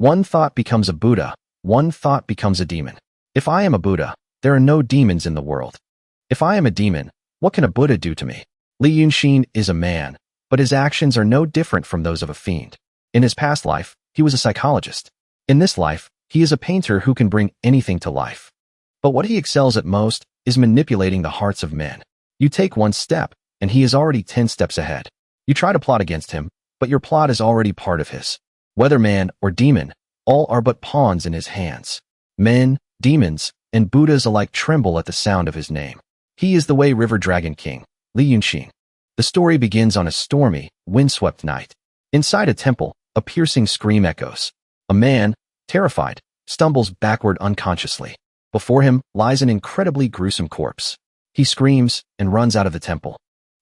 One thought becomes a Buddha. One thought becomes a demon. If I am a Buddha, there are no demons in the world. If I am a demon, what can a Buddha do to me? Li Yunshin is a man, but his actions are no different from those of a fiend. In his past life, he was a psychologist. In this life, he is a painter who can bring anything to life. But what he excels at most is manipulating the hearts of men. You take one step, and he is already 10 steps ahead. You try to plot against him, but your plot is already part of his. Whether man or demon, all are but pawns in his hands. Men, demons, and Buddhas alike tremble at the sound of his name. He is the Wei River Dragon King, Li Yunshin. The story begins on a stormy, windswept night. Inside a temple, a piercing scream echoes. A man, terrified, stumbles backward unconsciously. Before him lies an incredibly gruesome corpse. He screams and runs out of the temple.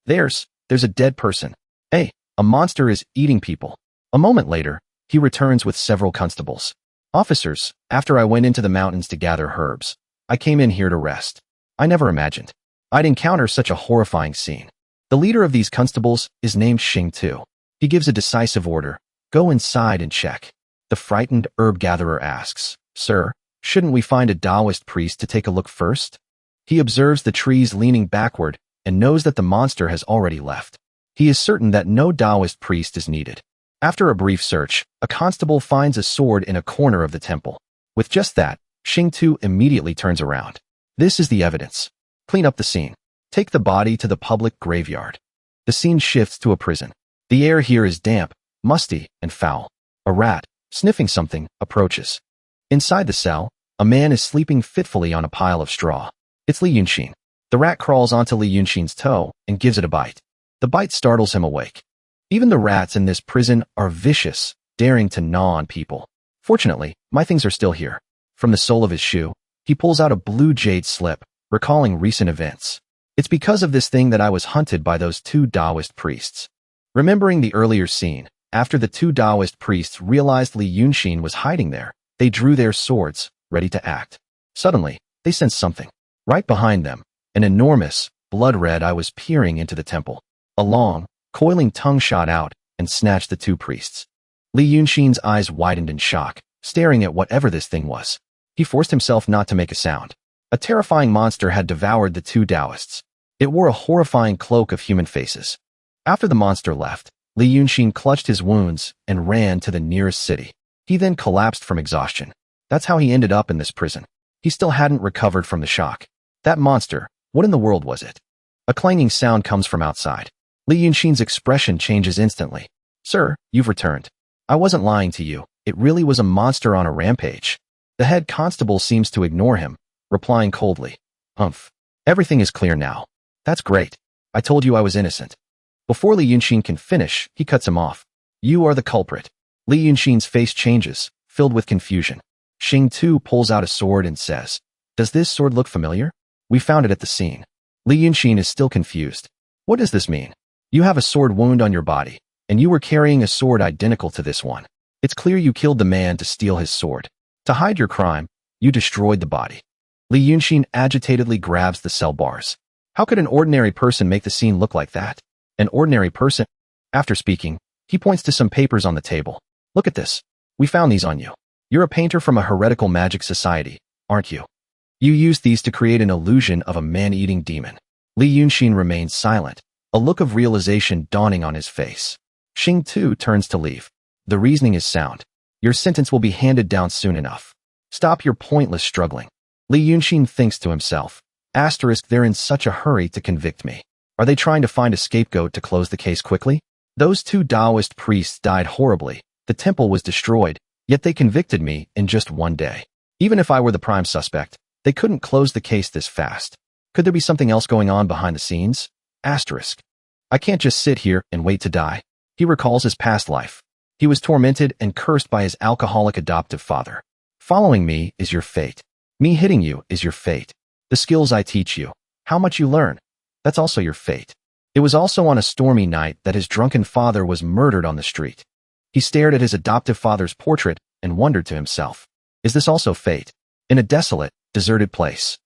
There's a dead person. Hey, a monster is eating people. A moment later, he returns with several constables. Officers, after I went into the mountains to gather herbs, I came in here to rest. I never imagined I'd encounter such a horrifying scene. The leader of these constables is named Xing Tu. He gives a decisive order. Go inside and check. The frightened herb gatherer asks, Sir, shouldn't we find a Taoist priest to take a look first? He observes the trees leaning backward and knows that the monster has already left. He is certain that no Taoist priest is needed. After a brief search, a constable finds a sword in a corner of the temple. With just that, Xing Tu immediately turns around. This is the evidence. Clean up the scene. Take the body to the public graveyard. The scene shifts to a prison. The air here is damp, musty, and foul. A rat, sniffing something, approaches. Inside the cell, a man is sleeping fitfully on a pile of straw. It's Li Yunshin. The rat crawls onto Li Yunshin's toe and gives it a bite. The bite startles him awake. Even the rats in this prison are vicious, daring to gnaw on people. Fortunately, my things are still here. From the sole of his shoe, he pulls out a blue jade slip, recalling recent events. It's because of this thing that I was hunted by those 2 Taoist priests. Remembering the earlier scene, after the 2 Taoist priests realized Li Yunshin was hiding there, they drew their swords, ready to act. Suddenly, they sensed something. Right behind them, an enormous, blood-red eye was peering into the temple. A long, coiling tongue shot out and snatched the 2 priests. Li Yunshin's eyes widened in shock, staring at whatever this thing was. He forced himself not to make a sound. A terrifying monster had devoured the 2 Taoists. It wore a horrifying cloak of human faces. After the monster left, Li Yunshin clutched his wounds and ran to the nearest city. He then collapsed from exhaustion. That's how he ended up in this prison. He still hadn't recovered from the shock. That monster, what in the world was it? A clanging sound comes from outside. Li Yunshin's expression changes instantly. Sir, you've returned. I wasn't lying to you. It really was a monster on a rampage. The head constable seems to ignore him, replying coldly. Humph. Everything is clear now. That's great. I told you I was innocent. Before Li Yunshin can finish, he cuts him off. You are the culprit. Li Yunshin's face changes, filled with confusion. Xing Tu pulls out a sword and says, Does this sword look familiar? We found it at the scene. Li Yunshin is still confused. What does this mean? You have a sword wound on your body, and you were carrying a sword identical to this one. It's clear you killed the man to steal his sword. To hide your crime, you destroyed the body. Li Yunshin agitatedly grabs the cell bars. How could an ordinary person make the scene look like that? An ordinary person? After speaking, he points to some papers on the table. Look at this. We found these on you. You're a painter from a heretical magic society, aren't you? You used these to create an illusion of a man-eating demon. Li Yunshin remains silent, a look of realization dawning on his face. Xing Tu turns to leave. The reasoning is sound. Your sentence will be handed down soon enough. Stop your pointless struggling. Li Yunshin thinks to himself. They're in such a hurry to convict me. Are they trying to find a scapegoat to close the case quickly? Those 2 Taoist priests died horribly. The temple was destroyed, yet they convicted me in just 1 day. Even if I were the prime suspect, they couldn't close the case this fast. Could there be something else going on behind the scenes? I can't just sit here and wait to die. He recalls his past life. He was tormented and cursed by his alcoholic adoptive father. Following me is your fate. Me hitting you is your fate. The skills I teach you, how much you learn, that's also your fate. It was also on a stormy night that his drunken father was murdered on the street. He stared at his adoptive father's portrait and wondered to himself, is this also fate? In a desolate, deserted place,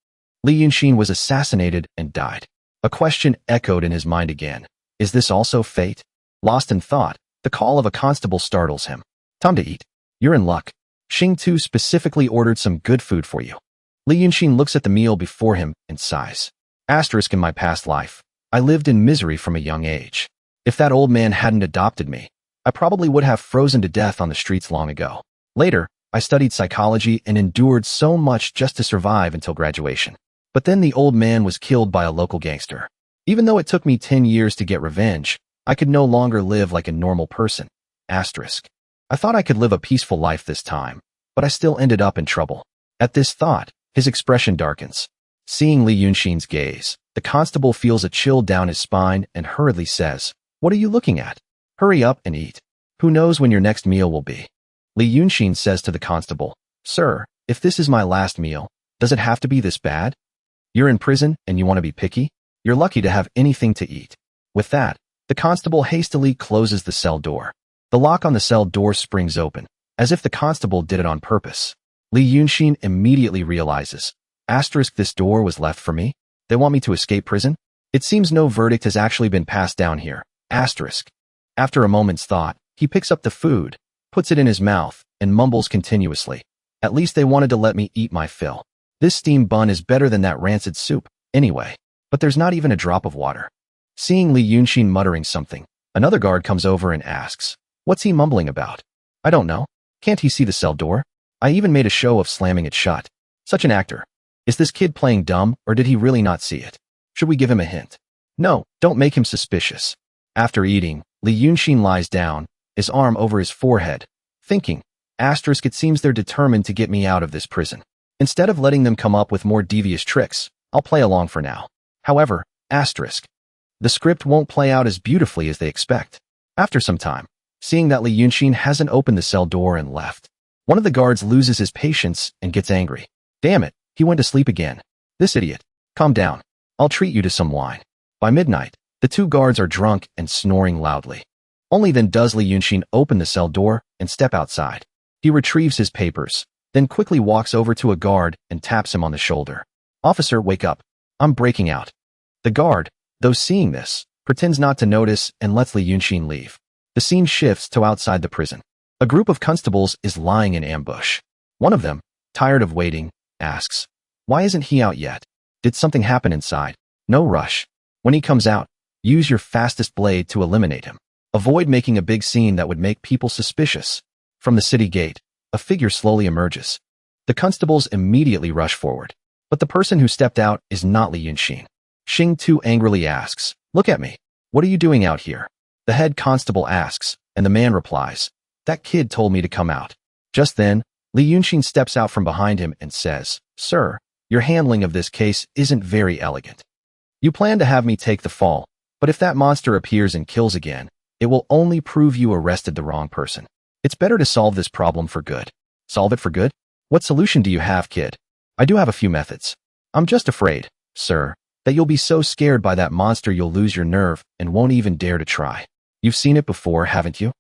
Li Yunshin was assassinated and died. A question echoed in his mind again. Is this also fate? Lost in thought, the call of a constable startles him. Time to eat. You're in luck. Xing Tu specifically ordered some good food for you. Li Yunshin looks at the meal before him and sighs. In my past life, I lived in misery from a young age. If that old man hadn't adopted me, I probably would have frozen to death on the streets long ago. Later, I studied psychology and endured so much just to survive until graduation. But then the old man was killed by a local gangster. Even though it took me 10 years to get revenge, I could no longer live like a normal person. I thought I could live a peaceful life this time, but I still ended up in trouble. At this thought, his expression darkens. Seeing Li Yunshin's gaze, the constable feels a chill down his spine and hurriedly says, "What are you looking at? Hurry up and eat. Who knows when your next meal will be?" Li Yunshin says to the constable, "Sir, if this is my last meal, does it have to be this bad? You're in prison and you want to be picky? You're lucky to have anything to eat." With that, the constable hastily closes the cell door. The lock on the cell door springs open, as if the constable did it on purpose. Li Yunshin immediately realizes, this door was left for me? They want me to escape prison? It seems no verdict has actually been passed down here. After a moment's thought, he picks up the food, puts it in his mouth, and mumbles continuously. At least they wanted to let me eat my fill. This steamed bun is better than that rancid soup, anyway. But there's not even a drop of water. Seeing Li Yunshin muttering something, another guard comes over and asks, "What's he mumbling about?" "I don't know. Can't he see the cell door? I even made a show of slamming it shut." Such an actor. Is this kid playing dumb, or did he really not see it? Should we give him a hint? No, don't make him suspicious. After eating, Li Yunshin lies down, his arm over his forehead, thinking, it seems they're determined to get me out of this prison. Instead of letting them come up with more devious tricks, I'll play along for now. However, the script won't play out as beautifully as they expect. After some time, seeing that Li Yunshin hasn't opened the cell door and left, one of the guards loses his patience and gets angry. "Damn it, he went to sleep again. This idiot. Calm down. I'll treat you to some wine." By midnight, the two guards are drunk and snoring loudly. Only then does Li Yunshin open the cell door and step outside. He retrieves his papers, then quickly walks over to a guard and taps him on the shoulder. "Officer, wake up. I'm breaking out." The guard, though seeing this, pretends not to notice and lets Li Yunshin leave. The scene shifts to outside the prison. A group of constables is lying in ambush. One of them, tired of waiting, asks, "Why isn't he out yet? Did something happen inside?" "No rush. When he comes out, use your fastest blade to eliminate him. Avoid making a big scene that would make people suspicious." From the city gate, a figure slowly emerges. The constables immediately rush forward. But the person who stepped out is not Li Yunshin. Xing Tu angrily asks, "Look at me. What are you doing out here?" The head constable asks, and the man replies, "That kid told me to come out." Just then, Li Yunshin steps out from behind him and says, "Sir, your handling of this case isn't very elegant. You plan to have me take the fall, but if that monster appears and kills again, it will only prove you arrested the wrong person. It's better to solve this problem for good." "Solve it for good? What solution do you have, kid?" "I do have a few methods. I'm just afraid, sir, that you'll be so scared by that monster you'll lose your nerve and won't even dare to try. You've seen it before, haven't you?"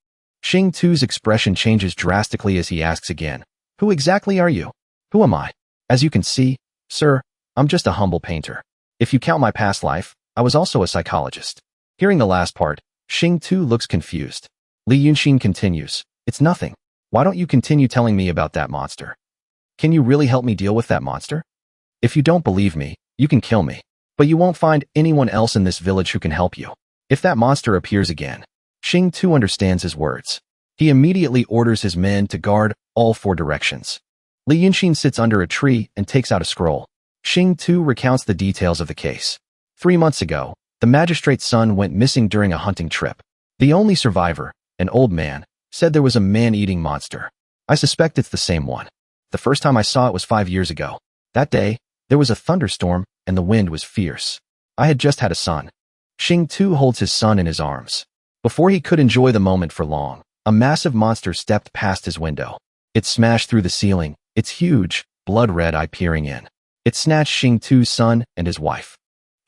Xing Tu's expression changes drastically as he asks again, "Who exactly are you?" "Who am I? As you can see, sir, I'm just a humble painter. If you count my past life, I was also a psychologist." Hearing the last part, Xing Tu looks confused. Li Yunshin continues, "It's nothing. Why don't you continue telling me about that monster? Can you really help me deal with that monster? If you don't believe me, you can kill me. But you won't find anyone else in this village who can help you. If that monster appears again." Xing Tu understands his words. He immediately orders his men to guard all 4 directions. Li Yunshin sits under a tree and takes out a scroll. Xing Tu recounts the details of the case. 3 months ago, the magistrate's son went missing during a hunting trip. The only survivor, an old man, said there was a man-eating monster. I suspect it's the same one. The first time I saw it was 5 years ago. That day, there was a thunderstorm and the wind was fierce. I had just had a son. Xing Tu holds his son in his arms. Before he could enjoy the moment for long, a massive monster stepped past his window. It smashed through the ceiling, its huge, blood-red eye peering in. It snatched Xing Tu's son and his wife.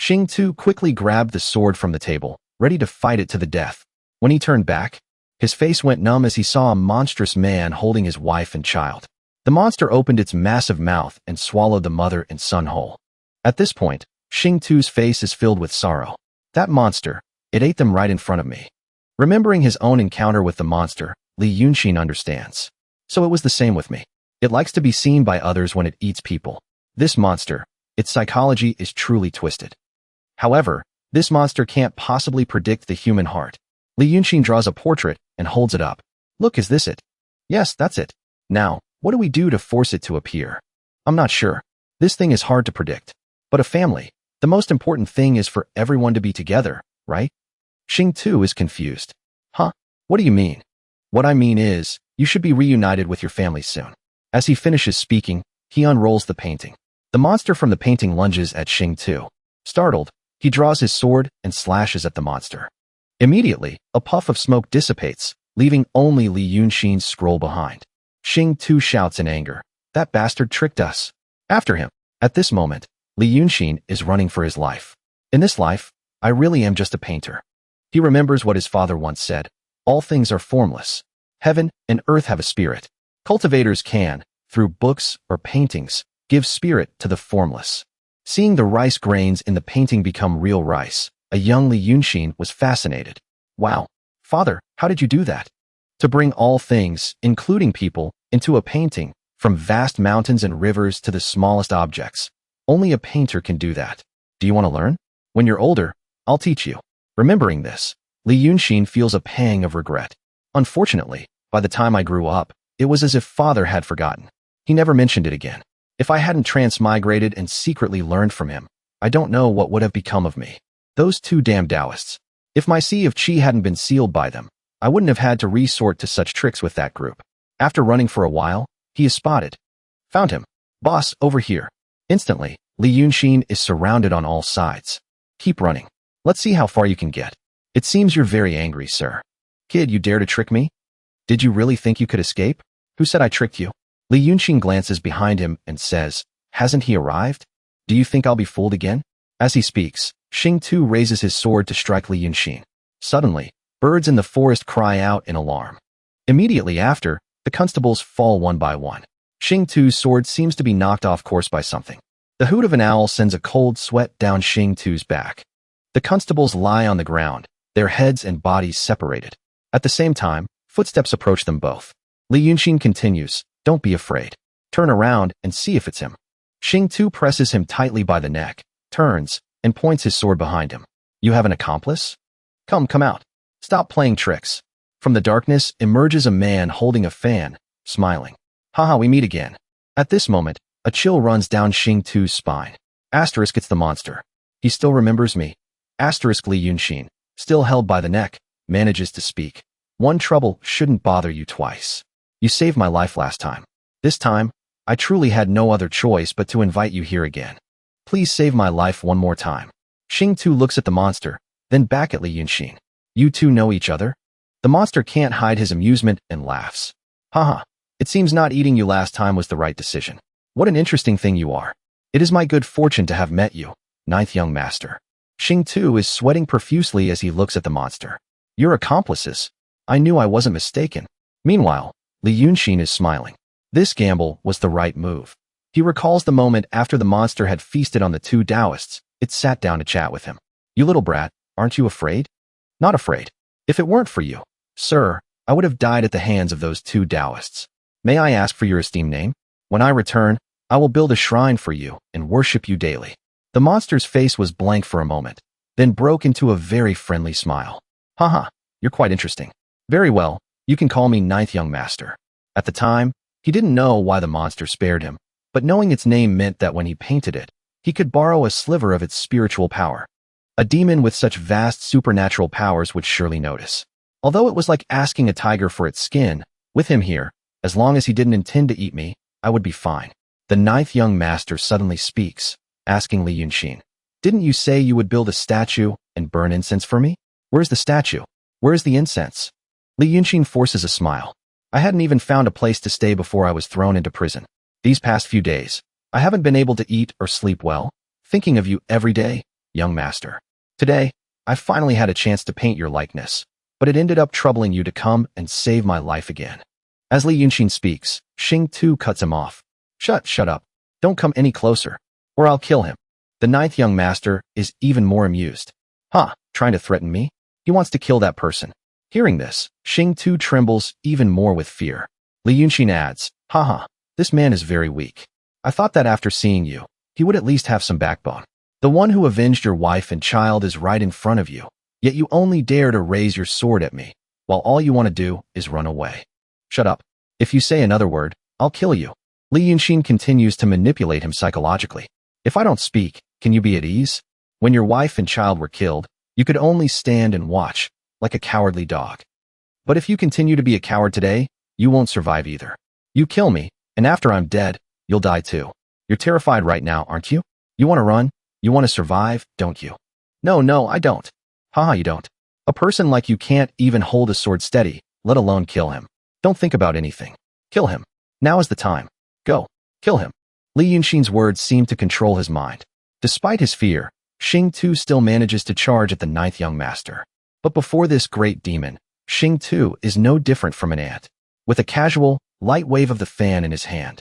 Xing Tu quickly grabbed the sword from the table, ready to fight it to the death. When he turned back, his face went numb as he saw a monstrous man holding his wife and child. The monster opened its massive mouth and swallowed the mother and son whole. At this point, Xing Tu's face is filled with sorrow. That monster, it ate them right in front of me. Remembering his own encounter with the monster, Li Yunshin understands. So it was the same with me. It likes to be seen by others when it eats people. This monster, its psychology is truly twisted. However, this monster can't possibly predict the human heart. Li Yunshin draws a portrait and holds it up. Look, is this it? Yes, that's it. Now, what do we do to force it to appear? I'm not sure. This thing is hard to predict. But a family, the most important thing is for everyone to be together, right? Xing Tu is confused. Huh? What do you mean? What I mean is, you should be reunited with your family soon. As he finishes speaking, he unrolls the painting. The monster from the painting lunges at Xing Tu. Startled, he draws his sword and slashes at the monster. Immediately, a puff of smoke dissipates, leaving only Li Yunshin's scroll behind. Xing Tu shouts in anger. That bastard tricked us. After him. At this moment, Li Yunshin is running for his life. In this life, I really am just a painter. He remembers what his father once said. All things are formless. Heaven and earth have a spirit. Cultivators can, through books or paintings, give spirit to the formless. Seeing the rice grains in the painting become real rice, a young Li Yunshin was fascinated. Wow, father, how did you do that? To bring all things, including people, into a painting, from vast mountains and rivers to the smallest objects. Only a painter can do that. Do you want to learn? When you're older, I'll teach you. Remembering this, Li Yunshin feels a pang of regret. Unfortunately, by the time I grew up, it was as if father had forgotten. He never mentioned it again. If I hadn't transmigrated and secretly learned from him, I don't know what would have become of me. Those two damn Taoists. If my sea of qi hadn't been sealed by them, I wouldn't have had to resort to such tricks with that group. After running for a while, he is spotted. Found him. Boss, over here. Instantly, Li Yunshin is surrounded on all sides. Keep running. Let's see how far you can get. It seems you're very angry, sir. Kid, you dare to trick me? Did you really think you could escape? Who said I tricked you? Li Yunshin glances behind him and says, hasn't he arrived? Do you think I'll be fooled again? As he speaks, Xing Tu raises his sword to strike Li Yunshin. Suddenly, birds in the forest cry out in alarm. Immediately after, the constables fall one by one. Xing Tu's sword seems to be knocked off course by something. The hoot of an owl sends a cold sweat down Xing Tu's back. The constables lie on the ground, their heads and bodies separated. At the same time, footsteps approach them both. Li Yunshin continues, don't be afraid. Turn around and see if it's him. Xing Tu presses him tightly by the neck, turns, and points his sword behind him. You have an accomplice? Come out. Stop playing tricks. From the darkness emerges a man holding a fan, smiling. Haha, we meet again. At this moment, a chill runs down Xing Tu's spine. Asterisk, it's the monster. He still remembers me. Asterisk, Li Yunshin, still held by the neck, manages to speak. One trouble shouldn't bother you twice. You saved my life last time. This time, I truly had no other choice but to invite you here again. Please save my life one more time. Xing Tu looks at the monster, then back at Li Yunshin. You two know each other? The monster can't hide his amusement and laughs. Haha, it seems not eating you last time was the right decision. What an interesting thing you are. It is my good fortune to have met you, ninth young master. Xing Tu is sweating profusely as he looks at the monster. Your accomplices. I knew I wasn't mistaken. Meanwhile, Li Yunshin is smiling. This gamble was the right move. He recalls the moment after the monster had feasted on the two Taoists. It sat down to chat with him. You little brat, aren't you afraid? Not afraid. If it weren't for you, sir, I would have died at the hands of those two Taoists. May I ask for your esteemed name? When I return, I will build a shrine for you and worship you daily. The monster's face was blank for a moment, then broke into a very friendly smile. Haha, you're quite interesting. Very well, you can call me ninth young master. At the time, he didn't know why the monster spared him, but knowing its name meant that when he painted it, he could borrow a sliver of its spiritual power. A demon with such vast supernatural powers would surely notice. Although it was like asking a tiger for its skin, with him here, as long as he didn't intend to eat me, I would be fine. The ninth young master suddenly speaks, asking Li Yunshin, didn't you say you would build a statue and burn incense for me? Where's the statue? Where's the incense? Li Yunshin forces a smile. I hadn't even found a place to stay before I was thrown into prison. These past few days, I haven't been able to eat or sleep well, thinking of you every day, young master. Today, I finally had a chance to paint your likeness, but it ended up troubling you to come and save my life again. As Li Yunshin speaks, Xing Tu cuts him off. Shut up. Don't come any closer, or I'll kill him. The ninth young master is even more amused. Trying to threaten me? He wants to kill that person. Hearing this, Xing Tu trembles even more with fear. Li Yunshin adds, This man is very weak. I thought that after seeing you, he would at least have some backbone. The one who avenged your wife and child is right in front of you, yet you only dare to raise your sword at me, while all you want to do is run away. Shut up. If you say another word, I'll kill you. Li Yunshin continues to manipulate him psychologically. If I don't speak, can you be at ease? When your wife and child were killed, you could only stand and watch, like a cowardly dog. But if you continue to be a coward today, you won't survive either. You kill me, and after I'm dead, you'll die too. You're terrified right now, aren't you? You want to run? You want to survive, don't you? No, I don't. Haha, you don't. A person like you can't even hold a sword steady, let alone kill him. Don't think about anything. Kill him. Now is the time. Go. Kill him. Li Yunshin's words seem to control his mind. Despite his fear, Xing Tu still manages to charge at the ninth young master. But before this great demon, Xing Tu is no different from an ant, with a casual, light wave of the fan in his hand.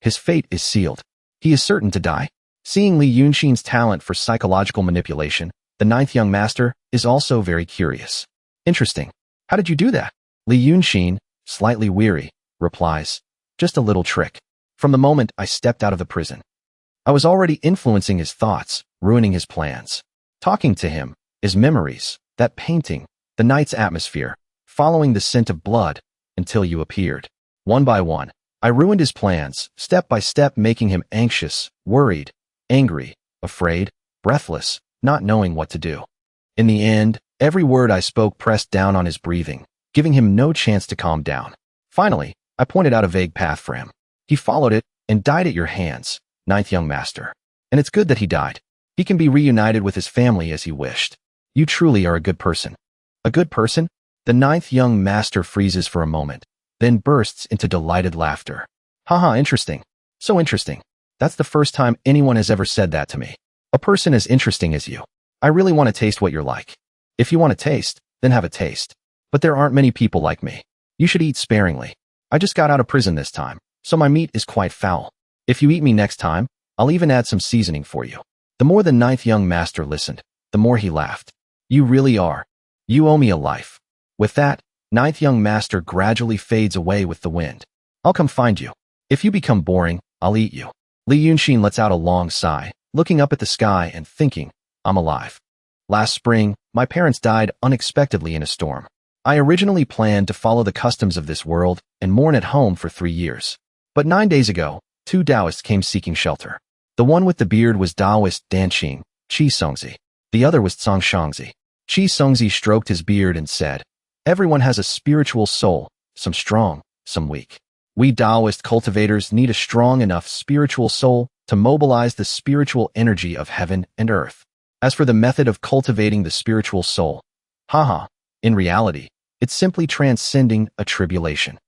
His fate is sealed. He is certain to die. Seeing Li Yunshin's talent for psychological manipulation, the ninth young master is also very curious. Interesting. How did you do that? Li Yunshin, slightly weary, replies, just a little trick. From the moment I stepped out of the prison, I was already influencing his thoughts, ruining his plans. Talking to him, his memories, that painting, the night's atmosphere, following the scent of blood, until you appeared. One by one, I ruined his plans, step by step, making him anxious, worried, angry, afraid, breathless, not knowing what to do. In the end, every word I spoke pressed down on his breathing, giving him no chance to calm down. Finally, I pointed out a vague path for him. He followed it and died at your hands, ninth young master. And it's good that he died. He can be reunited with his family as he wished. You truly are a good person. A good person? The ninth young master freezes for a moment, then bursts into delighted laughter. Haha, interesting. So interesting. That's the first time anyone has ever said that to me. A person as interesting as you. I really want to taste what you're like. If you want to taste, then have a taste. But there aren't many people like me. You should eat sparingly. I just got out of prison this time, so my meat is quite foul. If you eat me next time, I'll even add some seasoning for you. The more the ninth young master listened, the more he laughed. You really are. You owe me a life. With that, ninth young master gradually fades away with the wind. I'll come find you. If you become boring, I'll eat you. Li Yunshin lets out a long sigh, looking up at the sky and thinking, I'm alive. Last spring, my parents died unexpectedly in a storm. I originally planned to follow the customs of this world and mourn at home for 3 years. But 9 days ago, 2 Taoists came seeking shelter. The one with the beard was Taoist Danqing, Qi Songzi. The other was Tsang Shangzi. Qi Songzi stroked his beard and said, everyone has a spiritual soul, some strong, some weak. We Taoist cultivators need a strong enough spiritual soul to mobilize the spiritual energy of heaven and earth. As for the method of cultivating the spiritual soul, in reality, it's simply transcending a tribulation.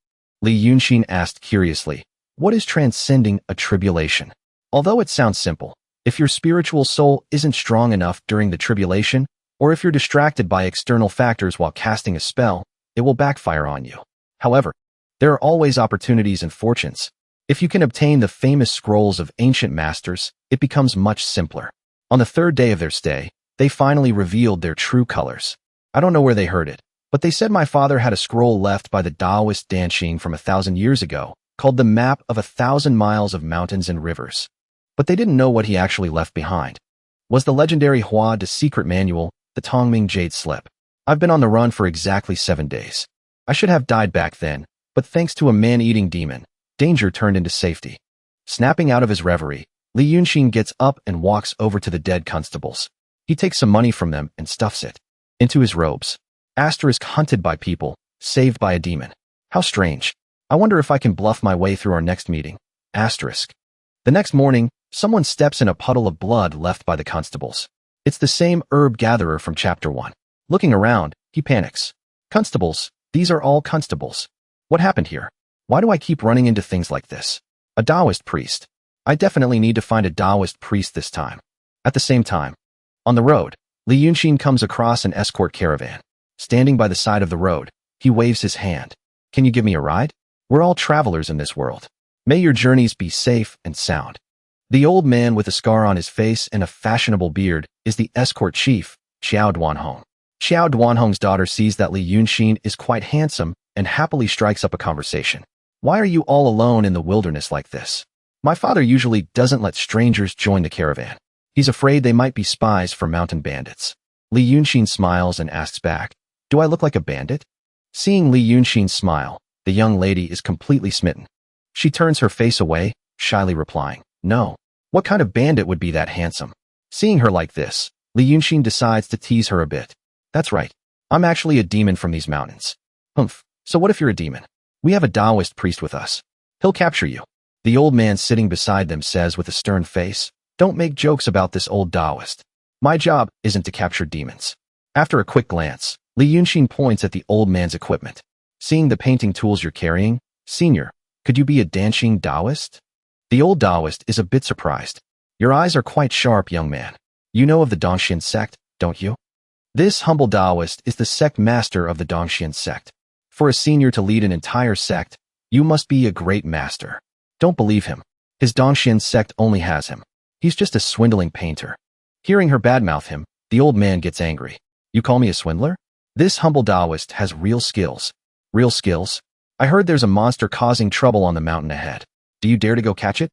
Li Yunshin asked curiously, what is transcending a tribulation? Although it sounds simple, if your spiritual soul isn't strong enough during the tribulation, or if you're distracted by external factors while casting a spell, it will backfire on you. However, there are always opportunities and fortunes. If you can obtain the famous scrolls of ancient masters, it becomes much simpler. On the 3rd day of their stay, they finally revealed their true colors. I don't know where they heard it, but they said my father had a scroll left by the Taoist Danqing from 1,000 years ago, called the Map of 1,000 Miles of Mountains and Rivers. But they didn't know what he actually left behind. Was the legendary Hua de Secret Manual, the Tongming Jade Slip. I've been on the run for exactly 7 days. I should have died back then, but thanks to a man-eating demon, danger turned into safety. Snapping out of his reverie, Li Yunshin gets up and walks over to the dead constables. He takes some money from them and stuffs it into his robes. Asterisk hunted by people, saved by a demon. How strange. I wonder if I can bluff my way through our next meeting. Asterisk. The next morning, someone steps in a puddle of blood left by the constables. It's the same herb gatherer from chapter 1. Looking around, he panics. Constables, these are all constables. What happened here? Why do I keep running into things like this? A Taoist priest. I definitely need to find a Taoist priest this time. At the same time, on the road, Li Yunshin comes across an escort caravan. Standing by the side of the road, he waves his hand. Can you give me a ride? We're all travelers in this world. May your journeys be safe and sound. The old man with a scar on his face and a fashionable beard is the escort chief, Xiao Duanhong. Xiao Duanhong's daughter sees that Li Yunshin is quite handsome and happily strikes up a conversation. Why are you all alone in the wilderness like this? My father usually doesn't let strangers join the caravan. He's afraid they might be spies for mountain bandits. Li Yunshin smiles and asks back, do I look like a bandit? Seeing Li Yunshin smile, the young lady is completely smitten. She turns her face away, shyly replying, no. What kind of bandit would be that handsome? Seeing her like this, Li Yunshin decides to tease her a bit. That's right. I'm actually a demon from these mountains. Humph. So what if you're a demon? We have a Taoist priest with us. He'll capture you. The old man sitting beside them says with a stern face, don't make jokes about this old Taoist. My job isn't to capture demons. After a quick glance, Li Yunshin points at the old man's equipment. Seeing the painting tools you're carrying, senior, could you be a dancing Taoist? The old Taoist is a bit surprised. Your eyes are quite sharp, young man. You know of the Dongxian sect, don't you? This humble Taoist is the sect master of the Dongxian sect. For a senior to lead an entire sect, you must be a great master. Don't believe him. His Dongxian sect only has him. He's just a swindling painter. Hearing her badmouth him, the old man gets angry. You call me a swindler? This humble Taoist has real skills. Real skills? I heard there's a monster causing trouble on the mountain ahead. Do you dare to go catch it?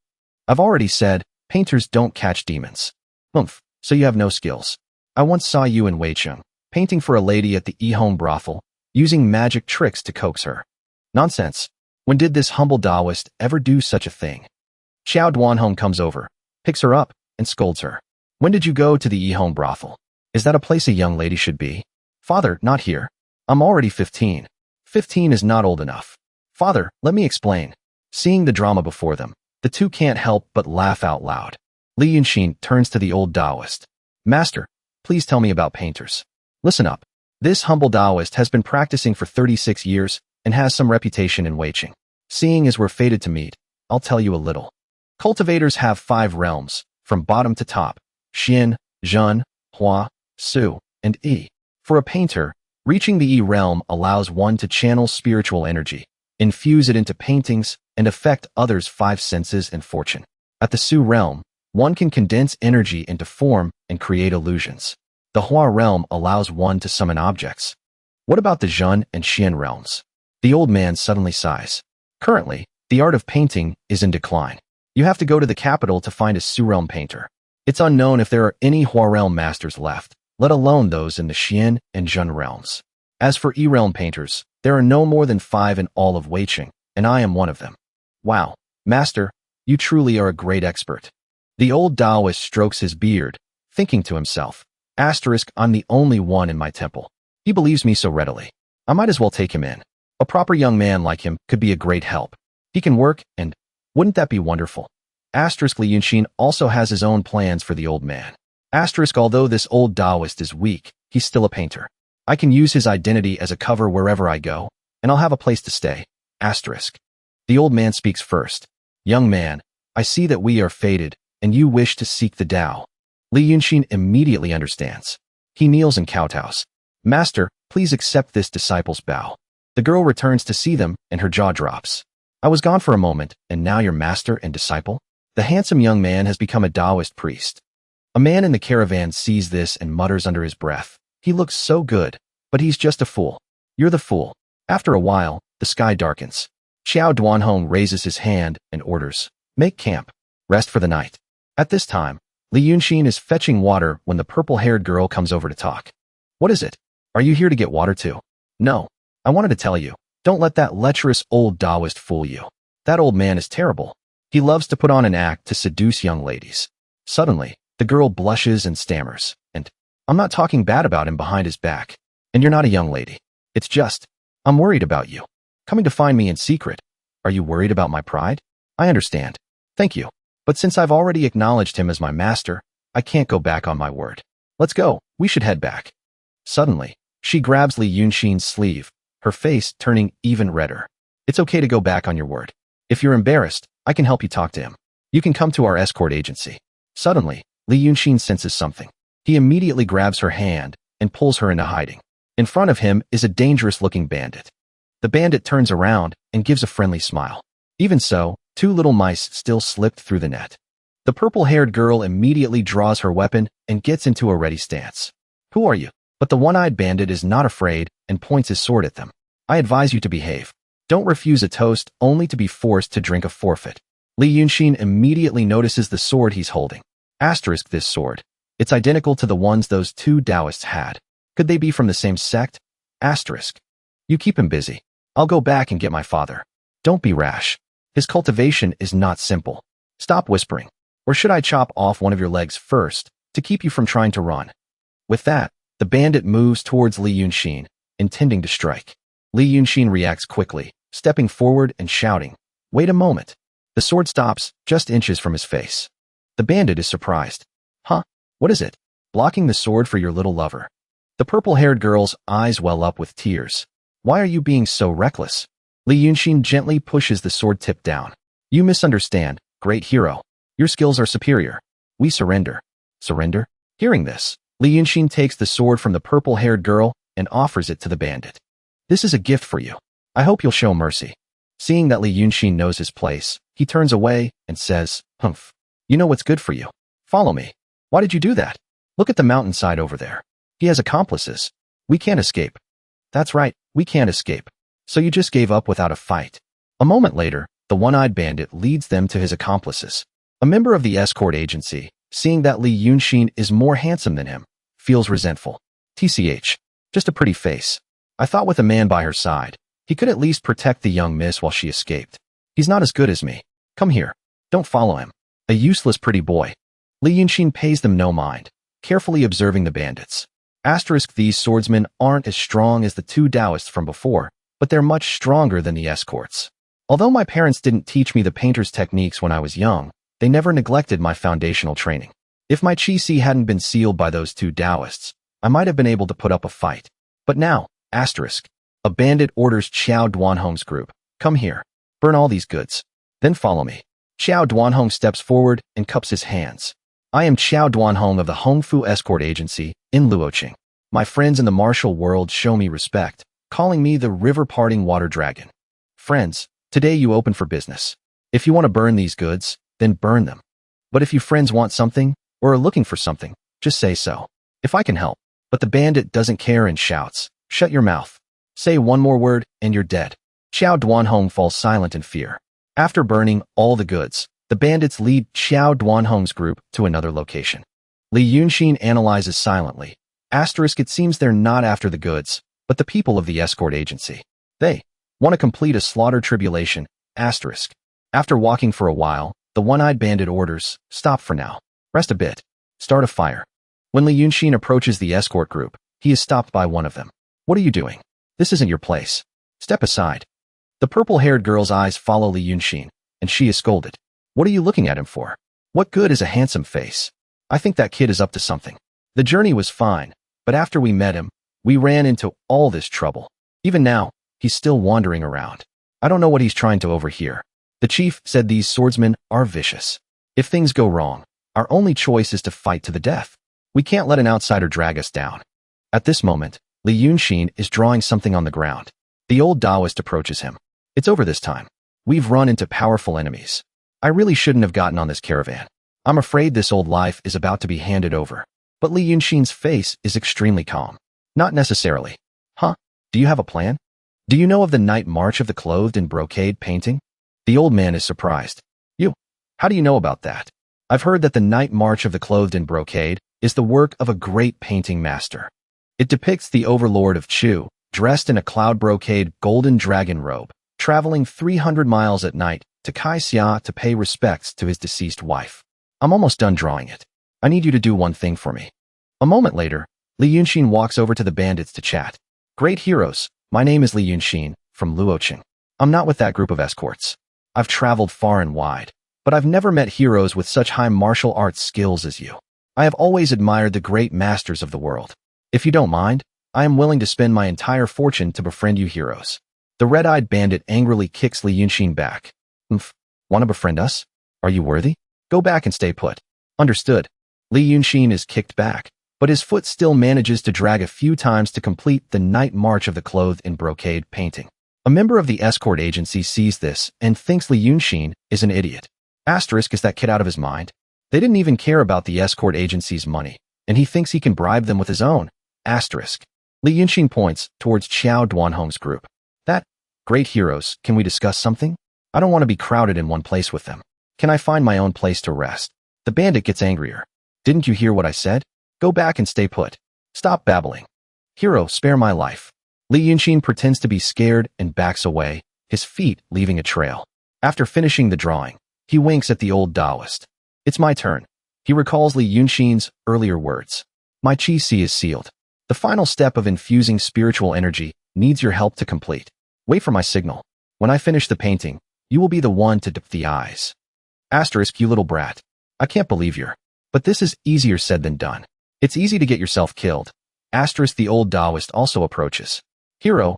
I've already said, painters don't catch demons. Humph, so you have no skills. I once saw you in Weicheng, painting for a lady at the e-home brothel, using magic tricks to coax her. Nonsense. When did this humble Taoist ever do such a thing? Xiao Duanhong comes over, picks her up, and scolds her. When did you go to the e-home brothel? Is that a place a young lady should be? Father, not here. I'm already 15. 15 is not old enough. Father, let me explain. Seeing the drama before them, the two can't help but laugh out loud. Li Yunshin turns to the old Taoist. Master, please tell me about painters. Listen up. This humble Taoist has been practicing for 36 years and has some reputation in Weicheng. Seeing as we're fated to meet, I'll tell you a little. Cultivators have 5 realms, from bottom to top: Xin, Zhen, Hua, Su, and Yi. For a painter, reaching the Yi realm allows one to channel spiritual energy, infuse it into paintings, and affect others' 5 senses and fortune. At the Su realm, one can condense energy into form and create illusions. The Hua realm allows one to summon objects. What about the Zhen and Xian realms? The old man suddenly sighs. Currently, the art of painting is in decline. You have to go to the capital to find a Su realm painter. It's unknown if there are any Hua realm masters left, let alone those in the Xian and Zhen realms. As for Yi realm painters, there are no more than 5 in all of Weicheng, and I am one of them. Wow, master, you truly are a great expert. The old Taoist strokes his beard, thinking to himself, asterisk, I'm the only one in my temple. He believes me so readily. I might as well take him in. A proper young man like him could be a great help. He can work, and wouldn't that be wonderful? Asterisk, Li Yunshin also has his own plans for the old man. Asterisk, although this old Taoist is weak, he's still a painter. I can use his identity as a cover wherever I go, and I'll have a place to stay. Asterisk. The old man speaks first. Young man, I see that we are fated, and you wish to seek the Tao. Li Yunshin immediately understands. He kneels and kowtows. Master, please accept this disciple's bow. The girl returns to see them, and her jaw drops. I was gone for a moment, and now you're master and disciple? The handsome young man has become a Taoist priest. A man in the caravan sees this and mutters under his breath. He looks so good, but he's just a fool. You're the fool. After a while, the sky darkens. Xiao Duanhong raises his hand and orders, make camp. Rest for the night. At this time, Li Yunshin is fetching water when the purple-haired girl comes over to talk. What is it? Are you here to get water too? No. I wanted to tell you, don't let that lecherous old Taoist fool you. That old man is terrible. He loves to put on an act to seduce young ladies. Suddenly, the girl blushes and stammers, and I'm not talking bad about him behind his back. And you're not a young lady. It's just, I'm worried about you. Coming to find me in secret. Are you worried about my pride? I understand. Thank you. But since I've already acknowledged him as my master, I can't go back on my word. Let's go. We should head back. Suddenly, she grabs Li Yunshin's sleeve, her face turning even redder. It's okay to go back on your word. If you're embarrassed, I can help you talk to him. You can come to our escort agency. Suddenly, Li Yunshin senses something. He immediately grabs her hand and pulls her into hiding. In front of him is a dangerous-looking bandit. The bandit turns around and gives a friendly smile. Even so, 2 little mice still slipped through the net. The purple-haired girl immediately draws her weapon and gets into a ready stance. Who are you? But the one-eyed bandit is not afraid and points his sword at them. I advise you to behave. Don't refuse a toast only to be forced to drink a forfeit. Li Yunshin immediately notices the sword he's holding. Asterisk this sword. It's identical to the ones those two Taoists had. Could they be from the same sect? Asterisk. You keep him busy. I'll go back and get my father. Don't be rash. His cultivation is not simple. Stop whispering. Or should I chop off one of your legs first to keep you from trying to run? With that, the bandit moves towards Li Yunshin, intending to strike. Li Yunshin reacts quickly, stepping forward and shouting, "Wait a moment." The sword stops just inches from his face. The bandit is surprised. Huh? What is it? Blocking the sword for your little lover. The purple-haired girl's eyes well up with tears. Why are you being so reckless? Li Yunshin gently pushes the sword tip down. You misunderstand, great hero. Your skills are superior. We surrender. Surrender? Hearing this, Li Yunshin takes the sword from the purple-haired girl and offers it to the bandit. This is a gift for you. I hope you'll show mercy. Seeing that Li Yunshin knows his place, he turns away and says, Humph. You know what's good for you. Follow me. Why did you do that? Look at the mountainside over there. He has accomplices. We can't escape. That's right, we can't escape. So you just gave up without a fight. A moment later, the one-eyed bandit leads them to his accomplices. A member of the escort agency, seeing that Li Yunshin is more handsome than him, feels resentful. TCH. Just a pretty face. I thought with a man by her side, he could at least protect the young miss while she escaped. He's not as good as me. Come here. Don't follow him. A useless pretty boy. Li Yunshin pays them no mind, carefully observing the bandits. Asterisk these swordsmen aren't as strong as the two Taoists from before, but they're much stronger than the escorts. Although my parents didn't teach me the painter's techniques when I was young, they never neglected my foundational training. If my chi-si hadn't been sealed by those two Taoists, I might have been able to put up a fight. But now, asterisk. A bandit orders Xiao Duanhong's group. Come here. Burn all these goods. Then follow me. Xiao Duanhong steps forward and cups his hands. I am Xiao Duanhong of the Hongfu Escort Agency in Luoqing. My friends in the martial world show me respect, calling me the river-parting water dragon. Friends, today you open for business. If you want to burn these goods, then burn them. But if you friends want something, or are looking for something, just say so. If I can help. But the bandit doesn't care and shouts, shut your mouth. Say one more word, and you're dead. Xiao Duanhong falls silent in fear. After burning all the goods, the bandits lead Xiao Duanhong's group to another location. Li Yunshin analyzes silently. Asterisk it seems they're not after the goods, but the people of the escort agency. They want to complete a slaughter tribulation. Asterisk. After walking for a while, the one-eyed bandit orders, stop for now. Rest a bit. Start a fire. When Li Yunshin approaches the escort group, he is stopped by one of them. What are you doing? This isn't your place. Step aside. The purple-haired girl's eyes follow Li Yunshin, and she is scolded. What are you looking at him for? What good is a handsome face? I think that kid is up to something. The journey was fine, but after we met him, we ran into all this trouble. Even now, he's still wandering around. I don't know what he's trying to overhear. The chief said these swordsmen are vicious. If things go wrong, our only choice is to fight to the death. We can't let an outsider drag us down. At this moment, Li Yunshin is drawing something on the ground. The old Taoist approaches him. It's over this time. We've run into powerful enemies. I really shouldn't have gotten on this caravan. I'm afraid this old life is about to be handed over. But Li Yunshin's face is extremely calm. Not necessarily. Huh? Do you have a plan? Do you know of the night march of the clothed in brocade painting? The old man is surprised. You? How do you know about that? I've heard that the night march of the clothed in brocade is the work of a great painting master. It depicts the overlord of Chu, dressed in a cloud brocade golden dragon robe, traveling 300 miles at night to Kaixia to pay respects to his deceased wife. I'm almost done drawing it. I need you to do one thing for me. A moment later, Li Yunshin walks over to the bandits to chat. Great heroes, my name is Li Yunshin, from Luoqing. I'm not with that group of escorts. I've traveled far and wide, but I've never met heroes with such high martial arts skills as you. I have always admired the great masters of the world. If you don't mind, I am willing to spend my entire fortune to befriend you heroes. The red-eyed bandit angrily kicks Li Yunshin back. Want to befriend us? Are you worthy? Go back and stay put. Understood. Li Yunshin is kicked back, but his foot still manages to drag a few times to complete the night march of the clothed in brocade painting. A member of the escort agency sees this and thinks Li Yunshin is an idiot. Asterisk is that kid out of his mind? They didn't even care about the escort agency's money, and he thinks he can bribe them with his own. Asterisk. Li Yunshin points towards Xiao Duanhong's group. That Great heroes, can we discuss something? I don't want to be crowded in one place with them. Can I find my own place to rest? The bandit gets angrier. Didn't you hear what I said? Go back and stay put. Stop babbling. Hero, spare my life. Li Yunshin pretends to be scared and backs away, his feet leaving a trail. After finishing the drawing, he winks at the old Taoist. It's my turn. He recalls Li Yunshin's earlier words. My chi si is sealed. The final step of infusing spiritual energy needs your help to complete. Wait for my signal. When I finish the painting, you will be the one to dip the eyes. Asterisk, you little brat. I can't believe you're. But this is easier said than done. It's easy to get yourself killed. Asterisk, the old Taoist also approaches. Hero,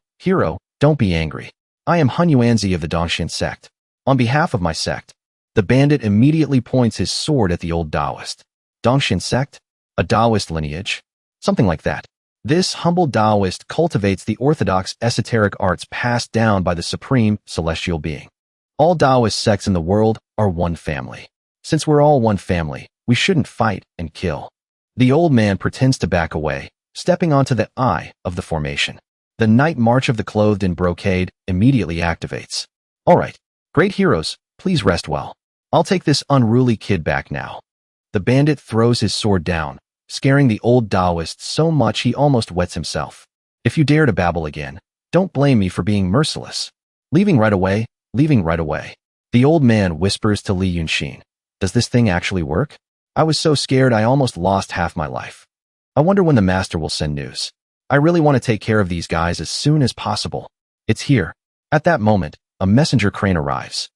don't be angry. I am Hun Yuanzi of the Dongshin sect. On behalf of my sect, the bandit immediately points his sword at the old Taoist. Dongshin sect? A Taoist lineage? Something like that. This humble Taoist cultivates the orthodox esoteric arts passed down by the supreme celestial being. All Taoist sects in the world are one family. Since we're all one family, we shouldn't fight and kill. The old man pretends to back away, stepping onto the eye of the formation. The night march of the clothed in brocade immediately activates. All right, great heroes, please rest well. I'll take this unruly kid back now. The bandit throws his sword down, scaring the old Taoist so much he almost wets himself. If you dare to babble again, don't blame me for being merciless. Leaving right away. The old man whispers to Li Yunshin. Does this thing actually work? I was so scared I almost lost half my life. I wonder when the master will send news. I really want to take care of these guys as soon as possible. It's here. At that moment, a messenger crane arrives.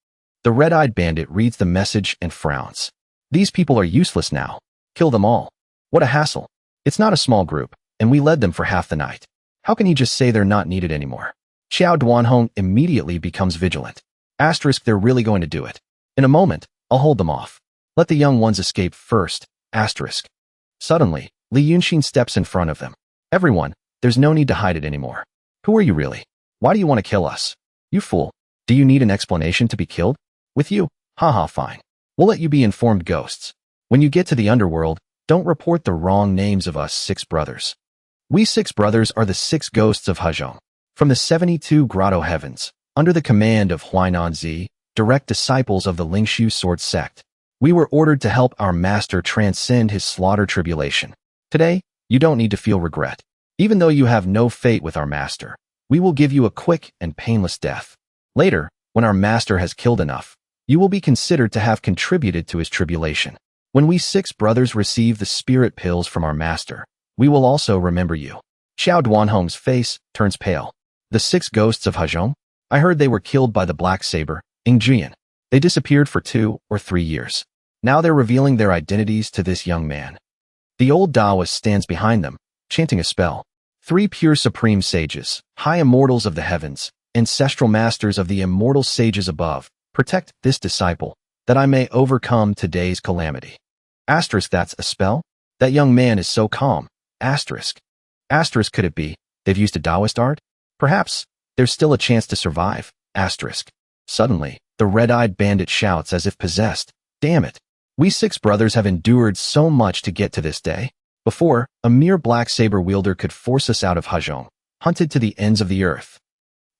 The red-eyed bandit reads the message and frowns. These people are useless now. Kill them all. What a hassle. It's not a small group, and we led them for half the night. How can he just say they're not needed anymore? Xiao Duanhong immediately becomes vigilant. Asterisk, they're really going to do it. In a moment, I'll hold them off. Let the young ones escape first. Asterisk. Suddenly, Li Yunshin steps in front of them. Everyone, there's no need to hide it anymore. Who are you really? Why do you want to kill us? You fool. Do you need an explanation to be killed? With you? Haha, fine. We'll let you be informed ghosts. When you get to the underworld, don't report the wrong names of us 6 brothers. We 6 brothers are the 6 ghosts of Hezhong. From the 72 grotto heavens, under the command of Huainanzi, direct disciples of the Lingshu sword sect, we were ordered to help our master transcend his slaughter tribulation. Today, you don't need to feel regret. Even though you have no fate with our master, we will give you a quick and painless death. Later, when our master has killed enough, you will be considered to have contributed to his tribulation. When we 6 brothers receive the spirit pills from our master, we will also remember you. Xiao Duanhong's face turns pale. The 6 ghosts of Hezhong? I heard they were killed by the Black Saber, Ingjian. They disappeared for 2 or 3 years. Now they're revealing their identities to this young man. The old Taoist stands behind them, chanting a spell. 3 pure supreme sages, high immortals of the heavens, ancestral masters of the immortal sages above, protect this disciple, that I may overcome today's calamity. Asterisk, that's a spell? That young man is so calm. Asterisk. Asterisk, could it be they've used a Taoist art? Perhaps there's still a chance to survive. Asterisk. Suddenly, the red-eyed bandit shouts as if possessed. Damn it. We 6 brothers have endured so much to get to this day. Before, a mere black saber wielder could force us out of Hezhong, hunted to the ends of the earth.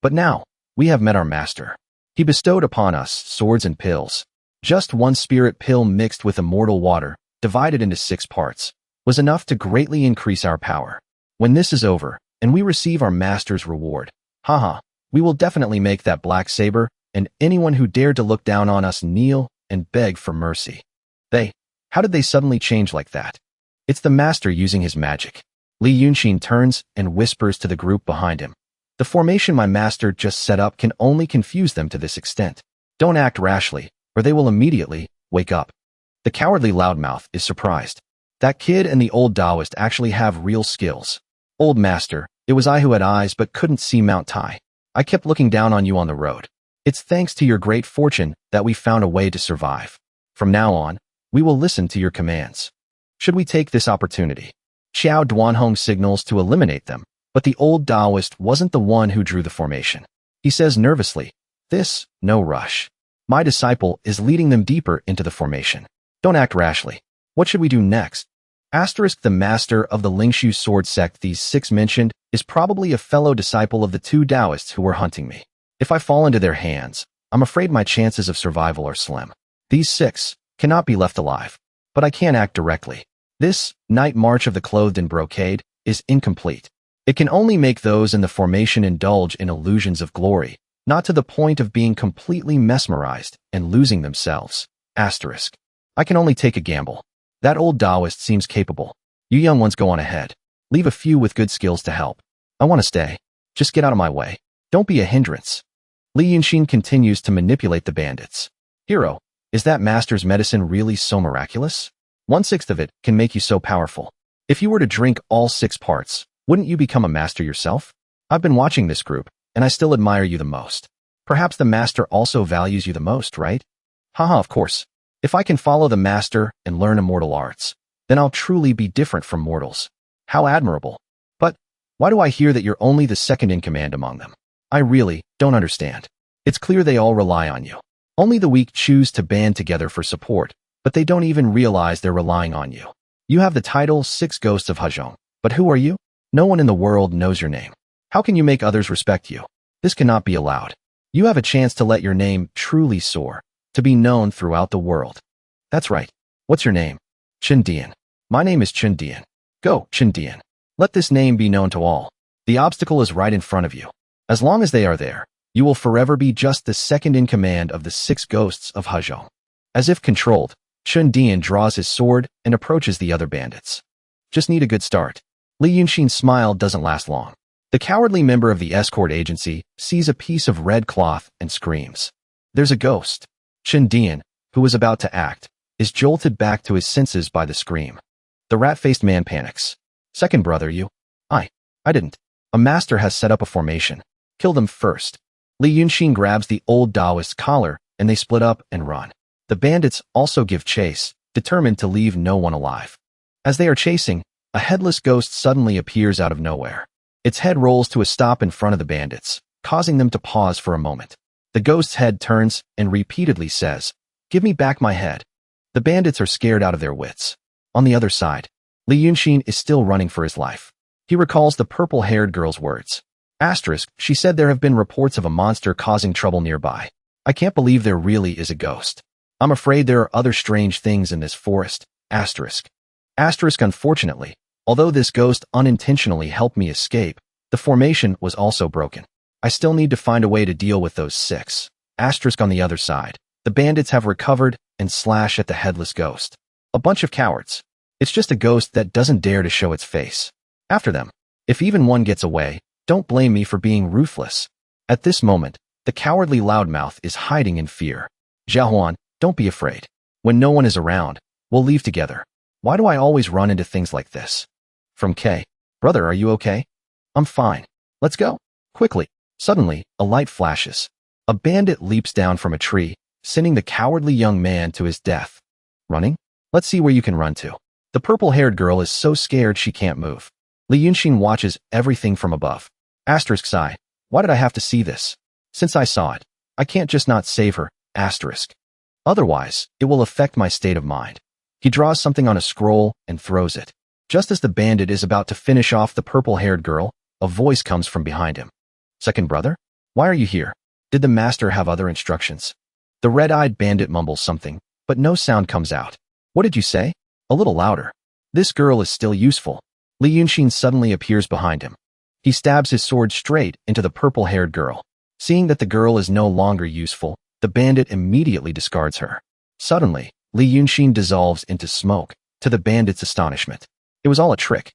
But now, we have met our master. He bestowed upon us swords and pills. Just one spirit pill mixed with immortal water, divided into 6 parts, was enough to greatly increase our power. When this is over, and we receive our master's reward, we will definitely make that black saber and anyone who dared to look down on us kneel and beg for mercy. How did they suddenly change like that? It's the master using his magic. Li Yunshin turns and whispers to the group behind him. The formation my master just set up can only confuse them to this extent. Don't act rashly, or they will immediately wake up. The cowardly loudmouth is surprised. That kid and the old Taoist actually have real skills. Old master, it was I who had eyes but couldn't see Mount Tai. I kept looking down on you on the road. It's thanks to your great fortune that we found a way to survive. From now on, we will listen to your commands. Should we take this opportunity? Xiao Duanhong signals to eliminate them, but the old Taoist wasn't the one who drew the formation. He says nervously, no rush. My disciple is leading them deeper into the formation. Don't act rashly. What should we do next? Asterisk, the master of the Lingshu sword sect these 6 mentioned is probably a fellow disciple of the 2 Taoists who were hunting me. If I fall into their hands, I'm afraid my chances of survival are slim. These 6 cannot be left alive. But I can't act directly. This night march of the clothed in brocade is incomplete. It can only make those in the formation indulge in illusions of glory, not to the point of being completely mesmerized and losing themselves. Asterisk. I can only take a gamble. That old Taoist seems capable. You young ones go on ahead. Leave a few with good skills to help. I want to stay. Just get out of my way. Don't be a hindrance. Li Yunshin continues to manipulate the bandits. Hero, is that master's medicine really so miraculous? 1/6 of it can make you so powerful. If you were to drink all 6 parts, wouldn't you become a master yourself? I've been watching this group, and I still admire you the most. Perhaps the master also values you the most, right? Haha, of course. If I can follow the master and learn immortal arts, then I'll truly be different from mortals. How admirable. But why do I hear that you're only the second in command among them? I really don't understand. It's clear they all rely on you. Only the weak choose to band together for support, but they don't even realize they're relying on you. You have the title 6 Ghosts of Hajong, but who are you? No one in the world knows your name. How can you make others respect you? This cannot be allowed. You have a chance to let your name truly soar, to be known throughout the world. That's right. What's your name? Chen Dian. My name is Chen Dian. Go, Chen Dian. Let this name be known to all. The obstacle is right in front of you. As long as they are there, you will forever be just the second in command of the 6 Ghosts of Hajong. As if controlled, Chen Dian draws his sword and approaches the other bandits. Just need a good start. Li Yunshin's smile doesn't last long. The cowardly member of the escort agency sees a piece of red cloth and screams. There's a ghost. Chen Dian, who was about to act, is jolted back to his senses by the scream. The rat-faced man panics. Second brother, you? I didn't. A master has set up a formation. Kill them first. Li Yunshin grabs the old Taoist's collar, and they split up and run. The bandits also give chase, determined to leave no one alive. As they are chasing, a headless ghost suddenly appears out of nowhere. Its head rolls to a stop in front of the bandits, causing them to pause for a moment. The ghost's head turns and repeatedly says, "Give me back my head." The bandits are scared out of their wits. On the other side, Li Yunshin is still running for his life. He recalls the purple-haired girl's words. Asterisk, she said there have been reports of a monster causing trouble nearby. I can't believe there really is a ghost. I'm afraid there are other strange things in this forest. Asterisk. Asterisk, unfortunately, although this ghost unintentionally helped me escape, the formation was also broken. I still need to find a way to deal with those 6. Asterisk on the other side. The bandits have recovered and slash at the headless ghost. A bunch of cowards. It's just a ghost that doesn't dare to show its face. After them. If even one gets away, don't blame me for being ruthless. At this moment, the cowardly loudmouth is hiding in fear. Xiaohuan, don't be afraid. When no one is around, we'll leave together. Why do I always run into things like this? From K. Brother, are you okay? I'm fine. Let's go. Quickly. Suddenly, a light flashes. A bandit leaps down from a tree, sending the cowardly young man to his death. Running? Let's see where you can run to. The purple-haired girl is so scared she can't move. Li Yunshin watches everything from above. Asterisk sigh. Why did I have to see this? Since I saw it, I can't just not save her. Asterisk. Otherwise, it will affect my state of mind. He draws something on a scroll and throws it. Just as the bandit is about to finish off the purple-haired girl, a voice comes from behind him. Second brother? Why are you here? Did the master have other instructions? The red-eyed bandit mumbles something, but no sound comes out. What did you say? A little louder. This girl is still useful. Li Yunshin suddenly appears behind him. He stabs his sword straight into the purple-haired girl. Seeing that the girl is no longer useful, the bandit immediately discards her. Suddenly, Li Yunshin dissolves into smoke, to the bandit's astonishment. It was all a trick.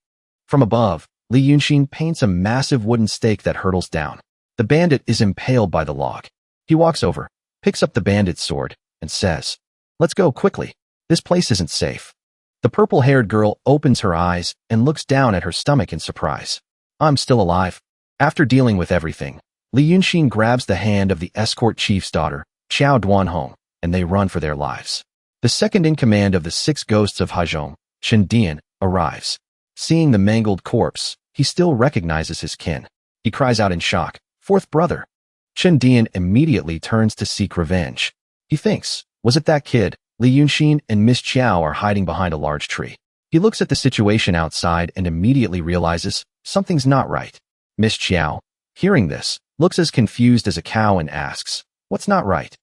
From above, Li Yunshin paints a massive wooden stake that hurtles down. The bandit is impaled by the log. He walks over, picks up the bandit's sword, and says, "Let's go quickly. This place isn't safe." The purple-haired girl opens her eyes and looks down at her stomach in surprise. I'm still alive. After dealing with everything, Li Yunshin grabs the hand of the escort chief's daughter, Xiao Duanhong, and they run for their lives. The second in command of the 6 Ghosts of Hajong, Chen Dian, arrives. Seeing the mangled corpse, he still recognizes his kin. He cries out in shock, "Fourth brother!" Chen Dian immediately turns to seek revenge. He thinks, was it that kid? Li Yunshin and Miss Qiao are hiding behind a large tree. He looks at the situation outside and immediately realizes something's not right. Miss Qiao, hearing this, looks as confused as a cow and asks, "What's not right?"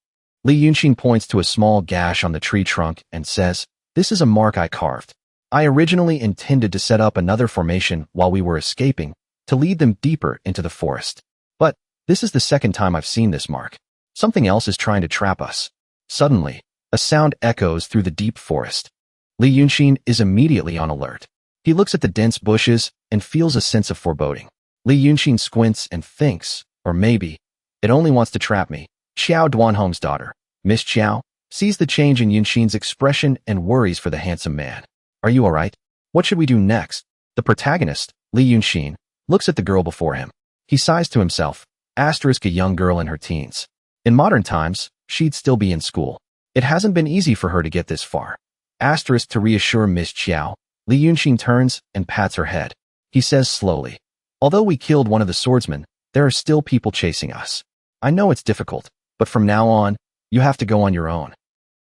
Li Yunshin points to a small gash on the tree trunk and says, "This is a mark I carved. I originally intended to set up another formation while we were escaping, to lead them deeper into the forest. But this is the second time I've seen this mark. Something else is trying to trap us." Suddenly, a sound echoes through the deep forest. Li Yunshin is immediately on alert. He looks at the dense bushes and feels a sense of foreboding. Li Yunshin squints and thinks, or maybe, it only wants to trap me. Xiao Duanhong's daughter, Miss Xiao, sees the change in Yunshin's expression and worries for the handsome man. "Are you alright? What should we do next?" The protagonist, Li Yunshin, looks at the girl before him. He sighs to himself, *, a young girl in her teens. In modern times, she'd still be in school. It hasn't been easy for her to get this far. *, to reassure Miss Xiao, Li Yunshin turns and pats her head. He says slowly, "Although we killed one of the swordsmen, there are still people chasing us. I know it's difficult, but from now on, you have to go on your own."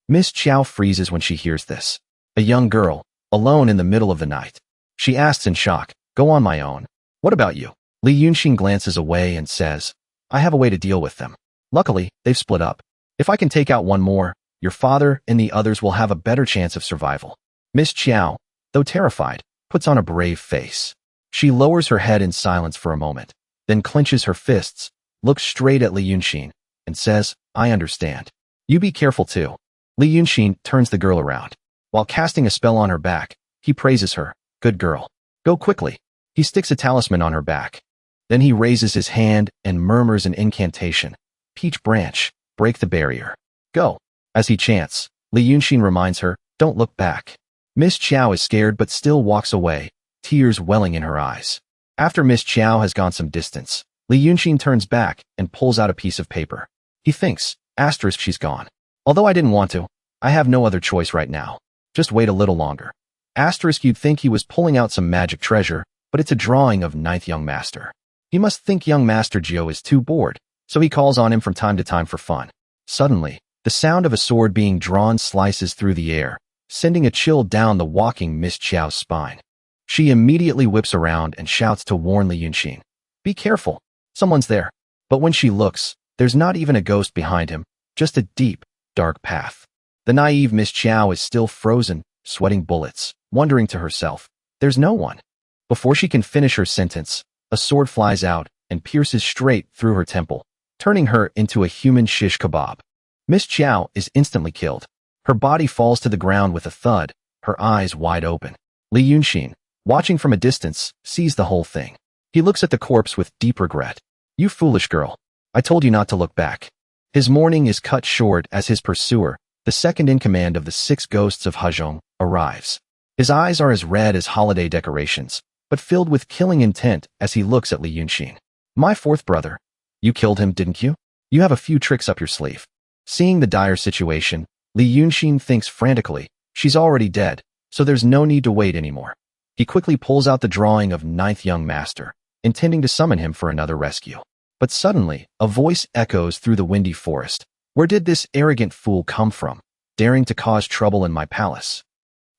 Miss Xiao freezes when she hears this. A young girl, alone in the middle of the night. She asks in shock, "Go on my own? What about you?" Li Yunshin glances away and says, "I have a way to deal with them. Luckily, they've split up. If I can take out one more, your father and the others will have a better chance of survival." Miss Xiao, though terrified, puts on a brave face. She lowers her head in silence for a moment, then clenches her fists, looks straight at Li Yunshin, and says, "I understand. You be careful too." Li Yunshin turns the girl around. While casting a spell on her back, he praises her, "Good girl. Go quickly." He sticks a talisman on her back. Then he raises his hand and murmurs an incantation. "Peach branch, break the barrier. Go." As he chants, Li Yunshin reminds her, "Don't look back." Miss Xiao is scared but still walks away, tears welling in her eyes. After Miss Xiao has gone some distance, Li Yunshin turns back and pulls out a piece of paper. He thinks, * she's gone. Although I didn't want to, I have no other choice right now. Just wait a little longer. * You'd think he was pulling out some magic treasure, but it's a drawing of 9th young master. He must think young Master Jio is too bored, so he calls on him from time to time for fun. Suddenly, the sound of a sword being drawn slices through the air, sending a chill down the walking Miss Xiao's spine. She immediately whips around and shouts to warn Li Yunshin, "Be careful, someone's there." But when she looks, there's not even a ghost behind him, just a deep, dark path. The naive Miss Xiao is still frozen, sweating bullets, wondering to herself, "There's no one." Before she can finish her sentence, a sword flies out and pierces straight through her temple, turning her into a human shish kebab. Miss Xiao is instantly killed. Her body falls to the ground with a thud, her eyes wide open. Li Yunshin, watching from a distance, sees the whole thing. He looks at the corpse with deep regret. "You foolish girl. I told you not to look back." His mourning is cut short as his pursuer, the second in command of the 6 ghosts of Hajong, arrives. His eyes are as red as holiday decorations, but filled with killing intent as he looks at Li Yunshin. "My 4th brother. You killed him, didn't you? You have a few tricks up your sleeve." Seeing the dire situation, Li Yunshin thinks frantically, she's already dead, so there's no need to wait anymore. He quickly pulls out the drawing of 9th young master, intending to summon him for another rescue. But suddenly, a voice echoes through the windy forest. "Where did this arrogant fool come from, daring to cause trouble in my palace?"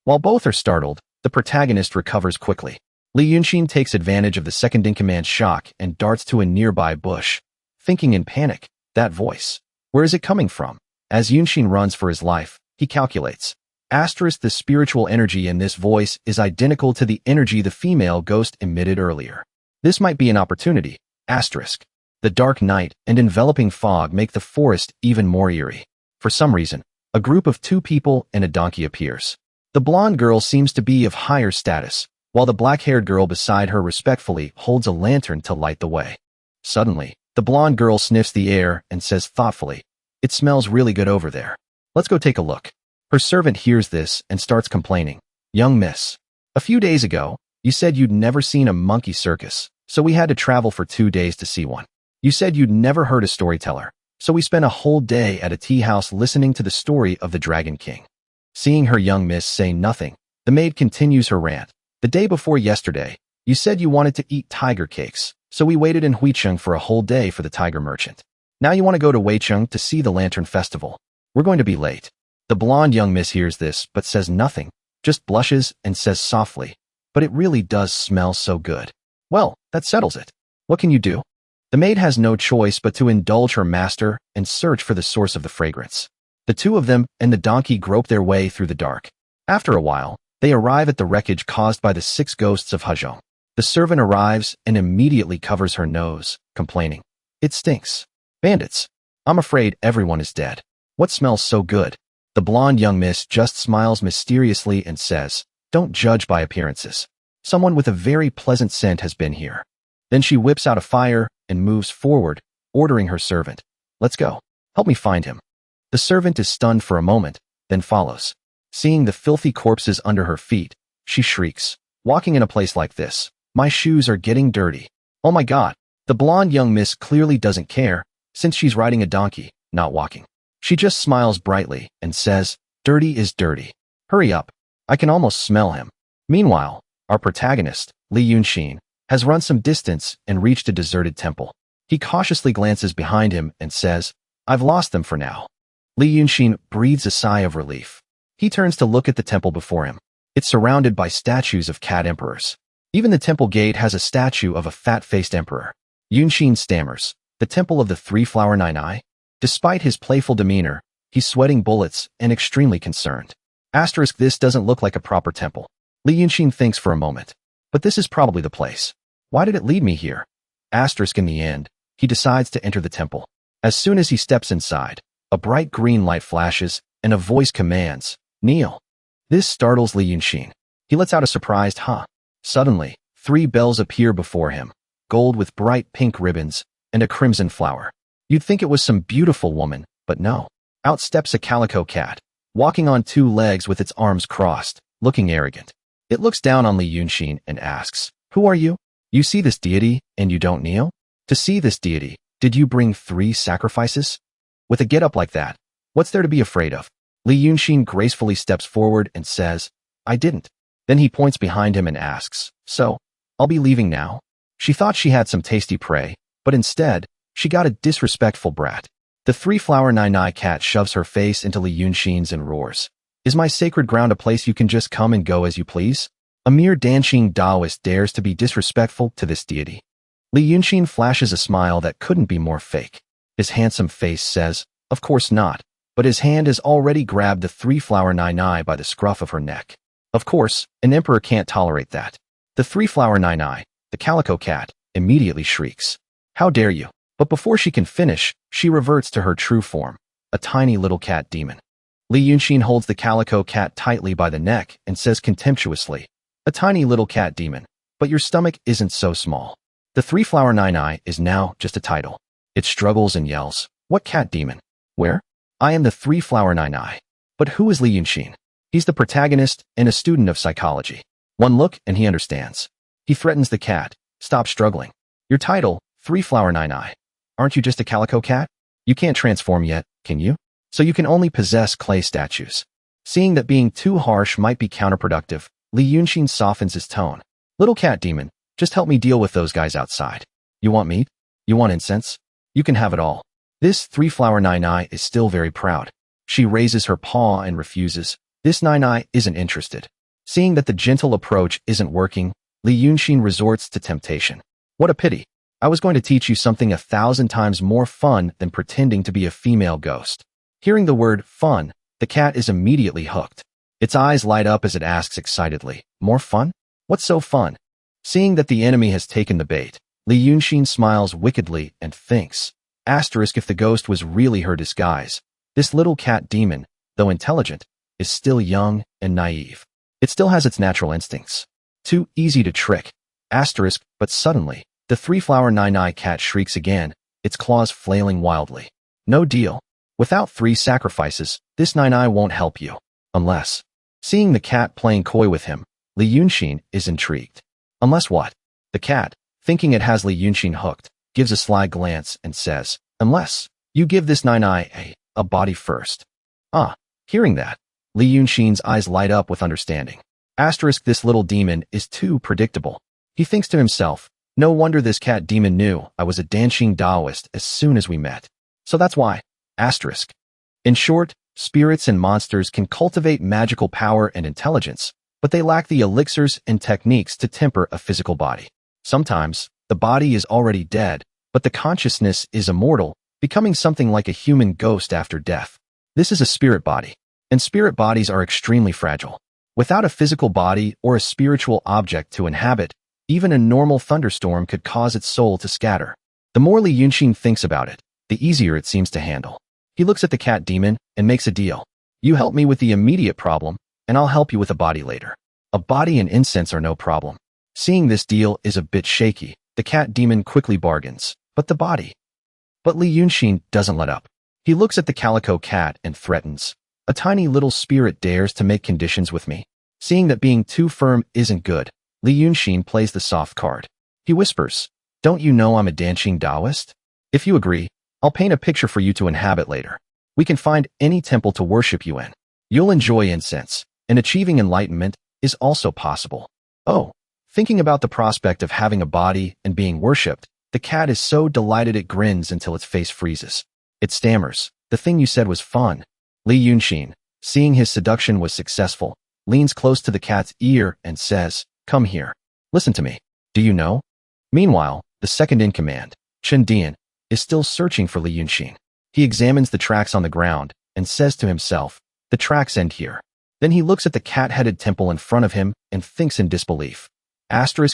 While both are startled, the protagonist recovers quickly. Li Yunshin takes advantage of the second-in-command's shock and darts to a nearby bush, thinking in panic, "That voice. Where is it coming from?" As Yunshin runs for his life, he calculates. The spiritual energy in this voice is identical to the energy the female ghost emitted earlier. This might be an opportunity. The dark night and enveloping fog make the forest even more eerie. For some reason, a group of 2 people and a donkey appears. The blonde girl seems to be of higher status, while the black-haired girl beside her respectfully holds a lantern to light the way. Suddenly, the blonde girl sniffs the air and says thoughtfully, "It smells really good over there. Let's go take a look." Her servant hears this and starts complaining. "Young miss, a few days ago, you said you'd never seen a monkey circus, so we had to travel for 2 days to see one. You said you'd never heard a storyteller, so we spent a whole day at a tea house listening to the story of the Dragon King." Seeing her young miss say nothing, the maid continues her rant. "The day before yesterday, you said you wanted to eat tiger cakes, so we waited in Huicheng for a whole day for the tiger merchant. Now you want to go to Weicheng to see the Lantern Festival. We're going to be late." The blonde young miss hears this but says nothing, just blushes and says softly, "But it really does smell so good." "Well, that settles it. What can you do?" The maid has no choice but to indulge her master and search for the source of the fragrance. The two of them and the donkey grope their way through the dark. After a while, they arrive at the wreckage caused by the 6 ghosts of Hajong. The servant arrives and immediately covers her nose, complaining, "It stinks. Bandits. I'm afraid everyone is dead. What smells so good?" The blonde young miss just smiles mysteriously and says, "Don't judge by appearances. Someone with a very pleasant scent has been here." Then she whips out a fire and moves forward, ordering her servant, "Let's go. Help me find him." The servant is stunned for a moment, then follows. Seeing the filthy corpses under her feet, she shrieks, "Walking in a place like this, my shoes are getting dirty. Oh my God." The blonde young miss clearly doesn't care, since she's riding a donkey, not walking. She just smiles brightly and says, "Dirty is dirty. Hurry up. I can almost smell him." Meanwhile, our protagonist, Li Yunshin, has run some distance and reached a deserted temple. He cautiously glances behind him and says, "I've lost them for now." Li Yunshin breathes a sigh of relief. He turns to look at the temple before him. It's surrounded by statues of cat emperors. Even the temple gate has a statue of a fat-faced emperor. Yunshin stammers, "The temple of the 3-flower 9-eye?" Despite his playful demeanor, he's sweating bullets and extremely concerned. This doesn't look like a proper temple. Li Yunshin thinks for a moment. But this is probably the place. Why did it lead me here? In the end, he decides to enter the temple. As soon as he steps inside, a bright green light flashes and a voice commands, "Kneel." This startles Li Yunshin. He lets out a surprised "huh." Suddenly, 3 bells appear before him, gold with bright pink ribbons and a crimson flower. You'd think it was some beautiful woman, but no. Out steps a calico cat, walking on 2 legs with its arms crossed, looking arrogant. It looks down on Li Yunshin and asks, "Who are you? You see this deity, and you don't kneel? To see this deity, did you bring 3 sacrifices? With a get-up like that, what's there to be afraid of?" Li Yunshin gracefully steps forward and says, "I didn't." Then he points behind him and asks, "So, I'll be leaving now?" She thought she had some tasty prey, but instead, she got a disrespectful brat. The 3-flower 9-eye cat shoves her face into Li Yunshin's and roars, "Is my sacred ground a place you can just come and go as you please?" A mere dancing Taoist dares to be disrespectful to this deity. Li Yunshin flashes a smile that couldn't be more fake. His handsome face says, "Of course not," but his hand has already grabbed the 3-flower 9-eye by the scruff of her neck. Of course, an emperor can't tolerate that. The 3-flower 9-eye, the calico cat, immediately shrieks, "How dare you!" But before she can finish, she reverts to her true form, a tiny little cat demon. Li Yunshin holds the calico cat tightly by the neck and says contemptuously, "A tiny little cat demon, but your stomach isn't so small." The 3-flower 9-eye is now just a title. It struggles and yells, "What cat demon? Where? I am the 3-flower 9-eye." But who is Li Yunshin? He's the protagonist and a student of psychology. One look and he understands. He threatens the cat, "Stop struggling. Your title, 3-flower 9-eye. Aren't you just a calico cat? You can't transform yet, can you? So you can only possess clay statues." Seeing that being too harsh might be counterproductive, Li Yunshin softens his tone. "Little cat demon, just help me deal with those guys outside. You want meat? You want incense? You can have it all." This 3-flower 9-eye is still very proud. She raises her paw and refuses. This 9-eye isn't interested. Seeing that the gentle approach isn't working, Li Yunshin resorts to temptation. "What a pity. I was going to teach you something 1,000 times more fun than pretending to be a female ghost." Hearing the word fun, the cat is immediately hooked. Its eyes light up as it asks excitedly, "More fun? What's so fun?" Seeing that the enemy has taken the bait, Li Yunshin smiles wickedly and thinks, if the ghost was really her disguise, this little cat demon, though intelligent, is still young and naive. It still has its natural instincts. Too easy to trick. But suddenly, the 3-flower 9-eye cat shrieks again, its claws flailing wildly. No deal. Without 3 sacrifices, this 9-eye won't help you. Unless. Seeing the cat playing coy with him, Li Yunshin is intrigued. Unless what? The cat, thinking it has Li Yunshin hooked, gives a sly glance and says, "Unless you give this 9-eye a body first." Hearing that, Li Yunshin's eyes light up with understanding. This little demon is too predictable. He thinks to himself, "No wonder this cat demon knew I was a dancing Taoist as soon as we met. So that's why." In short, spirits and monsters can cultivate magical power and intelligence, but they lack the elixirs and techniques to temper a physical body. Sometimes, the body is already dead, but the consciousness is immortal, becoming something like a human ghost after death. This is a spirit body, and spirit bodies are extremely fragile. Without a physical body or a spiritual object to inhabit, even a normal thunderstorm could cause its soul to scatter. The more Li Yunshin thinks about it, the easier it seems to handle. He looks at the cat demon and makes a deal. You help me with the immediate problem, and I'll help you with a body later. A body and incense are no problem. Seeing this deal is a bit shaky, the cat demon quickly bargains. But the body. But Li Yunshin doesn't let up. He looks at the calico cat and threatens. A tiny little spirit dares to make conditions with me. Seeing that being too firm isn't good, Li Yunshin plays the soft card. He whispers, "Don't you know I'm a dancing Taoist? If you agree, I'll paint a picture for you to inhabit later. We can find any temple to worship you in. You'll enjoy incense, and achieving enlightenment is also possible." Oh, thinking about the prospect of having a body and being worshipped, the cat is so delighted it grins until its face freezes. It stammers, "The thing you said was fun." Li Yunshin, seeing his seduction was successful, leans close to the cat's ear and says, "Come here. Listen to me. Do you know?" Meanwhile, the second-in-command, Chen Dian, is still searching for Li Yunshin. He examines the tracks on the ground and says to himself, "The tracks end here." Then he looks at the cat-headed temple in front of him and thinks in disbelief.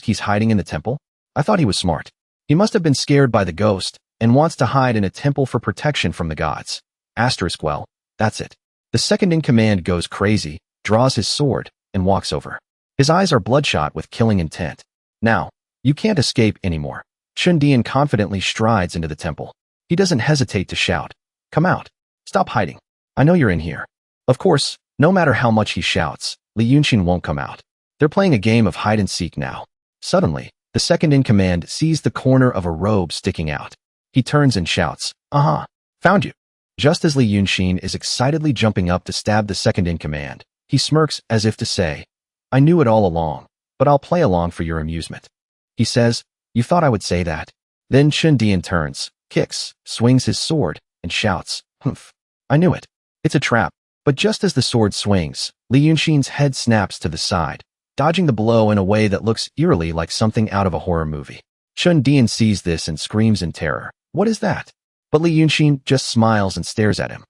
He's hiding in the temple? I thought he was smart. He must have been scared by the ghost and wants to hide in a temple for protection from the gods. Well, that's it. The second-in-command goes crazy, draws his sword, and walks over. His eyes are bloodshot with killing intent. Now, you can't escape anymore. Chen Dian confidently strides into the temple. He doesn't hesitate to shout, "Come out. Stop hiding. I know you're in here." Of course, no matter how much he shouts, Li Yunshin won't come out. They're playing a game of hide-and-seek now. Suddenly, the second-in-command sees the corner of a robe sticking out. He turns and shouts, "Aha! Found you!" Just as Li Yunshin is excitedly jumping up to stab the second-in-command, he smirks as if to say, "I knew it all along, but I'll play along for your amusement." He says, "You thought I would say that?" Then Chen Dian turns, kicks, swings his sword, and shouts, "Humph! I knew it. It's a trap." But just as the sword swings, Li Yunshin's head snaps to the side, dodging the blow in a way that looks eerily like something out of a horror movie. Chen Dian sees this and screams in terror, "What is that?" But Li Yunshin just smiles and stares at him.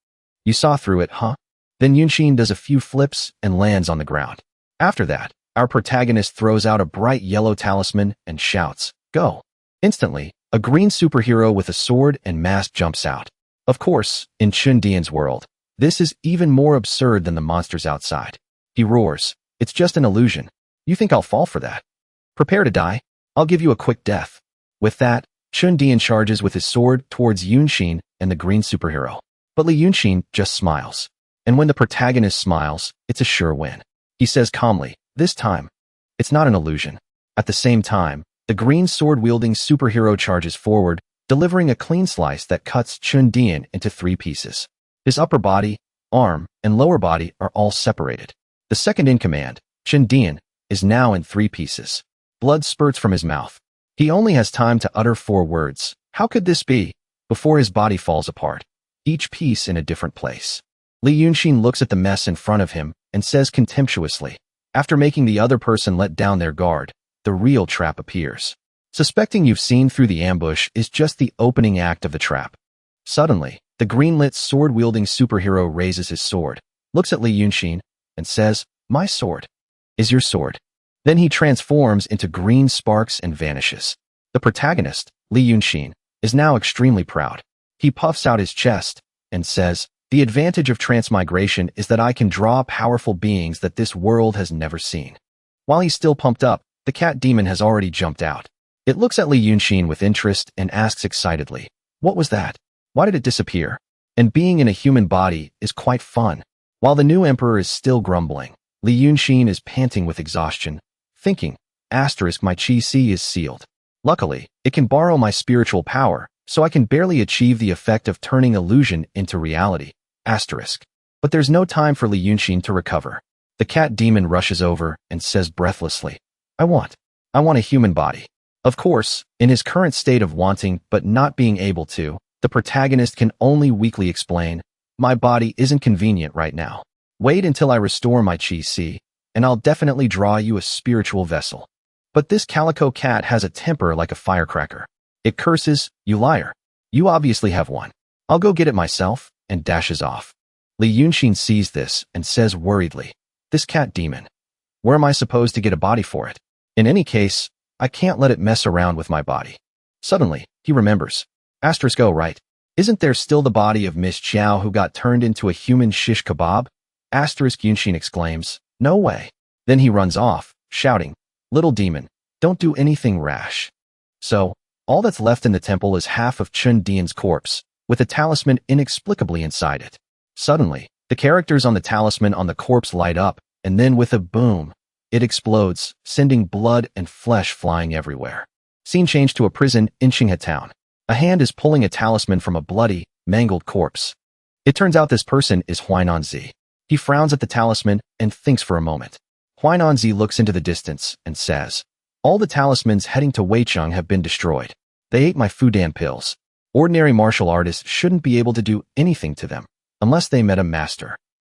"You saw through it, huh?" Then Yunshin does a few flips and lands on the ground. After that, our protagonist throws out a bright yellow talisman and shouts, "Go!" Instantly, a green superhero with a sword and mask jumps out. Of course, in Chen Dian's world, this is even more absurd than the monsters outside. He roars, "It's just an illusion. You think I'll fall for that? Prepare to die. I'll give you a quick death." With that, Chen Dian charges with his sword towards Yunshin and the green superhero. But Li Yunshin just smiles. And when the protagonist smiles, it's a sure win. He says calmly, "This time, it's not an illusion." At the same time, the green sword-wielding superhero charges forward, delivering a clean slice that cuts Chen Dian into 3 pieces. His upper body, arm, and lower body are all separated. The second-in-command, Chen Dian, is now in 3 pieces. Blood spurts from his mouth. He only has time to utter 4 words, "How could this be?" before his body falls apart, each piece in a different place. Li Yunshin looks at the mess in front of him and says contemptuously, after making the other person let down their guard, the real trap appears. Suspecting you've seen through the ambush is just the opening act of the trap. Suddenly, the green-lit sword-wielding superhero raises his sword, looks at Li Yunshin, and says, "My sword is your sword." Then he transforms into green sparks and vanishes. The protagonist, Li Yunshin, is now extremely proud. He puffs out his chest and says, "The advantage of transmigration is that I can draw powerful beings that this world has never seen." While he's still pumped up, the cat demon has already jumped out. It looks at Li Yunshin with interest and asks excitedly, "What was that? Why did it disappear?" And being in a human body is quite fun. While the new emperor is still grumbling, Li Yunshin is panting with exhaustion, thinking, "My chi C is sealed. Luckily, it can borrow my spiritual power, so I can barely achieve the effect of turning illusion into reality. But there's no time for Li Yunshin to recover. The cat demon rushes over and says breathlessly, I want a human body." Of course, in his current state of wanting but not being able to, the protagonist can only weakly explain, "My body isn't convenient right now. Wait until I restore my chi C, and I'll definitely draw you a spiritual vessel." But this calico cat has a temper like a firecracker. It curses, "You liar. You obviously have one. I'll go get it myself," and dashes off. Li Yunshin sees this and says worriedly, "This cat demon. Where am I supposed to get a body for it? In any case, I can't let it mess around with my body." Suddenly, he remembers. Go right. Isn't there still the body of Miss Chow who got turned into a human shish kebab? Yunshin exclaims, "No way." Then he runs off, shouting, "Little demon, don't do anything rash." So, all that's left in the temple is half of Chun Dian's corpse, with a talisman inexplicably inside it. Suddenly, the characters on the talisman on the corpse light up, and then with a boom, it explodes, sending blood and flesh flying everywhere. Scene change to a prison in Qinghe town. A hand is pulling a talisman from a bloody, mangled corpse. It turns out this person is Huainanzi. He frowns at the talisman and thinks for a moment. Huainanzi looks into the distance and says, "All the talismans heading to Weicheng have been destroyed. They ate my Fudan pills. Ordinary martial artists shouldn't be able to do anything to them, unless they met a master."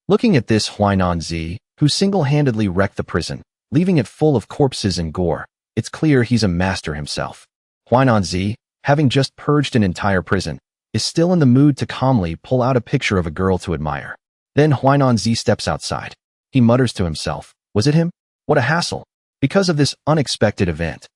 Looking at this Huainanzi, who single-handedly wrecked the prison, leaving it full of corpses and gore, it's clear he's a master himself. Huainanzi, having just purged an entire prison, is still in the mood to calmly pull out a picture of a girl to admire. Then Huainanzi steps outside. He mutters to himself, "Was it him? What a hassle." Because of this unexpected event,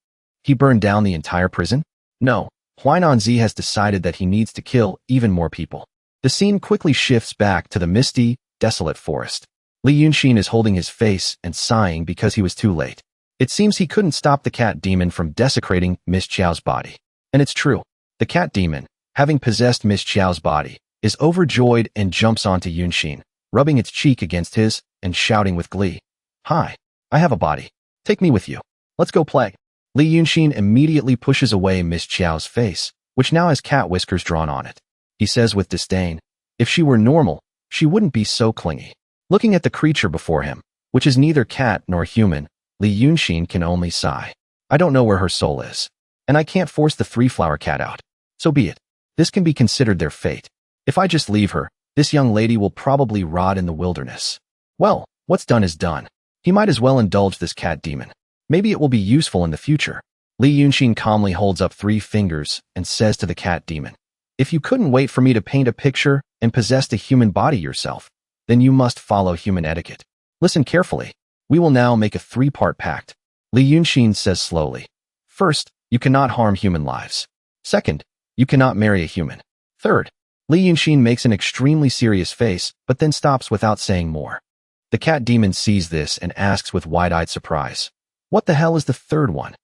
he burned down the entire prison? No, Huainanzi has decided that he needs to kill even more people. The scene quickly shifts back to the misty, desolate forest. Li Yunshin is holding his face and sighing because he was too late. It seems he couldn't stop the cat demon from desecrating Miss Chow's body. And it's true. The cat demon, having possessed Miss Chow's body, is overjoyed and jumps onto Yunshin, rubbing its cheek against his and shouting with glee, "Hi, I have a body. Take me with you. Let's go play." Li Yunshin immediately pushes away Miss Chow's face, which now has cat whiskers drawn on it. He says with disdain, "If she were normal, she wouldn't be so clingy." Looking at the creature before him, which is neither cat nor human, Li Yunshin can only sigh. "I don't know where her soul is. And I can't force the three-flower cat out. So be it. This can be considered their fate. If I just leave her, this young lady will probably rot in the wilderness. Well, what's done is done. He might as well indulge this cat demon. Maybe it will be useful in the future." Li Yunshin calmly holds up 3 fingers and says to the cat demon, "If you couldn't wait for me to paint a picture and possess a human body yourself, then you must follow human etiquette. Listen carefully. We will now make a 3-part pact." Li Yunshin says slowly, "First, you cannot harm human lives. Second, you cannot marry a human. Third," Li Yunshin makes an extremely serious face, but then stops without saying more. The cat demon sees this and asks with wide-eyed surprise, "What the hell is the third one?"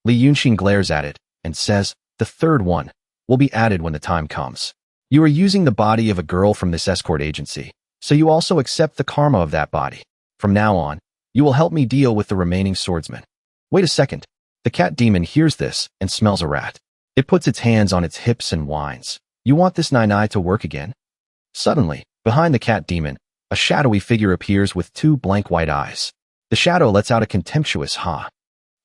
Li Yunshin glares at it and says, "The third one will be added when the time comes. You are using the body of a girl from this escort agency, so you also accept the karma of that body. From now on, you will help me deal with the remaining swordsmen." Wait a second. The cat demon hears this and smells a rat. It puts its hands on its hips and whines, "You want this Nai to work again?" Suddenly, behind the cat demon, a shadowy figure appears with 2 blank white eyes. The shadow lets out a contemptuous ha.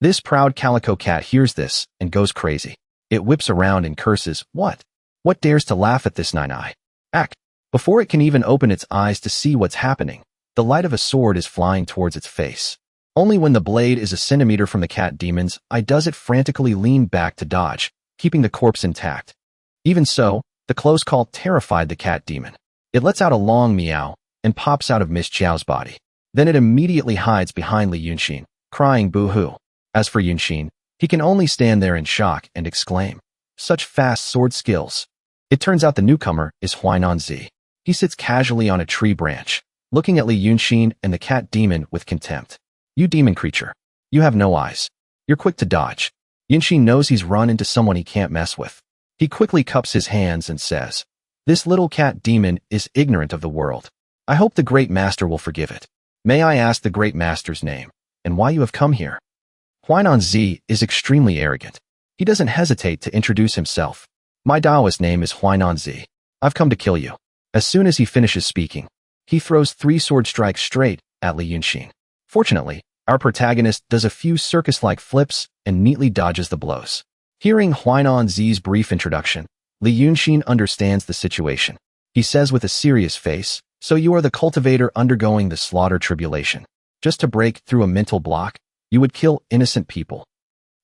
This proud calico cat hears this and goes crazy. It whips around and curses, "What? What dares to laugh at this Nai? Act!" Before it can even open its eyes to see what's happening, the light of a sword is flying towards its face. Only when the blade is a centimeter from the cat demon's eye does it frantically lean back to dodge, keeping the corpse intact. Even so, the close call terrified the cat demon. It lets out a long meow and pops out of Miss Chow's body. Then it immediately hides behind Li Yunshin, crying boo-hoo. As for Yunshin, he can only stand there in shock and exclaim, "Such fast sword skills." It turns out the newcomer is Huainanzi. He sits casually on a tree branch, looking at Li Yunshin and the cat demon with contempt. "You demon creature. You have no eyes. You're quick to dodge." Yunshin knows he's run into someone he can't mess with. He quickly cups his hands and says, "This little cat demon is ignorant of the world. I hope the great master will forgive it. May I ask the great master's name, and why you have come here?" Huainanzi is extremely arrogant. He doesn't hesitate to introduce himself. "My Taoist name is Huainanzi. I've come to kill you." As soon as he finishes speaking, he throws 3 sword strikes straight at Li Yunshin. Fortunately, our protagonist does a few circus-like flips and neatly dodges the blows. Hearing Huainanzi's brief introduction, Li Yunshin understands the situation. He says with a serious face, "So you are the cultivator undergoing the slaughter tribulation. Just to break through a mental block, you would kill innocent people."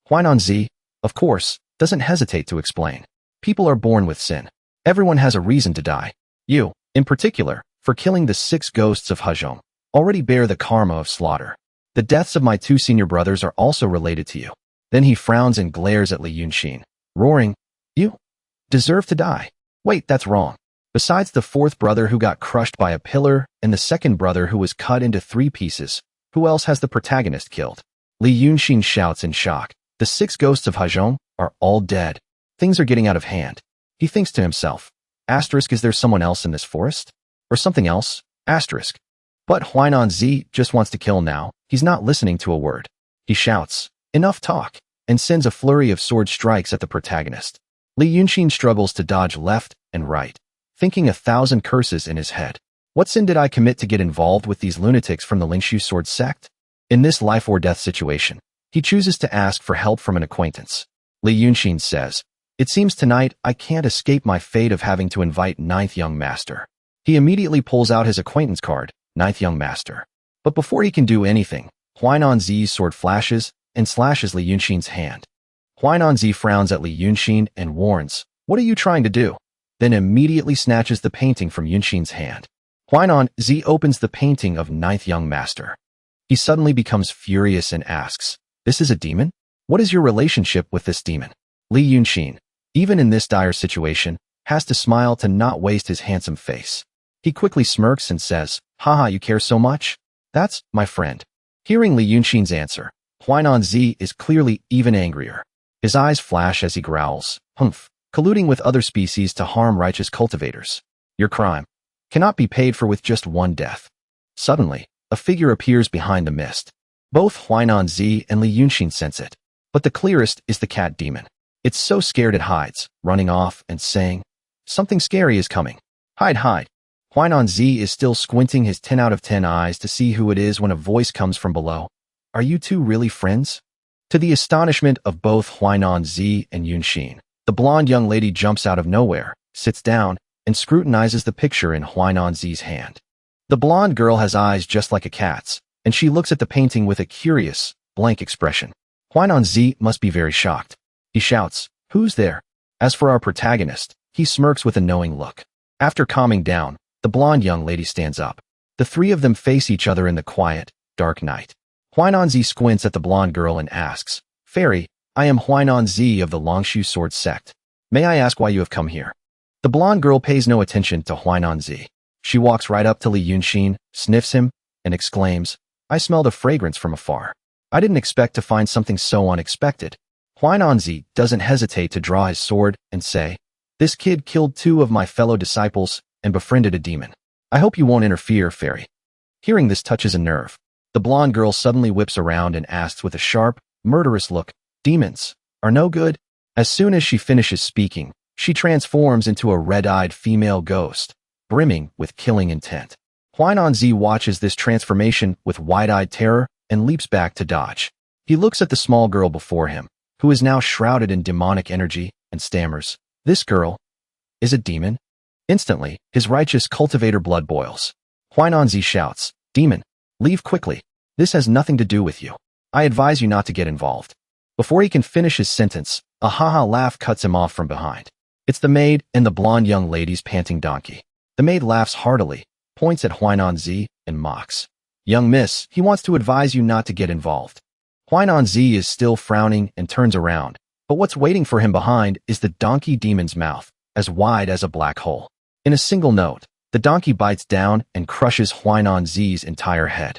Huainanzi, of course, doesn't hesitate to explain. People are born with sin. Everyone has a reason to die. You, in particular, for killing the 6 ghosts of Hajong, already bear the karma of slaughter. The deaths of my 2 senior brothers are also related to you. Then he frowns and glares at Li Yunshin, roaring, You deserve to die. Wait, that's wrong. Besides the 4th brother who got crushed by a pillar and the 2nd brother who was cut into 3 pieces, who else has the protagonist killed? Li Yunshin shouts in shock. The 6 ghosts of Hajong are all dead. Things are getting out of hand. He thinks to himself, Asterisk, is there someone else in this forest? Or something else? Asterisk. But Huainan Zi just wants to kill now. He's not listening to a word. He shouts, Enough talk, and sends a flurry of sword strikes at the protagonist. Li Yunshin struggles to dodge left and right, thinking 1,000 curses in his head. What sin did I commit to get involved with these lunatics from the Lingshu sword sect? In this life or death situation, he chooses to ask for help from an acquaintance. Li Yunshin says, It seems tonight I can't escape my fate of having to invite 9th Young Master. He immediately pulls out his acquaintance card, 9th Young Master. But before he can do anything, Huainan Zi's sword flashes and slashes Li Yunshin's hand. Huainan Zi frowns at Li Yunshin and warns, What are you trying to do? Then immediately snatches the painting from Yunshin's hand. Huainan Zi opens the painting of 9th Young Master. He suddenly becomes furious and asks, This is a demon? What is your relationship with this demon? Li Yunshin, even in this dire situation, has to smile to not waste his handsome face. He quickly smirks and says, Haha, you care so much? That's my friend. Hearing Li Yunshin's answer, Huainan Zi is clearly even angrier. His eyes flash as he growls, Humph, colluding with other species to harm righteous cultivators. Your crime cannot be paid for with just one death. Suddenly, a figure appears behind the mist. Both Huainan Zi and Li Yunshin sense it. But the clearest is the cat demon. It's so scared it hides, running off and saying, Something scary is coming. Hide, hide. Huainan Zi is still squinting his 10 out of 10 eyes to see who it is when a voice comes from below. Are you two really friends? To the astonishment of both Huainan Zi and Yunshin, the blonde young lady jumps out of nowhere, sits down, and scrutinizes the picture in Huainan Zi's hand. The blonde girl has eyes just like a cat's, and she looks at the painting with a curious, blank expression. Huainan Zi must be very shocked. He shouts, Who's there? As for our protagonist, he smirks with a knowing look. After calming down, the blonde young lady stands up. The 3 of them face each other in the quiet, dark night. Huainan Zi squints at the blonde girl and asks, Fairy, I am Huainan Zi of the Longshu Sword Sect. May I ask why you have come here? The blonde girl pays no attention to Huainan Zi. She walks right up to Li Yunshin, sniffs him, and exclaims, I smell the fragrance from afar. I didn't expect to find something so unexpected. Huainan Zi doesn't hesitate to draw his sword and say, This kid killed 2 of my fellow disciples and befriended a demon. I hope you won't interfere, Fairy. Hearing this touches a nerve. The blonde girl suddenly whips around and asks with a sharp, murderous look, Demons are no good? As soon as she finishes speaking, she transforms into a red-eyed female ghost, brimming with killing intent. Huainan Zi watches this transformation with wide-eyed terror and leaps back to dodge. He looks at the small girl before him, who is now shrouded in demonic energy, and stammers, This girl is a demon? Instantly, his righteous cultivator blood boils. Huainan Zi shouts, Demon, leave quickly. This has nothing to do with you. I advise you not to get involved. Before he can finish his sentence, a ha-ha laugh cuts him off from behind. It's the maid and the blonde young lady's panting donkey. The maid laughs heartily, points at Huainan Zi, and mocks. Young miss, he wants to advise you not to get involved. Huainan Zi is still frowning and turns around, but what's waiting for him behind is the donkey demon's mouth, as wide as a black hole. In a single note, the donkey bites down and crushes Huainan Zi's entire head.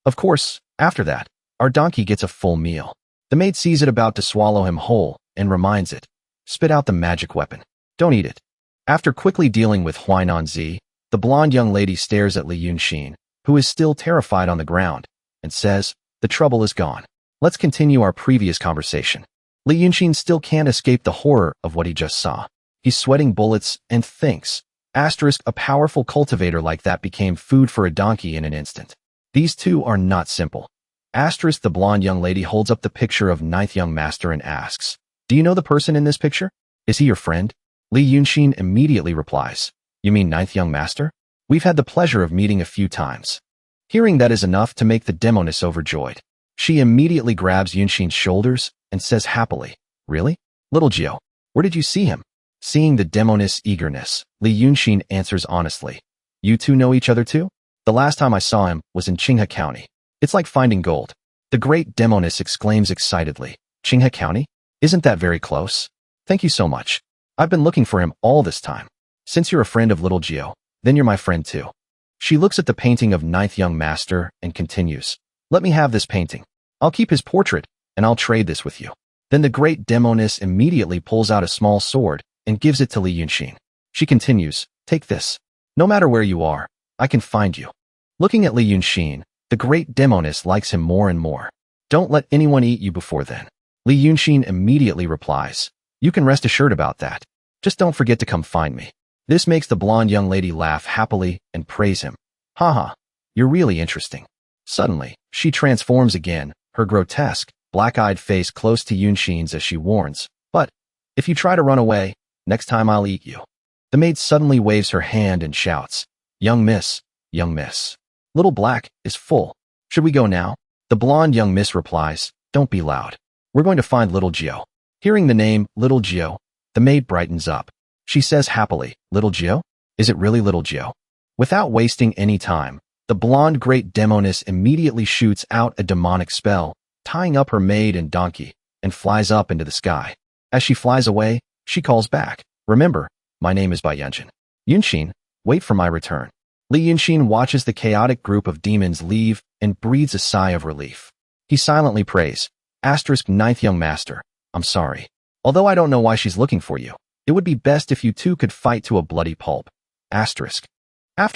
Of course, after that, our donkey gets a full meal. The maid sees it about to swallow him whole and reminds it, Spit out the magic weapon. Don't eat it. After quickly dealing with Huainan Zi, the blonde young lady stares at Li Yunshin, who is still terrified on the ground, and says, The trouble is gone. Let's continue our previous conversation. Li Yunshin still can't escape the horror of what he just saw. He's sweating bullets and thinks, a powerful cultivator like that became food for a donkey in an instant. These two are not simple. The blonde young lady holds up the picture of 9th Young Master and asks, Do you know the person in this picture? Is he your friend? Li Yunshin immediately replies, You mean 9th Young Master? We've had the pleasure of meeting a few times. Hearing that is enough to make the demoness overjoyed. She immediately grabs Yunshin's shoulders and says happily, Really? Little Gio, where did you see him? Seeing the demoness' eagerness, Li Yunshin answers honestly. You two know each other too? The last time I saw him was in Qinghe County. It's like finding gold. The great demoness exclaims excitedly. Qinghe County? Isn't that very close? Thank you so much. I've been looking for him all this time. Since you're a friend of Little Gio, then you're my friend too. She looks at the painting of Ninth Young Master and continues. Let me have this painting. I'll keep his portrait, and I'll trade this with you. Then the great demoness immediately pulls out a small sword and gives it to Li Yunshin. She continues, take this. No matter where you are, I can find you. Looking at Li Yunshin, the great demoness likes him more and more. Don't let anyone eat you before then. Li Yunshin immediately replies, you can rest assured about that. Just don't forget to come find me. This makes the blonde young lady laugh happily and praise him. Haha, you're really interesting. Suddenly, she transforms again, her grotesque, black-eyed face close to Yunshin's as she warns, but if you try to run away, next time I'll eat you. The maid suddenly waves her hand and shouts, young miss, Little Black is full. Should we go now? The blonde young miss replies, don't be loud. We're going to find Little Gio. Hearing the name Little Gio, the maid brightens up. She says happily, Little Gio? Is it really Little Gio? Without wasting any time, the blonde great demoness immediately shoots out a demonic spell, tying up her maid and donkey, and flies up into the sky. As she flies away, she calls back, remember, my name is Wei Yunshin. Yunshin, wait for my return. Li Yunshin watches the chaotic group of demons leave and breathes a sigh of relief. He silently prays, Ninth Young Master, I'm sorry. Although I don't know why she's looking for you, it would be best if you two could fight to a bloody pulp. After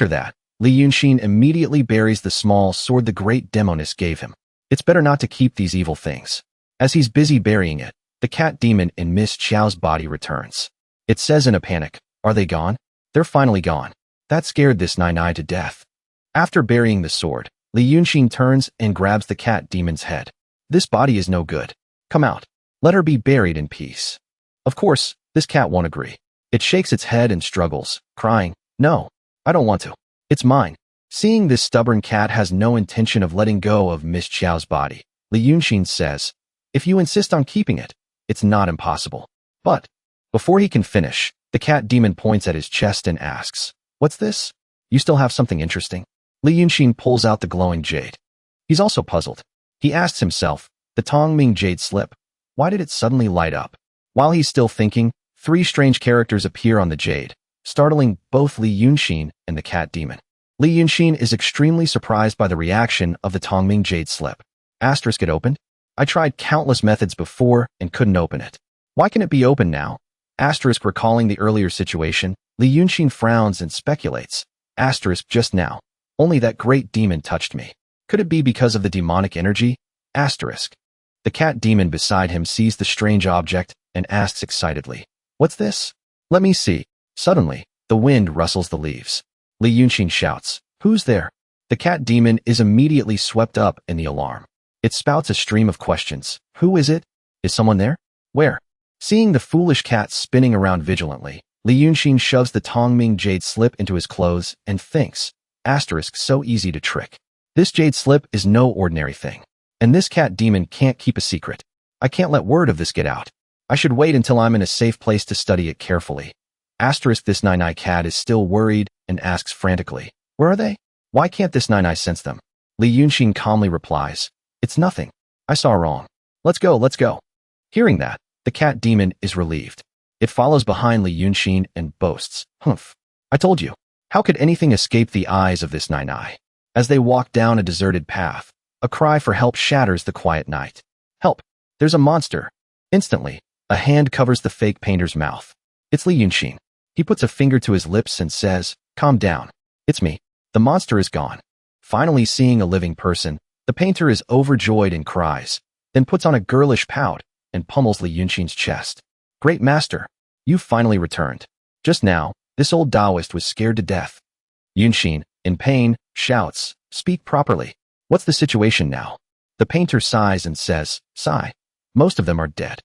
that, Li Yunshin immediately buries the small sword the great demoness gave him. It's better not to keep these evil things. As he's busy burying it, the cat demon in Miss Qiao's body returns. It says in a panic, are they gone? They're finally gone. That scared this Nai to death. After burying the sword, Li Yunshin turns and grabs the cat demon's head. This body is no good. Come out. Let her be buried in peace. Of course, this cat won't agree. It shakes its head and struggles, crying, no, I don't want to. It's mine. Seeing this stubborn cat has no intention of letting go of Miss Qiao's body, Li Yunshin says, if you insist on keeping it, it's not impossible. But, before he can finish, the cat demon points at his chest and asks, what's this? You still have something interesting? Li Yunshin pulls out the glowing jade. He's also puzzled. He asks himself, the Tongming jade slip, why did it suddenly light up? While he's still thinking, 3 strange characters appear on the jade, startling both Li Yunshin and the cat demon. Li Yunshin is extremely surprised by the reaction of the Tongming jade slip. It opened? I tried countless methods before and couldn't open it. Why can it be open now? Recalling the earlier situation, Li Yunshin frowns and speculates. Just now. Only that great demon touched me. Could it be because of the demonic energy? The cat demon beside him sees the strange object and asks excitedly, what's this? Let me see. Suddenly, the wind rustles the leaves. Li Yunshin shouts, who's there? The cat demon is immediately swept up in the alarm. It spouts a stream of questions. Who is it? Is someone there? Where? Seeing the foolish cat spinning around vigilantly, Li Yunshin shoves the Tongming jade slip into his clothes and thinks, so easy to trick. This jade slip is no ordinary thing. And this cat demon can't keep a secret. I can't let word of this get out. I should wait until I'm in a safe place to study it carefully. This Nai cat is still worried and asks frantically, where are they? Why can't this Nai sense them? Li Yunshin calmly replies, it's nothing. I saw wrong. Let's go. Hearing that, the cat demon is relieved. It follows behind Li Yunshin and boasts, humph. I told you. How could anything escape the eyes of this Nai? As they walk down a deserted path, a cry for help shatters the quiet night. Help! There's a monster. Instantly, a hand covers the fake painter's mouth. It's Li Yunshin. He puts a finger to his lips and says, calm down. It's me. The monster is gone. Finally seeing a living person, the painter is overjoyed and cries, then puts on a girlish pout and pummels Li Yunshin's chest. Great master, you've finally returned. Just now, this old Taoist was scared to death. Yunshin, in pain, shouts, speak properly. What's the situation now? The painter sighs and says, sigh. Most of them are dead.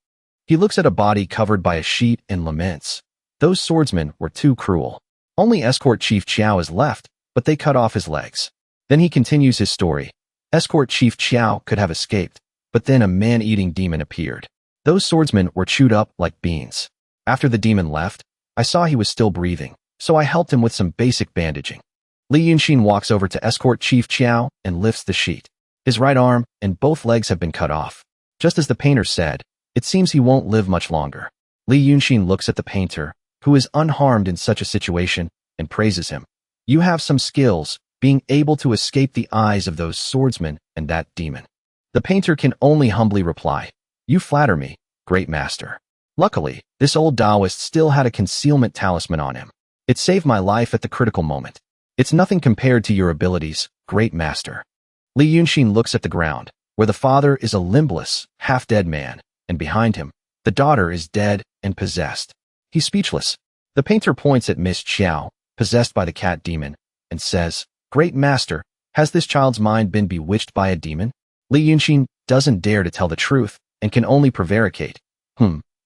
He looks at a body covered by a sheet and laments. Those swordsmen were too cruel. Only escort Chief Qiao is left, but they cut off his legs. Then he continues his story. Escort Chief Qiao could have escaped, but then a man-eating demon appeared. Those swordsmen were chewed up like beans. After the demon left, I saw he was still breathing, so I helped him with some basic bandaging. Li Yunshin walks over to escort Chief Chiao and lifts the sheet. His right arm and both legs have been cut off. Just as the painter said, it seems he won't live much longer. Li Yunshin looks at the painter, who is unharmed in such a situation, and praises him. You have some skills, being able to escape the eyes of those swordsmen and that demon. The painter can only humbly reply, you flatter me, great master. Luckily, this old Taoist still had a concealment talisman on him. It saved my life at the critical moment. It's nothing compared to your abilities, great master. Li Yunshin looks at the ground, where the father is a limbless, half-dead man, and behind him, the daughter is dead and possessed. He's speechless. The painter points at Miss Chiao, possessed by the cat demon, and says, Great master, has this child's mind been bewitched by a demon? Li Yunshin doesn't dare to tell the truth, and can only prevaricate.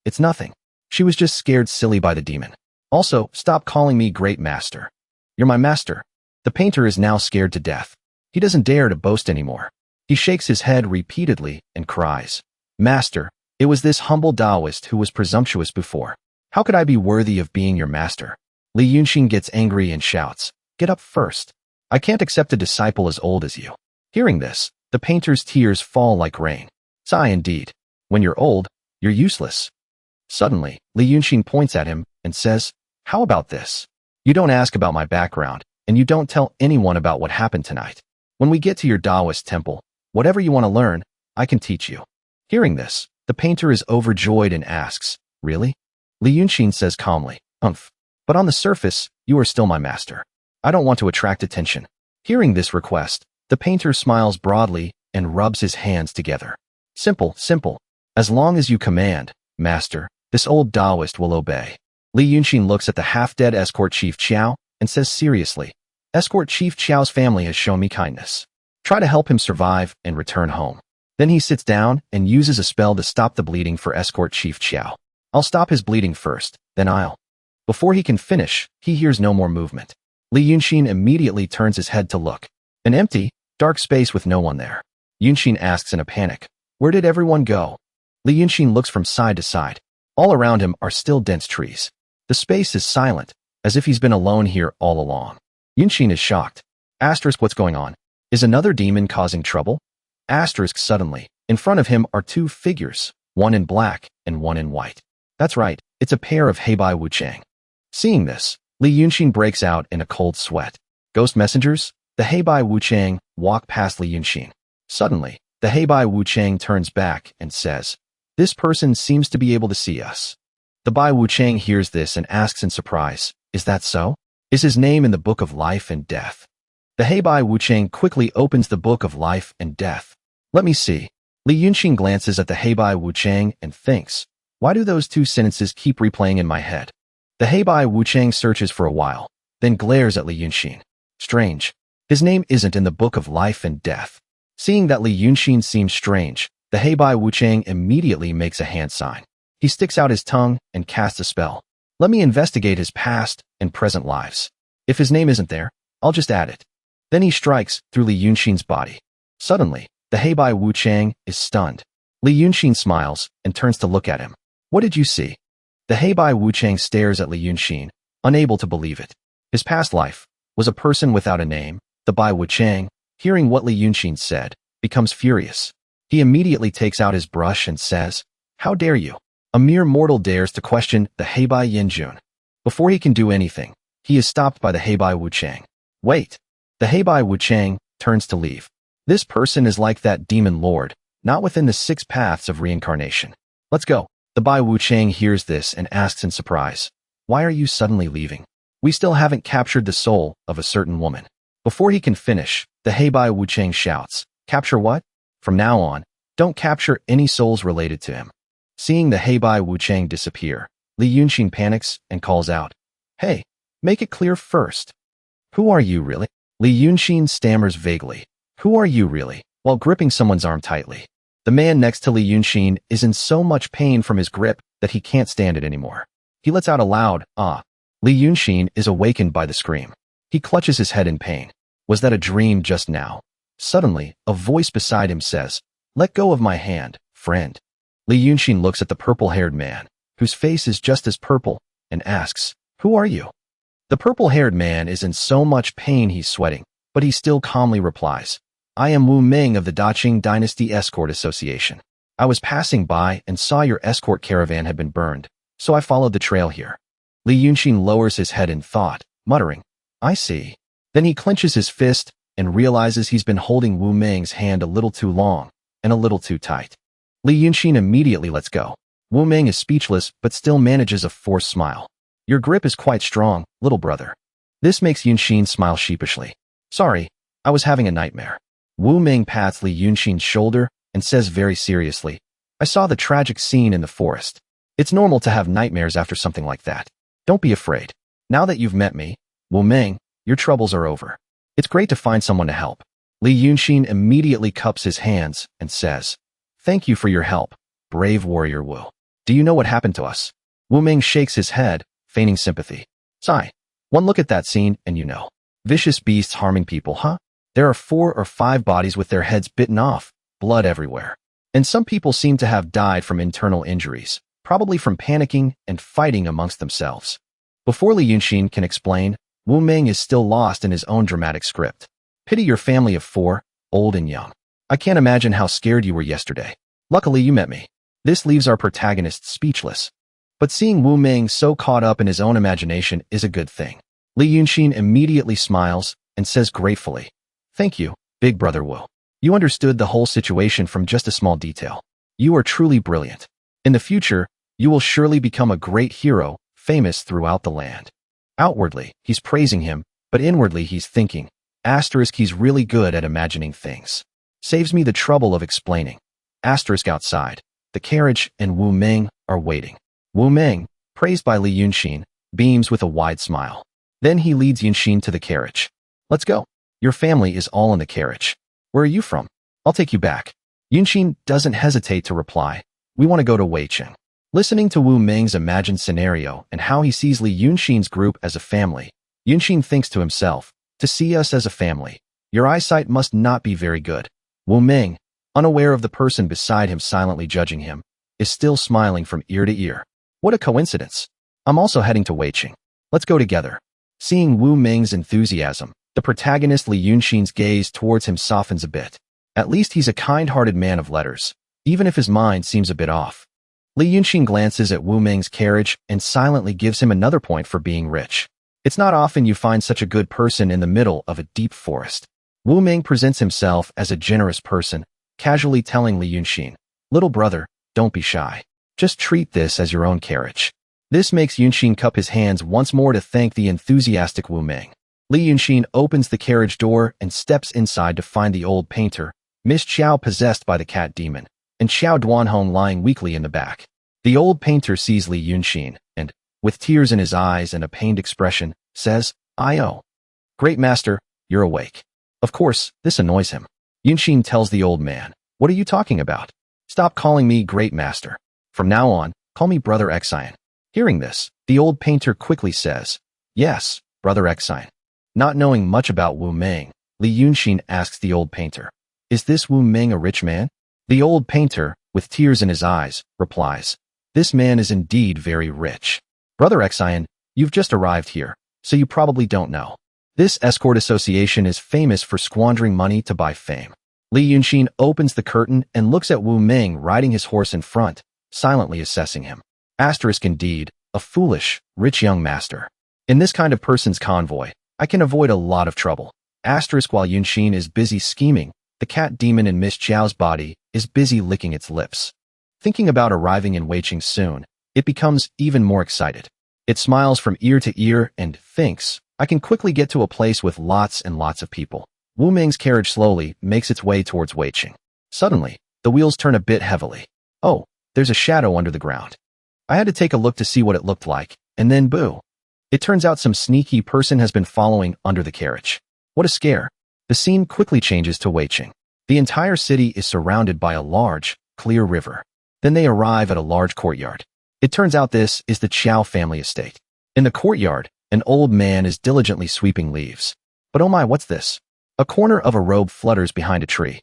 It's nothing. She was just scared silly by the demon. Also, stop calling me great master. You're my master. The painter is now scared to death. He doesn't dare to boast anymore. He shakes his head repeatedly and cries, Master, it was this humble Taoist who was presumptuous before. How could I be worthy of being your master? Li Yunshin gets angry and shouts, Get up first. I can't accept a disciple as old as you. Hearing this, the painter's tears fall like rain. Sigh indeed. When you're old, you're useless. Suddenly, Li Yunshin points at him and says, How about this? You don't ask about my background, and you don't tell anyone about what happened tonight. When we get to your Taoist temple, whatever you want to learn, I can teach you. Hearing this, the painter is overjoyed and asks, Really? Li Yunshin says calmly, But on the surface, you are still my master. I don't want to attract attention. Hearing this request, the painter smiles broadly and rubs his hands together. Simple, simple. As long as you command, master, this old Taoist will obey. Li Yunshin looks at the half-dead escort Chief Chiao and says seriously, Escort Chief Chiao's family has shown me kindness. Try to help him survive and return home. Then he sits down and uses a spell to stop the bleeding for Escort Chief Chiao. I'll stop his bleeding first, then I'll. Before he can finish, he hears no more movement. Li Yunshin immediately turns his head to look. An empty, dark space with no one there. Yunshin asks in a panic, Where did everyone go? Li Yunshin looks from side to side. All around him are still dense trees. The space is silent, as if he's been alone here all along. Yunshin is shocked. What's going on? Is another demon causing trouble? Suddenly, in front of him are two figures, one in black and one in white. That's right, it's a pair of Heibai Wuchang. Seeing this, Li Yunshin breaks out in a cold sweat. Ghost messengers? The Heibai Wuchang walk past Li Yunshin. Suddenly, the Heibai Wuchang turns back and says, This person seems to be able to see us. The Bai Wuchang hears this and asks in surprise, Is that so? Is his name in the Book of Life and Death? The Heibai Wuchang quickly opens the Book of Life and Death. Let me see. Li Yunshin glances at the Heibai Wuchang and thinks, Why do those two sentences keep replaying in my head? The Heibai Wuchang searches for a while, then glares at Li Yunshin. Strange. His name isn't in the Book of Life and Death. Seeing that Li Yunshin seems strange, the Heibai Wuchang immediately makes a hand sign. He sticks out his tongue and casts a spell. Let me investigate his past and present lives. If his name isn't there, I'll just add it. Then he strikes through Li Yunshin's body. Suddenly, the Heibai Wuchang is stunned. Li Yunshin smiles and turns to look at him. What did you see? The Heibai Wuchang stares at Li Yunshin, unable to believe it. His past life was a person without a name. The Bai Wuchang, hearing what Li Yunshin said, becomes furious. He immediately takes out his brush and says, How dare you? A mere mortal dares to question the Heibai Yinjun. Before he can do anything, he is stopped by the Heibai Wuchang. Wait! The Heibai Wuchang turns to leave. This person is like that demon lord, not within the 6 paths of reincarnation. Let's go. The Bai Wuchang hears this and asks in surprise, Why are you suddenly leaving? We still haven't captured the soul of a certain woman. Before he can finish, the Heibai Wuchang shouts, Capture what? From now on, don't capture any souls related to him. Seeing the Heibai Wuchang disappear, Li Yunshin panics and calls out, Hey, make it clear first. Who are you really? Li Yunshin stammers vaguely. Who are you really? While gripping someone's arm tightly. The man next to Li Yunshin is in so much pain from his grip that he can't stand it anymore. He lets out a loud, ah. Li Yunshin is awakened by the scream. He clutches his head in pain. Was that a dream just now? Suddenly, a voice beside him says, Let go of my hand, friend. Li Yunshin looks at the purple-haired man, whose face is just as purple, and asks, "Who are you?" The purple-haired man is in so much pain he's sweating, but he still calmly replies, "I am Wu Ming of the Daqing Dynasty Escort Association. I was passing by and saw your escort caravan had been burned, so I followed the trail here." Li Yunshin lowers his head in thought, muttering, "I see." Then he clenches his fist and realizes he's been holding Wu Ming's hand a little too long and a little too tight. Li Yunshin immediately lets go. Wu Ming is speechless but still manages a forced smile. "Your grip is quite strong, little brother." This makes Yunshin smile sheepishly. "Sorry, I was having a nightmare." Wu Ming pats Li Yunshin's shoulder and says very seriously, "I saw the tragic scene in the forest. It's normal to have nightmares after something like that. Don't be afraid. Now that you've met me, Wu Ming, your troubles are over. It's great to find someone to help." Li Yunshin immediately cups his hands and says, "Thank you for your help, brave warrior Wu. Do you know what happened to us?" Wu Ming shakes his head, feigning sympathy. "Sigh. One look at that scene and you know. Vicious beasts harming people, huh? There are 4 or 5 bodies with their heads bitten off, blood everywhere. And some people seem to have died from internal injuries, probably from panicking and fighting amongst themselves." Before Li Yunshin can explain, Wu Ming is still lost in his own dramatic script. "Pity your family of 4, old and young. I can't imagine how scared you were yesterday. Luckily you met me." This leaves our protagonist speechless. But seeing Wu Ming so caught up in his own imagination is a good thing. Li Yunshin immediately smiles and says gratefully, "Thank you, big brother Wu. You understood the whole situation from just a small detail. You are truly brilliant. In the future, you will surely become a great hero, famous throughout the land." Outwardly, he's praising him, but inwardly he's thinking, he's really good at imagining things. Saves me the trouble of explaining. Outside, the carriage and Wu Ming are waiting. Wu Ming, praised by Li Yunshin, beams with a wide smile. Then he leads Yunshin to the carriage. "Let's go. Your family is all in the carriage. Where are you from? I'll take you back." Yunshin doesn't hesitate to reply, "We want to go to Weiqing." Listening to Wu Ming's imagined scenario and how he sees Li Yunshin's group as a family, Yunshin thinks to himself, "To see us as a family, your eyesight must not be very good." Wu Ming, unaware of the person beside him silently judging him, is still smiling from ear to ear. "What a coincidence. I'm also heading to Weiqing. Let's go together." Seeing Wu Ming's enthusiasm, the protagonist Li Yunshin's gaze towards him softens a bit. At least he's a kind-hearted man of letters, even if his mind seems a bit off. Li Yunshin glances at Wu Ming's carriage and silently gives him another point for being rich. It's not often you find such a good person in the middle of a deep forest. Wu Ming presents himself as a generous person, casually telling Li Yunshin, "Little brother, don't be shy. Just treat this as your own carriage." This makes Yunshin cup his hands once more to thank the enthusiastic Wu Ming. Li Yunshin opens the carriage door and steps inside to find the old painter, Miss Xiao possessed by the cat demon, and Xiao Duanhong lying weakly in the back. The old painter sees Li Yunshin and, with tears in his eyes and a pained expression, says, "Oh, great master, you're awake." Of course, this annoys him. Yunshin tells the old man, "What are you talking about? Stop calling me great master. From now on, call me brother Exian." Hearing this, the old painter quickly says, "Yes, brother Exian." Not knowing much about Wu Ming, Li Yunshin asks the old painter, "Is this Wu Ming a rich man?" The old painter, with tears in his eyes, replies, "This man is indeed very rich. Brother Exian, you've just arrived here, so you probably don't know. This escort association is famous for squandering money to buy fame." Li Yunshin opens the curtain and looks at Wu Ming riding his horse in front, silently assessing him. Indeed, a foolish, rich young master. In this kind of person's convoy, I can avoid a lot of trouble. While Yunshin is busy scheming, the cat demon in Miss Xiao's body is busy licking its lips. Thinking about arriving in Weiqing soon, it becomes even more excited. It smiles from ear to ear and thinks, "I can quickly get to a place with lots and lots of people." Wu Ming's carriage slowly makes its way towards Weiqing. Suddenly, the wheels turn a bit heavily. Oh, there's a shadow under the ground. I had to take a look to see what it looked like, and then boo. It turns out some sneaky person has been following under the carriage. What a scare. The scene quickly changes to Weiqing. The entire city is surrounded by a large, clear river. Then they arrive at a large courtyard. It turns out this is the Qiao family estate. In the courtyard, an old man is diligently sweeping leaves. But oh my, what's this? A corner of a robe flutters behind a tree.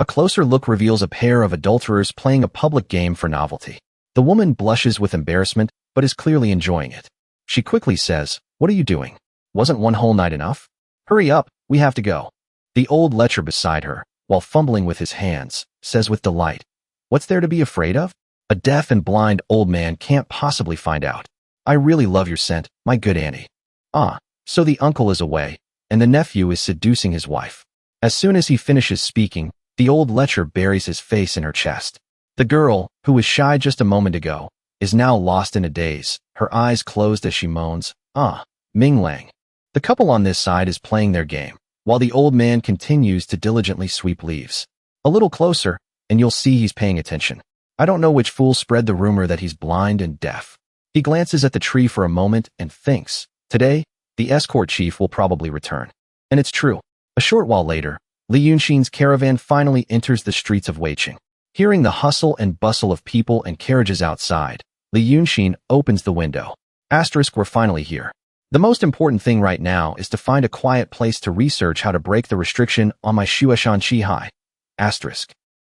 A closer look reveals a pair of adulterers playing a public game for novelty. The woman blushes with embarrassment, but is clearly enjoying it. She quickly says, "What are you doing? Wasn't one whole night enough? Hurry up, we have to go." The old lecher beside her, while fumbling with his hands, says with delight, "What's there to be afraid of? A deaf and blind old man can't possibly find out. I really love your scent, my good Annie." Ah, so the uncle is away, and the nephew is seducing his wife. As soon as he finishes speaking, the old lecher buries his face in her chest. The girl, who was shy just a moment ago, is now lost in a daze, her eyes closed as she moans, "Ah, Ming Lang." The couple on this side is playing their game, while the old man continues to diligently sweep leaves. A little closer, and you'll see he's paying attention. I don't know which fool spread the rumor that he's blind and deaf. He glances at the tree for a moment and thinks, today, the escort chief will probably return. And it's true. A short while later, Li Yunshin's caravan finally enters the streets of Weiqing. Hearing the hustle and bustle of people and carriages outside, Li Yunshin opens the window. We're finally here. The most important thing right now is to find a quiet place to research how to break the restriction on my Shueshan Chi Hai.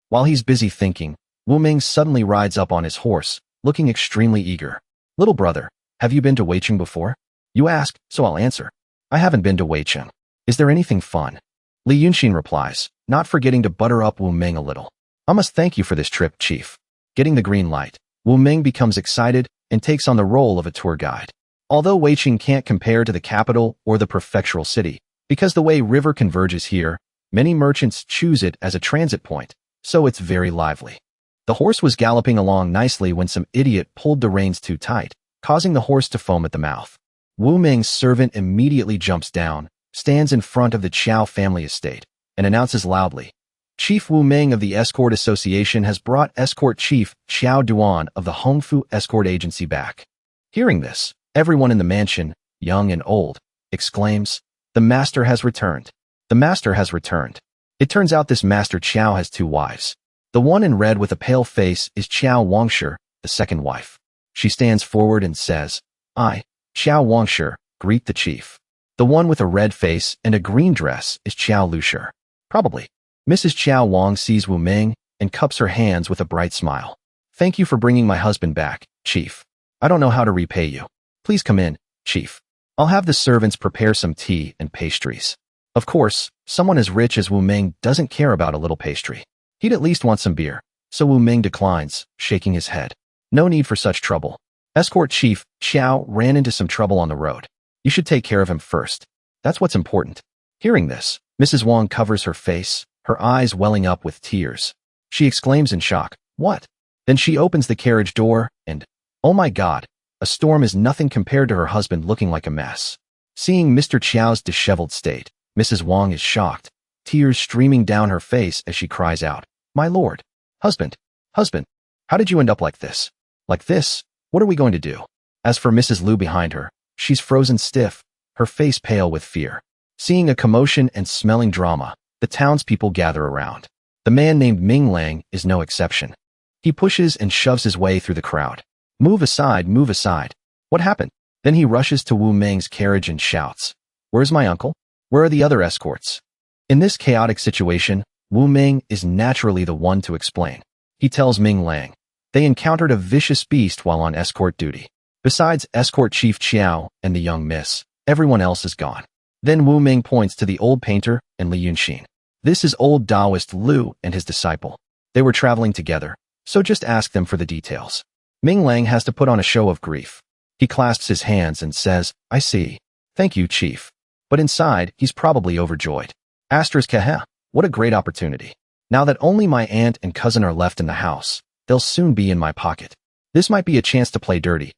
While he's busy thinking, Wu Ming suddenly rides up on his horse, looking extremely eager. "Little brother, have you been to Weiqing before?" You ask, so I'll answer. I haven't been to Weiqing. Is there anything fun? Li Yunshin replies, not forgetting to butter up Wu Ming a little. I must thank you for this trip, Chief. Getting the green light, Wu Ming becomes excited and takes on the role of a tour guide. Although Weiqing can't compare to the capital or the prefectural city, because the Wei River converges here, many merchants choose it as a transit point, so it's very lively. The horse was galloping along nicely when some idiot pulled the reins too tight, causing the horse to foam at the mouth. Wu Ming's servant immediately jumps down, stands in front of the Chow family estate, and announces loudly, "Chief Wu Ming of the Escort Association has brought Escort Chief Xiao Duan of the Hongfu Escort Agency back." Hearing this, everyone in the mansion, young and old, exclaims, "The master has returned. The master has returned." It turns out this Master Qiao has two wives. The one in red with a pale face is Qiao Wangshi, the second wife. She stands forward and says, "I, Qiao Wangshi, greet the chief." The one with a red face and a green dress is Qiao Lushi. Probably. Mrs. Qiao Wang sees Wu Ming and cups her hands with a bright smile. "Thank you for bringing my husband back, Chief. I don't know how to repay you. Please come in, Chief. I'll have the servants prepare some tea and pastries." Of course, someone as rich as Wu Ming doesn't care about a little pastry. He'd at least want some beer, so Wu Ming declines, shaking his head. No need for such trouble. Escort Chief Xiao ran into some trouble on the road. You should take care of him first. That's what's important. Hearing this, Mrs. Wang covers her face, her eyes welling up with tears. She exclaims in shock, "What?" Then she opens the carriage door and, oh my God, a storm is nothing compared to her husband looking like a mess. Seeing Mr. Qiao's disheveled state, Mrs. Wang is shocked, tears streaming down her face as she cries out, "My lord! Husband! Husband! How did you end up like this? Like this? What are we going to do?" As for Mrs. Liu behind her, she's frozen stiff, her face pale with fear. Seeing a commotion and smelling drama, the townspeople gather around. The man named Ming Lang is no exception. He pushes and shoves his way through the crowd. Move aside, move aside. What happened?" Then he rushes to Wu Ming's carriage and shouts, "Where's my uncle? Where are the other escorts?" In this chaotic situation, Wu Ming is naturally the one to explain. He tells Ming Lang, they encountered a vicious beast while on escort duty. Besides Escort Chief Qiao and the young miss, everyone else is gone. Then Wu Ming points to the old painter and Li Yunshin. This is old Taoist Liu and his disciple. They were traveling together, so just ask them for the details. Ming Lang has to put on a show of grief. He clasps his hands and says, "I see. Thank you, Chief." But inside, he's probably overjoyed. Heh, what a great opportunity. Now that only my aunt and cousin are left in the house, they'll soon be in my pocket. This might be a chance to play dirty.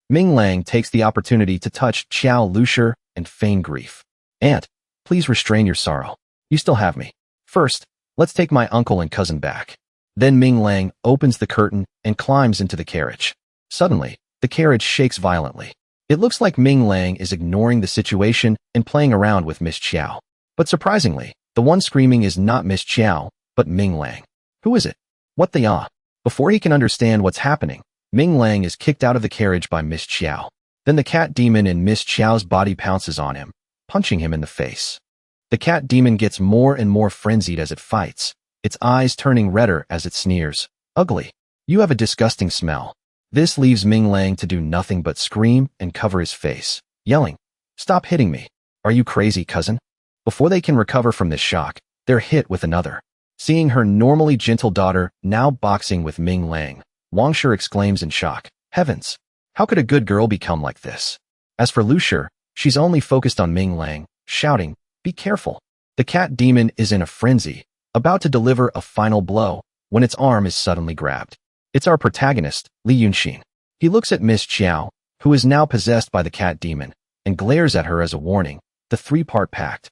Ming Lang takes the opportunity to touch Qiao Lushi and feign grief. "Aunt, please restrain your sorrow. You still have me. First, let's take my uncle and cousin back." Then Ming Lang opens the curtain and climbs into the carriage. Suddenly, the carriage shakes violently. It looks like Ming Lang is ignoring the situation and playing around with Miss Qiao. But surprisingly, the one screaming is not Miss Qiao, but Ming Lang. Who is it? What the ah? Before he can understand what's happening, Ming Lang is kicked out of the carriage by Miss Qiao. Then the cat demon in Miss Qiao's body pounces on him, punching him in the face. The cat demon gets more and more frenzied as it fights, its eyes turning redder as it sneers. Ugly. You have a disgusting smell. This leaves Ming Lang to do nothing but scream and cover his face, yelling, "Stop hitting me. Are you crazy, cousin?" Before they can recover from this shock, they're hit with another. Seeing her normally gentle daughter now boxing with Ming Lang, Wang Shi exclaims in shock, "Heavens! How could a good girl become like this?" As for Lu Shi, she's only focused on Ming Lang, shouting, "Be careful." The cat demon is in a frenzy, about to deliver a final blow, when its arm is suddenly grabbed. It's our protagonist, Li Yunshin. He looks at Miss Qiao, who is now possessed by the cat demon, and glares at her as a warning, the three-part pact.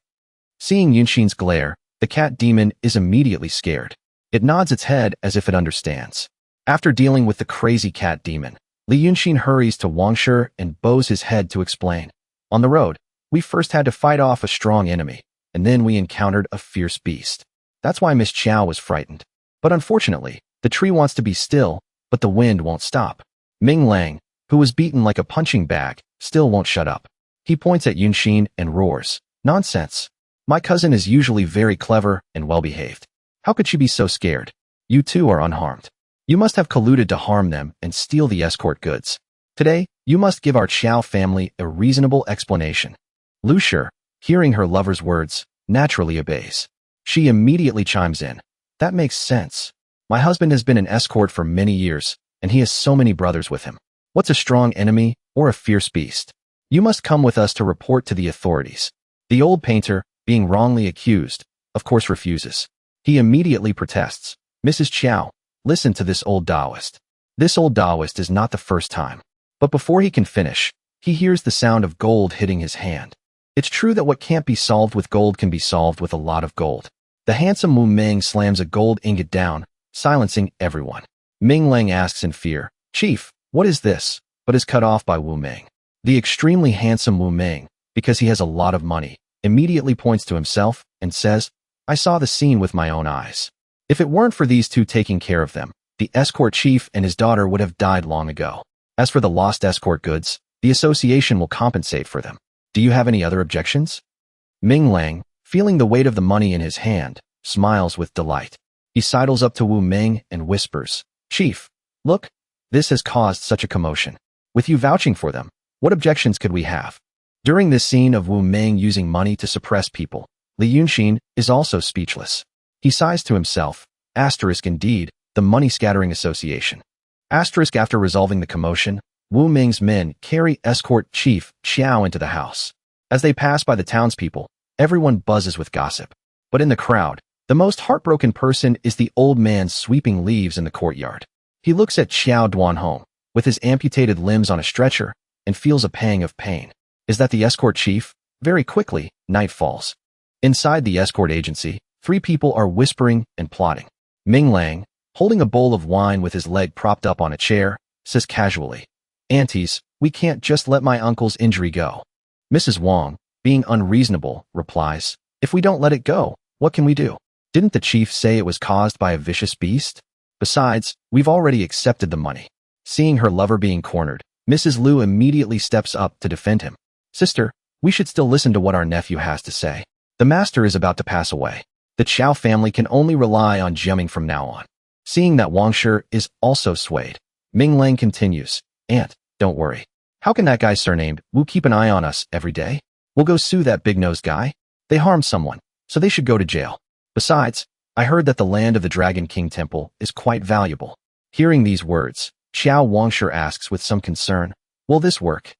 Seeing Yunshin's glare, the cat demon is immediately scared. It nods its head as if it understands. After dealing with the crazy cat demon, Li Yunshin hurries to Wang Shi and bows his head to explain. On the road, we first had to fight off a strong enemy, and then we encountered a fierce beast. That's why Miss Qiao was frightened. But unfortunately, the tree wants to be still, but the wind won't stop. Ming Lang, who was beaten like a punching bag, still won't shut up. He points at Yunshin and roars, "Nonsense! My cousin is usually very clever and well-behaved. How could she be so scared? You two are unharmed. You must have colluded to harm them and steal the escort goods. Today, you must give our Qiao family a reasonable explanation." Lu Shi, hearing her lover's words, naturally obeys. She immediately chimes in, "That makes sense. My husband has been an escort for many years, and he has so many brothers with him. What's a strong enemy or a fierce beast? You must come with us to report to the authorities." The old painter, being wrongly accused, of course refuses. He immediately protests, "Mrs. Qiao, listen to this old Taoist." This old Taoist is not the first time. But before he can finish, he hears the sound of gold hitting his hand. It's true that what can't be solved with gold can be solved with a lot of gold. The handsome Wu Meng slams a gold ingot down, silencing everyone. Ming Lang asks in fear, "Chief, what is this?" but is cut off by Wu Meng. The extremely handsome Wu Meng, because he has a lot of money, immediately points to himself and says, "I saw the scene with my own eyes. If it weren't for these two taking care of them, the escort chief and his daughter would have died long ago. As for the lost escort goods, the association will compensate for them. Do you have any other objections?" Ming Lang, feeling the weight of the money in his hand, smiles with delight. He sidles up to Wu Meng and whispers, "Chief, look, this has caused such a commotion. With you vouching for them, what objections could we have?" During this scene of Wu Meng using money to suppress people, Li Yunshin is also speechless. He sighs to himself, asterisk indeed, the money-scattering association. Asterisk after resolving the commotion, Wu Meng's men carry escort chief Qiao into the house. As they pass by the townspeople, everyone buzzes with gossip. But in the crowd, the most heartbroken person is the old man sweeping leaves in the courtyard. He looks at Qiao Duanhong, with his amputated limbs on a stretcher, and feels a pang of pain. Is that the escort chief? Very quickly, night falls. Inside the escort agency, three people are whispering and plotting. Ming Lang, holding a bowl of wine with his leg propped up on a chair, says casually, "Aunties, we can't just let my uncle's injury go." Mrs. Wang, being unreasonable, replies, "If we don't let it go, what can we do? Didn't the chief say it was caused by a vicious beast? Besides, we've already accepted the money." Seeing her lover being cornered, Mrs. Liu immediately steps up to defend him. "Sister, we should still listen to what our nephew has to say. The master is about to pass away. The Qiao family can only rely on gemming from now on." Seeing that Wang Shi is also swayed, Ming Lang continues, "Aunt, don't worry. How can that guy surnamed Wu keep an eye on us every day? We'll go sue that big-nosed guy. They harmed someone, so they should go to jail. Besides, I heard that the land of the Dragon King Temple is quite valuable." Hearing these words, Qiao Wangshi asks with some concern, "Will this work?"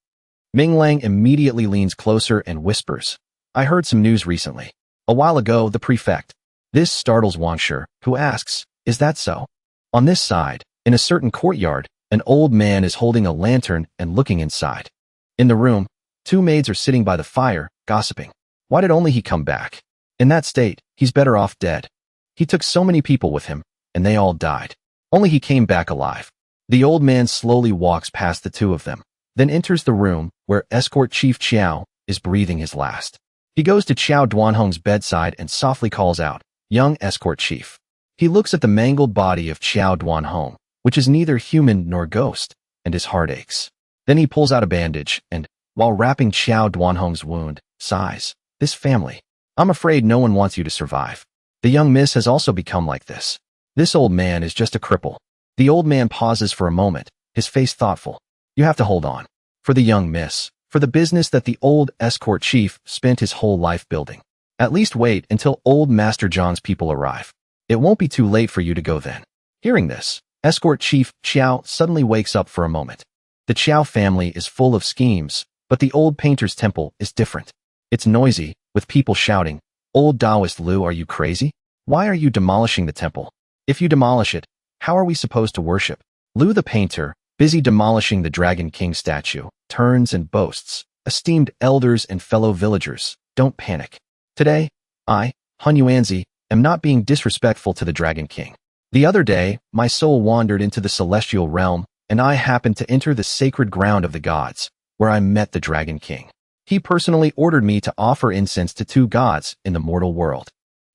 Ming Lang immediately leans closer and whispers, "I heard some news recently. A while ago, the prefect." This startles Wangshi, who asks, "Is that so?" On this side, in a certain courtyard, an old man is holding a lantern and looking inside. In the room, two maids are sitting by the fire, gossiping. Why did only he come back? In that state, he's better off dead. He took so many people with him, and they all died. Only he came back alive. The old man slowly walks past the two of them, then enters the room where escort chief Qiao is breathing his last. He goes to Qiao Duanhong's bedside and softly calls out, "Young escort chief." He looks at the mangled body of Qiao Duanhong, which is neither human nor ghost, and his heart aches. Then he pulls out a bandage and, while wrapping Qiao Duanhong's wound, sighs, "This family. I'm afraid no one wants you to survive. The young miss has also become like this. This old man is just a cripple. The old man pauses for a moment, his face thoughtful. You have to hold on. For the young miss. For the business that the old escort chief spent his whole life building. At least wait until old Master John's people arrive. It won't be too late for you to go then. Hearing this, escort chief Xiao suddenly wakes up for a moment. The Xiao family is full of schemes, but the old painter's temple is different. It's noisy, with people shouting, "Old Taoist Lu, are you crazy? Why are you demolishing the temple? If you demolish it, how are we supposed to worship?" Lu the painter, busy demolishing the Dragon King statue, turns and boasts, "Esteemed elders and fellow villagers, don't panic. Today, I, Han Yuanzi, am not being disrespectful to the Dragon King. The other day, my soul wandered into the celestial realm, and I happened to enter the sacred ground of the gods, where I met the Dragon King. He personally ordered me to offer incense to 2 gods in the mortal world."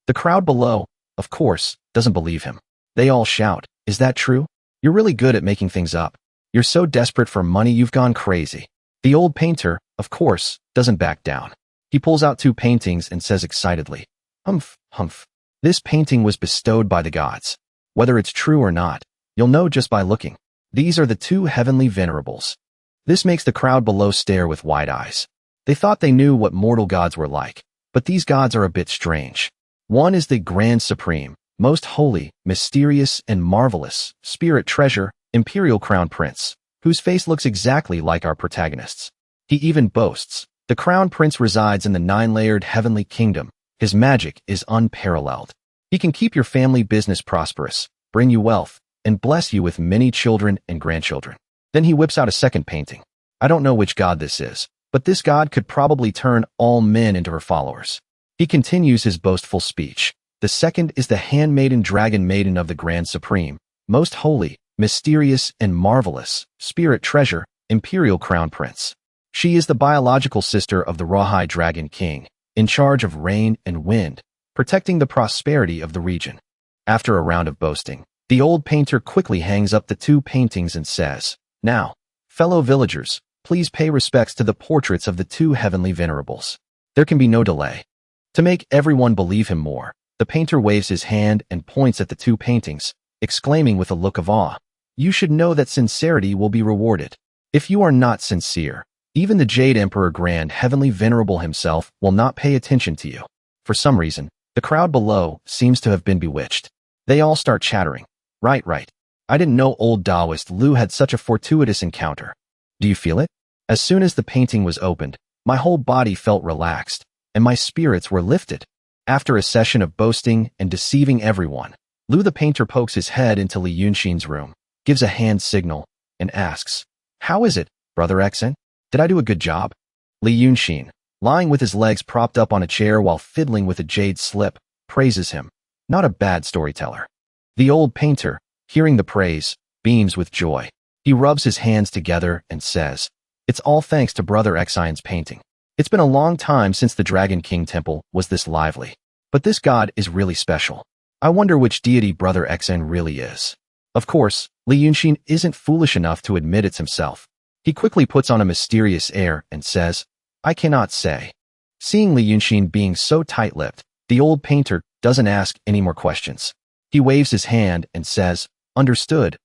The crowd below, of course, doesn't believe him. They all shout, "Is that true? You're really good at making things up. You're so desperate for money you've gone crazy." The old painter, of course, doesn't back down. He pulls out 2 paintings and says excitedly, "Humph, humph. This painting was bestowed by the gods. Whether it's true or not, you'll know just by looking. These are the 2 heavenly venerables." This makes the crowd below stare with wide eyes. They thought they knew what mortal gods were like, but these gods are a bit strange. One is the Grand Supreme, most holy, mysterious, and marvelous, Spirit Treasure, Imperial Crown Prince, whose face looks exactly like our protagonist's. He even boasts, "The Crown Prince resides in the 9-layered heavenly kingdom. His magic is unparalleled. He can keep your family business prosperous, bring you wealth, and bless you with many children and grandchildren." Then he whips out a second painting. I don't know which god this is, but this god could probably turn all men into her followers. He continues his boastful speech. The second is the handmaiden dragon maiden of the Grand Supreme, most holy, mysterious, and marvelous, Spirit Treasure, Imperial Crown Prince. She is the biological sister of the Rawhide Dragon King, in charge of rain and wind, protecting the prosperity of the region. After a round of boasting, the old painter quickly hangs up the 2 paintings and says, "Now, fellow villagers, please pay respects to the portraits of the 2 heavenly venerables." There can be no delay. To make everyone believe him more, the painter waves his hand and points at the 2 paintings, exclaiming with a look of awe, "You should know that sincerity will be rewarded. If you are not sincere, even the Jade Emperor Grand Heavenly Venerable himself will not pay attention to you." For some reason, the crowd below seems to have been bewitched. They all start chattering. Right. I didn't know old Taoist Lu had such a fortuitous encounter. Do you feel it? As soon as the painting was opened, my whole body felt relaxed, and my spirits were lifted. After a session of boasting and deceiving everyone, Lu the painter pokes his head into Li Yunshin's room, gives a hand signal, and asks, "How is it, Brother Xen? Did I do a good job?" Li Yunshin, lying with his legs propped up on a chair while fiddling with a jade slip, praises him. Not a bad storyteller. The old painter, hearing the praise, beams with joy. He rubs his hands together and says, "It's all thanks to Brother Xen's painting. It's been a long time since the Dragon King Temple was this lively. But this god is really special. I wonder which deity Brother Xen really is." Of course, Li Yunshin isn't foolish enough to admit it's himself. He quickly puts on a mysterious air and says, "I cannot say." Seeing Li Yunshin being so tight-lipped, the old painter doesn't ask any more questions. He waves his hand and says, Understood.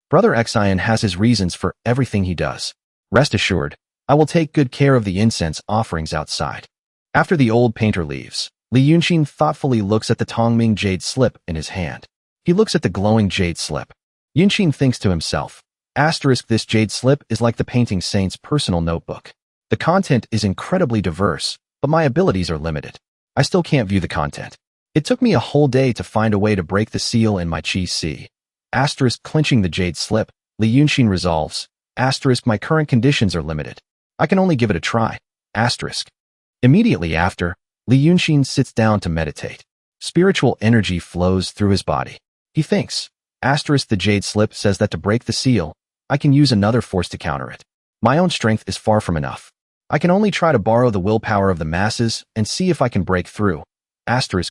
Brother Xen has his reasons for everything he does. Rest assured, I will take good care of the incense offerings outside." After the old painter leaves, Li Yunshin thoughtfully looks at the Tongming jade slip in his hand. He looks at the glowing jade slip. Yunshin thinks to himself, "This jade slip is like the painting saint's personal notebook. The content is incredibly diverse, but my abilities are limited. I still can't view the content. It took me a whole day to find a way to break the seal in my chi si." Clenching the jade slip, Li Yunshin resolves, "My current conditions are limited. I can only give it a try." Immediately after, Li Yunshin sits down to meditate. Spiritual energy flows through his body. He thinks, the jade slip says that to break the seal, I can use another force to counter it. My own strength is far from enough. I can only try to borrow the willpower of the masses and see if I can break through.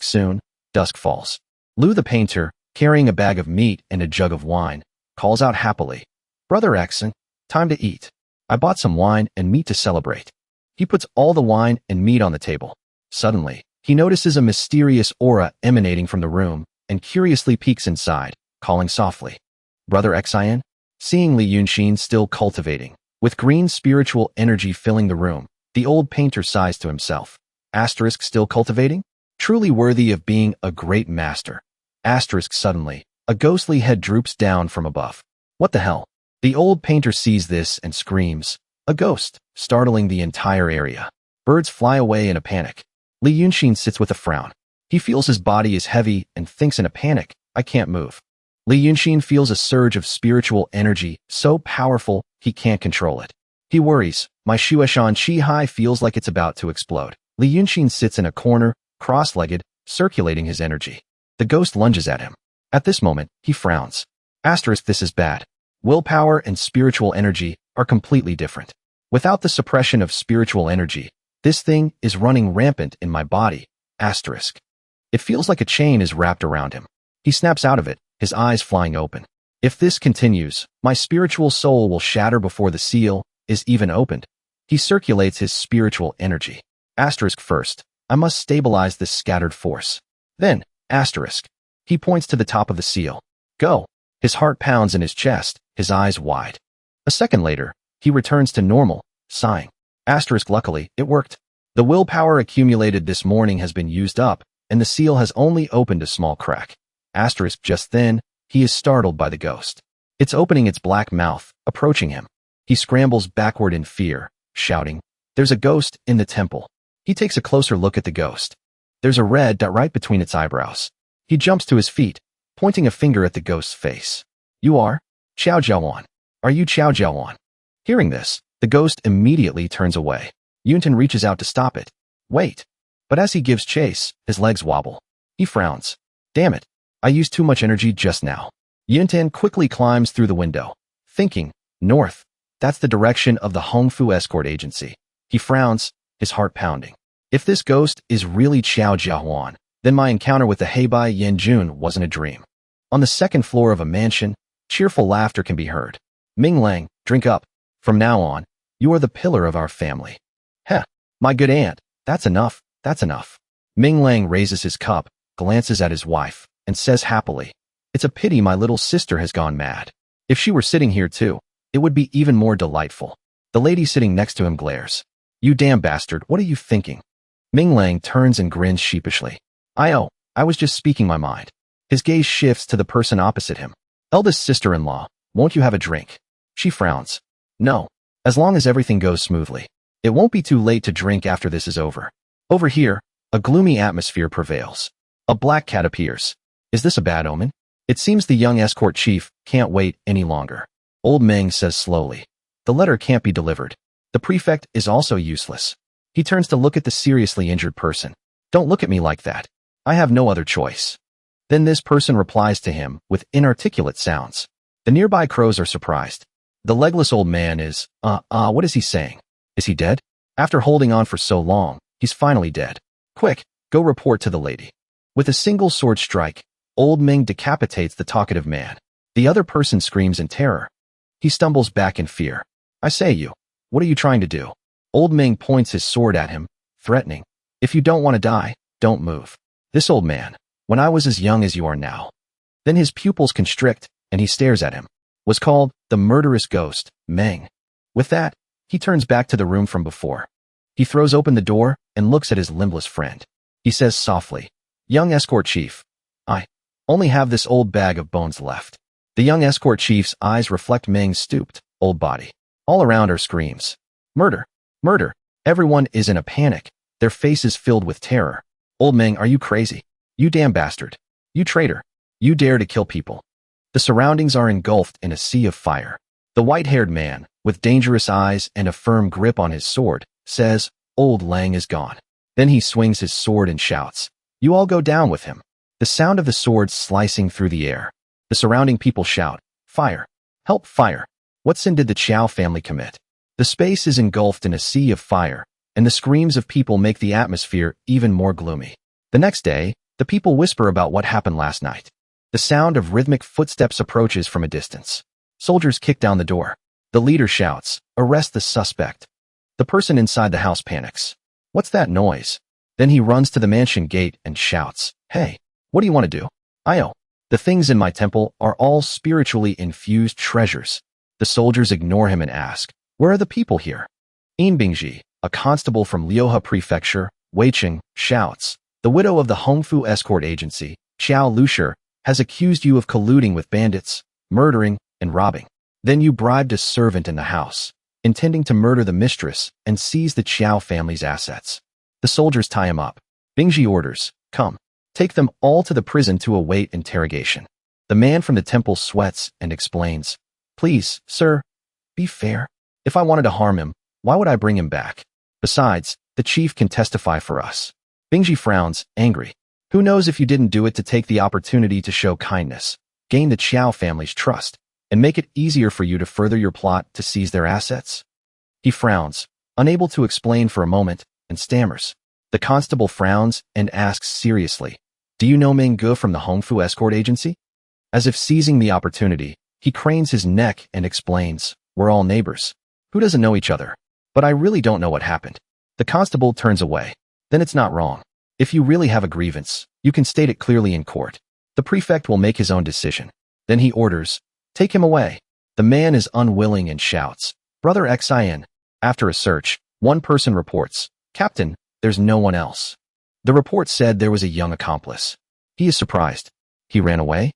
Soon, dusk falls. Lu the painter, carrying a bag of meat and a jug of wine, calls out happily, "Brother Xen, time to eat. I bought some wine and meat to celebrate." He puts all the wine and meat on the table. Suddenly, He notices a mysterious aura emanating from the room and curiously peeks inside, calling softly, "Brother Xian?" Seeing Li Yunshin still cultivating, with green spiritual energy filling the room, the old painter sighs to himself. Asterisk still cultivating? Truly worthy of being a great master. Asterisk suddenly, a ghostly head droops down from above. What the hell? The old painter sees this and screams, "A ghost!" startling the entire area. Birds fly away in a panic. Li Yunshin sits with a frown. He feels his body is heavy and thinks in a panic, "I can't move." Li Yunshin feels a surge of spiritual energy, so powerful he can't control it. He worries, "My Shueshan Chi Hai feels like it's about to explode." Li Yunshin sits in a corner, cross-legged, circulating his energy. The ghost lunges at him. At this moment, he frowns. Asterisk, this is bad. Willpower and spiritual energy are completely different. Without the suppression of spiritual energy, this thing is running rampant in my body. Asterisk. It feels like a chain is wrapped around him. He snaps out of it, his eyes flying open. If this continues, my spiritual soul will shatter before the seal is even opened. He circulates his spiritual energy. Asterisk first, I must stabilize this scattered force. Then, asterisk. He points to the top of the seal. Go. His heart pounds in his chest, his eyes wide. A second later, he returns to normal, sighing. Asterisk, luckily, it worked. The willpower accumulated this morning has been used up, and the seal has only opened a small crack. Asterisk, just then, he is startled by the ghost. It's opening its black mouth, approaching him. He scrambles backward in fear, shouting, "There's a ghost in the temple." He takes a closer look at the ghost. There's a red dot right between its eyebrows. He jumps to his feet, pointing a finger at the ghost's face. "You are? Qiao Jiaowan. Are you Qiao Jiaowan?" Hearing this, the ghost immediately turns away. Yuntin reaches out to stop it. Wait. But as he gives chase, his legs wobble. He frowns. Damn it. I used too much energy just now. Yuntin quickly climbs through the window, thinking, north. That's the direction of the Hongfu escort agency. He frowns, his heart pounding. If this ghost is really Qiao Jiahuan, then my encounter with the Heibai Yanjun wasn't a dream. On the second floor of a mansion, cheerful laughter can be heard. Ming Lang, drink up. From now on, you are the pillar of our family. Heh, my good aunt, that's enough, that's enough. Ming Lang raises his cup, glances at his wife, and says happily, "It's a pity my little sister has gone mad. If she were sitting here too, it would be even more delightful." The lady sitting next to him glares. "You damn bastard, what are you thinking?" Ming Lang turns and grins sheepishly. I was just speaking my mind." His gaze shifts to the person opposite him. "Eldest sister-in-law, won't you have a drink?" She frowns. "No, as long as everything goes smoothly. It won't be too late to drink after this is over." Over here, a gloomy atmosphere prevails. A black cat appears. Is this a bad omen? It seems the young escort chief can't wait any longer. Old Meng says slowly. The letter can't be delivered. The prefect is also useless. He turns to look at the seriously injured person. "Don't look at me like that. I have no other choice." Then this person replies to him with inarticulate sounds. The nearby crows are surprised. The legless old man is, what is he saying? Is he dead? After holding on for so long, he's finally dead. Quick, go report to the lady. With a single sword strike, old Ming decapitates the talkative man. The other person screams in terror. He stumbles back in fear. "I say you, what are you trying to do?" Old Ming points his sword at him, threatening, "If you don't want to die, don't move." This old man, when I was as young as you are now. Then his pupils constrict, and he stares at him. Was called the murderous ghost, Meng. With that, he turns back to the room from before. He throws open the door and looks at his limbless friend. He says softly, "Young escort chief, I only have this old bag of bones left." The young escort chief's eyes reflect Meng's stooped, old body. All around are screams. "Murder! Murder!" Everyone is in a panic, their faces filled with terror. "Old Meng, are you crazy? You damn bastard. You traitor. You dare to kill people." The surroundings are engulfed in a sea of fire. The white-haired man, with dangerous eyes and a firm grip on his sword, says, "Old Lang is gone." Then he swings his sword and shouts, "You all go down with him." The sound of the sword slicing through the air. The surrounding people shout, "Fire! Help, fire!" What sin did the Chow family commit? The space is engulfed in a sea of fire, and the screams of people make the atmosphere even more gloomy. The next day, the people whisper about what happened last night. The sound of rhythmic footsteps approaches from a distance. Soldiers kick down the door. The leader shouts, "Arrest the suspect." The person inside the house panics. What's that noise? Then he runs to the mansion gate and shouts, "Hey, what do you want to do?" "Io. The things in my temple are all spiritually infused treasures." The soldiers ignore him and ask, "Where are the people here?" Bingji, a constable from Liuha Prefecture, Weiqing, shouts, "The widow of the Hongfu escort agency, Qiao Lushi, has accused you of colluding with bandits, murdering, and robbing. Then you bribed a servant in the house, intending to murder the mistress and seize the Qiao family's assets." The soldiers tie him up. Bingji orders, "Come, take them all to the prison to await interrogation." The man from the temple sweats and explains, "Please, sir, be fair. If I wanted to harm him, why would I bring him back? Besides, the chief can testify for us." Bingji frowns, angry. "Who knows if you didn't do it to take the opportunity to show kindness, gain the Qiao family's trust, and make it easier for you to further your plot to seize their assets?" He frowns, unable to explain for a moment, and stammers. The constable frowns and asks seriously, "Do you know Manga from the Hongfu escort agency?" As if seizing the opportunity, he cranes his neck and explains, "We're all neighbors. Who doesn't know each other? But I really don't know what happened." The constable turns away. "Then it's not wrong. If you really have a grievance, you can state it clearly in court. The prefect will make his own decision." Then he orders, "Take him away." The man is unwilling and shouts, "Brother Xin." After a search, one person reports, "Captain, there's no one else." The report said there was a young accomplice. He is surprised. He ran away?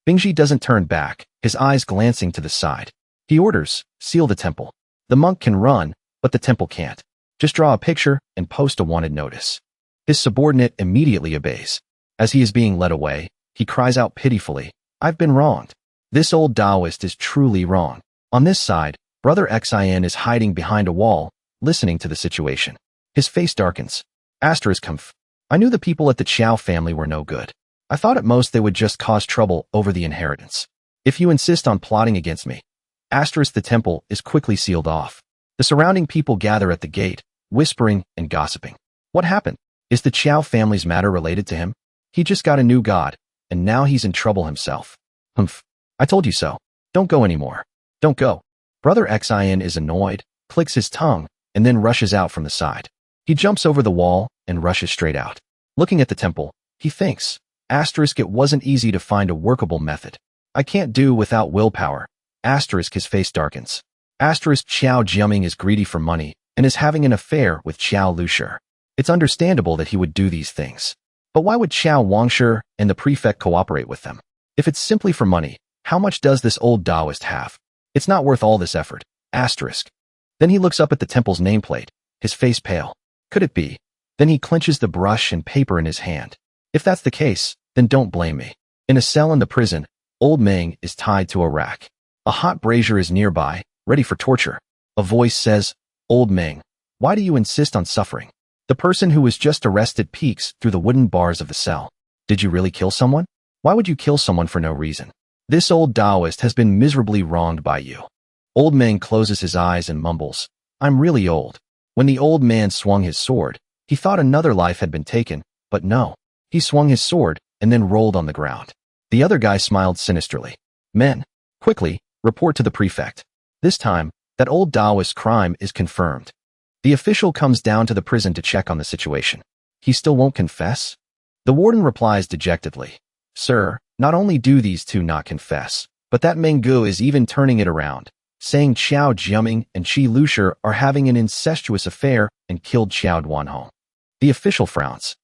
Bingji doesn't turn back, his eyes glancing to the side. He orders, "Seal the temple." The monk can run, but the temple can't. Just draw a picture and post a wanted notice. His subordinate immediately obeys. As he is being led away, he cries out pitifully, "I've been wronged. This old Taoist is truly wrong." On this side, Brother Xin is hiding behind a wall, listening to the situation. His face darkens. *. I knew the people at the Qiao family were no good. I thought at most they would just cause trouble over the inheritance. If you insist on plotting against me. *. The temple is quickly sealed off. The surrounding people gather at the gate, whispering and gossiping. What happened? Is the Qiao family's matter related to him? He just got a new god, and now he's in trouble himself. I told you so. Don't go anymore. Don't go. Brother Xin is annoyed, clicks his tongue, and then rushes out from the side. He jumps over the wall and rushes straight out. Looking at the temple, he thinks, it wasn't easy to find a workable method. I can't do without willpower. His face darkens. Qiao Jiaming is greedy for money and is having an affair with Qiao Lushi. It's understandable that he would do these things. But why would Qiao Wangshi and the prefect cooperate with them? If it's simply for money, how much does this old Taoist have? It's not worth all this effort. Then he looks up at the temple's nameplate, his face pale. Could it be? Then he clenches the brush and paper in his hand. If that's the case, then don't blame me. In a cell in the prison, old Meng is tied to a rack. A hot brazier is nearby, ready for torture. A voice says, "Old Meng, why do you insist on suffering?" The person who was just arrested peeks through the wooden bars of the cell. "Did you really kill someone? Why would you kill someone for no reason? This old Taoist has been miserably wronged by you." Old Meng closes his eyes and mumbles, "I'm really old." When the old man swung his sword, he thought another life had been taken, but no. He swung his sword and then rolled on the ground. The other guy smiled sinisterly. "Men, quickly, report to the prefect." This time, that old Taoist crime is confirmed. The official comes down to the prison to check on the situation. He still won't confess? The warden replies dejectedly, "Sir, not only do these two not confess, but that Menggu is even turning it around, saying Qiao Jiaming and Qi Lushi are having an incestuous affair and killed Qiao Duanhong." The official frowns.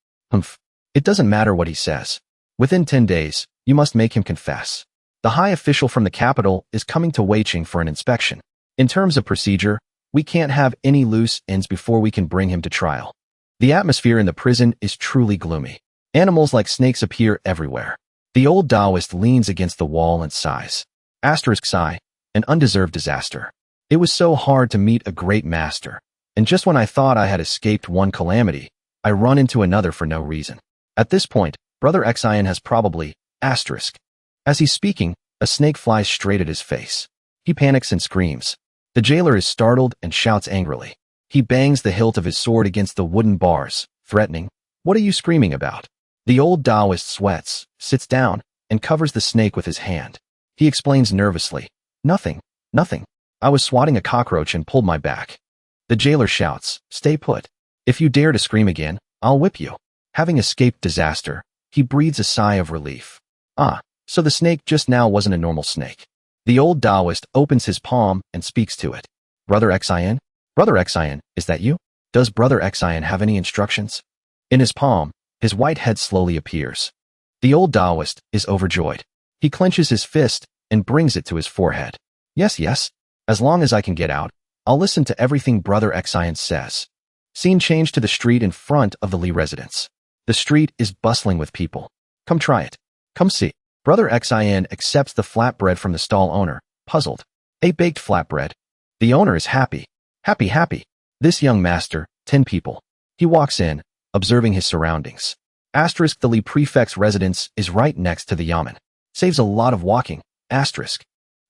It doesn't matter what he says. Within 10 days, you must make him confess. The high official from the capital is coming to Weiqing for an inspection. In terms of procedure, we can't have any loose ends before we can bring him to trial. The atmosphere in the prison is truly gloomy. Animals like snakes appear everywhere. The old Taoist leans against the wall and sighs. Sigh, an undeserved disaster. It was so hard to meet a great master, and just when I thought I had escaped one calamity, I run into another for no reason. At this point, Brother Xin has probably, As he's speaking, a snake flies straight at his face. He panics and screams. The jailer is startled and shouts angrily. He bangs the hilt of his sword against the wooden bars, threatening, "What are you screaming about?" The old Taoist sweats, sits down, and covers the snake with his hand. He explains nervously, Nothing. I was swatting a cockroach and pulled my back." The jailer shouts, "Stay put. If you dare to scream again, I'll whip you. Having escaped disaster, he breathes a sigh of relief. Ah, so the snake just now wasn't a normal snake. The old Taoist opens his palm and speaks to it. Brother Xin? Brother Xin, is that you? Does Brother Xin have any instructions? In his palm, his white head slowly appears. The old Taoist is overjoyed. He clenches his fist and brings it to his forehead. Yes. As long as I can get out, I'll listen to everything Brother Xin says. Scene changed to the street in front of the Li residence. The street is bustling with people. Come try it. Come see. Brother Xin accepts the flatbread from the stall owner, puzzled. A baked flatbread. The owner is happy. Happy. This young master, 10 people. He walks in, observing his surroundings. The Li prefect's residence is right next to the yamen. Saves a lot of walking.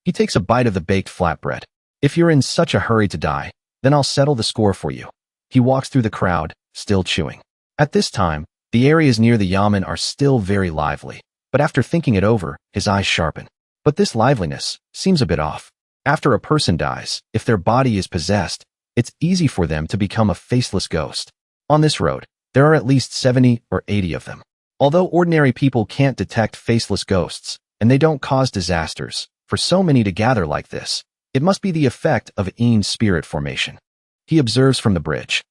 He takes a bite of the baked flatbread. If you're in such a hurry to die, then I'll settle the score for you. He walks through the crowd, still chewing. At this time, the areas near the yamen are still very lively, but after thinking it over, his eyes sharpen. But this liveliness seems a bit off. After a person dies, if their body is possessed, it's easy for them to become a faceless ghost. On this road, there are at least 70 or 80 of them. Although ordinary people can't detect faceless ghosts, and they don't cause disasters, for so many to gather like this, it must be the effect of Ein's spirit formation. He observes from the bridge.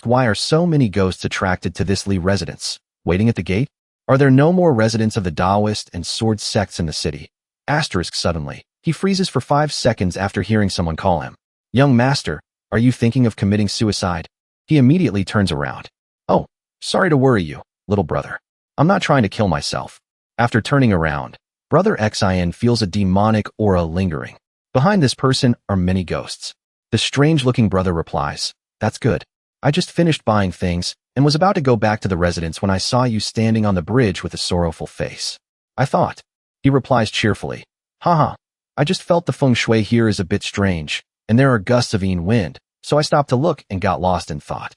Why are so many ghosts attracted to this Li residence? Waiting at the gate? Are there no more residents of the Taoist and sword sects in the city? Suddenly, he freezes for 5 seconds after hearing someone call him. Young master, are you thinking of committing suicide? He immediately turns around. Oh, sorry to worry you, little brother. I'm not trying to kill myself. After turning around, Brother Xin feels a demonic aura lingering. Behind this person are many ghosts. The strange-looking brother replies, That's good. I just finished buying things and was about to go back to the residence when I saw you standing on the bridge with a sorrowful face. I thought. He replies cheerfully, Haha, I just felt the feng shui here is a bit strange, and there are gusts of Ein wind, so I stopped to look and got lost in thought.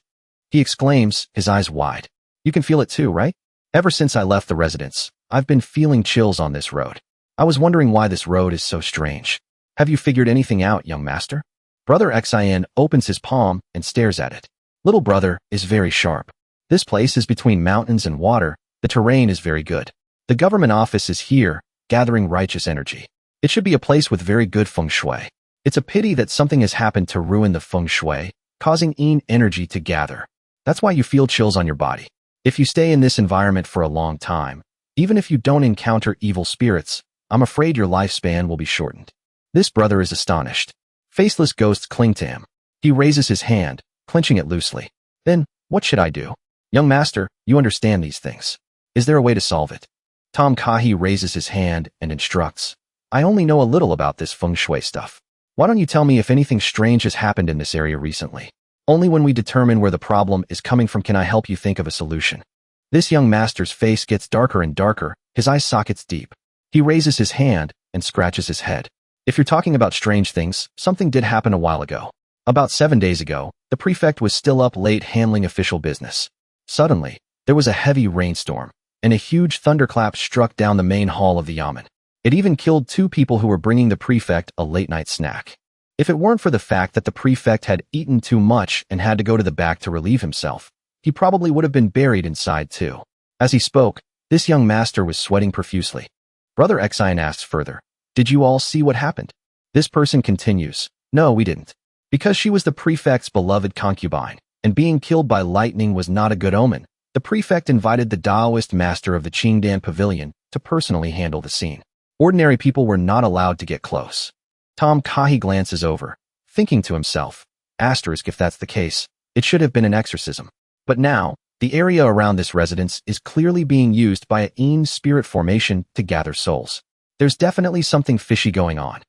He exclaims, his eyes wide. You can feel it too, right? Ever since I left the residence, I've been feeling chills on this road. I was wondering why this road is so strange. Have you figured anything out, young master? Brother Xin opens his palm and stares at it. Little brother is very sharp. This place is between mountains and water. The terrain is very good. The government office is here, gathering righteous energy. It should be a place with very good feng shui. It's a pity that something has happened to ruin the feng shui, causing Ein energy to gather. That's why you feel chills on your body. If you stay in this environment for a long time, even if you don't encounter evil spirits, I'm afraid your lifespan will be shortened. This brother is astonished. Faceless ghosts cling to him. He raises his hand, clenching it loosely. Then, what should I do? Young master, you understand these things. Is there a way to solve it? Tom Kahi raises his hand and instructs. I only know a little about this feng shui stuff. Why don't you tell me if anything strange has happened in this area recently? Only when we determine where the problem is coming from can I help you think of a solution. This young master's face gets darker and darker, his eye sockets deep. He raises his hand and scratches his head. If you're talking about strange things, something did happen a while ago. About 7 days ago, the prefect was still up late handling official business. Suddenly, there was a heavy rainstorm, and a huge thunderclap struck down the main hall of the yamen. It even killed 2 people who were bringing the prefect a late-night snack. If it weren't for the fact that the prefect had eaten too much and had to go to the back to relieve himself, he probably would have been buried inside too. As he spoke, this young master was sweating profusely. Brother Xin asks further, Did you all see what happened? This person continues, No, we didn't. Because she was the prefect's beloved concubine, and being killed by lightning was not a good omen, the prefect invited the Taoist master of the Qingdan Pavilion to personally handle the scene. Ordinary people were not allowed to get close. Tom Kahi glances over, thinking to himself, if that's the case, it should have been an exorcism. But now, the area around this residence is clearly being used by a Ein spirit formation to gather souls. There's definitely something fishy going on.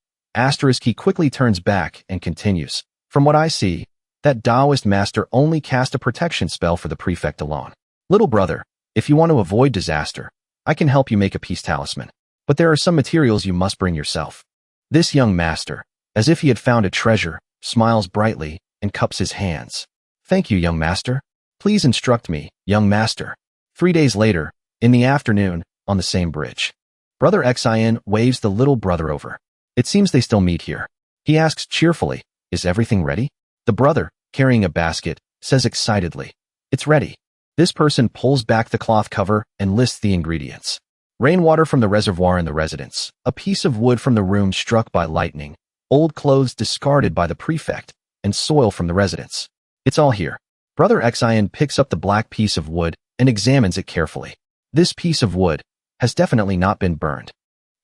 He quickly turns back and continues. From what I see, that Taoist master only cast a protection spell for the prefect alone. Little brother, if you want to avoid disaster, I can help you make a peace talisman. But there are some materials you must bring yourself. This young master, as if he had found a treasure, smiles brightly and cups his hands. Thank you, young master. Please instruct me, young master. 3 days later, in the afternoon, on the same bridge. Brother Xin waves the little brother over. It seems they still meet here. He asks cheerfully, Is everything ready? The brother, carrying a basket, says excitedly, It's ready. This person pulls back the cloth cover and lists the ingredients. Rainwater from the reservoir in the residence, a piece of wood from the room struck by lightning, old clothes discarded by the prefect, and soil from the residence. It's all here. Brother Xian picks up the black piece of wood and examines it carefully. This piece of wood has definitely not been burned.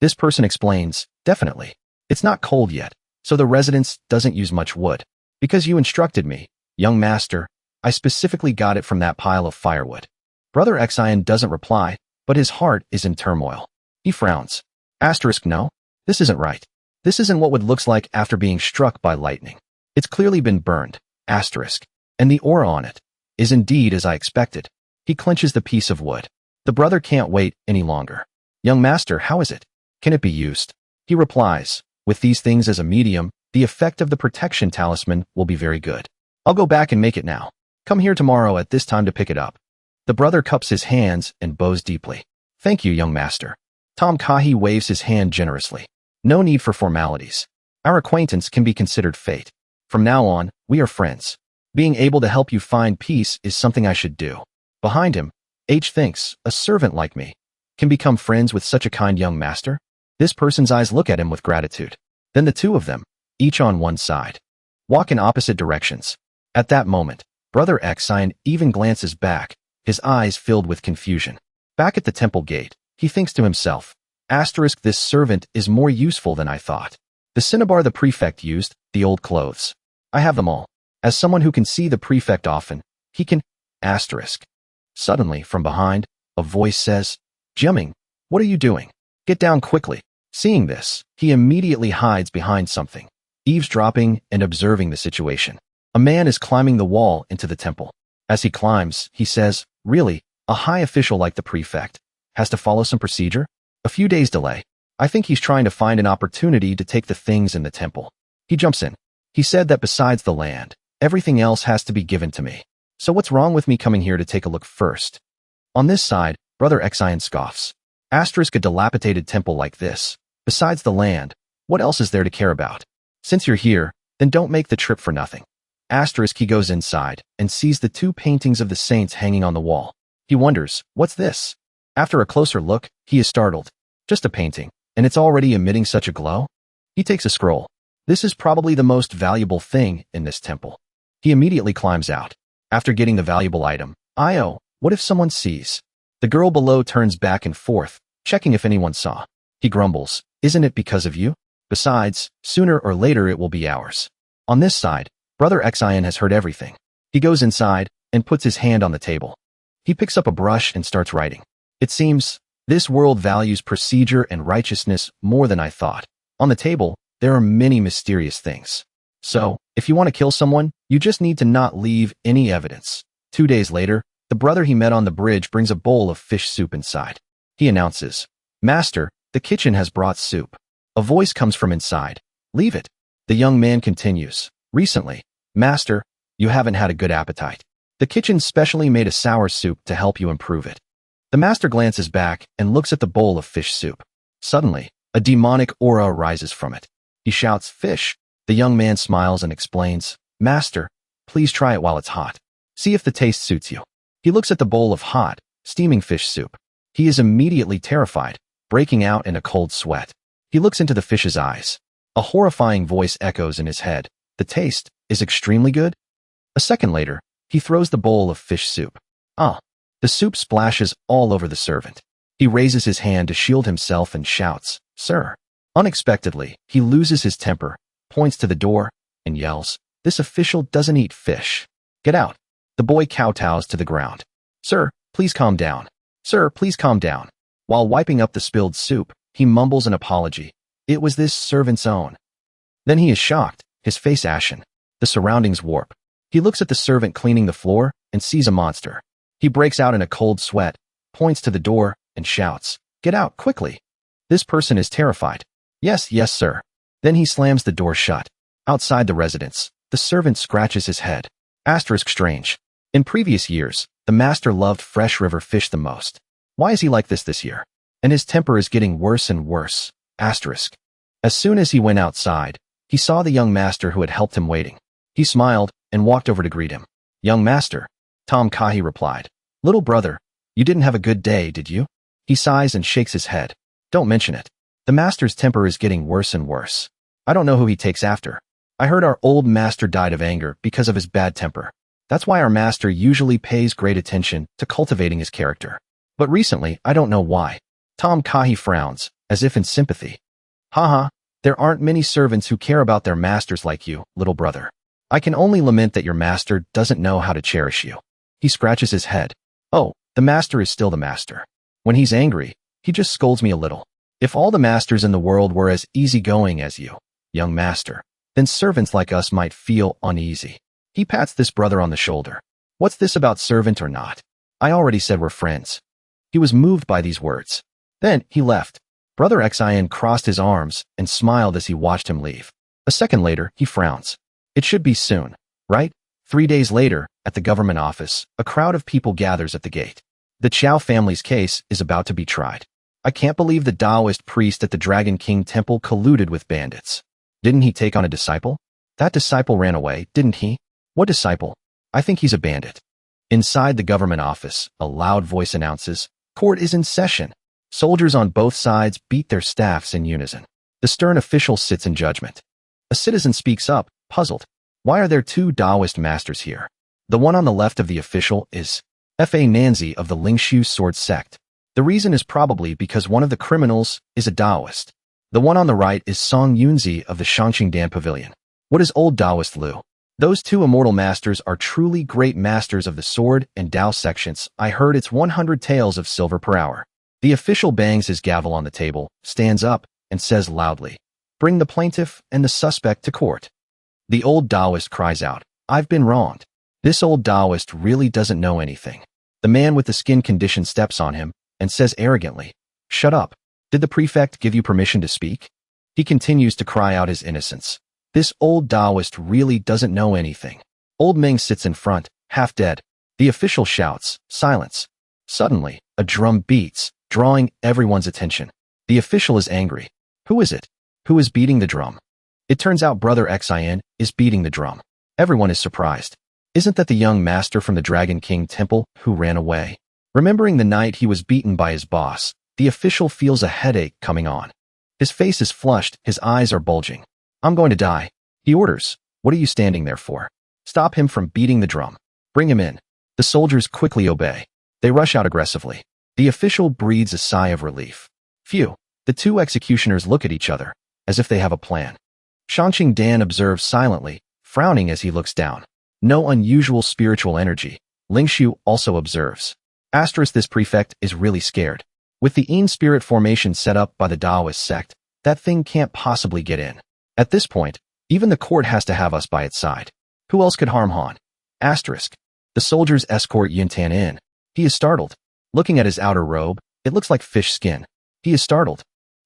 This person explains, definitely. It's not cold yet, so the residence doesn't use much wood. Because you instructed me, young master, I specifically got it from that pile of firewood. Brother Xian doesn't reply, but his heart is in turmoil. He frowns. No, this isn't right. This isn't what wood looks like after being struck by lightning. It's clearly been burned, and the aura on it is indeed as I expected. He clenches the piece of wood. The brother can't wait any longer. Young master, how is it? Can it be used? He replies, with these things as a medium, the effect of the protection talisman will be very good. I'll go back and make it now. Come here tomorrow at this time to pick it up. The brother cups his hands and bows deeply. Thank you, young master. Tom Kahi waves his hand generously. No need for formalities. Our acquaintance can be considered fate. From now on, we are friends. Being able to help you find peace is something I should do. Behind him, H thinks, a servant like me can become friends with such a kind young master? This person's eyes look at him with gratitude. Then the two of them, each on one side, walk in opposite directions. At that moment, Brother Xian even glances back, his eyes filled with confusion. Back at the temple gate, he thinks to himself, this servant is more useful than I thought. The cinnabar the prefect used, the old clothes. I have them all. As someone who can see the prefect often, he can, Suddenly, from behind, a voice says, Jiaming, what are you doing? Get down quickly. Seeing this, he immediately hides behind something, eavesdropping and observing the situation. A man is climbing the wall into the temple. As he climbs, he says, really, a high official like the prefect has to follow some procedure? A few days delay. I think he's trying to find an opportunity to take the things in the temple. He jumps in. He said that besides the land, everything else has to be given to me. So what's wrong with me coming here to take a look first? On this side, Brother Xian scoffs. A dilapidated temple like this. Besides the land, what else is there to care about? Since you're here, then don't make the trip for nothing. He goes inside and sees the two paintings of the saints hanging on the wall. He wonders, what's this? After a closer look, he is startled. Just a painting, and it's already emitting such a glow? He takes a scroll. This is probably the most valuable thing in this temple. He immediately climbs out. After getting the valuable item, what if someone sees? The girl below turns back and forth, checking if anyone saw. He grumbles, isn't it because of you? Besides, sooner or later it will be ours. On this side, Brother Xian has heard everything. He goes inside and puts his hand on the table. He picks up a brush and starts writing. It seems, this world values procedure and righteousness more than I thought. On the table, there are many mysterious things. So, if you want to kill someone, you just need to not leave any evidence. 2 days later, the brother he met on the bridge brings a bowl of fish soup inside. He announces, Master, the kitchen has brought soup. A voice comes from inside. Leave it. The young man continues, recently, Master, you haven't had a good appetite. The kitchen specially made a sour soup to help you improve it. The master glances back and looks at the bowl of fish soup. Suddenly, a demonic aura arises from it. He shouts, fish. The young man smiles and explains, Master, please try it while it's hot. See if the taste suits you. He looks at the bowl of hot, steaming fish soup. He is immediately terrified, breaking out in a cold sweat. He looks into the fish's eyes. A horrifying voice echoes in his head. The taste is extremely good. A second later, he throws the bowl of fish soup. The soup splashes all over the servant. He raises his hand to shield himself and shouts, Sir. Unexpectedly, he loses his temper, points to the door, and yells, This official doesn't eat fish. Get out. The boy kowtows to the ground. Sir, please calm down. Sir, please calm down. While wiping up the spilled soup, he mumbles an apology. It was this servant's own. Then he is shocked, his face ashen. The surroundings warp. He looks at the servant cleaning the floor and sees a monster. He breaks out in a cold sweat, points to the door, and shouts, Get out, quickly. This person is terrified. Yes, yes, sir. Then he slams the door shut. Outside the residence, the servant scratches his head. Strange. In previous years, the master loved fresh river fish the most. Why is he like this year? And his temper is getting worse and worse. As soon as he went outside, he saw the young master who had helped him waiting. He smiled and walked over to greet him. Young master, Tom Kahi replied. Little brother, you didn't have a good day, did you? He sighs and shakes his head. Don't mention it. The master's temper is getting worse and worse. I don't know who he takes after. I heard our old master died of anger because of his bad temper. That's why our master usually pays great attention to cultivating his character. But recently, I don't know why. Tom Kahi frowns, as if in sympathy. Haha, there aren't many servants who care about their masters like you, little brother. I can only lament that your master doesn't know how to cherish you. He scratches his head. Oh, the master is still the master. When he's angry, he just scolds me a little. If all the masters in the world were as easygoing as you, young master, then servants like us might feel uneasy. He pats this brother on the shoulder. What's this about servant or not? I already said we're friends. He was moved by these words. Then he left. Brother Xin crossed his arms and smiled as he watched him leave. A second later, he frowns. It should be soon, right? 3 days later, at the government office, a crowd of people gathers at the gate. The Chow family's case is about to be tried. I can't believe the Taoist priest at the Dragon King Temple colluded with bandits. Didn't he take on a disciple? That disciple ran away, didn't he? What disciple? I think he's a bandit. Inside the government office, a loud voice announces, "Court is in session." Soldiers on both sides beat their staffs in unison. The stern official sits in judgment. A citizen speaks up, puzzled. Why are there two Taoist masters here? The one on the left of the official is Fa Nanzi of the Lingshu sword sect. The reason is probably because one of the criminals is a Taoist. The one on the right is Song Yunzi of the Shangqingdan Pavilion. What is old Taoist Lu? Those two immortal masters are truly great masters of the sword and Tao sections. I heard it's 100 taels of silver per hour. The official bangs his gavel on the table, stands up, and says loudly, "Bring the plaintiff and the suspect to court." The old Taoist cries out, "I've been wronged." This old Taoist really doesn't know anything. The man with the skin condition steps on him and says arrogantly, "Shut up. Did the prefect give you permission to speak?" He continues to cry out his innocence. This old Taoist really doesn't know anything. Old Ming sits in front, half dead. The official shouts, "Silence." Suddenly, a drum beats, drawing everyone's attention. The official is angry. Who is it? Who is beating the drum? It turns out Brother Xin is beating the drum. Everyone is surprised. Isn't that the young master from the Dragon King Temple who ran away? Remembering the night he was beaten by his boss, the official feels a headache coming on. His face is flushed, his eyes are bulging. "I'm going to die," he orders. "What are you standing there for? Stop him from beating the drum. Bring him in." The soldiers quickly obey. They rush out aggressively. The official breathes a sigh of relief. Phew. The two executioners look at each other, as if they have a plan. Shangqing Dan observes silently, frowning as he looks down. No unusual spiritual energy. Lingshu also observes. This prefect is really scared. With the Yin spirit formation set up by the Taoist sect, that thing can't possibly get in. At this point, even the court has to have us by its side. Who else could harm Han? The soldiers escort Yuntan in. He is startled. Looking at his outer robe, it looks like fish skin. He is startled.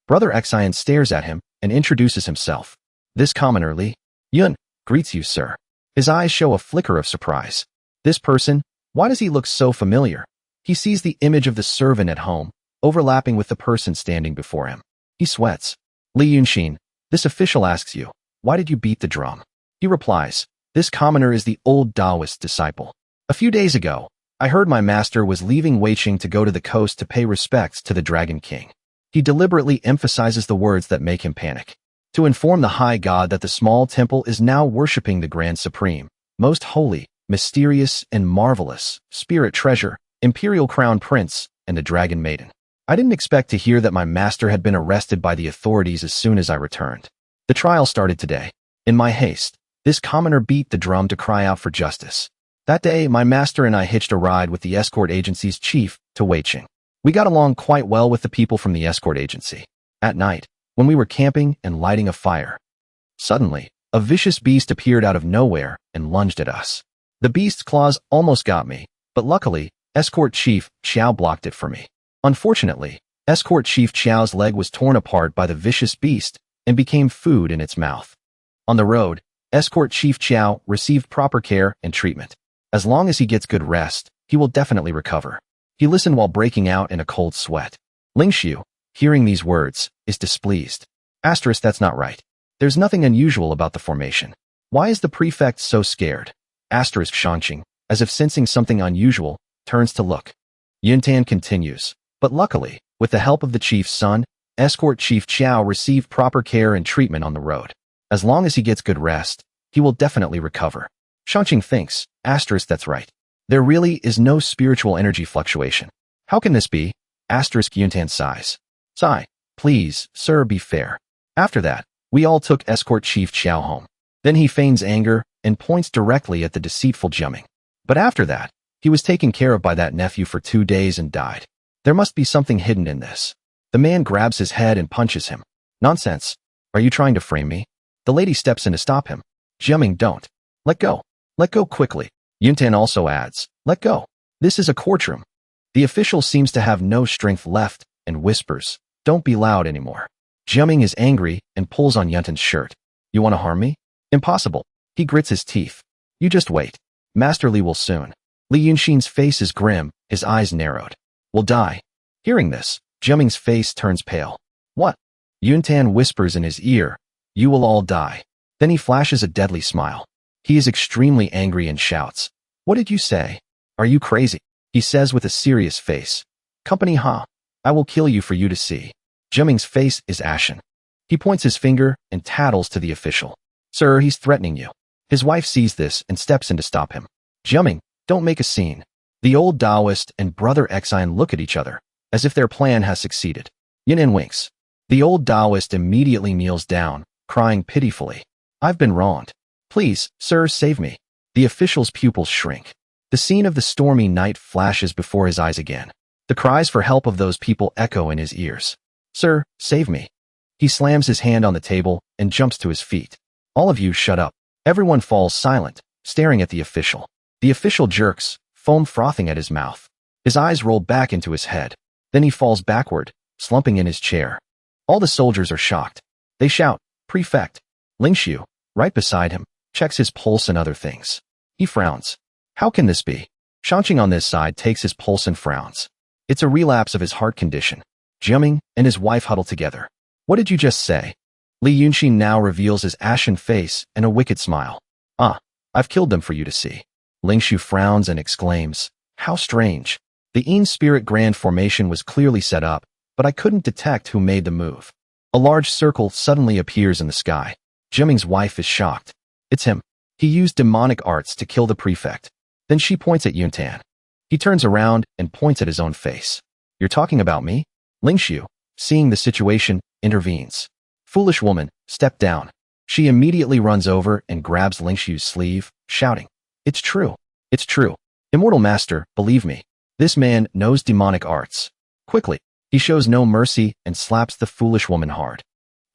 Brother Xin stares at him and introduces himself. This commoner Li Yun greets you, sir. His eyes show a flicker of surprise. This person, why does he look so familiar? He sees the image of the servant at home, overlapping with the person standing before him. He sweats. Li Yunshin, this official asks you, why did you beat the drum? He replies, this commoner is the old Taoist disciple. A few days ago, I heard my master was leaving Weiqing to go to the coast to pay respects to the Dragon King. He deliberately emphasizes the words that make him panic. To inform the high god that the small temple is now worshipping the Grand Supreme, most holy, mysterious, and marvelous, spirit treasure, imperial crown prince, and the dragon maiden. I didn't expect to hear that my master had been arrested by the authorities as soon as I returned. The trial started today. In my haste, this commoner beat the drum to cry out for justice. That day, my master and I hitched a ride with the escort agency's chief to Weiqing. We got along quite well with the people from the escort agency. At night, when we were camping and lighting a fire, suddenly, a vicious beast appeared out of nowhere and lunged at us. The beast's claws almost got me, but luckily, escort chief Qiao blocked it for me. Unfortunately, escort chief Qiao's leg was torn apart by the vicious beast and became food in its mouth. On the road, escort chief Qiao received proper care and treatment. As long as he gets good rest, he will definitely recover. He listened while breaking out in a cold sweat. Lingshu, hearing these words, is displeased. That's not right. There's nothing unusual about the formation. Why is the prefect so scared? Shangqing, as if sensing something unusual, turns to look. Yuntan continues. But luckily, with the help of the chief's son, escort Chief Chow received proper care and treatment on the road. As long as he gets good rest, he will definitely recover. Shangqing thinks, that's right. There really is no spiritual energy fluctuation. How can this be? Yuntan sighs. Sigh. Please, sir, be fair. After that, we all took escort Chief Chow home. Then he feigns anger and points directly at the deceitful Jiaming. But after that, he was taken care of by that nephew for 2 days and died. There must be something hidden in this. The man grabs his head and punches him. Nonsense. Are you trying to frame me? The lady steps in to stop him. Jiaming, don't. Let go. Let go quickly. Yuntan also adds, let go. This is a courtroom. The official seems to have no strength left and whispers, don't be loud anymore. Jiaming is angry and pulls on Yuntan's shirt. You want to harm me? Impossible. He grits his teeth. You just wait. Master Li will soon. Li Yunshin's face is grim, his eyes narrowed. Will die. Hearing this, Jiaming's face turns pale. What? Yuntan whispers in his ear, you will all die. Then he flashes a deadly smile. He is extremely angry and shouts, what did you say? Are you crazy? He says with a serious face. Company ha. I will kill you for you to see. Jiaming's face is ashen. He points his finger and tattles to the official. Sir, he's threatening you. His wife sees this and steps in to stop him. Jiaming, don't make a scene. The old Taoist and brother Exine look at each other, as if their plan has succeeded. Yunnan winks. The old Taoist immediately kneels down, crying pitifully. I've been wronged. Please, sir, save me. The official's pupils shrink. The scene of the stormy night flashes before his eyes again. The cries for help of those people echo in his ears. Sir, save me. He slams his hand on the table and jumps to his feet. All of you shut up. Everyone falls silent, staring at the official. The official jerks, foam frothing at his mouth. His eyes roll back into his head. Then he falls backward, slumping in his chair. All the soldiers are shocked. They shout, Prefect. Lingshu, right beside him, checks his pulse and other things. He frowns. How can this be? Shangqing on this side takes his pulse and frowns. It's a relapse of his heart condition. Jiaming and his wife huddle together. What did you just say? Li Yunshin now reveals his ashen face and a wicked smile. I've killed them for you to see. Lingshu frowns and exclaims, how strange. The Yin Spirit Grand Formation was clearly set up, but I couldn't detect who made the move. A large circle suddenly appears in the sky. Jiaming's wife is shocked. It's him. He used demonic arts to kill the prefect. Then she points at Yuntan. He turns around and points at his own face. You're talking about me? Lingshu, seeing the situation, intervenes. Foolish woman, step down. She immediately runs over and grabs Lingshu's sleeve, shouting, It's true. It's true. Immortal Master, believe me. This man knows demonic arts. Quickly, he shows no mercy and slaps the foolish woman hard.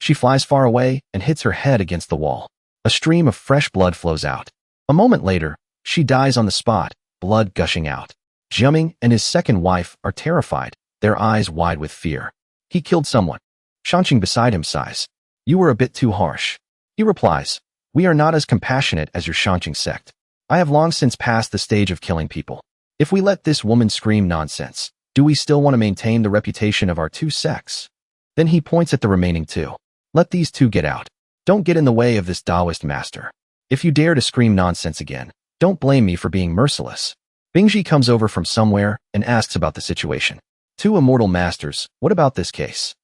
She flies far away and hits her head against the wall. A stream of fresh blood flows out. A moment later, she dies on the spot, blood gushing out. Jiaming and his second wife are terrified, their eyes wide with fear. He killed someone. Shangqing beside him sighs. You were a bit too harsh. He replies, we are not as compassionate as your Shangqing sect. I have long since passed the stage of killing people. If we let this woman scream nonsense, do we still want to maintain the reputation of our two sects? Then he points at the remaining two. Let these two get out. Don't get in the way of this Taoist master. If you dare to scream nonsense again, don't blame me for being merciless. Bingji comes over from somewhere and asks about the situation. Two immortal masters, what about this case?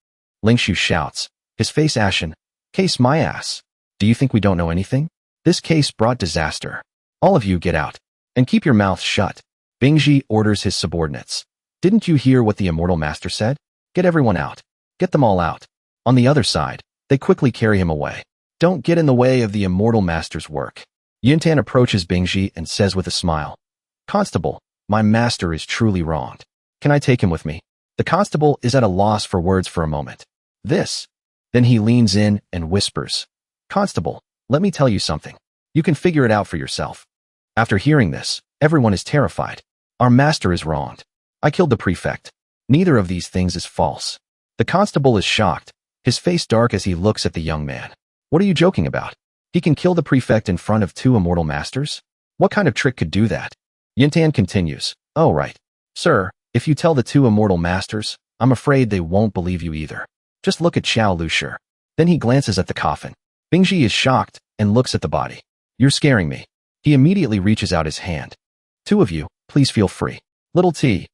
Lingshu shouts, his face ashen. Case my ass. Do you think we don't know anything? This case brought disaster. All of you get out. And keep your mouths shut. Bingji orders his subordinates. Didn't you hear what the immortal master said? Get everyone out. Get them all out. On the other side, they quickly carry him away. Don't get in the way of the immortal master's work. Yuntan approaches Bingji and says with a smile, Constable, my master is truly wronged. Can I take him with me? The constable is at a loss for words for a moment. This. Then he leans in and whispers, Constable, let me tell you something. You can figure it out for yourself. After hearing this, everyone is terrified. Our master is wronged. I killed the prefect. Neither of these things is false. The constable is shocked, his face dark as he looks at the young man. What are you joking about? He can kill the prefect in front of two immortal masters? What kind of trick could do that? Yuntan continues, Oh right. Sir, if you tell the two immortal masters, I'm afraid they won't believe you either. Just look at Xiao Lushi. Then he glances at the coffin. Bingji is shocked and looks at the body. You're scaring me. He immediately reaches out his hand. Two of you, please feel free. Little T.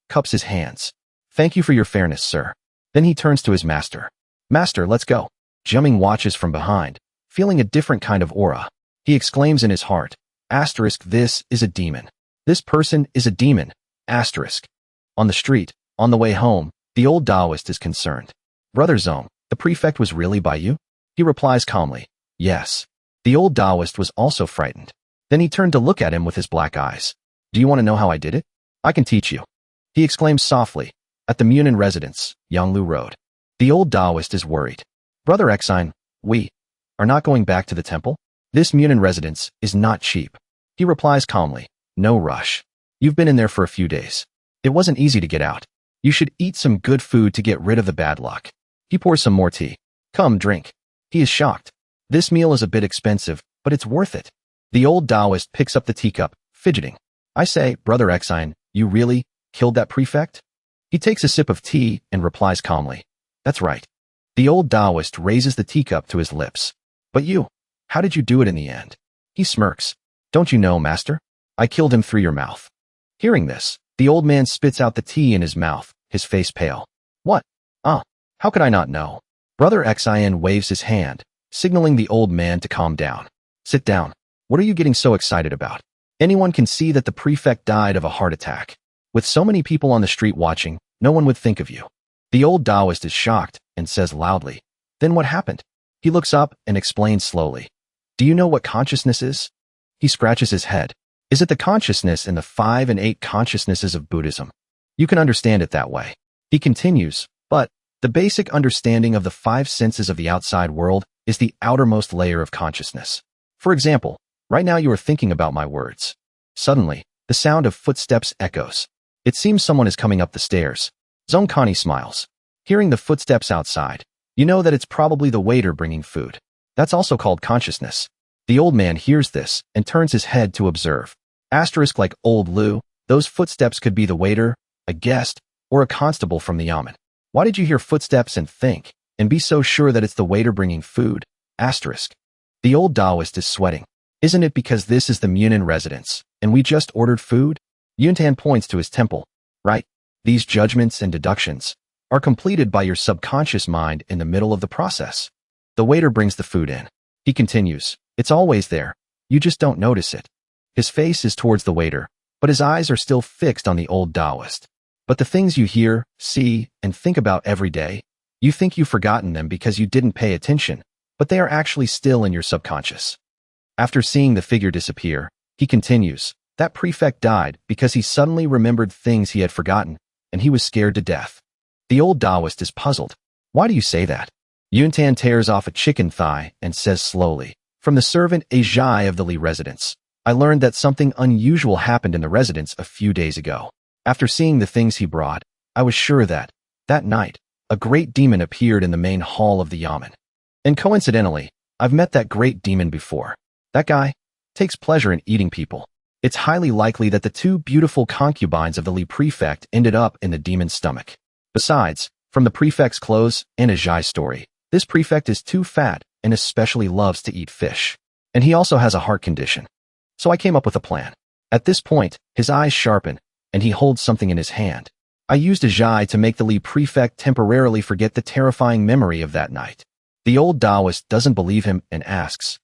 Cups his hands. Thank you for your fairness, sir. Then he turns to his master. Master, let's go. Jiaming watches from behind, feeling a different kind of aura. He exclaims in his heart, this is a demon. This person is a demon. On the street, on the way home, the old Taoist is concerned. Brother Zong, the prefect was really by you? He replies calmly, yes. The old Taoist was also frightened. Then he turned to look at him with his black eyes. Do you want to know how I did it? I can teach you. He exclaims softly, at the Munin residence, Yanglu Road. The old Taoist is worried. Brother Exine, we are not going back to the temple? This Munin residence is not cheap. He replies calmly, no rush. You've been in there for a few days. It wasn't easy to get out. You should eat some good food to get rid of the bad luck. He pours some more tea. Come, drink. He is shocked. This meal is a bit expensive, but it's worth it. The old Taoist picks up the teacup, fidgeting. I say, Brother Exine, you really killed that prefect? He takes a sip of tea and replies calmly. That's right. The old Taoist raises the teacup to his lips. But you, how did you do it in the end? He smirks. Don't you know, master? I killed him through your mouth. Hearing this, the old man spits out the tea in his mouth, his face pale. What? How could I not know? Brother Exine waves his hand, signaling the old man to calm down. Sit down. What are you getting so excited about? Anyone can see that the prefect died of a heart attack. With so many people on the street watching, no one would think of you. The old Taoist is shocked and says loudly, then what happened? He looks up and explains slowly. Do you know what consciousness is? He scratches his head. Is it the consciousness in the 5 and 8 consciousnesses of Buddhism? You can understand it that way. He continues, but the basic understanding of the 5 senses of the outside world is the outermost layer of consciousness. For example, right now you are thinking about my words. Suddenly, the sound of footsteps echoes. It seems someone is coming up the stairs. Zongkani smiles. Hearing the footsteps outside, you know that it's probably the waiter bringing food. That's also called consciousness. The old man hears this and turns his head to observe. Like old Lu, those footsteps could be the waiter, a guest, or a constable from the yamen. Why did you hear footsteps and think, and be so sure that it's the waiter bringing food? The old Taoist is sweating. Isn't it because this is the Munin residence, and we just ordered food? Yuntan points to his temple. Right? These judgments and deductions are completed by your subconscious mind in the middle of the process. The waiter brings the food in. He continues, it's always there. You just don't notice it. His face is towards the waiter, but his eyes are still fixed on the old Taoist. But the things you hear, see, and think about every day, you think you've forgotten them because you didn't pay attention, but they are actually still in your subconscious. After seeing the figure disappear, he continues, that prefect died because he suddenly remembered things he had forgotten, and he was scared to death. The old Taoist is puzzled. Why do you say that? Yuntan tears off a chicken thigh and says slowly, from the servant Ajai of the Li residence, I learned that something unusual happened in the residence a few days ago. After seeing the things he brought, I was sure that night, a great demon appeared in the main hall of the yamen. And coincidentally, I've met that great demon before. That guy takes pleasure in eating people. It's highly likely that the 2 beautiful concubines of the Li prefect ended up in the demon's stomach. Besides, from the prefect's clothes and Ajai's story, this prefect is too fat and especially loves to eat fish. And he also has a heart condition. So I came up with a plan. At this point, his eyes sharpen, and he holds something in his hand. I used Ajai to make the Li prefect temporarily forget the terrifying memory of that night. The old Taoist doesn't believe him and asks,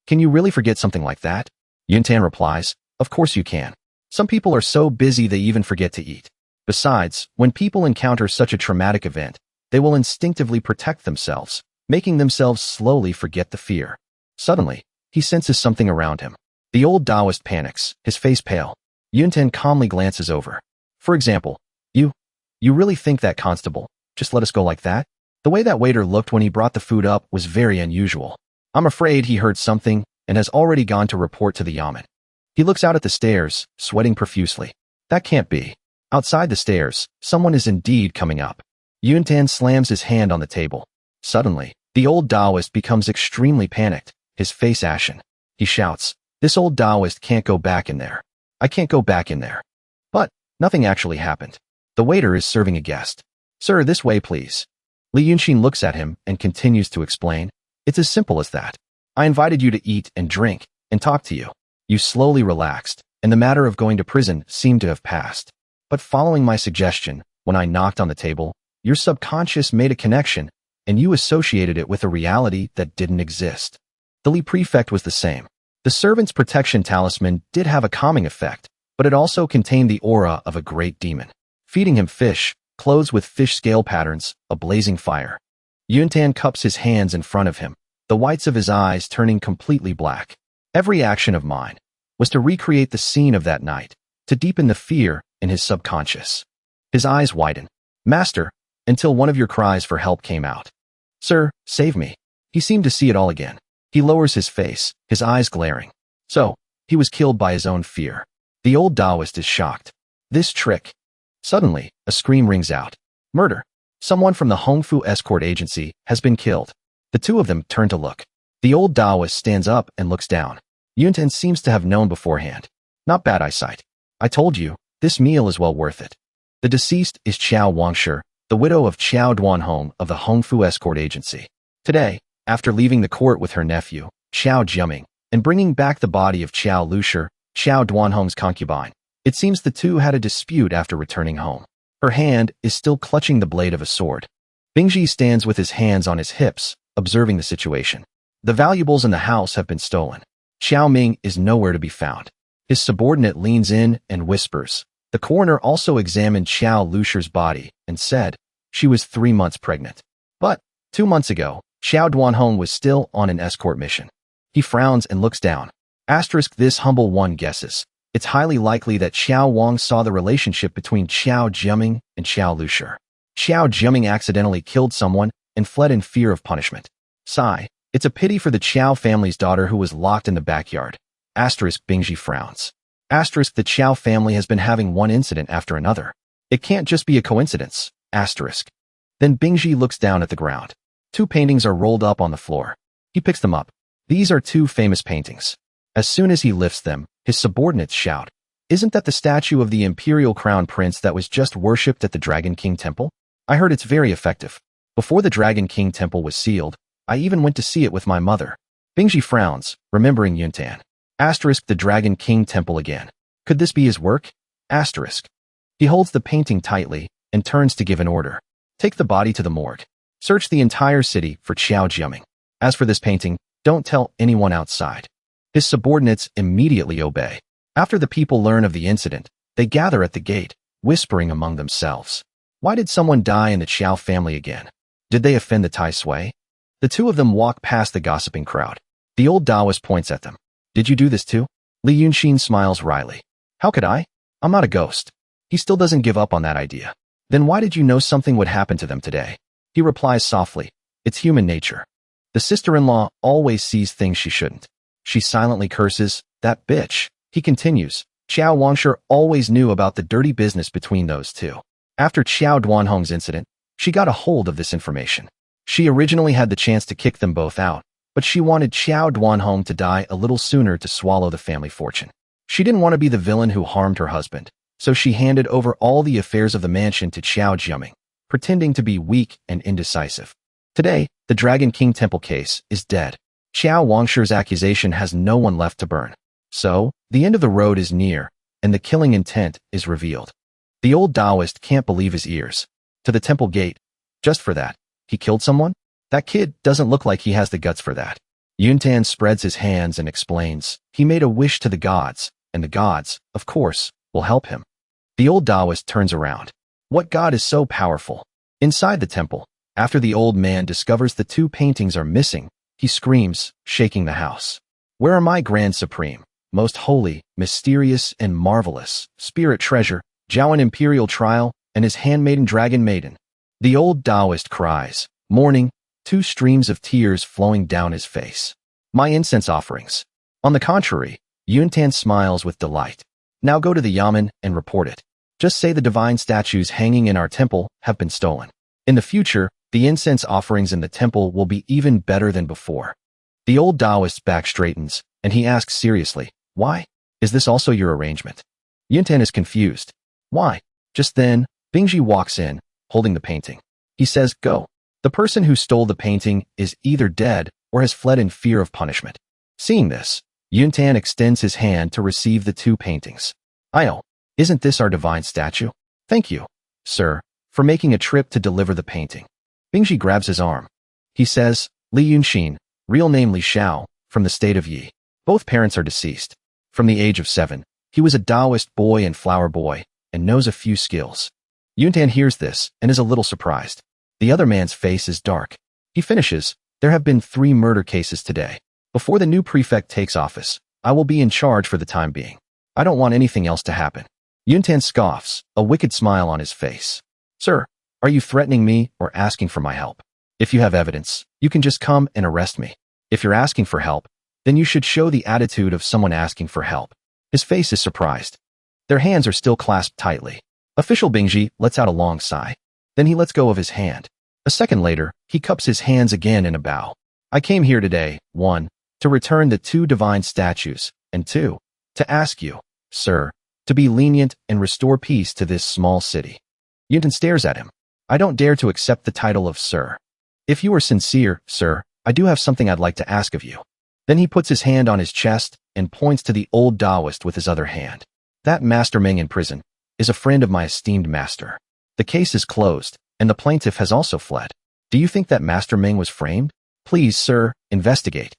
can you really forget something like that? Yuntan replies, of course you can. Some people are so busy they even forget to eat. Besides, when people encounter such a traumatic event, they will instinctively protect themselves, making themselves slowly forget the fear. Suddenly, he senses something around him. The old Taoist panics, his face pale. Yuntan calmly glances over. For example, you really think that constable just let us go like that? The way that waiter looked when he brought the food up was very unusual. I'm afraid he heard something and has already gone to report to the yamen. He looks out at the stairs, sweating profusely. That can't be. Outside the stairs, someone is indeed coming up. Yuntan slams his hand on the table. Suddenly, the old Taoist becomes extremely panicked, his face ashen. He shouts, this old Taoist can't go back in there. I can't go back in there. But nothing actually happened. The waiter is serving a guest. Sir, this way please. Li Yunshin looks at him and continues to explain. It's as simple as that. I invited you to eat and drink and talk to you. You slowly relaxed, and the matter of going to prison seemed to have passed. But following my suggestion, when I knocked on the table, your subconscious made a connection, and you associated it with a reality that didn't exist. The Li Prefect was the same. The servant's protection talisman did have a calming effect, but it also contained the aura of a great demon. Feeding him fish, clothes with fish scale patterns, a blazing fire. Yuntan cups his hands in front of him, the whites of his eyes turning completely black. Every action of mine was to recreate the scene of that night, to deepen the fear in his subconscious. His eyes widened. Master, until one of your cries for help came out. Sir, save me. He seemed to see it all again. He lowers his face, his eyes glaring. So, he was killed by his own fear. The old Taoist is shocked. This trick. Suddenly, a scream rings out. Murder. Someone from the Hongfu escort agency has been killed. The two of them turn to look. The old Taoist stands up and looks down. Yuntan seems to have known beforehand. Not bad eyesight. I told you, this meal is well worth it. The deceased is Chao Wangshi, the widow of Chao Duanhong of the Hongfu escort agency. Today, after leaving the court with her nephew, Chao Jiaming, and bringing back the body of Chao Lushi, Chao Duanhong's concubine, it seems the two had a dispute after returning home. Her hand is still clutching the blade of a sword. Bingji stands with his hands on his hips, observing the situation. The valuables in the house have been stolen. Xiao Ming is nowhere to be found. His subordinate leans in and whispers. The coroner also examined Chao Lushi's body and said she was 3 months pregnant. But 2 months ago, Chao Duanhong was still on an escort mission. He frowns and looks down. Asterisk, this humble one guesses. It's highly likely that Xiao Wang saw the relationship between Chao Jiaming and Chao Lushi. Chao Jiaming accidentally killed someone and fled in fear of punishment. Sigh. It's a pity for the Chao family's daughter who was locked in the backyard. Asterisk, Bingji frowns. Asterisk, the Chao family has been having one incident after another. It can't just be a coincidence. Asterisk. Then Bingji looks down at the ground. 2 paintings are rolled up on the floor. He picks them up. These are 2 famous paintings. As soon as he lifts them, his subordinates shout, "Isn't that the statue of the imperial crown prince that was just worshipped at the Dragon King Temple? I heard it's very effective. Before the Dragon King Temple was sealed, I even went to see it with my mother." Bingji frowns, remembering Yuntan. Asterisk, the Dragon King Temple again. Could this be his work? Asterisk. He holds the painting tightly and turns to give an order. Take the body to the morgue. Search the entire city for Chao Jiaming. As for this painting, don't tell anyone outside. His subordinates immediately obey. After the people learn of the incident, they gather at the gate, whispering among themselves. Why did someone die in the Chao family again? Did they offend the Tai Sui? The 2 of them walk past the gossiping crowd. The old Taoist points at them. Did you do this too? Li Yunshin smiles wryly. How could I? I'm not a ghost. He still doesn't give up on that idea. Then why did you know something would happen to them today? He replies softly. It's human nature. The sister-in-law always sees things she shouldn't. She silently curses, that bitch. He continues. Chao Wangshi always knew about the dirty business between those 2. After Chao Duanhong's incident, she got a hold of this information. She originally had the chance to kick them both out, but she wanted Chao Duanhong to die a little sooner to swallow the family fortune. She didn't want to be the villain who harmed her husband, so she handed over all the affairs of the mansion to Chao Jiaming, pretending to be weak and indecisive. Today, the Dragon King Temple case is dead. Chao Wangshi's accusation has no one left to burn. So, the end of the road is near, and the killing intent is revealed. The old Taoist can't believe his ears. To the temple gate. Just for that. He killed someone? That kid doesn't look like he has the guts for that. Yuntan spreads his hands and explains. He made a wish to the gods, and the gods, of course, will help him. The old Taoist turns around. What god is so powerful? Inside the temple, after the old man discovers the 2 paintings are missing, he screams, shaking the house. Where are my grand supreme, most holy, mysterious, and marvelous, spirit treasure, Jiawan imperial trial, and his handmaiden dragon maiden? The old Taoist cries, mourning, 2 streams of tears flowing down his face. My incense offerings. On the contrary, Yuntan smiles with delight. Now go to the yamen and report it. Just say the divine statues hanging in our temple have been stolen. In the future, the incense offerings in the temple will be even better than before. The old Taoist's back straightens, and he asks seriously, why? Is this also your arrangement? Yuntan is confused. Why? Just then, Bingji walks in, holding the painting. He says, go. The person who stole the painting is either dead or has fled in fear of punishment. Seeing this, Yuntan extends his hand to receive the 2 paintings. "Oh, isn't this our divine statue? Thank you, sir, for making a trip to deliver the painting." Bingji grabs his arm. He says, "Li Yunshin, real name Li Xiao, from the state of Yi. Both parents are deceased. From the age of 7, he was a Taoist boy and flower boy, and knows a few skills." Yuntan hears this and is a little surprised. The other man's face is dark. He finishes, "There have been 3 murder cases today. Before the new prefect takes office, I will be in charge for the time being. I don't want anything else to happen." Yuntan scoffs, a wicked smile on his face. "Sir, are you threatening me or asking for my help? If you have evidence, you can just come and arrest me. If you're asking for help, then you should show the attitude of someone asking for help." His face is surprised. Their hands are still clasped tightly. Official Bingji lets out a long sigh. Then he lets go of his hand. A second later, he cups his hands again in a bow. "I came here today, 1, to return the 2 divine statues, and 2, to ask you, sir, to be lenient and restore peace to this small city." Yuntan stares at him. "I don't dare to accept the title of sir. If you are sincere, sir, I do have something I'd like to ask of you." Then he puts his hand on his chest and points to the old Taoist with his other hand. "That Master Meng in prison is a friend of my esteemed master. The case is closed, and the plaintiff has also fled. Do you think that Master Meng was framed? Please, sir, investigate."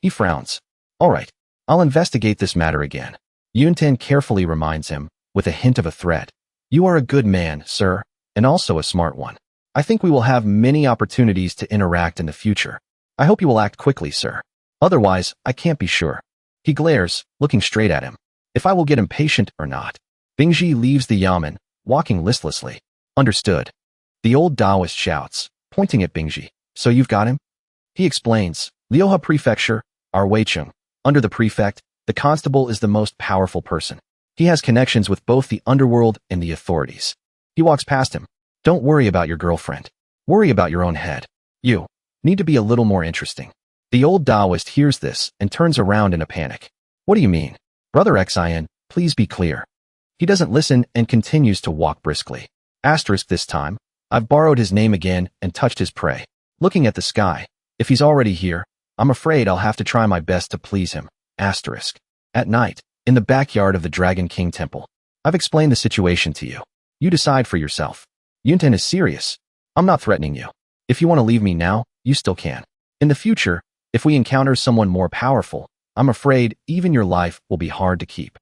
He frowns. "All right, I'll investigate this matter again." Yuntan carefully reminds him, with a hint of a threat, "You are a good man, sir, and also a smart one. I think we will have many opportunities to interact in the future. I hope you will act quickly, sir. Otherwise, I can't be sure." He glares, looking straight at him. "If I will get impatient or not." Bingji leaves the yamen, walking listlessly. "Understood." The old Taoist shouts, pointing at Bingji. "So you've got him?" He explains, "Liuha Prefecture, our Weicheng. Under the prefect, the constable is the most powerful person. He has connections with both the underworld and the authorities." He walks past him. "Don't worry about your girlfriend. Worry about your own head. You need to be a little more interesting." The old Taoist hears this and turns around in a panic. "What do you mean? Brother Xin, please be clear." He doesn't listen and continues to walk briskly. Asterisk this time, I've borrowed his name again and touched his prey. Looking at the sky, if he's already here, I'm afraid I'll have to try my best to please him. Asterisk. At night, in the backyard of the Dragon King Temple. I've explained the situation to you. You decide for yourself. Yuntan is serious. I'm not threatening you. If you want to leave me now, you still can. In the future, if we encounter someone more powerful, I'm afraid even your life will be hard to keep.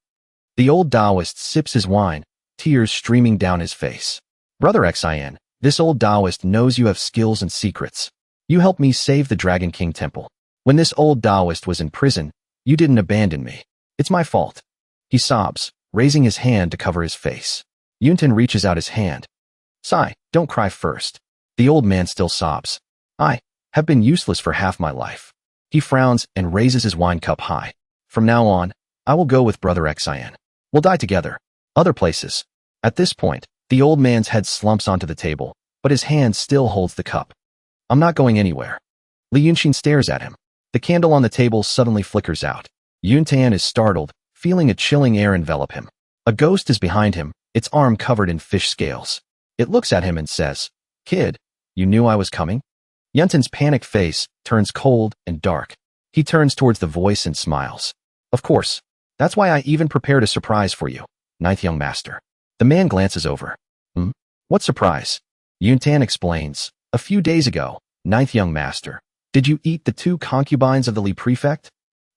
The old Taoist sips his wine, tears streaming down his face. Brother Xin, this old Taoist knows you have skills and secrets. You helped me save the Dragon King Temple. When this old Taoist was in prison, you didn't abandon me. It's my fault. He sobs, raising his hand to cover his face. Yuntan reaches out his hand. Sigh, don't cry first. The old man still sobs. I have been useless for half my life. He frowns and raises his wine cup high. From now on, I will go with Brother Xin. We'll die together. Other places. At this point, the old man's head slumps onto the table, but his hand still holds the cup. I'm not going anywhere. Li Yunshin stares at him. The candle on the table suddenly flickers out. Yuntan is startled, feeling a chilling air envelop him. A ghost is behind him, its arm covered in fish scales. It looks at him and says, Kid, you knew I was coming? Yuntan's panicked face turns cold and dark. He turns towards the voice and smiles. Of course. That's why I even prepared a surprise for you, ninth young master. The man glances over. What surprise? Yuntan explains. A few days ago, ninth young master, did you eat the 2 concubines of the Li prefect?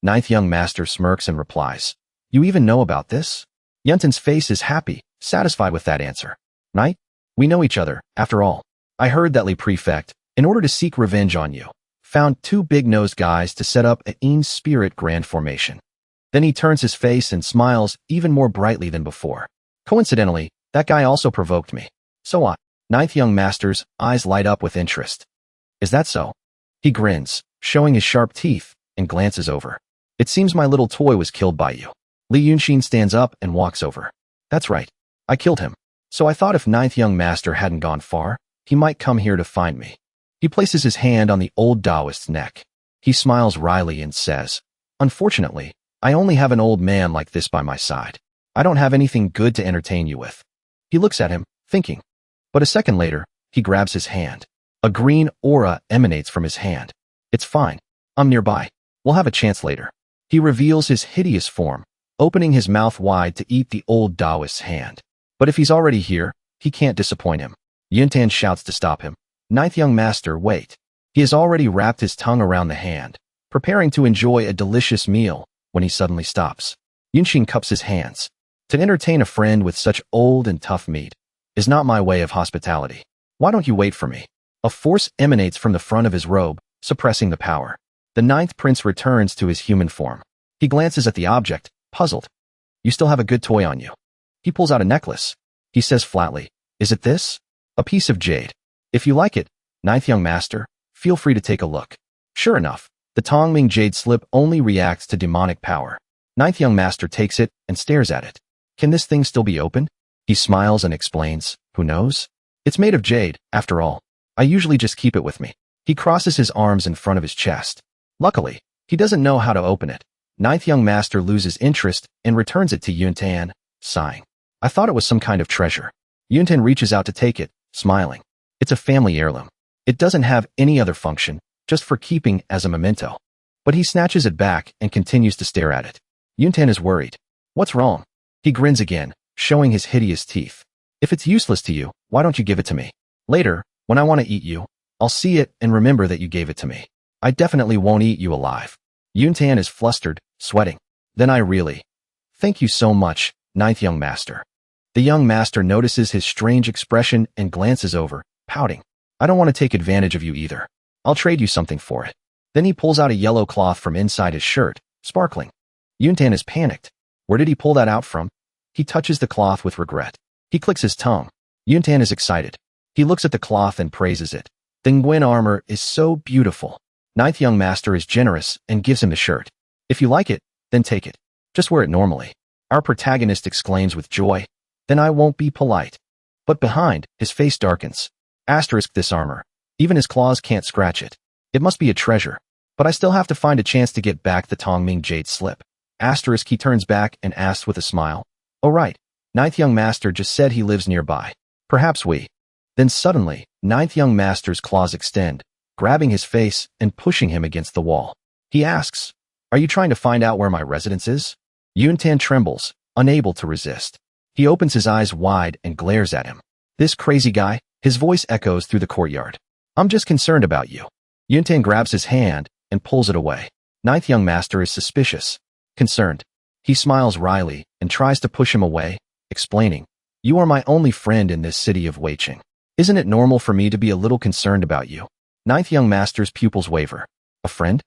Ninth young master smirks and replies. You even know about this? Yuntan's face is happy, satisfied with that answer. Knight, we know each other, after all. I heard that Li prefect, in order to seek revenge on you, found 2 big-nosed guys to set up a spirit grand formation. Then he turns his face and smiles even more brightly than before. Coincidentally, that guy also provoked me. So what? Ninth young master's eyes light up with interest. Is that so? He grins, showing his sharp teeth, and glances over. It seems my little toy was killed by you. Li Yunshin stands up and walks over. That's right. I killed him. So I thought if ninth young master hadn't gone far, he might come here to find me. He places his hand on the old Taoist's neck. He smiles wryly and says, Unfortunately, I only have an old man like this by my side. I don't have anything good to entertain you with. He looks at him, thinking. But a second later, he grabs his hand. A green aura emanates from his hand. It's fine. I'm nearby. We'll have a chance later. He reveals his hideous form, opening his mouth wide to eat the old Taoist's hand. But if he's already here, he can't disappoint him. Yuntan shouts to stop him. Ninth young master, wait. He has already wrapped his tongue around the hand, preparing to enjoy a delicious meal, when he suddenly stops. Yunshin cups his hands. To entertain a friend with such old and tough meat is not my way of hospitality. Why don't you wait for me? A force emanates from the front of his robe, suppressing the power. The ninth prince returns to his human form. He glances at the object, puzzled. You still have a good toy on you. He pulls out a necklace. He says flatly, is it this? A piece of jade. If you like it, ninth young master, feel free to take a look. Sure enough, the Tongming jade slip only reacts to demonic power. Ninth young master takes it and stares at it. Can this thing still be opened? He smiles and explains, who knows? It's made of jade, after all. I usually just keep it with me. He crosses his arms in front of his chest. Luckily, he doesn't know how to open it. Ninth young master loses interest and returns it to Yuntan, sighing. I thought it was some kind of treasure. Yuntan reaches out to take it, smiling. It's a family heirloom. It doesn't have any other function, just for keeping as a memento. But he snatches it back and continues to stare at it. Yuntan is worried. What's wrong? He grins again, showing his hideous teeth. If it's useless to you, why don't you give it to me? Later, when I want to eat you, I'll see it and remember that you gave it to me. I definitely won't eat you alive. Yuntan is flustered, sweating. Then I really. Thank you so much, ninth young master. The young master notices his strange expression and glances over, pouting. I don't want to take advantage of you either. I'll trade you something for it. Then he pulls out a yellow cloth from inside his shirt, sparkling. Yuntan is panicked. Where did he pull that out from? He touches the cloth with regret. He clicks his tongue. Yuntan is excited. He looks at the cloth and praises it. The Nguyen armor is so beautiful. Ninth young master is generous and gives him the shirt. If you like it, then take it. Just wear it normally. Our protagonist exclaims with joy. Then I won't be polite. But behind, his face darkens. Asterisk this armor. Even his claws can't scratch it. It must be a treasure. But I still have to find a chance to get back the Tongming jade slip. Asterisk he turns back and asks with a smile. Oh right, ninth young master just said he lives nearby. Perhaps we. Then suddenly, ninth young master's claws extend, grabbing his face and pushing him against the wall. He asks, are you trying to find out where my residence is? Yuntan trembles, unable to resist. He opens his eyes wide and glares at him. This crazy guy, his voice echoes through the courtyard. I'm just concerned about you. Yuntan grabs his hand and pulls it away. Ninth young master is suspicious. Concerned. He smiles wryly and tries to push him away, explaining, you are my only friend in this city of Weiqing. Isn't it normal for me to be a little concerned about you? Ninth young master's pupils waver. A friend?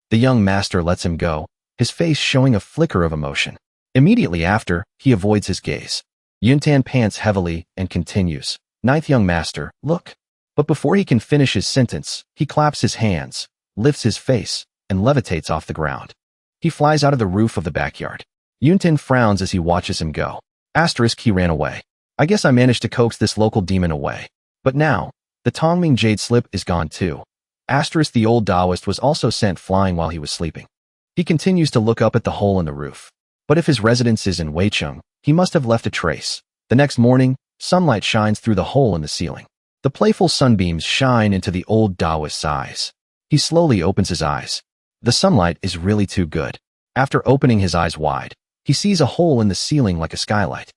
The young master lets him go, his face showing a flicker of emotion. Immediately after, he avoids his gaze. Yuntan pants heavily and continues. Ninth young master, look. But before he can finish his sentence, he claps his hands, lifts his face, and levitates off the ground. He flies out of the roof of the backyard. Yuntan frowns as he watches him go. Asterisk he ran away. I guess I managed to coax this local demon away. But now, the Tongming jade slip is gone too. Asterisk the old Taoist was also sent flying while he was sleeping. He continues to look up at the hole in the roof. But if his residence is in Weiqing, he must have left a trace. The next morning, sunlight shines through the hole in the ceiling. The playful sunbeams shine into the old Taoist's eyes. He slowly opens his eyes. The sunlight is really too good. After opening his eyes wide, he sees a hole in the ceiling like a skylight.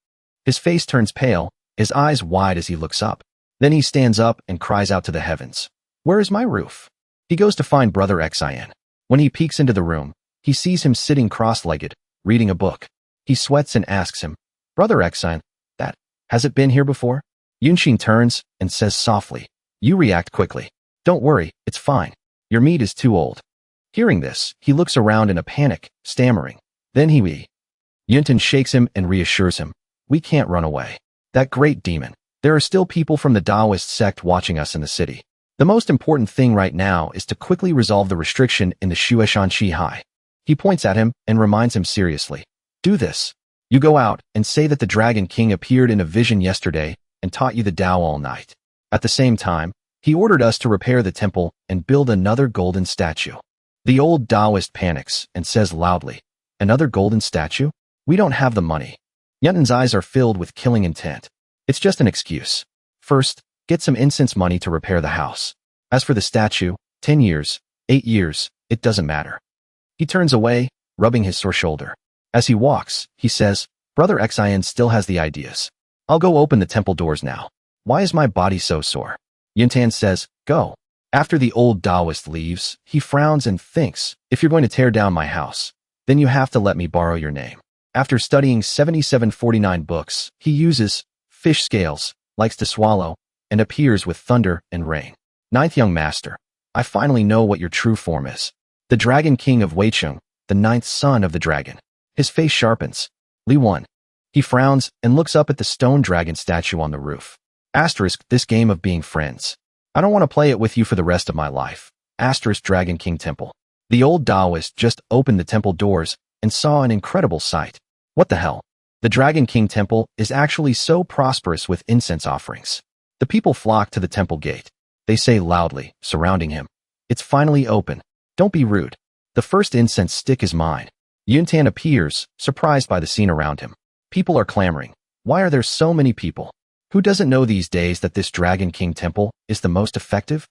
His face turns pale, his eyes wide as he looks up. Then he stands up and cries out to the heavens. Where is my roof? He goes to find Brother Xian. When he peeks into the room, he sees him sitting cross-legged, reading a book. He sweats and asks him, Brother Xian, has it been here before? Yunshin turns and says softly, you react quickly. Don't worry, it's fine. Your meat is too old. Hearing this, he looks around in a panic, stammering. Then he Yuntan shakes him and reassures him. We can't run away. That great demon. There are still people from the Taoist sect watching us in the city. The most important thing right now is to quickly resolve the restriction in the Shueshanshi High. He points at him and reminds him seriously. Do this. You go out and say that the Dragon King appeared in a vision yesterday and taught you the Tao all night. At the same time, he ordered us to repair the temple and build another golden statue. The old Taoist panics and says loudly, another golden statue? We don't have the money. Yuntan's eyes are filled with killing intent. It's just an excuse. First, get some incense money to repair the house. As for the statue, 10 years, 8 years, it doesn't matter. He turns away, rubbing his sore shoulder. As he walks, he says, Brother Xian still has the ideas. I'll go open the temple doors now. Why is my body so sore? Yuntan says, go. After the old Taoist leaves, he frowns and thinks, if you're going to tear down my house, then you have to let me borrow your name. After studying 7749 books, he uses fish scales, likes to swallow, and appears with thunder and rain. Ninth young master, I finally know what your true form is. The Dragon King of Weicheng, the ninth son of the dragon. His face sharpens. Li Yunshin. He frowns and looks up at the stone dragon statue on the roof. Asterisk, this game of being friends. I don't want to play it with you for the rest of my life. Asterisk, Dragon King Temple. The old Taoist just opened the temple doors and saw an incredible sight. What the hell? The Dragon King Temple is actually so prosperous with incense offerings. The people flock to the temple gate. They say loudly, surrounding him. It's finally open. Don't be rude. The first incense stick is mine. Yuntan appears, surprised by the scene around him. People are clamoring. Why are there so many people? Who doesn't know these days that this Dragon King Temple is the most effective?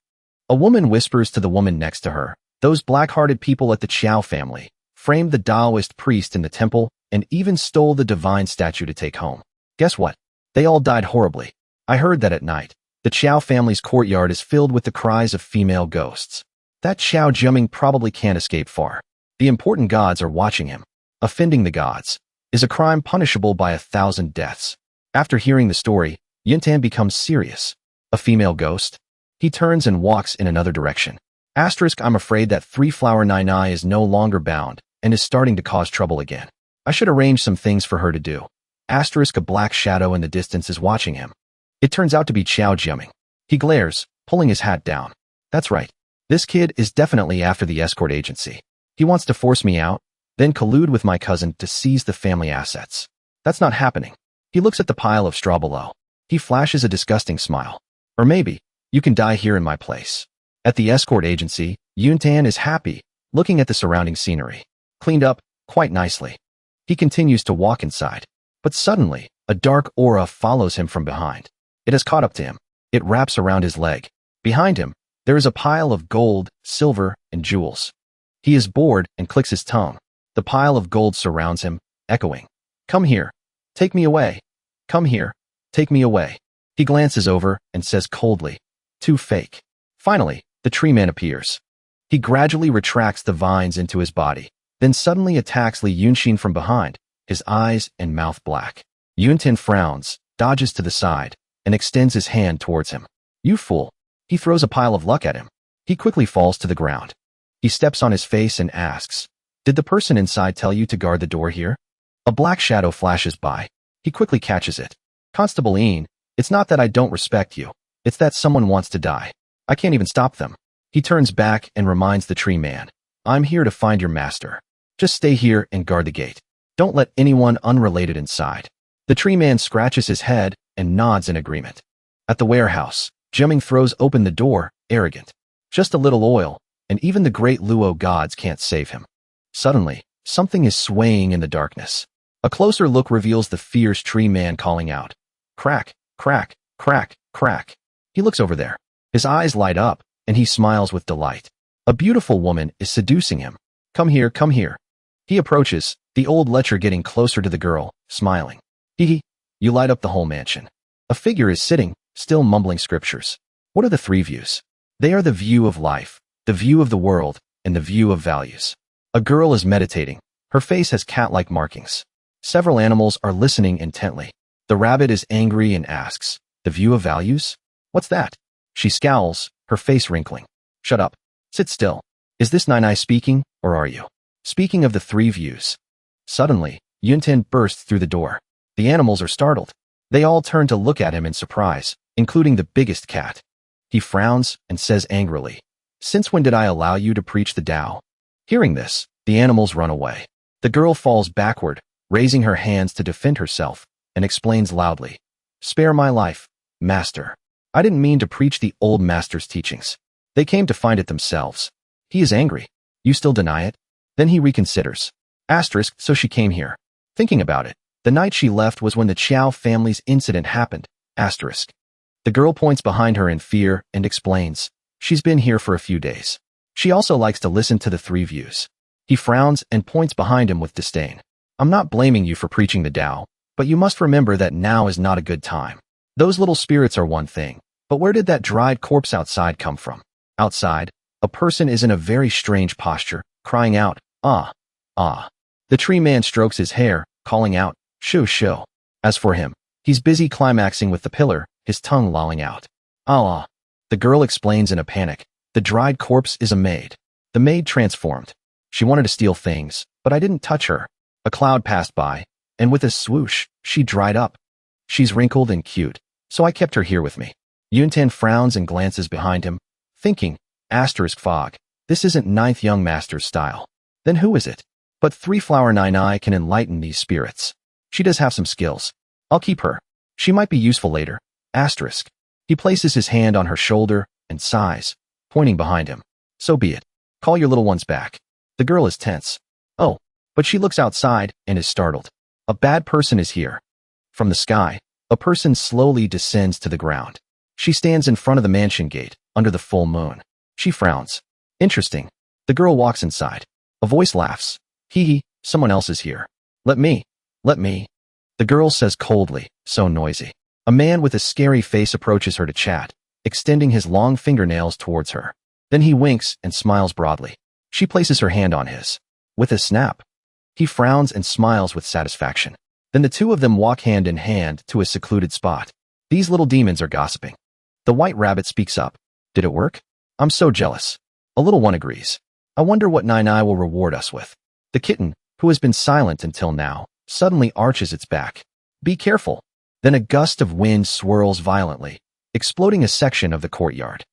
A woman whispers to the woman next to her. Those black-hearted people at the Qiao family framed the Taoist priest in the temple and even stole the divine statue to take home. Guess what? They all died horribly. I heard that at night. The Qiao family's courtyard is filled with the cries of female ghosts. That Qiao Jiaming probably can't escape far. The important gods are watching him. Offending the gods is a crime punishable by 1,000 deaths. After hearing the story, Yuntan becomes serious. A female ghost? He turns and walks in another direction. Asterisk, I'm afraid that Three-Flower Nai is no longer bound and is starting to cause trouble again. I should arrange some things for her to do. Asterisk, a black shadow in the distance is watching him. It turns out to be Qiao Jiaming. He glares, pulling his hat down. That's right. This kid is definitely after the escort agency. He wants to force me out, then collude with my cousin to seize the family assets. That's not happening. He looks at the pile of straw below. He flashes a disgusting smile. Or maybe, you can die here in my place. At the escort agency, Yuntan is happy, looking at the surrounding scenery. Cleaned up, quite nicely. He continues to walk inside. But suddenly, a dark aura follows him from behind. It has caught up to him. It wraps around his leg. Behind him, there is a pile of gold, silver, and jewels. He is bored and clicks his tongue. The pile of gold surrounds him, echoing. Come here. Take me away. Come here. Take me away. He glances over and says coldly, too fake. Finally, the tree man appears. He gradually retracts the vines into his body, then suddenly attacks Li Yunshin from behind, his eyes and mouth black. Yuntan frowns, dodges to the side, and extends his hand towards him. You fool. He throws a pile of luck at him. He quickly falls to the ground. He steps on his face and asks, did the person inside tell you to guard the door here? A black shadow flashes by. He quickly catches it. Constable Ian, it's not that I don't respect you. It's that someone wants to die. I can't even stop them. He turns back and reminds the tree man. I'm here to find your master. Just stay here and guard the gate. Don't let anyone unrelated inside. The tree man scratches his head and nods in agreement. At the warehouse, Jiaming throws open the door, arrogant. Just a little oil, and even the great Luo gods can't save him. Suddenly, something is swaying in the darkness. A closer look reveals the fierce tree man calling out. Crack, crack, crack, crack. He looks over there. His eyes light up, and he smiles with delight. A beautiful woman is seducing him. Come here, come here. He approaches, the old lecher getting closer to the girl, smiling. Hee. You light up the whole mansion. A figure is sitting, still mumbling scriptures. What are the three views? They are the view of life, the view of the world, and the view of values. A girl is meditating. Her face has cat-like markings. Several animals are listening intently. The rabbit is angry and asks, the view of values? What's that? She scowls, her face wrinkling. Shut up. Sit still. Is this Nai speaking, or are you? Speaking of the three views. Suddenly, Yuntan bursts through the door. The animals are startled. They all turn to look at him in surprise, including the biggest cat. He frowns and says angrily, since when did I allow you to preach the Tao? Hearing this, the animals run away. The girl falls backward, raising her hands to defend herself, and explains loudly, spare my life, master. I didn't mean to preach the old master's teachings. They came to find it themselves. He is angry. You still deny it? Then he reconsiders. Asterisk, so she came here. Thinking about it, the night she left was when the Qiao family's incident happened. Asterisk. The girl points behind her in fear and explains, she's been here for a few days. She also likes to listen to the three views. He frowns and points behind him with disdain. I'm not blaming you for preaching the Tao, but you must remember that now is not a good time. Those little spirits are one thing, but where did that dried corpse outside come from? Outside, a person is in a very strange posture, crying out, ah, ah. The tree man strokes his hair, calling out, shoo shoo. As for him, he's busy climaxing with the pillar, his tongue lolling out. Allah. The girl explains in a panic. The dried corpse is a maid. The maid transformed. She wanted to steal things, but I didn't touch her. A cloud passed by, and with a swoosh, she dried up. She's wrinkled and cute, so I kept her here with me. Yuntan frowns and glances behind him, thinking, fog. This isn't Ninth Young Master's style. Then who is it? But Three Flower Nine can enlighten these spirits. She does have some skills. I'll keep her. She might be useful later. He places his hand on her shoulder and sighs, pointing behind him. So be it. Call your little ones back. The girl is tense. Oh, but she looks outside and is startled. A bad person is here. From the sky, a person slowly descends to the ground. She stands in front of the mansion gate, under the full moon. She frowns. Interesting. The girl walks inside. A voice laughs. Hee hee, someone else is here. Let me. The girl says coldly, so noisy. A man with a scary face approaches her to chat, extending his long fingernails towards her. Then he winks and smiles broadly. She places her hand on his. With a snap. He frowns and smiles with satisfaction. Then the two of them walk hand in hand to a secluded spot. These little demons are gossiping. The white rabbit speaks up. Did it work? I'm so jealous. A little one agrees. I wonder what Nine will reward us with. The kitten, who has been silent until now, suddenly arches its back. Be careful. Then a gust of wind swirls violently, exploding a section of the courtyard.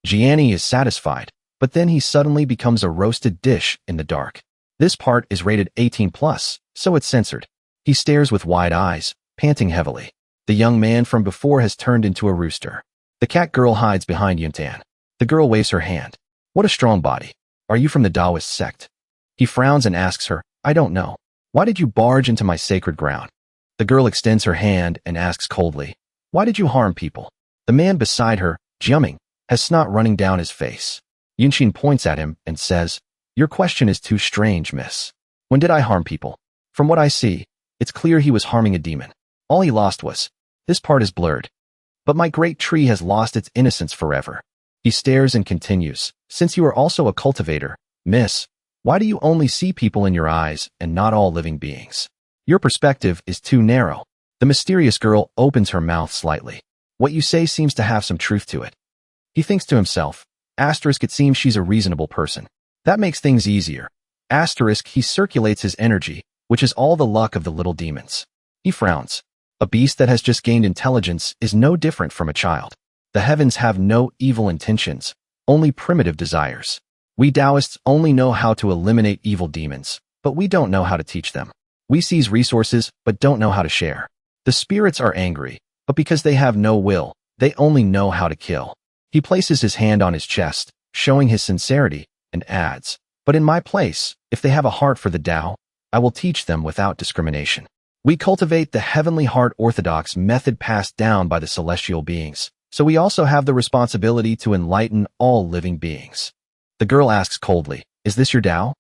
Gianni is satisfied, but then he suddenly becomes a roasted dish in the dark. This part is rated 18+, so it's censored. He stares with wide eyes, panting heavily. The young man from before has turned into a rooster. The cat girl hides behind Yuntan. The girl waves her hand. What a strong body. Are you from the Taoist sect? He frowns and asks her, I don't know. Why did you barge into my sacred ground? The girl extends her hand and asks coldly, why did you harm people? The man beside her, Jiaming, has snot running down his face. Yunshin points at him and says, your question is too strange, miss. When did I harm people? From what I see, it's clear he was harming a demon. All he lost was, this part is blurred. But my great tree has lost its innocence forever. He stares and continues, since you are also a cultivator, miss, why do you only see people in your eyes and not all living beings? Your perspective is too narrow. The mysterious girl opens her mouth slightly. What you say seems to have some truth to it. He thinks to himself, it seems she's a reasonable person. That makes things easier. He circulates his energy, which is all the luck of the little demons. He frowns. A beast that has just gained intelligence is no different from a child. The heavens have no evil intentions, only primitive desires. We Taoists only know how to eliminate evil demons, but we don't know how to teach them. We seize resources, but don't know how to share. The spirits are angry, but because they have no will, they only know how to kill. He places his hand on his chest, showing his sincerity, and adds, but in my place, if they have a heart for the Tao, I will teach them without discrimination. We cultivate the heavenly heart orthodox method passed down by the celestial beings, so we also have the responsibility to enlighten all living beings. The girl asks coldly, is this your Tao?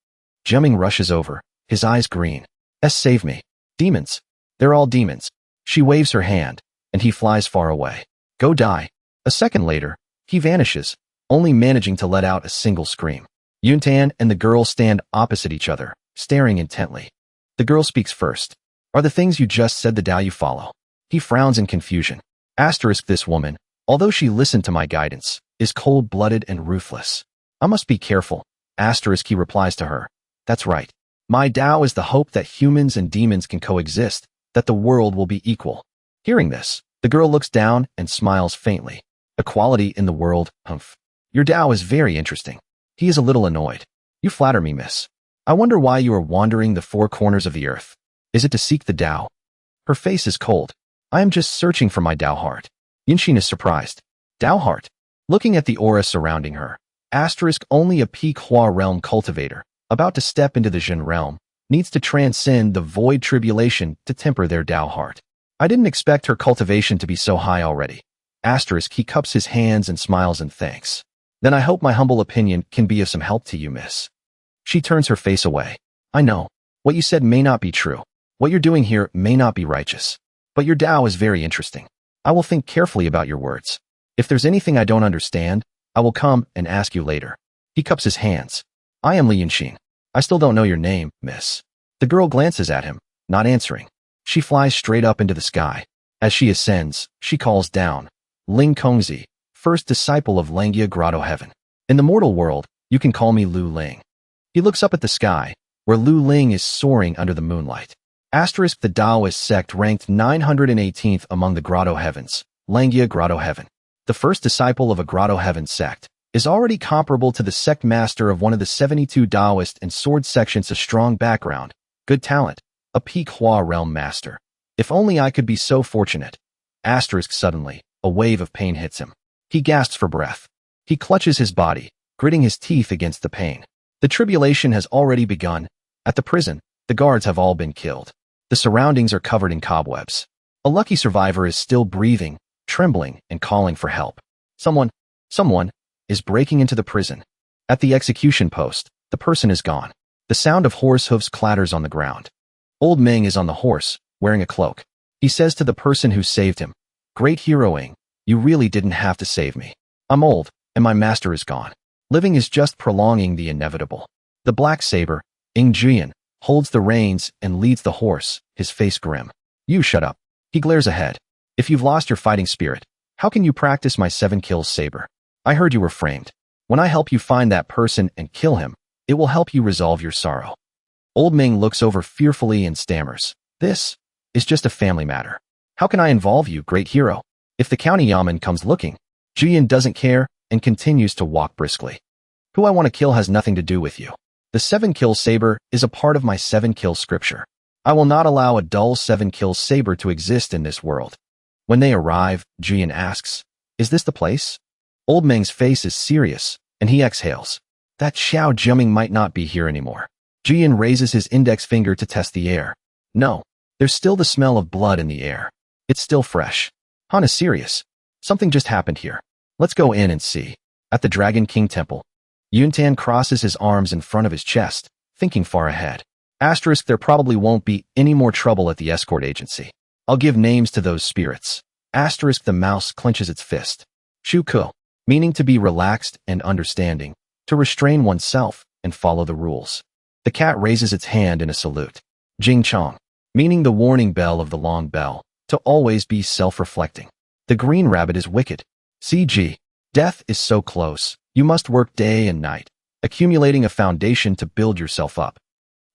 Jiaming rushes over, his eyes green. Save me. Demons. They're all demons. She waves her hand, and he flies far away. Go die. A second later, he vanishes, only managing to let out a single scream. Yuntan and the girl stand opposite each other, staring intently. The girl speaks first. Are the things you just said the Tao you follow? He frowns in confusion. This woman, although she listened to my guidance, is cold-blooded and ruthless. I must be careful. He replies to her. That's right. My Tao is the hope that humans and demons can coexist, that the world will be equal. Hearing this, the girl looks down and smiles faintly. Equality in the world, humph. Your Tao is very interesting. He is a little annoyed. You flatter me, miss. I wonder why you are wandering the four corners of the earth. Is it to seek the Tao? Her face is cold. I am just searching for my Tao heart. Yunshin is surprised. Tao heart? Looking at the aura surrounding her. Only a peak Hua realm cultivator, about to step into the Jin realm, needs to transcend the void tribulation to temper their Tao heart. I didn't expect her cultivation to be so high already. He cups his hands and smiles in thanks. Then I hope my humble opinion can be of some help to you, miss. She turns her face away. I know. What you said may not be true. What you're doing here may not be righteous. But your Tao is very interesting. I will think carefully about your words. If there's anything I don't understand, I will come and ask you later. He cups his hands. I am Li Yunshin. I still don't know your name, miss. The girl glances at him, not answering. She flies straight up into the sky. As she ascends, she calls down, Ling Kongzi, first disciple of Langia Grotto Heaven. In the mortal world, you can call me Lu Ling. He looks up at the sky, where Lu Ling is soaring under the moonlight. Asterisk the Taoist sect ranked 918th among the Grotto Heavens, Langia Grotto Heaven. The first disciple of a Grotto Heaven sect is already comparable to the sect master of one of the 72 Taoist and sword sections. A strong background, good talent, a peak Hua realm master. If only I could be so fortunate. Asterisk suddenly, a wave of pain hits him. He gasps for breath. He clutches his body, gritting his teeth against the pain. The tribulation has already begun. At the prison, the guards have all been killed. The surroundings are covered in cobwebs. A lucky survivor is still breathing, trembling, and calling for help. Someone is breaking into the prison. At the execution post, the person is gone. The sound of horse hooves clatters on the ground. Old Ming is on the horse, wearing a cloak. He says to the person who saved him, "Great heroing, you really didn't have to save me. I'm old, and my master is gone. Living is just prolonging the inevitable." The black saber, Ing Jian, holds the reins and leads the horse, his face grim. "You shut up." He glares ahead. "If you've lost your fighting spirit, how can you practice my 7 kills saber? I heard you were framed. When I help you find that person and kill him, it will help you resolve your sorrow." Old Ming looks over fearfully and stammers, "This is just a family matter. How can I involve you, great hero?" If the county yaman comes looking, Jian doesn't care and continues to walk briskly. "Who I want to kill has nothing to do with you. The 7-kill saber is a part of my 7-kill scripture. I will not allow a dull 7-kill saber to exist in this world." When they arrive, Jian asks, "Is this the place?" Old Ming's face is serious, and he exhales. "That Xiao Jiaming might not be here anymore." Jian raises his index finger to test the air. "No, there's still the smell of blood in the air. It's still fresh." Han is serious. "Something just happened here. Let's go in and see." At the Dragon King Temple, Yuntan crosses his arms in front of his chest, thinking far ahead. Asterisk there probably won't be any more trouble at the escort agency. I'll give names to those spirits. Asterisk the mouse clenches its fist. Shu Ku, meaning to be relaxed and understanding, to restrain oneself and follow the rules. The cat raises its hand in a salute. Jing Chong, meaning the warning bell of the long bell, to always be self-reflecting. The green rabbit is wicked. CG, death is so close, you must work day and night, accumulating a foundation to build yourself up.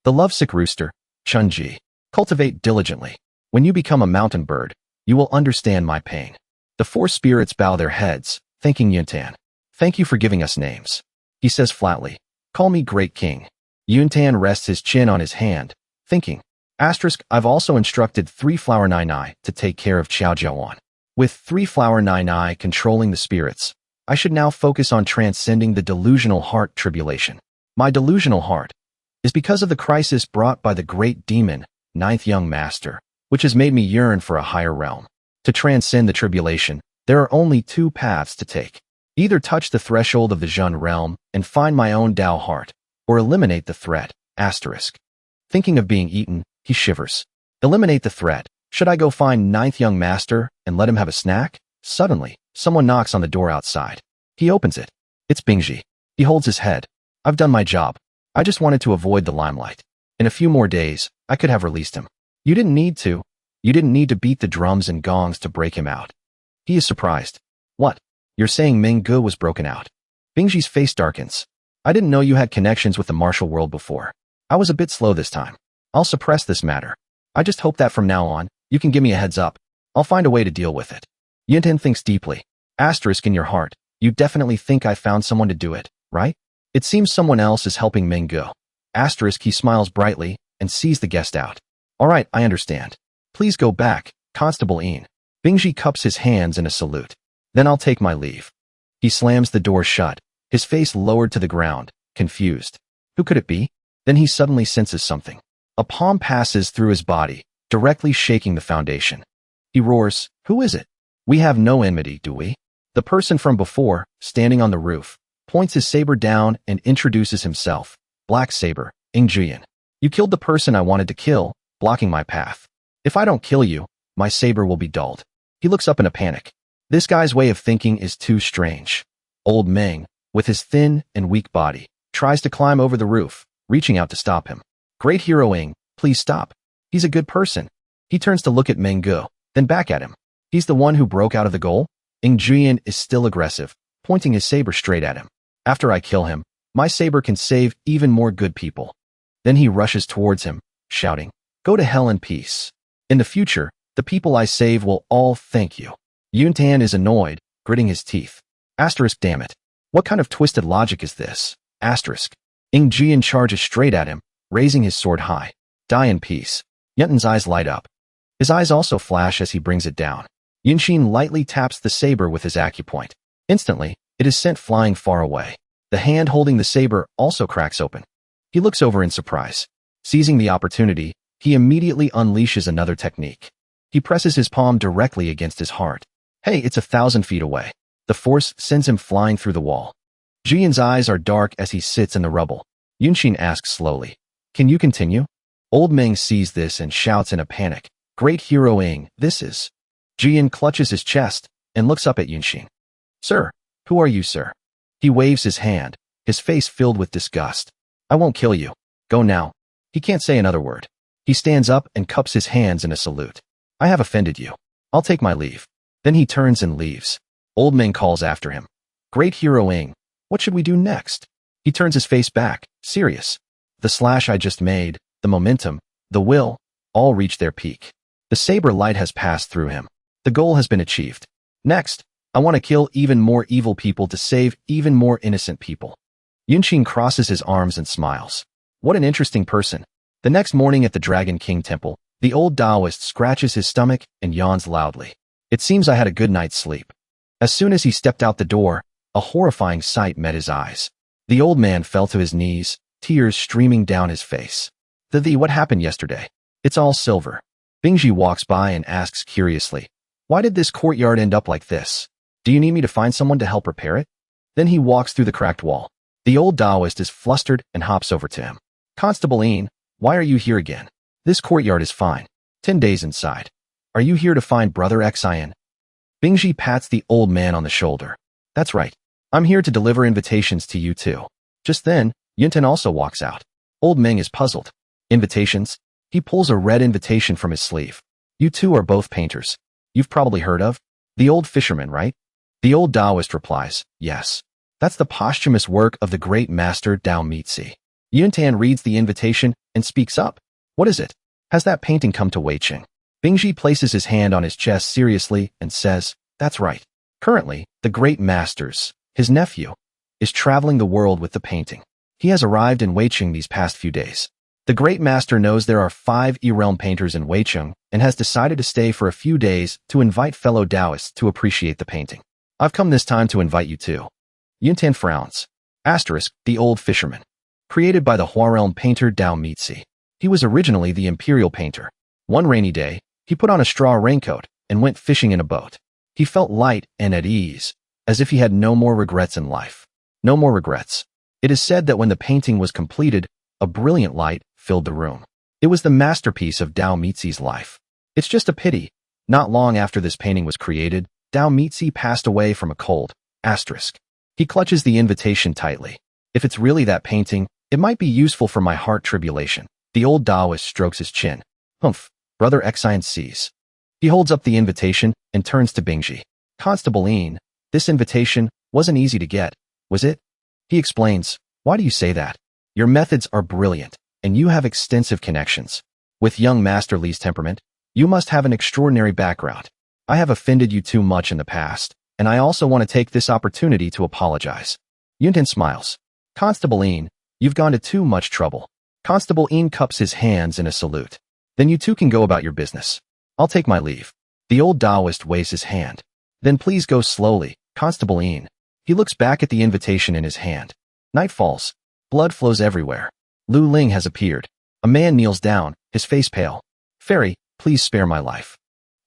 The lovesick rooster, Chunji, cultivate diligently. When you become a mountain bird, you will understand my pain. The 4 spirits bow their heads, thanking Yuntan. "Thank you for giving us names." He says flatly, "Call me Great King." Yuntan rests his chin on his hand, thinking. Asterisk I've also instructed 3 Flower Nai Nai to take care of Qiao Jiawan. With 3 Flower Nai Nai controlling the spirits, I should now focus on transcending the delusional heart tribulation. My delusional heart is because of the crisis brought by the great demon, 9th young master, which has made me yearn for a higher realm. To transcend the tribulation, there are only 2 paths to take. Either touch the threshold of the Zhun realm and find my own Tao heart, or eliminate the threat. Asterisk. Thinking of being eaten, he shivers. Eliminate the threat. Should I go find 9th young master and let him have a snack? Suddenly, someone knocks on the door outside. He opens it. It's Bingji. He holds his head. "I've done my job. I just wanted to avoid the limelight. In a few more days, I could have released him. You didn't need to. You didn't need to beat the drums and gongs to break him out." He is surprised. "What? You're saying Ming Gu was broken out?" Bingji's face darkens. "I didn't know you had connections with the martial world before. I was a bit slow this time. I'll suppress this matter. I just hope that from now on, you can give me a heads up. I'll find a way to deal with it." Yuntan thinks deeply. Asterisk in your heart, you definitely think I found someone to do it, right? It seems someone else is helping Ming Gu. Asterisk he smiles brightly and sees the guest out. "All right, I understand. Please go back, Constable Ian." Bingji cups his hands in a salute. "Then I'll take my leave." He slams the door shut, his face lowered to the ground, confused. Who could it be? Then he suddenly senses something. A palm passes through his body, directly shaking the foundation. He roars, "Who is it? We have no enmity, do we?" The person from before, standing on the roof, points his saber down and introduces himself. Black saber, Ingjuyan. You killed the person I wanted to kill, blocking my path. If I don't kill you, my saber will be dulled. He looks up in a panic. This guy's way of thinking is too strange. Old Meng, with his thin and weak body, tries to climb over the roof, reaching out to stop him. Great hero Ing, please stop. He's a good person. He turns to look at Meng Gu, then back at him. He's the one who broke out of the goal? Ing Juyan is still aggressive, pointing his saber straight at him. After I kill him, my saber can save even more good people. Then he rushes towards him, shouting, "Go to hell in peace. In the future, the people I save will all thank you." Yuntan is annoyed, gritting his teeth. Asterisk, damn it. What kind of twisted logic is this? Asterisk. Ing Jian charges straight at him, raising his sword high. Die in peace. Yuntan's eyes light up. His eyes also flash as he brings it down. Yunshin lightly taps the saber with his acupoint. Instantly, it is sent flying far away. The hand holding the saber also cracks open. He looks over in surprise. Seizing the opportunity, he immediately unleashes another technique. He presses his palm directly against his heart. Hey, it's 1,000 feet away. The force sends him flying through the wall. Jian's eyes are dark as he sits in the rubble. Yunshin asks slowly, "Can you continue?" Old Meng sees this and shouts in a panic, "Great hero Ing, this is..." Jian clutches his chest and looks up at Yunshin. "Sir, who are you, sir?" He waves his hand, his face filled with disgust. "I won't kill you. Go now." He can't say another word. He stands up and cups his hands in a salute. "I have offended you. I'll take my leave." Then he turns and leaves. Old Meng calls after him, "Great hero Ing, what should we do next?" He turns his face back, serious. The slash I just made, the momentum, the will, all reach their peak. The saber light has passed through him. The goal has been achieved. Next, I want to kill even more evil people to save even more innocent people. Yunshin crosses his arms and smiles. What an interesting person. The next morning at the Dragon King Temple, the old Taoist scratches his stomach and yawns loudly. It seems I had a good night's sleep. As soon as he stepped out the door, a horrifying sight met his eyes. The old man fell to his knees, tears streaming down his face. What happened yesterday? It's all silver. Bingji walks by and asks curiously, "Why did this courtyard end up like this? Do you need me to find someone to help repair it?" Then he walks through the cracked wall. The old Taoist is flustered and hops over to him. "Constable Ian, why are you here again? This courtyard is fine. 10 days inside. Are you here to find Brother Xian?" Bingji pats the old man on the shoulder. "That's right. I'm here to deliver invitations to you too." Just then, Yuntan also walks out. Old Meng is puzzled. "Invitations?" He pulls a red invitation from his sleeve. "You two are both painters. You've probably heard of the old fisherman, right?" The old Taoist replies, "Yes. That's the posthumous work of the great master Dao Mitzi." Yuntan reads the invitation and speaks up. "What is it? Has that painting come to Weiqing?" Bingji places his hand on his chest seriously and says, "That's right. Currently, the great master's, his nephew, is traveling the world with the painting. He has arrived in Weiqing these past few days. The great master knows there are 5 E-realm painters in Weiqing and has decided to stay for a few days to invite fellow Taoists to appreciate the painting. I've come this time to invite you too." Yuntan frowns. Asterisk, the old fisherman. Created by the Hua-realm painter Dao Mitzi. He was originally the imperial painter. One rainy day, he put on a straw raincoat and went fishing in a boat. He felt light and at ease, as if he had no more regrets in life. No more regrets. It is said that when the painting was completed, a brilliant light filled the room. It was the masterpiece of Dao Mitzi's life. It's just a pity. Not long after this painting was created, Dao Mitzi passed away from a cold. Asterisk. He clutches the invitation tightly. If it's really that painting, it might be useful for my heart tribulation. The old Taoist strokes his chin. Humph. Brother Xian sees. He holds up the invitation and turns to Bingji. "Constable Ian, this invitation wasn't easy to get, was it?" He explains, "Why do you say that? Your methods are brilliant, and you have extensive connections. With young Master Li's temperament, you must have an extraordinary background. I have offended you too much in the past, and I also want to take this opportunity to apologize." Yuntan smiles. "Constable Ian, you've gone to too much trouble." Constable Ian cups his hands in a salute. "Then you two can go about your business. I'll take my leave." The old Taoist waves his hand. "Then please go slowly, Constable Ian." He looks back at the invitation in his hand. Night falls. Blood flows everywhere. Lu Ling has appeared. A man kneels down, his face pale. "Fairy, please spare my life."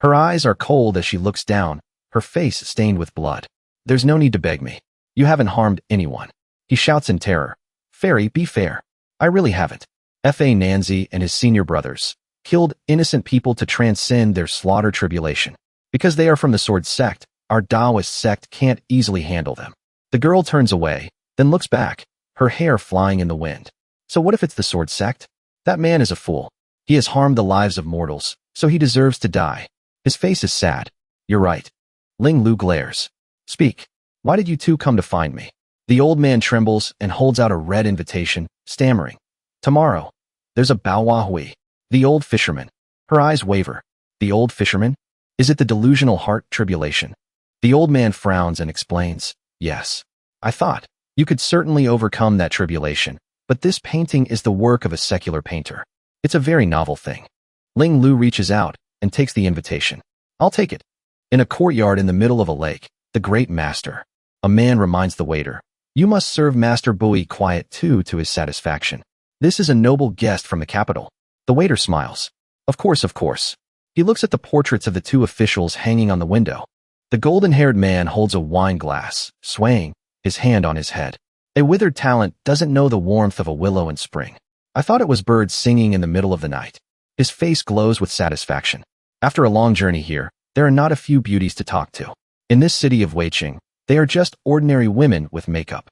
Her eyes are cold as she looks down, her face stained with blood. "There's no need to beg me. You haven't harmed anyone." He shouts in terror. "Fairy, be fair. I really haven't. Fa Nanzi and his senior brothers killed innocent people to transcend their slaughter tribulation. Because they are from the sword sect, our Taoist sect can't easily handle them. The girl turns away, then looks back, her hair flying in the wind. So what if it's the sword sect? That man is a fool. He has harmed the lives of mortals, so he deserves to die. His face is sad. You're right. Ling Lu glares. Speak. Why did you two come to find me? The old man trembles and holds out a red invitation, stammering. Tomorrow. There's a Baohua Hui. The old fisherman. Her eyes waver. The old fisherman? Is it the delusional heart tribulation? The old man frowns and explains. Yes. I thought. You could certainly overcome that tribulation, but this painting is the work of a secular painter. It's a very novel thing. Ling Lu reaches out and takes the invitation. I'll take it. In a courtyard in the middle of a lake, the great master. A man reminds the waiter. You must serve Master Bui quiet too to his satisfaction. This is a noble guest from the capital. The waiter smiles. Of course, of course. He looks at the portraits of the two officials hanging on the window. The golden-haired man holds a wine glass, swaying, his hand on his head. A withered talent doesn't know the warmth of a willow in spring. I thought it was birds singing in the middle of the night. His face glows with satisfaction. After a long journey here, there are not a few beauties to talk to. In this city of Weiqing, they are just ordinary women with makeup.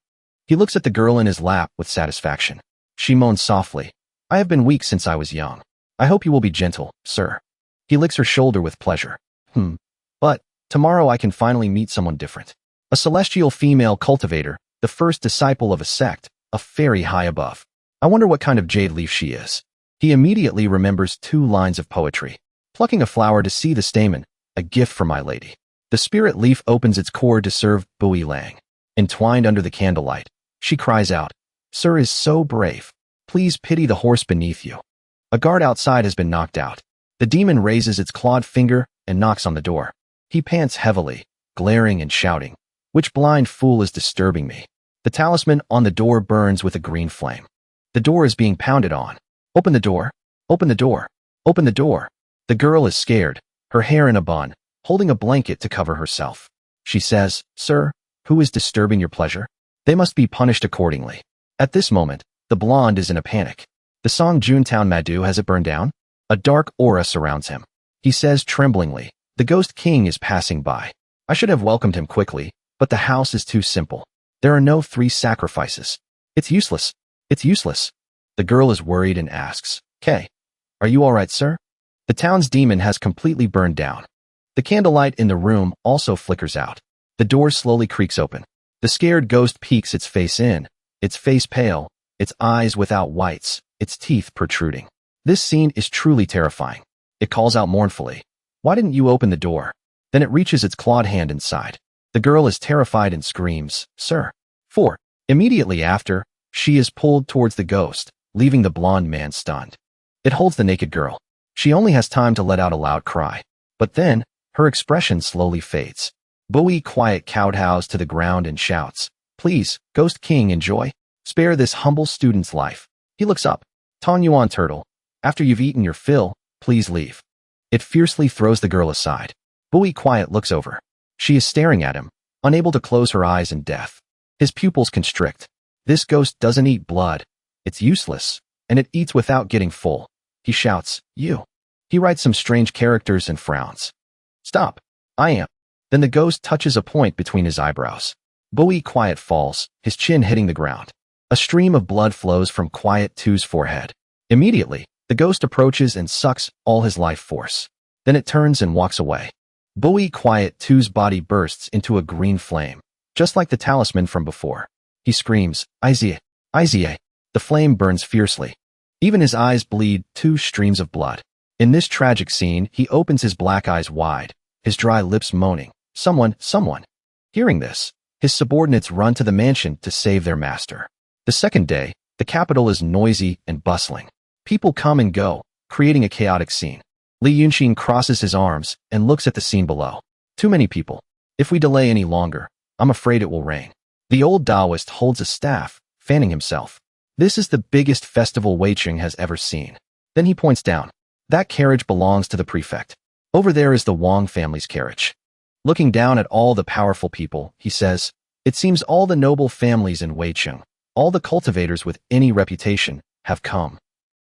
He looks at the girl in his lap with satisfaction. She moans softly. I have been weak since I was young. I hope you will be gentle, sir. He licks her shoulder with pleasure. But tomorrow I can finally meet someone different. A celestial female cultivator, the first disciple of a sect, a fairy high above. I wonder what kind of jade leaf she is. He immediately remembers 2 lines of poetry. Plucking a flower to see the stamen, a gift for my lady. The spirit leaf opens its core to serve Bui Lang. Entwined under the candlelight, she cries out, Sir is so brave. Please pity the horse beneath you. A guard outside has been knocked out. The demon raises its clawed finger and knocks on the door. He pants heavily, glaring and shouting, Which blind fool is disturbing me? The talisman on the door burns with a green flame. The door is being pounded on. Open the door. Open the door. Open the door. The girl is scared, her hair in a bun, holding a blanket to cover herself. She says, Sir, who is disturbing your pleasure? They must be punished accordingly. At this moment, the blonde is in a panic. The Song Junetown Madu has it burned down? A dark aura surrounds him. He says tremblingly, The Ghost King is passing by. I should have welcomed him quickly, but the house is too simple. There are no 3 sacrifices. It's useless. It's useless. The girl is worried and asks, Kay, are you all right, sir? The town's demon has completely burned down. The candlelight in the room also flickers out. The door slowly creaks open. The scared ghost peeks its face in, its face pale, its eyes without whites, its teeth protruding. This scene is truly terrifying. It calls out mournfully, Why didn't you open the door? Then it reaches its clawed hand inside. The girl is terrified and screams, Sir. 4. Immediately after, she is pulled towards the ghost, leaving the blonde man stunned. It holds the naked girl. She only has time to let out a loud cry. But then, her expression slowly fades. Bui quiet kowtows to the ground and shouts, Please, Ghost King, enjoy. Spare this humble student's life. He looks up. Tong Yuan Turtle, after you've eaten your fill, please leave. It fiercely throws the girl aside. Bui quiet looks over. She is staring at him, unable to close her eyes in death. His pupils constrict. This ghost doesn't eat blood. It's useless, and it eats without getting full. He shouts, You. He writes some strange characters and frowns. Stop. I am. Then the ghost touches a point between his eyebrows. Bui quiet falls, his chin hitting the ground. A stream of blood flows from Quiet 2's forehead. Immediately, the ghost approaches and sucks all his life force. Then it turns and walks away. Bui Quiet 2's body bursts into a green flame, just like the talisman from before. He screams, Izie, Izie. The flame burns fiercely. Even his eyes bleed 2 streams of blood. In this tragic scene, he opens his black eyes wide, his dry lips moaning, Someone. Hearing this, his subordinates run to the mansion to save their master. The second day, the capital is noisy and bustling. People come and go, creating a chaotic scene. Li Yunshin crosses his arms and looks at the scene below. Too many people. If we delay any longer, I'm afraid it will rain. The old Taoist holds a staff, fanning himself. This is the biggest festival Weiqing has ever seen. Then he points down. That carriage belongs to the prefect. Over there is the Wang family's carriage. Looking down at all the powerful people, he says, It seems all the noble families in Weiqing, all the cultivators with any reputation, have come.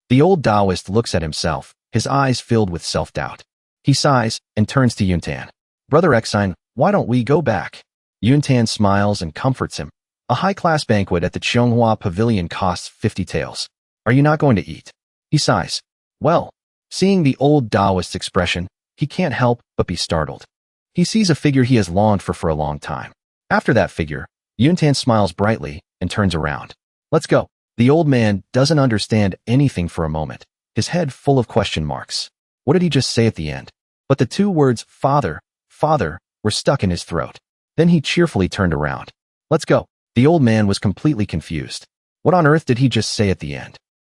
The old Taoist looks at himself, his eyes filled with self-doubt. He sighs and turns to Yuntan. Brother Exine, why don't we go back? Yuntan smiles and comforts him. A high-class banquet at the Chonghua Pavilion costs 50 taels. Are you not going to eat? He sighs. Well, seeing the old Taoist's expression, he can't help but be startled. He sees a figure he has longed for a long time. After that figure, Yuntan smiles brightly and turns around. Let's go. The old man doesn't understand anything for a moment, his head full of question marks. What did he just say at the end? But the two words, father, father, were stuck in his throat. Then he cheerfully turned around. Let's go. The old man was completely confused. What on earth did he just say at the end?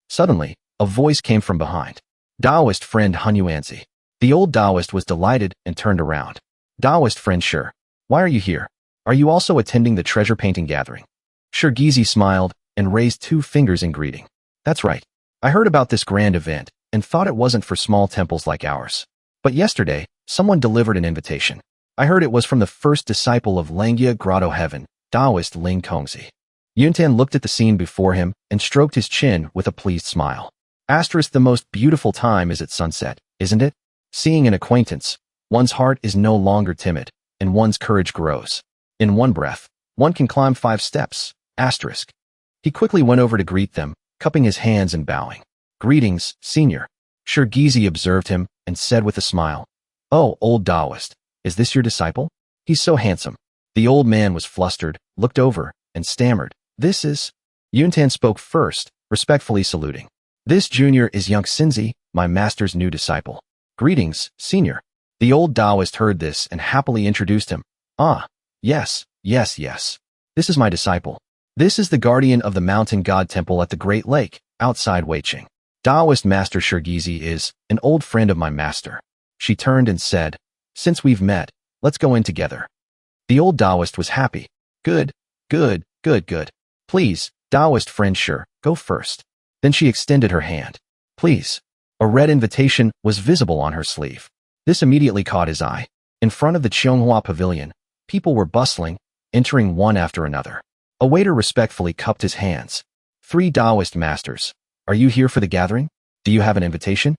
Suddenly, a voice came from behind. Taoist friend Hunyuanzi. The old Taoist was delighted and turned around. Taoist friend Sure. Why are you here? Are you also attending the treasure painting gathering? Shirgizi smiled and raised 2 fingers in greeting. That's right. I heard about this grand event and thought it wasn't for small temples like ours. But yesterday, someone delivered an invitation. I heard it was from the first disciple of Langia Grotto Heaven, Taoist Ling Kongzi. Yuntan looked at the scene before him and stroked his chin with a pleased smile. The most beautiful time is at sunset, isn't it? Seeing an acquaintance, one's heart is no longer timid, and one's courage grows. In one breath, one can climb 5 steps. Asterisk. He quickly went over to greet them, cupping his hands and bowing. Greetings, senior. Shirgizi observed him and said with a smile, Oh, old Taoist, is this your disciple? He's so handsome. The old man was flustered, looked over, and stammered. This is... Yuntan spoke first, respectfully saluting. This junior is young Xinzi, my master's new disciple. Greetings, senior. The old Taoist heard this and happily introduced him. Ah, yes. This is my disciple. This is the guardian of the mountain god temple at the Great Lake, outside Weiqing. Taoist Master Shirgizi is an old friend of my master. She turned and said, Since we've met, let's go in together. The old Taoist was happy. Good. Please, Taoist friend Sure, go first. Then she extended her hand. Please. A red invitation was visible on her sleeve. This immediately caught his eye. In front of the Chonghua Pavilion, people were bustling, entering one after another. A waiter respectfully cupped his hands. 3 Taoist masters. Are you here for the gathering? Do you have an invitation?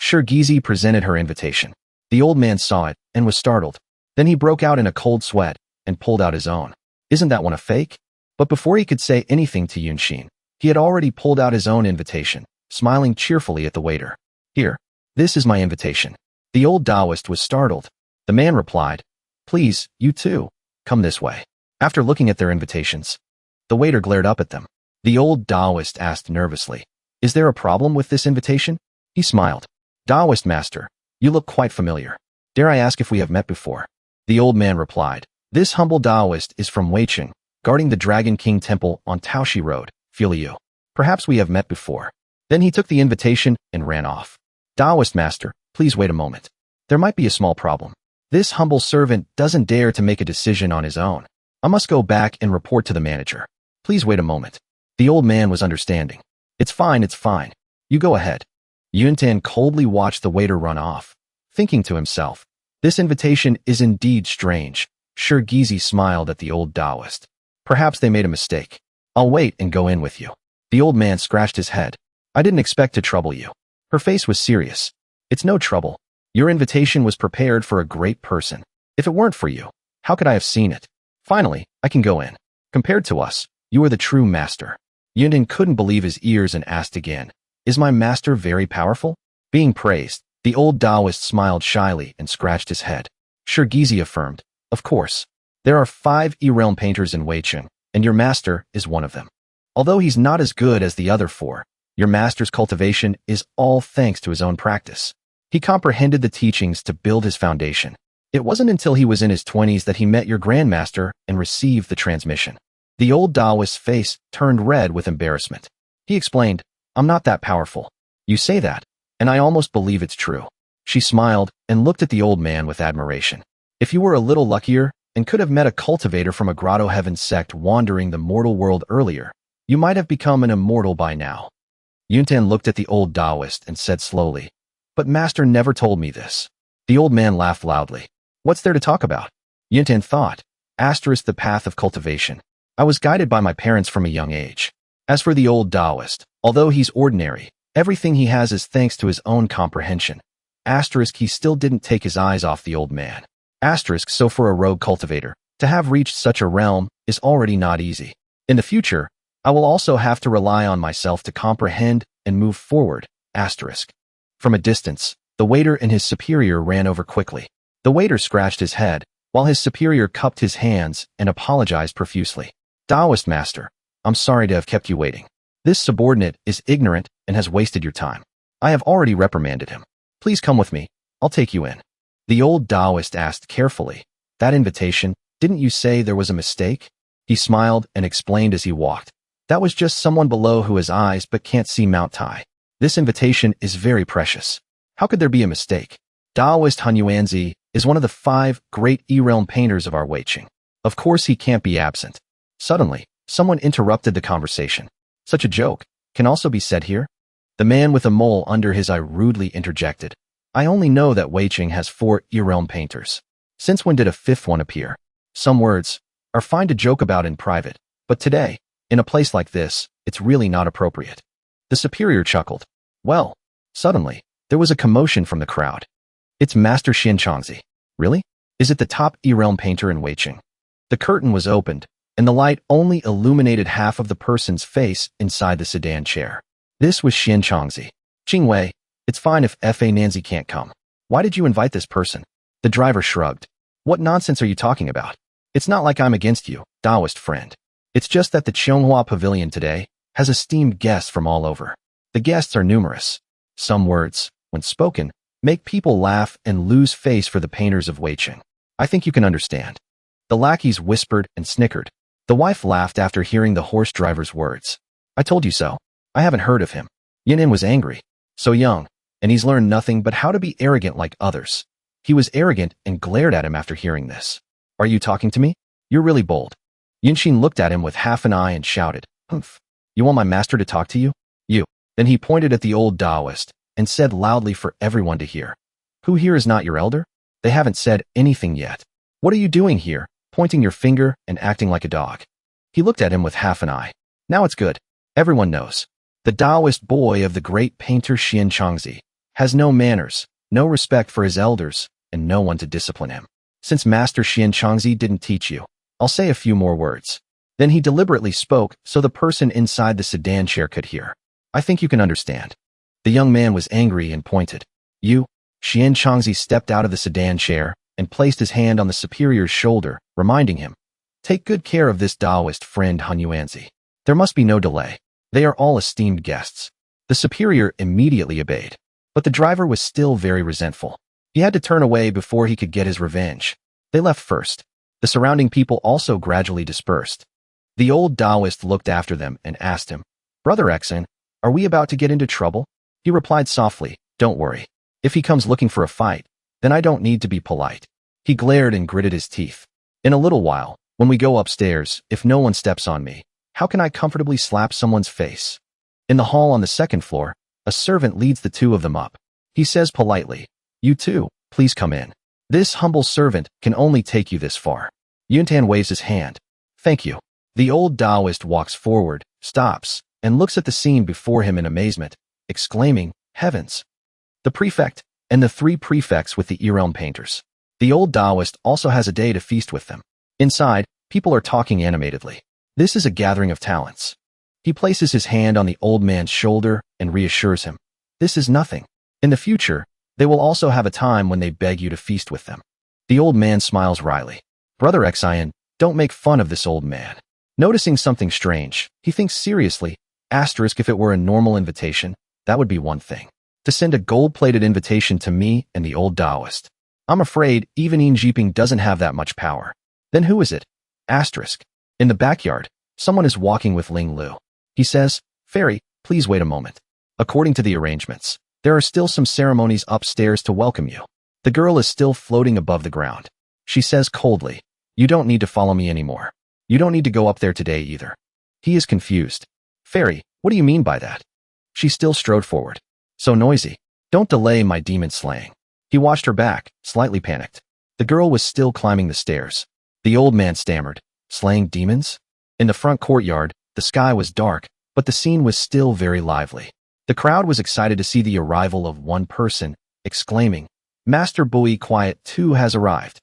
Shirgizi presented her invitation. The old man saw it and was startled. Then he broke out in a cold sweat and pulled out his own. Isn't that one a fake? But before he could say anything to Yunshin, he had already pulled out his own invitation, smiling cheerfully at the waiter. Here, this is my invitation. The old Taoist was startled. The man replied, Please, you too, come this way. After looking at their invitations, the waiter glared up at them. The old Taoist asked nervously, Is there a problem with this invitation? He smiled. Taoist master, you look quite familiar. Dare I ask if we have met before? The old man replied, This humble Taoist is from Weiqing, guarding the Dragon King Temple on Taoshi Road, Filiu. Perhaps we have met before. Then he took the invitation and ran off. Taoist master, please wait a moment. There might be a small problem. This humble servant doesn't dare to make a decision on his own. I must go back and report to the manager. Please wait a moment. The old man was understanding. It's fine. You go ahead. Yuntan coldly watched the waiter run off, thinking to himself, This invitation is indeed strange. Shirgizi smiled at the old Taoist. Perhaps they made a mistake. I'll wait and go in with you. The old man scratched his head. I didn't expect to trouble you. Her face was serious. It's no trouble. Your invitation was prepared for a great person. If it weren't for you, how could I have seen it? Finally, I can go in. Compared to us, you are the true master. Yuntan couldn't believe his ears and asked again, Is my master very powerful? Being praised, the old Taoist smiled shyly and scratched his head. Shirgizi affirmed, Of course. There are 5 E-realm painters in Weiqing, and your master is one of them. Although he's not as good as the other 4, your master's cultivation is all thanks to his own practice. He comprehended the teachings to build his foundation. It wasn't until he was in his 20s that he met your grandmaster and received the transmission. The old Taoist's face turned red with embarrassment. He explained, I'm not that powerful. You say that, and I almost believe it's true. She smiled and looked at the old man with admiration. If you were a little luckier and could have met a cultivator from a Grotto Heaven sect wandering the mortal world earlier, you might have become an immortal by now. Yuntan looked at the old Taoist and said slowly, But master never told me this. The old man laughed loudly. What's there to talk about? Yuntan thought. The path of cultivation. I was guided by my parents from a young age. As for the old Taoist, although he's ordinary, everything he has is thanks to his own comprehension. Asterisk, he still didn't take his eyes off the old man. Asterisk, so for a rogue cultivator, to have reached such a realm is already not easy. In the future, I will also have to rely on myself to comprehend and move forward. Asterisk. From a distance, the waiter and his superior ran over quickly. The waiter scratched his head, while his superior cupped his hands and apologized profusely. Taoist master, I'm sorry to have kept you waiting. This subordinate is ignorant and has wasted your time. I have already reprimanded him. Please come with me. I'll take you in. The old Taoist asked carefully, that invitation, didn't you say there was a mistake? He smiled and explained as he walked. That was just someone below who has eyes but can't see Mount Tai. This invitation is very precious. How could there be a mistake? Taoist Han Yuanzi is one of the 5 great E-realm painters of our Wei Qing. Of course he can't be absent. Suddenly, someone interrupted the conversation. Such a joke can also be said here? The man with a mole under his eye rudely interjected. I only know that Wei Qing has 4 E-realm painters. Since when did a 5th one appear? Some words are fine to joke about in private, but today, in a place like this, it's really not appropriate. The superior chuckled. Well, suddenly, there was a commotion from the crowd. It's Master Xian Chongzi. Really? Is it the top E-realm painter in Wei Qing? The curtain was opened, and the light only illuminated half of the person's face inside the sedan chair. This was Xian Chongzi. Qingwei, it's fine if Fa Nanzi can't come. Why did you invite this person? The driver shrugged. What nonsense are you talking about? It's not like I'm against you, Taoist friend. It's just that the Chonghua Pavilion today has esteemed guests from all over. The guests are numerous. Some words, when spoken, make people laugh and lose face for the painters of Wei Qing. I think you can understand. The lackeys whispered and snickered. The wife laughed after hearing the horse driver's words. I told you so. I haven't heard of him. Yin was angry. So young, and he's learned nothing but how to be arrogant like others. He was arrogant and glared at him after hearing this. Are you talking to me? You're really bold. Yunshin looked at him with half an eye and shouted, Humph. You want my master to talk to you? You. Then he pointed at the old Taoist and said loudly for everyone to hear. Who here is not your elder? They haven't said anything yet. What are you doing here, pointing your finger and acting like a dog? He looked at him with half an eye. Now it's good. Everyone knows. The Taoist boy of the great painter Xian Chongzi has no manners, no respect for his elders, and no one to discipline him. Since Master Xian Chongzi didn't teach you, I'll say a few more words. Then he deliberately spoke so the person inside the sedan chair could hear. I think you can understand. The young man was angry and pointed. You, Xian Chongzi stepped out of the sedan chair and placed his hand on the superior's shoulder, reminding him, take good care of this Taoist friend Han Yuanzi. There must be no delay. They are all esteemed guests. The superior immediately obeyed. But the driver was still very resentful. He had to turn away before he could get his revenge. They left first. The surrounding people also gradually dispersed. The old Taoist looked after them and asked him, Brother Exon, are we about to get into trouble? He replied softly, don't worry. If he comes looking for a fight, then I don't need to be polite. He glared and gritted his teeth. In a little while, when we go upstairs, if no one steps on me, how can I comfortably slap someone's face? In the hall on the 2nd floor, a servant leads the 2 of them up. He says politely, you too, please come in. This humble servant can only take you this far. Yuntan waves his hand. Thank you. The old Taoist walks forward, stops, and looks at the scene before him in amazement, exclaiming, heavens! The prefect, and the 3 prefects with the E-realm painters. The old Taoist also has a day to feast with them. Inside, people are talking animatedly. This is a gathering of talents. He places his hand on the old man's shoulder and reassures him. This is nothing. In the future, they will also have a time when they beg you to feast with them. The old man smiles wryly. Brother Xian, don't make fun of this old man. Noticing something strange, he thinks seriously, asterisk if it were a normal invitation, that would be one thing. To send a gold-plated invitation to me and the old Taoist. I'm afraid even Yin Jiping doesn't have that much power. Then who is it? Asterisk. In the backyard, someone is walking with Ling Lu. He says, Fairy, please wait a moment. According to the arrangements, there are still some ceremonies upstairs to welcome you. The girl is still floating above the ground. She says coldly, you don't need to follow me anymore. You don't need to go up there today either. He is confused. Fairy, what do you mean by that? She still strode forward. So noisy. Don't delay my demon slaying. He watched her back, slightly panicked. The girl was still climbing the stairs. The old man stammered, slaying demons? In the front courtyard, the sky was dark, but the scene was still very lively. The crowd was excited to see the arrival of one person, exclaiming, "Master Bowie Quiet 2 has arrived."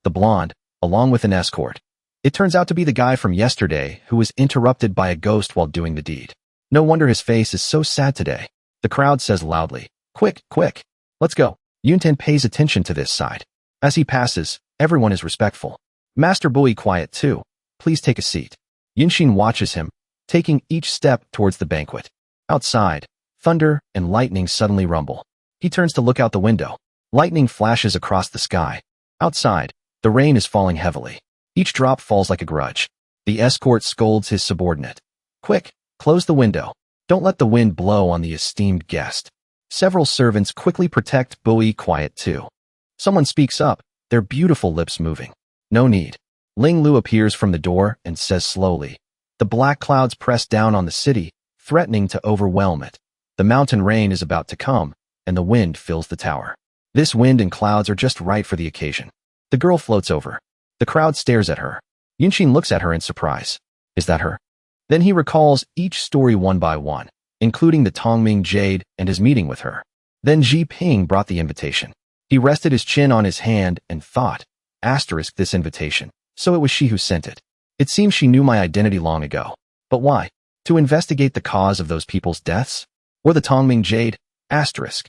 The blonde, along with an escort. It turns out to be the guy from yesterday who was interrupted by a ghost while doing the deed. No wonder his face is so sad today. The crowd says loudly, "Quick, quick, let's go." Yuntan pays attention to this side. As he passes, everyone is respectful. "Master Bowie Quiet 2, please take a seat." Yunshin watches him, taking each step towards the banquet. Outside, thunder and lightning suddenly rumble. He turns to look out the window. Lightning flashes across the sky. Outside, the rain is falling heavily. Each drop falls like a grudge. The escort scolds his subordinate. "Quick, close the window. Don't let the wind blow on the esteemed guest." Several servants quickly protect Bowie Quiet 2. Someone speaks up, their beautiful lips moving. "No need." Ling Lu appears from the door and says slowly, "The black clouds press down on the city, threatening to overwhelm it. The mountain rain is about to come, and the wind fills the tower. This wind and clouds are just right for the occasion." The girl floats over. The crowd stares at her. Yunshin looks at her in surprise. Is that her? Then he recalls each story one by one, including the Tongming Jade and his meeting with her. Then Ji Ping brought the invitation. He rested his chin on his hand and thought, asterisk this invitation. So it was she who sent it. It seems she knew my identity long ago. But why? To investigate the cause of those people's deaths? Or the Tongming Jade? Asterisk.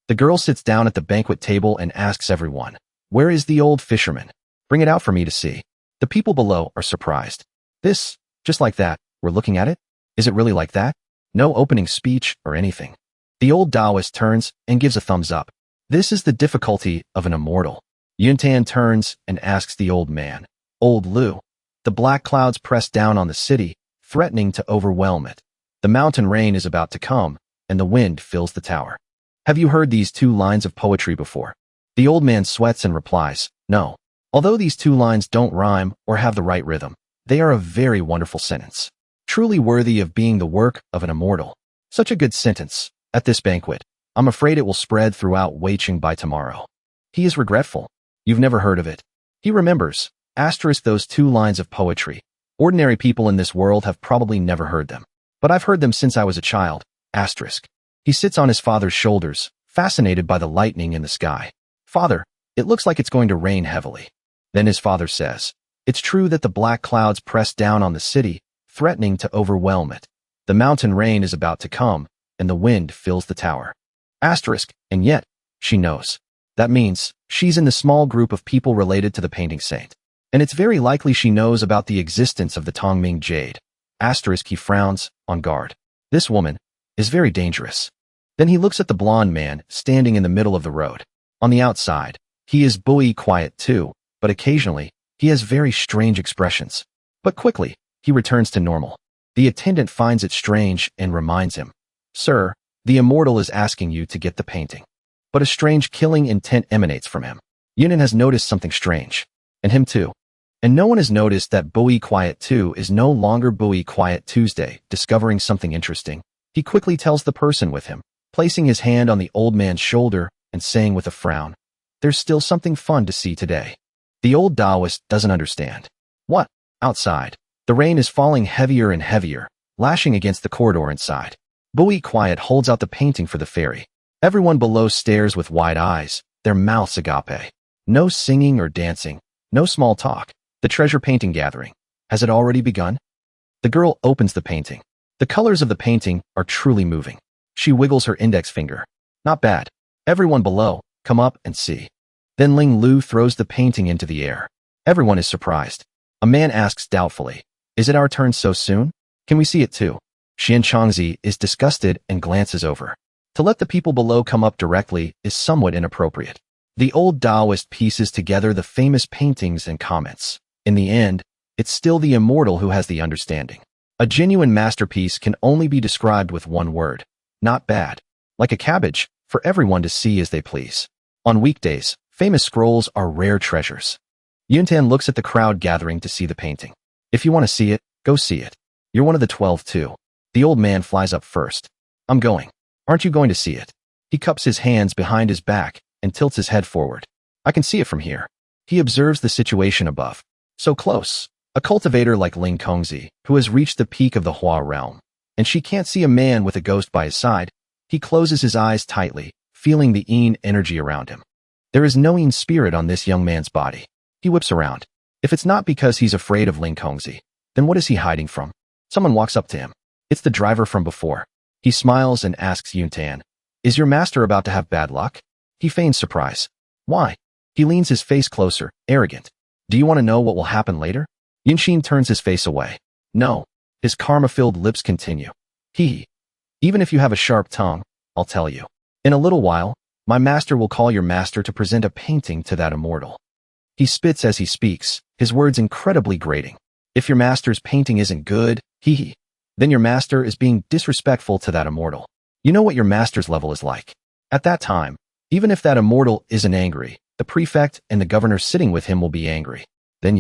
The girl sits down at the banquet table and asks everyone, "Where is the old fisherman? Bring it out for me to see." The people below are surprised. This, just like that, we're looking at it? Is it really like that? No opening speech or anything. The old Taoist turns and gives a thumbs up. This is the difficulty of an immortal. Yuntan turns and asks the old man, "Old Lu, the black clouds press down on the city, threatening to overwhelm it. The mountain rain is about to come, and the wind fills the tower. Have you heard these two lines of poetry before?" The old man sweats and replies, "No. Although these two lines don't rhyme or have the right rhythm, they are a very wonderful sentence. Truly worthy of being the work of an immortal. Such a good sentence. At this banquet, I'm afraid it will spread throughout Weiqing by tomorrow." He is regretful. You've never heard of it. He remembers, asterisk those two lines of poetry. Ordinary people in this world have probably never heard them. But I've heard them since I was a child, asterisk. He sits on his father's shoulders, fascinated by the lightning in the sky. "Father, it looks like it's going to rain heavily." Then his father says, "It's true that the black clouds press down on the city, threatening to overwhelm it. The mountain rain is about to come, and the wind fills the tower." Asterisk, and yet, she knows. That means she's in the small group of people related to the painting saint. And it's very likely she knows about the existence of the Tongming Jade. Asterisk, he frowns, on guard. This woman is very dangerous. Then he looks at the blonde man standing in the middle of the road. On the outside, he is Bowie Quiet 2, but occasionally, he has very strange expressions. But quickly, he returns to normal. The attendant finds it strange and reminds him, "Sir, the immortal is asking you to get the painting." But a strange killing intent emanates from him. Yunan has noticed something strange. And him too. And no one has noticed that Bowie Quiet 2 is no longer Bowie Quiet Tuesday. Discovering something interesting, he quickly tells the person with him, placing his hand on the old man's shoulder and saying with a frown, "There's still something fun to see today." The old Taoist doesn't understand. What? Outside, the rain is falling heavier and heavier, lashing against the corridor inside. Bowie Quiet holds out the painting for the fairy. Everyone below stares with wide eyes, their mouths agape. No singing or dancing, no small talk. The treasure painting gathering. Has it already begun? The girl opens the painting. The colors of the painting are truly moving. She wiggles her index finger. Not bad. Everyone below, come up and see. Then Ling Lu throws the painting into the air. Everyone is surprised. A man asks doubtfully, "Is it our turn so soon? Can we see it too?" Xian Changzi is disgusted and glances over. To let the people below come up directly is somewhat inappropriate. The old Taoist pieces together the famous paintings and comments. In the end, it's still the immortal who has the understanding. A genuine masterpiece can only be described with one word. Not bad. Like a cabbage, for everyone to see as they please. On weekdays, famous scrolls are rare treasures. Yuntan looks at the crowd gathering to see the painting. If you want to see it, go see it. You're one of the 12 too. The old man flies up first. I'm going. Aren't you going to see it? He cups his hands behind his back and tilts his head forward. I can see it from here. He observes the situation above. So close. A cultivator like Ling Kongzi, who has reached the peak of the Hua realm. and she can't see a man with a ghost by his side. He closes his eyes tightly, feeling the Yin energy around him. There is no Yin spirit on this young man's body. He whips around. If it's not because he's afraid of Ling Kongzi, then what is he hiding from? Someone walks up to him. It's the driver from before. He smiles and asks Yuntan, "Is your master about to have bad luck?" He feigns surprise. "Why?" He leans his face closer, arrogant. "Do you want to know what will happen later?" Yunshin turns his face away. "No." His karma-filled lips continue. Even if you have a sharp tongue, I'll tell you. In a little while, my master will call your master to present a painting to that immortal." He spits as he speaks, his words incredibly grating. If your master's painting isn't good, then your master is being disrespectful to that immortal. You know what your master's level is like. At that time, even if that immortal isn't angry, the prefect and the governor sitting with him will be angry. Then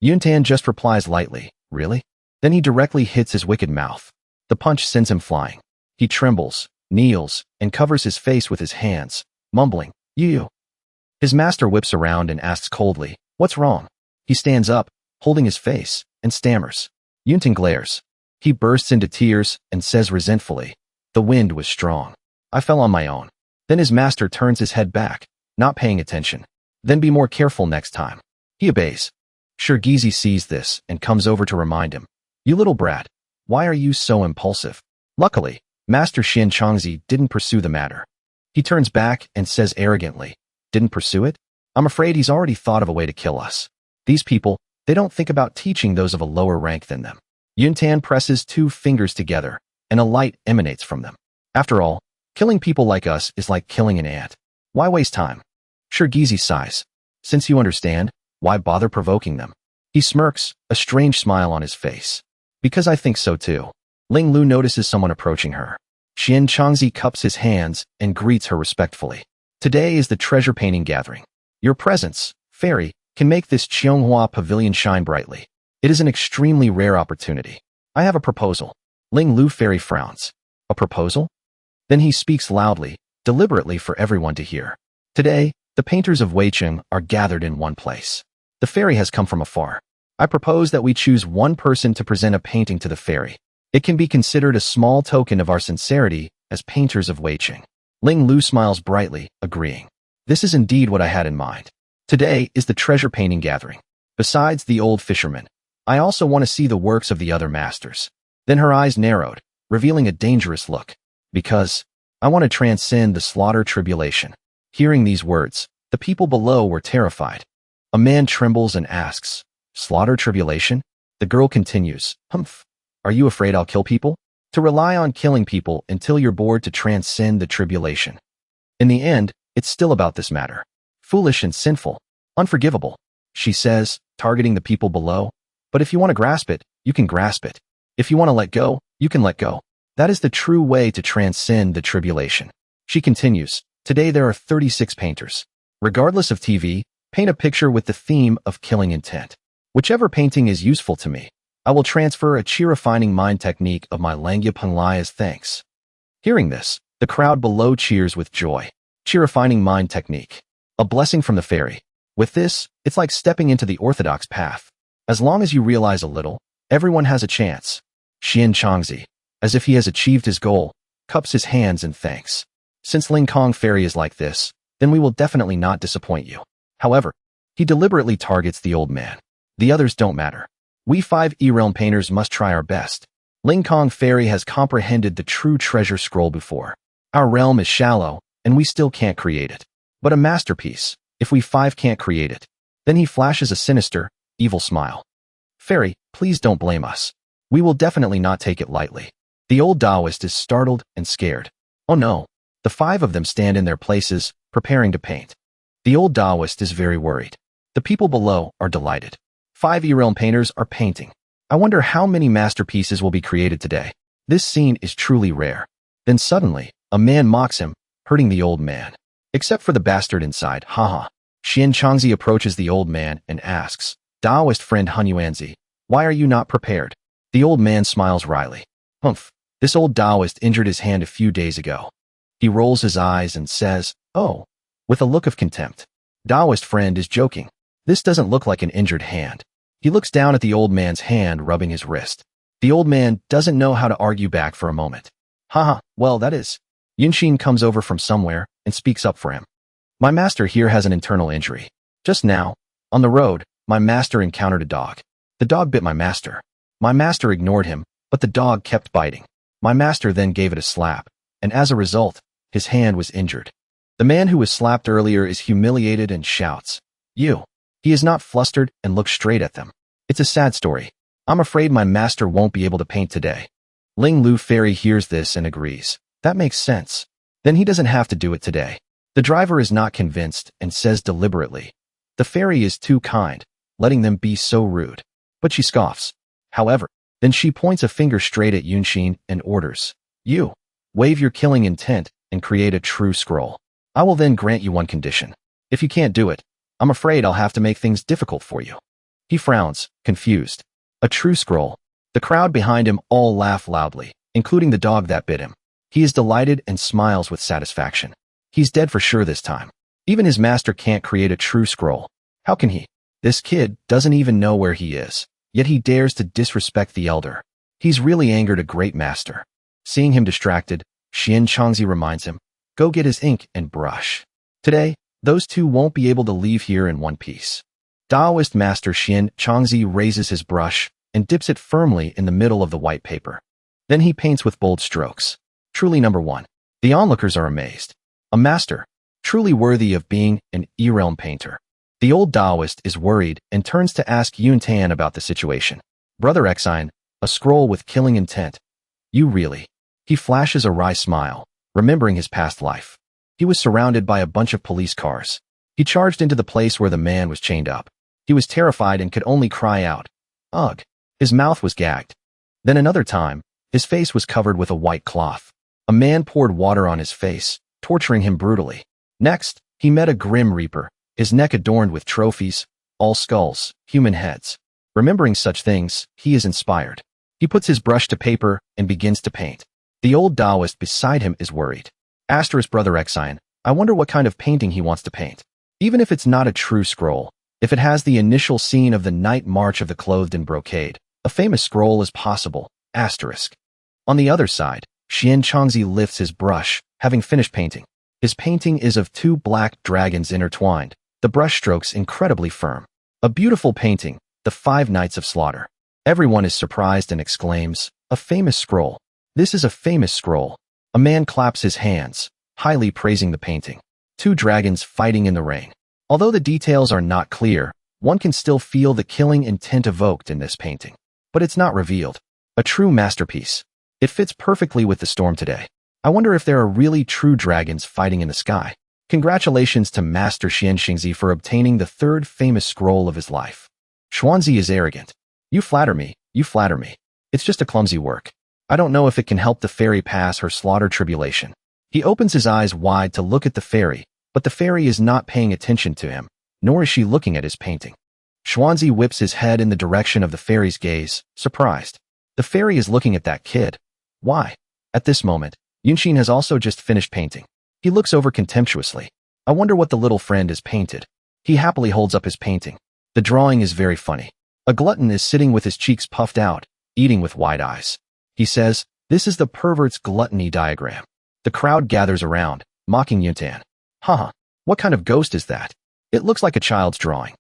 Yuntan just replies lightly, "Really?" Then he directly hits his wicked mouth. The punch sends him flying. He trembles, kneels, and covers his face with his hands, mumbling, "You." His master whips around and asks coldly, "What's wrong?" He stands up, holding his face, and stammers. Yuntan glares. He bursts into tears and says resentfully, "The wind was strong. I fell on my own." Then his master turns his head back, not paying attention. "Then be more careful next time." He obeys. Shirgizi sees this and comes over to remind him, "You little brat, why are you so impulsive?" Luckily, Master Xin Changzi didn't pursue the matter. He turns back and says arrogantly, "Didn't pursue it? I'm afraid he's already thought of a way to kill us. These people, they don't think about teaching those of a lower rank than them." Yuntan presses two fingers together, and a light emanates from them. "After all, killing people like us is like killing an ant. Why waste time?" Shirgizi sighs. "Since you understand, why bother provoking them?" He smirks, a strange smile on his face. "Because I think so too." Ling Lu notices someone approaching her. Xian Changzi cups his hands and greets her respectfully. "Today is the treasure painting gathering. Your presence, fairy, can make this Qianghua pavilion shine brightly. It is an extremely rare opportunity. I have a proposal." Ling Lu fairy frowns. "A proposal?" Then he speaks loudly, deliberately for everyone to hear. "Today, the painters of Weicheng are gathered in one place. The fairy has come from afar. I propose that we choose one person to present a painting to the fairy. It can be considered a small token of our sincerity as painters of Weicheng." Ling Lu smiles brightly, agreeing. "This is indeed what I had in mind. Today is the treasure painting gathering. Besides the old fisherman, I also want to see the works of the other masters." Then her eyes narrowed, revealing a dangerous look. "Because I want to transcend the slaughter tribulation." Hearing these words, the people below were terrified. A man trembles and asks, "Slaughter tribulation?" The girl continues, "Humph. Are you afraid I'll kill people?" To rely on killing people until you're bored to transcend the tribulation. In the end, it's still about this matter. Foolish and sinful. Unforgivable. She says, targeting the people below. "But if you want to grasp it, you can grasp it. If you want to let go, you can let go. That is the true way to transcend the tribulation." She continues, "Today there are 36 painters. Regardless of TV, paint a picture with the theme of killing intent. Whichever painting is useful to me, I will transfer a chi-refining mind technique of my Langya Penglai as thanks." Hearing this, the crowd below cheers with joy. Chi-refining mind technique. A blessing from the fairy. With this, it's like stepping into the orthodox path. As long as you realize a little, everyone has a chance. Xian Changzi, as if he has achieved his goal, cups his hands in thanks. "Since Ling Kong fairy is like this, then we will definitely not disappoint you." However, he deliberately targets the old man. "The others don't matter. We 5 E-Realm painters must try our best. Ling Kong fairy has comprehended the true treasure scroll before. Our realm is shallow, and we still can't create it. But a masterpiece, if we 5 can't create it." Then he flashes a sinister, evil smile. "Fairy, please don't blame us. We will definitely not take it lightly." The old Taoist is startled and scared. Oh no. The 5 of them stand in their places, preparing to paint. The old Taoist is very worried. The people below are delighted. 5 E-Realm painters are painting. I wonder how many masterpieces will be created today. This scene is truly rare. Then suddenly, a man mocks him, hurting the old man. Except for the bastard inside, haha. Xian Changzi approaches the old man and asks, "Taoist friend Hunyuanzi, why are you not prepared?" The old man smiles wryly. "Humph, this old Taoist injured his hand a few days ago." He rolls his eyes and says, "Oh," with a look of contempt. Taoist friend is joking. This doesn't look like an injured hand. He looks down at the old man's hand rubbing his wrist. The old man doesn't know how to argue back for a moment. Haha, well that is. Yunshin comes over from somewhere and speaks up for him. My master here has an internal injury. Just now, on the road, my master encountered a dog. The dog bit my master. My master ignored him, but the dog kept biting. My master then gave it a slap, and as a result, his hand was injured. The man who was slapped earlier is humiliated and shouts, "You!" He is not flustered and looks straight at them. It's a sad story. I'm afraid my master won't be able to paint today. Ling Lu Fairy hears this and agrees. That makes sense. Then he doesn't have to do it today. The driver is not convinced and says deliberately, the fairy is too kind, letting them be so rude. But she scoffs. However, then she points a finger straight at Yunshin and orders, "You, wave your killing intent and create a true scroll. I will then grant you one condition. If you can't do it, I'm afraid I'll have to make things difficult for you." He frowns, confused. A true scroll. The crowd behind him all laugh loudly, including the dog that bit him. He is delighted and smiles with satisfaction. He's dead for sure this time. Even his master can't create a true scroll. How can he? This kid doesn't even know where he is, yet he dares to disrespect the elder. He's really angered a great master. Seeing him distracted, Xian Changzi reminds him, go get his ink and brush. Today, those two won't be able to leave here in one piece. Taoist master Xian Changzi raises his brush and dips it firmly in the middle of the white paper. Then he paints with bold strokes. Truly number one. The onlookers are amazed. A master, truly worthy of being an E-realm painter. The old Taoist is worried and turns to ask Yuntan about the situation. Brother Exine, a scroll with killing intent. You really? He flashes a wry smile, remembering his past life. He was surrounded by a bunch of police cars. He charged into the place where the man was chained up. He was terrified and could only cry out, "Ugh." His mouth was gagged. Then another time, his face was covered with a white cloth. A man poured water on his face, torturing him brutally. Next, he met a grim reaper, his neck adorned with trophies, all skulls, human heads. Remembering such things, he is inspired. He puts his brush to paper and begins to paint. The old Taoist beside him is worried. Asked his brother Exine, I wonder what kind of painting he wants to paint. Even if it's not a true scroll, if it has the initial scene of the night march of the clothed in brocade, a famous scroll is possible, asterisk. On the other side, Xian Changzi lifts his brush, having finished painting. His painting is of two black dragons intertwined, the brushstrokes incredibly firm. A beautiful painting, the 5 Nights of Slaughter. Everyone is surprised and exclaims, a famous scroll. This is a famous scroll. A man claps his hands, highly praising the painting. 2 dragons fighting in the rain. Although the details are not clear, one can still feel the killing intent evoked in this painting. But it's not revealed. A true masterpiece. It fits perfectly with the storm today. I wonder if there are really true dragons fighting in the sky. Congratulations to Master Xian Xingzi for obtaining the 3rd famous scroll of his life. Xuanzi is arrogant. You flatter me, you flatter me. It's just a clumsy work. I don't know if it can help the fairy pass her slaughter tribulation. He opens his eyes wide to look at the fairy, but the fairy is not paying attention to him, nor is she looking at his painting. Xuanzi whips his head in the direction of the fairy's gaze, surprised. The fairy is looking at that kid. Why? At this moment, Yunshin has also just finished painting. He looks over contemptuously. I wonder what the little friend has painted. He happily holds up his painting. The drawing is very funny. A glutton is sitting with his cheeks puffed out, eating with wide eyes. He says, this is the pervert's gluttony diagram. The crowd gathers around, mocking Yuntan. Haha, what kind of ghost is that? It looks like a child's drawing.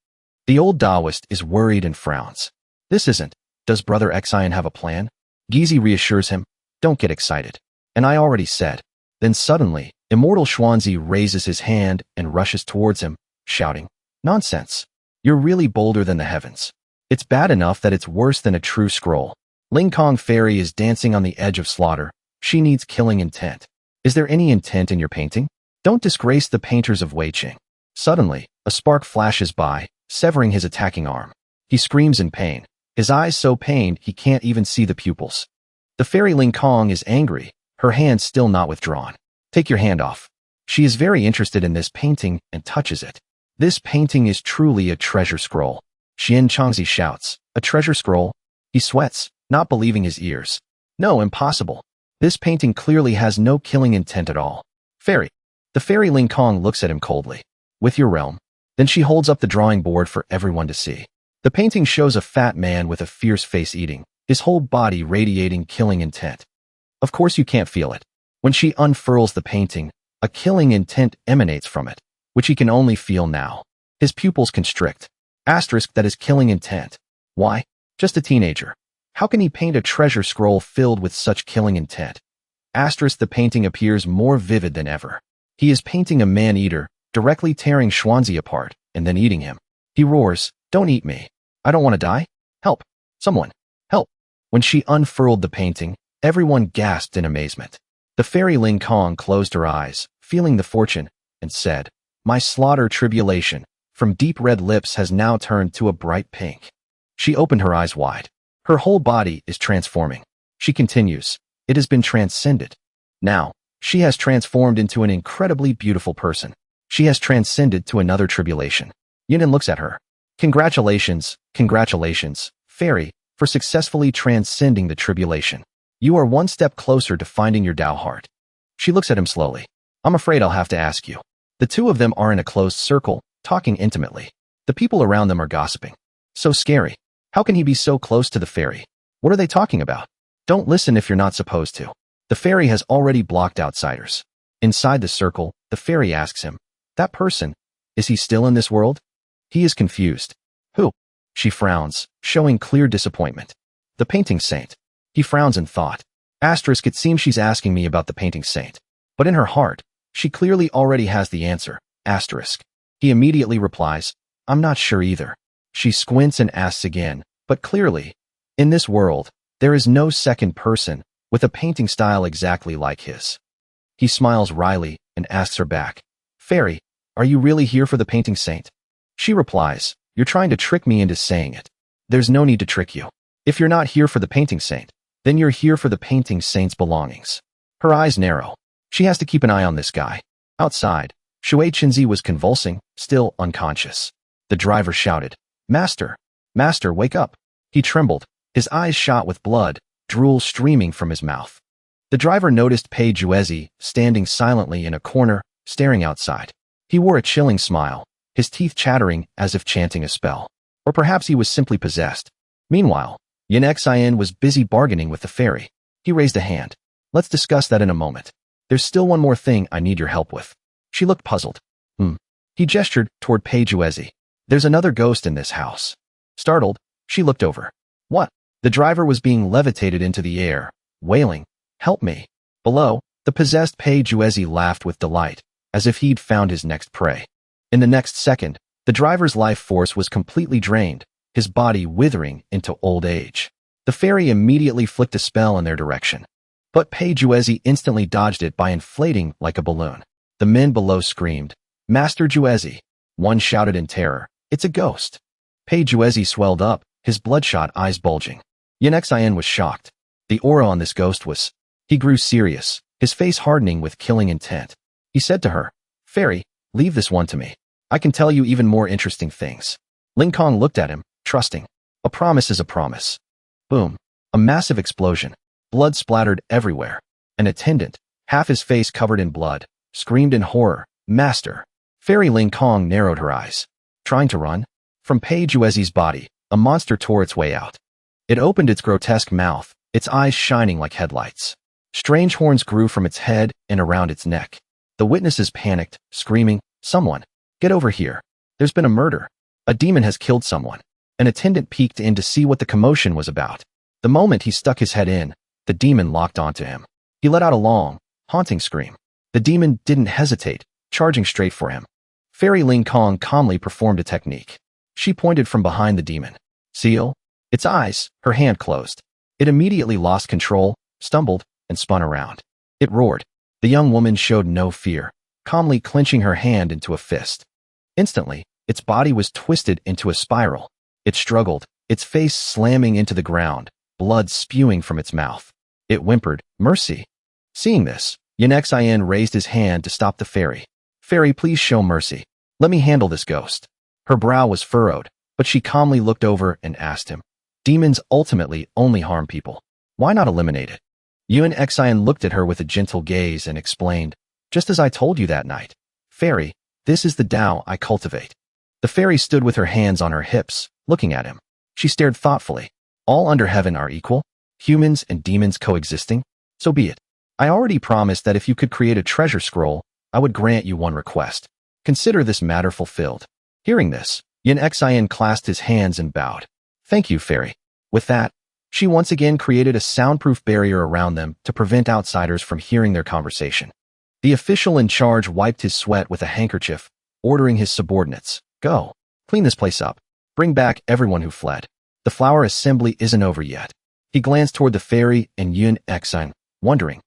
The old Taoist is worried and frowns. This isn't. Does Brother Exine have a plan? Gizi reassures him, don't get excited. And I already said. Then suddenly, Immortal Xuanzi raises his hand and rushes towards him, shouting, nonsense. You're really bolder than the heavens. It's bad enough that it's worse than a true scroll. Ling Kong Fairy is dancing on the edge of slaughter. She needs killing intent. Is there any intent in your painting? Don't disgrace the painters of Wei Qing. Suddenly, a spark flashes by, severing his attacking arm. He screams in pain, his eyes so pained he can't even see the pupils. The fairy Ling Kong is angry, her hand still not withdrawn. Take your hand off. She is very interested in this painting and touches it. This painting is truly a treasure scroll. Xian Changzi shouts, a treasure scroll? He sweats, not believing his ears. No, impossible. This painting clearly has no killing intent at all. Fairy. The fairy Ling Kong looks at him coldly. With your realm. Then she holds up the drawing board for everyone to see. The painting shows a fat man with a fierce face eating, his whole body radiating killing intent. Of course you can't feel it. When she unfurls the painting, a killing intent emanates from it, which he can only feel now. His pupils constrict. Asterisk, that is killing intent. Why? Just a teenager. How can he paint a treasure scroll filled with such killing intent? Asterisk, the painting appears more vivid than ever. He is painting a man-eater, directly tearing Xuanzi apart, and then eating him. He roars, "Don't eat me. I don't want to die. Help. Someone. Help." When she unfurled the painting, everyone gasped in amazement. The fairy Ling Kong closed her eyes, feeling the fortune, and said, "My slaughter tribulation from deep red lips has now turned to a bright pink." She opened her eyes wide. Her whole body is transforming. She continues, "It has been transcended. Now, she has transformed into an incredibly beautiful person. She has transcended to another tribulation." Yunin looks at her. Congratulations, fairy, for successfully transcending the tribulation. You are one step closer to finding your Tao heart." She looks at him slowly. "I'm afraid I'll have to ask you." The two of them are in a closed circle, talking intimately. The people around them are gossiping. So scary. How can he be so close to the fairy? What are they talking about? Don't listen if you're not supposed to. The fairy has already blocked outsiders. Inside the circle, the fairy asks him, "That person, is he still in this world?" He is confused. "Who?" She frowns, showing clear disappointment. "The painting saint." He frowns in thought. Asterisk, it seems she's asking me about the painting saint. But in her heart, she clearly already has the answer. Asterisk. He immediately replies, "I'm not sure either." She squints and asks again, but clearly, in this world, there is no second person with a painting style exactly like his. He smiles wryly and asks her back, "Fairy, are you really here for the painting saint?" She replies, "You're trying to trick me into saying it. There's no need to trick you. If you're not here for the painting saint, then you're here for the painting saint's belongings." Her eyes narrow. She has to keep an eye on this guy. Outside, Shui Qinzi was convulsing, still unconscious. The driver shouted, Master, wake up." He trembled, his eyes shot with blood, drool streaming from his mouth. The driver noticed Pei Juezi standing silently in a corner, staring outside. He wore a chilling smile, his teeth chattering as if chanting a spell. Or perhaps he was simply possessed. Meanwhile, Yin Xian was busy bargaining with the fairy. He raised a hand. "Let's discuss that in a moment. There's still one more thing I need your help with." She looked puzzled. He gestured toward Pei Juezi. "There's another ghost in this house." Startled, she looked over. "What?" The driver was being levitated into the air, wailing, "Help me." Below, the possessed Pei Juezi laughed with delight, as if he'd found his next prey. In the next second, the driver's life force was completely drained, his body withering into old age. The fairy immediately flicked a spell in their direction. But Pei Juezi instantly dodged it by inflating like a balloon. The men below screamed, "Master Juezi!" One shouted in terror, "It's a ghost!" Pei Juezi swelled up, his bloodshot eyes bulging. Yin Xian was shocked. The aura on this ghost was... He grew serious, his face hardening with killing intent. He said to her, "Fairy, leave this one to me. I can tell you even more interesting things." Ling Kong looked at him, trusting. A promise is a promise. Boom. A massive explosion. Blood splattered everywhere. An attendant, half his face covered in blood, screamed in horror, "Master!" Fairy Ling Kong narrowed her eyes. Trying to run? From Pei Juezi's body, a monster tore its way out. It opened its grotesque mouth, its eyes shining like headlights. Strange horns grew from its head and around its neck. The witnesses panicked, screaming, "Someone! Get over here! There's been a murder! A demon has killed someone!" An attendant peeked in to see what the commotion was about. The moment he stuck his head in, the demon locked onto him. He let out a long, haunting scream. The demon didn't hesitate, charging straight for him. Fairy Ling Kong calmly performed a technique. She pointed from behind the demon. "Seal?" Its eyes, her hand closed. It immediately lost control, stumbled, and spun around. It roared. The young woman showed no fear, calmly clenching her hand into a fist. Instantly, its body was twisted into a spiral. It struggled, its face slamming into the ground, blood spewing from its mouth. It whimpered, "Mercy." Seeing this, Yin Xian raised his hand to stop the fairy. "Fairy, please show mercy. Let me handle this ghost." Her brow was furrowed, but she calmly looked over and asked him, "Demons ultimately only harm people. Why not eliminate it?" Yin Xian looked at her with a gentle gaze and explained, "Just as I told you that night. Fairy, this is the Tao I cultivate." The fairy stood with her hands on her hips, looking at him. She stared thoughtfully. All under heaven are equal? Humans and demons coexisting? So be it. I already promised that if you could create a treasure scroll, I would grant you one request. Consider this matter fulfilled. Hearing this, Yunshin clasped his hands and bowed. Thank you, fairy. With that, she once again created a soundproof barrier around them to prevent outsiders from hearing their conversation. The official in charge wiped his sweat with a handkerchief, ordering his subordinates, "Go, clean this place up. Bring back everyone who fled. The flower assembly isn't over yet." He glanced toward the fairy and Yunshin, wondering,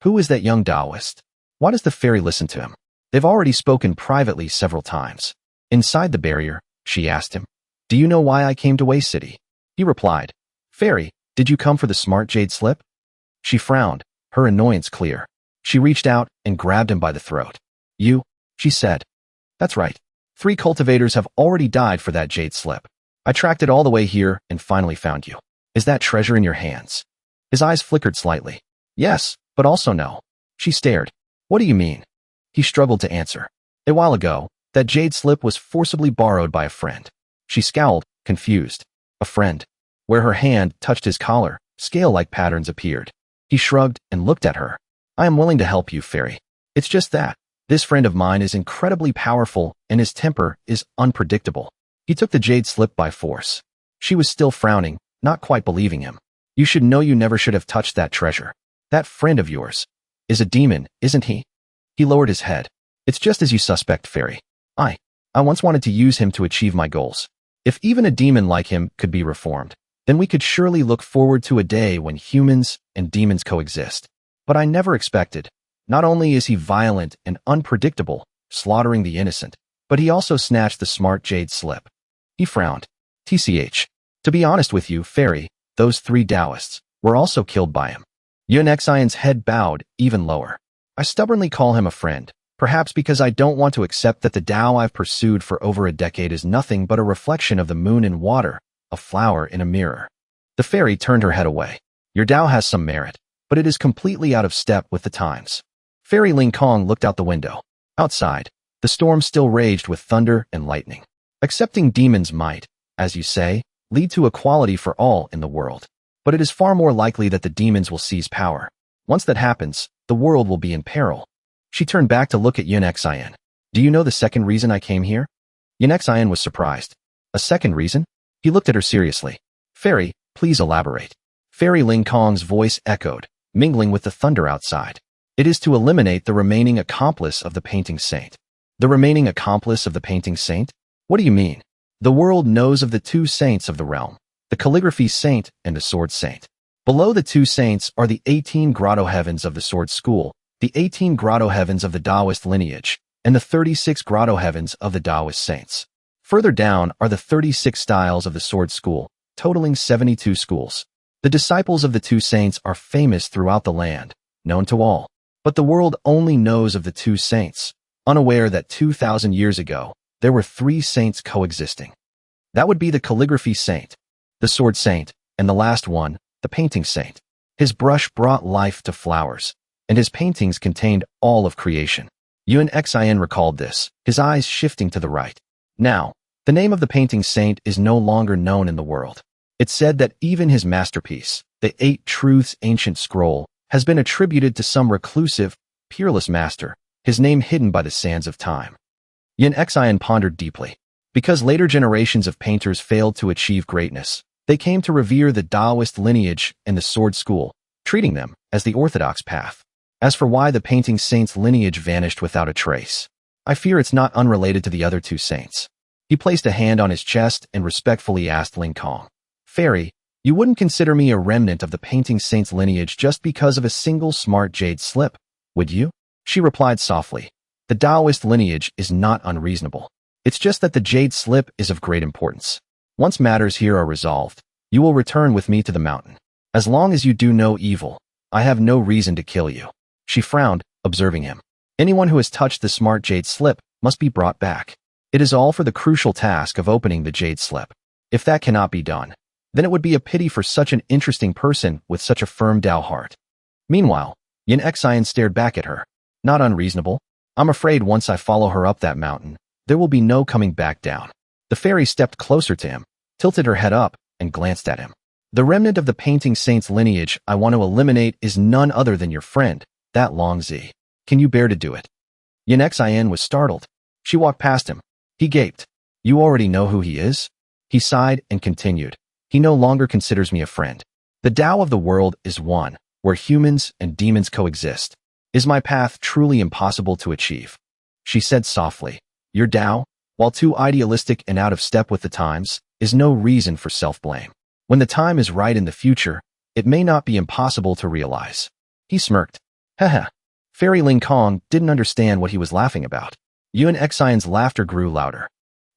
who is that young Taoist? Why does the fairy listen to him? They've already spoken privately several times. Inside the barrier, she asked him, "Do you know why I came to Wei City?" He replied, "Fairy, did you come for the smart jade slip?" She frowned, her annoyance clear. She reached out and grabbed him by the throat. "You," she said. "That's right. 3 cultivators have already died for that jade slip. I tracked it all the way here and finally found you. Is that treasure in your hands?" His eyes flickered slightly. "Yes, but also no." She stared. "What do you mean?" He struggled to answer. "A while ago, that jade slip was forcibly borrowed by a friend." She scowled, confused. "A friend?" Where her hand touched his collar, scale-like patterns appeared. He shrugged and looked at her. "I am willing to help you, fairy. It's just that this friend of mine is incredibly powerful and his temper is unpredictable." He took the jade slip by force. She was still frowning, not quite believing him. "You should know you never should have touched that treasure. That friend of yours is a demon, isn't he?" He lowered his head. "It's just as you suspect, fairy. I once wanted to use him to achieve my goals. If even a demon like him could be reformed, then we could surely look forward to a day when humans and demons coexist. But I never expected. Not only is he violent and unpredictable, slaughtering the innocent, but he also snatched the smart jade slip." He frowned. "TCH. To be honest with you, fairy, those 3 Taoists were also killed by him." Yunshin's head bowed even lower. "I stubbornly call him a friend, perhaps because I don't want to accept that the Tao I've pursued for over a decade is nothing but a reflection of the moon in water, a flower in a mirror." The fairy turned her head away. "Your Tao has some merit, but it is completely out of step with the times." Fairy Ling Kong looked out the window. Outside, the storm still raged with thunder and lightning. Accepting demons might, as you say, lead to equality for all in the world. But it is far more likely that the demons will seize power. Once that happens, the world will be in peril. She turned back to look at Yunshin. "Do you know the second reason I came here?" Yunshin was surprised. "A second reason?" He looked at her seriously. "Fairy, please elaborate." Fairy Ling Kong's voice echoed, mingling with the thunder outside. "It is to eliminate the remaining accomplice of the painting saint." "The remaining accomplice of the painting saint? What do you mean?" "The world knows of the 2 saints of the realm, the calligraphy saint and the sword saint. Below the 2 saints are the 18 grotto heavens of the sword school, the 18 grotto heavens of the Taoist lineage, and the 36 grotto heavens of the Taoist saints. Further down are the 36 styles of the sword school, totaling 72 schools. The disciples of the 2 saints are famous throughout the land, known to all. But the world only knows of the 2 saints, unaware that 2,000 years ago, there were 3 saints coexisting. That would be the calligraphy saint, the sword saint, and the last one, the painting saint. His brush brought life to flowers, and his paintings contained all of creation." Yunshin recalled this, his eyes shifting to the right. "Now, the name of the painting saint is no longer known in the world. It's said that even his masterpiece, the 8 Truths ancient scroll, has been attributed to some reclusive, peerless master, his name hidden by the sands of time." Yunshin pondered deeply. Because later generations of painters failed to achieve greatness, they came to revere the Taoist lineage and the sword school, treating them as the orthodox path. As for why the painting saint's lineage vanished without a trace, I fear it's not unrelated to the other 2 saints. He placed a hand on his chest and respectfully asked Ling Kong, "Fairy, you wouldn't consider me a remnant of the painting saint's lineage just because of a single smart jade slip, would you?" She replied softly, "The Taoist lineage is not unreasonable. It's just that the jade slip is of great importance. Once matters here are resolved, you will return with me to the mountain. As long as you do no evil, I have no reason to kill you." She frowned, observing him. "Anyone who has touched the smart jade slip must be brought back. It is all for the crucial task of opening the jade slip. If that cannot be done, then it would be a pity for such an interesting person with such a firm Tao heart." Meanwhile, Yunshin stared back at her. "Not unreasonable. I'm afraid once I follow her up that mountain, there will be no coming back down." The fairy stepped closer to him, tilted her head up, and glanced at him. The remnant of the painting saint's lineage I want to eliminate is none other than your friend, that Long Zi. Can you bear to do it? Yuan was startled. She walked past him. He gaped. You already know who he is? He sighed and continued. He no longer considers me a friend. The Tao of the world is one, where humans and demons coexist. Is my path truly impossible to achieve? She said softly. Your Tao, while too idealistic and out of step with the times, is no reason for self-blame. When the time is right in the future, it may not be impossible to realize. He smirked. Haha. Fairy Ling Kong didn't understand what he was laughing about. Yuan's laughter grew louder.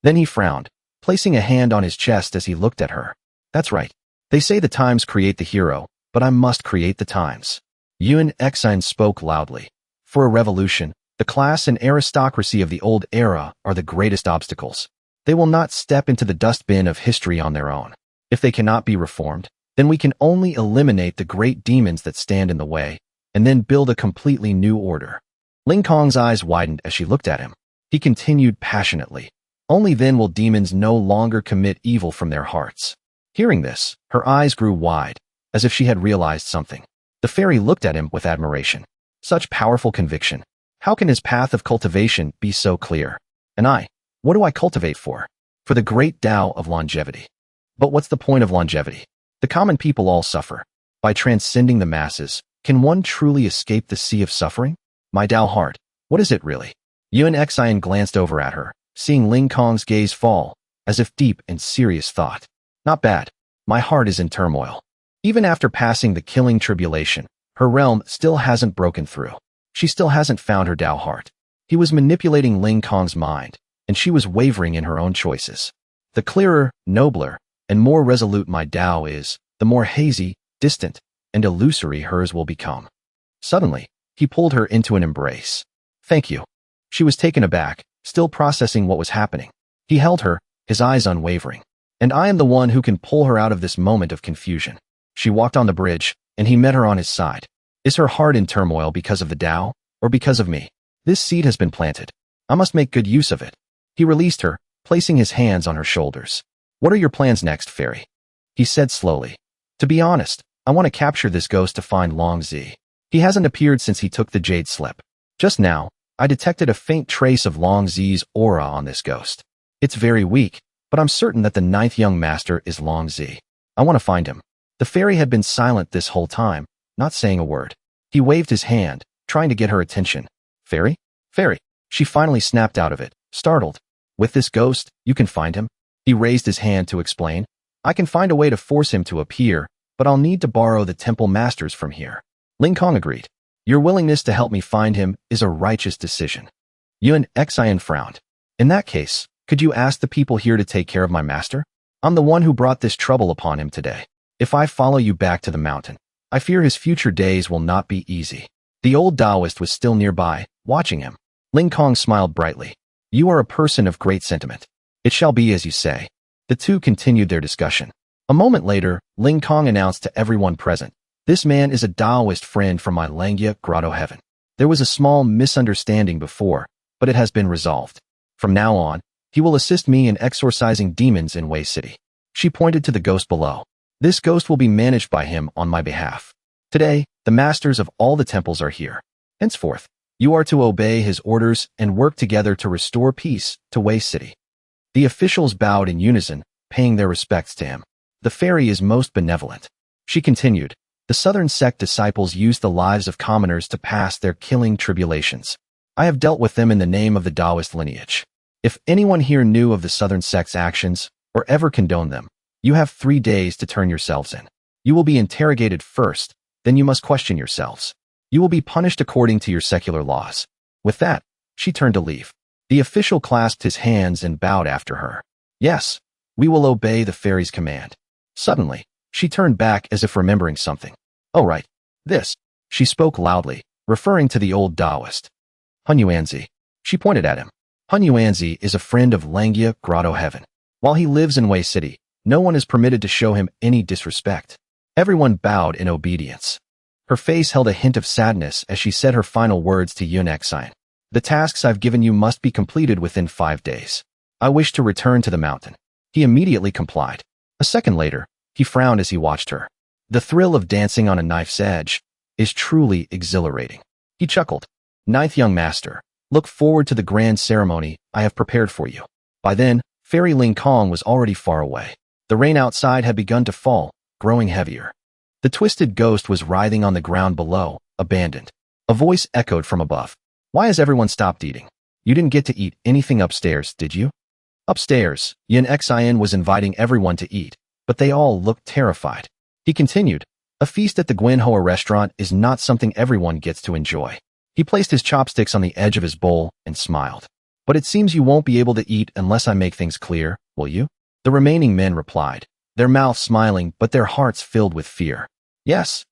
Then he frowned, placing a hand on his chest as he looked at her. That's right. They say the times create the hero, but I must create the times. Yuan spoke loudly. For a revolution, the class and aristocracy of the old era are the greatest obstacles. They will not step into the dustbin of history on their own. If they cannot be reformed, then we can only eliminate the great demons that stand in the way, and then build a completely new order. Ling Kong's eyes widened as she looked at him. He continued passionately. Only then will demons no longer commit evil from their hearts. Hearing this, her eyes grew wide, as if she had realized something. The fairy looked at him with admiration. Such powerful conviction. How can his path of cultivation be so clear? And what do I cultivate for? For the great Tao of longevity. But what's the point of longevity? The common people all suffer. By transcending the masses, can one truly escape the sea of suffering? My Tao heart, what is it really? Yuan glanced over at her, seeing Ling Kong's gaze fall, as if deep in serious thought. Not bad. My heart is in turmoil. Even after passing the killing tribulation, her realm still hasn't broken through. She still hasn't found her Tao heart. He was manipulating Ling Kong's mind, and she was wavering in her own choices. The clearer, nobler, and more resolute my Tao is, the more hazy, distant, and illusory hers will become. Suddenly, he pulled her into an embrace. Thank you. She was taken aback, still processing what was happening. He held her, his eyes unwavering. And I am the one who can pull her out of this moment of confusion. She walked on the bridge, and he met her on his side. Is her heart in turmoil because of the Tao, or because of me? This seed has been planted. I must make good use of it. He released her, placing his hands on her shoulders. What are your plans next, fairy? He said slowly. To be honest, I want to capture this ghost to find Long Zi. He hasn't appeared since he took the jade slip. Just now, I detected a faint trace of Long Zi's aura on this ghost. It's very weak, but I'm certain that the 9th young master is Long Zi. I want to find him. The fairy had been silent this whole time, not saying a word. He waved his hand, trying to get her attention. Fairy? Fairy. She finally snapped out of it, startled. With this ghost, you can find him? He raised his hand to explain. I can find a way to force him to appear, but I'll need to borrow the temple masters from here. Ling Kong agreed. Your willingness to help me find him is a righteous decision. Yuan frowned. In that case, could you ask the people here to take care of my master? I'm the one who brought this trouble upon him today. If I follow you back to the mountain, I fear his future days will not be easy. The old Taoist was still nearby, watching him. Ling Kong smiled brightly. You are a person of great sentiment. It shall be as you say. The two continued their discussion. A moment later, Ling Kong announced to everyone present, this man is a Taoist friend from my Langya grotto heaven. There was a small misunderstanding before, but it has been resolved. From now on, he will assist me in exorcising demons in Wei City. She pointed to the ghost below. This ghost will be managed by him on my behalf. Today, the masters of all the temples are here. Henceforth, you are to obey his orders and work together to restore peace to Wei City. The officials bowed in unison, paying their respects to him. The fairy is most benevolent. She continued. The southern sect disciples use the lives of commoners to pass their killing tribulations. I have dealt with them in the name of the Taoist lineage. If anyone here knew of the southern sect's actions, or ever condoned them, you have 3 days to turn yourselves in. You will be interrogated first, then you must question yourselves. You will be punished according to your secular laws. With that, she turned to leave. The official clasped his hands and bowed after her. Yes, we will obey the fairy's command. Suddenly, she turned back as if remembering something. Oh right, this. She spoke loudly, referring to the old Taoist. Hun Yuanzi. She pointed at him. Hun Yuanzi is a friend of Langya Grotto Heaven. While he lives in Wei City, no one is permitted to show him any disrespect. Everyone bowed in obedience. Her face held a hint of sadness as she said her final words to Yuan. The tasks I've given you must be completed within 5 days. I wish to return to the mountain. He immediately complied. A second later, He frowned as he watched her. The thrill of dancing on a knife's edge is truly exhilarating. He chuckled. Ninth young master, look forward to the grand ceremony I have prepared for you. By then, Fairy Ling Kong was already far away. The rain outside had begun to fall, growing heavier. The twisted ghost was writhing on the ground below, abandoned. A voice echoed from above. Why has everyone stopped eating? You didn't get to eat anything upstairs, did you? Upstairs, Yin was inviting everyone to eat, but they all looked terrified. He continued, a feast at the Gwenhoa restaurant is not something everyone gets to enjoy. He placed his chopsticks on the edge of his bowl and smiled. But it seems you won't be able to eat unless I make things clear, will you? The remaining men replied, their mouths smiling but their hearts filled with fear. Yes,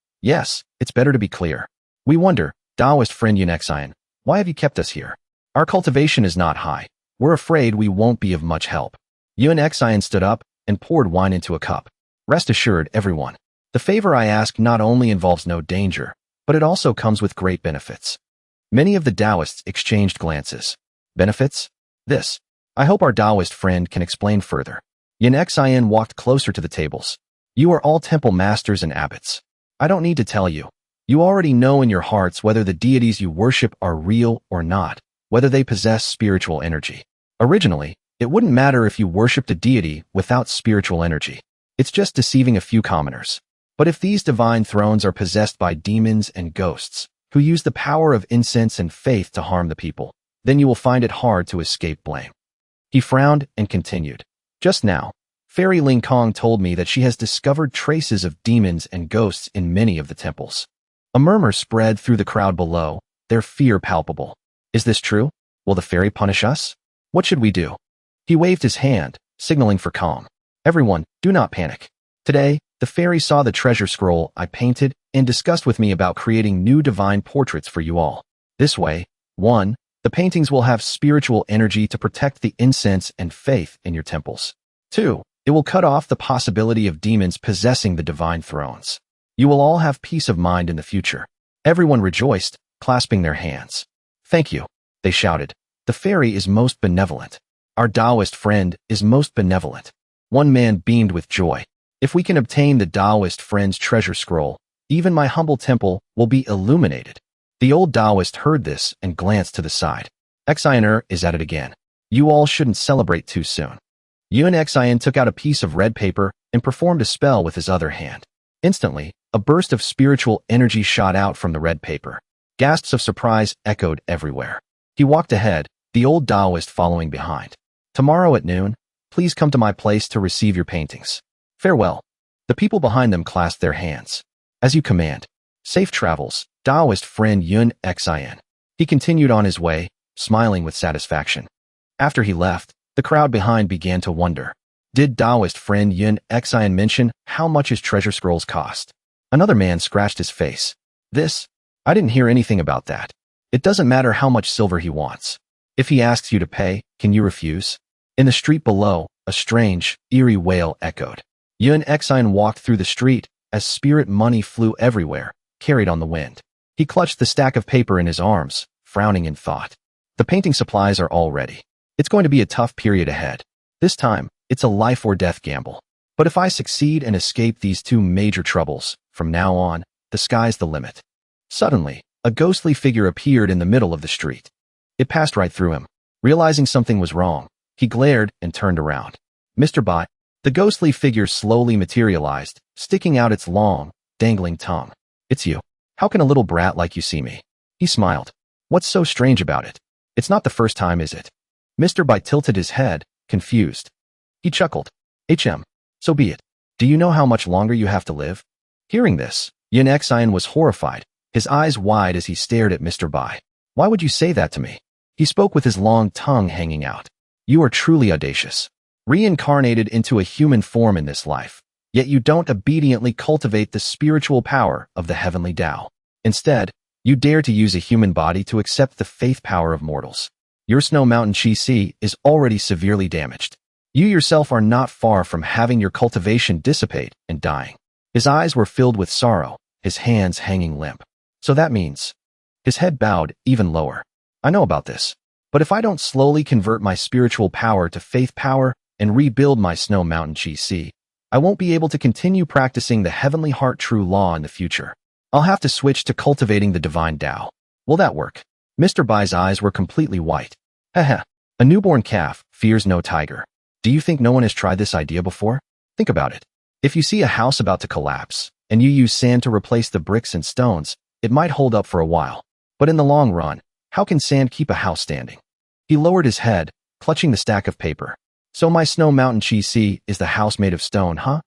it's better to be clear. We wonder, Taoist friend Yin, why have you kept us here? Our cultivation is not high. We're afraid we won't be of much help. Yin stood up and poured wine into a cup. Rest assured, everyone. The favor I ask not only involves no danger, but it also comes with great benefits. Many of the Taoists exchanged glances. Benefits? This. I hope our Taoist friend can explain further. Yin walked closer to the tables. You are all temple masters and abbots. I don't need to tell you. You already know in your hearts whether the deities you worship are real or not, whether they possess spiritual energy. Originally, it wouldn't matter if you worshipped a deity without spiritual energy. It's just deceiving a few commoners. But if these divine thrones are possessed by demons and ghosts, who use the power of incense and faith to harm the people, then you will find it hard to escape blame. He frowned and continued. Just now, Fairy Ling Kong told me that she has discovered traces of demons and ghosts in many of the temples. A murmur spread through the crowd below, their fear palpable. Is this true? Will the fairy punish us? What should we do? He waved his hand, signaling for calm. Everyone, do not panic. Today, the fairy saw the treasure scroll I painted and discussed with me about creating new divine portraits for you all. This way, 1. The paintings will have spiritual energy to protect the incense and faith in your temples. 2. It will cut off the possibility of demons possessing the divine thrones. You will all have peace of mind in the future. Everyone rejoiced, clasping their hands. Thank you, they shouted. The fairy is most benevolent. Our Taoist friend is most benevolent. One man beamed with joy. If we can obtain the Taoist friend's treasure scroll, even my humble temple will be illuminated. The old Taoist heard this and glanced to the side. Xian is at it again. You all shouldn't celebrate too soon. Xian took out a piece of red paper and performed a spell with his other hand. Instantly, a burst of spiritual energy shot out from the red paper. Gasps of surprise echoed everywhere. He walked ahead, the old Taoist following behind. Tomorrow at noon, please come to my place to receive your paintings. Farewell. The people behind them clasped their hands. As you command. Safe travels, Taoist friend Xian. He continued on his way, smiling with satisfaction. After he left, the crowd behind began to wonder. Did Taoist friend Xian mention how much his treasure scrolls cost? Another man scratched his face. I didn't hear anything about that. It doesn't matter how much silver he wants. If he asks you to pay, can you refuse? In the street below, a strange, eerie wail echoed. Xian walked through the street as spirit money flew everywhere, carried on the wind. He clutched the stack of paper in his arms, frowning in thought. The painting supplies are all ready. It's going to be a tough period ahead. This time, it's a life or death gamble. But if I succeed and escape these two major troubles, from now on, the sky's the limit. Suddenly, a ghostly figure appeared in the middle of the street. It passed right through him. Realizing something was wrong, he glared and turned around. Mr. Bai. The ghostly figure slowly materialized, sticking out its long, dangling tongue. It's you. How can a little brat like you see me? He smiled. What's so strange about it? It's not the first time, is it? Mr. Bai tilted his head, confused. He chuckled. So be it. Do you know how much longer you have to live? Hearing this, Xian was horrified, his eyes wide as he stared at Mr. Bai. Why would you say that to me? He spoke with his long tongue hanging out. You are truly audacious. Reincarnated into a human form in this life, yet you don't obediently cultivate the spiritual power of the heavenly Tao. Instead, you dare to use a human body to accept the faith power of mortals. Your Snow Mountain Chi is already severely damaged. You yourself are not far from having your cultivation dissipate and dying. His eyes were filled with sorrow, his hands hanging limp. So that means... His head bowed even lower. I know about this. But if I don't slowly convert my spiritual power to faith power and rebuild my Snow Mountain Chi, I won't be able to continue practicing the heavenly heart true law in the future. I'll have to switch to cultivating the divine Tao. Will that work? Mr. Bai's eyes were completely white. Heh. A newborn calf fears no tiger. Do you think no one has tried this idea before? Think about it. If you see a house about to collapse, and you use sand to replace the bricks and stones, it might hold up for a while. But in the long run, how can sand keep a house standing? He lowered his head, clutching the stack of paper. So my Snow Mountain Chi is the house made of stone, huh?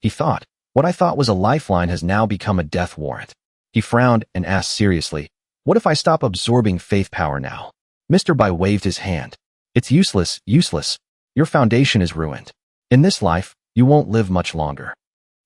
He thought. What I thought was a lifeline has now become a death warrant. He frowned and asked seriously, what if I stop absorbing faith power now? Mr. Bai waved his hand. It's useless. Your foundation is ruined. In this life, you won't live much longer.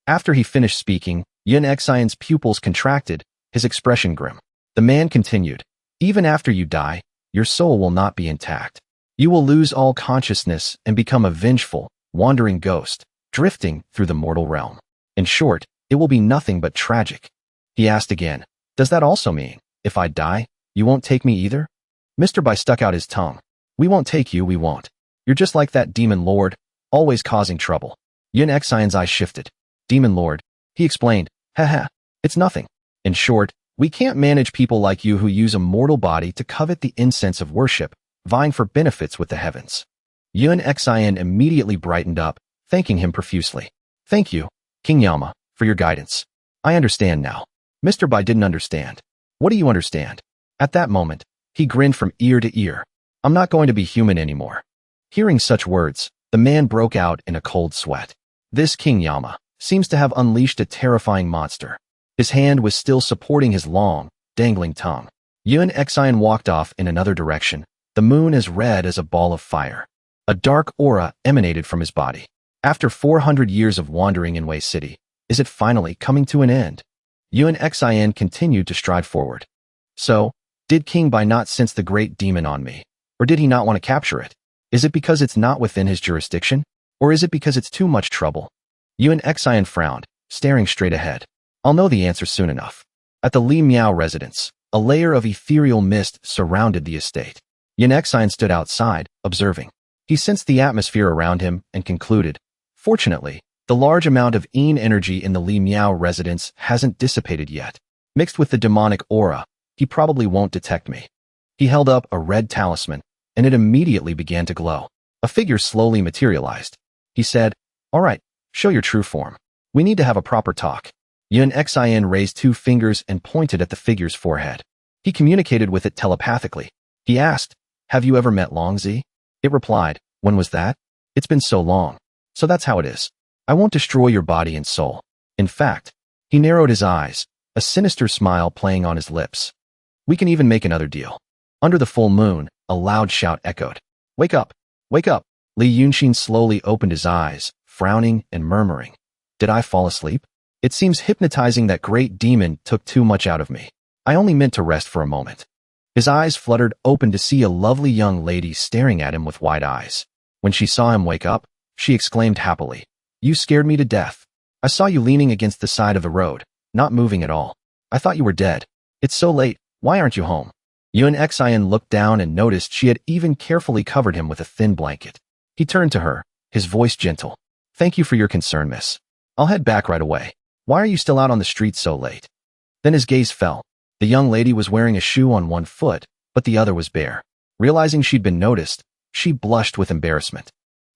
After he finished speaking, Yahello's pupils contracted, his expression grim. The man continued, even after you die, your soul will not be intact. You will lose all consciousness and become a vengeful, wandering ghost, drifting through the mortal realm. In short, it will be nothing but tragic. He asked again, does that also mean, if I die, you won't take me either? Mr. Bai stuck out his tongue. We won't take you, we won't. You're just like that demon lord, always causing trouble. Yahello's eyes shifted. Demon lord, he explained, haha, it's nothing. In short, we can't manage people like you who use a mortal body to covet the incense of worship, vying for benefits with the heavens. Yahello immediately brightened up, thanking him profusely. Thank you, King Yama, for your guidance. I understand now. Mr. Bai didn't understand. What do you understand? At that moment, he grinned from ear to ear. I'm not going to be human anymore. Hearing such words, the man broke out in a cold sweat. This King Yama seems to have unleashed a terrifying monster. His hand was still supporting his long, dangling tongue. Yahello walked off in another direction, the moon as red as a ball of fire. A dark aura emanated from his body. After 400 years of wandering in Wei City, is it finally coming to an end? Yahello continued to stride forward. So, did King Bai not sense the great demon on me? Or did he not want to capture it? Is it because it's not within his jurisdiction? Or is it because it's too much trouble? Yahello frowned, staring straight ahead. I'll know the answer soon enough. At the Li Miao residence, a layer of ethereal mist surrounded the estate. Yahello stood outside, observing. He sensed the atmosphere around him and concluded, fortunately, the large amount of Yin energy in the Li Miao residence hasn't dissipated yet. Mixed with the demonic aura, he probably won't detect me. He held up a red talisman, and it immediately began to glow. A figure slowly materialized. He said, all right, show your true form. We need to have a proper talk. Yahello raised 2 fingers and pointed at the figure's forehead. He communicated with it telepathically. He asked, have you ever met Longzi? It replied, when was that? It's been so long. So that's how it is. I won't destroy your body and soul. In fact, he narrowed his eyes, a sinister smile playing on his lips. We can even make another deal. Under the full moon, a loud shout echoed. Wake up! Wake up! Li Yunshin slowly opened his eyes, frowning and murmuring. Did I fall asleep? It seems hypnotizing that great demon took too much out of me. I only meant to rest for a moment. His eyes fluttered open to see a lovely young lady staring at him with wide eyes. When she saw him wake up, she exclaimed happily, you scared me to death. I saw you leaning against the side of the road, not moving at all. I thought you were dead. It's so late, why aren't you home? Yahello looked down and noticed she had even carefully covered him with a thin blanket. He turned to her, his voice gentle. Thank you for your concern, miss. I'll head back right away. Why are you still out on the street so late? Then his gaze fell. The young lady was wearing a shoe on one foot, but the other was bare. Realizing she'd been noticed, she blushed with embarrassment.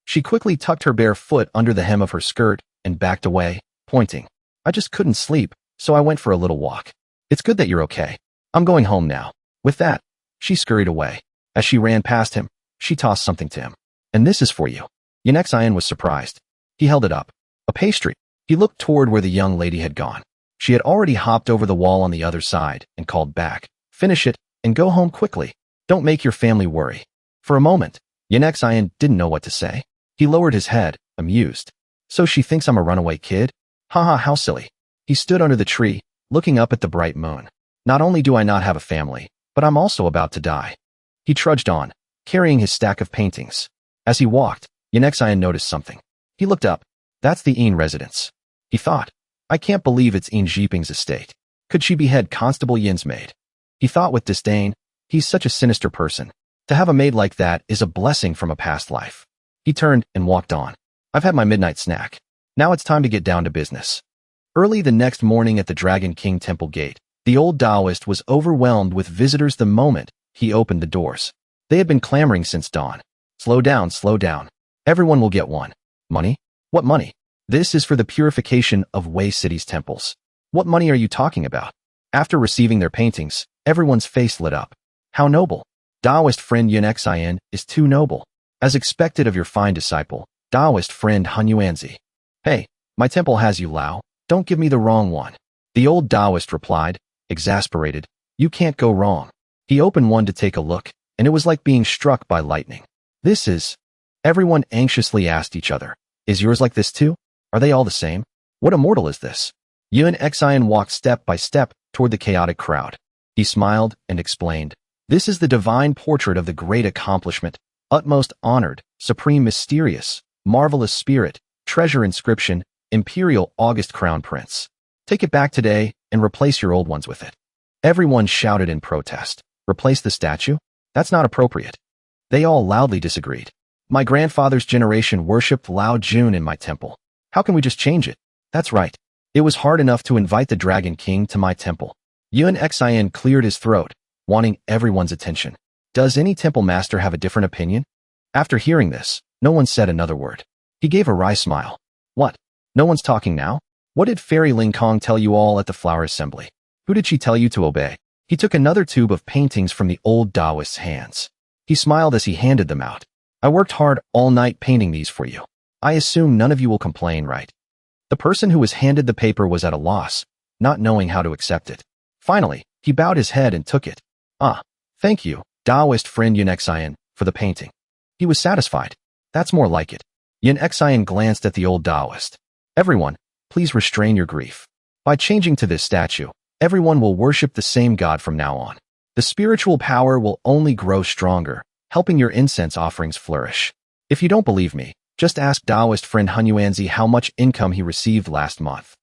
She quickly tucked her bare foot under the hem of her skirt and backed away, pointing. I just couldn't sleep, so I went for a little walk. It's good that you're okay. I'm going home now. With that, she scurried away. As she ran past him, she tossed something to him. And this is for you. Yahello was surprised. He held it up. A pastry. He looked toward where the young lady had gone. She had already hopped over the wall on the other side and called back. Finish it and go home quickly. Don't make your family worry. For a moment, Yahello didn't know what to say. He lowered his head, amused. So she thinks I'm a runaway kid? Haha, how silly. He stood under the tree, looking up at the bright moon. Not only do I not have a family, but I'm also about to die. He trudged on, carrying his stack of paintings. As he walked, Yahello noticed something. He looked up. That's the Yin residence. He thought, I can't believe it's Yin Jiping's estate. Could she be head constable Yin's maid? He thought with disdain, he's such a sinister person. To have a maid like that is a blessing from a past life. He turned and walked on. I've had my midnight snack. Now it's time to get down to business. Early the next morning at the Dragon King Temple gate, the old Taoist was overwhelmed with visitors the moment he opened the doors. They had been clamoring since dawn. Slow down, slow down. Everyone will get one. Money? What money? This is for the purification of Wei City's temples. What money are you talking about? After receiving their paintings, everyone's face lit up. How noble. Taoist friend Yunxian is too noble. As expected of your fine disciple, Taoist friend Hunyuanzi. Hey, my temple has you, Lao. Don't give me the wrong one. The old Taoist replied, exasperated. You can't go wrong. He opened one to take a look, and it was like being struck by lightning. This is... Everyone anxiously asked each other, is yours like this too? Are they all the same? What immortal is this? Yunxian walked step by step toward the chaotic crowd. He smiled and explained, this is the divine portrait of the great accomplishment, utmost honored, supreme mysterious, marvelous spirit, treasure inscription, imperial August crown prince. Take it back today and replace your old ones with it. Everyone shouted in protest. Replace the statue? That's not appropriate. They all loudly disagreed. My grandfather's generation worshipped Lao Jun in my temple. How can we just change it? That's right. It was hard enough to invite the Dragon King to my temple. Yunxian cleared his throat, wanting everyone's attention. Does any temple master have a different opinion? After hearing this, no one said another word. He gave a wry smile. What? No one's talking now? What did Fairy Ling Kong tell you all at the flower assembly? Who did she tell you to obey? He took another tube of paintings from the old Taoist's hands. He smiled as he handed them out. I worked hard all night painting these for you. I assume none of you will complain, right? The person who was handed the paper was at a loss, not knowing how to accept it. Finally, he bowed his head and took it. Ah, thank you, Taoist friend Yunxian, for the painting. He was satisfied. That's more like it. Yunxian glanced at the old Taoist. Everyone, please restrain your grief. By changing to this statue, everyone will worship the same God from now on. The spiritual power will only grow stronger, helping your incense offerings flourish. If you don't believe me, just ask Taoist friend Hunyuanzi how much income he received last month.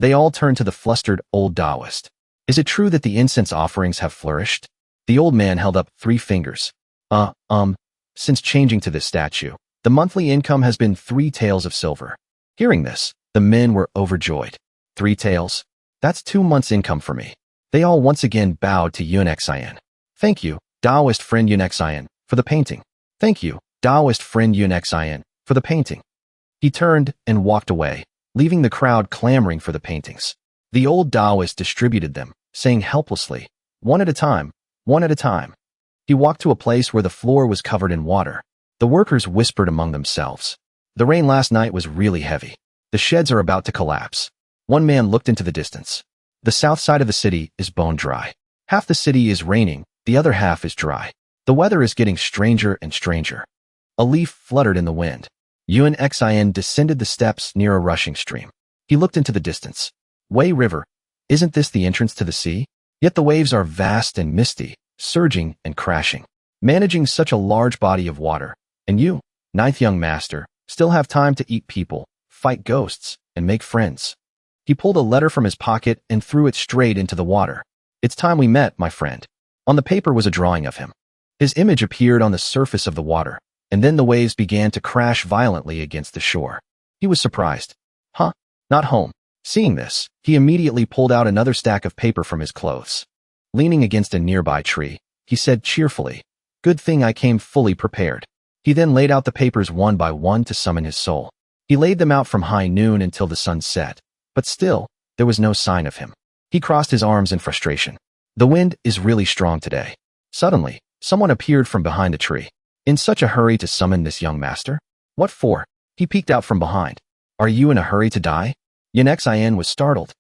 They all turned to the flustered old Taoist. Is it true that the incense offerings have flourished? The old man held up 3 fingers. Since changing to this statue, the monthly income has been 3 taels of silver. Hearing this, the men were overjoyed. 3 taels? That's 2 months' income for me. They all once again bowed to Yunxian. Thank you, Taoist friend Yunxian, for the painting. Thank you, Taoist friend Yunxian, for the painting. He turned and walked away, leaving the crowd clamoring for the paintings. The old Taoist distributed them, saying helplessly, one at a time, one at a time. He walked to a place where the floor was covered in water. The workers whispered among themselves. The rain last night was really heavy. The sheds are about to collapse. One man looked into the distance. The south side of the city is bone dry. Half the city is raining, the other half is dry. The weather is getting stranger and stranger. A leaf fluttered in the wind. Yunxian descended the steps near a rushing stream. He looked into the distance. Wei River, isn't this the entrance to the sea? Yet the waves are vast and misty, surging and crashing. Managing such a large body of water, and you, 9th young master, still have time to eat people, fight ghosts, and make friends. He pulled a letter from his pocket and threw it straight into the water. It's time we met, my friend. On the paper was a drawing of him. His image appeared on the surface of the water, and then the waves began to crash violently against the shore. He was surprised. Huh? Not home. Seeing this, he immediately pulled out another stack of paper from his clothes. Leaning against a nearby tree, he said cheerfully, good thing I came fully prepared. He then laid out the papers one by one to summon his soul. He laid them out from high noon until the sun set, but still, there was no sign of him. He crossed his arms in frustration. The wind is really strong today. Suddenly, someone appeared from behind the tree. In such a hurry to summon this young master? What for? He peeked out from behind. Are you in a hurry to die? Yunxian was startled.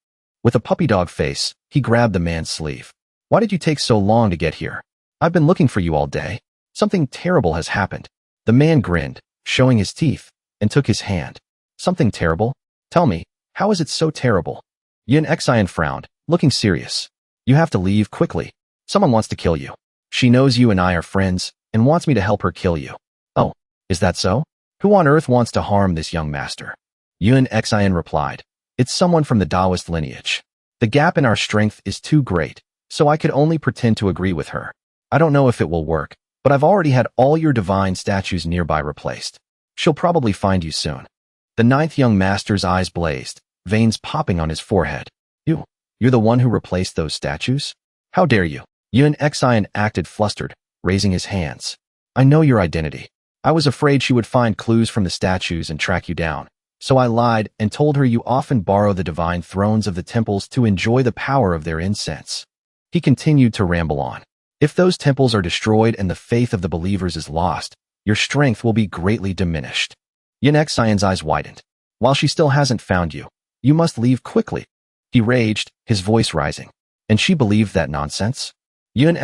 With a puppy dog face, he grabbed the man's sleeve. Why did you take so long to get here? I've been looking for you all day. Something terrible has happened. The man grinned, showing his teeth, and took his hand. Something terrible? Tell me, how is it so terrible? Yunxian frowned, looking serious. You have to leave quickly. Someone wants to kill you. She knows you and I are friends, and wants me to help her kill you. Oh, is that so? Who on earth wants to harm this young master? Yunxian replied. It's someone from the Taoist lineage. The gap in our strength is too great, so I could only pretend to agree with her. I don't know if it will work, but I've already had all your divine statues nearby replaced. She'll probably find you soon. The ninth young master's eyes blazed, veins popping on his forehead. You're the one who replaced those statues? How dare you? Yuan acted flustered, raising his hands. I know your identity. I was afraid she would find clues from the statues and track you down. So I lied and told her you often borrow the divine thrones of the temples to enjoy the power of their incense. He continued to ramble on. If those temples are destroyed and the faith of the believers is lost, your strength will be greatly diminished. Yuan eyes widened. While she still hasn't found you, you must leave quickly. He raged, his voice rising. And she believed that nonsense? Yuan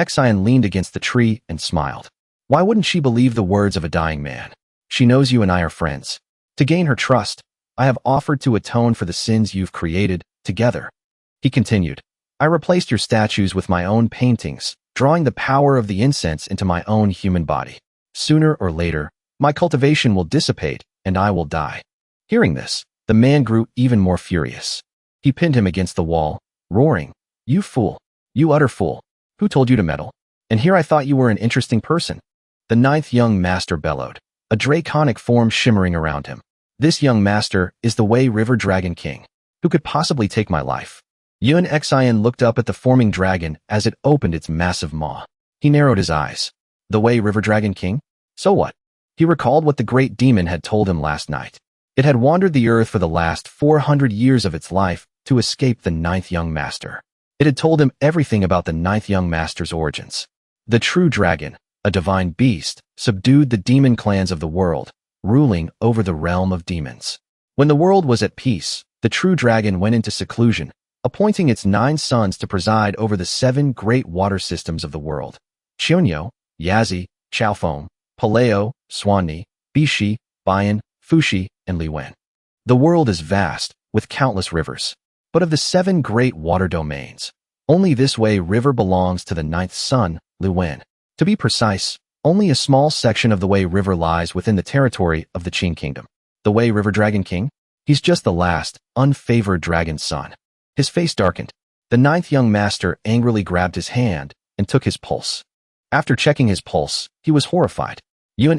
leaned against the tree and smiled. Why wouldn't she believe the words of a dying man? She knows you and I are friends. To gain her trust, I have offered to atone for the sins you've created, together. He continued. I replaced your statues with my own paintings, drawing the power of the incense into my own human body. Sooner or later, my cultivation will dissipate, and I will die. Hearing this, the man grew even more furious. He pinned him against the wall, roaring, You fool! You utter fool! Who told you to meddle? And here I thought you were an interesting person. The ninth young master bellowed, a draconic form shimmering around him. This young master is the Wei River Dragon King. Who could possibly take my life? Yuan looked up at the forming dragon as it opened its massive maw. He narrowed his eyes. The Wei River Dragon King? So what? He recalled what the great demon had told him last night. It had wandered the earth for the last 400 years of its life to escape the ninth young master. It had told him everything about the ninth young master's origins. The true dragon, a divine beast, subdued the demon clans of the world, ruling over the realm of demons. When the world was at peace, the true dragon went into seclusion, appointing its 9 sons to preside over the 7 great water systems of the world: Chionyo, Yazi, Chaofeng, Paleo, Swanni, Bishi, Bayan, Fushi, and Liwen. The world is vast, with countless rivers. But of the 7 great water domains, only this Wei River belongs to the 9th son, Liwen. To be precise, only a small section of the Wei River lies within the territory of the Qin Kingdom. The Wei River Dragon King? He's just the last, unfavored dragon's son. His face darkened. The 9th young master angrily grabbed his hand and took his pulse. After checking his pulse, he was horrified. Yuan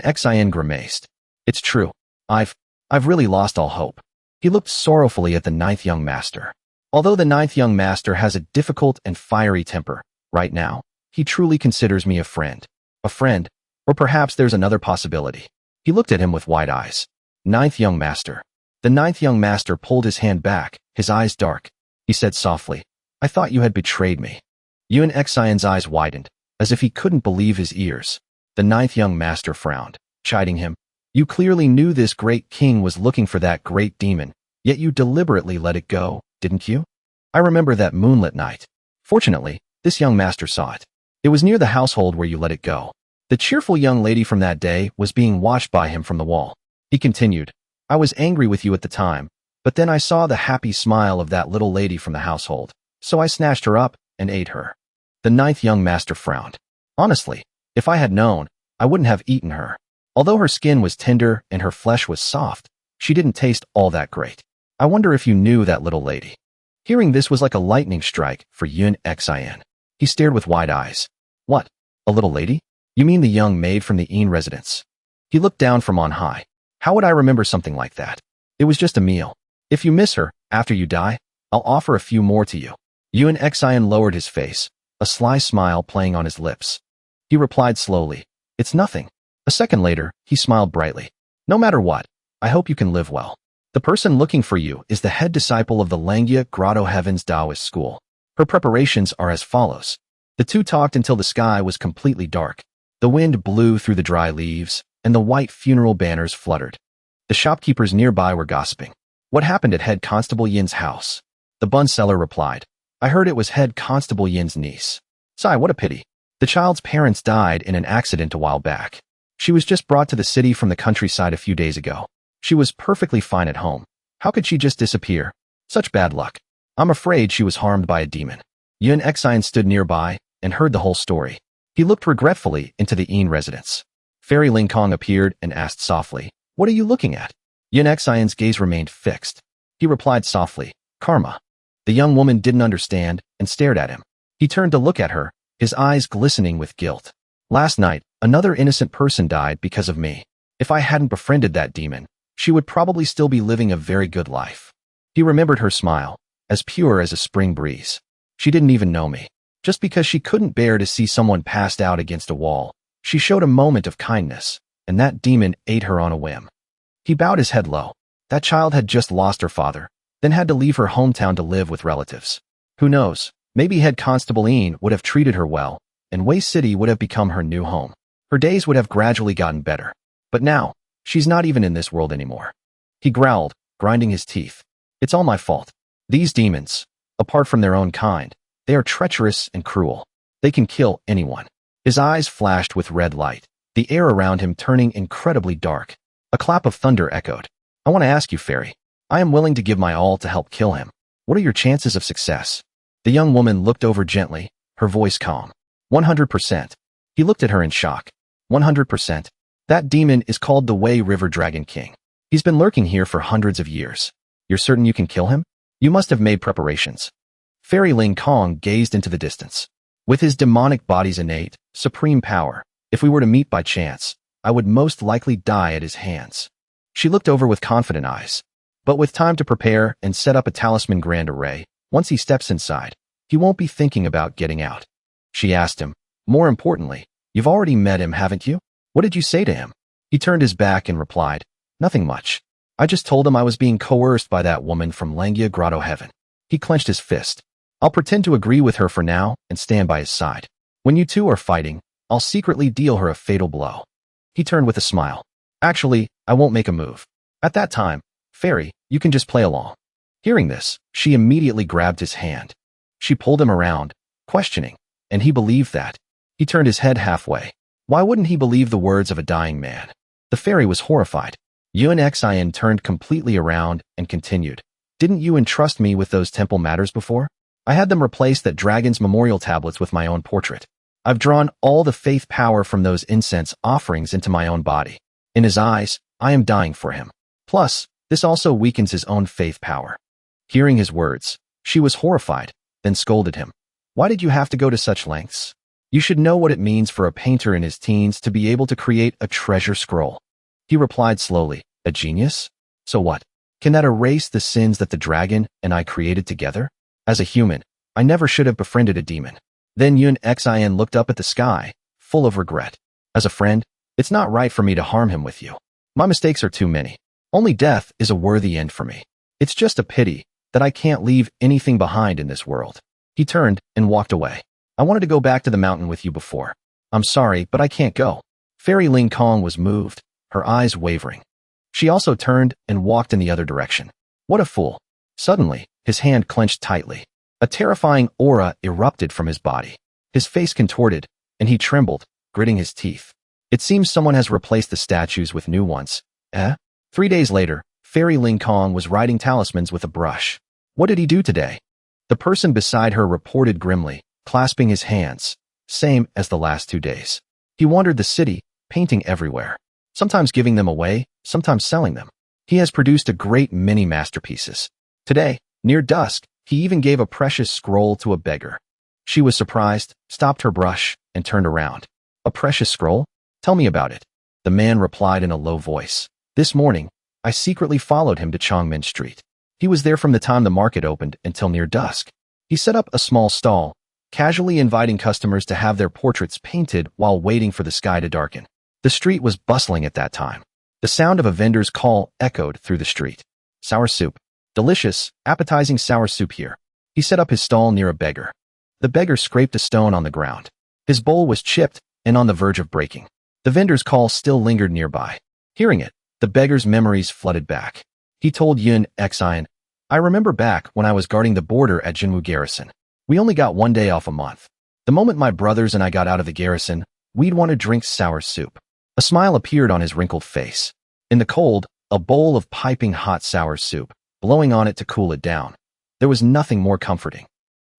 grimaced. It's true. I've really lost all hope. He looked sorrowfully at the 9th young master. Although the 9th young master has a difficult and fiery temper, right now, he truly considers me a friend. A friend, or perhaps there's another possibility. He looked at him with wide eyes. 9th young master. The 9th young master pulled his hand back, his eyes dark. He said softly, I thought you had betrayed me. Yuan eyes widened, as if he couldn't believe his ears. The 9th young master frowned, chiding him. You clearly knew this great king was looking for that great demon, yet you deliberately let it go, didn't you? I remember that moonlit night. Fortunately, this young master saw it. It was near the household where you let it go. The cheerful young lady from that day was being watched by him from the wall. He continued, I was angry with you at the time, but then I saw the happy smile of that little lady from the household, so I snatched her up and ate her. The 9th young master frowned. Honestly, if I had known, I wouldn't have eaten her. Although her skin was tender and her flesh was soft, she didn't taste all that great. I wonder if you knew that little lady. Hearing this was like a lightning strike for Yuan. He stared with wide eyes. What? A little lady? You mean the young maid from the Yin residence? He looked down from on high. How would I remember something like that? It was just a meal. If you miss her, after you die, I'll offer a few more to you. Yuan lowered his face, a sly smile playing on his lips. He replied slowly, It's nothing. A second later, he smiled brightly. No matter what, I hope you can live well. The person looking for you is the head disciple of the Langia Grotto Heavens Taoist school. Her preparations are as follows. The two talked until the sky was completely dark. The wind blew through the dry leaves, and the white funeral banners fluttered. The shopkeepers nearby were gossiping. What happened at Head Constable Yin's house? The bun seller replied. I heard it was Head Constable Yin's niece. Sigh, what a pity. The child's parents died in an accident a while back. She was just brought to the city from the countryside a few days ago. She was perfectly fine at home. How could she just disappear? Such bad luck. I'm afraid she was harmed by a demon. Yuan stood nearby and heard the whole story. He looked regretfully into the Yin residence. Fairy Ling Kong appeared and asked softly, What are you looking at? Yuan gaze remained fixed. He replied softly, Karma. The young woman didn't understand and stared at him. He turned to look at her, his eyes glistening with guilt. Last night, another innocent person died because of me. If I hadn't befriended that demon, she would probably still be living a very good life. He remembered her smile, as pure as a spring breeze. She didn't even know me. Just because she couldn't bear to see someone passed out against a wall, she showed a moment of kindness, and that demon ate her on a whim. He bowed his head low. That child had just lost her father, then had to leave her hometown to live with relatives. Who knows, maybe head constable Ian would have treated her well, and Wei City would have become her new home. Her days would have gradually gotten better. But now, she's not even in this world anymore. He growled, grinding his teeth. It's all my fault. These demons, apart from their own kind, they are treacherous and cruel. They can kill anyone. His eyes flashed with red light, the air around him turning incredibly dark. A clap of thunder echoed. I want to ask you, Fairy. I am willing to give my all to help kill him. What are your chances of success? The young woman looked over gently, her voice calm. 100%. He looked at her in shock. 100%. That demon is called the Wei River Dragon King. He's been lurking here for hundreds of years. You're certain you can kill him? You must have made preparations. Fairy Ling Kong gazed into the distance. With his demonic body's innate, supreme power, if we were to meet by chance, I would most likely die at his hands. She looked over with confident eyes. But with time to prepare and set up a talisman grand array, once he steps inside, he won't be thinking about getting out. She asked him, more importantly, you've already met him, haven't you? What did you say to him? He turned his back and replied, nothing much. I just told him I was being coerced by that woman from Langia Grotto Heaven. He clenched his fist. I'll pretend to agree with her for now and stand by his side. When you two are fighting, I'll secretly deal her a fatal blow. He turned with a smile. Actually, I won't make a move. At that time, Fairy, you can just play along. Hearing this, she immediately grabbed his hand. She pulled him around, questioning, and he believed that. He turned his head halfway. Why wouldn't he believe the words of a dying man? The fairy was horrified. Yunshin turned completely around and continued. Didn't you entrust me with those temple matters before? I had them replace that dragon's memorial tablets with my own portrait. I've drawn all the faith power from those incense offerings into my own body. In his eyes, I am dying for him. Plus, this also weakens his own faith power. Hearing his words, she was horrified, then scolded him. Why did you have to go to such lengths? You should know what it means for a painter in his teens to be able to create a treasure scroll. He replied slowly, a genius? So what? Can that erase the sins that the dragon and I created together? As a human, I never should have befriended a demon. Then Yunshin looked up at the sky, full of regret. As a friend, it's not right for me to harm him with you. My mistakes are too many. Only death is a worthy end for me. It's just a pity that I can't leave anything behind in this world. He turned and walked away. I wanted to go back to the mountain with you before. I'm sorry, but I can't go. Fairy Ling Kong was moved, her eyes wavering. She also turned and walked in the other direction. What a fool. Suddenly, his hand clenched tightly. A terrifying aura erupted from his body. His face contorted, and he trembled, gritting his teeth. It seems someone has replaced the statues with new ones. 3 days later, Fairy Ling Kong was writing talismans with a brush. What did he do today? The person beside her reported grimly, clasping his hands, same as the last 2 days. He wandered the city, painting everywhere, sometimes giving them away, sometimes selling them. He has produced a great many masterpieces. Today, near dusk, he even gave a precious scroll to a beggar. She was surprised, stopped her brush, and turned around. A precious scroll? Tell me about it. The man replied in a low voice. This morning, I secretly followed him to Chongmen Street. He was there from the time the market opened until near dusk. He set up a small stall, casually inviting customers to have their portraits painted while waiting for the sky to darken. The street was bustling at that time. The sound of a vendor's call echoed through the street. Sour soup. Delicious, appetizing sour soup here. He set up his stall near a beggar. The beggar scraped a stone on the ground. His bowl was chipped and on the verge of breaking. The vendor's call still lingered nearby. Hearing it, the beggar's memories flooded back. He told Yunshin, I remember back when I was guarding the border at Jinwu Garrison. We only got 1 day off a month. The moment my brothers and I got out of the garrison, we'd want to drink sour soup. A smile appeared on his wrinkled face. In the cold, a bowl of piping hot sour soup, blowing on it to cool it down. There was nothing more comforting.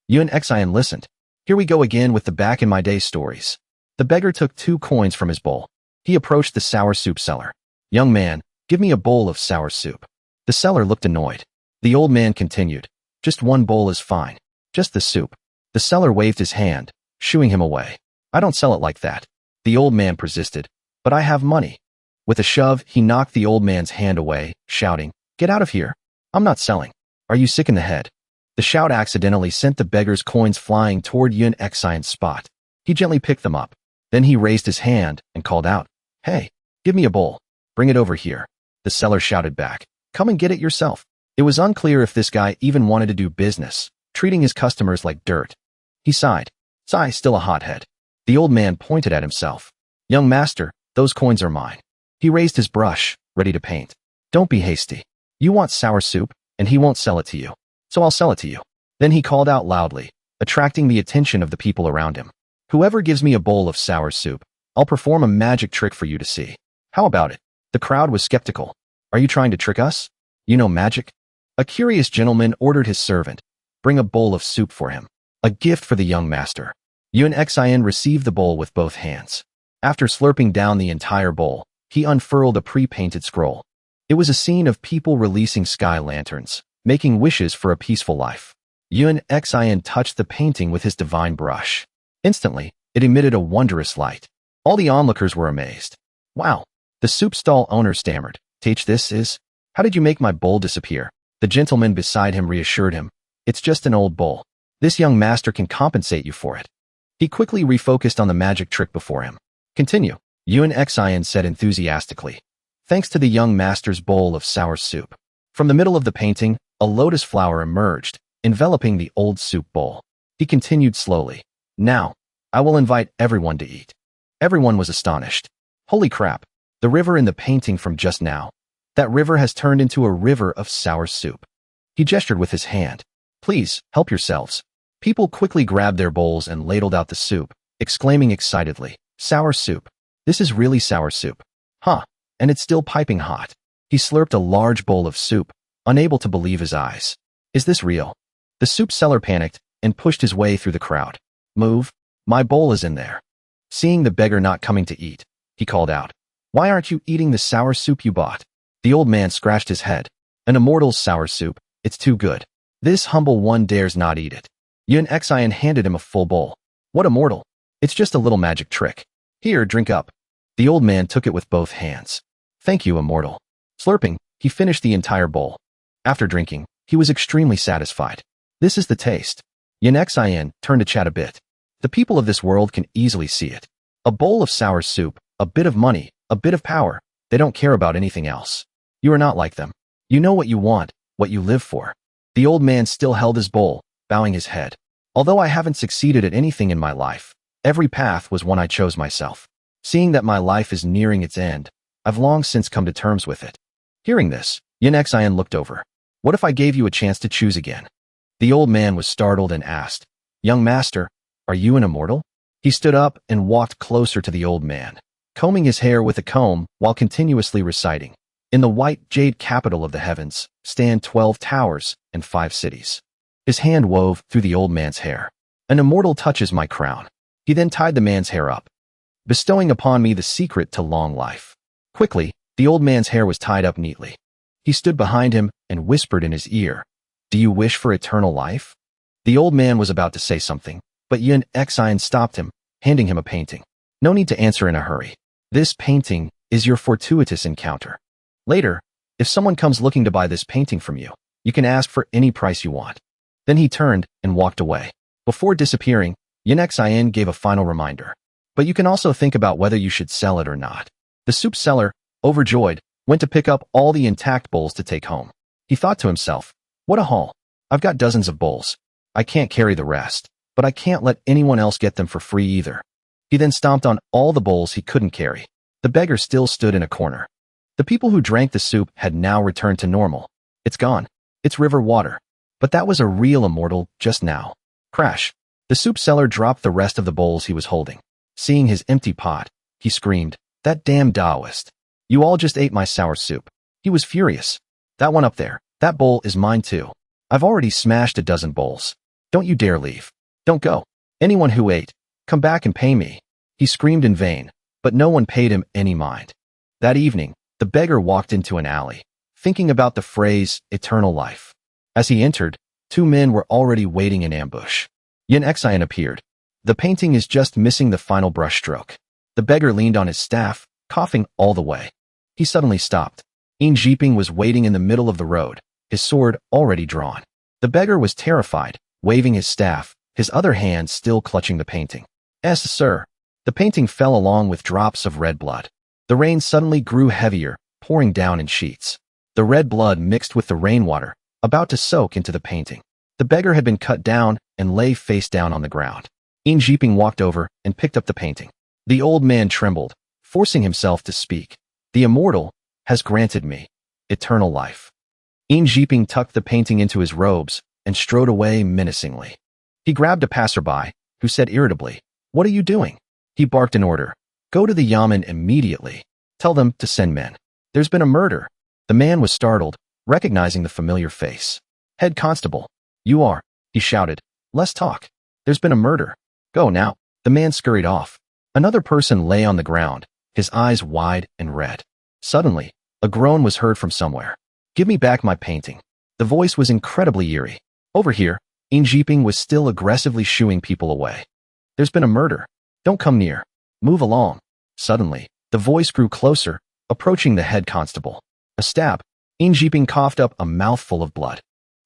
Yunshin listened. Here we go again with the back in my day stories. The beggar took 2 coins from his bowl. He approached the sour soup seller. Young man, give me a bowl of sour soup. The seller looked annoyed. The old man continued. Just 1 bowl is fine. Just the soup. The seller waved his hand, shooing him away. I don't sell it like that. The old man persisted. But I have money. With a shove, he knocked the old man's hand away, shouting, "Get out of here. I'm not selling. Are you sick in the head?" The shout accidentally sent the beggar's coins flying toward Yun-Xian's spot. He gently picked them up. Then he raised his hand and called out, "Hey, give me a bowl. Bring it over here." The seller shouted back, "Come and get it yourself." It was unclear if this guy even wanted to do business, treating his customers like dirt. He sighed. Sigh, still a hothead. The old man pointed at himself. "Young master, those coins are mine." He raised his brush, ready to paint. "Don't be hasty. You want sour soup, and he won't sell it to you. So I'll sell it to you." Then he called out loudly, attracting the attention of the people around him. "Whoever gives me a bowl of sour soup, I'll perform a magic trick for you to see. How about it?" The crowd was skeptical. "Are you trying to trick us? You know magic?" A curious gentleman ordered his servant, "Bring a bowl of soup for him. A gift for the young master." Yun-Xian received the bowl with both hands. After slurping down the entire bowl, he unfurled a pre-painted scroll. It was a scene of people releasing sky lanterns, making wishes for a peaceful life. Yun-Xian touched the painting with his divine brush. Instantly, it emitted a wondrous light. All the onlookers were amazed. "Wow." The soup stall owner stammered. "Teach this is? How did you make my bowl disappear?" The gentleman beside him reassured him. "It's just an old bowl. This young master can compensate you for it." He quickly refocused on the magic trick before him. "Continue," Yun-Xian said enthusiastically. Thanks to the young master's bowl of sour soup. From the middle of the painting, a lotus flower emerged, enveloping the old soup bowl. He continued slowly. "Now, I will invite everyone to eat." Everyone was astonished. Holy crap, the river in the painting from just now. That river has turned into a river of sour soup. He gestured with his hand. "Please, help yourselves." People quickly grabbed their bowls and ladled out the soup, exclaiming excitedly, "Sour soup. This is really sour soup. Huh, and it's still piping hot." He slurped a large bowl of soup, unable to believe his eyes. "Is this real?" The soup seller panicked and pushed his way through the crowd. "Move, my bowl is in there." Seeing the beggar not coming to eat, he called out, "Why aren't you eating the sour soup you bought?" The old man scratched his head. "An immortal's sour soup, it's too good. This humble one dares not eat it." Yun-Xian handed him a full bowl. "What immortal? It's just a little magic trick. Here, drink up." The old man took it with both hands. "Thank you, immortal." Slurping, he finished the entire bowl. After drinking, he was extremely satisfied. "This is the taste." Yun-Xian turned to chat a bit. The people of this world can easily see it. A bowl of sour soup, a bit of money, a bit of power. They don't care about anything else. You are not like them. You know what you want, what you live for. The old man still held his bowl, bowing his head. "Although I haven't succeeded at anything in my life, every path was one I chose myself. Seeing that my life is nearing its end, I've long since come to terms with it." Hearing this, Yun-Xian looked over. "What if I gave you a chance to choose again?" The old man was startled and asked, "Young master, are you an immortal?" He stood up and walked closer to the old man, combing his hair with a comb while continuously reciting, "In the white jade capital of the heavens stand 12 towers and 5 cities." His hand wove through the old man's hair. "An immortal touches my crown." He then tied the man's hair up, bestowing upon me the secret to long life. Quickly, the old man's hair was tied up neatly. He stood behind him and whispered in his ear, "Do you wish for eternal life?" The old man was about to say something, but Yun-Xian stopped him, handing him a painting. "No need to answer in a hurry. This painting is your fortuitous encounter. Later, if someone comes looking to buy this painting from you, you can ask for any price you want." Then he turned and walked away. Before disappearing, Yun-Xian gave a final reminder. "But you can also think about whether you should sell it or not." The soup seller, overjoyed, went to pick up all the intact bowls to take home. He thought to himself, "What a haul. I've got dozens of bowls. I can't carry the rest, but I can't let anyone else get them for free either." He then stomped on all the bowls he couldn't carry. The beggar still stood in a corner. The people who drank the soup had now returned to normal. "It's gone. It's river water." But that was a real immortal just now. Crash. The soup seller dropped the rest of the bowls he was holding. Seeing his empty pot, he screamed, "That damn Taoist. You all just ate my sour soup." He was furious. "That one up there, that bowl is mine too. I've already smashed a dozen bowls. Don't you dare leave. Don't go. Anyone who ate, come back and pay me." He screamed in vain, but no one paid him any mind. That evening, the beggar walked into an alley, thinking about the phrase, eternal life. As he entered, 2 men were already waiting in ambush. Yun-Xian appeared. The painting is just missing the final brushstroke. The beggar leaned on his staff, coughing all the way. He suddenly stopped. Yin Jiping was waiting in the middle of the road, his sword already drawn. The beggar was terrified, waving his staff, his other hand still clutching the painting. Sir. The painting fell along with drops of red blood. The rain suddenly grew heavier, pouring down in sheets. The red blood mixed with the rainwater, about to soak into the painting. The beggar had been cut down and lay face down on the ground. Yin Jiping walked over and picked up the painting. The old man trembled, forcing himself to speak. The immortal has granted me eternal life. Yin Jiping tucked the painting into his robes and strode away menacingly. He grabbed a passerby, who said irritably, "What are you doing?" He barked an order. "Go to the yamen immediately. Tell them to send men. There's been a murder." The man was startled, recognizing the familiar face. "Head constable, you are," he shouted. "Less talk. There's been a murder. Go now." The man scurried off. Another person lay on the ground, his eyes wide and red. Suddenly, a groan was heard from somewhere. "Give me back my painting." The voice was incredibly eerie. Over here, Yin Jiping was still aggressively shooing people away. "There's been a murder. Don't come near. Move along." Suddenly, the voice grew closer, approaching the head constable. A stab. Yin Jiping coughed up a mouthful of blood.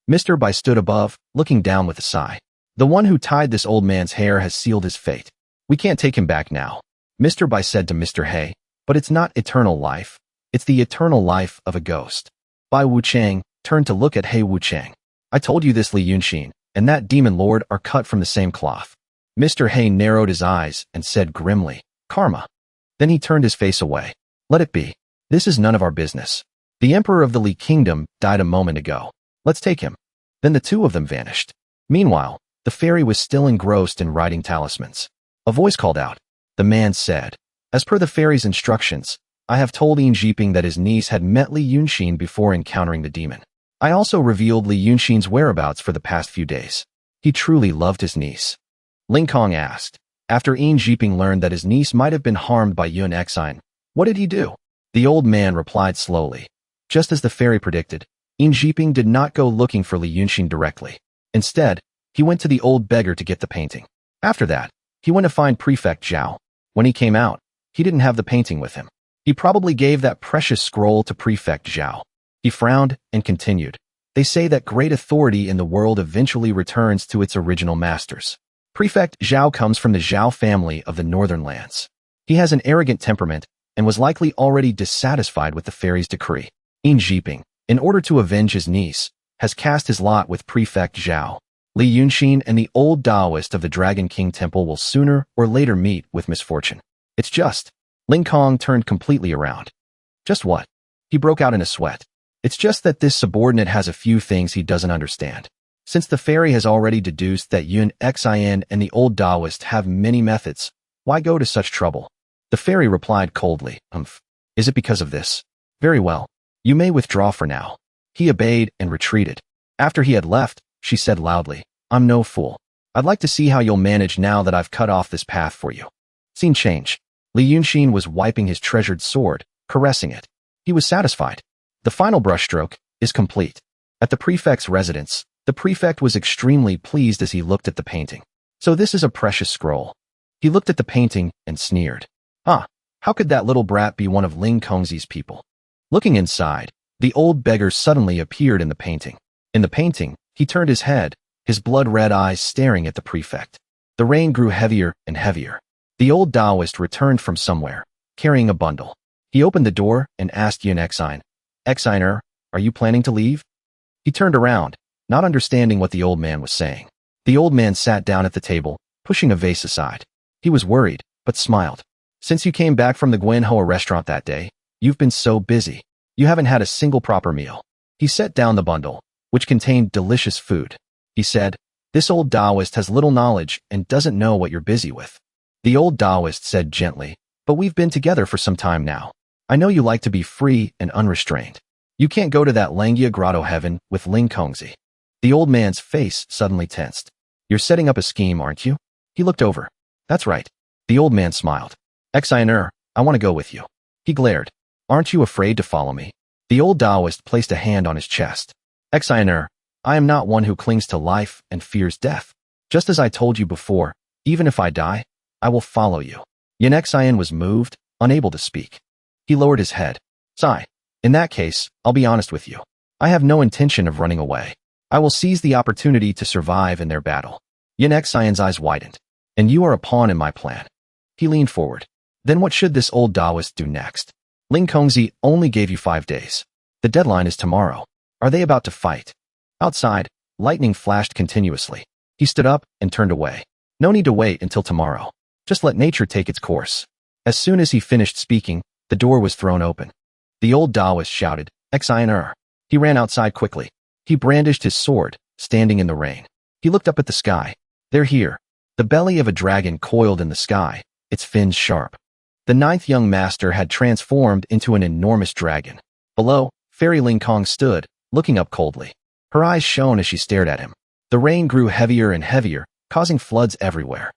Mr. Bai stood above, looking down with a sigh. "The one who tied this old man's hair has sealed his fate. We can't take him back now." Mr. Bai said to Mr. He, "But it's not eternal life. It's the eternal life of a ghost." Bai Wuchang turned to look at He Wuchang. "I told you this Li Yunshin and that demon lord are cut from the same cloth." Mr. He narrowed his eyes and said grimly, "Karma." Then he turned his face away. "Let it be. This is none of our business. The emperor of the Li Kingdom died a moment ago. Let's take him." Then the two of them vanished. Meanwhile, the fairy was still engrossed in writing talismans. A voice called out. The man said, "As per the fairy's instructions, I have told Yin Jiping that his niece had met Li Yunshin before encountering the demon. I also revealed Li Yunshin's whereabouts for the past few days. He truly loved his niece." Ling Kong asked. After Yin Jiping learned that his niece might have been harmed by Yun Exine, what did he do? The old man replied slowly. Just as the fairy predicted, Yin Jiping did not go looking for Li Yunshin directly. Instead, he went to the old beggar to get the painting. After that, he went to find Prefect Zhao. When he came out, he didn't have the painting with him. He probably gave that precious scroll to Prefect Zhao. He frowned and continued. They say that great authority in the world eventually returns to its original masters. Prefect Zhao comes from the Zhao family of the northern lands. He has an arrogant temperament and was likely already dissatisfied with the fairy's decree. Yin Jiping, in order to avenge his niece, has cast his lot with Prefect Zhao. Li Yunshin and the old Taoist of the Dragon King Temple will sooner or later meet with misfortune. It's just. Ling Kong turned completely around. Just what? He broke out in a sweat. It's just that this subordinate has a few things he doesn't understand. Since the fairy has already deduced that Yun Xin and the old Taoist have many methods, why go to such trouble? The fairy replied coldly, Is it because of this? Very well. You may withdraw for now. He obeyed and retreated. After he had left, she said loudly, I'm no fool. I'd like to see how you'll manage now that I've cut off this path for you. Scene change. Li Yunshin was wiping his treasured sword, caressing it. He was satisfied. The final brushstroke is complete. At the prefect's residence, the prefect was extremely pleased as he looked at the painting. So this is a precious scroll. He looked at the painting and sneered. How could that little brat be one of Ling Kongzi's people? Looking inside, the old beggar suddenly appeared in the painting. In the painting, he turned his head, his blood-red eyes staring at the prefect. The rain grew heavier and heavier. The old Taoist returned from somewhere, carrying a bundle. He opened the door and asked Yun Exine, Exiner, are you planning to leave? He turned around, not understanding what the old man was saying. The old man sat down at the table, pushing a vase aside. He was worried, but smiled. Since you came back from the Guanhua restaurant that day, you've been so busy. You haven't had a single proper meal. He set down the bundle, which contained delicious food. He said, This old Taoist has little knowledge and doesn't know what you're busy with. The old Taoist said gently, But we've been together for some time now. I know you like to be free and unrestrained. You can't go to that Langia Grotto heaven with Ling Kongzi. The old man's face suddenly tensed. You're setting up a scheme, aren't you? He looked over. That's right. The old man smiled. Exiner, I want to go with you. He glared. Aren't you afraid to follow me? The old Taoist placed a hand on his chest. Exiner, I am not one who clings to life and fears death. Just as I told you before, even if I die, I will follow you. Yun Exine was moved, unable to speak. He lowered his head. Sigh. In that case, I'll be honest with you. I have no intention of running away. I will seize the opportunity to survive in their battle. Yin Xian's eyes widened. And you are a pawn in my plan. He leaned forward. Then what should this old Taoist do next? Ling Kongzi only gave you 5 days. The deadline is tomorrow. Are they about to fight? Outside, lightning flashed continuously. He stood up and turned away. No need to wait until tomorrow. Just let nature take its course. As soon as he finished speaking, the door was thrown open. The old Taoist shouted, "Xinr." He ran outside quickly. He brandished his sword, standing in the rain. He looked up at the sky. They're here. The belly of a dragon coiled in the sky, its fins sharp. The 9th young master had transformed into an enormous dragon. Below, Fairy Ling Kong stood, looking up coldly. Her eyes shone as she stared at him. The rain grew heavier and heavier, causing floods everywhere.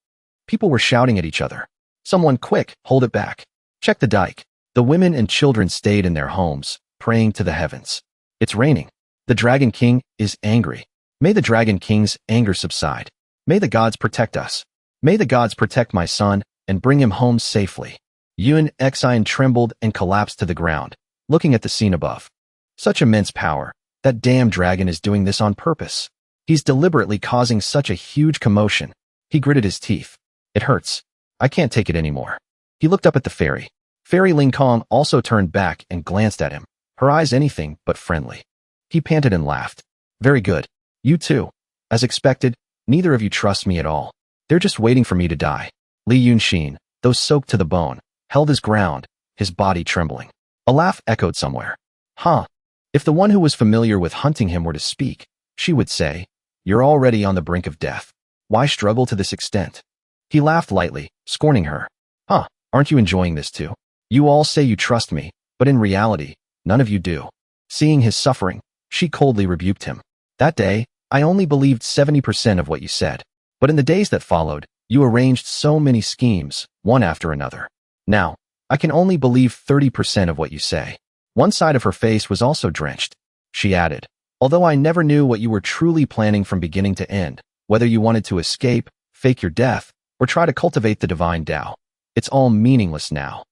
People were shouting at each other. Someone, quick, hold it back. Check the dike. The women and children stayed in their homes, praying to the heavens. It's raining. The Dragon King is angry. May the Dragon King's anger subside. May the gods protect us. May the gods protect my son and bring him home safely. Yin Xian trembled and collapsed to the ground, looking at the scene above. Such immense power. That damn dragon is doing this on purpose. He's deliberately causing such a huge commotion. He gritted his teeth. It hurts. I can't take it anymore. He looked up at the fairy. Fairy Ling Kong also turned back and glanced at him, her eyes anything but friendly. He panted and laughed. Very good. You too. As expected, neither of you trust me at all. They're just waiting for me to die. Li Yunshin, though soaked to the bone, held his ground, his body trembling. A laugh echoed somewhere. Huh. If the one who was familiar with hunting him were to speak, she would say, "You're already on the brink of death. Why struggle to this extent?" He laughed lightly, scorning her. Huh, aren't you enjoying this too? You all say you trust me, but in reality, none of you do. Seeing his suffering, she coldly rebuked him. That day, I only believed 70% of what you said. But in the days that followed, you arranged so many schemes, one after another. Now, I can only believe 30% of what you say. One side of her face was also drenched. She added, although I never knew what you were truly planning from beginning to end, whether you wanted to escape, fake your death, or try to cultivate the divine Tao, it's all meaningless now.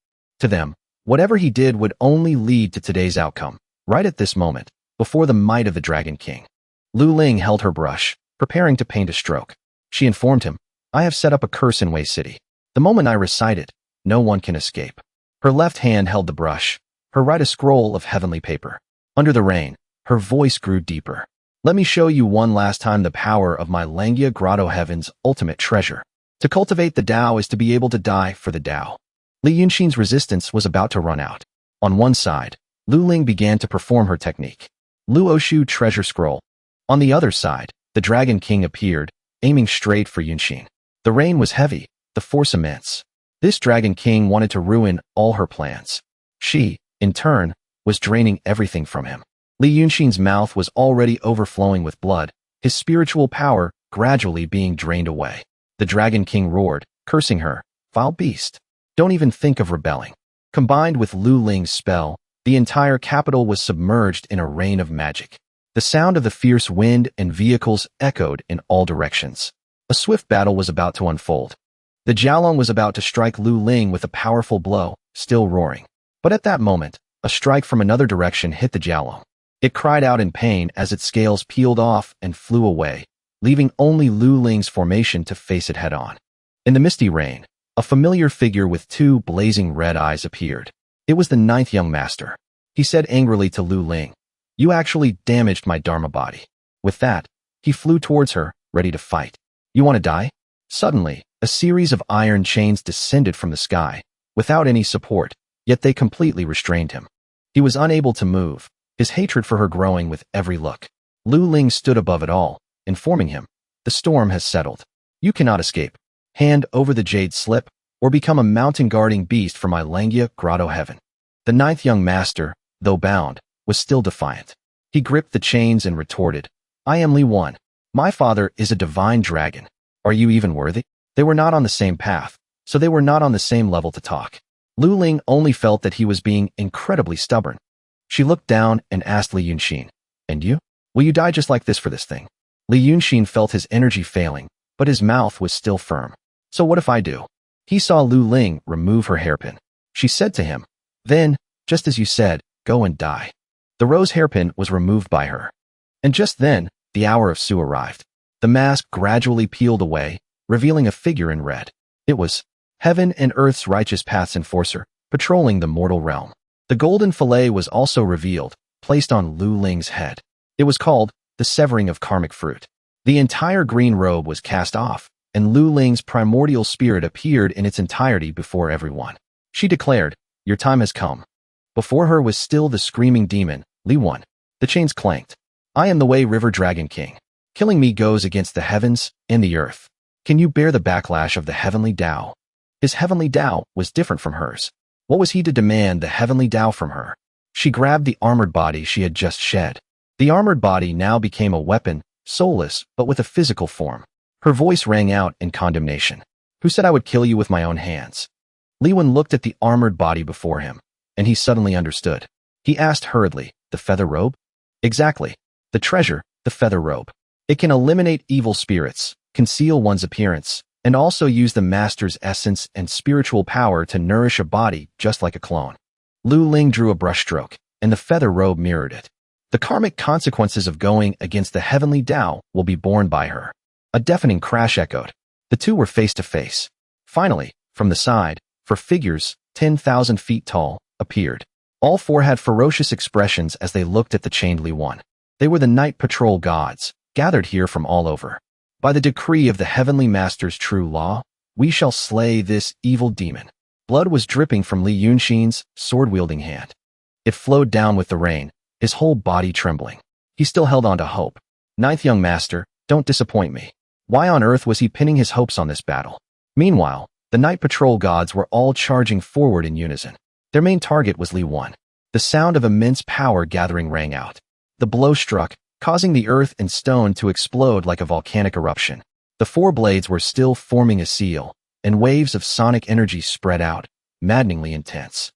To them, whatever he did would only lead to today's outcome, right at this moment, before the might of the Dragon King. Lu Ling held her brush, preparing to paint a stroke. She informed him, I have set up a curse in Wei City. The moment I recite it, no one can escape. Her left hand held the brush, her right a scroll of heavenly paper. Under the rain, her voice grew deeper. Let me show you one last time the power of my Langia Grotto Heaven's ultimate treasure. To cultivate the Tao is to be able to die for the Tao. Li Yunshin's resistance was about to run out. On one side, Lu Ling began to perform her technique. Lu Oshu treasure scroll. On the other side, the Dragon King appeared, aiming straight for Yunshin. The rain was heavy, the force immense. This Dragon King wanted to ruin all her plans. She, in turn, was draining everything from him. Li Yunshin's mouth was already overflowing with blood, his spiritual power gradually being drained away. The Dragon King roared, cursing her, "Foul beast. Don't even think of rebelling." Combined with Lu Ling's spell, the entire capital was submerged in a rain of magic. The sound of the fierce wind and vehicles echoed in all directions. A swift battle was about to unfold. The Jiaolong was about to strike Lu Ling with a powerful blow, still roaring. But at that moment, a strike from another direction hit the Jiaolong. It cried out in pain as its scales peeled off and flew away, leaving only Lu Ling's formation to face it head-on. In the misty rain, a familiar figure with 2 blazing red eyes appeared. It was the 9th young master. He said angrily to Lu Ling, "You actually damaged my Dharma body." With that, he flew towards her, ready to fight. "You want to die?" Suddenly, a series of iron chains descended from the sky, without any support, yet they completely restrained him. He was unable to move, his hatred for her growing with every look. Lu Ling stood above it all, informing him, "The storm has settled. You cannot escape. Hand over the jade slip, or become a mountain-guarding beast for my Langia Grotto Heaven." The 9th young master, though bound, was still defiant. He gripped the chains and retorted, "I am Li Yunshin. My father is a divine dragon. Are you even worthy?" They were not on the same path, so they were not on the same level to talk. Lu Ling only felt that he was being incredibly stubborn. She looked down and asked Li Yunshin, "And you? Will you die just like this for this thing?" Li Yunshin felt his energy failing, but his mouth was still firm. "So what if I do?" He saw Lu Ling remove her hairpin. She said to him, "Then, just as you said, Go and die. The rose hairpin was removed by her. And just then, the hour of Sue arrived. The mask gradually peeled away, revealing a figure in red. It was Heaven and Earth's righteous paths enforcer, patrolling the mortal realm. The golden fillet was also revealed, placed on Lu Ling's head. It was called the severing of karmic fruit. The entire green robe was cast off, and Lu Ling's primordial spirit appeared in its entirety before everyone. She declared, "Your time has come." Before her was still the screaming demon, Li Yunshin. The chains clanked. "I am the Wei River Dragon King. Killing me goes against the heavens and the earth. Can you bear the backlash of the heavenly Tao?" His heavenly Tao was different from hers. What was he to demand the heavenly Tao from her? She grabbed the armored body she had just shed. The armored body now became a weapon, soulless, but with a physical form. Her voice rang out in condemnation. "Who said I would kill you with my own hands?" Li Yunshin looked at the armored body before him, and he suddenly understood. He asked hurriedly, "The feather robe?" "Exactly. The treasure, the feather robe. It can eliminate evil spirits, conceal one's appearance, and also use the master's essence and spiritual power to nourish a body just like a clone." Lu Ling drew a brushstroke, and the feather robe mirrored it. "The karmic consequences of going against the heavenly Tao will be borne by her." A deafening crash echoed. The two were face to face. Finally, from the side, four figures, 10,000 feet tall, appeared. All four had ferocious expressions as they looked at the chained Li Yunshin. They were the night patrol gods, gathered here from all over. "By the decree of the heavenly master's true law, we shall slay this evil demon." Blood was dripping from Li Yunshin's sword-wielding hand. It flowed down with the rain, his whole body trembling. He still held on to hope. "Ninth young master, don't disappoint me." Why on earth was he pinning his hopes on this battle? Meanwhile, the night patrol gods were all charging forward in unison. Their main target was Li Yunshin. The sound of immense power gathering rang out. The blow struck, causing the earth and stone to explode like a volcanic eruption. The four blades were still forming a seal, and waves of sonic energy spread out, maddeningly intense.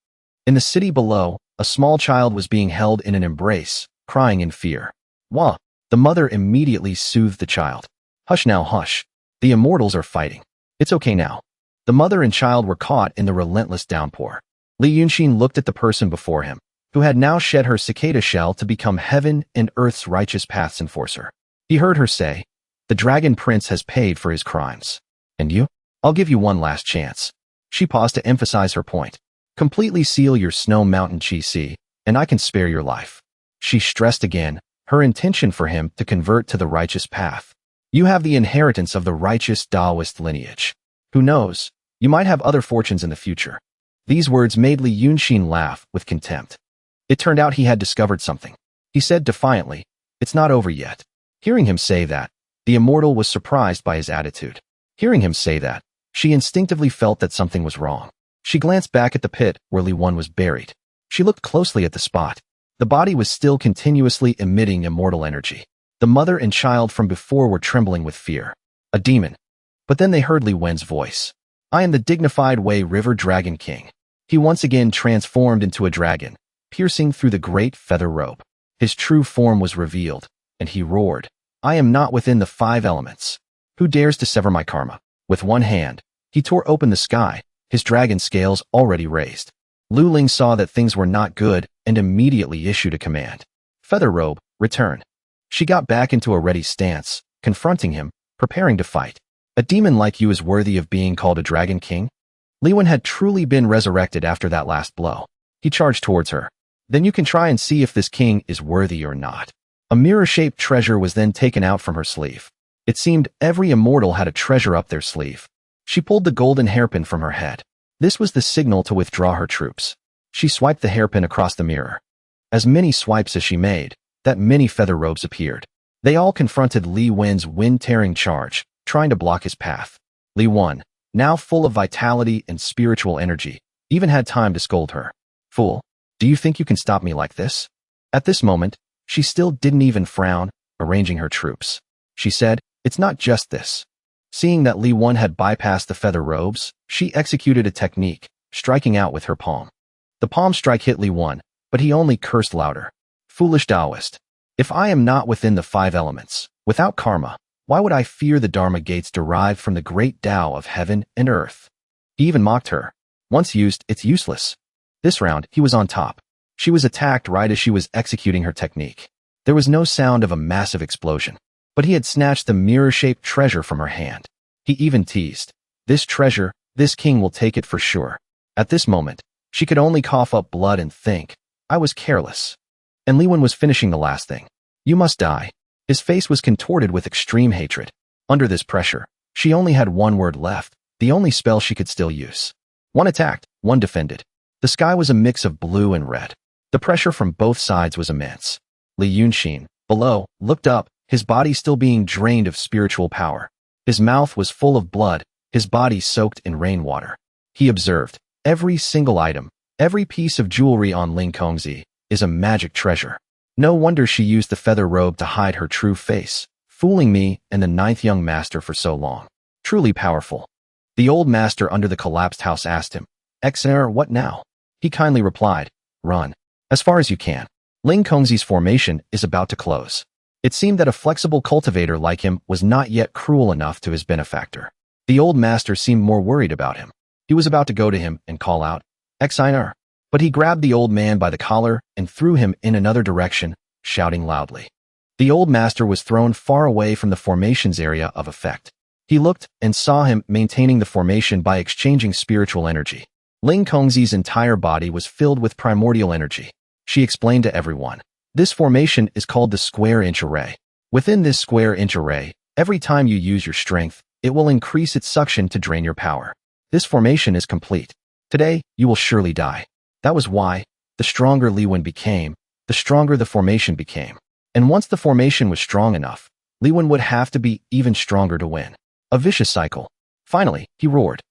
In the city below, a small child was being held in an embrace, crying in fear. "Wah!" The mother immediately soothed the child. "Hush now, hush. The immortals are fighting. It's okay now." The mother and child were caught in the relentless downpour. Li Yunshin looked at the person before him, who had now shed her cicada shell to become heaven and earth's righteous paths enforcer. He heard her say, "The dragon prince has paid for his crimes. And you? I'll give you one last chance." She paused to emphasize her point. "Completely seal your snow mountain chi, and I can spare your life." She stressed again, her intention for him to convert to the righteous path. "You have the inheritance of the righteous Taoist lineage. Who knows, you might have other fortunes in the future." These words made Li Yunshin laugh with contempt. It turned out he had discovered something. He said defiantly, "It's not over yet." Hearing him say that, the immortal was surprised by his attitude. Hearing him say that, she instinctively felt that something was wrong. She glanced back at the pit where Li Yunshin was buried. She looked closely at the spot. The body was still continuously emitting immortal energy. The mother and child from before were trembling with fear. A demon. But then they heard Li Yunshin's voice. "I am the dignified Wei River Dragon King." He once again transformed into a dragon, piercing through the great feather robe. His true form was revealed, and he roared, "I am not within the 5 elements. Who dares to sever my karma?" With one hand, he tore open the sky, his dragon scales already raised. Lu Ling saw that things were not good and immediately issued a command. "Feather robe, return." She got back into a ready stance, confronting him, preparing to fight. "A demon like you is worthy of being called a dragon king?" Li Yunshin had truly been resurrected after that last blow. He charged towards her. "Then you can try and see if this king is worthy or not." A mirror-shaped treasure was then taken out from her sleeve. It seemed every immortal had a treasure up their sleeve. She pulled the golden hairpin from her head. This was the signal to withdraw her troops. She swiped the hairpin across the mirror. As many swipes as she made, that many feather robes appeared. They all confronted Li Yunshin's wind-tearing charge, trying to block his path. Li Yunshin, now full of vitality and spiritual energy, even had time to scold her. "Fool, do you think you can stop me like this?" At this moment, she still didn't even frown, arranging her troops. She said, "It's not just this." Seeing that Li Yunshin had bypassed the feather robes, she executed a technique, striking out with her palm. The palm strike hit Li Yunshin, but he only cursed louder. "Foolish Taoist. If I am not within the 5 elements, without karma, why would I fear the Dharma gates derived from the great Tao of heaven and earth?" He even mocked her. "Once used, it's useless." This round, he was on top. She was attacked right as she was executing her technique. There was no sound of a massive explosion, but he had snatched the mirror-shaped treasure from her hand. He even teased, "This treasure, this king will take it for sure." At this moment, she could only cough up blood and think, "I was careless." And Li Yunshin was finishing the last thing. "You must die." His face was contorted with extreme hatred. Under this pressure, she only had one word left, the only spell she could still use. One attacked, one defended. The sky was a mix of blue and red. The pressure from both sides was immense. Li Yunshin, below, looked up, his body still being drained of spiritual power. His mouth was full of blood, his body soaked in rainwater. He observed, every single item, every piece of jewelry on Ling Kongzi is a magic treasure. No wonder she used the feather robe to hide her true face, fooling me and the ninth young master for so long. Truly powerful. The old master under the collapsed house asked him, "Exner, what now?" He kindly replied, "Run. As far as you can. Ling Kongzi's formation is about to close." It seemed that a flexible cultivator like him was not yet cruel enough to his benefactor. The old master seemed more worried about him. He was about to go to him and call out, "Exner." But he grabbed the old man by the collar and threw him in another direction, shouting loudly. The old master was thrown far away from the formation's area of effect. He looked and saw him maintaining the formation by exchanging spiritual energy. Ling Kongzi's entire body was filled with primordial energy. She explained to everyone, "This formation is called the square-inch array. Within this square-inch array, every time you use your strength, it will increase its suction to drain your power. This formation is complete. Today, you will surely die." That was why, the stronger Li Yunshin became, the stronger the formation became. And once the formation was strong enough, Li Yunshin would have to be even stronger to win. A vicious cycle. Finally, he roared,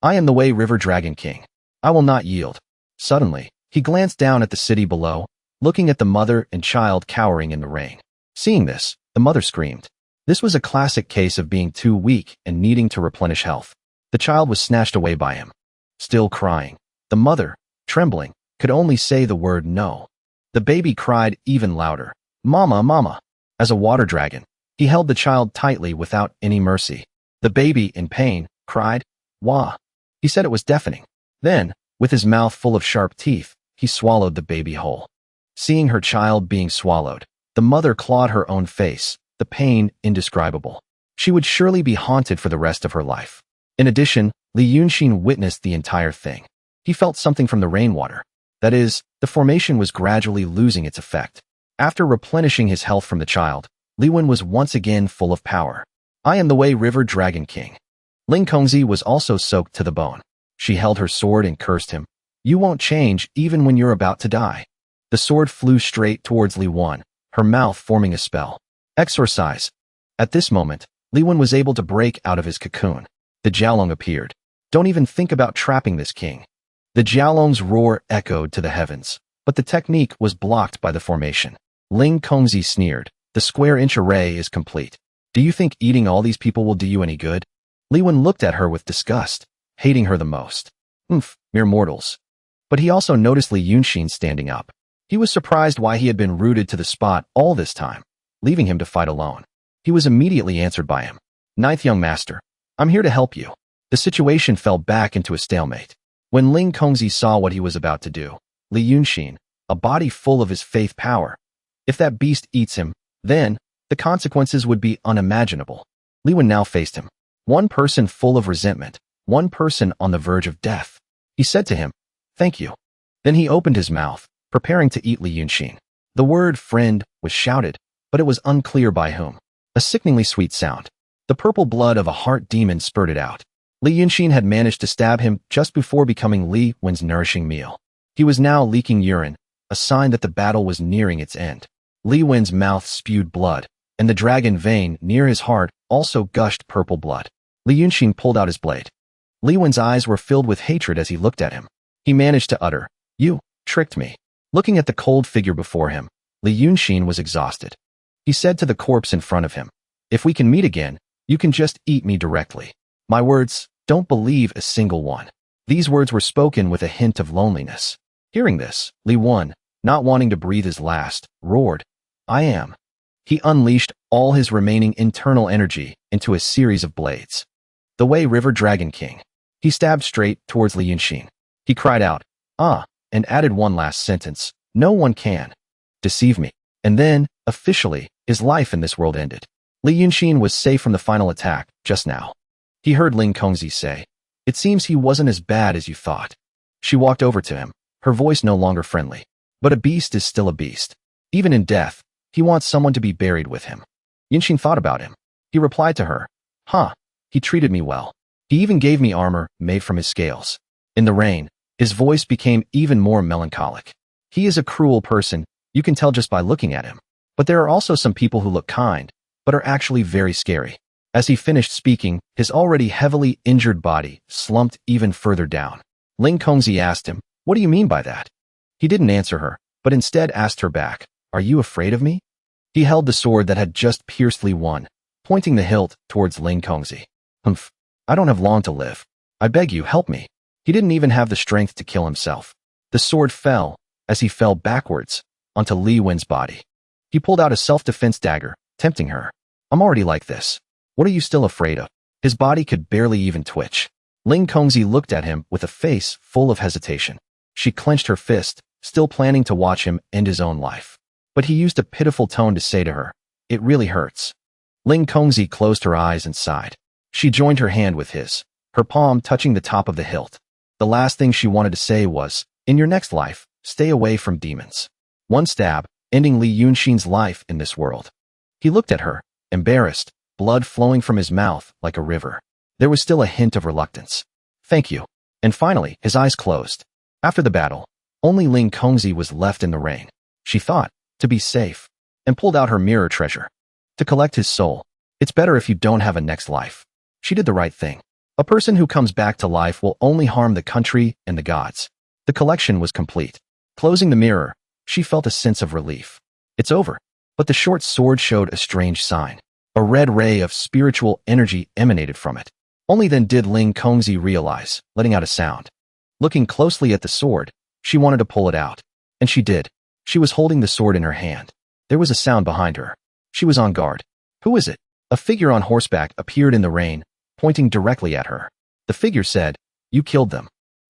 "I am the Wei River Dragon King. I will not yield." Suddenly, he glanced down at the city below, looking at the mother and child cowering in the rain. Seeing this, the mother screamed. This was a classic case of being too weak and needing to replenish health. The child was snatched away by him. Still crying, the mother, trembling, could only say the word no. The baby cried even louder, "Mama, mama." As a water dragon, he held the child tightly without any mercy. The baby, in pain, cried, "Wah." He said it was deafening. Then, with his mouth full of sharp teeth, he swallowed the baby whole. Seeing her child being swallowed, the mother clawed her own face, the pain indescribable. She would surely be haunted for the rest of her life. In addition, Li Yunshin witnessed the entire thing. He felt something from the rainwater. That is, the formation was gradually losing its effect. After replenishing his health from the child, Li Yunshin was once again full of power. "I am the Wei River Dragon King." Ling Kongzi was also soaked to the bone. She held her sword and cursed him. "You won't change even when you're about to die." The sword flew straight towards Li Yunshin, her mouth forming a spell. "Exorcise." At this moment, Li Yunshin was able to break out of his cocoon. The Jiaolong appeared. "Don't even think about trapping this king." The Jiaolong's roar echoed to the heavens, but the technique was blocked by the formation. Ling Kongzi sneered, "The square-inch array is complete. Do you think eating all these people will do you any good?" Li Yunshin looked at her with disgust, hating her the most. Mere mortals. But he also noticed Li Yunshin standing up. He was surprised why he had been rooted to the spot all this time, leaving him to fight alone. He was immediately answered by him. "Ninth young master, I'm here to help you." The situation fell back into a stalemate. When Ling Kongzi saw what he was about to do, Li Yunshin, a body full of his faith power, if that beast eats him, then the consequences would be unimaginable. Li Yunshin now faced him. One person full of resentment, one person on the verge of death. He said to him, "Thank you." Then he opened his mouth, preparing to eat Li Yunshin. The word "friend" was shouted, but it was unclear by whom. A sickeningly sweet sound. The purple blood of a heart demon spurted out. Li Yunshin had managed to stab him just before becoming Li Yunshin's nourishing meal. He was now leaking urine, a sign that the battle was nearing its end. Li Yunshin's mouth spewed blood, and the dragon vein near his heart also gushed purple blood. Li Yunshin pulled out his blade. Li Yunshin's eyes were filled with hatred as he looked at him. He managed to utter, "You tricked me." Looking at the cold figure before him, Li Yunshin was exhausted. He said to the corpse in front of him, "If we can meet again, you can just eat me directly. My words, don't believe a single one." These words were spoken with a hint of loneliness. Hearing this, Li Yunshin, not wanting to breathe his last, roared, "I am." He unleashed all his remaining internal energy into a series of blades. The Wei River Dragon King. He stabbed straight towards Li Yunshin. He cried out, "Ah," and added one last sentence, No one can deceive me. And then, officially, his life in this world ended. Li Yunshin was safe from the final attack, just now. He heard Ling Kongzi say, "It seems he wasn't as bad as you thought." She walked over to him, her voice no longer friendly. But a beast is still a beast. Even in death, he wants someone to be buried with him. Yunshin thought about him. He replied to her, "Huh, he treated me well. He even gave me armor made from his scales." In the rain, his voice became even more melancholic. He is a cruel person, you can tell just by looking at him. But there are also some people who look kind, but are actually very scary. As he finished speaking, his already heavily injured body slumped even further down. Ling Kongzi asked him, "What do you mean by that?" He didn't answer her, but instead asked her back, "Are you afraid of me?" He held the sword that had just pierced Li Yunshin, pointing the hilt towards Ling Kongzi. "Humph, I don't have long to live. I beg you, help me." He didn't even have the strength to kill himself. The sword fell, as he fell backwards, onto Li Yunshin's body. He pulled out a self-defense dagger, tempting her. "I'm already like this. What are you still afraid of?" His body could barely even twitch. Ling Kongzi looked at him with a face full of hesitation. She clenched her fist, still planning to watch him end his own life. But he used a pitiful tone to say to her, "It really hurts." Ling Kongzi closed her eyes and sighed. She joined her hand with his, her palm touching the top of the hilt. The last thing she wanted to say was, "In your next life, stay away from demons." One stab, ending Li Yunshin's life in this world. He looked at her, embarrassed, blood flowing from his mouth like a river. There was still a hint of reluctance. "Thank you." And finally, his eyes closed. After the battle, only Ling Kongzi was left in the rain. She thought, to be safe, and pulled out her mirror treasure. To collect his soul. It's better if you don't have a next life. She did the right thing. A person who comes back to life will only harm the country and the gods. The collection was complete. Closing the mirror, she felt a sense of relief. It's over. But the short sword showed a strange sign. A red ray of spiritual energy emanated from it. Only then did Ling Kongzi realize, letting out a sound. Looking closely at the sword, she wanted to pull it out. And she did. She was holding the sword in her hand. There was a sound behind her. She was on guard. Who is it? A figure on horseback appeared in the rain, pointing directly at her. The figure said, "You killed them."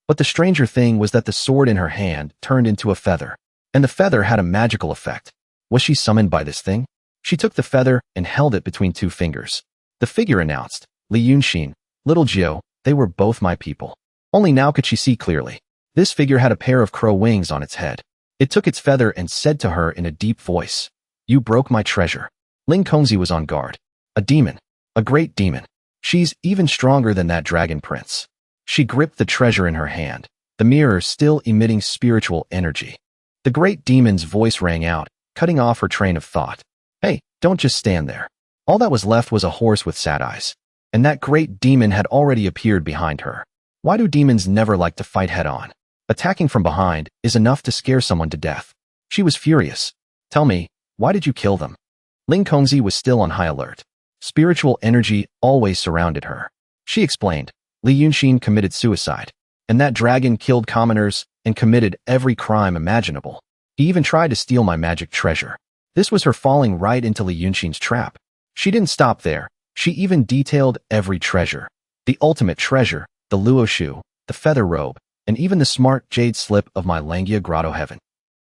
But the stranger thing was that the sword in her hand turned into a feather. And the feather had a magical effect. Was she summoned by this thing? She took the feather and held it between two fingers. The figure announced, "Li Yunshin, little Jiu, they were both my people." Only now could she see clearly. This figure had a pair of crow wings on its head. It took its feather and said to her in a deep voice, "You broke my treasure." Ling Kongzi was on guard. A demon. A great demon. She's even stronger than that dragon prince. She gripped the treasure in her hand, the mirror still emitting spiritual energy. The great demon's voice rang out, cutting off her train of thought. "Hey, don't just stand there." All that was left was a horse with sad eyes. And that great demon had already appeared behind her. Why do demons never like to fight head-on? Attacking from behind is enough to scare someone to death. She was furious. "Tell me, why did you kill them?" Ling Kongzi was still on high alert. Spiritual energy always surrounded her. She explained, "Li Yunshin committed suicide. And that dragon killed commoners and committed every crime imaginable. He even tried to steal my magic treasure." This was her falling right into Li Yunshin's trap. She didn't stop there. She even detailed every treasure. The ultimate treasure, the luoshu, the feather robe, and even the smart jade slip of my Langia grotto heaven.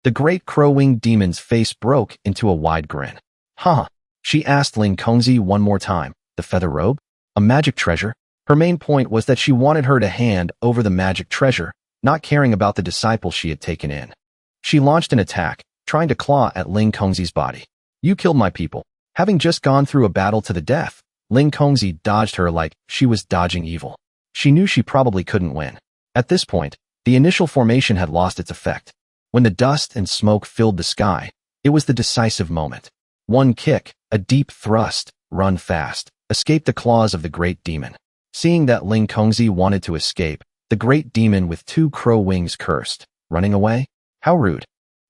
The great crow-winged demon's face broke into a wide grin. "Huh?" She asked Ling Kongzi one more time. "The feather robe? A magic treasure?" Her main point was that she wanted her to hand over the magic treasure, not caring about the disciple she had taken in. She launched an attack, trying to claw at Ling Kongzi's body. "You killed my people." Having just gone through a battle to the death, Ling Kongzi dodged her like she was dodging evil. She knew she probably couldn't win. At this point, the initial formation had lost its effect. When the dust and smoke filled the sky, it was the decisive moment. One kick, a deep thrust, run fast, escape the claws of the great demon. Seeing that Ling Kongzi wanted to escape, the great demon with two crow wings cursed. Running away? How rude.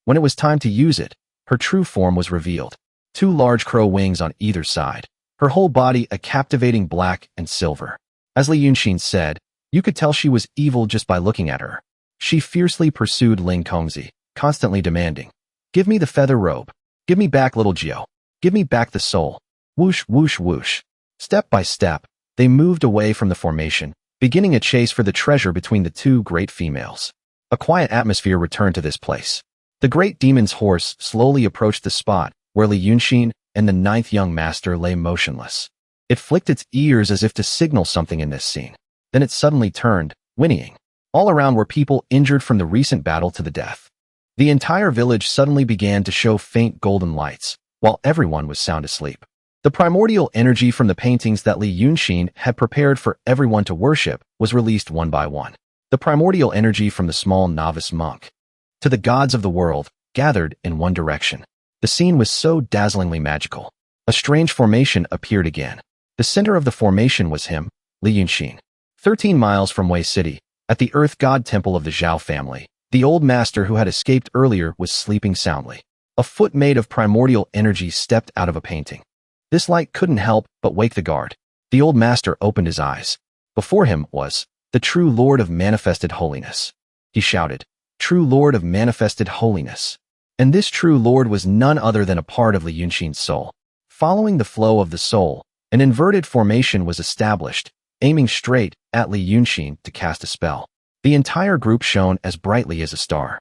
When it was time to use it, her true form was revealed. Two large crow wings on either side. Her whole body a captivating black and silver. As Li Yunshin said, you could tell she was evil just by looking at her. She fiercely pursued Ling Kongzi, constantly demanding, "Give me the feather robe. Give me back little Jiu. Give me back the soul." Whoosh, whoosh, whoosh. Step by step, they moved away from the formation, beginning a chase for the treasure between the two great females. A quiet atmosphere returned to this place. The great demon's horse slowly approached the spot where Li Yunshin and the ninth young master lay motionless. It flicked its ears as if to signal something in this scene. Then it suddenly turned, whinnying. All around were people injured from the recent battle to the death. The entire village suddenly began to show faint golden lights, while everyone was sound asleep. The primordial energy from the paintings that Li Yunshin had prepared for everyone to worship was released one by one. The primordial energy from the small novice monk to the gods of the world gathered in one direction. The scene was so dazzlingly magical. A strange formation appeared again. The center of the formation was him, Li Yunshin. 13 miles from Wei City, at the Earth God Temple of the Zhao family, the old master who had escaped earlier was sleeping soundly. A foot made of primordial energy stepped out of a painting. This light couldn't help but wake the guard. The old master opened his eyes. Before him was the true Lord of Manifested Holiness. He shouted, "True Lord of Manifested Holiness." And this true Lord was none other than a part of Li Yunshin's soul. Following the flow of the soul, an inverted formation was established, aiming straight at Li Yunshin to cast a spell. The entire group shone as brightly as a star.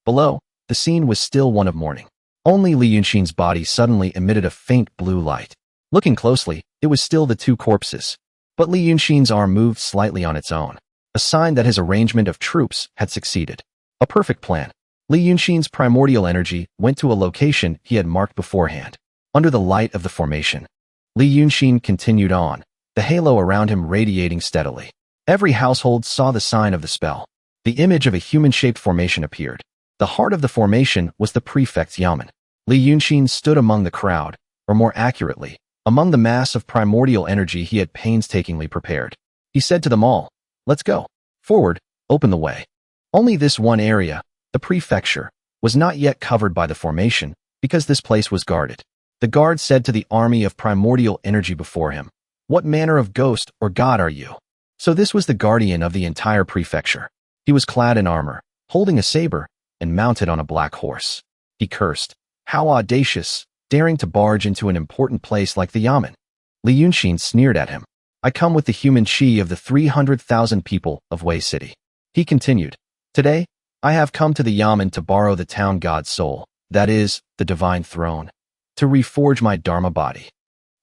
Below, the scene was still one of mourning. Only Li Yunshin's body suddenly emitted a faint blue light. Looking closely, it was still the two corpses. But Li Yunshin's arm moved slightly on its own, a sign that his arrangement of troops had succeeded. A perfect plan. Li Yunshin's primordial energy went to a location he had marked beforehand. Under the light of the formation, Li Yunshin continued on, the halo around him radiating steadily. Every household saw the sign of the spell. The image of a human-shaped formation appeared. The heart of the formation was the prefect's yamen. Li Yunshin stood among the crowd, or more accurately, among the mass of primordial energy he had painstakingly prepared. He said to them all, "Let's go. Forward, open the way." Only this one area, the prefecture, was not yet covered by the formation, because this place was guarded. The guard said to the army of primordial energy before him, "What manner of ghost or god are you?" So this was the guardian of the entire prefecture. He was clad in armor, holding a saber, and mounted on a black horse. He cursed, "How audacious, daring to barge into an important place like the yamen." Li Yunshin sneered at him. "I come with the human chi of the 300,000 people of Wei City." He continued, "Today, I have come to the yamen to borrow the town god's soul, that is, the divine throne, to reforge my dharma body."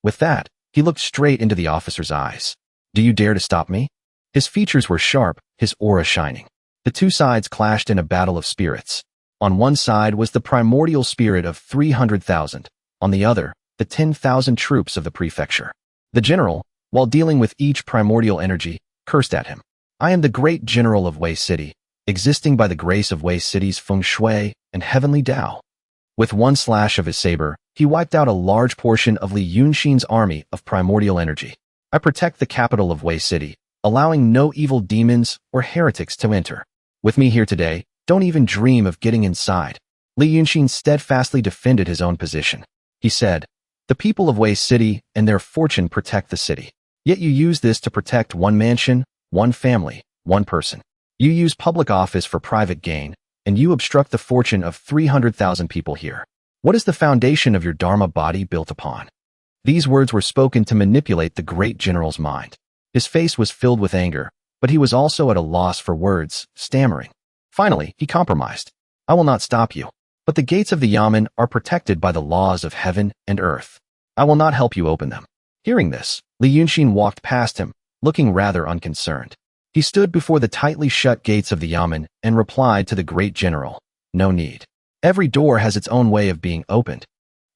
With that, he looked straight into the officer's eyes. "Do you dare to stop me?" His features were sharp, his aura shining. The two sides clashed in a battle of spirits. On one side was the primordial spirit of 300,000, on the other, the 10,000 troops of the prefecture. The general, while dealing with each primordial energy, cursed at him. "I am the great general of Wei City, existing by the grace of Wei City's feng shui and heavenly Tao." With one slash of his saber, he wiped out a large portion of Li Yunshin's army of primordial energy. "I protect the capital of Wei City, allowing no evil demons or heretics to enter. With me here today, don't even dream of getting inside." Li Yunshin steadfastly defended his own position. He said, "The people of Wei City and their fortune protect the city. Yet you use this to protect one mansion, one family, one person. You use public office for private gain, and you obstruct the fortune of 300,000 people here. What is the foundation of your dharma body built upon?" These words were spoken to manipulate the great general's mind. His face was filled with anger, but he was also at a loss for words, stammering. Finally, he compromised. "I will not stop you, but the gates of the yamen are protected by the laws of heaven and earth. I will not help you open them." Hearing this, Li Yunshin walked past him, looking rather unconcerned. He stood before the tightly shut gates of the yamen and replied to the great general, "No need. Every door has its own way of being opened."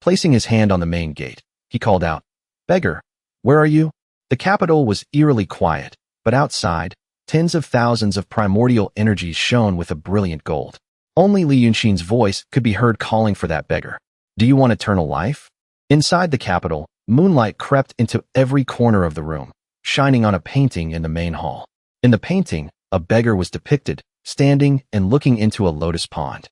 Placing his hand on the main gate, he called out, "Beggar, where are you?" The capital was eerily quiet, but outside, tens of thousands of primordial energies shone with a brilliant gold. Only Li Yunshin's voice could be heard calling for that beggar. "Do you want eternal life?" Inside the capital, moonlight crept into every corner of the room, shining on a painting in the main hall. In the painting, a beggar was depicted, standing and looking into a lotus pond.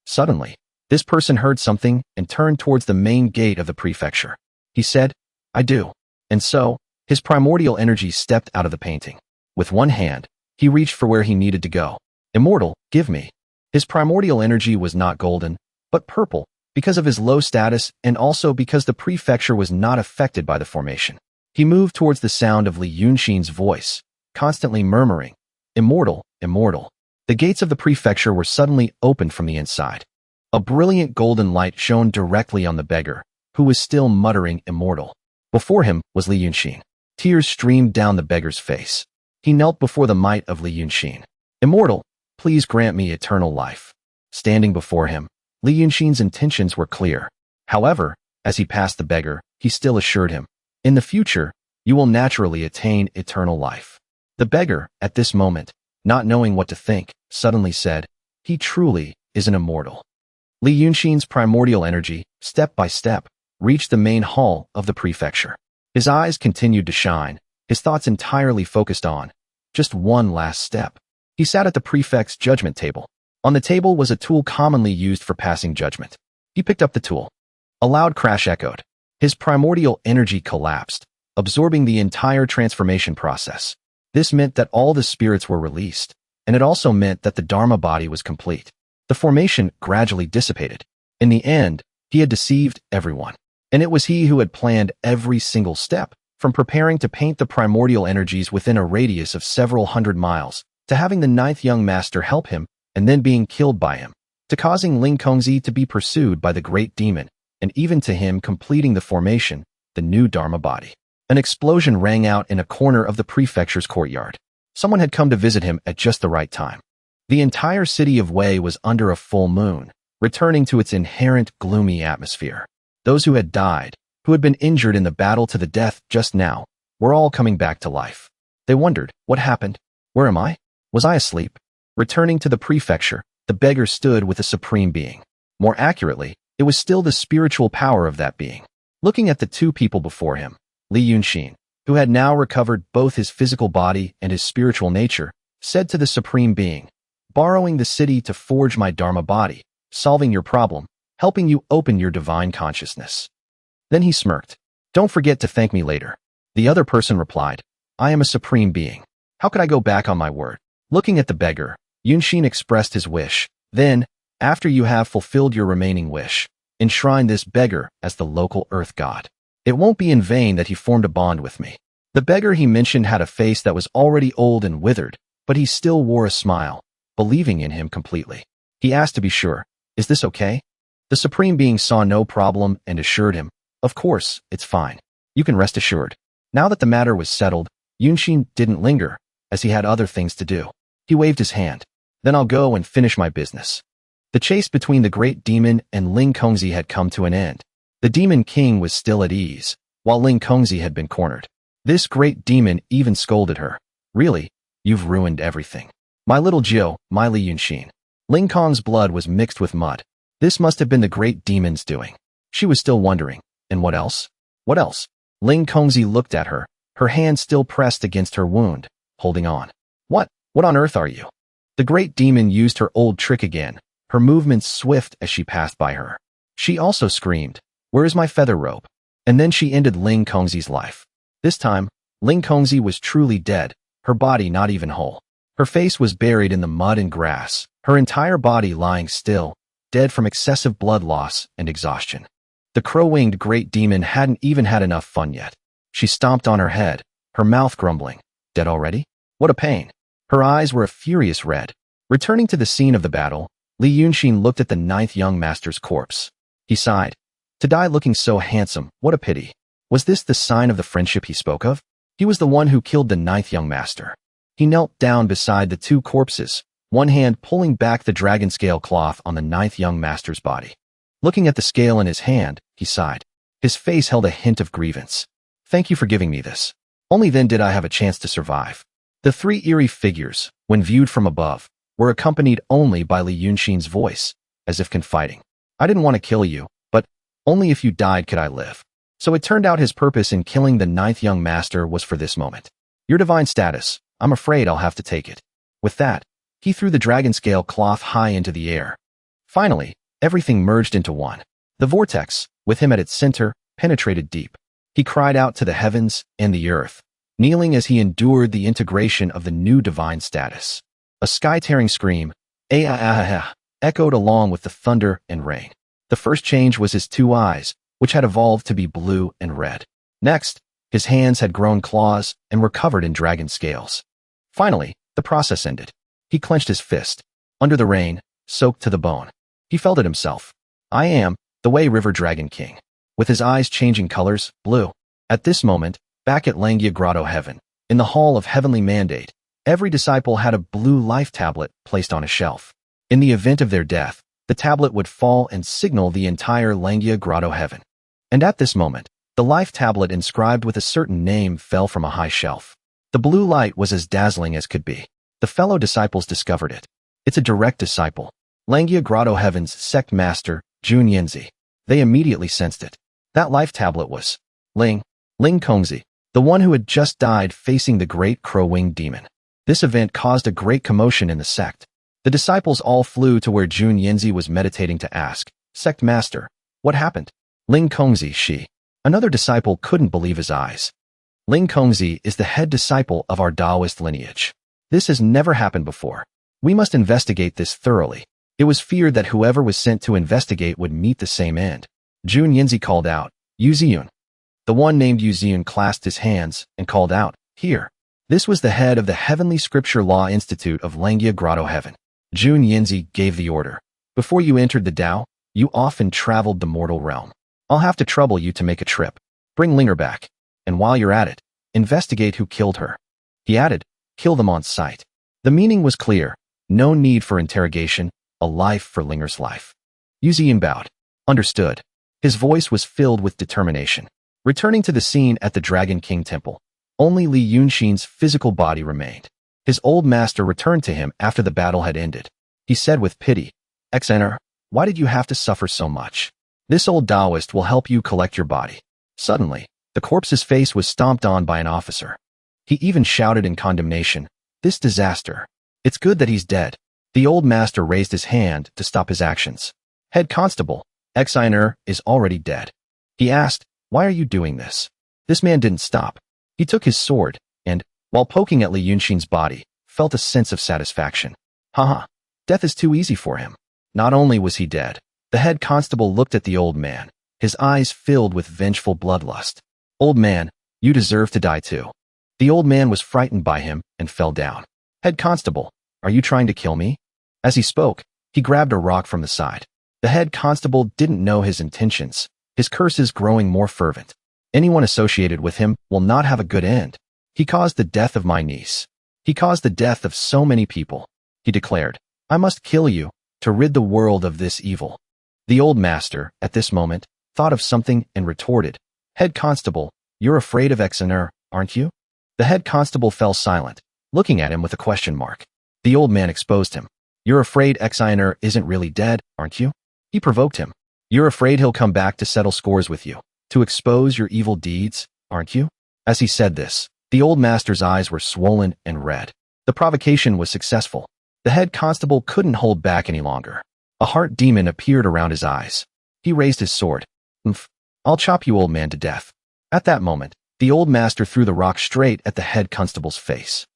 Suddenly, this person heard something and turned towards the main gate of the prefecture. He said, "I do." And so, his primordial energy stepped out of the painting. With one hand, he reached for where he needed to go. "Immortal, give me." His primordial energy was not golden, but purple, because of his low status and also because the prefecture was not affected by the formation. He moved towards the sound of Li Yunshin's voice, constantly murmuring, "Immortal, immortal." The gates of the prefecture were suddenly opened from the inside. A brilliant golden light shone directly on the beggar, who was still muttering immortal. Before him was Li Yunshin. Tears streamed down the beggar's face. He knelt before the might of Li Yunshin. Immortal, please grant me eternal life. Standing before him, Li Yunshin's intentions were clear. However, as he passed the beggar, he still assured him, in the future, you will naturally attain eternal life. The beggar, at this moment, not knowing what to think, suddenly said, he truly is an immortal. Li Yunshin's primordial energy, step by step, reached the main hall of the prefecture. His eyes continued to shine, his thoughts entirely focused on just one last step. He sat at the prefect's judgment table. On the table was a tool commonly used for passing judgment. He picked up the tool. A loud crash echoed. His primordial energy collapsed, absorbing the entire transformation process. This meant that all the spirits were released, and it also meant that the Dharma body was complete. The formation gradually dissipated. In the end, he had deceived everyone. And it was he who had planned every single step, from preparing to paint the primordial energies within a radius of several hundred miles, to having the ninth young master help him and then being killed by him, to causing Ling Kongzi to be pursued by the great demon, and even to him completing the formation, the new Dharma body. An explosion rang out in a corner of the prefecture's courtyard. Someone had come to visit him at just the right time. The entire city of Wei was under a full moon, returning to its inherent gloomy atmosphere. Those who had died, who had been injured in the battle to the death just now, were all coming back to life. They wondered, what happened? Where am I? Was I asleep? Returning to the prefecture, the beggar stood with the supreme being. More accurately, it was still the spiritual power of that being. Looking at the two people before him, Li Yunshin, who had now recovered both his physical body and his spiritual nature, said to the supreme being, borrowing the city to forge my Dharma body, solving your problem, helping you open your divine consciousness. Then he smirked. Don't forget to thank me later. The other person replied, I am a supreme being. How could I go back on my word? Looking at the beggar, Yunshin expressed his wish. Then, after you have fulfilled your remaining wish, enshrine this beggar as the local earth god. It won't be in vain that he formed a bond with me. The beggar he mentioned had a face that was already old and withered, but he still wore a smile, believing in him completely. He asked to be sure, is this okay? The supreme being saw no problem and assured him, of course, it's fine. You can rest assured. Now that the matter was settled, Yunshin didn't linger, as he had other things to do. He waved his hand. Then I'll go and finish my business. The chase between the great demon and Ling Kongzi had come to an end. The demon king was still at ease, while Ling Kongzi had been cornered. This great demon even scolded her. Really, you've ruined everything. My little Jiu, my Li Yunshin. Ling Kong's blood was mixed with mud. This must have been the great demon's doing. She was still wondering, and what else? What else? Ling Kongzi looked at her, her hand still pressed against her wound, holding on. What on earth are you? The great demon used her old trick again, her movements swift as she passed by her. She also screamed, where is my feather robe? And then she ended Ling Kongzi's life. This time, Ling Kongzi was truly dead, her body not even whole. Her face was buried in the mud and grass, her entire body lying still, dead from excessive blood loss and exhaustion. The crow-winged great demon hadn't even had enough fun yet. She stomped on her head, her mouth grumbling. Dead already? What a pain. Her eyes were a furious red. Returning to the scene of the battle, Li Yunshin looked at the ninth young master's corpse. He sighed. To die looking so handsome, what a pity. Was this the sign of the friendship he spoke of? He was the one who killed the ninth young master. He knelt down beside the two corpses, one hand pulling back the dragon scale cloth on the ninth young master's body. Looking at the scale in his hand, he sighed. His face held a hint of grievance. Thank you for giving me this. Only then did I have a chance to survive. The three eerie figures, when viewed from above, were accompanied only by Li Yunshin's voice, as if confiding. I didn't want to kill you, but only if you died could I live. So it turned out his purpose in killing the ninth young master was for this moment. Your divine status, I'm afraid I'll have to take it. With that, he threw the dragon scale cloth high into the air. Finally, everything merged into one. The vortex, with him at its center, penetrated deep. He cried out to the heavens and the earth, kneeling as he endured the integration of the new divine status. A sky-tearing scream, echoed along with the thunder and rain. The first change was his two eyes, which had evolved to be blue and red. Next, his hands had grown claws and were covered in dragon scales. Finally, the process ended. He clenched his fist. Under the rain, soaked to the bone, He felt it himself. I am the Wei River Dragon King. With his eyes changing colors, blue. At this moment, back at Langia Grotto Heaven, in the Hall of Heavenly Mandate, every disciple had a blue life tablet placed on a shelf. In the event of their death, the tablet would fall and signal the entire Langia Grotto Heaven. And at this moment, the life tablet inscribed with a certain name fell from a high shelf. The blue light was as dazzling as could be. The fellow disciples discovered it. It's a direct disciple. Langia Grotto Heaven's sect master, Jun Yenzi. They immediately sensed it. That life tablet was Ling Kongzi, the one who had just died facing the great crow-winged demon. This event caused a great commotion in the sect. The disciples all flew to where Jun Yenzi was meditating to ask, Sect Master, what happened? Ling Kongzi, she. Another disciple couldn't believe his eyes. Ling Kongzi is the head disciple of our Taoist lineage. This has never happened before. We must investigate this thoroughly. It was feared that whoever was sent to investigate would meet the same end. Jun Yenzi called out, Yu Ziyun. The one named Yu Ziyun clasped his hands and called out, Here. This was the head of the Heavenly Scripture Law Institute of Langia Grotto Heaven. Jun Yenzi gave the order. Before you entered the Tao, you often traveled the mortal realm. I'll have to trouble you to make a trip. Bring Linger back. And while you're at it, investigate who killed her. He added, kill them on sight. The meaning was clear. No need for interrogation, a life for Linger's life. Yu Ziyun bowed. Understood. His voice was filled with determination. Returning to the scene at the Dragon King Temple, only Li Yunshin's physical body remained. His old master returned to him after the battle had ended. He said with pity, Exener, why did you have to suffer so much? This old Taoist will help you collect your body. Suddenly, the corpse's face was stomped on by an officer. He even shouted in condemnation, this disaster. It's good that he's dead. The old master raised his hand to stop his actions. Head constable, Exener is already dead. He asked, why are you doing this? This man didn't stop. He took his sword, and, while poking at Li Yunshin's body, felt a sense of satisfaction. Haha, death is too easy for him. Not only was he dead, the head constable looked at the old man, his eyes filled with vengeful bloodlust. Old man, you deserve to die too. The old man was frightened by him and fell down. Head constable, are you trying to kill me? As he spoke, he grabbed a rock from the side. The head constable didn't know his intentions, his curses growing more fervent. Anyone associated with him will not have a good end. He caused the death of my niece. He caused the death of so many people. He declared, I must kill you to rid the world of this evil. The old master, at this moment, thought of something and retorted, Head constable, you're afraid of Exener, aren't you? The head constable fell silent, looking at him with a question mark. The old man exposed him. You're afraid Exener isn't really dead, aren't you? He provoked him. You're afraid he'll come back to settle scores with you, to expose your evil deeds, aren't you? As he said this, the old master's eyes were swollen and red. The provocation was successful. The head constable couldn't hold back any longer. A heart demon appeared around his eyes. He raised his sword. I'll chop you old man to death. At that moment, the old master threw the rock straight at the head constable's face.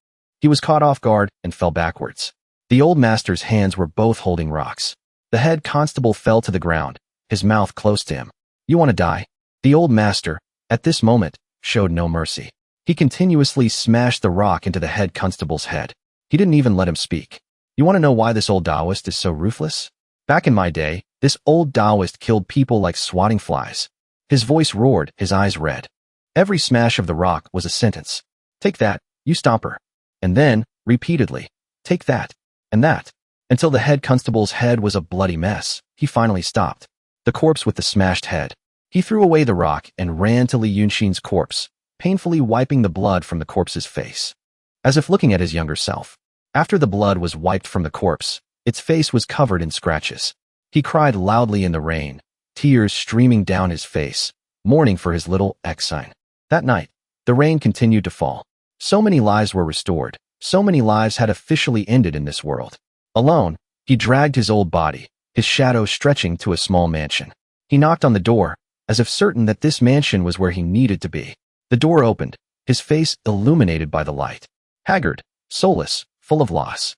He was caught off guard and fell backwards. The old master's hands were both holding rocks. The head constable fell to the ground, his mouth close to him. You want to die? The old master, at this moment, showed no mercy. He continuously smashed the rock into the head constable's head. He didn't even let him speak. You want to know why this old Taoist is so ruthless? Back in my day, this old Taoist killed people like swatting flies. His voice roared, his eyes red. Every smash of the rock was a sentence. Take that, you stomper. And then, repeatedly, take that, and that, until the head constable's head was a bloody mess. He finally stopped. The corpse with the smashed head. He threw away the rock and ran to Li Yunshin's corpse, painfully wiping the blood from the corpse's face, as if looking at his younger self. After the blood was wiped from the corpse, its face was covered in scratches. He cried loudly in the rain, tears streaming down his face, mourning for his little Exine. That night, the rain continued to fall. So many lives were restored, so many lives had officially ended in this world. Alone, he dragged his old body, his shadow stretching to a small mansion. He knocked on the door, as if certain that this mansion was where he needed to be. The door opened, his face illuminated by the light. Haggard, soulless, full of loss.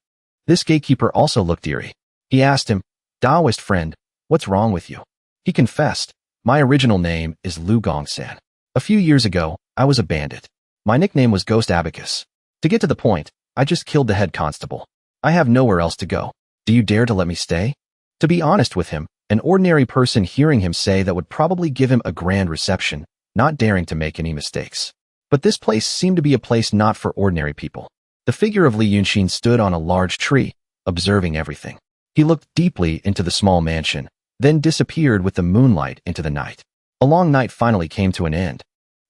This gatekeeper also looked eerie. He asked him, Taoist friend, what's wrong with you? He confessed, my original name is Lu Gongsan. A few years ago, I was a bandit. My nickname was Ghost Abacus. To get to the point, I just killed the head constable. I have nowhere else to go. Do you dare to let me stay? To be honest with him, an ordinary person hearing him say that would probably give him a grand reception, not daring to make any mistakes. But this place seemed to be a place not for ordinary people. The figure of Li Yunshin stood on a large tree, observing everything. He looked deeply into the small mansion, then disappeared with the moonlight into the night. A long night finally came to an end.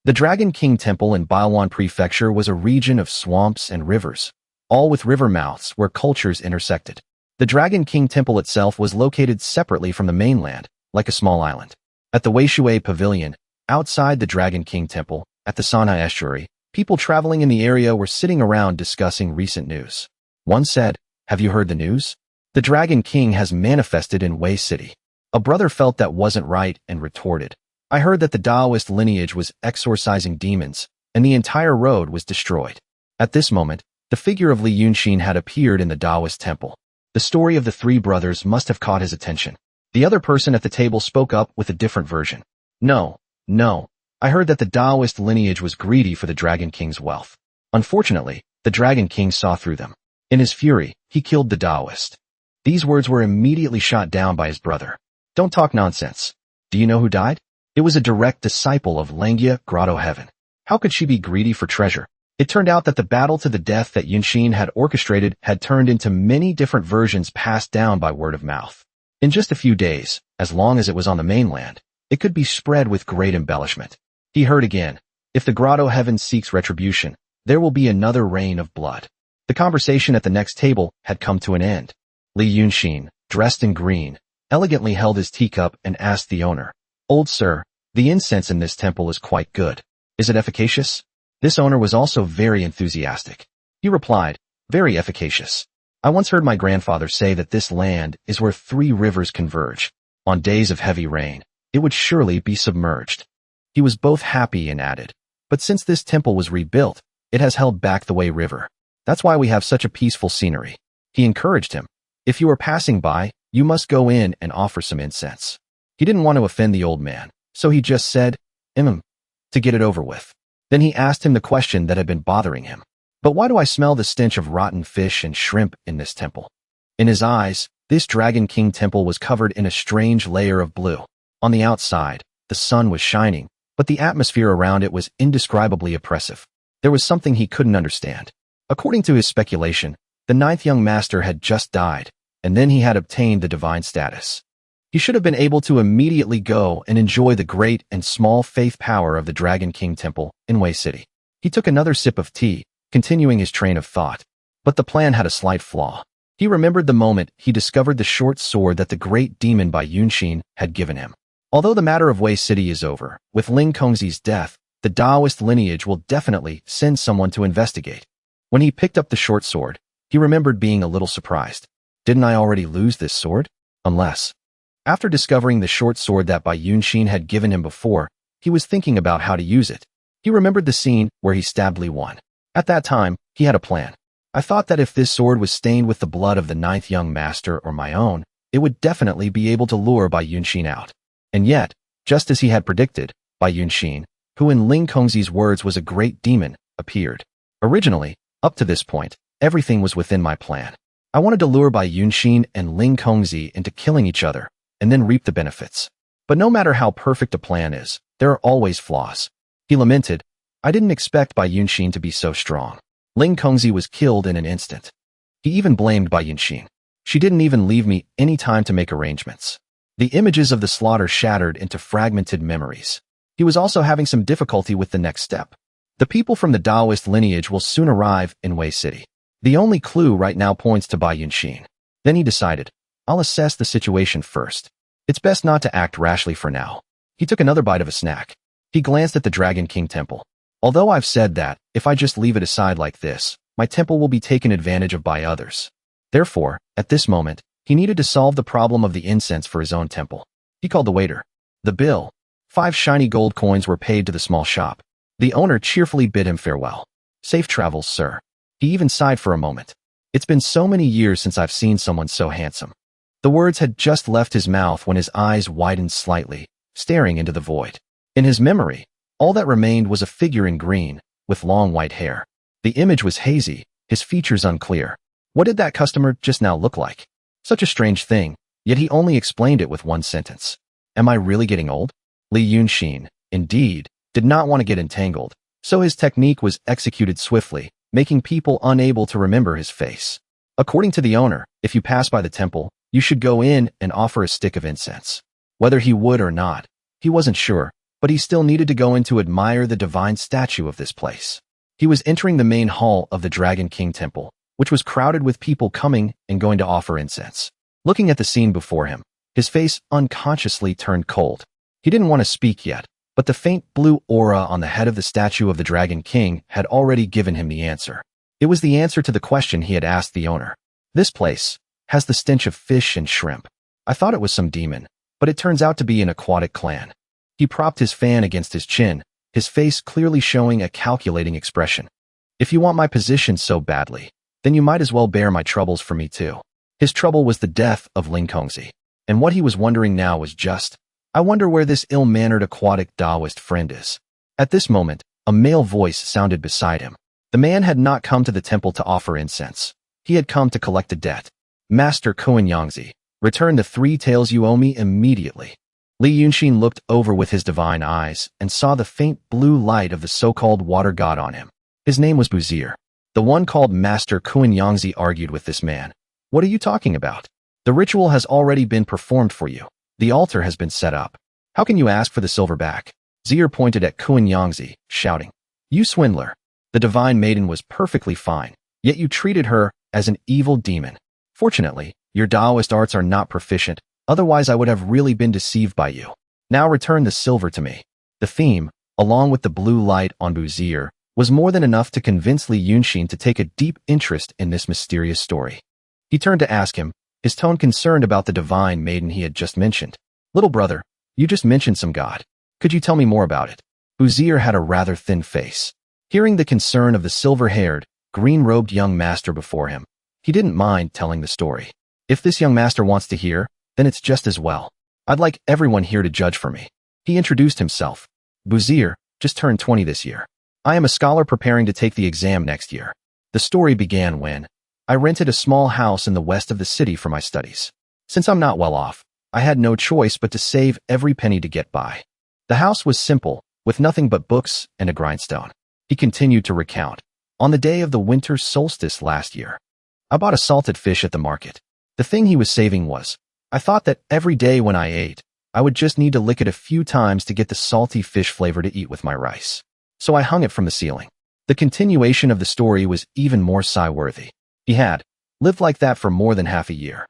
The Dragon King Temple in Baiwan Prefecture was a region of swamps and rivers, all with river mouths where cultures intersected. The Dragon King Temple itself was located separately from the mainland, like a small island. At the Weishui Pavilion, outside the Dragon King Temple, at the Sanhai Estuary, people traveling in the area were sitting around discussing recent news. One said, "Have you heard the news? The Dragon King has manifested in Wei City." A brother felt that wasn't right and retorted, "I heard that the Taoist lineage was exorcising demons, and the entire road was destroyed." At this moment, the figure of Li Yunshin had appeared in the Taoist temple. The story of the three brothers must have caught his attention. The other person at the table spoke up with a different version. No, I heard that the Taoist lineage was greedy for the Dragon King's wealth. Unfortunately, the Dragon King saw through them. In his fury, he killed the Taoist." These words were immediately shot down by his brother. "Don't talk nonsense. Do you know who died? It was a direct disciple of Langia Grotto Heaven. How could she be greedy for treasure?" It turned out that the battle to the death that Yunshin had orchestrated had turned into many different versions passed down by word of mouth. In just a few days, as long as it was on the mainland, it could be spread with great embellishment. He heard again, "If the Grotto Heaven seeks retribution, there will be another rain of blood." The conversation at the next table had come to an end. Li Yunshin, dressed in green, elegantly held his teacup and asked the owner, "Old sir, the incense in this temple is quite good. Is it efficacious?" This owner was also very enthusiastic. He replied, "Very efficacious. I once heard my grandfather say that this land is where 3 rivers converge. On days of heavy rain, it would surely be submerged." He was both happy and added, "But since this temple was rebuilt, it has held back the Wei River. That's why we have such a peaceful scenery." He encouraged him, "If you are passing by, you must go in and offer some incense." He didn't want to offend the old man, so he just said, to get it over with. Then he asked him the question that had been bothering him. "But why do I smell the stench of rotten fish and shrimp in this temple?" In his eyes, this Dragon King temple was covered in a strange layer of blue. On the outside, the sun was shining, but the atmosphere around it was indescribably oppressive. There was something he couldn't understand. According to his speculation, the 9th young master had just died, and then he had obtained the divine status. He should have been able to immediately go and enjoy the great and small faith power of the Dragon King Temple in Wei City. He took another sip of tea, continuing his train of thought. But the plan had a slight flaw. He remembered the moment he discovered the short sword that the great demon by Yunshin had given him. Although the matter of Wei City is over, with Ling Kongzi's death, the Taoist lineage will definitely send someone to investigate. When he picked up the short sword, he remembered being a little surprised. Didn't I already lose this sword? Unless... After discovering the short sword that Bai Yunshin had given him before, he was thinking about how to use it. He remembered the scene where he stabbed Li Yunshin. At that time, he had a plan. "I thought that if this sword was stained with the blood of the 9th young master or my own, it would definitely be able to lure Bai Yunshin out." And yet, just as he had predicted, Bai Yunshin, who in Ling Kongzi's words was a great demon, appeared. Originally, up to this point, everything was within my plan. I wanted to lure Bai Yunshin and Ling Kongzi into killing each other, and then reap the benefits. But no matter how perfect a plan is, there are always flaws. He lamented, "I didn't expect Bai Yunshin to be so strong." Ling Kongzi was killed in an instant. He even blamed Bai Yunshin. "She didn't even leave me any time to make arrangements." The images of the slaughter shattered into fragmented memories. He was also having some difficulty with the next step. The people from the Taoist lineage will soon arrive in Wei City. The only clue right now points to Bai Yunshin. Then he decided, "I'll assess the situation first. It's best not to act rashly for now." He took another bite of a snack. He glanced at the Dragon King Temple. "Although I've said that, if I just leave it aside like this, my temple will be taken advantage of by others." Therefore, at this moment, he needed to solve the problem of the incense for his own temple. He called the waiter. The bill. 5 shiny gold coins were paid to the small shop. The owner cheerfully bid him farewell. "Safe travels, sir." He even sighed for a moment. "It's been so many years since I've seen someone so handsome." The words had just left his mouth when his eyes widened slightly, staring into the void. In his memory, all that remained was a figure in green, with long white hair. The image was hazy, his features unclear. What did that customer just now look like? Such a strange thing, Yet he only explained it with one sentence. Am I really getting old? Li Yunshin, indeed, did not want to get entangled, so his technique was executed swiftly, making people unable to remember his face. According to the owner, if you pass by the temple, you should go in and offer a stick of incense. Whether he would or not, he wasn't sure, but he still needed to go in to admire the divine statue of this place. He was entering the main hall of the Dragon King Temple, which was crowded with people coming and going to offer incense. Looking at the scene before him, his face unconsciously turned cold. He didn't want to speak yet, but the faint blue aura on the head of the statue of the Dragon King had already given him the answer. It was the answer to the question he had asked the owner. This place has the stench of fish and shrimp. I thought it was some demon, but it turns out to be an aquatic clan. He propped his fan against his chin, his face clearly showing a calculating expression. If you want my position so badly, then you might as well bear my troubles for me too. His trouble was the death of Ling Kongzi, and what he was wondering now was just, I wonder where this ill-mannered aquatic Taoist friend is. At this moment, a male voice sounded beside him. The man had not come to the temple to offer incense. He had come to collect a debt. Master Yangzi, return the 3 taels you owe me immediately. Li Yunshin looked over with his divine eyes and saw the faint blue light of the so-called water god on him. His name was Buzir. The one called Master Yangzi argued with this man. What are you talking about? The ritual has already been performed for you. The altar has been set up. How can you ask for the silver back? Zir pointed at Yangzi, shouting, You swindler. The divine maiden was perfectly fine, yet you treated her as an evil demon. Fortunately, your Taoist arts are not proficient, otherwise I would have really been deceived by you. Now return the silver to me. The theme, along with the blue light on Buzir, was more than enough to convince Li Yunshin to take a deep interest in this mysterious story. He turned to ask him, his tone concerned about the divine maiden he had just mentioned. Little brother, you just mentioned some god. Could you tell me more about it? Buzir had a rather thin face. Hearing the concern of the silver-haired, green-robed young master before him, he didn't mind telling the story. If this young master wants to hear, then it's just as well. I'd like everyone here to judge for me. He introduced himself. Buzir just turned 20 this year. I am a scholar preparing to take the exam next year. The story began when I rented a small house in the west of the city for my studies. Since I'm not well off, I had no choice but to save every penny to get by. The house was simple, with nothing but books and a grindstone. He continued to recount. On the day of the winter solstice last year, I bought a salted fish at the market. The thing he was saving was, I thought that every day when I ate, I would just need to lick it a few times to get the salty fish flavor to eat with my rice. So I hung it from the ceiling. The continuation of the story was even more sigh-worthy. He had lived like that for more than half a year.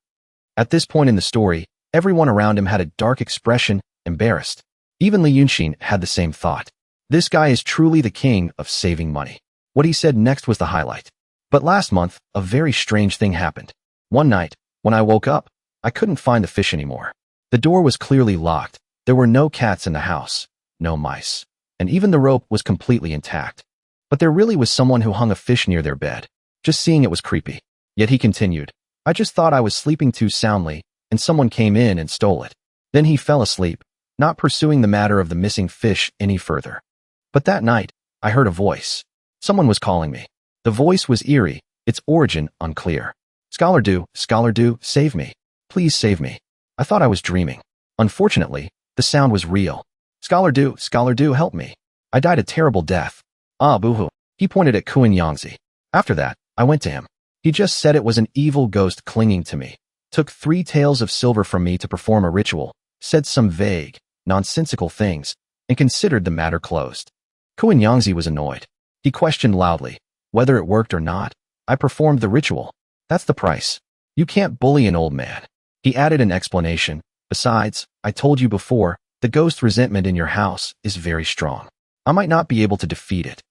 At this point in the story, everyone around him had a dark expression, embarrassed. Even Li Yunshin had the same thought. This guy is truly the king of saving money. What he said next was the highlight. But last month, a very strange thing happened. One night, when I woke up, I couldn't find the fish anymore. The door was clearly locked. There were no cats in the house, no mice, and even the rope was completely intact. But there really was someone who hung a fish near their bed. Just seeing it was creepy. Yet he continued, I just thought I was sleeping too soundly, and someone came in and stole it. Then he fell asleep, not pursuing the matter of the missing fish any further. But that night, I heard a voice. Someone was calling me. The voice was eerie, its origin unclear. Scholar do, save me. Please save me. I thought I was dreaming. Unfortunately, the sound was real. Scholar do, help me. I died a terrible death. Ah, boo-hoo. He pointed at Yangzi. After that, I went to him. He just said it was an evil ghost clinging to me, took 3 taels of silver from me to perform a ritual, said some vague, nonsensical things, and considered the matter closed. Yangzi was annoyed. He questioned loudly, whether it worked or not. I performed the ritual. That's the price. You can't bully an old man. He added an explanation. Besides, I told you before, the ghost resentment in your house is very strong. I might not be able to defeat it.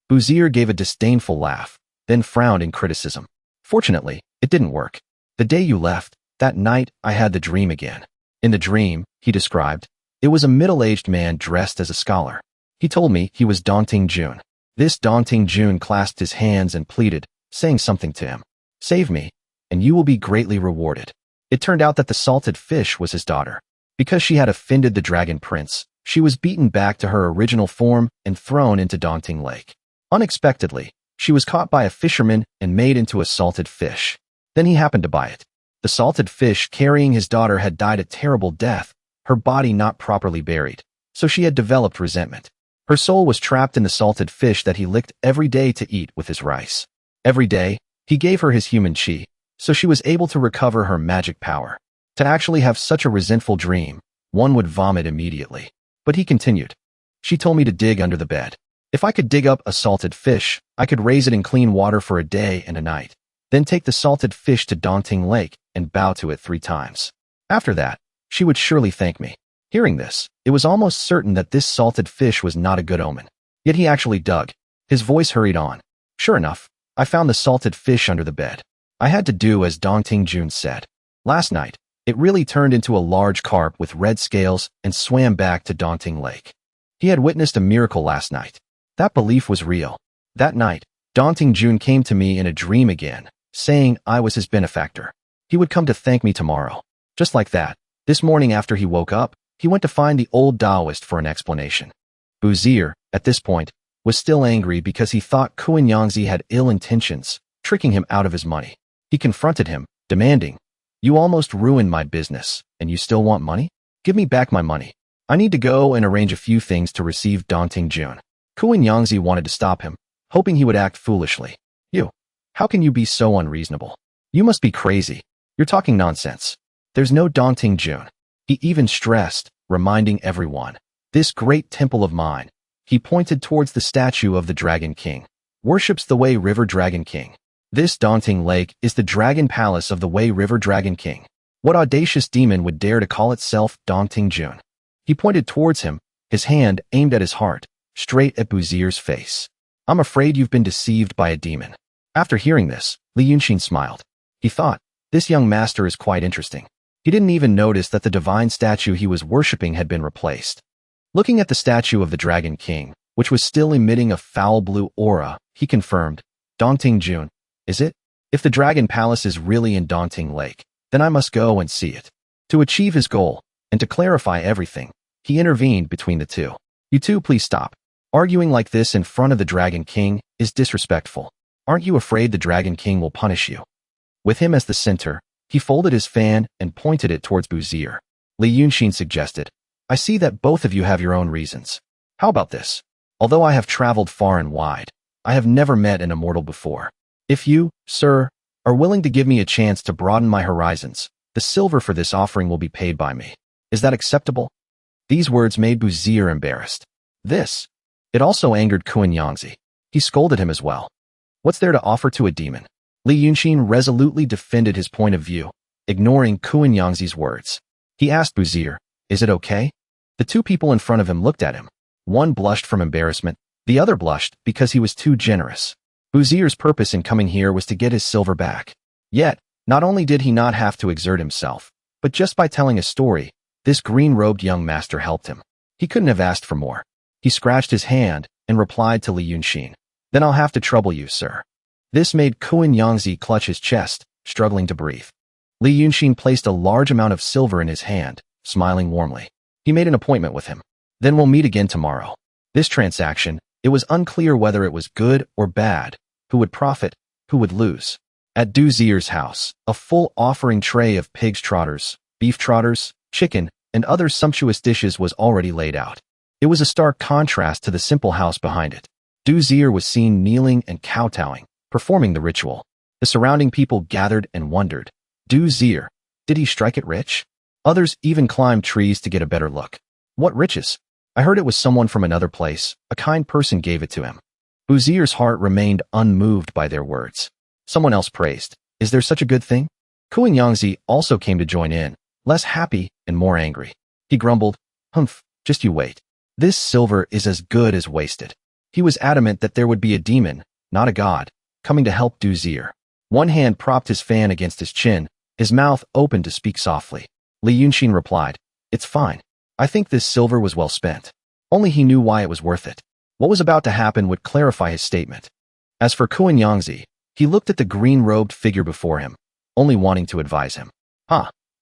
Buzir gave a disdainful laugh, then frowned in criticism. Fortunately, it didn't work. The day you left, that night I had the dream again. In the dream, he described, it was a middle-aged man dressed as a scholar. He told me he was Dongting Jun. This Dongting Jun clasped his hands and pleaded, saying something to him. Save me, and you will be greatly rewarded. It turned out that the salted fish was his daughter. Because she had offended the dragon prince, she was beaten back to her original form and thrown into Dongting Lake. Unexpectedly, she was caught by a fisherman and made into a salted fish. Then he happened to buy it. The salted fish carrying his daughter had died a terrible death, her body not properly buried, so she had developed resentment. Her soul was trapped in the salted fish that he licked every day to eat with his rice. Every day, he gave her his human chi, so she was able to recover her magic power. To actually have such a resentful dream, one would vomit immediately. But he continued. She told me to dig under the bed. If I could dig up a salted fish, I could raise it in clean water for a day and a night, then take the salted fish to Daunting Lake and bow to it 3 times. After that, she would surely thank me. Hearing this, it was almost certain that this salted fish was not a good omen. Yet he actually dug. His voice hurried on. Sure enough, I found the salted fish under the bed. I had to do as Daunting June said. Last night, it really turned into a large carp with red scales and swam back to Daunting Lake. He had witnessed a miracle last night. That belief was real. That night, Daunting June came to me in a dream again, saying I was his benefactor. He would come to thank me tomorrow. Just like that, this morning after he woke up, he went to find the old Taoist for an explanation. Buzier, at this point, was still angry because he thought Kuan Yangzi had ill intentions, tricking him out of his money. He confronted him, demanding, "You almost ruined my business, and you still want money? Give me back my money. I need to go and arrange a few things to receive Daunting June." Kuan Yangzi wanted to stop him, hoping he would act foolishly. How can you be so unreasonable? You must be crazy. You're talking nonsense. There's no Daunting June. He even stressed, reminding everyone, this great temple of mine. He pointed towards the statue of the Dragon King, worships the Wei River Dragon King. This Daunting Lake is the Dragon Palace of the Wei River Dragon King. What audacious demon would dare to call itself Daunting June? He pointed towards him, his hand aimed at his heart, straight at Buzier's face. I'm afraid you've been deceived by a demon. After hearing this, Li Yunshin smiled. He thought, this young master is quite interesting. He didn't even notice that the divine statue he was worshipping had been replaced. Looking at the statue of the Dragon King, which was still emitting a foul blue aura, he confirmed, Daunting June, is it? If the Dragon Palace is really in Daunting Lake, then I must go and see it. To achieve his goal, and to clarify everything, he intervened between the two. You two please stop. Arguing like this in front of the Dragon King is disrespectful. Aren't you afraid the Dragon King will punish you? With him as the center, he folded his fan and pointed it towards Buzier. Li Yunshin suggested, I see that both of you have your own reasons. How about this? Although I have traveled far and wide, I have never met an immortal before. If you, sir, are willing to give me a chance to broaden my horizons, the silver for this offering will be paid by me. Is that acceptable? These words made Buzier embarrassed. It also angered Kuan Yangzi. He scolded him as well. What's there to offer to a demon? Li Yunshin resolutely defended his point of view, ignoring Kuan Yangzi's words. He asked Buzier, is it okay? The two people in front of him looked at him. One blushed from embarrassment, the other blushed because he was too generous. Buzier's purpose in coming here was to get his silver back. Yet, not only did he not have to exert himself, but just by telling a story, this green-robed young master helped him. He couldn't have asked for more. He scratched his hand and replied to Li Yunshin, then I'll have to trouble you, sir. This made Kuan Yangzi clutch his chest, struggling to breathe. Li Yunshin placed a large amount of silver in his hand, smiling warmly. He made an appointment with him. Then we'll meet again tomorrow. This transaction, it was unclear whether it was good or bad, who would profit, who would lose. At Buzier's house, a full offering tray of pig's trotters, beef trotters, chicken, and other sumptuous dishes was already laid out. It was a stark contrast to the simple house behind it. Buzier was seen kneeling and kowtowing, performing the ritual. The surrounding people gathered and wondered, Buzier, did he strike it rich? Others even climbed trees to get a better look. What riches? I heard it was someone from another place, a kind person gave it to him. Buzier's heart remained unmoved by their words. Someone else praised, is there such a good thing? Kuan Yangzi also came to join in, less happy and more angry. He grumbled, humph, just you wait. This silver is as good as wasted. He was adamant that there would be a demon, not a god, coming to help Buzier. One hand propped his fan against his chin, his mouth open to speak softly. Li Yunshin replied, it's fine. I think this silver was well spent. Only he knew why it was worth it. What was about to happen would clarify his statement. As for Kuan Yangzi, he looked at the green-robed figure before him, only wanting to advise him.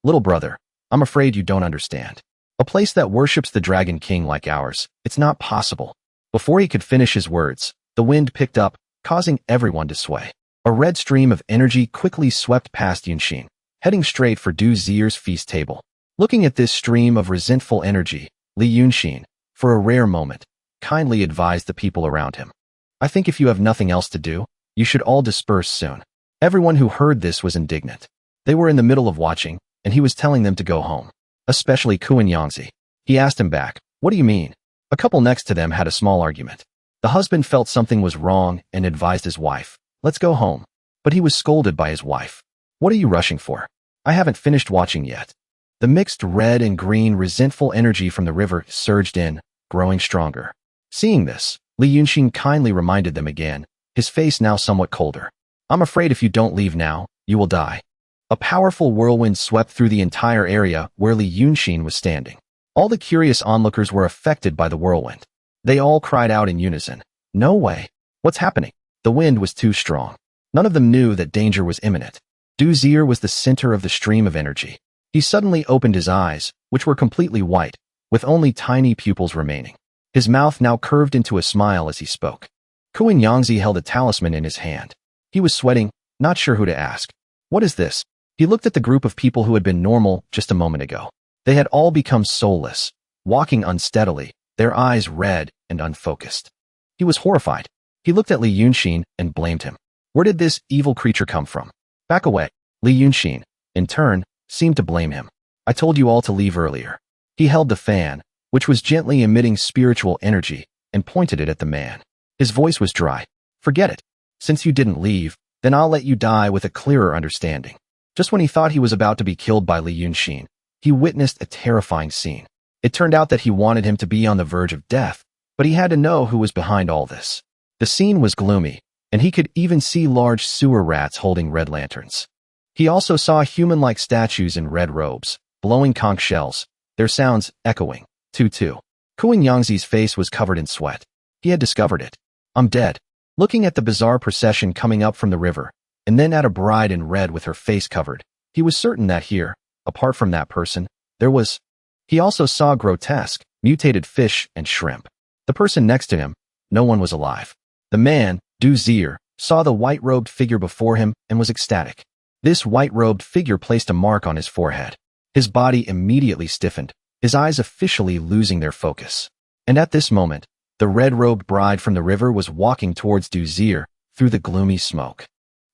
Little brother, I'm afraid you don't understand. A place that worships the Dragon King like ours, it's not possible. Before he could finish his words, the wind picked up, causing everyone to sway. A red stream of energy quickly swept past Yunshin. heading straight for Du Zier's feast table. Looking at this stream of resentful energy, Li Yunshin, for a rare moment, kindly advised the people around him. I think if you have nothing else to do, you should all disperse soon. Everyone who heard this was indignant. They were in the middle of watching, and he was telling them to go home. Especially Kuan Yangzi. He asked him back, "What do you mean?" A couple next to them had a small argument. The husband felt something was wrong and advised his wife, "Let's go home." But he was scolded by his wife. "What are you rushing for? I haven't finished watching yet." The mixed red and green resentful energy from the river surged in, growing stronger. Seeing this, Li Yunshin kindly reminded them again, his face now somewhat colder. "I'm afraid if you don't leave now, you will die." A powerful whirlwind swept through the entire area where Li Yunshin was standing. All the curious onlookers were affected by the whirlwind. They all cried out in unison, "No way! What's happening?" The wind was too strong. None of them knew that danger was imminent. Du Zier was the center of the stream of energy. He suddenly opened his eyes, which were completely white, with only tiny pupils remaining. His mouth now curved into a smile as he spoke. Kuan Yangzi held a talisman in his hand. He was sweating, not sure who to ask. "What is this?" He looked at the group of people who had been normal just a moment ago. They had all become soulless, walking unsteadily, their eyes red and unfocused. He was horrified. He looked at Li Yunshin and blamed him. Where did this evil creature come from? Back away. Li Yunshin, in turn, seemed to blame him. "I told you all to leave earlier." He held the fan, which was gently emitting spiritual energy, and pointed it at the man. His voice was dry. "Forget it. Since you didn't leave, then I'll let you die with a clearer understanding." Just when he thought he was about to be killed by Li Yunshin, he witnessed a terrifying scene. It turned out that he wanted him to be on the verge of death, but he had to know who was behind all this. The scene was gloomy, and he could even see large sewer rats holding red lanterns. He also saw human-like statues in red robes, blowing conch shells, their sounds echoing, toot-toot. Kuan Yangzi's face was covered in sweat. He had discovered it. "I'm dead." Looking at the bizarre procession coming up from the river, and then at a bride in red with her face covered, he was certain that here, apart from that person, there was... He also saw grotesque, mutated fish and shrimp. The person next to him, no one was alive. The man, Du Zier, saw the white-robed figure before him and was ecstatic. This white-robed figure placed a mark on his forehead. His body immediately stiffened, his eyes officially losing their focus. And at this moment, the red-robed bride from the river was walking towards Du Zier through the gloomy smoke.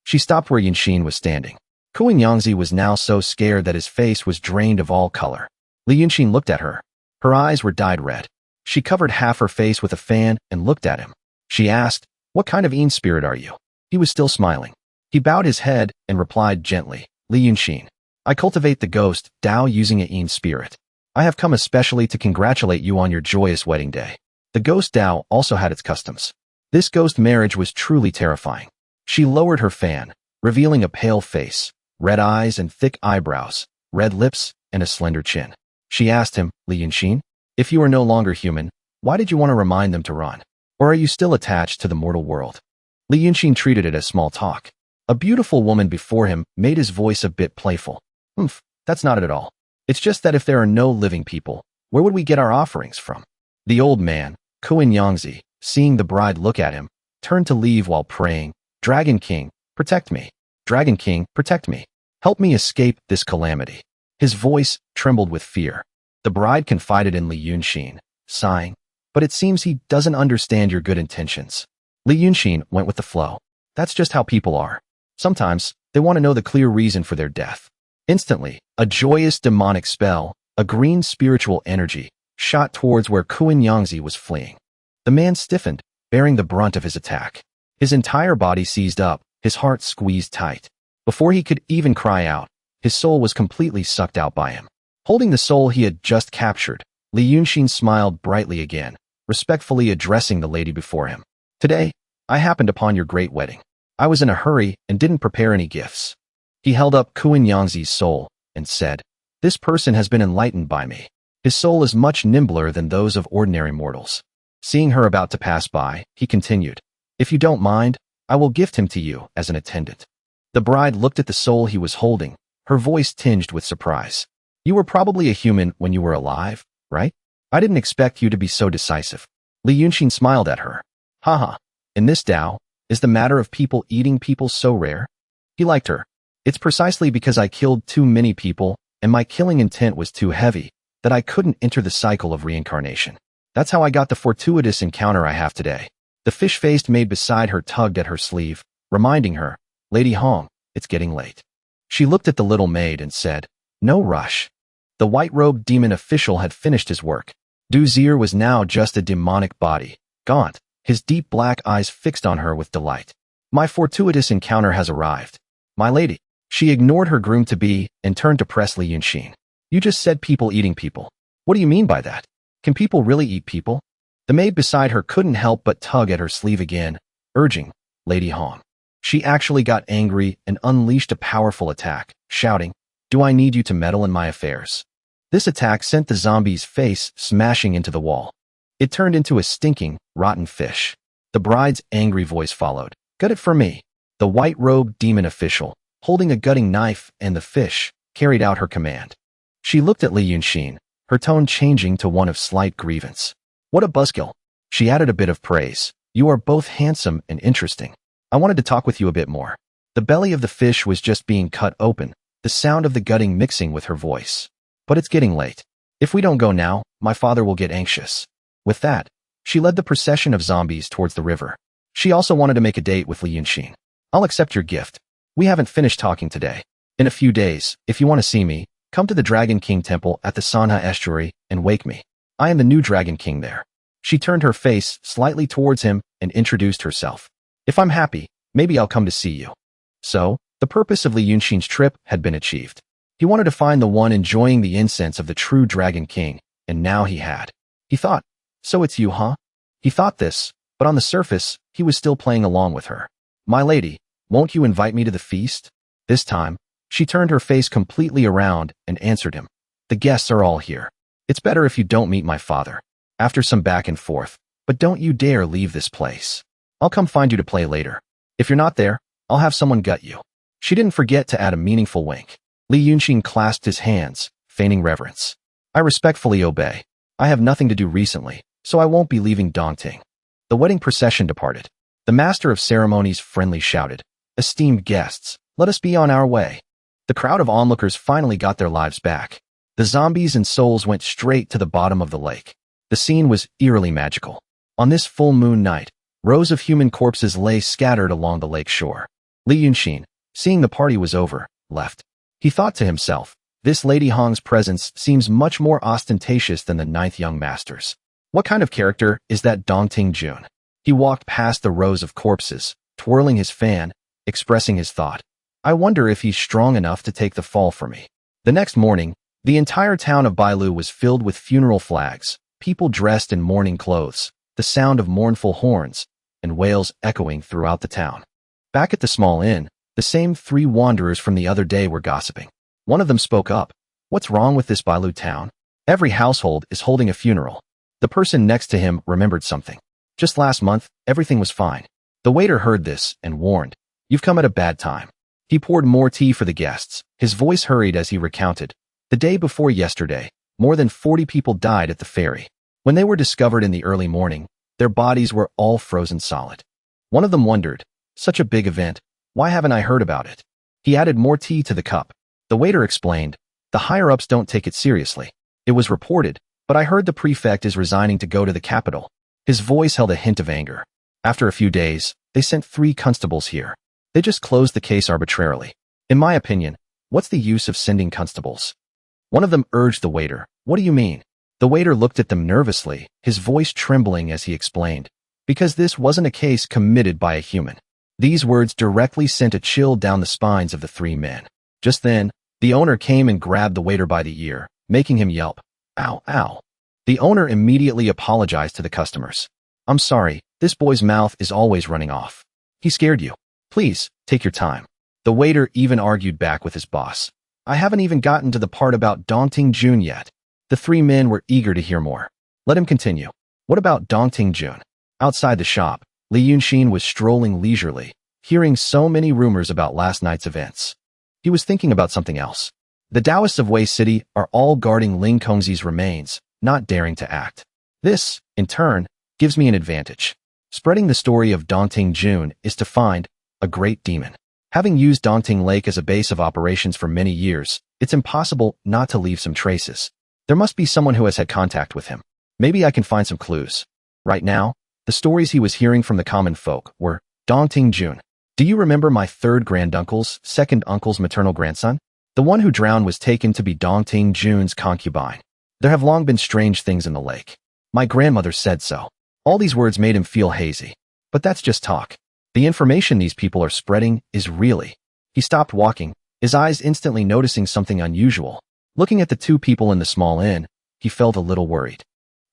She stopped where Yunshin was standing. Kuan Yangzi was now so scared that his face was drained of all color. Li Yunshin looked at her. Her eyes were dyed red. She covered half her face with a fan and looked at him. She asked, "What kind of Een spirit are you?" He was still smiling. He bowed his head and replied gently, "Li Yunshin, I cultivate the ghost Dao using a Een spirit. I have come especially to congratulate you on your joyous wedding day." The ghost Dao also had its customs. This ghost marriage was truly terrifying. She lowered her fan, revealing a pale face, red eyes and thick eyebrows, red lips, and a slender chin. She asked him, "Li Yunshin, if you are no longer human, why did you want to remind them to run? Or are you still attached to the mortal world?" Li Yunshin treated it as small talk. A beautiful woman before him made his voice a bit playful. That's not it at all. It's just that if there are no living people, where would we get our offerings from?" The old man, Kuan Yangzi, seeing the bride look at him, turned to leave while praying, "Dragon King, protect me. Dragon King, protect me. Help me escape this calamity." His voice trembled with fear. The bride confided in Li Yunshin, sighing, "But it seems he doesn't understand your good intentions." Li Yunshin went with the flow. That's just how people are. Sometimes, they want to know the clear reason for their death. Instantly, a joyous demonic spell, a green spiritual energy, shot towards where Kuan Yangzi was fleeing. The man stiffened, bearing the brunt of his attack. His entire body seized up, his heart squeezed tight. Before he could even cry out, his soul was completely sucked out by him. Holding the soul he had just captured, Li Yunshin smiled brightly again, respectfully addressing the lady before him. "Today, I happened upon your great wedding. I was in a hurry and didn't prepare any gifts." He held up Kuan Yangzi's soul and said, "This person has been enlightened by me. His soul is much nimbler than those of ordinary mortals." Seeing her about to pass by, he continued, "If you don't mind, I will gift him to you as an attendant." The bride looked at the soul he was holding, her voice tinged with surprise. "You were probably a human when you were alive, right? I didn't expect you to be so decisive." Li Yunshin smiled at her. "Haha, in this Tao, is the matter of people eating people so rare?" He liked her. It's precisely because I killed too many people and my killing intent was too heavy that I couldn't enter the cycle of reincarnation. That's how I got the fortuitous encounter I have today. The fish-faced maid beside her tugged at her sleeve, reminding her, Lady Hong, it's getting late. She looked at the little maid and said, no rush. The white-robed demon official had finished his work. Du Zier was now just a demonic body, gaunt, his deep black eyes fixed on her with delight. My fortuitous encounter has arrived. My lady. She ignored her groom-to-be and turned to press Li Yunshin. You just said people eating people. What do you mean by that? Can people really eat people? The maid beside her couldn't help but tug at her sleeve again, urging, Lady Hong. She actually got angry and unleashed a powerful attack, shouting, do I need you to meddle in my affairs? This attack sent the zombie's face smashing into the wall. It turned into a stinking, rotten fish. The bride's angry voice followed, gut it for me. The white-robed demon official, holding a gutting knife and the fish, carried out her command. She looked at Li Yunshin, her tone changing to one of slight grievance. What a buzzkill. She added a bit of praise. You are both handsome and interesting. I wanted to talk with you a bit more. The belly of the fish was just being cut open, the sound of the gutting mixing with her voice. But it's getting late. If we don't go now, my father will get anxious. With that, she led the procession of zombies towards the river. She also wanted to make a date with Li Yunshin. I'll accept your gift. We haven't finished talking today. In a few days, if you want to see me, come to the Dragon King Temple at the Sanha Estuary and wake me. I am the new Dragon King there. She turned her face slightly towards him and introduced herself. If I'm happy, maybe I'll come to see you. So, the purpose of Li Yunshin's trip had been achieved. He wanted to find the one enjoying the incense of the true Dragon King, and now he had. He thought, so it's you, huh? He thought this, but on the surface, he was still playing along with her. My lady, won't you invite me to the feast? This time, she turned her face completely around and answered him. The guests are all here. It's better if you don't meet my father. After some back and forth, but don't you dare leave this place. I'll come find you to play later. If you're not there, I'll have someone gut you. She didn't forget to add a meaningful wink. Li Yunshin clasped his hands, feigning reverence. I respectfully obey. I have nothing to do recently, so I won't be leaving Dongting. The wedding procession departed. The master of ceremonies friendly shouted, esteemed guests, let us be on our way. The crowd of onlookers finally got their lives back. The zombies and souls went straight to the bottom of the lake. The scene was eerily magical. On this full moon night, rows of human corpses lay scattered along the lake shore. Li Yunshin, seeing the party was over, left. He thought to himself, this Lady Hong's presence seems much more ostentatious than the 9th young master's. What kind of character is that Dongting Jun? He walked past the rows of corpses, twirling his fan, expressing his thought. I wonder if he's strong enough to take the fall for me. The next morning, the entire town of Bailu was filled with funeral flags, people dressed in mourning clothes, the sound of mournful horns, and wails echoing throughout the town. Back at the small inn, the same 3 wanderers from the other day were gossiping. One of them spoke up. What's wrong with this Bailu town? Every household is holding a funeral. The person next to him remembered something. Just last month, everything was fine. The waiter heard this and warned, you've come at a bad time. He poured more tea for the guests. His voice hurried as he recounted. The day before yesterday, more than 40 people died at the ferry. When they were discovered in the early morning, their bodies were all frozen solid. One of them wondered, such a big event, why haven't I heard about it? He added more tea to the cup. The waiter explained, the higher-ups don't take it seriously. It was reported, but I heard the prefect is resigning to go to the capital. His voice held a hint of anger. After a few days, they sent 3 constables here. They just closed the case arbitrarily. In my opinion, what's the use of sending constables? One of them urged the waiter, what do you mean? The waiter looked at them nervously, his voice trembling as he explained, because this wasn't a case committed by a human. These words directly sent a chill down the spines of the 3 men. Just then, the owner came and grabbed the waiter by the ear, making him yelp, ow, ow. The owner immediately apologized to the customers. I'm sorry, this boy's mouth is always running off. He scared you. Please, take your time. The waiter even argued back with his boss. I haven't even gotten to the part about Dongting Jun yet. The 3 men were eager to hear more. Let him continue. What about Dongting Jun? Outside the shop, Li Yunshin was strolling leisurely, hearing so many rumors about last night's events. He was thinking about something else. The Taoists of Wei City are all guarding Ling Kongzi's remains, not daring to act. This, in turn, gives me an advantage. Spreading the story of Dongting Jun is to find a great demon. Having used Dongting Lake as a base of operations for many years, it's impossible not to leave some traces. There must be someone who has had contact with him. Maybe I can find some clues. Right now, the stories he was hearing from the common folk were, Dongting Jun. Do you remember my third granduncle's second uncle's maternal grandson? The one who drowned was taken to be Dongting Jun's concubine. There have long been strange things in the lake. My grandmother said so. All these words made him feel hazy. But that's just talk. The information these people are spreading is really. He stopped walking, his eyes instantly noticing something unusual. Looking at the two people in the small inn, he felt a little worried.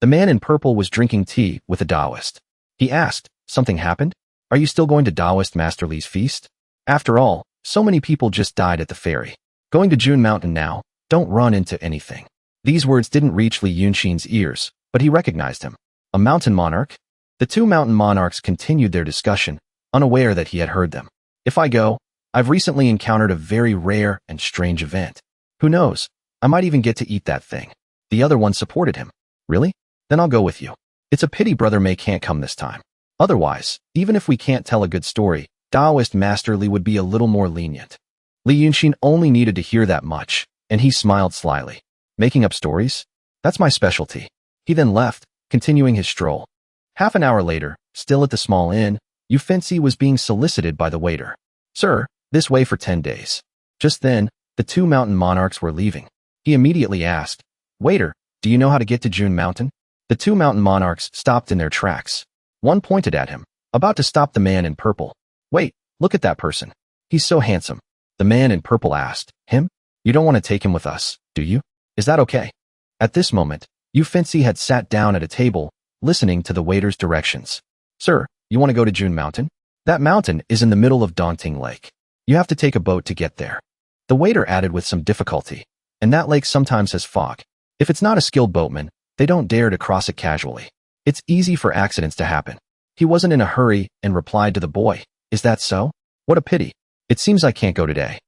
The man in purple was drinking tea with a Taoist. He asked, something happened? Are you still going to Taoist Master Li's feast? After all, so many people just died at the ferry. Going to June Mountain now, don't run into anything. These words didn't reach Li Yunshin's ears, but he recognized him. A mountain monarch? The two mountain monarchs continued their discussion, unaware that he had heard them. If I go, I've recently encountered a very rare and strange event. Who knows? I might even get to eat that thing. The other one supported him. Really? Then I'll go with you. It's a pity Brother May can't come this time. Otherwise, even if we can't tell a good story, Taoist Master Li would be a little more lenient. Li Yunshin only needed to hear that much, and he smiled slyly. Making up stories? That's my specialty. He then left, continuing his stroll. Half an hour later, still at the small inn, Yufensi was being solicited by the waiter. Sir, this way for 10 days. Just then, the two mountain monarchs were leaving. He immediately asked, Waiter, do you know how to get to June Mountain? The two mountain monarchs stopped in their tracks. One pointed at him, about to stop the man in purple. Wait, look at that person. He's so handsome. The man in purple asked, Him? You don't want to take him with us, do you? Is that okay? At this moment, Yufensi had sat down at a table, listening to the waiter's directions. Sir, you want to go to June Mountain? That mountain is in the middle of Dongting Lake. You have to take a boat to get there. The waiter added with some difficulty, and that lake sometimes has fog. If it's not a skilled boatman, they don't dare to cross it casually. It's easy for accidents to happen. He wasn't in a hurry and replied to the boy, Is that so? What a pity. It seems I can't go today.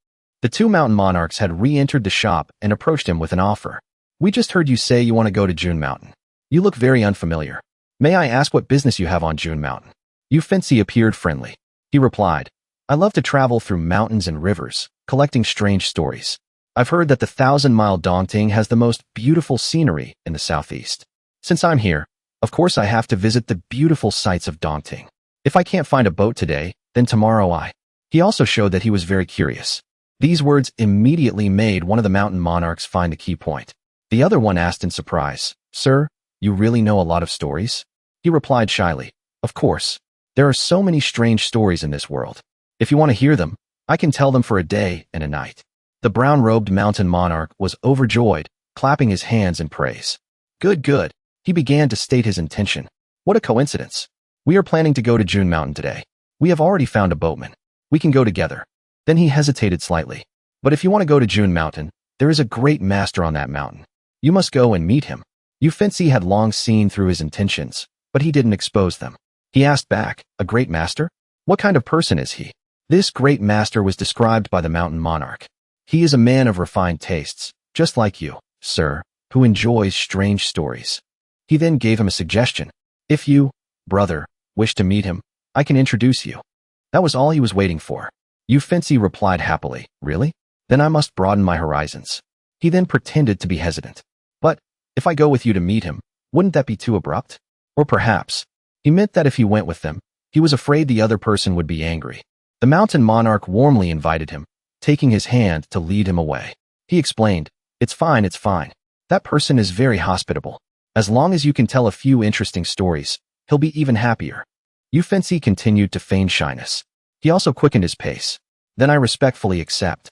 The two mountain monarchs had re-entered the shop and approached him with an offer. We just heard you say you want to go to June Mountain. You look very unfamiliar. May I ask what business you have on June Mountain? Yufensi appeared friendly. He replied, I love to travel through mountains and rivers, collecting strange stories. I've heard that the 1,000-mile Dongting has the most beautiful scenery in the southeast. Since I'm here, of course I have to visit the beautiful sights of Dongting. If I can't find a boat today, then tomorrow I. He also showed that he was very curious. These words immediately made one of the mountain monarchs find a key point. The other one asked in surprise, Sir, you really know a lot of stories? He replied shyly, Of course. There are so many strange stories in this world. If you want to hear them, I can tell them for a day and a night. The brown-robed mountain monarch was overjoyed, clapping his hands in praise. Good, good. He began to state his intention. What a coincidence. We are planning to go to June Mountain today. We have already found a boatman. We can go together. Then he hesitated slightly. But if you want to go to June Mountain, there is a great master on that mountain. You must go and meet him. Yufensi had long seen through his intentions, but he didn't expose them. He asked back, A great master? What kind of person is he? This great master was described by the mountain monarch. He is a man of refined tastes, just like you, sir, who enjoys strange stories. He then gave him a suggestion. If you, brother, wish to meet him, I can introduce you. That was all he was waiting for. Yufensi replied happily, Really? Then I must broaden my horizons. He then pretended to be hesitant. But, if I go with you to meet him, wouldn't that be too abrupt? Or perhaps, he meant that if he went with them, he was afraid the other person would be angry. The mountain monarch warmly invited him, taking his hand to lead him away. He explained, It's fine, it's fine. That person is very hospitable. As long as you can tell a few interesting stories, he'll be even happier. Yufensi continued to feign shyness. He also quickened his pace. Then I respectfully accept.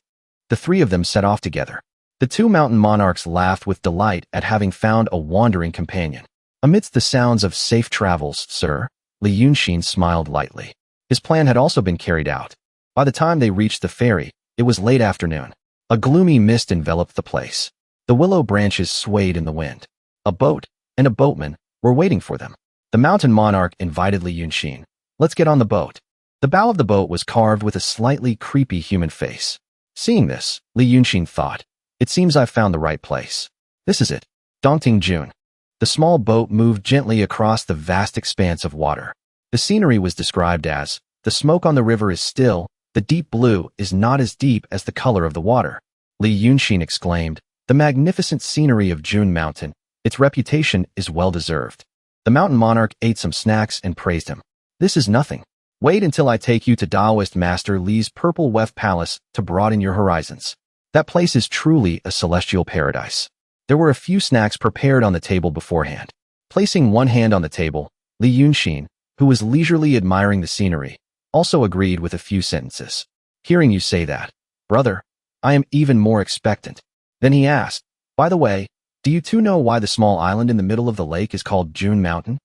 The three of them set off together. The two mountain monarchs laughed with delight at having found a wandering companion. Amidst the sounds of safe travels, sir, Li Yunshin smiled lightly. His plan had also been carried out. By the time they reached the ferry, it was late afternoon. A gloomy mist enveloped the place. The willow branches swayed in the wind. A boat and a boatman were waiting for them. The mountain monarch invited Li Yunshin. Let's get on the boat. The bow of the boat was carved with a slightly creepy human face. Seeing this, Li Yunshin thought, It seems I've found the right place. This is it. Dongting June. The small boat moved gently across the vast expanse of water. The scenery was described as, The smoke on the river is still, The deep blue is not as deep as the color of the water. Li Yunshin exclaimed, the magnificent scenery of June Mountain, its reputation is well-deserved. The mountain monarch ate some snacks and praised him. This is nothing. Wait until I take you to Taoist Master Li's Purple Weft Palace to broaden your horizons. That place is truly a celestial paradise. There were a few snacks prepared on the table beforehand. Placing one hand on the table, Li Yunshin, who was leisurely admiring the scenery, also agreed with a few sentences. Hearing you say that, brother, I am even more expectant. Then he asked, by the way, do you two know why the small island in the middle of the lake is called June Mountain?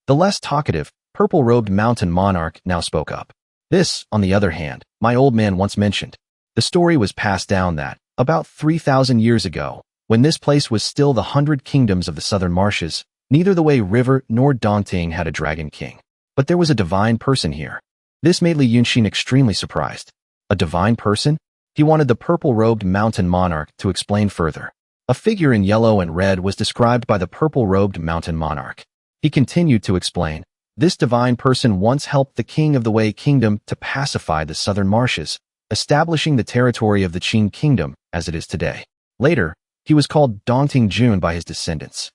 The less talkative, purple-robed mountain monarch now spoke up. This, on the other hand, my old man once mentioned. The story was passed down that, about 3,000 years ago, when this place was still the 100 kingdoms of the southern marshes, neither the Wei River nor Dongting had a dragon king. But there was a divine person here. This made Li Yunshin extremely surprised. A divine person? He wanted the purple-robed mountain monarch to explain further. A figure in yellow and red was described by the purple-robed mountain monarch. He continued to explain, this divine person once helped the king of the Wei kingdom to pacify the southern marshes, establishing the territory of the Qing kingdom as it is today. Later, he was called Dongting Jun by his descendants.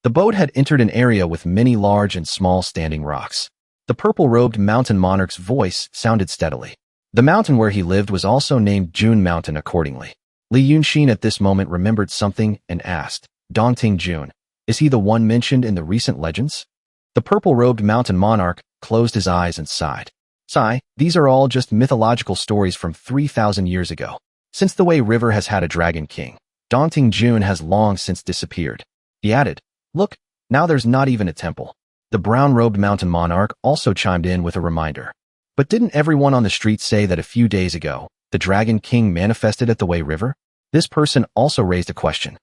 The boat had entered an area with many large and small standing rocks. The purple-robed mountain monarch's voice sounded steadily. The mountain where he lived was also named June Mountain accordingly. Li Yunshin at this moment remembered something and asked, Dongting Jun, is he the one mentioned in the recent legends? The purple-robed mountain monarch closed his eyes and sighed. Sigh, these are all just mythological stories from 3,000 years ago. Since the Wei River has had a dragon king, Dongting Jun has long since disappeared. He added, look, now there's not even a temple. The brown-robed mountain monarch also chimed in with a reminder. But didn't everyone on the street say that a few days ago, the Dragon King manifested at the Wei River? This person also raised a question.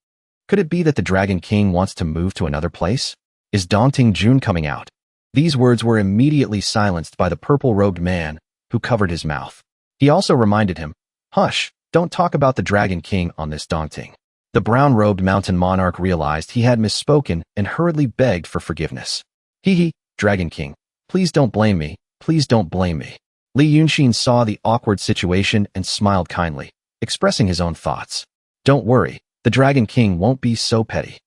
Could it be that the Dragon King wants to move to another place? Is Dongting Jun coming out? These words were immediately silenced by the purple-robed man, who covered his mouth. He also reminded him, hush, don't talk about the Dragon King on this Dongting. The brown-robed mountain monarch realized he had misspoken and hurriedly begged for forgiveness. Dragon King, please don't blame me, please don't blame me. Li Yunshin saw the awkward situation and smiled kindly, expressing his own thoughts. Don't worry, the Dragon King won't be so petty.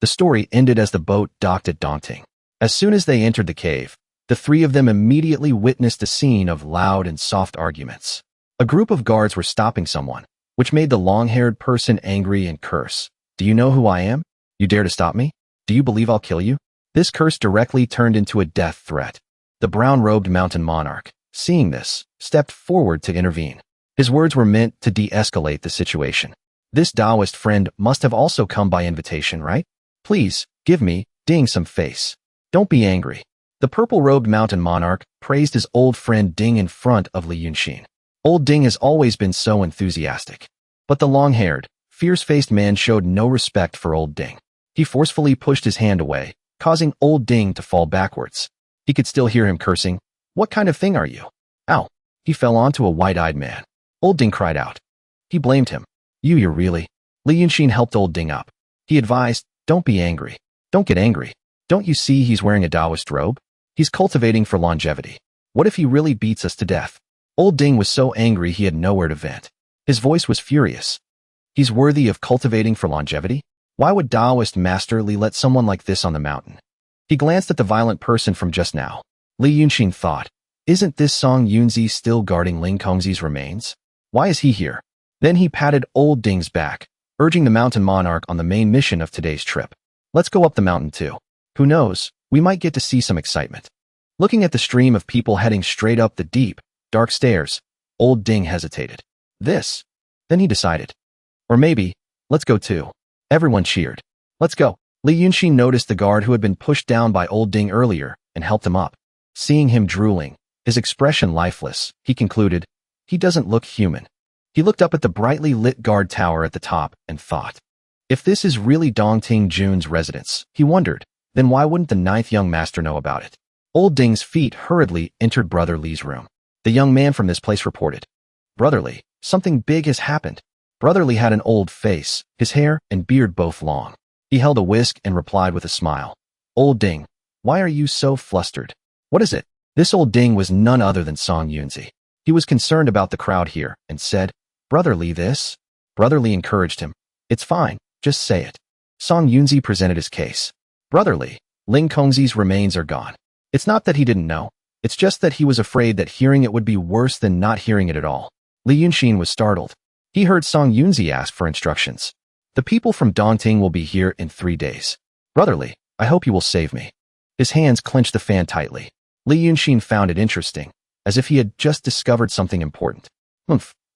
The story ended as the boat docked at Dongting. As soon as they entered the cave, the three of them immediately witnessed a scene of loud and soft arguments. A group of guards were stopping someone, which made the long-haired person angry and curse. Do you know who I am? You dare to stop me? Do you believe I'll kill you? This curse directly turned into a death threat. The brown-robed mountain monarch, seeing this, stepped forward to intervene. His words were meant to de-escalate the situation. This Taoist friend must have also come by invitation, right? Please, give me, Ding, some face. Don't be angry. The purple-robed mountain monarch praised his old friend Ding in front of Li Yunshin. Old Ding has always been so enthusiastic. But the long-haired, fierce-faced man showed no respect for old Ding. He forcefully pushed his hand away, causing old Ding to fall backwards. He could still hear him cursing, what kind of thing are you? Ow! He fell onto a wide-eyed man. Old Ding cried out. He blamed him. You're really? Li Yunshin helped old Ding up. He advised, don't be angry. Don't get angry. Don't you see he's wearing a Taoist robe? He's cultivating for longevity. What if he really beats us to death? Old Ding was so angry he had nowhere to vent. His voice was furious. He's worthy of cultivating for longevity? Why would Taoist Master Li let someone like this on the mountain? He glanced at the violent person from just now. Li Yunshin thought, isn't this Song Yunzi still guarding Ling Kongzi's remains? Why is he here? Then he patted old Ding's back, urging the mountain monarch on the main mission of today's trip. Let's go up the mountain too. Who knows, we might get to see some excitement. Looking at the stream of people heading straight up the deep, dark stairs, old Ding hesitated. This? Then he decided. Or maybe, let's go too. Everyone cheered. Let's go. Li Yunshin noticed the guard who had been pushed down by old Ding earlier and helped him up. Seeing him drooling, his expression lifeless, he concluded, he doesn't look human. He looked up at the brightly lit guard tower at the top and thought, if this is really Dongting Jun's residence, he wondered, then why wouldn't the ninth young master know about it? Old Ding's feet hurriedly entered Brother Li's room. The young man from this place reported, Brother Li, something big has happened. Brother Li had an old face, his hair and beard both long. He held a whisk and replied with a smile, Old Ding, why are you so flustered? What is it? This old Ding was none other than Song Yunzi. He was concerned about the crowd here and said, "Brother Li, this?" Brother Li encouraged him. "It's fine, just say it." Song Yunzi presented his case. "Brother Li, Ling Kongzi's remains are gone. It's not that he didn't know. It's just that he was afraid that hearing it would be worse than not hearing it at all." Li Yunshin was startled. He heard Song Yunzi ask for instructions. "The people from Dongting will be here in 3 days. Brother Li, I hope you will save me." His hands clenched the fan tightly. Li Yunshin found it interesting, as if he had just discovered something important.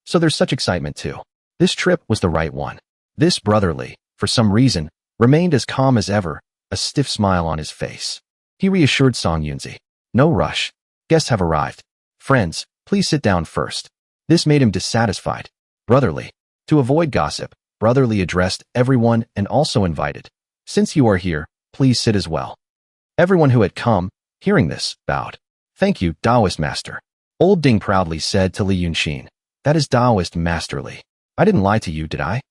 So there's such excitement too. This trip was the right one. This Brother Li, for some reason, remained as calm as ever, a stiff smile on his face. He reassured Song Yunzi. "No rush. Guests have arrived. Friends, please sit down first." This made him dissatisfied. "Brother Li." To avoid gossip, Brother Li addressed everyone and also invited, "Since you are here, please sit as well." Everyone who had come, hearing this, bowed. "Thank you, Taoist Master." Old Ding proudly said to Li Yunshin. "That is Taoist Master Li. I didn't lie to you, did I?"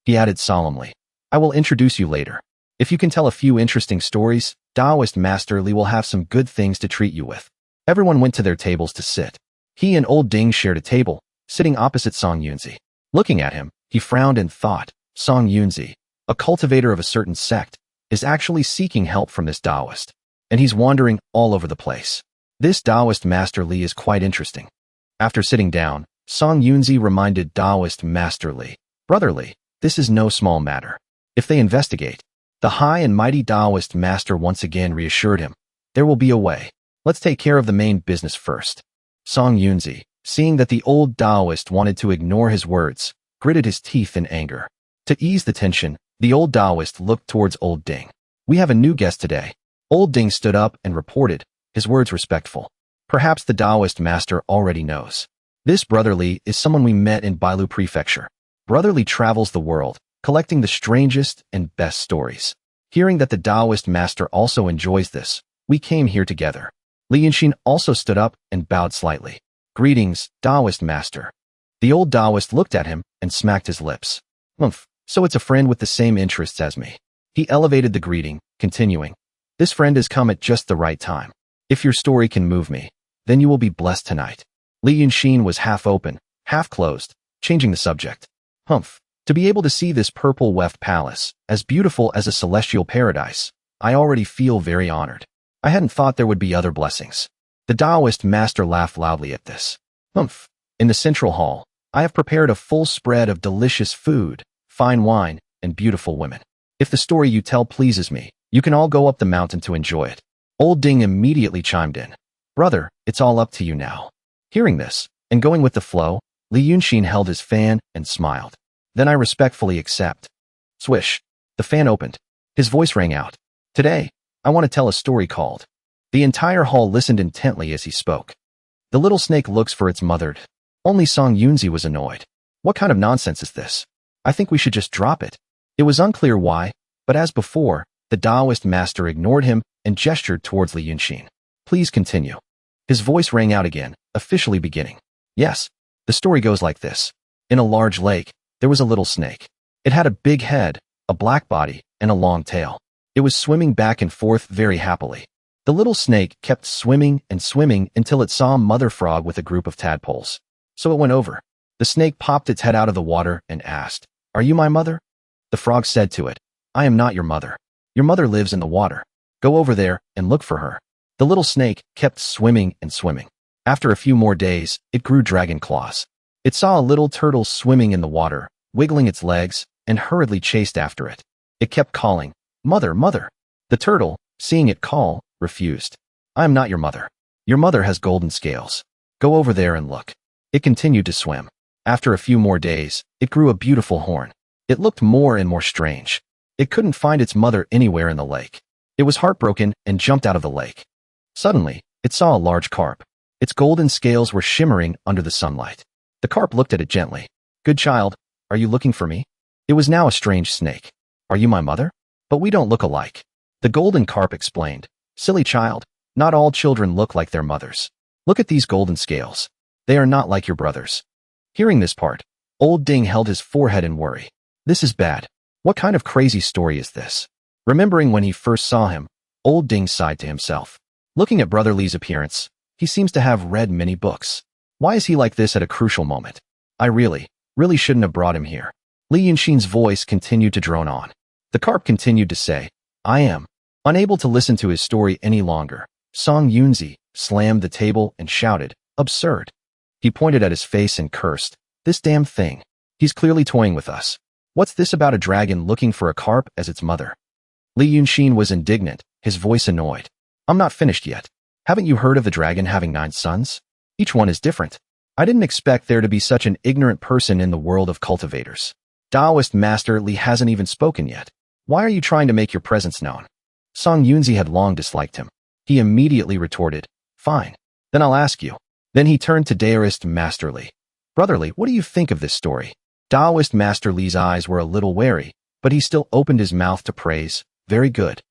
He added solemnly. "I will introduce you later. If you can tell a few interesting stories, Taoist Master Li will have some good things to treat you with." Everyone went to their tables to sit. He and Old Ding shared a table, sitting opposite Song Yunzi. Looking at him, he frowned and thought, Song Yunzi, a cultivator of a certain sect, is actually seeking help from this Taoist. And he's wandering all over the place. This Taoist Master Li is quite interesting. After sitting down, Song Yunzi reminded Taoist Master Li, "Brother Li, this is no small matter. If they investigate," the high and mighty Taoist Master once again reassured him, "There will be a way. Let's take care of the main business first." Song Yunzi, seeing that the old Taoist wanted to ignore his words, gritted his teeth in anger. To ease the tension, the old Taoist looked towards Old Ding. "We have a new guest today." Old Ding stood up and reported, his words respectful. "Perhaps the Taoist master already knows. This Brother Li is someone we met in Bailu Prefecture. Brother Li travels the world, collecting the strangest and best stories. Hearing that the Taoist master also enjoys this, we came here together." Li Yunshin also stood up and bowed slightly. "Greetings, Taoist master." The old Taoist looked at him and smacked his lips. So it's a friend with the same interests as me." He elevated the greeting, continuing, "This friend has come at just the right time. If your story can move me, then you will be blessed tonight." Li Yunshin was half open, half closed, changing the subject. To be able to see this purple weft palace, as beautiful as a celestial paradise, I already feel very honored. I hadn't thought there would be other blessings." The Taoist master laughed loudly at this. In the central hall, I have prepared a full spread of delicious food, fine wine, and beautiful women. If the story you tell pleases me, you can all go up the mountain to enjoy it." Old Ding immediately chimed in. "Brother, it's all up to you now." Hearing this, and going with the flow, Li Yunshin held his fan and smiled. "Then I respectfully accept." Swish. The fan opened. His voice rang out. "Today, I want to tell a story called." The entire hall listened intently as he spoke. "The little snake looks for its mother." Only Song Yunzi was annoyed. "What kind of nonsense is this? I think we should just drop it." It was unclear why, but as before, the Taoist master ignored him and gestured towards Li Yunshin. "Please continue." His voice rang out again, officially beginning. "Yes, the story goes like this. In a large lake, there was a little snake. It had a big head, a black body, and a long tail. It was swimming back and forth very happily. The little snake kept swimming and swimming until it saw a mother frog with a group of tadpoles. So it went over. The snake popped its head out of the water and asked, "Are you my mother?" The frog said to it, "I am not your mother. Your mother lives in the water. Go over there and look for her." The little snake kept swimming and swimming. After a few more days, it grew dragon claws. It saw a little turtle swimming in the water, wiggling its legs, and hurriedly chased after it. It kept calling, "Mother, mother." The turtle, seeing it call, refused. "I am not your mother. Your mother has golden scales. Go over there and look." It continued to swim. After a few more days, it grew a beautiful horn. It looked more and more strange. It couldn't find its mother anywhere in the lake. It was heartbroken and jumped out of the lake. Suddenly, it saw a large carp. Its golden scales were shimmering under the sunlight. The carp looked at it gently. "Good child, are you looking for me?" It was now a strange snake. "Are you my mother? But we don't look alike." The golden carp explained, "Silly child, not all children look like their mothers. Look at these golden scales. They are not like your brothers." Hearing this part, Old Ding held his forehead in worry. This is bad. What kind of crazy story is this? Remembering when he first saw him, Old Ding sighed to himself. Looking at Brother Li's appearance, he seems to have read many books. Why is he like this at a crucial moment? I really shouldn't have brought him here. Li Yunshin's voice continued to drone on. The carp continued to say, I am. Unable to listen to his story any longer, Song Yunzi slammed the table and shouted, absurd. He pointed at his face and cursed, this damn thing. He's clearly toying with us. What's this about a dragon looking for a carp as its mother? Li Yunshin was indignant, his voice annoyed. I'm not finished yet. Haven't you heard of the dragon having 9 sons? Each one is different. I didn't expect there to be such an ignorant person in the world of cultivators. Taoist Master Li hasn't even spoken yet. Why are you trying to make your presence known? Song Yunzi had long disliked him. He immediately retorted, fine. Then I'll ask you. Then he turned to Taoist Master Li. Brother Li, what do you think of this story? Taoist Master Li's eyes were a little wary, but he still opened his mouth to praise. Very good.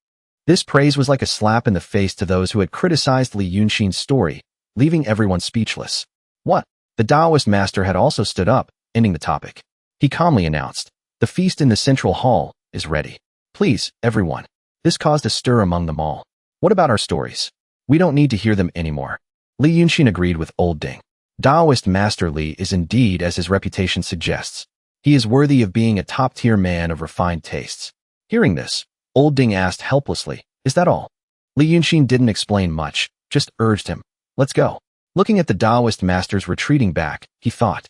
This praise was like a slap in the face to those who had criticized Li Yunshin's story, leaving everyone speechless. What? The Taoist master had also stood up, ending the topic. He calmly announced, the feast in the central hall is ready. Please, everyone. This caused a stir among them all. What about our stories? We don't need to hear them anymore. Li Yunshin agreed with Old Ding. Taoist Master Li is indeed as his reputation suggests. He is worthy of being a top-tier man of refined tastes. Hearing this, Old Ding asked helplessly, is that all? Li Yunshin didn't explain much, just urged him, let's go. Looking at the Taoist masters retreating back, he thought.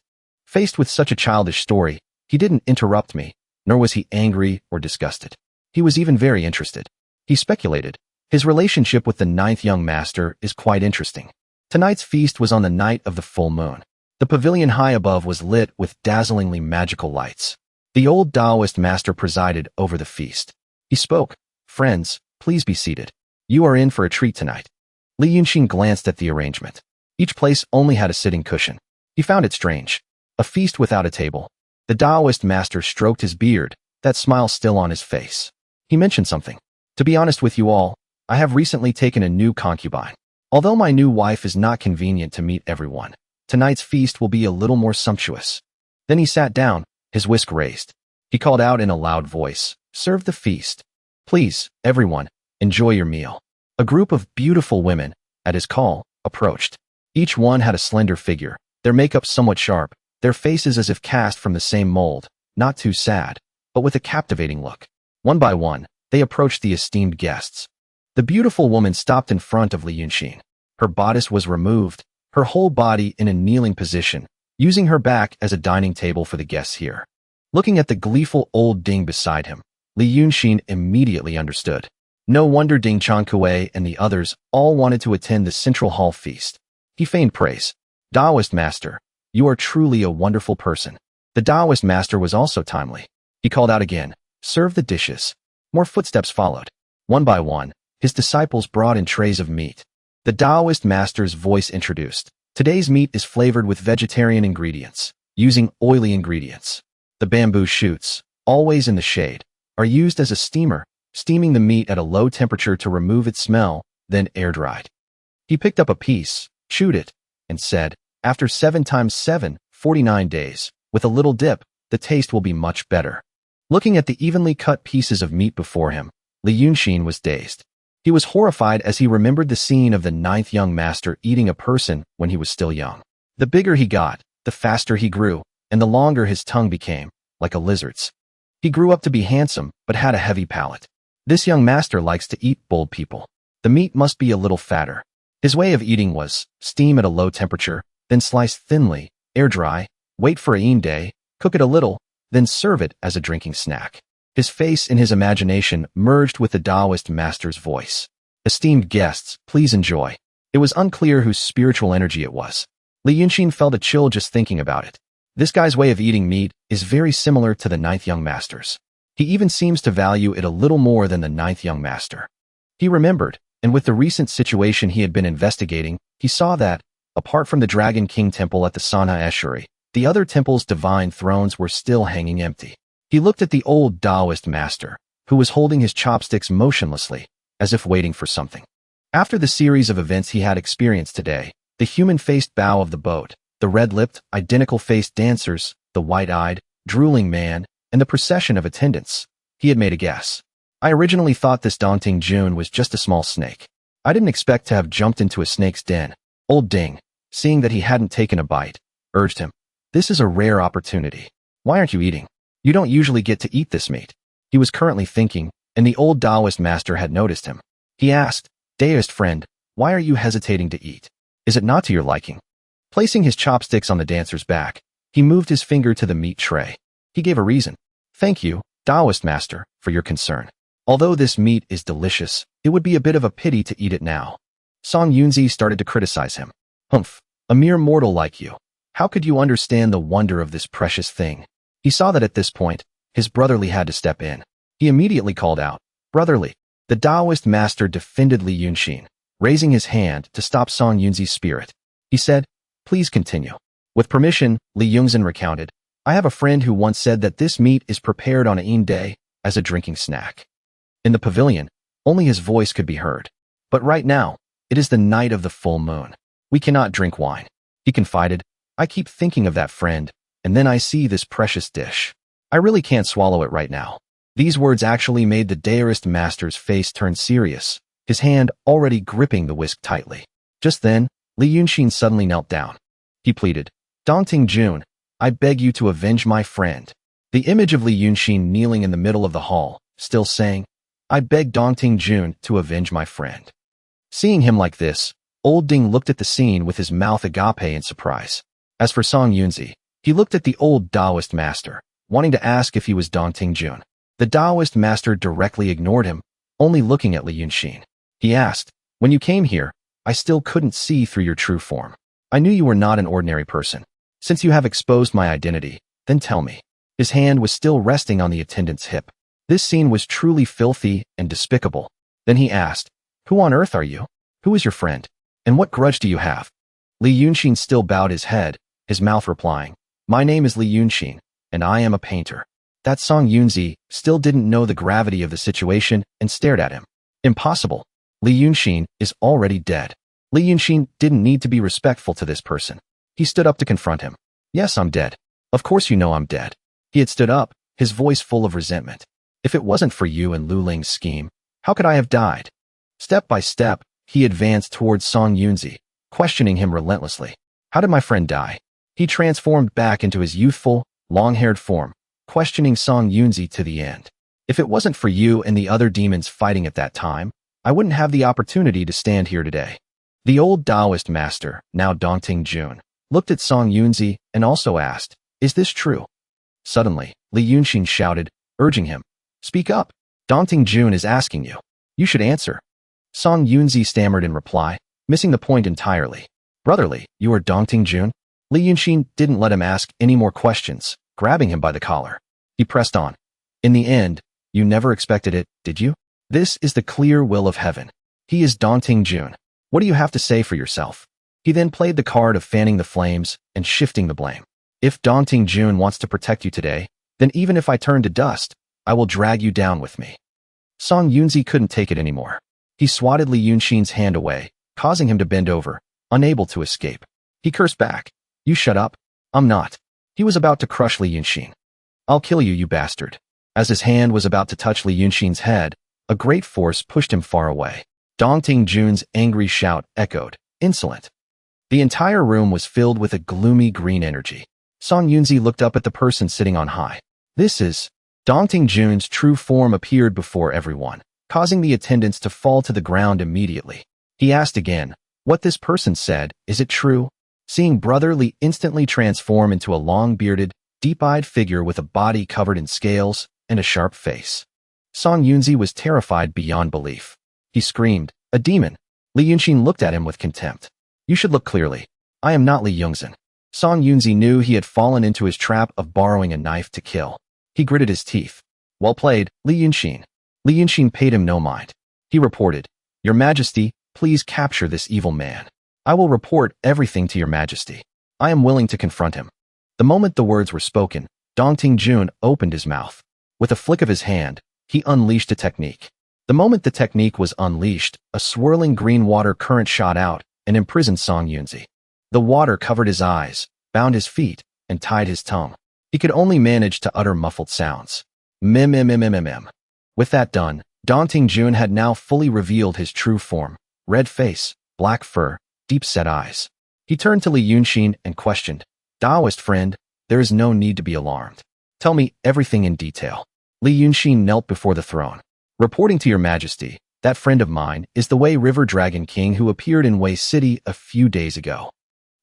Faced with such a childish story, he didn't interrupt me, nor was he angry or disgusted. He was even very interested. He speculated, his relationship with the 9th young master is quite interesting. Tonight's feast was on the night of the full moon. The pavilion high above was lit with dazzlingly magical lights. The old Taoist master presided over the feast. He spoke, friends, please be seated. You are in for a treat tonight. Li Yunshin glanced at the arrangement. Each place only had a sitting cushion. He found it strange. A feast without a table. The Taoist master stroked his beard, that smile still on his face. He mentioned something. To be honest with you all, I have recently taken a new concubine. Although my new wife is not convenient to meet everyone, tonight's feast will be a little more sumptuous. Then he sat down, his whisk raised. He called out in a loud voice, serve the feast. Please, everyone, enjoy your meal. A group of beautiful women, at his call, approached. Each one had a slender figure, their makeup somewhat sharp, their faces as if cast from the same mold, not too sad, but with a captivating look. One by one, they approached the esteemed guests. The beautiful woman stopped in front of Li Yunshin. Her bodice was removed, her whole body in a kneeling position, using her back as a dining table for the guests here. Looking at the gleeful old Ding beside him, Li Yunshin immediately understood. No wonder Ding Chankue and the others all wanted to attend the Central Hall feast. He feigned praise. Taoist Master, you are truly a wonderful person. The Taoist Master was also timely. He called out again, serve the dishes. More footsteps followed. One by one, his disciples brought in trays of meat. The Taoist Master's voice introduced, today's meat is flavored with vegetarian ingredients, using oily ingredients. The bamboo shoots, always in the shade, are used as a steamer, steaming the meat at a low temperature to remove its smell, then air-dried. He picked up a piece, chewed it, and said, after 7 times 7, 49 days, with a little dip, the taste will be much better. Looking at the evenly cut pieces of meat before him, Li Yunshin was dazed. He was horrified as he remembered the scene of the 9th young master eating a person when he was still young. The bigger he got, the faster he grew, and the longer his tongue became, like a lizard's. He grew up to be handsome, but had a heavy palate. This young master likes to eat bold people. The meat must be a little fatter. His way of eating was, steam at a low temperature, then slice thinly, air dry, wait for a day, cook it a little, then serve it as a drinking snack. His face in his imagination merged with the Taoist master's voice. Esteemed guests, please enjoy. It was unclear whose spiritual energy it was. Li Yunshin felt a chill just thinking about it. This guy's way of eating meat is very similar to the 9th young master's. He even seems to value it a little more than the 9th young master. He remembered, and with the recent situation he had been investigating, he saw that, apart from the Dragon King Temple at the Sanha Estuary, the other temple's divine thrones were still hanging empty. He looked at the old Taoist master, who was holding his chopsticks motionlessly, as if waiting for something. After the series of events he had experienced today, the human-faced bow of the boat, the red-lipped, identical-faced dancers, the white-eyed, drooling man, and the procession of attendants, he had made a guess. I originally thought this daunting June was just a small snake. I didn't expect to have jumped into a snake's den. Old Ding, seeing that he hadn't taken a bite, urged him. This is a rare opportunity. Why aren't you eating? You don't usually get to eat this meat. He was currently thinking, and the old Taoist master had noticed him. He asked, Taoist friend, why are you hesitating to eat? Is it not to your liking? Placing his chopsticks on the dancer's back, he moved his finger to the meat tray. He gave a reason. Thank you, Taoist master, for your concern. Although this meat is delicious, it would be a bit of a pity to eat it now. Song Yunzi started to criticize him. Humph, a mere mortal like you. How could you understand the wonder of this precious thing? He saw that at this point, his brotherly had to step in. He immediately called out, Brotherly. The Taoist master defended Li Yunshin, raising his hand to stop Song Yunzi's spirit. He said, Please continue. With permission, Li Yunshin recounted, I have a friend who once said that this meat is prepared on Ain Day as a drinking snack. In the pavilion, only his voice could be heard. But right now, it is the night of the full moon. We cannot drink wine. He confided, I keep thinking of that friend, and then I see this precious dish. I really can't swallow it right now. These words actually made the Taoist master's face turn serious, his hand already gripping the whisk tightly. Just then, Li Yunshin suddenly knelt down. He pleaded, Dongting Jun, I beg you to avenge my friend. The image of Li Yunshin kneeling in the middle of the hall, still saying, I beg Dongting Jun to avenge my friend. Seeing him like this, Old Ding looked at the scene with his mouth agape in surprise. As for Song Yunzi, he looked at the old Taoist master, wanting to ask if he was Dongting Jun. The Taoist master directly ignored him, only looking at Li Yunshin. He asked, When you came here, I still couldn't see through your true form. I knew you were not an ordinary person. Since you have exposed my identity, then tell me. His hand was still resting on the attendant's hip. This scene was truly filthy and despicable. Then he asked, Who on earth are you? Who is your friend? And what grudge do you have? Li Yunshin still bowed his head, his mouth replying, My name is Li Yunshin, and I am a painter. That Song Yunzi still didn't know the gravity of the situation and stared at him. Impossible. Li Yunshin is already dead. Li Yunshin didn't need to be respectful to this person. He stood up to confront him. Yes, I'm dead. Of course you know I'm dead. He had stood up, his voice full of resentment. If it wasn't for you and Lu Ling's scheme, how could I have died? Step by step, he advanced towards Song Yunzi, questioning him relentlessly. How did my friend die? He transformed back into his youthful, long-haired form, questioning Song Yunzi to the end. If it wasn't for you and the other demons fighting at that time, I wouldn't have the opportunity to stand here today. The old Taoist master, now Dongting Jun, looked at Song Yunzi and also asked, Is this true? Suddenly, Li Yunshin shouted, urging him, Speak up. Dongting Jun is asking you. You should answer. Song Yunzi stammered in reply, missing the point entirely. Brotherly, you are Dongting Jun? Li Yunshin didn't let him ask any more questions, grabbing him by the collar. He pressed on. In the end, you never expected it, did you? This is the clear will of heaven. He is Dongting Jun. What do you have to say for yourself? He then played the card of fanning the flames and shifting the blame. If Dongting Jun wants to protect you today, then even if I turn to dust, I will drag you down with me. Song Yunzi couldn't take it anymore. He swatted Li Yunshin's hand away, causing him to bend over, unable to escape. He cursed back. You shut up. I'm not. He was about to crush Li Yunshin. I'll kill you, you bastard. As his hand was about to touch Li Yunshin's head, a great force pushed him far away. Dongting Jun's angry shout echoed, insolent. The entire room was filled with a gloomy green energy. Song Yunzi looked up at the person sitting on high. This is... Dongting Jun's true form appeared before everyone, causing the attendants to fall to the ground immediately. He asked again, what this person said, is it true? Seeing Brother Li instantly transform into a long-bearded, deep-eyed figure with a body covered in scales and a sharp face. Song Yunzi was terrified beyond belief. He screamed, a demon. Li Yunshin looked at him with contempt. You should look clearly. I am not Li Yunshin. Song Yunzi knew he had fallen into his trap of borrowing a knife to kill. He gritted his teeth. Well played, Li Yunshin. Li Yunshin paid him no mind. He reported, Your Majesty, please capture this evil man. I will report everything to Your Majesty. I am willing to confront him. The moment the words were spoken, Dongting Jun opened his mouth. With a flick of his hand, he unleashed a technique. The moment the technique was unleashed, a swirling green water current shot out and imprisoned Song Yunzi. The water covered his eyes, bound his feet, and tied his tongue. He could only manage to utter muffled sounds. Mim. With that done, Dongting Jun had now fully revealed his true form, red face, black fur, deep-set eyes. He turned to Li Yunshin and questioned, Taoist friend, there is no need to be alarmed. Tell me everything in detail. Li Yunshin knelt before the throne. Reporting to your majesty, that friend of mine is the Wei River Dragon King who appeared in Wei City a few days ago.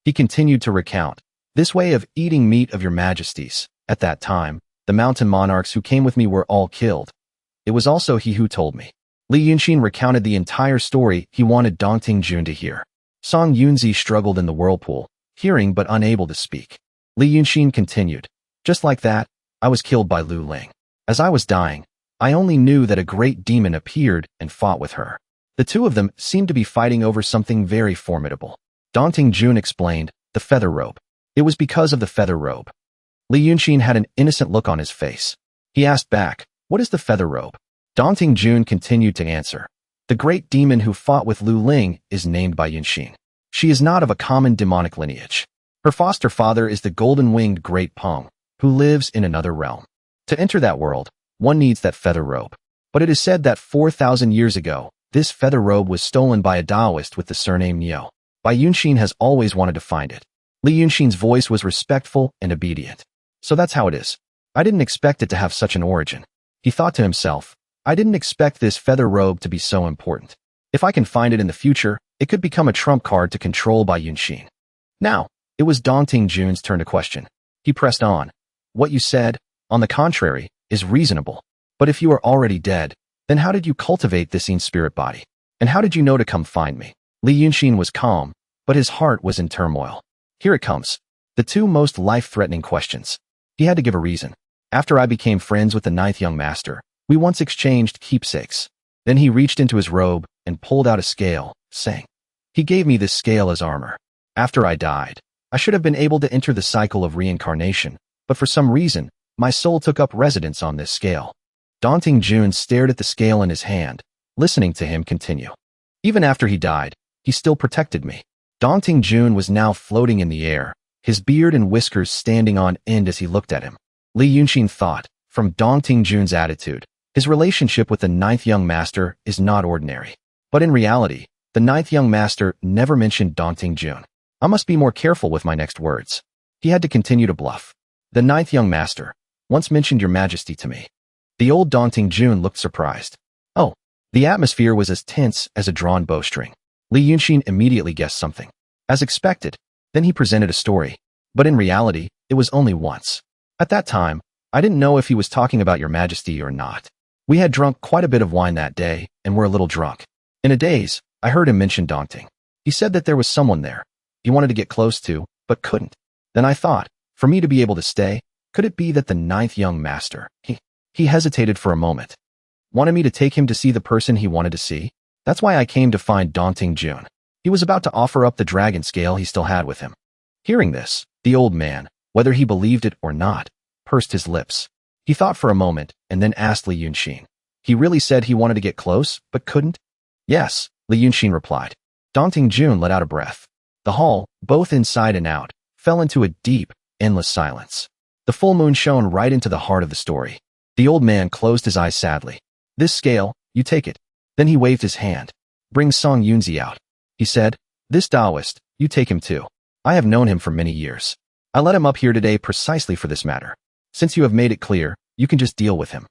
He continued to recount, this way of eating meat of your majesties. At that time, the mountain monarchs who came with me were all killed. It was also he who told me. Li Yunshin recounted the entire story he wanted Dongting Jun to hear. Song Yunzi struggled in the whirlpool, hearing but unable to speak. Li Yunshin continued, just like that, I was killed by Lu Ling. As I was dying, I only knew that a great demon appeared and fought with her. The two of them seemed to be fighting over something very formidable. Dongting Jun explained, the feather robe. It was because of the feather robe. Li Yunshin had an innocent look on his face. He asked back, what is the feather robe? Dongting Jun continued to answer. The great demon who fought with Lu Ling is named by Yunshin. She is not of a common demonic lineage. Her foster father is the golden-winged Great Peng, who lives in another realm. To enter that world, one needs that feather robe. But it is said that 4,000 years ago, this feather robe was stolen by a Taoist with the surname Niu. Bai Yunshin has always wanted to find it. Li Yunshin's voice was respectful and obedient. So that's how it is. I didn't expect it to have such an origin. He thought to himself, I didn't expect this feather robe to be so important. If I can find it in the future, it could become a trump card to control Bai Yunshin. Now, it was Dongting Jun's turn to question. He pressed on. What you said, on the contrary, is reasonable. But if you are already dead, then how did you cultivate this in-spirit body? And how did you know to come find me? Li Yunshin was calm, but his heart was in turmoil. Here it comes. The two most life-threatening questions. He had to give a reason. After I became friends with the ninth young master, we once exchanged keepsakes. Then he reached into his robe and pulled out a scale, saying, he gave me this scale as armor. After I died, I should have been able to enter the cycle of reincarnation, but for some reason, my soul took up residence on this scale. Dongting Jun stared at the scale in his hand, listening to him continue. Even after he died, he still protected me. Dongting Jun was now floating in the air, his beard and whiskers standing on end as he looked at him. Li Yunshin thought, from Dongting Jun's attitude, his relationship with the ninth young master is not ordinary. But in reality, the ninth young master never mentioned Dongting Jun. I must be more careful with my next words. He had to continue to bluff. The ninth young master once mentioned your majesty to me. The old Dongting Jun looked surprised. Oh, the atmosphere was as tense as a drawn bowstring. Li Yunshin immediately guessed something. As expected, then he presented a story. But in reality, it was only once. At that time, I didn't know if he was talking about your majesty or not. We had drunk quite a bit of wine that day, and were a little drunk. In a daze, I heard him mention Dongting. He said that there was someone there. He wanted to get close to, but couldn't. Then I thought, for me to be able to stay, could it be that the ninth young master, he hesitated for a moment, wanted me to take him to see the person he wanted to see? That's why I came to find Dongting Jun. He was about to offer up the dragon scale he still had with him. Hearing this, the old man, whether he believed it or not, pursed his lips. He thought for a moment and then asked Li Yunshin. He really said he wanted to get close, but couldn't? Yes, Li Yunshin replied. Dongting Jun let out a breath. The hall, both inside and out, fell into a deep, endless silence. The full moon shone right into the heart of the story. The old man closed his eyes sadly. This scale, you take it. Then he waved his hand. Bring Song Yunzi out. He said, this Taoist, you take him too. I have known him for many years. I let him up here today precisely for this matter. Since you have made it clear, you can just deal with him.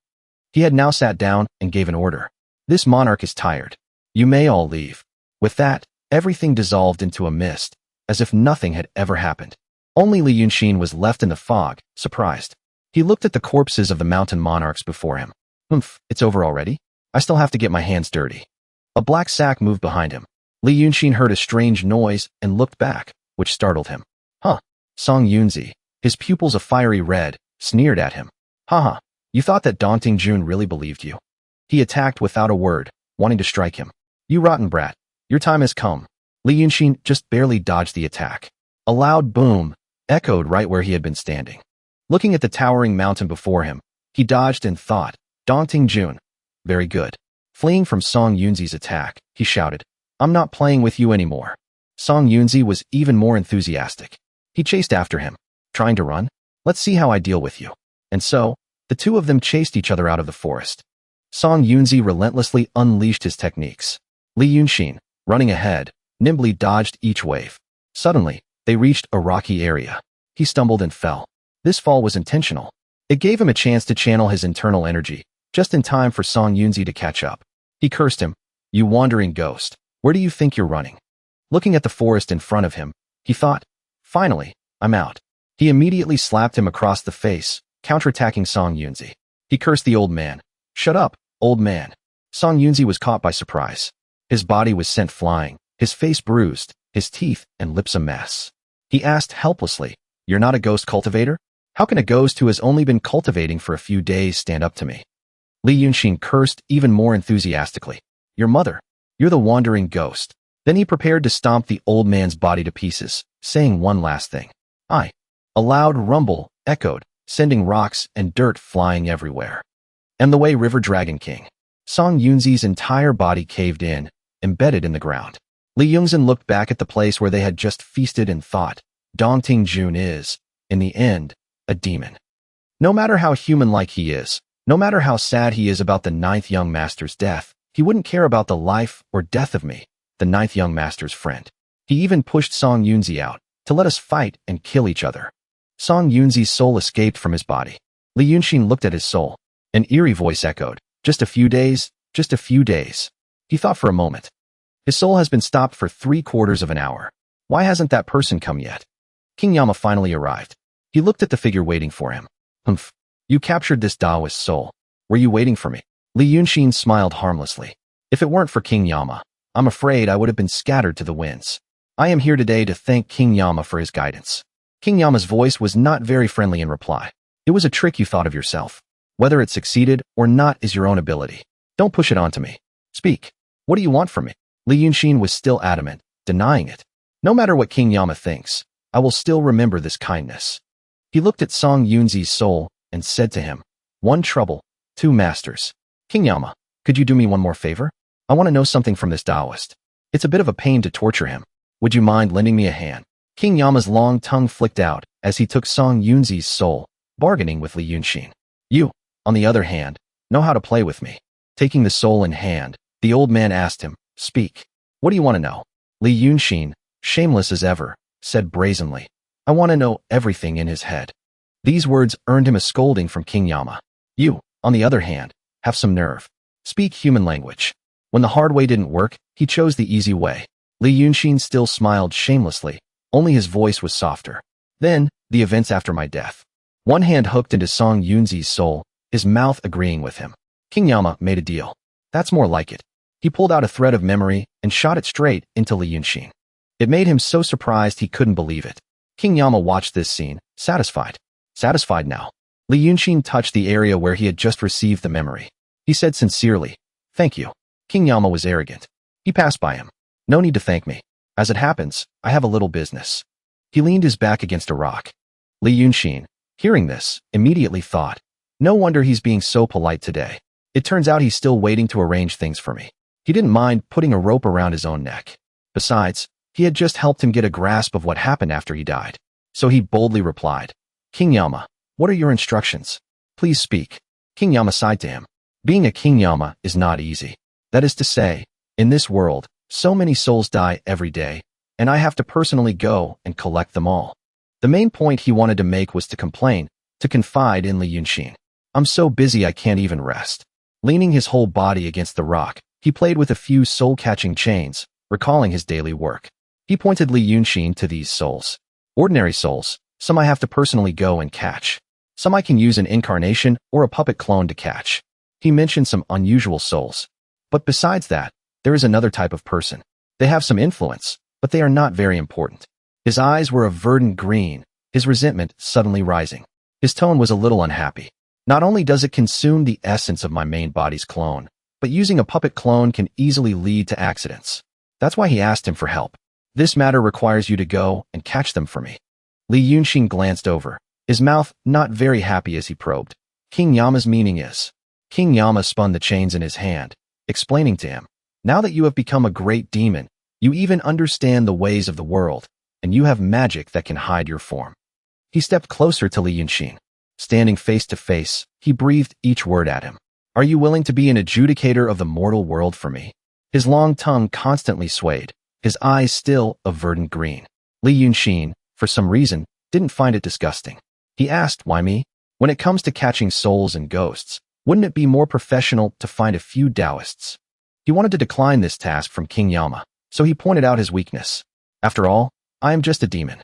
He had now sat down and gave an order. This monarch is tired. You may all leave. With that, everything dissolved into a mist, as if nothing had ever happened. Only Li Yunshin was left in the fog, surprised. He looked at the corpses of the mountain monarchs before him. It's over already? I still have to get my hands dirty. A black sack moved behind him. Li Yunshin heard a strange noise and looked back, which startled him. Song Yunzi, his pupils a fiery red, sneered at him. Haha, you thought that Dongting Jun really believed you. He attacked without a word, wanting to strike him. You rotten brat, your time has come. Li Yunshin just barely dodged the attack. A loud boom echoed right where he had been standing. Looking at the towering mountain before him, he dodged and thought, Dongting Jun. Very good. Fleeing from Song Yunzi's attack, he shouted, I'm not playing with you anymore. Song Yunzi was even more enthusiastic. He chased after him. Trying to run? Let's see how I deal with you. And so, the two of them chased each other out of the forest. Song Yunzi relentlessly unleashed his techniques. Li Yunshin, running ahead, nimbly dodged each wave. Suddenly, They reached a rocky area. He stumbled and fell. This fall was intentional. It gave him a chance to channel his internal energy, just in time for Song Yunzi to catch up. He cursed him. You wandering ghost. Where do you think you're running? Looking at the forest in front of him, he thought, finally, I'm out. He immediately slapped him across the face, counterattacking Song Yunzi. He cursed the old man. Shut up, old man. Song Yunzi was caught by surprise. His body was sent flying, his face bruised, his teeth and lips a mess. He asked helplessly, You're not a ghost cultivator? How can a ghost who has only been cultivating for a few days stand up to me? Li Yunshin cursed even more enthusiastically. Your mother. You're the wandering ghost. Then he prepared to stomp the old man's body to pieces, saying one last thing. I. A loud rumble echoed, sending rocks and dirt flying everywhere. And the Wei River Dragon King. Song Yunzi's entire body caved in, embedded in the ground. Li Yunshin looked back at the place where they had just feasted and thought, Dong Ting Jun is, in the end, a demon. No matter how human-like he is, no matter how sad he is about the ninth young master's death, he wouldn't care about the life or death of me, the ninth young master's friend. He even pushed Song Yunzi out, to let us fight and kill each other. Song Yunzi's soul escaped from his body. Li Yunshin looked at his soul. An eerie voice echoed, just a few days, just a few days. He thought for a moment. His soul has been stopped for 3/4 of an hour. Why hasn't that person come yet? King Yama finally arrived. He looked at the figure waiting for him. Humph. You captured this Taoist soul. Were you waiting for me? Li Yunshin smiled harmlessly. If it weren't for King Yama, I'm afraid I would have been scattered to the winds. I am here today to thank King Yama for his guidance. King Yama's voice was not very friendly in reply. It was a trick you thought of yourself. Whether it succeeded or not is your own ability. Don't push it onto me. Speak. What do you want from me? Li Yunshin was still adamant, denying it. No matter what King Yama thinks, I will still remember this kindness. He looked at Song Yunzi's soul and said to him, One trouble, two masters. King Yama, could you do me one more favor? I want to know something from this Taoist. It's a bit of a pain to torture him. Would you mind lending me a hand? King Yama's long tongue flicked out as he took Song Yunzi's soul, bargaining with Li Yunshin. You, on the other hand, know how to play with me. Taking the soul in hand, the old man asked him, Speak. What do you want to know? Li Yunshin, shameless as ever, said brazenly, I want to know everything in his head. These words earned him a scolding from King Yama. You, on the other hand, have some nerve. Speak human language. When the hard way didn't work, he chose the easy way. Li Yunshin still smiled shamelessly, only his voice was softer. Then, the events after my death. One hand hooked into Song Yunzi's soul, his mouth agreeing with him. King Yama made a deal. That's more like it. He pulled out a thread of memory and shot it straight into Li Yunshin. It made him so surprised he couldn't believe it. King Yama watched this scene, satisfied. Satisfied now. Li Yunshin touched the area where he had just received the memory. He said sincerely, Thank you. King Yama was arrogant. He passed by him. No need to thank me. As it happens, I have a little business. He leaned his back against a rock. Li Yunshin, hearing this, immediately thought, No wonder he's being so polite today. It turns out he's still waiting to arrange things for me. He didn't mind putting a rope around his own neck. Besides, he had just helped him get a grasp of what happened after he died. So he boldly replied, King Yama, what are your instructions? Please speak. King Yama sighed to him. Being a King Yama is not easy. That is to say, in this world, so many souls die every day, and I have to personally go and collect them all. The main point he wanted to make was to complain, to confide in Li Yunshin. I'm so busy I can't even rest. Leaning his whole body against the rock, he played with a few soul-catching chains, recalling his daily work. He pointed Li Yunshin to these souls. Ordinary souls, some I have to personally go and catch. Some I can use an incarnation or a puppet clone to catch. He mentioned some unusual souls. But besides that, there is another type of person. They have some influence, but they are not very important. His eyes were a verdant green, his resentment suddenly rising. His tone was a little unhappy. Not only does it consume the essence of my main body's clone, but using a puppet clone can easily lead to accidents. That's why he asked him for help. This matter requires you to go and catch them for me. Li Yunshin glanced over, his mouth not very happy as he probed. King Yama's meaning is. King Yama spun the chains in his hand, explaining to him, Now that you have become a great demon, you even understand the ways of the world, and you have magic that can hide your form. He stepped closer to Li Yunshin. Standing face to face, he breathed each word at him. Are you willing to be an adjudicator of the mortal world for me? His long tongue constantly swayed, his eyes still a verdant green. Li Yunshin, for some reason, didn't find it disgusting. He asked, why me? When it comes to catching souls and ghosts, wouldn't it be more professional to find a few Taoists? He wanted to decline this task from King Yama, so he pointed out his weakness. After all, I am just a demon.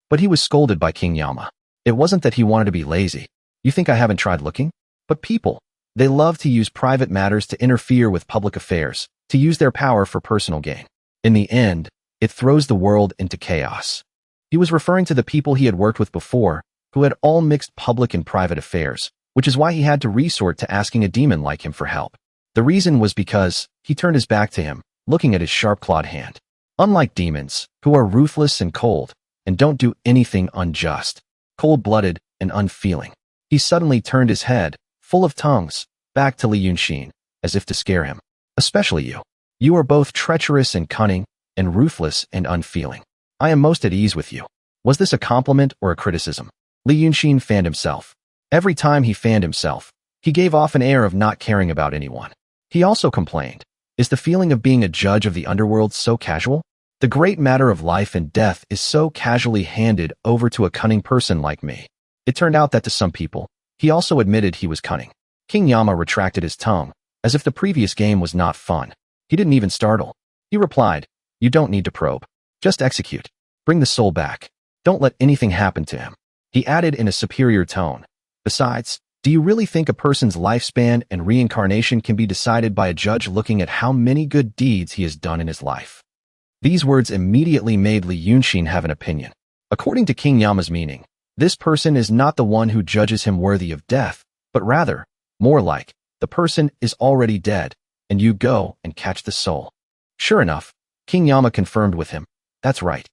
But he was scolded by King Yama. It wasn't that he wanted to be lazy. You think I haven't tried looking? But people, they love to use private matters to interfere with public affairs, to use their power for personal gain. In the end, it throws the world into chaos. He was referring to the people he had worked with before, who had all mixed public and private affairs, which is why he had to resort to asking a demon like him for help. The reason was because he turned his back to him, looking at his sharp-clawed hand. Unlike demons, who are ruthless and cold, and don't do anything unjust, cold-blooded and unfeeling, he suddenly turned his head, full of tongues, back to Li Yunshin, as if to scare him. Especially you. You are both treacherous and cunning, and ruthless and unfeeling. I am most at ease with you. Was this a compliment or a criticism? Li Yunshin fanned himself. Every time he fanned himself, he gave off an air of not caring about anyone. He also complained, is the feeling of being a judge of the underworld so casual? The great matter of life and death is so casually handed over to a cunning person like me. It turned out that to some people, he also admitted he was cunning. King Yama retracted his tongue, as if the previous game was not fun. He didn't even startle. He replied, you don't need to probe. Just execute. Bring the soul back. Don't let anything happen to him. He added in a superior tone. Besides, do you really think a person's lifespan and reincarnation can be decided by a judge looking at how many good deeds he has done in his life? These words immediately made Li Yunshin have an opinion. According to King Yama's meaning, this person is not the one who judges him worthy of death, but rather, more like, the person is already dead, and you go and catch the soul. Sure enough, King Yama confirmed with him, that's right.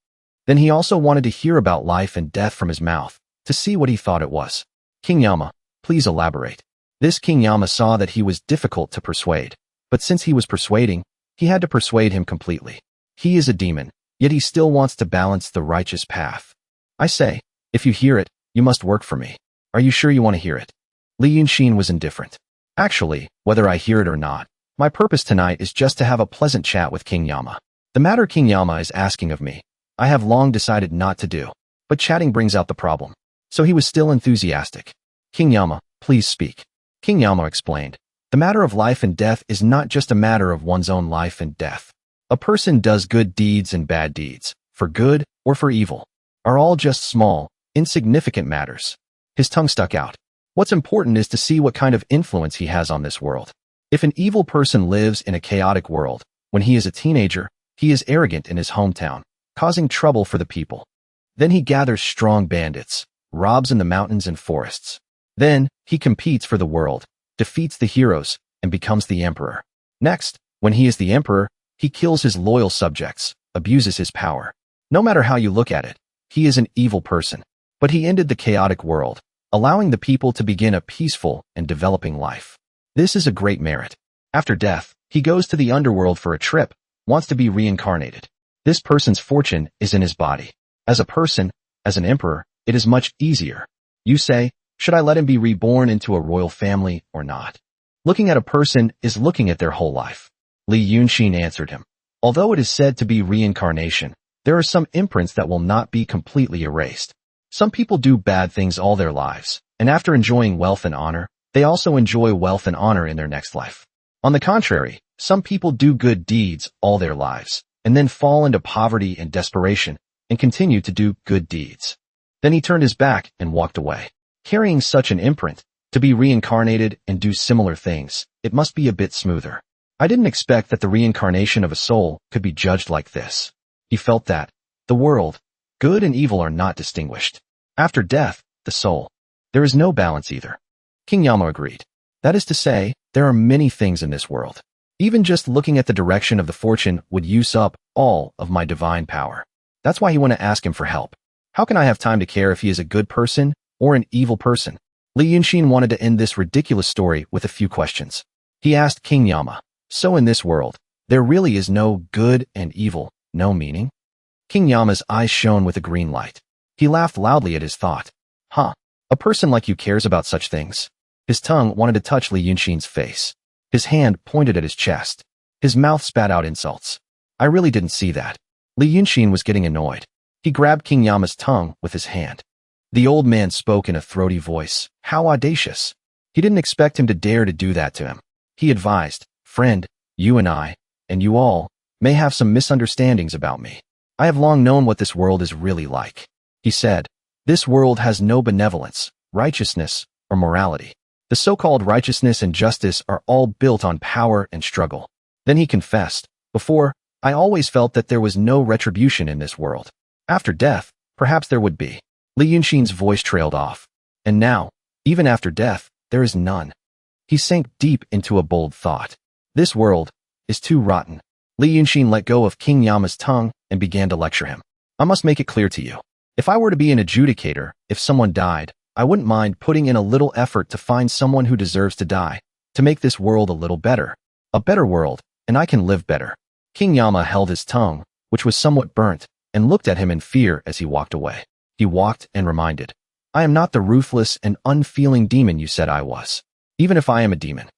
Then he also wanted to hear about life and death from his mouth, to see what he thought it was. King Yama, please elaborate. This King Yama saw that he was difficult to persuade, but since he was persuading, he had to persuade him completely. He is a demon, yet he still wants to balance the righteous path. I say, if you hear it, you must work for me. Are you sure you want to hear it? Li Yunshin was indifferent. Actually, whether I hear it or not, my purpose tonight is just to have a pleasant chat with King Yama. The matter King Yama is asking of me, I have long decided not to do, but chatting brings out the problem. So he was still enthusiastic. King Yama, please speak. King Yama explained, the matter of life and death is not just a matter of one's own life and death. A person does good deeds and bad deeds, for good or for evil, are all just small, insignificant matters. His tongue stuck out. What's important is to see what kind of influence he has on this world. If an evil person lives in a chaotic world, when he is a teenager, he is arrogant in his hometown, causing trouble for the people. Then he gathers strong bandits, robs in the mountains and forests. Then, he competes for the world, defeats the heroes, and becomes the emperor. Next, when he is the emperor, he kills his loyal subjects, abuses his power. No matter how you look at it, he is an evil person. But he ended the chaotic world, allowing the people to begin a peaceful and developing life. This is a great merit. After death, he goes to the underworld for a trip, wants to be reincarnated. This person's fortune is in his body. As a person, as an emperor, it is much easier. You say, should I let him be reborn into a royal family or not? Looking at a person is looking at their whole life. Li Yunshin answered him. Although it is said to be reincarnation, there are some imprints that will not be completely erased. Some people do bad things all their lives, and after enjoying wealth and honor, they also enjoy wealth and honor in their next life. On the contrary, some people do good deeds all their lives, and then fall into poverty and desperation, and continue to do good deeds. Then he turned his back and walked away. Carrying such an imprint, to be reincarnated and do similar things, it must be a bit smoother. I didn't expect that the reincarnation of a soul could be judged like this. He felt that the world, good and evil are not distinguished. After death, the soul. There is no balance either. King Yama agreed. That is to say, there are many things in this world. Even just looking at the direction of the fortune would use up all of my divine power. That's why he wanted to ask him for help. How can I have time to care if he is a good person or an evil person? Li Yunshin wanted to end this ridiculous story with a few questions. He asked King Yama, so in this world, there really is no good and evil, no meaning? King Yama's eyes shone with a green light. He laughed loudly at his thought. Huh, a person like you cares about such things. His tongue wanted to touch Li Yunshin's face. His hand pointed at his chest. His mouth spat out insults. I really didn't see that. Li Yunshin was getting annoyed. He grabbed King Yama's tongue with his hand. The old man spoke in a throaty voice. How audacious. He didn't expect him to dare to do that to him. He advised, friend, you and I, and you all, may have some misunderstandings about me. I have long known what this world is really like. He said, this world has no benevolence, righteousness, or morality. The so-called righteousness and justice are all built on power and struggle. Then he confessed, before, I always felt that there was no retribution in this world. After death, perhaps there would be. Li Yunshin's voice trailed off. And now, even after death, there is none. He sank deep into a bold thought. This world is too rotten. Li Yunshin let go of King Yama's tongue and began to lecture him. I must make it clear to you. If I were to be an adjudicator, if someone died, I wouldn't mind putting in a little effort to find someone who deserves to die, to make this world a little better. A better world, and I can live better. King Yama held his tongue, which was somewhat burnt, and looked at him in fear as he walked away. He walked and reminded, I am not the ruthless and unfeeling demon you said I was, even if I am a demon.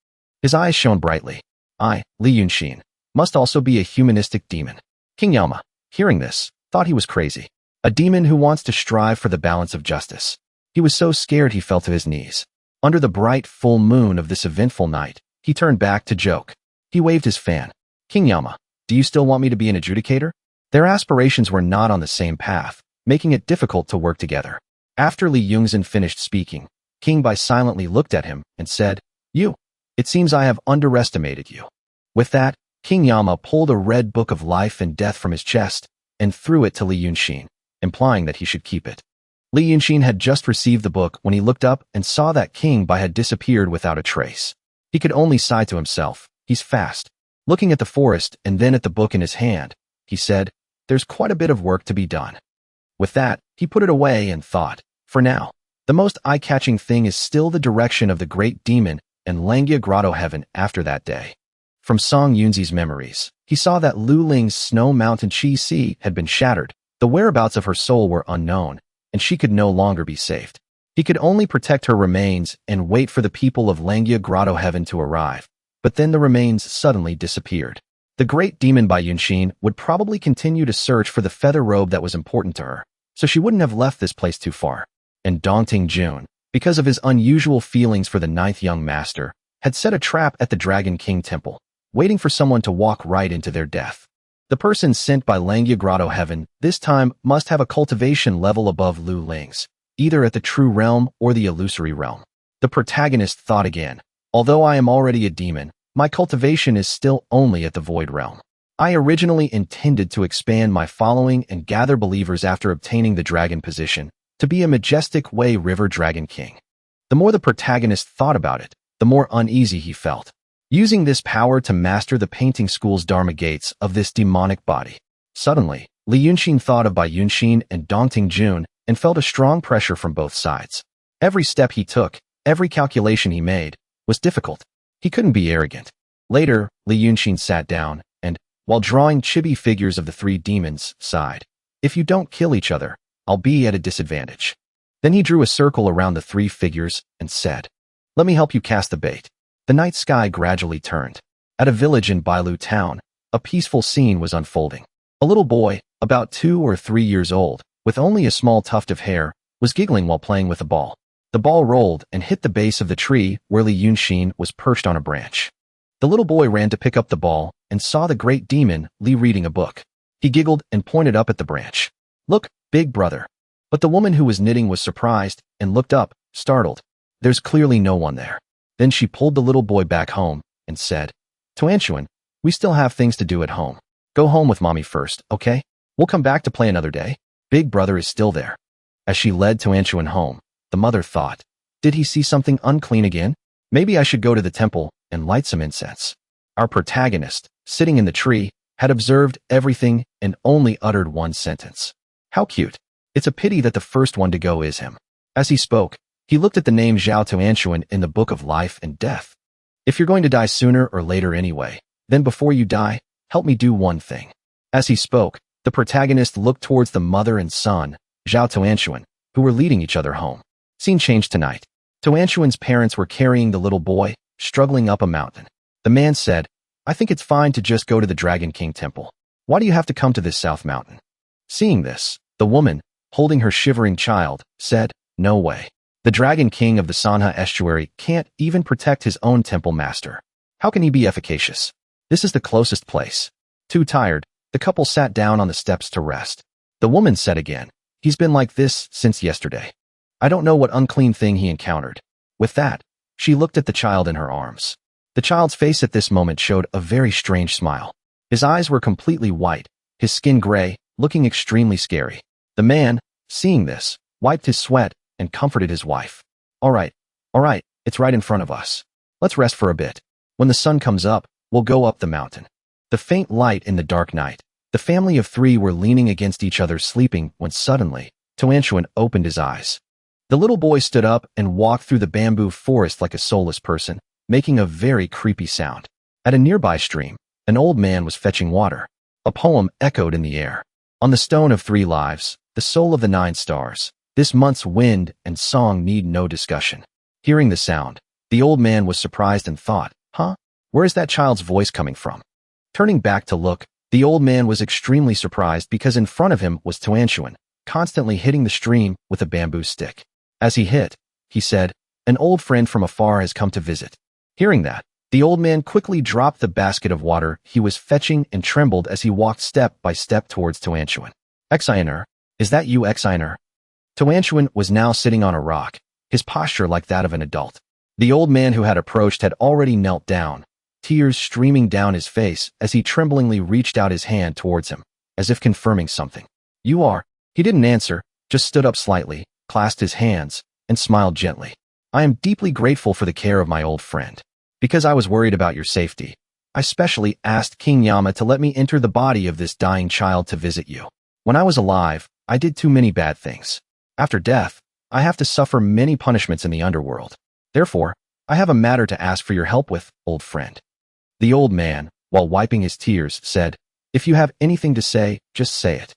His eyes shone brightly. I, Li Yunshin, must also be a humanistic demon. King Yama, hearing this, thought he was crazy. A demon who wants to strive for the balance of justice. He was so scared he fell to his knees. Under the bright, full moon of this eventful night, he turned back to joke. He waved his fan. King Yama, do you still want me to be an adjudicator? Their aspirations were not on the same path, making it difficult to work together. After Li Yunshin finished speaking, King Bai silently looked at him and said, it seems I have underestimated you. With that, King Yama pulled a red book of life and death from his chest and threw it to Li Yunshin, implying that he should keep it. Li Yunshin had just received the book when he looked up and saw that King Bai had disappeared without a trace. He could only sigh to himself, he's fast. Looking at the forest and then at the book in his hand, he said, there's quite a bit of work to be done. With that, he put it away and thought, for now, the most eye-catching thing is still the direction of the great demon and Langya Grotto heaven after that day. From Song Yunzi's memories, he saw that Lu Ling's Snow Mountain Chi Sea had been shattered, the whereabouts of her soul were unknown, and she could no longer be saved. He could only protect her remains and wait for the people of Langya Grotto heaven to arrive, but then the remains suddenly disappeared. The great demon Bai Yunshin would probably continue to search for the feather robe that was important to her, so she wouldn't have left this place too far. And Dongting Jun, because of his unusual feelings for the ninth young master, had set a trap at the Dragon King Temple, waiting for someone to walk right into their death. The person sent by Langya Grotto heaven this time must have a cultivation level above Lu Ling's, either at the true realm or the illusory realm. The protagonist thought again, although I am already a demon, my cultivation is still only at the void realm. I originally intended to expand my following and gather believers after obtaining the dragon position, to be a majestic Wei River Dragon King. The more the protagonist thought about it, the more uneasy he felt. Using this power to master the painting school's Dharma gates of this demonic body. Suddenly, Li Yunshin thought of Bai Yunshin and Dongting Jun and felt a strong pressure from both sides. Every step he took, every calculation he made, was difficult. He couldn't be arrogant. Later, Li Yunshin sat down and, while drawing chibi figures of the three demons, sighed. If you don't kill each other, I'll be at a disadvantage. Then he drew a circle around the three figures and said, let me help you cast the bait. The night sky gradually turned. At a village in Bailu town, a peaceful scene was unfolding. A little boy, about 2 or 3 years old, with only a small tuft of hair, was giggling while playing with a ball. The ball rolled and hit the base of the tree where Li Yunshin was perched on a branch. The little boy ran to pick up the ball and saw the great demon, Li, reading a book. He giggled and pointed up at the branch. Look, big brother. But the woman who was knitting was surprised and looked up, startled. There's clearly no one there. Then she pulled the little boy back home and said, Tuanshuan, we still have things to do at home. Go home with mommy first, okay? We'll come back to play another day. Big brother is still there. As she led Tuanshuan home, the mother thought, did he see something unclean again? Maybe I should go to the temple and light some incense. Our protagonist, sitting in the tree, had observed everything and only uttered one sentence. How cute. It's a pity that the first one to go is him. As he spoke, he looked at the name Zhao Tuanshuan in the Book of Life and Death. If you're going to die sooner or later anyway, then before you die, help me do one thing. As he spoke, the protagonist looked towards the mother and son, Zhao Tuanshuan, who were leading each other home. Scene changed tonight. Tuanshuan's parents were carrying the little boy, struggling up a mountain. The man said, I think it's fine to just go to the Dragon King Temple. Why do you have to come to this South Mountain? Seeing this, The woman, holding her shivering child, said, "No way. The Dragon King of the Sanha estuary can't even protect his own temple master. How can he be efficacious? This is the closest place." Too tired, the couple sat down on the steps to rest. The woman said again, "He's been like this since yesterday. I don't know what unclean thing he encountered." With that, she looked at the child in her arms. The child's face at this moment showed a very strange smile. His eyes were completely white, his skin gray, looking extremely scary. The man, seeing this, wiped his sweat and comforted his wife. All right, it's right in front of us. Let's rest for a bit. When the sun comes up, we'll go up the mountain." The faint light in the dark night. The family of three were leaning against each other sleeping when suddenly, Tuanshuan opened his eyes. The little boy stood up and walked through the bamboo forest like a soulless person, making a very creepy sound. At a nearby stream, an old man was fetching water. A poem echoed in the air. "On the stone of 3 lives, the soul of the 9 stars, this month's wind and song need no discussion." Hearing the sound, the old man was surprised and thought, where is that child's voice coming from? Turning back to look, the old man was extremely surprised because in front of him was Tuanshuan, constantly hitting the stream with a bamboo stick. As he hit, he said, "An old friend from afar has come to visit." Hearing that, the old man quickly dropped the basket of water he was fetching and trembled as he walked step by step towards Tuanshuan. "Exiner, is that you, Exiner?" Tuanshuan was now sitting on a rock, his posture like that of an adult. The old man who had approached had already knelt down, tears streaming down his face as he tremblingly reached out his hand towards him, as if confirming something. "You are." He didn't answer, just stood up slightly, clasped his hands, and smiled gently. "I am deeply grateful for the care of my old friend. Because I was worried about your safety, I specially asked King Yama to let me enter the body of this dying child to visit you. When I was alive, I did too many bad things. After death, I have to suffer many punishments in the underworld. Therefore, I have a matter to ask for your help with, old friend." The old man, while wiping his tears, said, "If you have anything to say, just say it."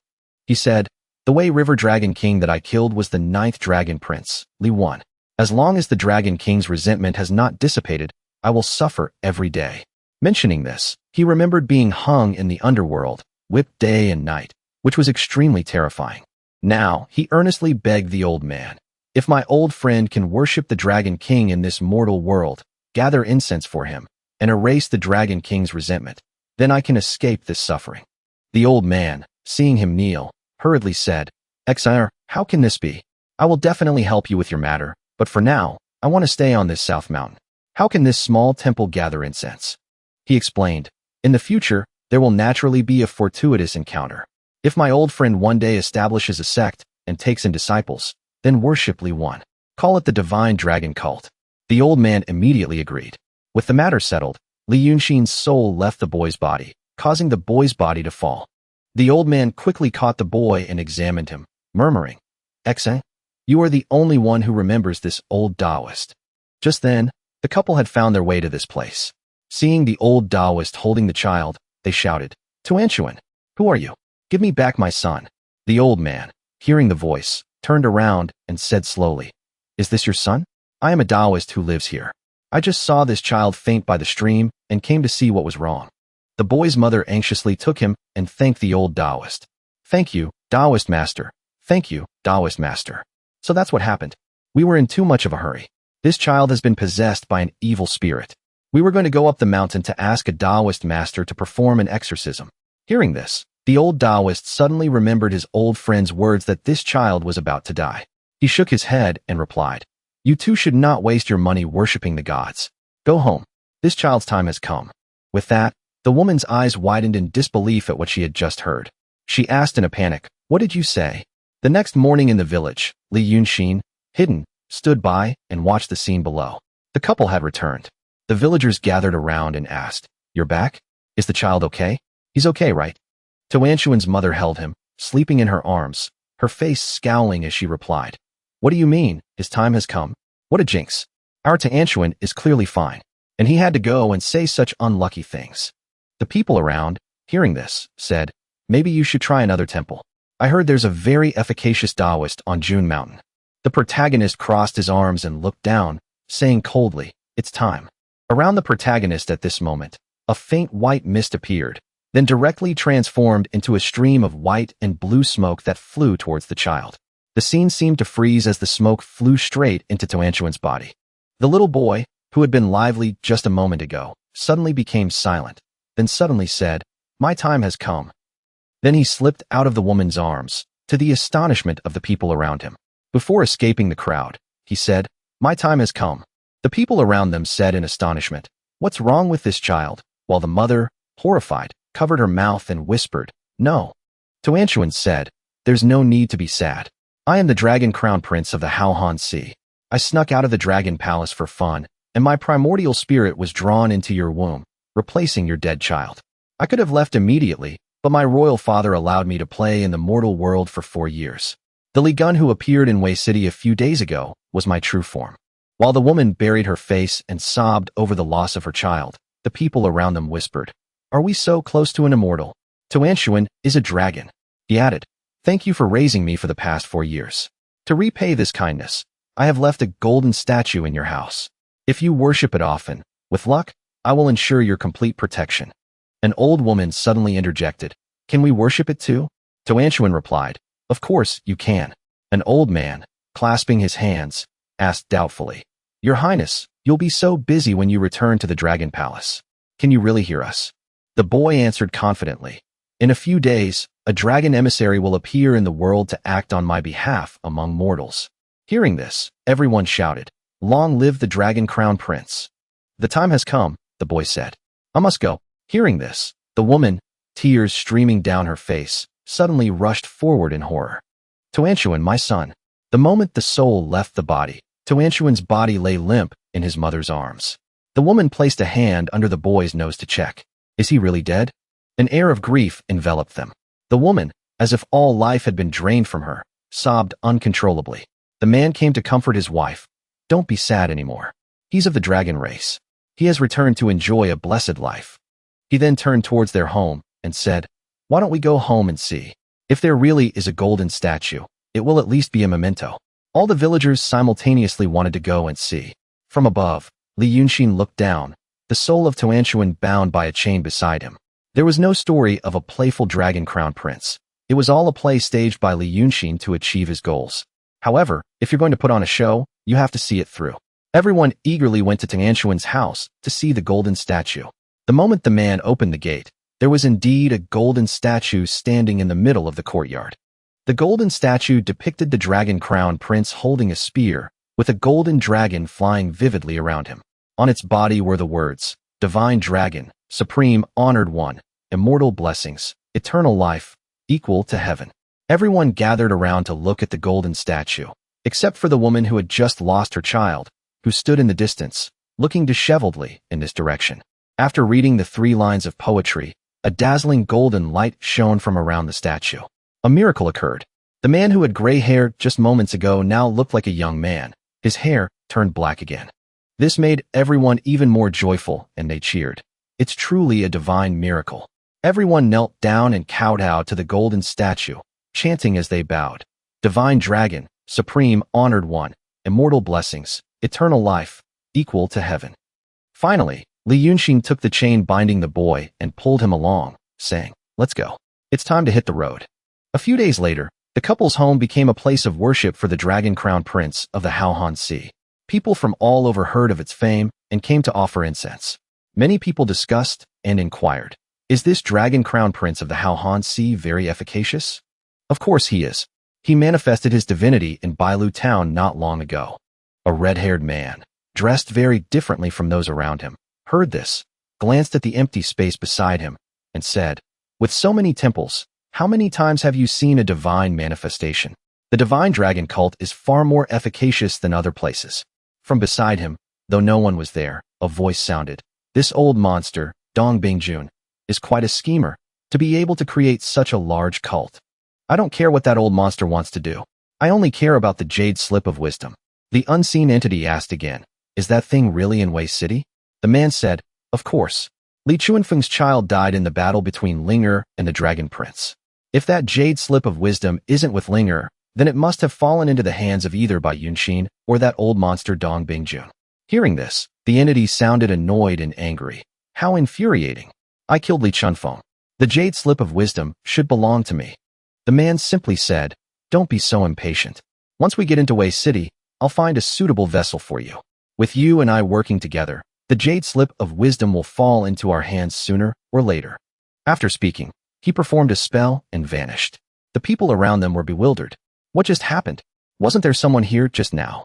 He said, "The Wei River Dragon King that I killed was the 9th Dragon Prince, Li Yunshin. As long as the Dragon King's resentment has not dissipated, I will suffer every day." Mentioning this, he remembered being hung in the underworld, whipped day and night, which was extremely terrifying. Now, he earnestly begged the old man, "If my old friend can worship the Dragon King in this mortal world, gather incense for him, and erase the Dragon King's resentment, then I can escape this suffering." The old man, seeing him kneel, hurriedly said, "Exire, how can this be? I will definitely help you with your matter, but for now, I want to stay on this south mountain. How can this small temple gather incense?" He explained, "In the future, there will naturally be a fortuitous encounter. If my old friend one day establishes a sect and takes in disciples, then worship Li Yunshin. Call it the Divine Dragon Cult." The old man immediately agreed. With the matter settled, Li Yunshin's soul left the boy's body, causing the boy's body to fall. The old man quickly caught the boy and examined him, murmuring, "Exen, you are the only one who remembers this old Taoist." Just then, the couple had found their way to this place. Seeing the old Taoist holding the child, they shouted, "Tuanshuan, who are you? Give me back my son." The old man, hearing the voice, turned around and said slowly, "Is this your son? I am a Taoist who lives here. I just saw this child faint by the stream and came to see what was wrong." The boy's mother anxiously took him and thanked the old Taoist. "Thank you, Taoist master. Thank you, Taoist master. So that's what happened. We were in too much of a hurry. This child has been possessed by an evil spirit. We were going to go up the mountain to ask a Taoist master to perform an exorcism." Hearing this, the old Taoist suddenly remembered his old friend's words that this child was about to die. He shook his head and replied, "You two should not waste your money worshipping the gods. Go home. This child's time has come." With that, the woman's eyes widened in disbelief at what she had just heard. She asked in a panic, "What did you say?" The next morning in the village, Li Yunshin, hidden, stood by and watched the scene below. The couple had returned. The villagers gathered around and asked, "You're back? Is the child okay?" "He's okay, right?" Tuanshuan's mother held him, sleeping in her arms, her face scowling as she replied, "What do you mean, his time has come? What a jinx. Our Tuanshuan is clearly fine, and he had to go and say such unlucky things." The people around, hearing this, said, "Maybe you should try another temple. I heard there's a very efficacious Taoist on June Mountain." The protagonist crossed his arms and looked down, saying coldly, "It's time." Around the protagonist at this moment, a faint white mist appeared, then directly transformed into a stream of white and blue smoke that flew towards the child. The scene seemed to freeze as the smoke flew straight into Toanchuan's body. The little boy, who had been lively just a moment ago, suddenly became silent, then suddenly said, "My time has come." Then he slipped out of the woman's arms, to the astonishment of the people around him. Before escaping the crowd, he said, "My time has come." The people around them said in astonishment, "What's wrong with this child?" While the mother, horrified, covered her mouth and whispered, "No." Toanchuan said, "There's no need to be sad. I am the Dragon Crown Prince of the Haohan Sea. I snuck out of the Dragon Palace for fun, and my primordial spirit was drawn into your womb, replacing your dead child. I could have left immediately, but my royal father allowed me to play in the mortal world for 4 years. The Li Gun who appeared in Wei City a few days ago was my true form." While the woman buried her face and sobbed over the loss of her child, the people around them whispered, "Are we so close to an immortal? Toanchuan is a dragon." He added, "Thank you for raising me for the past 4 years. To repay this kindness, I have left a golden statue in your house. If you worship it often, with luck, I will ensure your complete protection." An old woman suddenly interjected, "Can we worship it too?" Toanchuan replied, "Of course you can." An old man, clasping his hands, asked doubtfully, "Your Highness, you'll be so busy when you return to the Dragon Palace. Can you really hear us?" The boy answered confidently, "In a few days, a dragon emissary will appear in the world to act on my behalf among mortals." Hearing this, everyone shouted, "Long live the Dragon Crown Prince." "The time has come," the boy said. "I must go." Hearing this, the woman, tears streaming down her face, suddenly rushed forward in horror. "Toanchuan, my son." The moment the soul left the body, Toanchuan's body lay limp in his mother's arms. The woman placed a hand under the boy's nose to check. "Is he really dead?" An air of grief enveloped them. The woman, as if all life had been drained from her, sobbed uncontrollably. The man came to comfort his wife. "Don't be sad anymore. He's of the dragon race. He has returned to enjoy a blessed life." He then turned towards their home and said, "Why don't we go home and see? If there really is a golden statue, it will at least be a memento." All the villagers simultaneously wanted to go and see. From above, Li Yunshin looked down, the soul of Toanchuan bound by a chain beside him. There was no story of a playful dragon crown prince. It was all a play staged by Li Yunshin to achieve his goals. However, if you're going to put on a show, you have to see it through. Everyone eagerly went to Toanchuan's house to see the golden statue. The moment the man opened the gate, there was indeed a golden statue standing in the middle of the courtyard. The golden statue depicted the dragon crown prince holding a spear, with a golden dragon flying vividly around him. On its body were the words, "Divine Dragon, Supreme Honored One, Immortal Blessings, Eternal Life, Equal to Heaven." Everyone gathered around to look at the golden statue, except for the woman who had just lost her child, who stood in the distance, looking disheveledly in this direction. After reading the 3 lines of poetry, a dazzling golden light shone from around the statue. A miracle occurred. The man who had gray hair just moments ago now looked like a young man. His hair turned black again. This made everyone even more joyful, and they cheered. "It's truly a divine miracle." Everyone knelt down and kowtowed to the golden statue, chanting as they bowed, "Divine Dragon, Supreme Honored One, Immortal Blessings, Eternal Life, Equal to Heaven." Finally, Li Yunshin took the chain binding the boy and pulled him along, saying, "Let's go. It's time to hit the road." A few days later, the couple's home became a place of worship for the Dragon Crown Prince of the Haohan Sea. People from all over heard of its fame and came to offer incense. Many people discussed and inquired, "Is this Dragon Crown Prince of the Haohan Sea very efficacious?" Of course he is. He manifested his divinity in Bailu town not long ago. A red-haired man, dressed very differently from those around him, heard this, glanced at the empty space beside him, and said, "With so many temples, how many times have you seen a divine manifestation? The divine dragon cult is far more efficacious than other places." From beside him, though no one was there, a voice sounded, "This old monster, Dong Bingjun, is quite a schemer, to be able to create such a large cult. I don't care what that old monster wants to do. I only care about the jade slip of wisdom." The unseen entity asked again, "Is that thing really in Wei City?" The man said, "Of course. Li Chuanfeng's child died in the battle between Linger and the Dragon Prince. If that jade slip of wisdom isn't with Linger, then it must have fallen into the hands of either Bai Yunshin or that old monster Dong Bingjun." Hearing this, the entity sounded annoyed and angry. "How infuriating. I killed Li Chunfeng. The jade slip of wisdom should belong to me. The man simply said, don't be so impatient. Once we get into Wei City, I'll find a suitable vessel for you. With you and I working together, the jade slip of wisdom will fall into our hands sooner or later. After speaking, he performed a spell and vanished. The people around them were bewildered. What just happened? Wasn't there someone here just now?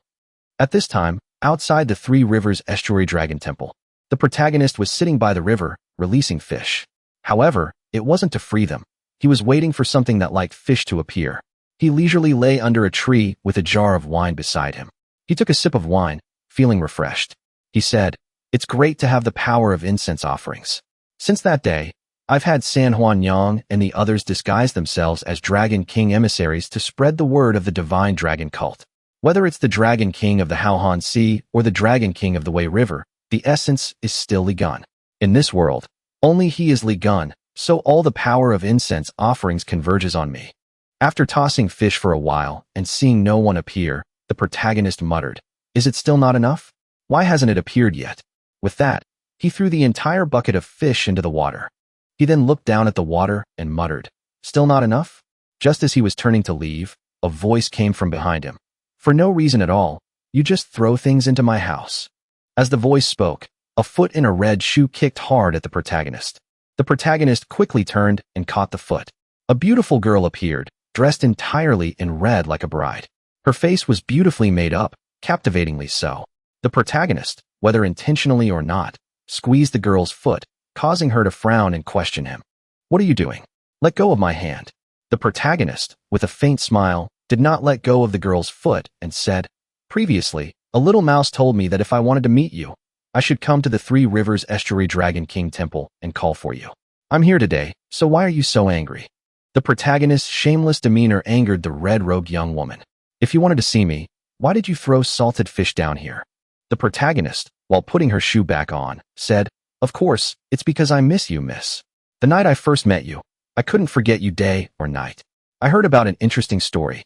At this time, outside the Three Rivers Estuary Dragon Temple, the protagonist was sitting by the river, releasing fish. However, it wasn't to free them. He was waiting for something that like fish to appear. He leisurely lay under a tree with a jar of wine beside him. He took a sip of wine, feeling refreshed. He said, it's great to have the power of incense offerings. Since that day, I've had San Juan Yang and the others disguise themselves as Dragon King emissaries to spread the word of the divine dragon cult. Whether it's the Dragon King of the Haohan Sea or the Dragon King of the Wei River, the essence is still Li Gun. In this world, only he is Li Gun, so all the power of incense offerings converges on me. After tossing fish for a while and seeing no one appear, the protagonist muttered, is it still not enough? Why hasn't it appeared yet? With that, he threw the entire bucket of fish into the water. He then looked down at the water and muttered, still not enough? Just as he was turning to leave, a voice came from behind him. For no reason at all, you just throw things into my house. As the voice spoke, a foot in a red shoe kicked hard at the protagonist. The protagonist quickly turned and caught the foot. A beautiful girl appeared, dressed entirely in red like a bride. Her face was beautifully made up, captivatingly so. The protagonist, whether intentionally or not, squeezed the girl's foot, causing her to frown and question him. What are you doing? Let go of my hand. The protagonist, with a faint smile, did not let go of the girl's foot and said, previously, a little mouse told me that if I wanted to meet you, I should come to the Three Rivers Estuary Dragon King Temple and call for you. I'm here today, so why are you so angry? The protagonist's shameless demeanor angered the red-robed young woman. If you wanted to see me, why did you throw salted fish down here? The protagonist, while putting her shoe back on, said, of course, it's because I miss you, miss. The night I first met you, I couldn't forget you day or night. I heard about an interesting story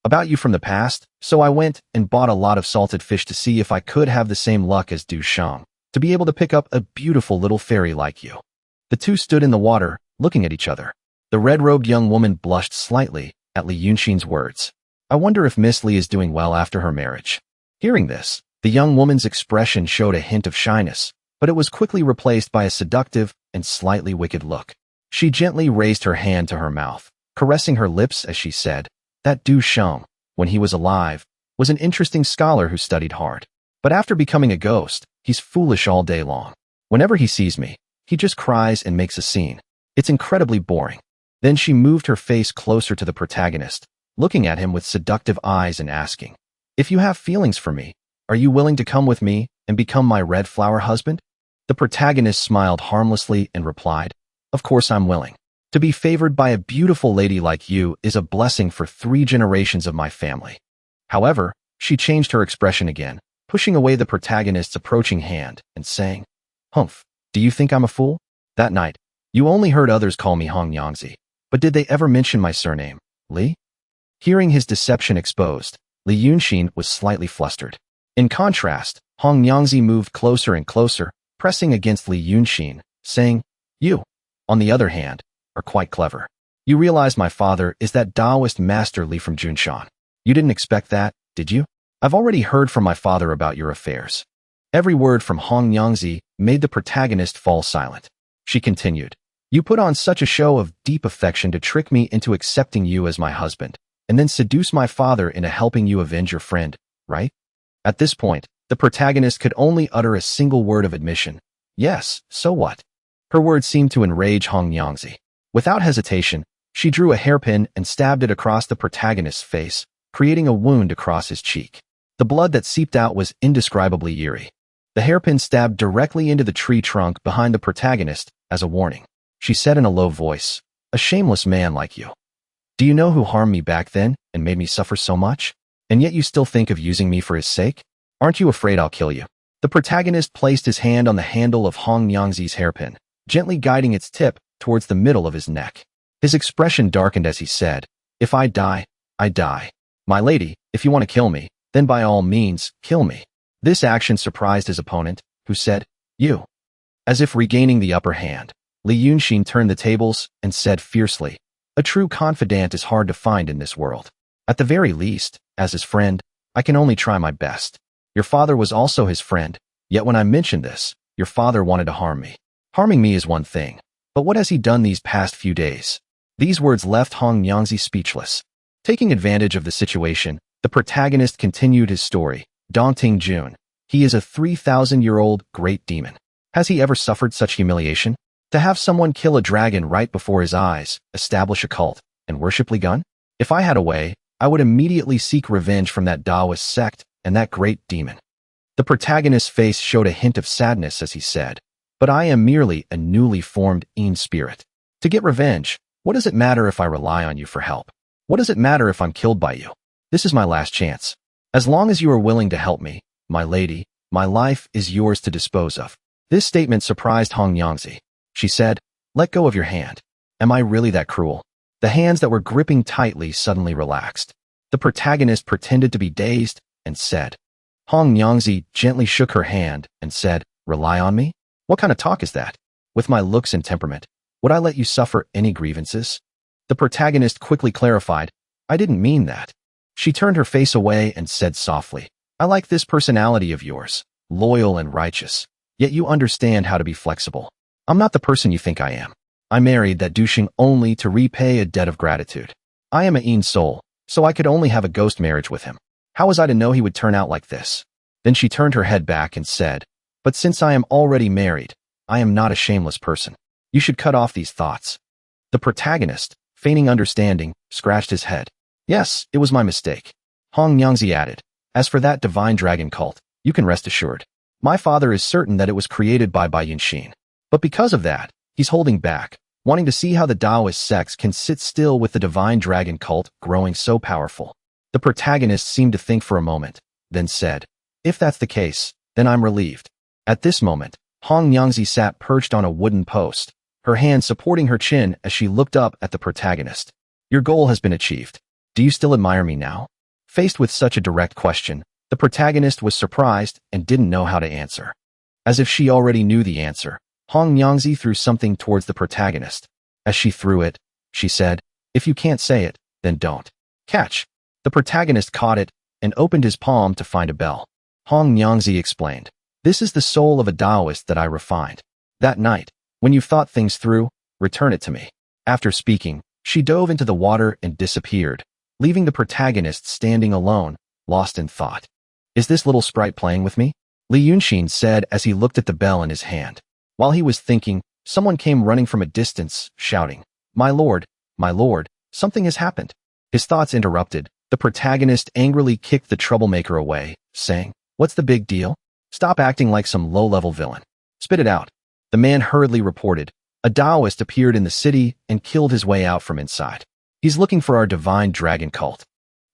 about you from the past, so I went and bought a lot of salted fish to see if I could have the same luck as Du Shang, to be able to pick up a beautiful little fairy like you. The two stood in the water, looking at each other. The red-robed young woman blushed slightly at Li Yunshin's words. I wonder if Miss Li is doing well after her marriage. Hearing this, the young woman's expression showed a hint of shyness, but it was quickly replaced by a seductive and slightly wicked look. She gently raised her hand to her mouth, caressing her lips as she said, that Du Shang, when he was alive, was an interesting scholar who studied hard. But after becoming a ghost, he's foolish all day long. Whenever he sees me, he just cries and makes a scene. It's incredibly boring. Then she moved her face closer to the protagonist, looking at him with seductive eyes and asking, if you have feelings for me, are you willing to come with me and become my red flower husband? The protagonist smiled harmlessly and replied, of course I'm willing. To be favored by a beautiful lady like you is a blessing for 3 generations of my family. However, she changed her expression again, pushing away the protagonist's approaching hand and saying, humph, do you think I'm a fool? That night, you only heard others call me Hong Yangzi, but did they ever mention my surname, Li? Hearing his deception exposed, Li Yunshin was slightly flustered. In contrast, Hong Yangzi moved closer and closer, pressing against Li Yunshin, saying, you, on the other hand, are quite clever. You realize my father is that Taoist master Li from Junshan. You didn't expect that, did you? I've already heard from my father about your affairs. Every word from Hong Yangzi made the protagonist fall silent. She continued, you put on such a show of deep affection to trick me into accepting you as my husband, and then seduce my father into helping you avenge your friend, right? At this point, the protagonist could only utter a single word of admission. Yes, so what? Her words seemed to enrage Hong Yangzi. Without hesitation, she drew a hairpin and stabbed it across the protagonist's face, creating a wound across his cheek. The blood that seeped out was indescribably eerie. The hairpin stabbed directly into the tree trunk behind the protagonist as a warning. She said in a low voice, a shameless man like you. Do you know who harmed me back then and made me suffer so much? And yet you still think of using me for his sake? Aren't you afraid I'll kill you? The protagonist placed his hand on the handle of Hong Yangzi's hairpin, gently guiding its tip towards the middle of his neck. His expression darkened as he said, if I die, I die. My lady, if you want to kill me, then by all means, kill me. This action surprised his opponent, who said, you. As if regaining the upper hand, Li Yunshin turned the tables and said fiercely, "A true confidant is hard to find in this world. At the very least, as his friend, I can only try my best. Your father was also his friend, yet when I mentioned this, your father wanted to harm me. Harming me is one thing, but what has he done these past few days?" These words left Hong Nyangzi speechless. Taking advantage of the situation, the protagonist continued his story. Dongting Jun. He is a 3,000-year-old great demon. Has he ever suffered such humiliation? To have someone kill a dragon right before his eyes, establish a cult, and worship Li Gun? If I had a way, I would immediately seek revenge from that Taoist sect and that great demon. The protagonist's face showed a hint of sadness as he said, "But I am merely a newly formed Een spirit. To get revenge, what does it matter if I rely on you for help? What does it matter if I'm killed by you? This is my last chance. As long as you are willing to help me, my lady, my life is yours to dispose of." This statement surprised Hong Nyangzi. She said, "Let go of your hand. Am I really that cruel?" The hands that were gripping tightly suddenly relaxed. The protagonist pretended to be dazed and said, Hong Nyangzi gently shook her hand and said, "Rely on me? What kind of talk is that? With my looks and temperament, would I let you suffer any grievances?" The protagonist quickly clarified, "I didn't mean that." She turned her face away and said softly, "I like this personality of yours, loyal and righteous, yet you understand how to be flexible. I'm not the person you think I am. I married that douching only to repay a debt of gratitude. I am a Een soul, so I could only have a ghost marriage with him. How was I to know he would turn out like this?" Then she turned her head back and said, "But since I am already married, I am not a shameless person. You should cut off these thoughts." The protagonist, feigning understanding, scratched his head. "Yes, it was my mistake." Hong Nyangzi added, "As for that divine dragon cult, you can rest assured. My father is certain that it was created by Wei Yunshin. But because of that, he's holding back, wanting to see how the Taoist sects can sit still with the divine dragon cult growing so powerful." The protagonist seemed to think for a moment, then said, "If that's the case, then I'm relieved." At this moment, Hong Nyangzi sat perched on a wooden post, her hand supporting her chin as she looked up at the protagonist. "Your goal has been achieved. Do you still admire me now?" Faced with such a direct question, the protagonist was surprised and didn't know how to answer. As if she already knew the answer, Hong Nyangzi threw something towards the protagonist. As she threw it, she said, "If you can't say it, then don't. Catch." The protagonist caught it and opened his palm to find a bell. Hong Nyangzi explained, "This is the soul of a Taoist that I refined. That night, when you've thought things through, return it to me." After speaking, she dove into the water and disappeared, leaving the protagonist standing alone, lost in thought. "Is this little sprite playing with me?" Li Yunshin said as he looked at the bell in his hand. While he was thinking, someone came running from a distance, shouting, my lord, something has happened." His thoughts interrupted. The protagonist angrily kicked the troublemaker away, saying, "What's the big deal? Stop acting like some low-level villain. Spit it out." The man hurriedly reported, "A Taoist appeared in the city and killed his way out from inside. He's looking for our divine dragon cult."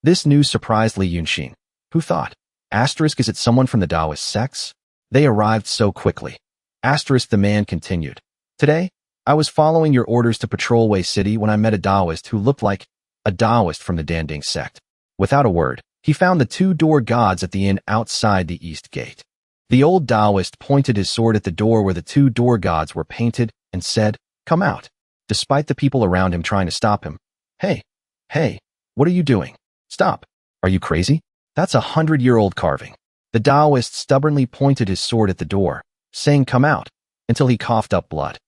This news surprised Li Yunshin, who thought, is it someone from the Taoist sects? They arrived so quickly. The man continued, "Today, I was following your orders to patrol Wei City when I met a Taoist who looked like a Taoist from the Danding sect. Without a word, he found the two door gods at the inn outside the east gate. The old Taoist pointed his sword at the door where the two door gods were painted and said, 'Come out,' despite the people around him trying to stop him. Hey, what are you doing? Stop. Are you crazy? That's 100-year-old carving." The Taoist stubbornly pointed his sword at the door, saying, "Come out," until he coughed up blood.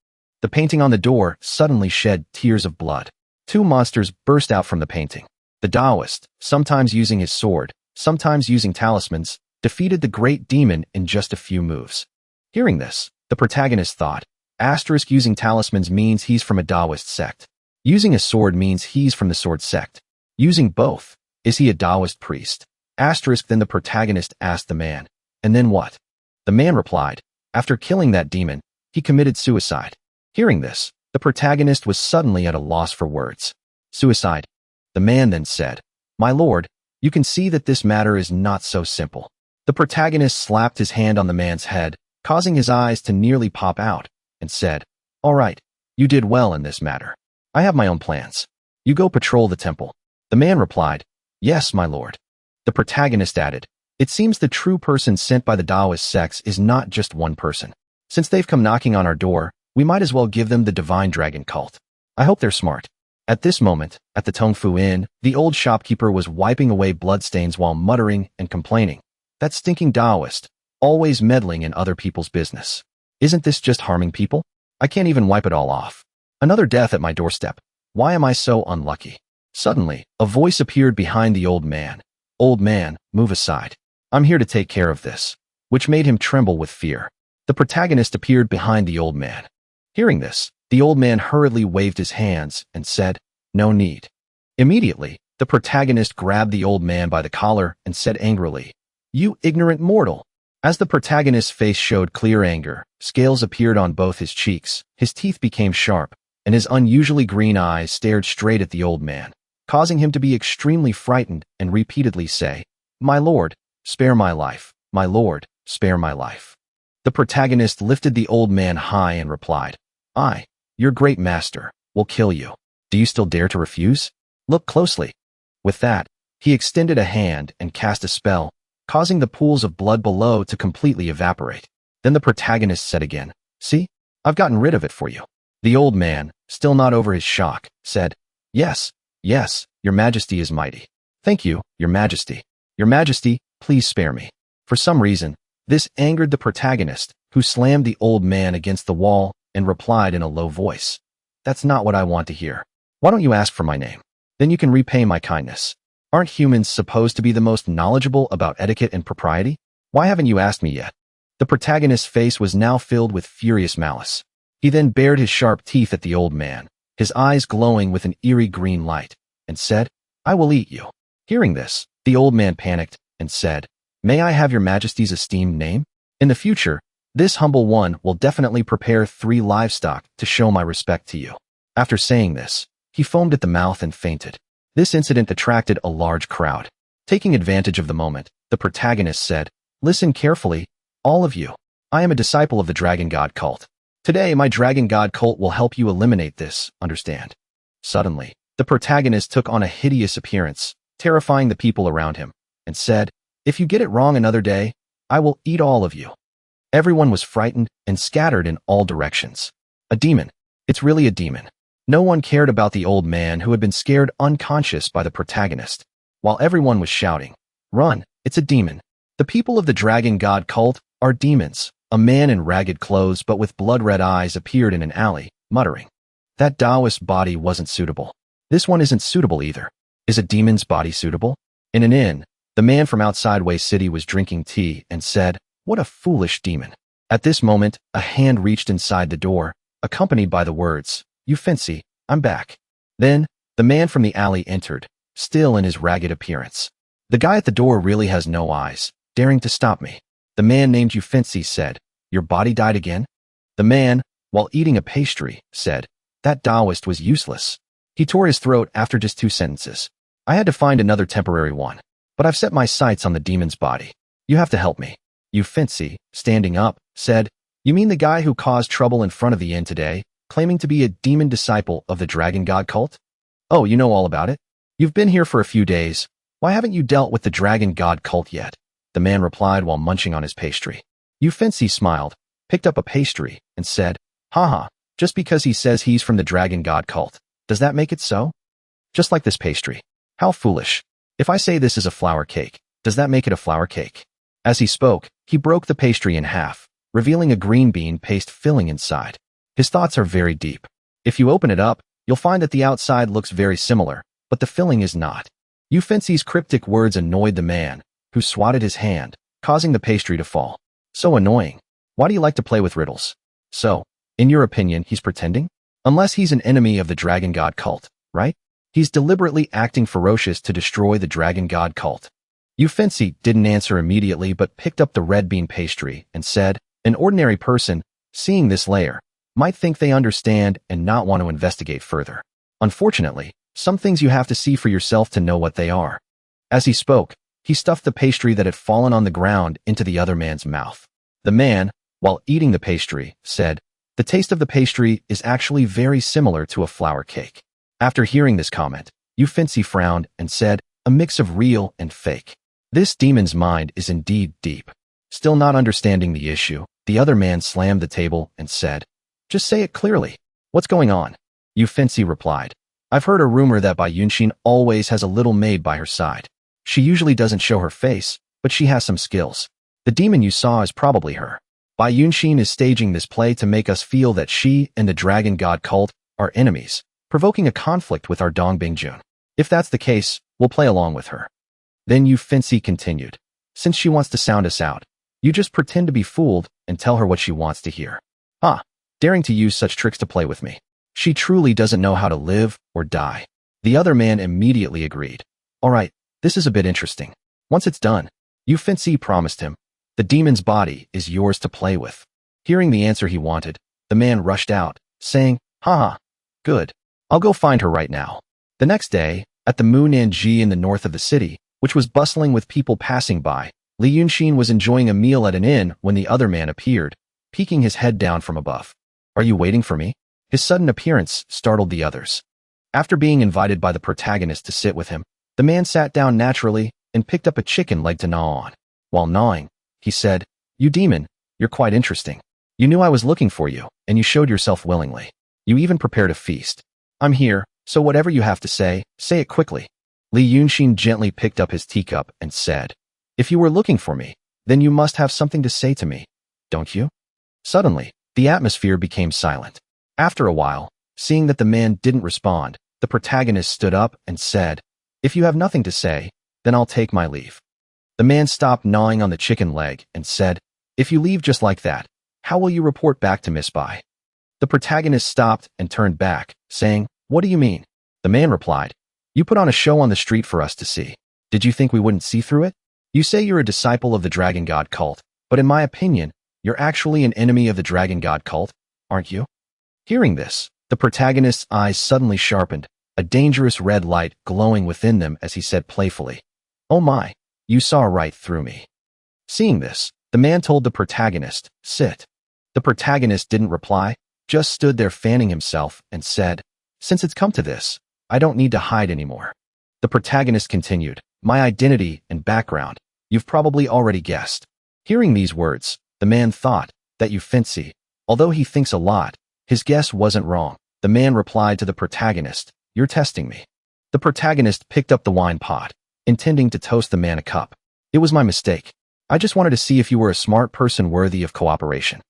The painting on the door suddenly shed tears of blood. Two monsters burst out from the painting. The Taoist, sometimes using his sword, sometimes using talismans, defeated the great demon in just a few moves. Hearing this, the protagonist thought, using talismans means he's from a Taoist sect. Using a sword means he's from the sword sect. Using both, is he a Taoist priest? Then the protagonist asked the man, "And then what?" The man replied, "After killing that demon, he committed suicide." Hearing this, the protagonist was suddenly at a loss for words. "Suicide?" The man then said, "My lord, you can see that this matter is not so simple." The protagonist slapped his hand on the man's head, causing his eyes to nearly pop out, and said, "All right, you did well in this matter. I have my own plans. You go patrol the temple." The man replied, "Yes, my lord." The protagonist added, "It seems the true person sent by the Taoist sects is not just one person. Since they've come knocking on our door, We might as well give them the Divine Dragon cult. I hope they're smart. At this moment, at the Tongfu Inn, the old shopkeeper was wiping away bloodstains while muttering and complaining. That stinking Taoist, always meddling in other people's business. Isn't this just harming people? I can't even wipe it all off. Another death at my doorstep. Why am I so unlucky? Suddenly, a voice appeared behind the old man. Old man, move aside. I'm here to take care of this. Which made him tremble with fear. The protagonist appeared behind the old man. Hearing this, the old man hurriedly waved his hands and said, no need. Immediately, the protagonist grabbed the old man by the collar and said angrily, you ignorant mortal. As the protagonist's face showed clear anger, scales appeared on both his cheeks, his teeth became sharp, and his unusually green eyes stared straight at the old man, causing him to be extremely frightened and repeatedly say, my lord, spare my life, my lord, spare my life. The protagonist lifted the old man high and replied, I, your great master, will kill you. Do you still dare to refuse? Look closely. With that, he extended a hand and cast a spell, causing the pools of blood below to completely evaporate. Then the protagonist said again, see, I've gotten rid of it for you. The old man, still not over his shock, said, yes, yes, your majesty is mighty. Thank you, your majesty. Your majesty, please spare me. For some reason, this angered the protagonist, who slammed the old man against the wall and replied in a low voice, that's not what I want to hear. Why don't you ask for my name? Then you can repay my kindness. Aren't humans supposed to be the most knowledgeable about etiquette and propriety? Why haven't you asked me yet? The protagonist's face was now filled with furious malice. He then bared his sharp teeth at the old man, his eyes glowing with an eerie green light, and said, I will eat you. Hearing this, the old man panicked and said, may I have your majesty's esteemed name? In the future, this humble one will definitely prepare 3 livestock to show my respect to you. After saying this, he foamed at the mouth and fainted. This incident attracted a large crowd. Taking advantage of the moment, the protagonist said, listen carefully, all of you. I am a disciple of the Dragon God cult. Today, my Dragon God cult will help you eliminate this, understand? Suddenly, the protagonist took on a hideous appearance, terrifying the people around him, and said, if you get it wrong another day, I will eat all of you. Everyone was frightened and scattered in all directions. A demon. It's really a demon. No one cared about the old man who had been scared unconscious by the protagonist, while everyone was shouting, run, it's a demon. The people of the Dragon God cult are demons. A man in ragged clothes but with blood-red eyes appeared in an alley, muttering, that Taoist body wasn't suitable. This one isn't suitable either. Is a demon's body suitable? In an inn, the man from outside Wei City was drinking tea and said, what a foolish demon. At this moment, a hand reached inside the door, accompanied by the words, you fancy, I'm back. Then, the man from the alley entered, still in his ragged appearance. The guy at the door really has no eyes, daring to stop me. The man named Fancy said, your body died again? The man, while eating a pastry, said, that Taoist was useless. He tore his throat after just 2 sentences. I had to find another temporary one, but I've set my sights on the demon's body. You have to help me. Fancy, standing up, said, you mean the guy who caused trouble in front of the inn today, claiming to be a demon disciple of the Dragon God cult? Oh, you know all about it? You've been here for a few days. Why haven't you dealt with the Dragon God cult yet? The man replied while munching on his pastry. Fancy smiled, picked up a pastry, and said, haha, just because he says he's from the Dragon God cult, does that make it so? Just like this pastry. How foolish. If I say this is a flour cake, does that make it a flour cake? As he spoke, he broke the pastry in half, revealing a green bean paste filling inside. His thoughts are very deep. If you open it up, you'll find that the outside looks very similar, but the filling is not. Fancy's cryptic words annoyed the man, who swatted his hand, causing the pastry to fall. So annoying. Why do you like to play with riddles? So, in your opinion, he's pretending? Unless he's an enemy of the Dragon God cult, right? He's deliberately acting ferocious to destroy the Dragon God cult. Fancy didn't answer immediately but picked up the red bean pastry and said, an ordinary person, seeing this layer, might think they understand and not want to investigate further. Unfortunately, some things you have to see for yourself to know what they are. As he spoke, he stuffed the pastry that had fallen on the ground into the other man's mouth. The man, while eating the pastry, said, the taste of the pastry is actually very similar to a flour cake. After hearing this comment, Fancy frowned and said, a mix of real and fake. This demon's mind is indeed deep. Still not understanding the issue, the other man slammed the table and said, Just say it clearly. What's going on? Yu Fancy replied. I've heard a rumor that Bai Yunshin always has a little maid by her side. She usually doesn't show her face, but she has some skills. The demon you saw is probably her. Bai Yunshin is staging this play to make us feel that she and the dragon god cult are enemies, provoking a conflict with our Dongbingjun. If that's the case, we'll play along with her. Then Yu Fancy continued. Since she wants to sound us out, you just pretend to be fooled and tell her what she wants to hear. Daring to use such tricks to play with me. She truly doesn't know how to live or die. The other man immediately agreed. All right, this is a bit interesting. Once it's done, Yu Fancy promised him, the demon's body is yours to play with. Hearing the answer he wanted, the man rushed out, saying, haha, good. I'll go find her right now. The next day, at the Munanji in the north of the city, which was bustling with people passing by, Li Yunshin was enjoying a meal at an inn when the other man appeared, peeking his head down from above. Are you waiting for me? His sudden appearance startled the others. After being invited by the protagonist to sit with him, the man sat down naturally and picked up a chicken leg to gnaw on. While gnawing, he said, You demon, you're quite interesting. You knew I was looking for you, and you showed yourself willingly. You even prepared a feast. I'm here, so whatever you have to say it quickly. Li Yunshin gently picked up his teacup and said, If you were looking for me, then you must have something to say to me, don't you? Suddenly, the atmosphere became silent. After a while, seeing that the man didn't respond, the protagonist stood up and said, If you have nothing to say, then I'll take my leave. The man stopped gnawing on the chicken leg and said, If you leave just like that, how will you report back to Miss Bai? The protagonist stopped and turned back, saying, What do you mean? The man replied, You put on a show on the street for us to see. Did you think we wouldn't see through it? You say you're a disciple of the dragon god cult, but in my opinion, you're actually an enemy of the dragon god cult, aren't you? Hearing this, the protagonist's eyes suddenly sharpened, a dangerous red light glowing within them as he said playfully, Oh my, you saw right through me. Seeing this, the man told the protagonist, Sit. The protagonist didn't reply, just stood there fanning himself and said, Since it's come to this, I don't need to hide anymore. The protagonist continued, My identity and background, you've probably already guessed. Hearing these words, the man thought that Yu Fancy, although he thinks a lot, his guess wasn't wrong. The man replied to the protagonist, You're testing me. The protagonist picked up the wine pot, intending to toast the man a cup. It was my mistake. I just wanted to see if you were a smart person worthy of cooperation.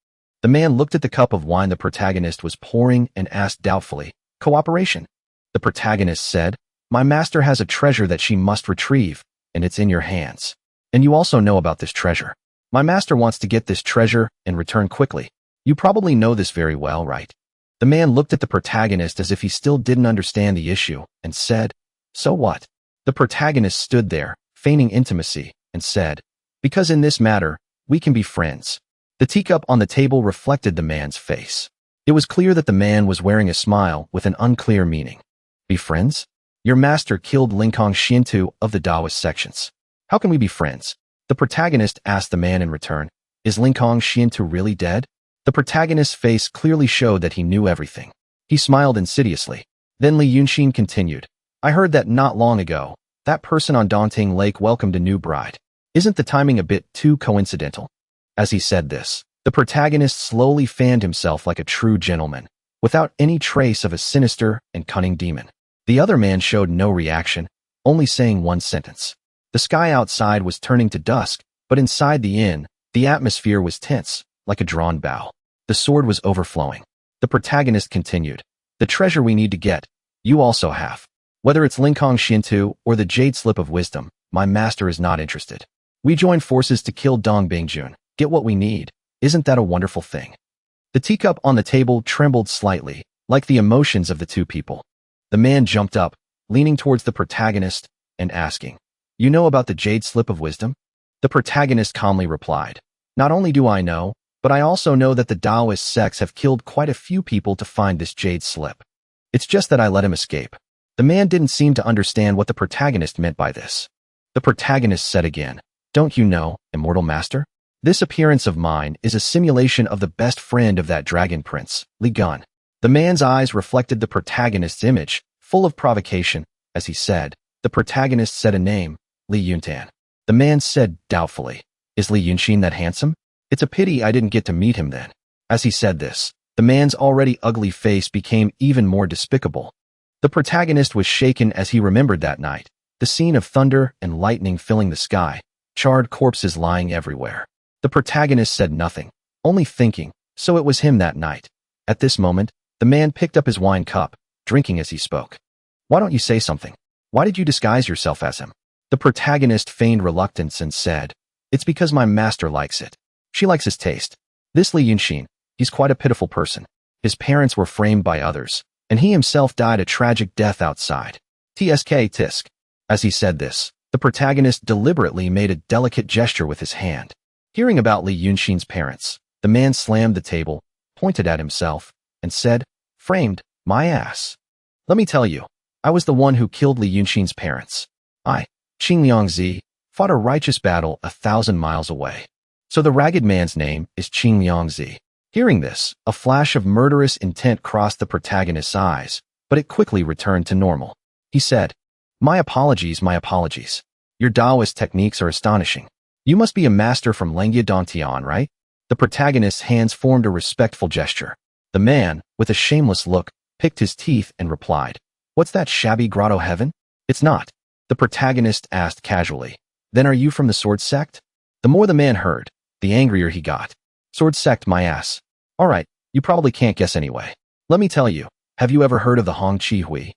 The man looked at the cup of wine the protagonist was pouring and asked doubtfully, Cooperation? The protagonist said, My master has a treasure that she must retrieve, and it's in your hands. And you also know about this treasure. My master wants to get this treasure and return quickly. You probably know this very well, right? The man looked at the protagonist as if he still didn't understand the issue and said, So what? The protagonist stood there, feigning intimacy, and said, Because in this matter, we can be friends. The teacup on the table reflected the man's face. It was clear that the man was wearing a smile with an unclear meaning. Be friends? Your master killed Linkong Shintu of the Taoist sections. How can we be friends? The protagonist asked the man in return, Is Linkong Shintu really dead? The protagonist's face clearly showed that he knew everything. He smiled insidiously. Then Li Yunshin continued, I heard that not long ago, that person on Daunting Lake welcomed a new bride. Isn't the timing a bit too coincidental? As he said this, the protagonist slowly fanned himself like a true gentleman, without any trace of a sinister and cunning demon. The other man showed no reaction, only saying one sentence. The sky outside was turning to dusk, but inside the inn, the atmosphere was tense, like a drawn bow. The sword was overflowing. The protagonist continued, The treasure we need to get, you also have. Whether it's Linkong Shintu or the Jade Slip of Wisdom, my master is not interested. We join forces to kill Dongbingjun, get what we need. Isn't that a wonderful thing? The teacup on the table trembled slightly, like the emotions of the two people. The man jumped up, leaning towards the protagonist, and asking, You know about the Jade Slip of Wisdom? The protagonist calmly replied, Not only do I know, but I also know that the Taoist sects have killed quite a few people to find this Jade Slip. It's just that I let him escape. The man didn't seem to understand what the protagonist meant by this. The protagonist said again, Don't you know, immortal master? This appearance of mine is a simulation of the best friend of that dragon prince, Li Gun. The man's eyes reflected the protagonist's image, full of provocation, as he said. The protagonist said a name, Li Yunshin. The man said doubtfully, Is Li Yunshin that handsome? It's a pity I didn't get to meet him then. As he said this, The man's already ugly face became even more despicable. The protagonist was shaken as he remembered that night, the scene of thunder and lightning filling the sky, charred corpses lying everywhere. The protagonist said nothing, only thinking, so it was him that night. At this moment, the man picked up his wine cup, drinking as he spoke. Why don't you say something? Why did you disguise yourself as him? The protagonist feigned reluctance and said, It's because my master likes it. She likes his taste. This Li Yunshin, he's quite a pitiful person. His parents were framed by others, and he himself died a tragic death outside. Tisk. As he said this, the protagonist deliberately made a delicate gesture with his hand. Hearing about Li Yunshin's parents, the man slammed the table, pointed at himself, and said, Framed, my ass. Let me tell you, I was the one who killed Li Yunshin's parents. I, Qingliangzi, fought a righteous battle 1,000 miles away. So the ragged man's name is Qingliangzi. Hearing this, a flash of murderous intent crossed the protagonist's eyes, but it quickly returned to normal. He said, My apologies. Your Taoist techniques are astonishing. You must be a master from Languedoc, right? The protagonist's hands formed a respectful gesture. The man, with a shameless look, picked his teeth and replied, What's that shabby grotto heaven? It's not. The protagonist asked casually, Then are you from the sword sect? The more the man heard, the angrier he got. Sword sect, my ass. All right, you probably can't guess anyway. Let me tell you, have you ever heard of the Hong Chi Hui?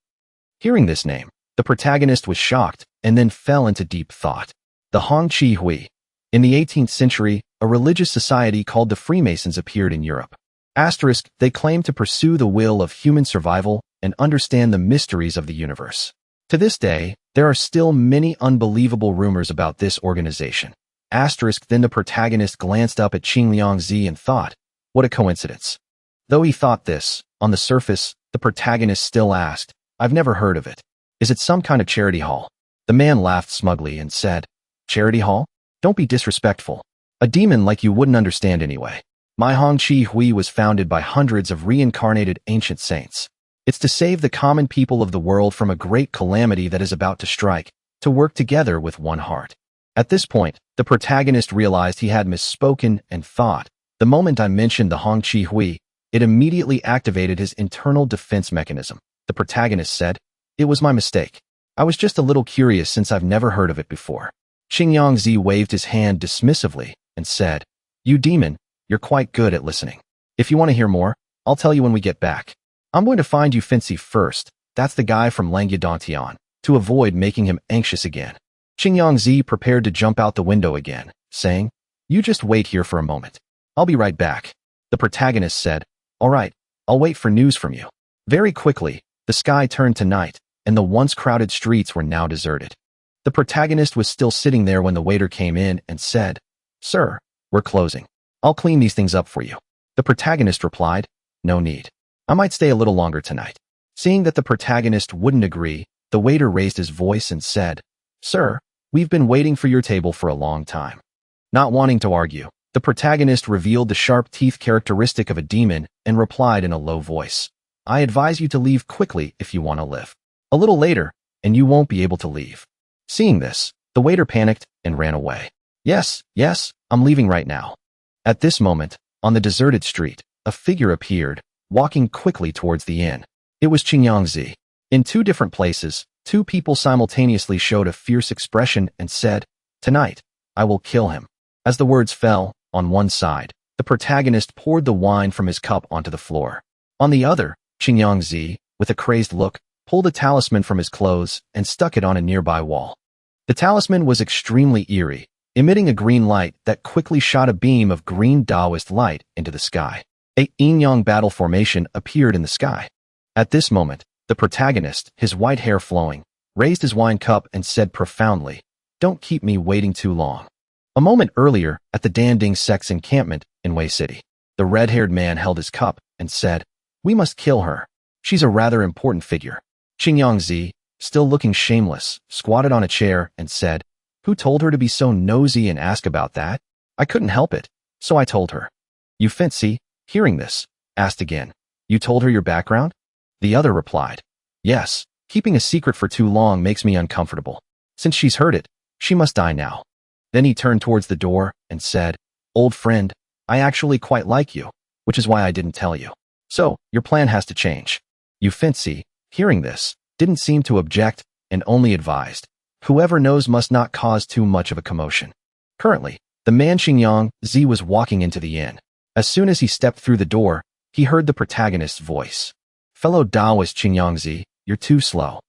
Hearing this name, the protagonist was shocked and then fell into deep thought. The Hong Chi Hui. In the 18th century, a religious society called the Freemasons appeared in Europe. They claimed to pursue the will of human survival and understand the mysteries of the universe. To this day, there are still many unbelievable rumors about this organization. Then the protagonist glanced up at Qingliangzi and thought, What a coincidence. Though he thought this, on the surface, the protagonist still asked, I've never heard of it. Is it some kind of charity hall? The man laughed smugly and said, Charity hall? Don't be disrespectful. A demon like you wouldn't understand anyway. My Hong Chi Hui was founded by hundreds of reincarnated ancient saints. It's to save the common people of the world from a great calamity that is about to strike, to work together with one heart. At this point, the protagonist realized he had misspoken and thought, the moment I mentioned the Hong Chi Hui, it immediately activated his internal defense mechanism. The protagonist said, It was my mistake. I was just a little curious since I've never heard of it before. Qingliangzi waved his hand dismissively and said, You demon, you're quite good at listening. If you want to hear more, I'll tell you when we get back. I'm going to find you Fancy first, that's the guy from Languedoc, to avoid making him anxious again. Qingliangzi prepared to jump out the window again, saying, You just wait here for a moment. I'll be right back. The protagonist said, All right, I'll wait for news from you. Very quickly, the sky turned to night, and the once crowded streets were now deserted. The protagonist was still sitting there when the waiter came in and said, Sir, we're closing. I'll clean these things up for you. The protagonist replied, No need. I might stay a little longer tonight. Seeing that the protagonist wouldn't agree, the waiter raised his voice and said, Sir, we've been waiting for your table for a long time. Not wanting to argue, the protagonist revealed the sharp teeth characteristic of a demon and replied in a low voice, I advise you to leave quickly if you want to live. A little later, and you won't be able to leave. Seeing this, the waiter panicked and ran away. Yes, I'm leaving right now. At this moment, on the deserted street, a figure appeared, walking quickly towards the inn. It was Qingliangzi. In two different places, two people simultaneously showed a fierce expression and said, Tonight, I will kill him. As the words fell, on one side, the protagonist poured the wine from his cup onto the floor. On the other, Qingliangzi, with a crazed look, pulled a talisman from his clothes and stuck it on a nearby wall. The talisman was extremely eerie, emitting a green light that quickly shot a beam of green Taoist light into the sky. A yin-yang battle formation appeared in the sky. At this moment, the protagonist, his white hair flowing, raised his wine cup and said profoundly, Don't keep me waiting too long. A moment earlier, at the Danding sect's encampment in Wei City, the red-haired man held his cup and said, We must kill her. She's a rather important figure. Qingliangzi, still looking shameless, squatted on a chair and said, Who told her to be so nosy and ask about that? I couldn't help it, so I told her. You Fancy, hearing this, asked again, You told her your background? The other replied, Yes, keeping a secret for too long makes me uncomfortable. Since she's heard it, she must die now. Then he turned towards the door and said, Old friend, I actually quite like you, which is why I didn't tell you. So, your plan has to change. Yu Finzi, hearing this, didn't seem to object and only advised, whoever knows must not cause too much of a commotion. Currently, the man Xingyang Zi was walking into the inn. As soon as he stepped through the door, he heard the protagonist's voice. Fellow Taoist Xingyang Zi, you're too slow.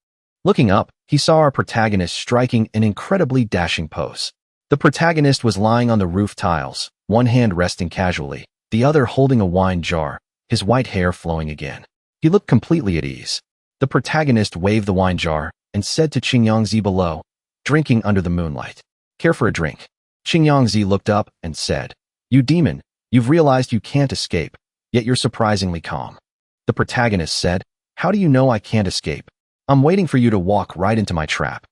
Looking up, he saw our protagonist striking an incredibly dashing pose. The protagonist was lying on the roof tiles, one hand resting casually, the other holding a wine jar, his white hair flowing again. He looked completely at ease. The protagonist waved the wine jar and said to Xingyang Zi below, drinking under the moonlight. Care for a drink? Xingyang Zi looked up and said, You demon, you've realized you can't escape, yet you're surprisingly calm. The protagonist said, How do you know I can't escape? I'm waiting for you to walk right into my trap.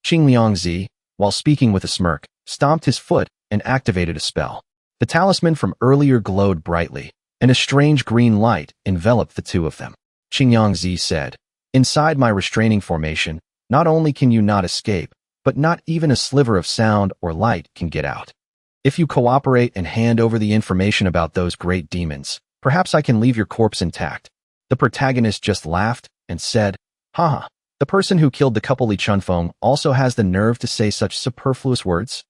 Xingyang Zi, while speaking with a smirk, stomped his foot and activated a spell. The talisman from earlier glowed brightly, and a strange green light enveloped the two of them. Xingyang Zi said, Inside my restraining formation, not only can you not escape, but not even a sliver of sound or light can get out. If you cooperate and hand over the information about those great demons, perhaps I can leave your corpse intact. The protagonist just laughed and said, Haha, the person who killed the couple Li Chunfeng also has the nerve to say such superfluous words?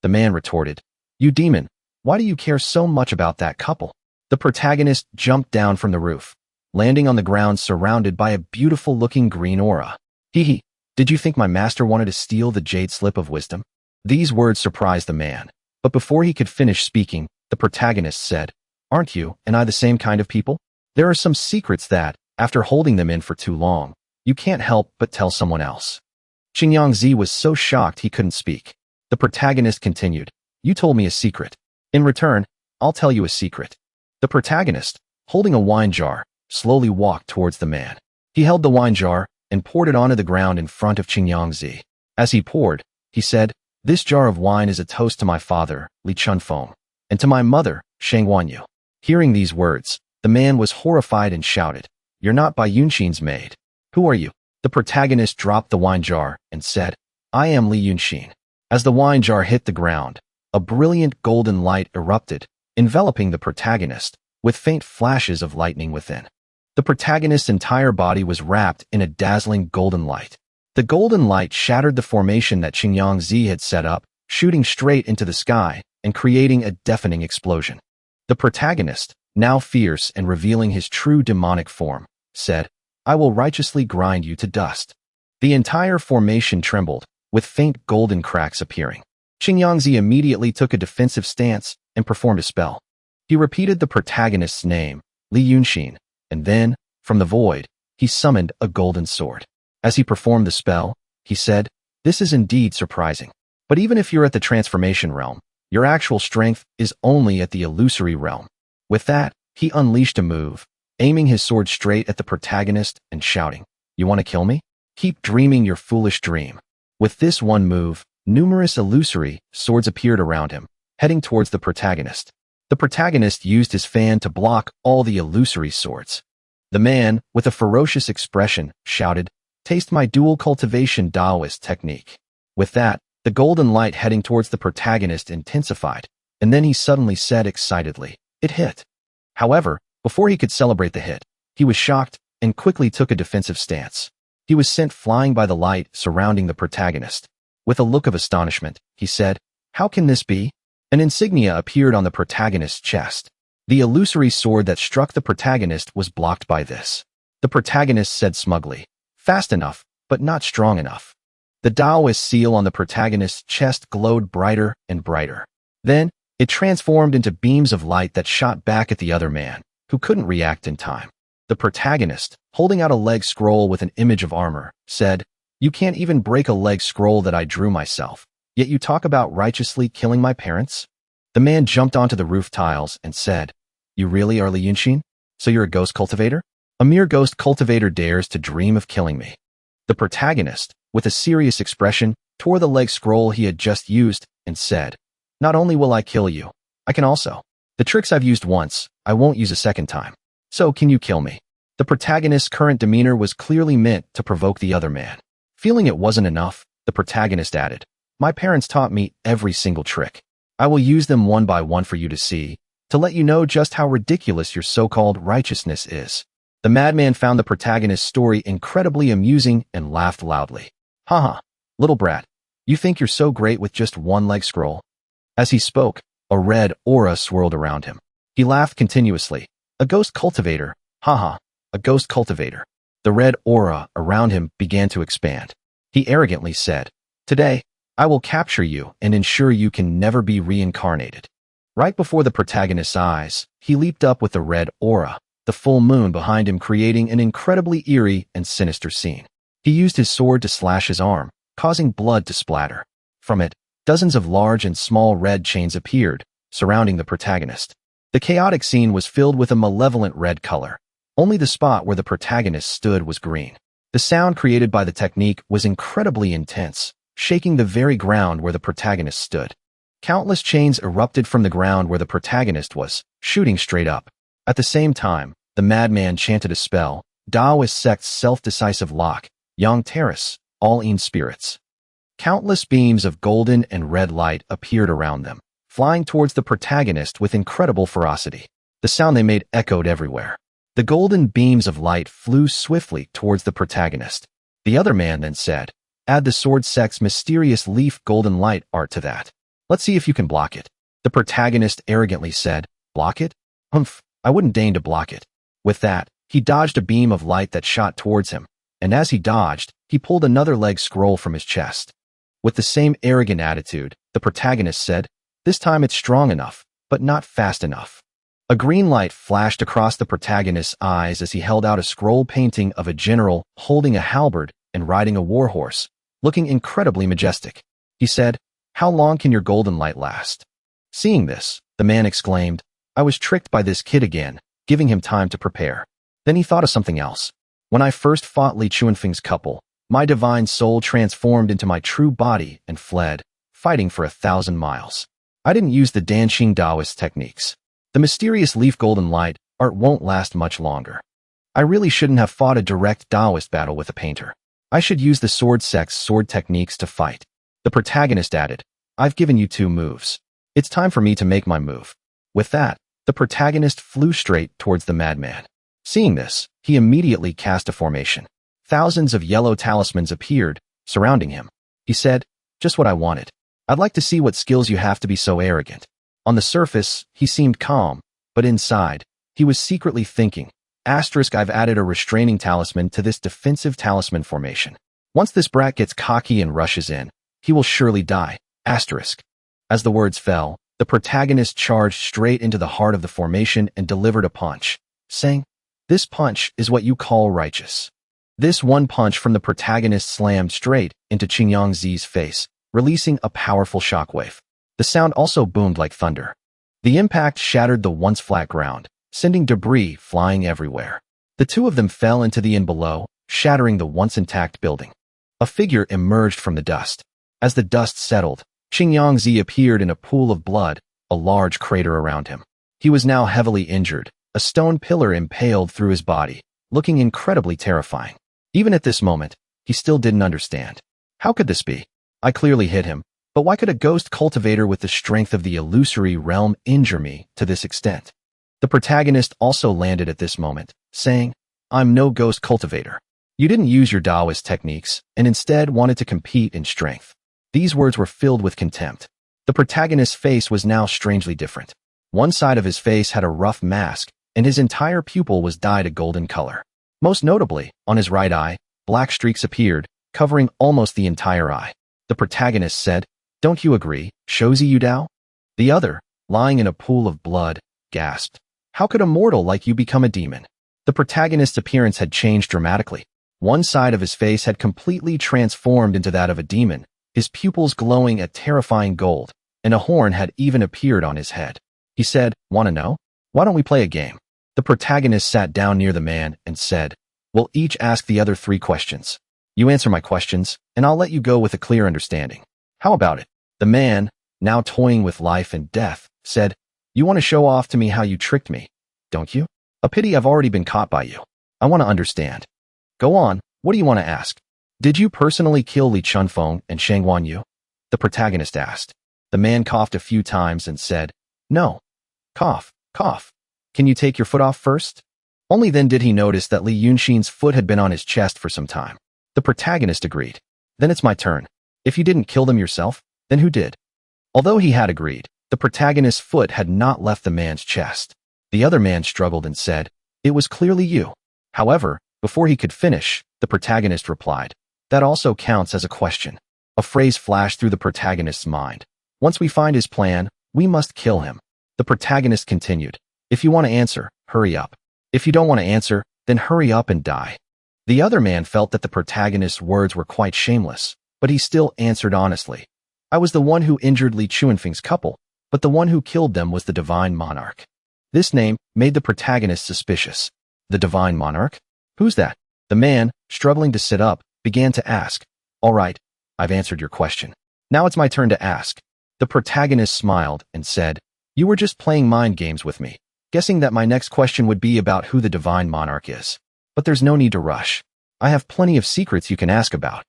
The man retorted, You demon, why do you care so much about that couple? The protagonist jumped down from the roof, landing on the ground surrounded by a beautiful-looking green aura. Hee, did you think my master wanted to steal the jade slip of wisdom? These words surprised the man, but before he could finish speaking, the protagonist said, Aren't you and I the same kind of people? There are some secrets that, after holding them in for too long, you can't help but tell someone else. Xingyang Zi was so shocked he couldn't speak. The protagonist continued, You told me a secret. In return, I'll tell you a secret. The protagonist, holding a wine jar, slowly walked towards the man. He held the wine jar and poured it onto the ground in front of Xingyang Zi. As he poured, he said, This jar of wine is a toast to my father, Li Chunfeng, and to my mother, Shang Wanyu. Hearing these words, the man was horrified and shouted, You're not Bai Yunshin's maid. Who are you? The protagonist dropped the wine jar and said, I am Li Yunshin. As the wine jar hit the ground, a brilliant golden light erupted, enveloping the protagonist, with faint flashes of lightning within. The protagonist's entire body was wrapped in a dazzling golden light. The golden light shattered the formation that Xingyang Zi had set up, shooting straight into the sky and creating a deafening explosion. The protagonist, now fierce and revealing his true demonic form, said, I will righteously grind you to dust. The entire formation trembled, with faint golden cracks appearing. Xingyang Zi immediately took a defensive stance and performed a spell. He repeated the protagonist's name, Li Yunshin, and then, from the void, he summoned a golden sword. As he performed the spell, he said, This is indeed surprising. But even if you're at the transformation realm, your actual strength is only at the illusory realm. With that, he unleashed a move, aiming his sword straight at the protagonist and shouting, You want to kill me? Keep dreaming your foolish dream. With this one move, numerous illusory swords appeared around him, heading towards the protagonist. The protagonist used his fan to block all the illusory swords. The man, with a ferocious expression, shouted, Taste my dual cultivation Taoist technique. With that, the golden light heading towards the protagonist intensified, and then he suddenly said excitedly, It hit. However, before he could celebrate the hit, he was shocked and quickly took a defensive stance. He was sent flying by the light surrounding the protagonist. With a look of astonishment, he said, How can this be? An insignia appeared on the protagonist's chest. The illusory sword that struck the protagonist was blocked by this. The protagonist said smugly, Fast enough, but not strong enough. The Taoist seal on the protagonist's chest glowed brighter and brighter. Then, it transformed into beams of light that shot back at the other man, who couldn't react in time. The protagonist, holding out a leg scroll with an image of armor, said, You can't even break a leg scroll that I drew myself, yet you talk about righteously killing my parents? The man jumped onto the roof tiles and said, You really are Li Yunshin? So you're a ghost cultivator? A mere ghost cultivator dares to dream of killing me. The protagonist, with a serious expression, tore the leg scroll he had just used and said, Not only will I kill you, I can also. The tricks I've used once, I won't use a second time. So can you kill me? The protagonist's current demeanor was clearly meant to provoke the other man. Feeling it wasn't enough, the protagonist added, My parents taught me every single trick. I will use them one by one for you to see, to let you know just how ridiculous your so-called righteousness is." The madman found the protagonist's story incredibly amusing and laughed loudly. "Haha, little brat, you think you're so great with just one leg scroll?" As he spoke, a red aura swirled around him. He laughed continuously. "A ghost cultivator, haha, a ghost cultivator." The red aura around him began to expand. He arrogantly said, "Today, I will capture you and ensure you can never be reincarnated." Right before the protagonist's eyes, he leaped up with the red aura, the full moon behind him creating an incredibly eerie and sinister scene. He used his sword to slash his arm, causing blood to splatter. From it, dozens of large and small red chains appeared, surrounding the protagonist. The chaotic scene was filled with a malevolent red color. Only the spot where the protagonist stood was green. The sound created by the technique was incredibly intense, shaking the very ground where the protagonist stood. Countless chains erupted from the ground where the protagonist was, shooting straight up. At the same time, the madman chanted a spell, Taoist sect's self-decisive lock, Yang Terrace, all-in spirits. Countless beams of golden and red light appeared around them, flying towards the protagonist with incredible ferocity. The sound they made echoed everywhere. The golden beams of light flew swiftly towards the protagonist. The other man then said, "Add the sword sect's mysterious leaf golden light art to that. Let's see if you can block it." The protagonist arrogantly said, "Block it? Humph, I wouldn't deign to block it." With that, he dodged a beam of light that shot towards him, and as he dodged, he pulled another leg scroll from his chest. With the same arrogant attitude, the protagonist said, "This time it's strong enough, but not fast enough." A green light flashed across the protagonist's eyes as he held out a scroll painting of a general holding a halberd and riding a warhorse, looking incredibly majestic. He said, "How long can your golden light last?" Seeing this, the man exclaimed, "I was tricked by this kid again," giving him time to prepare. Then he thought of something else. "When I first fought Li Yunshin's couple, my divine soul transformed into my true body and fled, fighting for 1,000 miles. I didn't use the Dancing Taoist techniques. The mysterious leaf golden light art won't last much longer. I really shouldn't have fought a direct Taoist battle with a painter. I should use the sword sect's sword techniques to fight." The protagonist added, "I've given you 2 moves. It's time for me to make my move." With that, the protagonist flew straight towards the madman. Seeing this, he immediately cast a formation. Thousands of yellow talismans appeared, surrounding him. He said, "Just what I wanted. I'd like to see what skills you have to be so arrogant." On the surface, he seemed calm, but inside, he was secretly thinking, I've added a restraining talisman to this defensive talisman formation. Once this brat gets cocky and rushes in, he will surely die. As the words fell, the protagonist charged straight into the heart of the formation and delivered a punch, saying, "This punch is what you call righteous." This one punch from the protagonist slammed straight into Qingyangzi's face, releasing a powerful shockwave. The sound also boomed like thunder. The impact shattered the once flat ground, sending debris flying everywhere. The 2 of them fell into the inn below, shattering the once intact building. A figure emerged from the dust. As the dust settled, Qingyangzi appeared in a pool of blood, a large crater around him. He was now heavily injured, a stone pillar impaled through his body, looking incredibly terrifying. Even at this moment, he still didn't understand. How could this be? I clearly hit him, but why could a ghost cultivator with the strength of the illusory realm injure me to this extent? The protagonist also landed at this moment, saying, "I'm no ghost cultivator. You didn't use your Taoist techniques and instead wanted to compete in strength." These words were filled with contempt. The protagonist's face was now strangely different. One side of his face had a rough mask, and his entire pupil was dyed a golden color. Most notably, on his right eye, black streaks appeared, covering almost the entire eye. The protagonist said, "Don't you agree, Shozi Yudao?" The other, lying in a pool of blood, gasped, "How could a mortal like you become a demon?" The protagonist's appearance had changed dramatically. One side of his face had completely transformed into that of a demon, his pupils glowing a terrifying gold, and a horn had even appeared on his head. He said, "Want to know? Why don't we play a game?" The protagonist sat down near the man and said, "We'll each ask the other 3 questions. You answer my questions, and I'll let you go with a clear understanding. How about it?" The man, now toying with life and death, said, "You want to show off to me how you tricked me, don't you? A pity I've already been caught by you. I want to understand. Go on, what do you want to ask?" "Did you personally kill Li Chunfeng and Shang Wanyu?" the protagonist asked. The man coughed a few times and said, "No." Cough. Cough. Can you take your foot off first? Only then did he notice that Li Yunshin's foot had been on his chest for some time. The protagonist agreed. Then it's my turn. If you didn't kill them yourself, then who did? Although he had agreed, the protagonist's foot had not left the man's chest. The other man struggled and said, "It was clearly you." However, before he could finish, the protagonist replied, "That also counts as a question." A phrase flashed through the protagonist's mind. "Once we find his plan, we must kill him." The protagonist continued, "If you want to answer, hurry up. If you don't want to answer, then hurry up and die." The other man felt that the protagonist's words were quite shameless, but he still answered honestly. "I was the one who injured Li Chuanfeng's couple, but the one who killed them was the Divine Monarch." This name made the protagonist suspicious. The Divine Monarch? Who's that? The man, struggling to sit up, began to ask. "All right, I've answered your question. Now it's my turn to ask." The protagonist smiled and said, "You were just playing mind games with me, guessing that my next question would be about who the Divine Monarch is. But there's no need to rush. I have plenty of secrets you can ask about."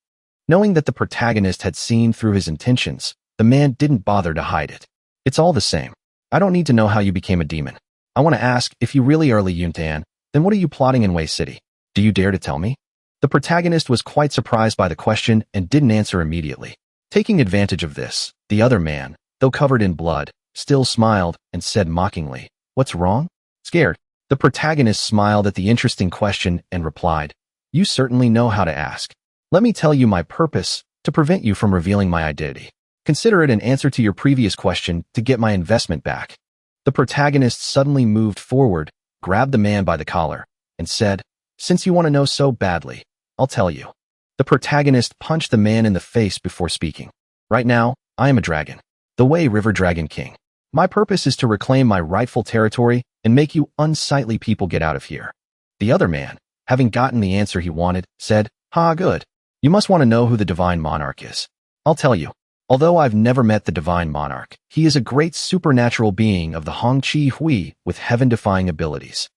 Knowing that the protagonist had seen through his intentions, the man didn't bother to hide it. "It's all the same. I don't need to know how you became a demon. I want to ask, if you really are Li Yunshin, then what are you plotting in Wei City? Do you dare to tell me?" The protagonist was quite surprised by the question and didn't answer immediately. Taking advantage of this, the other man, though covered in blood, still smiled and said mockingly, "What's wrong?" Scared, the protagonist smiled at the interesting question and replied, "You certainly know how to ask. Let me tell you my purpose, to prevent you from revealing my identity. Consider it an answer to your previous question to get my investment back." The protagonist suddenly moved forward, grabbed the man by the collar, and said, "Since you want to know so badly, I'll tell you." The protagonist punched the man in the face before speaking. "Right now, I am a dragon, the Wei River Dragon King. My purpose is to reclaim my rightful territory and make you unsightly people get out of here." The other man, having gotten the answer he wanted, said, "Ha, good. You must want to know who the Divine Monarch is. I'll tell you. Although I've never met the Divine Monarch, he is a great supernatural being of the Hongqi Hui with heaven-defying abilities.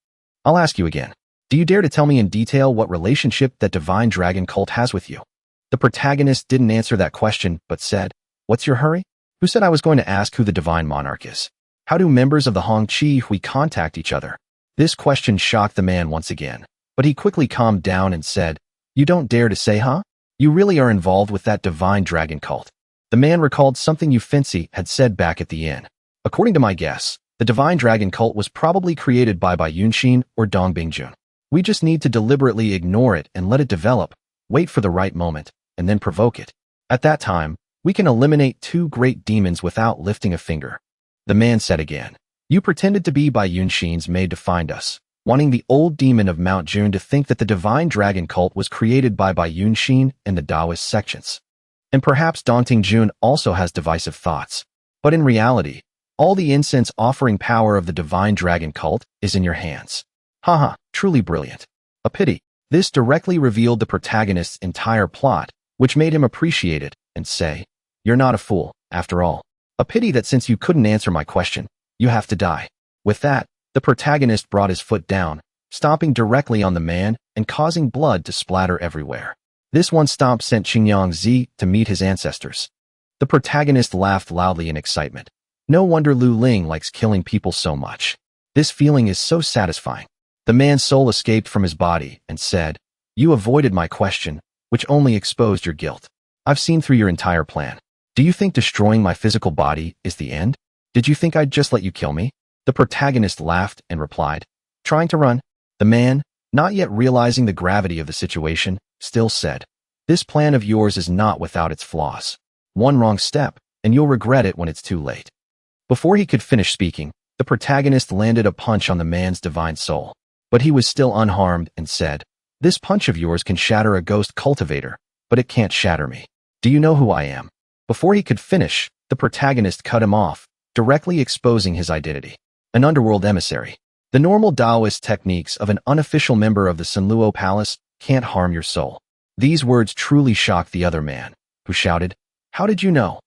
I'll ask you again. Do you dare to tell me in detail what relationship that Divine Dragon cult has with you?" The protagonist didn't answer that question, but said, "What's your hurry? Who said I was going to ask who the Divine Monarch is? How do members of the Hongqi Hui contact each other?" This question shocked the man once again, but he quickly calmed down and said, "You don't dare to say, huh? You really are involved with that Divine Dragon cult." The man recalled something Yu Fancy had said back at the inn. "According to my guess, the Divine Dragon cult was probably created by Wei Yunshin or Dong Bingjun. We just need to deliberately ignore it and let it develop, wait for the right moment, and then provoke it. At that time, we can eliminate two great demons without lifting a finger." The man said again, "You pretended to be Wei Yunshin's maid to find us, wanting the old demon of Mount June to think that the Divine Dragon cult was created by Wei Yunshin and the Taoist sections. And perhaps Dongting Jun also has divisive thoughts. But in reality, all the incense offering power of the Divine Dragon cult is in your hands. Haha, truly brilliant. A pity. This directly revealed the protagonist's entire plot, which made him appreciate it and say, "You're not a fool, after all. A pity that since you couldn't answer my question, you have to die." With that, the protagonist brought his foot down, stomping directly on the man and causing blood to splatter everywhere. This one stomp sent Qingyang Zi to meet his ancestors. The protagonist laughed loudly in excitement. No wonder Lu Ling likes killing people so much. This feeling is so satisfying. The man's soul escaped from his body and said, "You avoided my question, which only exposed your guilt. I've seen through your entire plan. Do you think destroying my physical body is the end? Did you think I'd just let you kill me?" The protagonist laughed and replied, "Trying to run?" The man, not yet realizing the gravity of the situation, still said, "This plan of yours is not without its flaws. One wrong step, and you'll regret it when it's too late." Before he could finish speaking, the protagonist landed a punch on the man's divine soul. But he was still unharmed and said, "This punch of yours can shatter a ghost cultivator, but it can't shatter me. Do you know who I am?" Before he could finish, the protagonist cut him off, directly exposing his identity. An underworld emissary. The normal Taoist techniques of an unofficial member of the Sanluo Palace can't harm your soul. These words truly shocked the other man, who shouted, "How did you know?"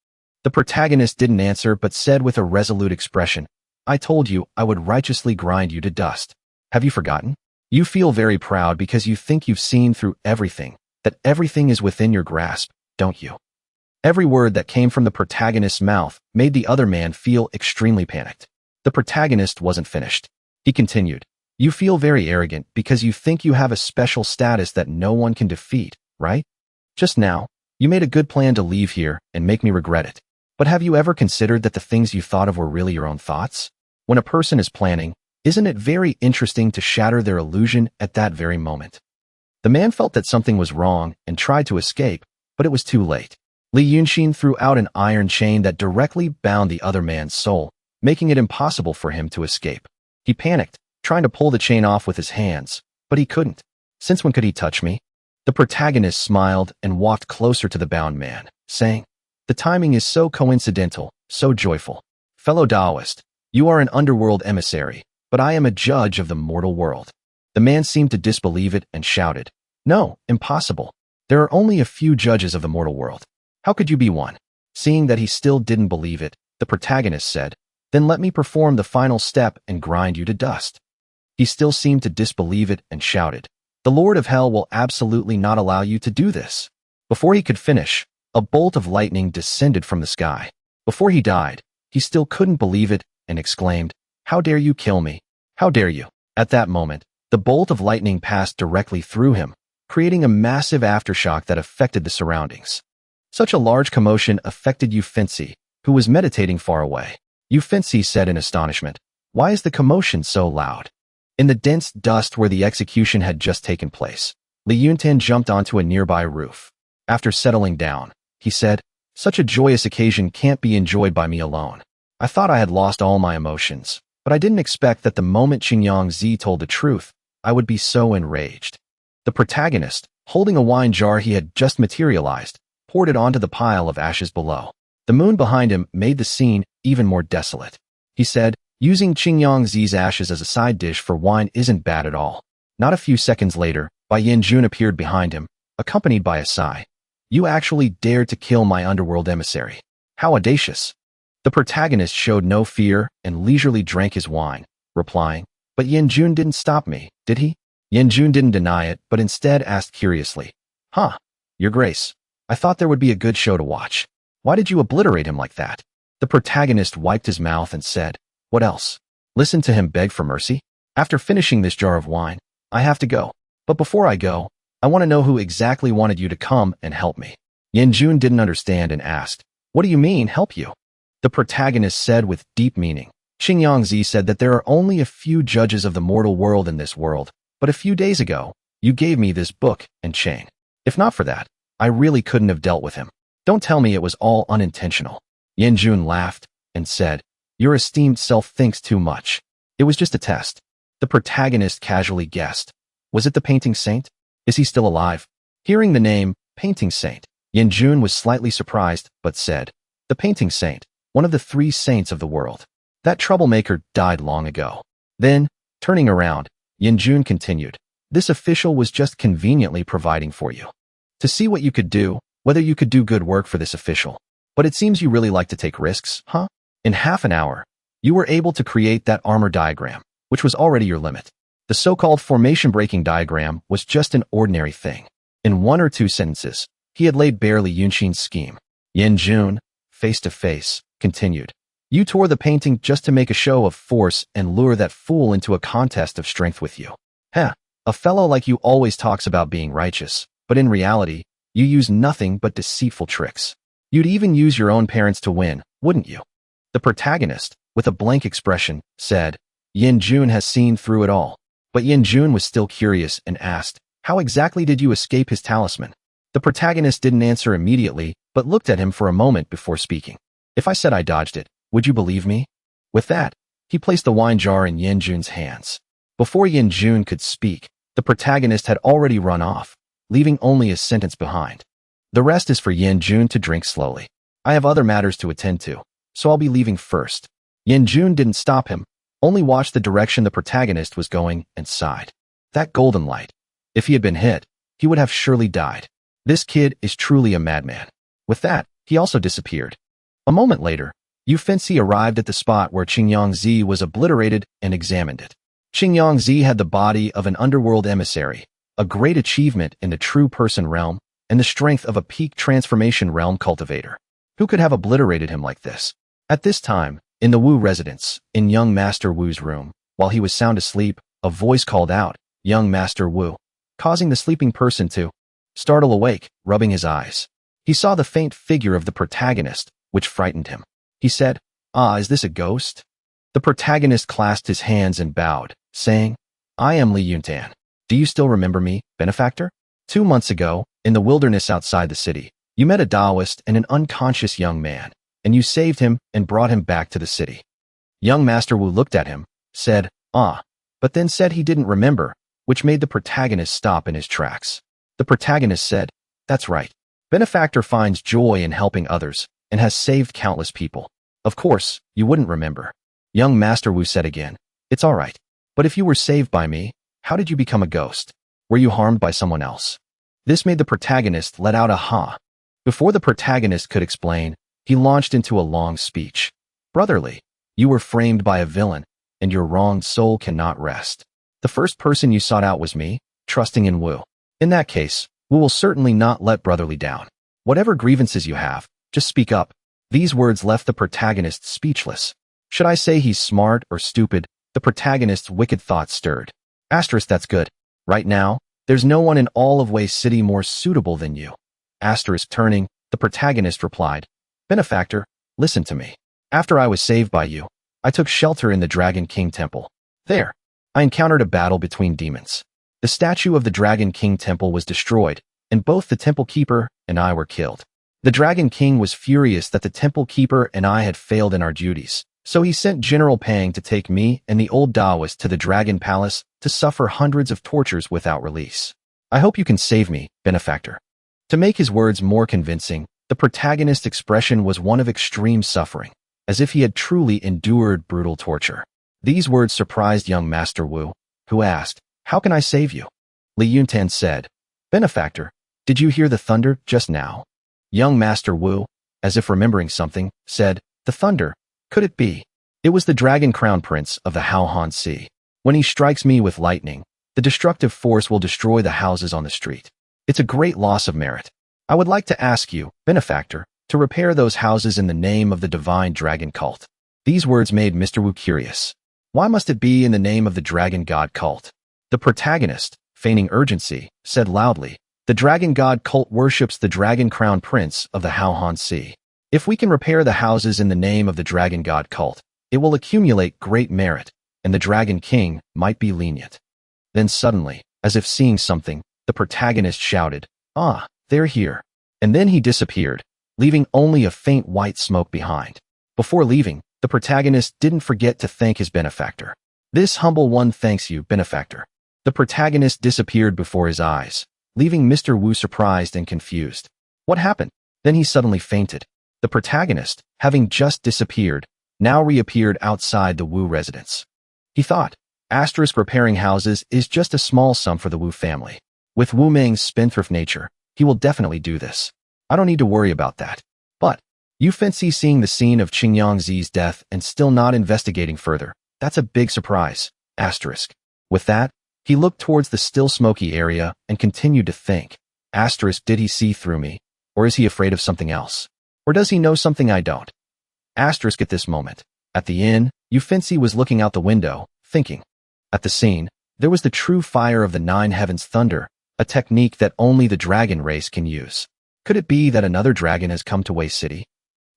The protagonist didn't answer but said with a resolute expression, "I told you I would righteously grind you to dust. Have you forgotten? You feel very proud because you think you've seen through everything, that everything is within your grasp, don't you?" Every word that came from the protagonist's mouth made the other man feel extremely panicked. The protagonist wasn't finished. He continued, "You feel very arrogant because you think you have a special status that no one can defeat, right? Just now, you made a good plan to leave here and make me regret it. But have you ever considered that the things you thought of were really your own thoughts? When a person is planning, isn't it very interesting to shatter their illusion at that very moment?" The man felt that something was wrong and tried to escape, but it was too late. Li Yunshin threw out an iron chain that directly bound the other man's soul, making it impossible for him to escape. He panicked, trying to pull the chain off with his hands, but he couldn't. Since when could he touch me? The protagonist smiled and walked closer to the bound man, saying, "The timing is so coincidental, so joyful. Fellow Taoist, you are an underworld emissary, but I am a judge of the mortal world." The man seemed to disbelieve it and shouted, "No, impossible. There are only a few judges of the mortal world. How could you be one?" Seeing that he still didn't believe it, the protagonist said, "Then let me perform the final step and grind you to dust." He still seemed to disbelieve it and shouted, "The Lord of Hell will absolutely not allow you to do this." Before he could finish, a bolt of lightning descended from the sky. Before he died, he still couldn't believe it and exclaimed, "How dare you kill me? How dare you?" At that moment, the bolt of lightning passed directly through him, creating a massive aftershock that affected the surroundings. Such a large commotion affected Yufinsi, who was meditating far away. Yufinsi said in astonishment, "Why is the commotion so loud?" In the dense dust where the execution had just taken place, Li Yunshin jumped onto a nearby roof. After settling down, he said, "Such a joyous occasion can't be enjoyed by me alone. I thought I had lost all my emotions, but I didn't expect that the moment Qingyang Zi told the truth, I would be so enraged." The protagonist, holding a wine jar he had just materialized, poured it onto the pile of ashes below. The moon behind him made the scene even more desolate. He said, "Using Qingyang Zi's ashes as a side dish for wine isn't bad at all." Not a few seconds later, Bai Yanjun appeared behind him, accompanied by a sigh. "You actually dared to kill my underworld emissary. How audacious." The protagonist showed no fear and leisurely drank his wine, replying, "But Yanjun didn't stop me, did he?" Yanjun didn't deny it, but instead asked curiously, "Huh, Your Grace, I thought there would be a good show to watch. Why did you obliterate him like that?" The protagonist wiped his mouth and said, "What else? Listen to him beg for mercy? After finishing this jar of wine, I have to go. But before I go, I want to know who exactly wanted you to come and help me." Yanjun didn't understand and asked, "What do you mean, help you?" The protagonist said with deep meaning, "Qingyang Zi said that there are only a few judges of the mortal world in this world, but a few days ago, you gave me this book and chain. If not for that, I really couldn't have dealt with him. Don't tell me it was all unintentional." Yanjun laughed and said, "Your esteemed self thinks too much. It was just a test." The protagonist casually guessed, "Was it the painting saint? Is he still alive?" Hearing the name, Painting Saint, Yanjun was slightly surprised, but said, "The Painting Saint, one of the 3 saints of the world. That troublemaker died long ago." Then, turning around, Yanjun continued, "This official was just conveniently providing for you. To see what you could do, whether you could do good work for this official. But it seems you really like to take risks, huh? In half an hour, you were able to create that armor diagram, which was already your limit. The so-called formation-breaking diagram was just an ordinary thing. In 1 or 2 sentences, he had laid bare Li Yunshin's scheme. Yanjun, face to face, continued, "You tore the painting just to make a show of force and lure that fool into a contest of strength with you. Heh, a fellow like you always talks about being righteous, but in reality, you use nothing but deceitful tricks. You'd even use your own parents to win, wouldn't you?" The protagonist, with a blank expression, said, "Yanjun has seen through it all." But Yanjun was still curious and asked, "How exactly did you escape his talisman?" The protagonist didn't answer immediately, but looked at him for a moment before speaking. "If I said I dodged it, would you believe me?" With that, he placed the wine jar in Yanjun's hands. Before Yanjun could speak, the protagonist had already run off, leaving only a sentence behind. "The rest is for Yanjun to drink slowly. I have other matters to attend to, so I'll be leaving first." Yanjun didn't stop him, only watched the direction the protagonist was going and sighed. That golden light. If he had been hit, he would have surely died. This kid is truly a madman. With that, he also disappeared. A moment later, Yufinsi arrived at the spot where Qingyang Zi was obliterated and examined it. Qingyang Zi had the body of an underworld emissary, a great achievement in the true person realm, and the strength of a peak transformation realm cultivator. Who could have obliterated him like this? At this time, In the Wu residence, in young Master Wu's room, while he was sound asleep, a voice called out, "Young Master Wu," causing the sleeping person to startle awake, rubbing his eyes. He saw the faint figure of the protagonist, which frightened him. He said, "Ah, is this a ghost?" The protagonist clasped his hands and bowed, saying, "I am Li Yunshin. Do you still remember me, benefactor? 2 months ago, in the wilderness outside the city, you met a Taoist and an unconscious young man, and you saved him and brought him back to the city." Young Master Wu looked at him, said, "Ah," but then said he didn't remember, which made the protagonist stop in his tracks. The protagonist said, "That's right. Benefactor finds joy in helping others and has saved countless people. Of course, you wouldn't remember." Young Master Wu said again, "It's all right. But if you were saved by me, how did you become a ghost? Were you harmed by someone else?" This made the protagonist let out a ha. Before the protagonist could explain, he launched into a long speech. "Brotherly, you were framed by a villain, and your wronged soul cannot rest. The first person you sought out was me, trusting in Wu. In that case, Wu will certainly not let Brotherly down. Whatever grievances you have, just speak up." These words left the protagonist speechless. Should I say he's smart or stupid? The protagonist's wicked thoughts stirred. Asterisk, that's good. Right now, there's no one in all of Wei City more suitable than you. Asterisk, turning, the protagonist replied, "Benefactor, listen to me. After I was saved by you, I took shelter in the Dragon King Temple. There, I encountered a battle between demons. The statue of the Dragon King Temple was destroyed, and both the temple keeper and I were killed. The Dragon King was furious that the temple keeper and I had failed in our duties, so he sent General Pang to take me and the old Taoist to the Dragon Palace to suffer hundreds of tortures without release. I hope you can save me, benefactor." To make his words more convincing, the protagonist's expression was one of extreme suffering, as if he had truly endured brutal torture. These words surprised young Master Wu, who asked, "How can I save you?" Li Yunshin said, "Benefactor, did you hear the thunder just now?" Young Master Wu, as if remembering something, said, "The thunder? Could it be? It was the Dragon Crown Prince of the Haohan Sea. When he strikes me with lightning, the destructive force will destroy the houses on the street. It's a great loss of merit. I would like to ask you, benefactor, to repair those houses in the name of the divine dragon cult." These words made Mr. Wu curious. Why must it be in the name of the dragon god cult? The protagonist, feigning urgency, said loudly, "The dragon god cult worships the Dragon Crown Prince of the Haohan Sea. If we can repair the houses in the name of the dragon god cult, it will accumulate great merit, and the Dragon King might be lenient." Then suddenly, as if seeing something, the protagonist shouted, "Ah, they're here." And then he disappeared, leaving only a faint white smoke behind. Before leaving, the protagonist didn't forget to thank his benefactor. "This humble one thanks you, benefactor." The protagonist disappeared before his eyes, leaving Mr. Wu surprised and confused. What happened? Then he suddenly fainted. The protagonist, having just disappeared, now reappeared outside the Wu residence. He thought, asterisk, repairing houses is just a small sum for the Wu family. With Wu Meng's spendthrift nature, he will definitely do this. I don't need to worry about that. But, you fancy seeing the scene of Qingyang Zi's death and still not investigating further. That's a big surprise. Asterisk. With that, he looked towards the still smoky area and continued to think. Asterisk, did he see through me? Or is he afraid of something else? Or does he know something I don't? Asterisk, at this moment, at the inn, Yu Fancy was looking out the window, thinking. At the scene, there was the true fire of the nine heavens thunder, a technique that only the dragon race can use. Could it be that another dragon has come to Wei City?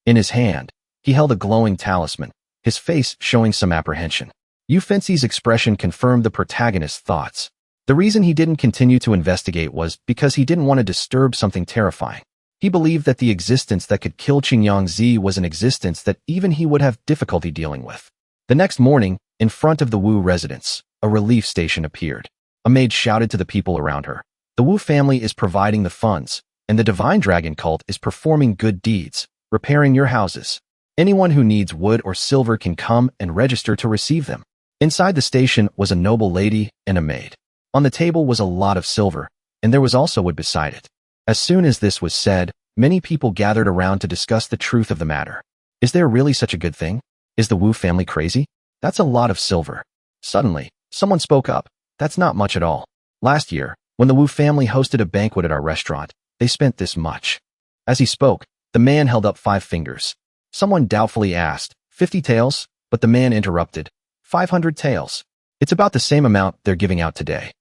In his hand, he held a glowing talisman, his face showing some apprehension. Yu Fancy's expression confirmed the protagonist's thoughts. The reason he didn't continue to investigate was because he didn't want to disturb something terrifying. He believed that the existence that could kill Qingyang Zi was an existence that even he would have difficulty dealing with. The next morning, in front of the Wu residence, a relief station appeared. A maid shouted to the people around her, "The Wu family is providing the funds, and the Divine Dragon Cult is performing good deeds, repairing your houses. Anyone who needs wood or silver can come and register to receive them." Inside the station was a noble lady and a maid. On the table was a lot of silver, and there was also wood beside it. As soon as this was said, many people gathered around to discuss the truth of the matter. Is there really such a good thing? Is the Wu family crazy? That's a lot of silver. Suddenly, someone spoke up. That's not much at all. Last year, when the Wu family hosted a banquet at our restaurant, they spent this much. As he spoke, the man held up 5 fingers. Someone doubtfully asked, 50 taels, but the man interrupted. 500 taels. It's about the same amount they're giving out today.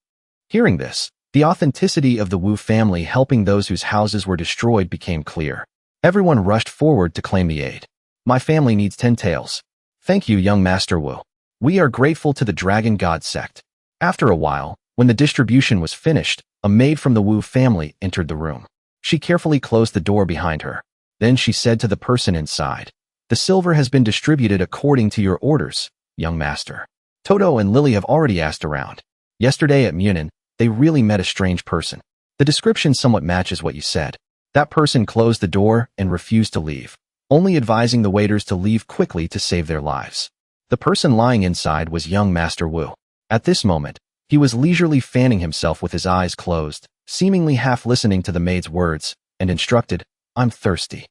Hearing this, the authenticity of the Wu family helping those whose houses were destroyed became clear. Everyone rushed forward to claim the aid. My family needs 10 taels. Thank you, young Master Wu. We are grateful to the Dragon God sect. After a while, when the distribution was finished, a maid from the Wu family entered the room. She carefully closed the door behind her. Then she said to the person inside, "The silver has been distributed according to your orders, young master. Toto and Lily have already asked around. Yesterday at Munin, they really met a strange person. The description somewhat matches what you said. That person closed the door and refused to leave, only advising the waiters to leave quickly to save their lives. The person lying inside was young Master Wu. At this moment, he was leisurely fanning himself with his eyes closed, seemingly half listening to the maid's words, and instructed, 'I'm thirsty.'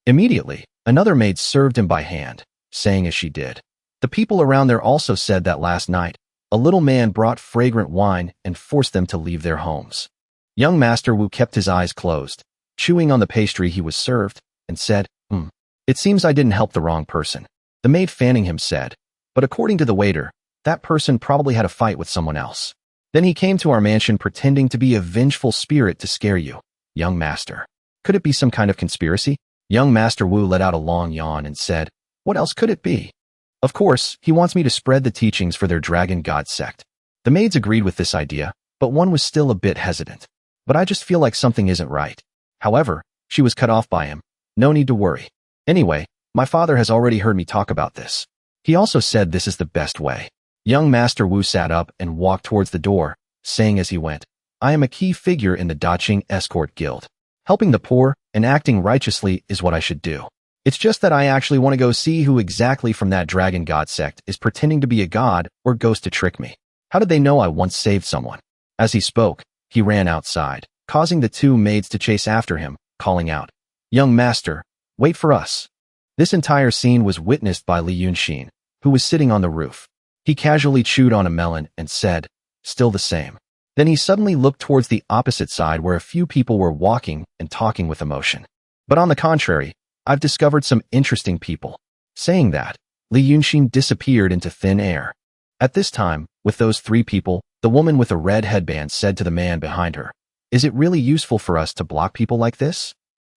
Immediately, another maid served him by hand, saying as she did. The people around there also said that last night, a little man brought fragrant wine and forced them to leave their homes. Young Master Wu kept his eyes closed, chewing on the pastry he was served, and said, It seems I didn't help the wrong person. The maid fanning him said, but according to the waiter, that person probably had a fight with someone else. Then he came to our mansion pretending to be a vengeful spirit to scare you, young master. Could it be some kind of conspiracy?" Young Master Wu let out a long yawn and said, "What else could it be? Of course, he wants me to spread the teachings for their Dragon God sect." The maids agreed with this idea, but one was still a bit hesitant. "But I just feel like something isn't right." However, she was cut off by him. "No need to worry. Anyway, my father has already heard me talk about this. He also said this is the best way." Young Master Wu sat up and walked towards the door, saying as he went, "I am a key figure in the Daching Escort Guild. Helping the poor and acting righteously is what I should do. It's just that I actually want to go see who exactly from that Dragon God sect is pretending to be a god or goes to trick me. How did they know I once saved someone?" As he spoke, he ran outside, causing the two maids to chase after him, calling out, "Young master, wait for us." This entire scene was witnessed by Li Yunshin, who was sitting on the roof. He casually chewed on a melon and said, "Still the same." Then he suddenly looked towards the opposite side where a few people were walking and talking with emotion. "But on the contrary, I've discovered some interesting people." Saying that, Li Yunshin disappeared into thin air. At this time, with those three people, the woman with a red headband said to the man behind her, "Is it really useful for us to block people like this?"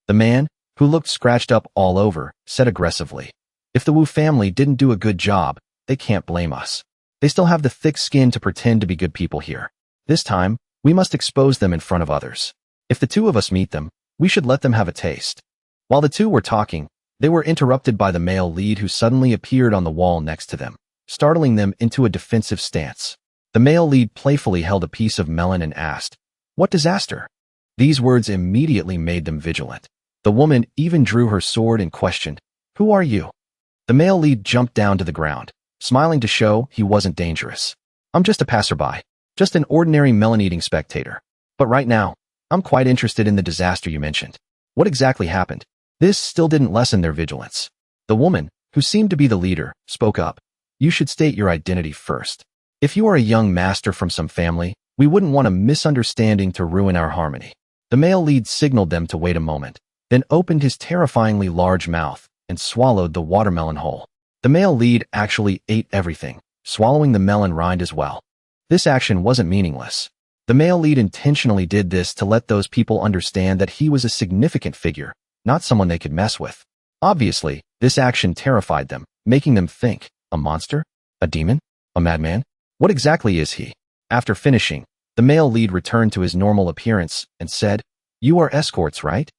The man, who looked scratched up all over, said aggressively, "If the Wu family didn't do a good job, they can't blame us. They still have the thick skin to pretend to be good people here. This time, we must expose them in front of others. If the two of us meet them, we should let them have a taste." While the two were talking, they were interrupted by the male lead who suddenly appeared on the wall next to them, startling them into a defensive stance. The male lead playfully held a piece of melon and asked, "What disaster?" These words immediately made them vigilant. The woman even drew her sword and questioned, "Who are you?" The male lead jumped down to the ground, smiling to show he wasn't dangerous. "I'm just a passerby. Just an ordinary melon-eating spectator. But right now, I'm quite interested in the disaster you mentioned. What exactly happened?" This still didn't lessen their vigilance. The woman, who seemed to be the leader, spoke up. "You should state your identity first. If you are a young master from some family, we wouldn't want a misunderstanding to ruin our harmony." The male lead signaled them to wait a moment, then opened his terrifyingly large mouth and swallowed the watermelon whole. The male lead actually ate everything, swallowing the melon rind as well. This action wasn't meaningless. The male lead intentionally did this to let those people understand that he was a significant figure, not someone they could mess with. Obviously, this action terrified them, making them think, a monster? A demon? A madman? What exactly is he? After finishing, the male lead returned to his normal appearance and said, "You are escorts, right?"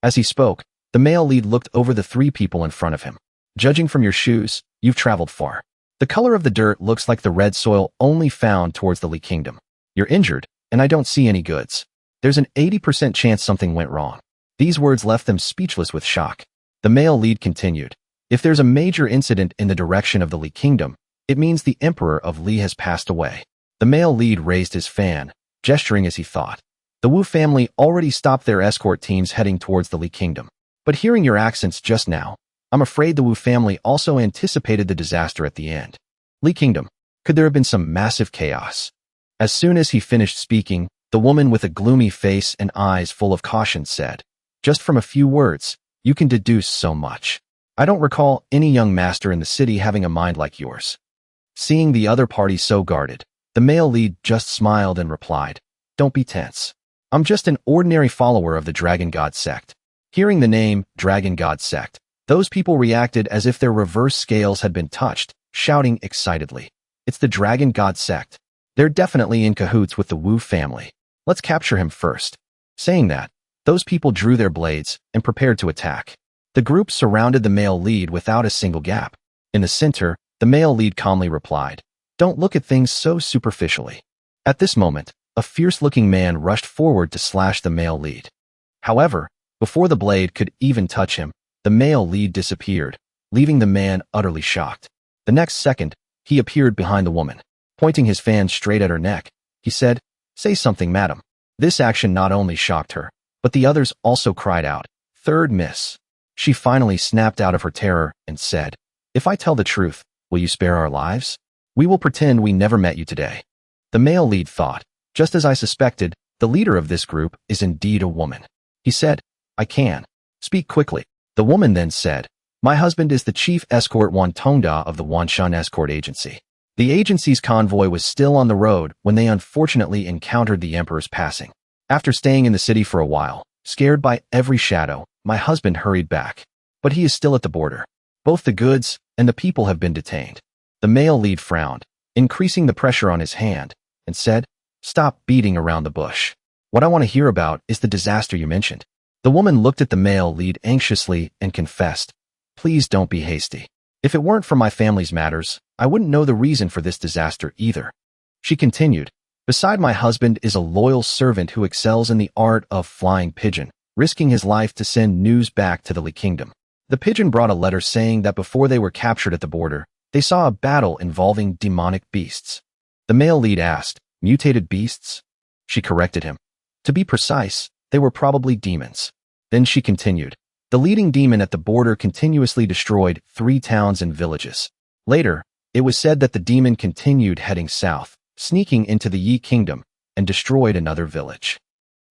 As he spoke, the male lead looked over the three people in front of him. "Judging from your shoes, you've traveled far. The color of the dirt looks like the red soil only found towards the Li Kingdom. You're injured, and I don't see any goods. There's an 80% chance something went wrong." These words left them speechless with shock. The male lead continued, "If there's a major incident in the direction of the Li Kingdom, it means the Emperor of Li has passed away." The male lead raised his fan, gesturing as he thought. The Wu family already stopped their escort teams heading towards the Li Kingdom. But hearing your accents just now, I'm afraid the Wu family also anticipated the disaster at the end. Li Kingdom, could there have been some massive chaos? As soon as he finished speaking, the woman with a gloomy face and eyes full of caution said, "Just from a few words, you can deduce so much. I don't recall any young master in the city having a mind like yours. Seeing the other party so guarded, the male lead just smiled and replied, Don't be tense. I'm just an ordinary follower of the Dragon God sect. Hearing the name Dragon God sect, those people reacted as if their reverse scales had been touched, shouting excitedly, It's the Dragon God sect. They're definitely in cahoots with the Wu family. Let's capture him first. Saying that, those people drew their blades and prepared to attack. The group surrounded the male lead without a single gap. In the center, the male lead calmly replied, Don't look at things so superficially. At this moment, a fierce-looking man rushed forward to slash the male lead. However, before the blade could even touch him, the male lead disappeared, leaving the man utterly shocked. The next second, he appeared behind the woman. Pointing his fan straight at her neck, he said, Say something, madam. This action not only shocked her, but the others also cried out, Third miss. She finally snapped out of her terror and said, If I tell the truth, will you spare our lives? We will pretend we never met you today. The male lead thought, Just as I suspected, the leader of this group is indeed a woman. He said, I can. Speak quickly. The woman then said, My husband is the chief escort Wantonda of the Wanshan escort agency. The agency's convoy was still on the road when they unfortunately encountered the emperor's passing. After staying in the city for a while, scared by every shadow, my husband hurried back. But he is still at the border. Both the goods and the people have been detained. The male lead frowned, increasing the pressure on his hand, and said, Stop beating around the bush. What I want to hear about is the disaster you mentioned. The woman looked at the male lead anxiously and confessed, Please don't be hasty. If it weren't for my family's matters, I wouldn't know the reason for this disaster either. She continued, Beside my husband is a loyal servant who excels in the art of flying pigeon, risking his life to send news back to the Li Kingdom. The pigeon brought a letter saying that before they were captured at the border, they saw a battle involving demonic beasts. The male lead asked, Mutated beasts? She corrected him. To be precise, they were probably demons. Then she continued, The leading demon at the border continuously destroyed 3 towns and villages. Later, it was said that the demon continued heading south, sneaking into the Yi Kingdom, and destroyed another village.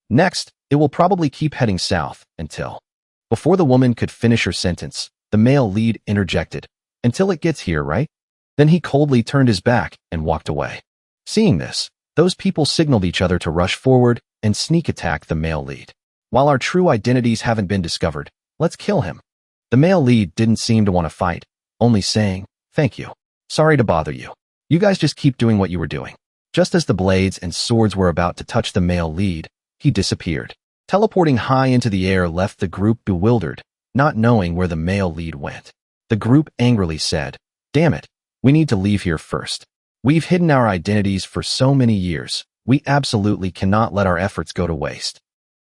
Next, it will probably keep heading south until... Before the woman could finish her sentence, the male lead interjected, Until it gets here, right? Then he coldly turned his back and walked away. Seeing this, those people signaled each other to rush forward and sneak attack the male lead. While our true identities haven't been discovered, let's kill him. The male lead didn't seem to want to fight, only saying, Thank you. Sorry to bother you. You guys just keep doing what you were doing. Just as the blades and swords were about to touch the male lead, he disappeared. Teleporting high into the air left the group bewildered, not knowing where the male lead went. The group angrily said, Damn it, we need to leave here first. We've hidden our identities for so many years, we absolutely cannot let our efforts go to waste.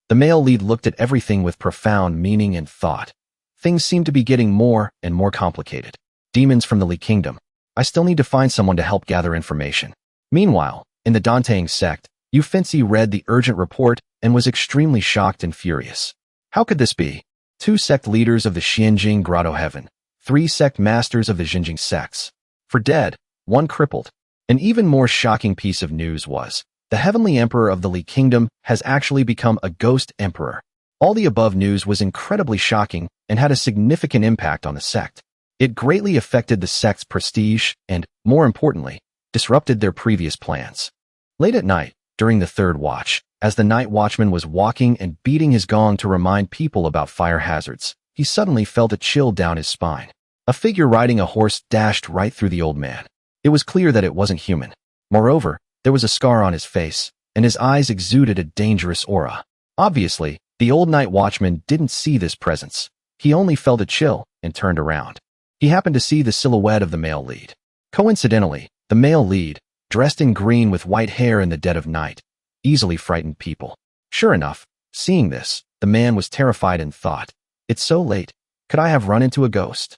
The male lead looked at everything with profound meaning and thought. Things seem to be getting more and more complicated. Demons from the Li Kingdom. I still need to find someone to help gather information. Meanwhile, in the Danteing sect, Yu Fenci read the urgent report and was extremely shocked and furious. How could this be? 2 sect leaders of the Xianjing Grotto Heaven, 3 sect masters of the Xinjing sects. For dead, 1 crippled. An even more shocking piece of news was, the Heavenly Emperor of the Li Kingdom has actually become a ghost emperor. All the above news was incredibly shocking and had a significant impact on the sect. It greatly affected the sect's prestige and, more importantly, disrupted their previous plans. Late at night, during the 3rd watch, as the night watchman was walking and beating his gong to remind people about fire hazards, he suddenly felt a chill down his spine. A figure riding a horse dashed right through the old man. It was clear that it wasn't human. Moreover, there was a scar on his face, and his eyes exuded a dangerous aura. Obviously, the old night watchman didn't see this presence. He only felt a chill and turned around. He happened to see the silhouette of the male lead. Coincidentally, the male lead, dressed in green with white hair in the dead of night, easily frightened people. Sure enough, seeing this, the man was terrified and thought, It's so late. Could I have run into a ghost?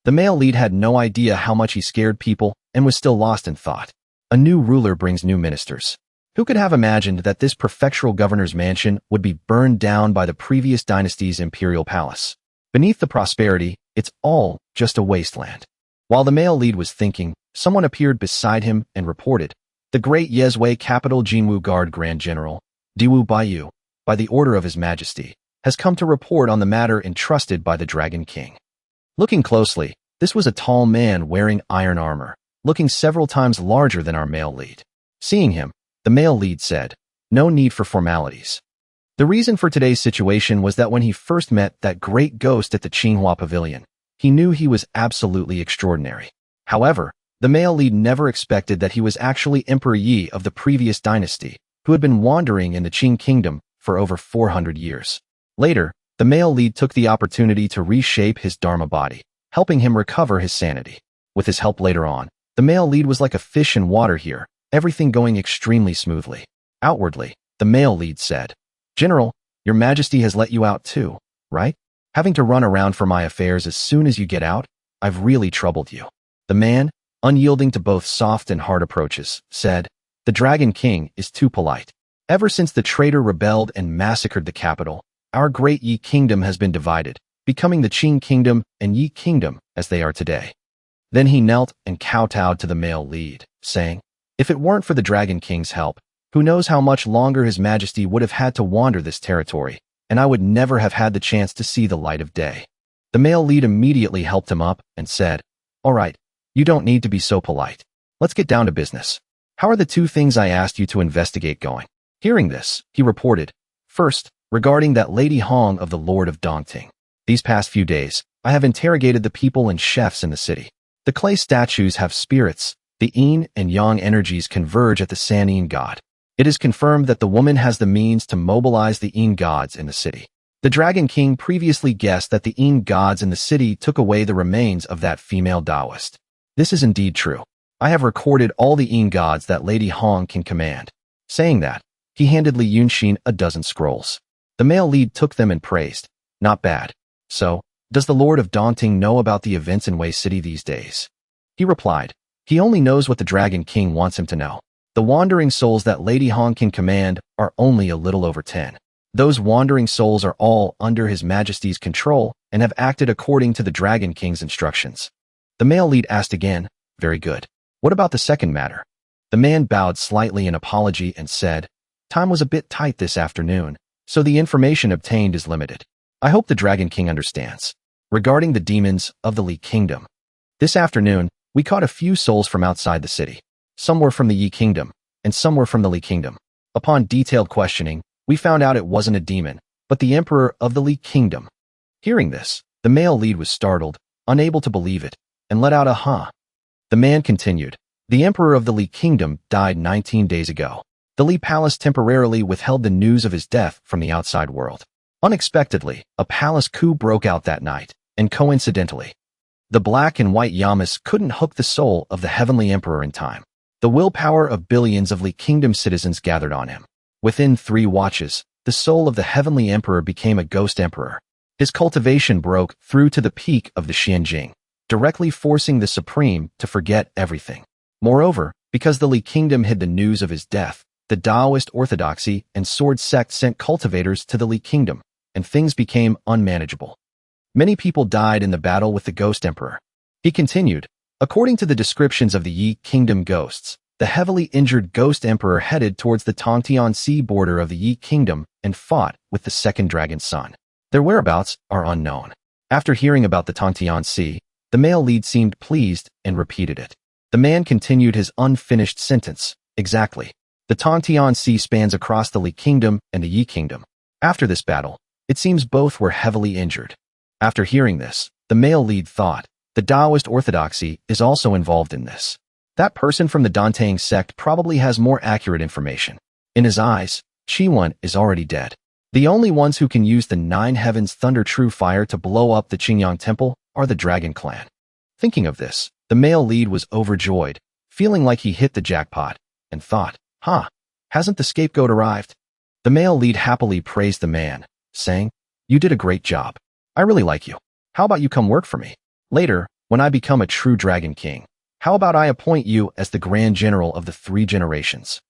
The male lead had no idea how much he scared people and was still lost in thought. A new ruler brings new ministers. Who could have imagined that this prefectural governor's mansion would be burned down by the previous dynasty's imperial palace? Beneath the prosperity, it's all just a wasteland. While the male lead was thinking, someone appeared beside him and reported, The great Yezhui capital Jinwu Guard Grand General, Diwu Baiyu, by the order of His Majesty, has come to report on the matter entrusted by the Dragon King. Looking closely, this was a tall man wearing iron armor, looking several times larger than our male lead. Seeing him, the male lead said, "No need for formalities." The reason for today's situation was that when he first met that great ghost at the Qinghua Pavilion, he knew he was absolutely extraordinary. However, the male lead never expected that he was actually Emperor Yi of the previous dynasty, who had been wandering in the Qing kingdom for over 400 years. Later, the male lead took the opportunity to reshape his Dharma body, helping him recover his sanity. With his help later on, the male lead was like a fish in water here, everything going extremely smoothly. Outwardly, the male lead said, "General, your majesty has let you out too, right? Having to run around for my affairs as soon as you get out, I've really troubled you." The man, unyielding to both soft and hard approaches, said, "The Dragon King is too polite. Ever since the traitor rebelled and massacred the capital, our great Yi kingdom has been divided, becoming the Qing kingdom and Yi kingdom as they are today." Then he knelt and kowtowed to the male lead, saying, "If it weren't for the Dragon King's help, who knows how much longer His Majesty would have had to wander this territory, and I would never have had the chance to see the light of day." The male lead immediately helped him up and said, "All right, you don't need to be so polite. Let's get down to business. How are the two things I asked you to investigate going?" Hearing this, he reported, "First, regarding that Lady Hong of the Lord of Dongting. These past few days, I have interrogated the people and chefs in the city. The clay statues have spirits. The yin and yang energies converge at the San Yin god. It is confirmed that the woman has the means to mobilize the yin gods in the city. The Dragon King previously guessed that the yin gods in the city took away the remains of that female Taoist. This is indeed true. I have recorded all the yin gods that Lady Hong can command." Saying that, he handed Li Yunshin a dozen scrolls. The male lead took them and praised, "Not bad. So, does the Lord of Daunting know about the events in Wei City these days?" He replied, "He only knows what the Dragon King wants him to know. The wandering souls that Lady Hong can command are only a little over 10. Those wandering souls are all under His Majesty's control and have acted according to the Dragon King's instructions." The male lead asked again, "Very good. What about the second matter?" The man bowed slightly in apology and said, "Time was a bit tight this afternoon, so the information obtained is limited. I hope the Dragon King understands. Regarding the demons of the Li Kingdom. This afternoon, we caught a few souls from outside the city. Some were from the Yi Kingdom, and some were from the Li Kingdom. Upon detailed questioning, we found out it wasn't a demon, but the Emperor of the Li Kingdom." Hearing this, the male lead was startled, unable to believe it, and let out a "huh." The man continued, "The Emperor of the Li Kingdom died 19 days ago. The Li Palace temporarily withheld the news of his death from the outside world. Unexpectedly, a palace coup broke out that night, and coincidentally, the black and white Yamas couldn't hook the soul of the heavenly emperor in time. The willpower of billions of Li Kingdom citizens gathered on him. Within 3 watches, the soul of the heavenly emperor became a ghost emperor. His cultivation broke through to the peak of the Xianjing, directly forcing the Supreme to forget everything. Moreover, because the Li Kingdom hid the news of his death, the Taoist orthodoxy and sword sect sent cultivators to the Li Kingdom, and things became unmanageable. Many people died in the battle with the Ghost Emperor." He continued, "According to the descriptions of the Yi Kingdom ghosts, the heavily injured Ghost Emperor headed towards the Tongtian Sea border of the Yi Kingdom and fought with the second dragon's son. Their whereabouts are unknown." After hearing about the Tongtian Sea, the male lead seemed pleased and repeated it. The man continued his unfinished sentence, "Exactly. The Tongtian Sea spans across the Li Kingdom and the Yi Kingdom. After this battle, it seems both were heavily injured." After hearing this, the male lead thought, the Taoist orthodoxy is also involved in this. That person from the Dantang sect probably has more accurate information. In his eyes, Qi is already dead. The only ones who can use the 9 heavens thunder true fire to blow up the Qingyang temple are the Dragon Clan. Thinking of this, the male lead was overjoyed, feeling like he hit the jackpot, and thought, hasn't the scapegoat arrived?" The male lead happily praised the man, saying, "You did a great job. I really like you. How about you come work for me? Later, when I become a true Dragon King, how about I appoint you as the Grand General of the 3 generations?"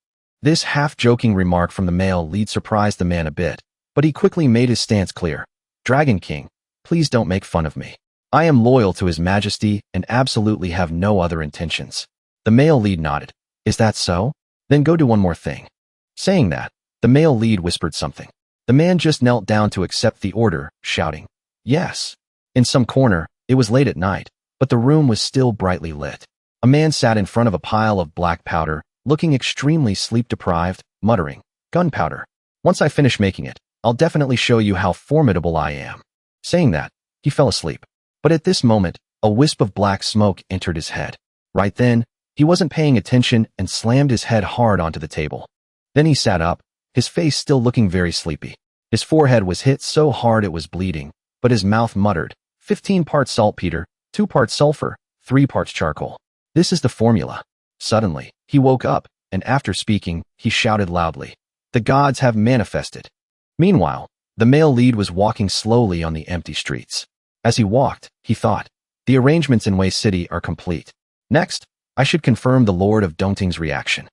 This half-joking remark from the male lead surprised the man a bit, but he quickly made his stance clear. "Dragon King, please don't make fun of me. I am loyal to His Majesty and absolutely have no other intentions." The male lead nodded. "Is that so? Then go do one more thing." Saying that, the male lead whispered something. The man just knelt down to accept the order, shouting, "Yes." In some corner, It was late at night, but the room was still brightly lit. A man sat in front of a pile of black powder, looking extremely sleep-deprived, muttering, "Gunpowder. Once I finish making it, I'll definitely show you how formidable I am." Saying that, he fell asleep. But at this moment, a wisp of black smoke entered his head. Right then, he wasn't paying attention and slammed his head hard onto the table. Then he sat up, his face still looking very sleepy. His forehead was hit so hard it was bleeding, but his mouth muttered, 15 parts saltpeter, 2 parts sulfur, 3 parts charcoal. This is the formula. Suddenly, he woke up, and after speaking, he shouted loudly, "The gods have manifested." Meanwhile, the male lead was walking slowly on the empty streets. As he walked, he thought, the arrangements in Wei City are complete. Next, I should confirm the Lord of Dongting's reaction.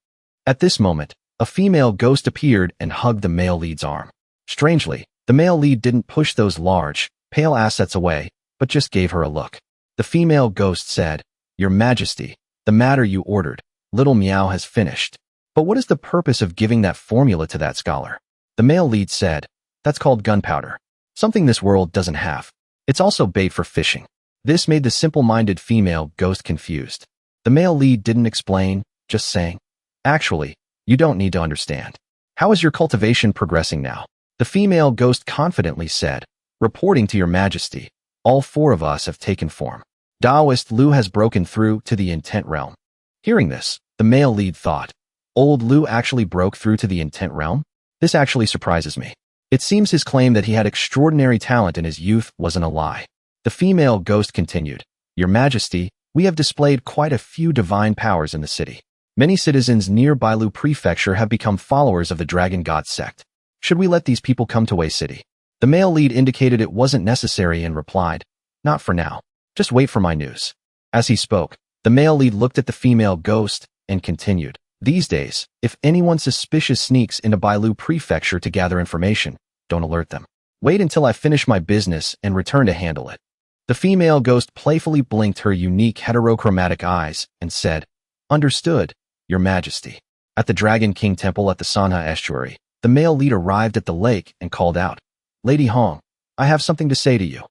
At this moment, a female ghost appeared and hugged the male lead's arm. Strangely, the male lead didn't push those large, pale assets away, but just gave her a look. The female ghost said, "Your Majesty, the matter you ordered, Little Meow has finished. But what is the purpose of giving that formula to that scholar?" The male lead said, "That's called gunpowder. Something this world doesn't have. It's also bait for fishing." This made the simple-minded female ghost confused. The male lead didn't explain, just saying, "Actually, you don't need to understand. How is your cultivation progressing now?" The female ghost confidently said, "Reporting to your Majesty, all 4 of us have taken form. Taoist Lu has broken through to the intent realm." Hearing this, the male lead thought, "Old Lu actually broke through to the intent realm? This actually surprises me. It seems his claim that he had extraordinary talent in his youth wasn't a lie." The female ghost continued, "Your Majesty, we have displayed quite a few divine powers in the city. Many citizens near Bailu Prefecture have become followers of the Dragon God sect. Should we let these people come to Wei City?" The male lead indicated it wasn't necessary and replied, "Not for now. Just wait for my news." As he spoke, the male lead looked at the female ghost and continued, "These days, if anyone suspicious sneaks into Bailu Prefecture to gather information, don't alert them. Wait until I finish my business and return to handle it." The female ghost playfully blinked her unique heterochromatic eyes and said, "Understood, Your Majesty." At the Dragon King Temple at the Sanha Estuary, the male lead arrived at the lake and called out, "Lady Hong, I have something to say to you."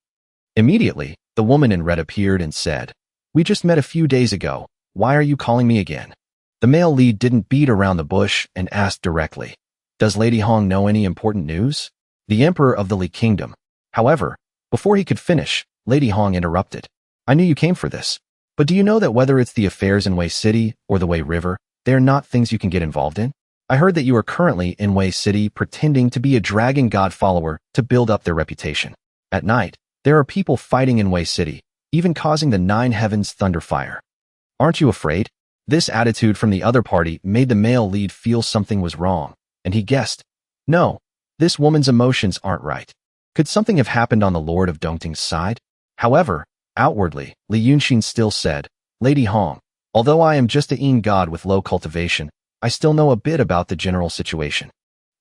Immediately, the woman in red appeared and said, "We just met a few days ago. Why are you calling me again?" The male lead didn't beat around the bush and asked directly, "Does Lady Hong know any important news?" The Emperor of the Li Kingdom. However, before he could finish, Lady Hong interrupted, "I knew you came for this. But do you know that whether it's the affairs in Wei City or the Wei River, they are not things you can get involved in? I heard that you are currently in Wei City pretending to be a dragon god follower to build up their reputation. At night, there are people fighting in Wei City, even causing the 9 heavens thunderfire. Aren't you afraid?" This attitude from the other party made the male lead feel something was wrong, and he guessed, "No, this woman's emotions aren't right. Could something have happened on the Lord of Dongting's side?" However, outwardly, Li Yunshin still said, "Lady Hong, although I am just a Yin god with low cultivation, I still know a bit about the general situation.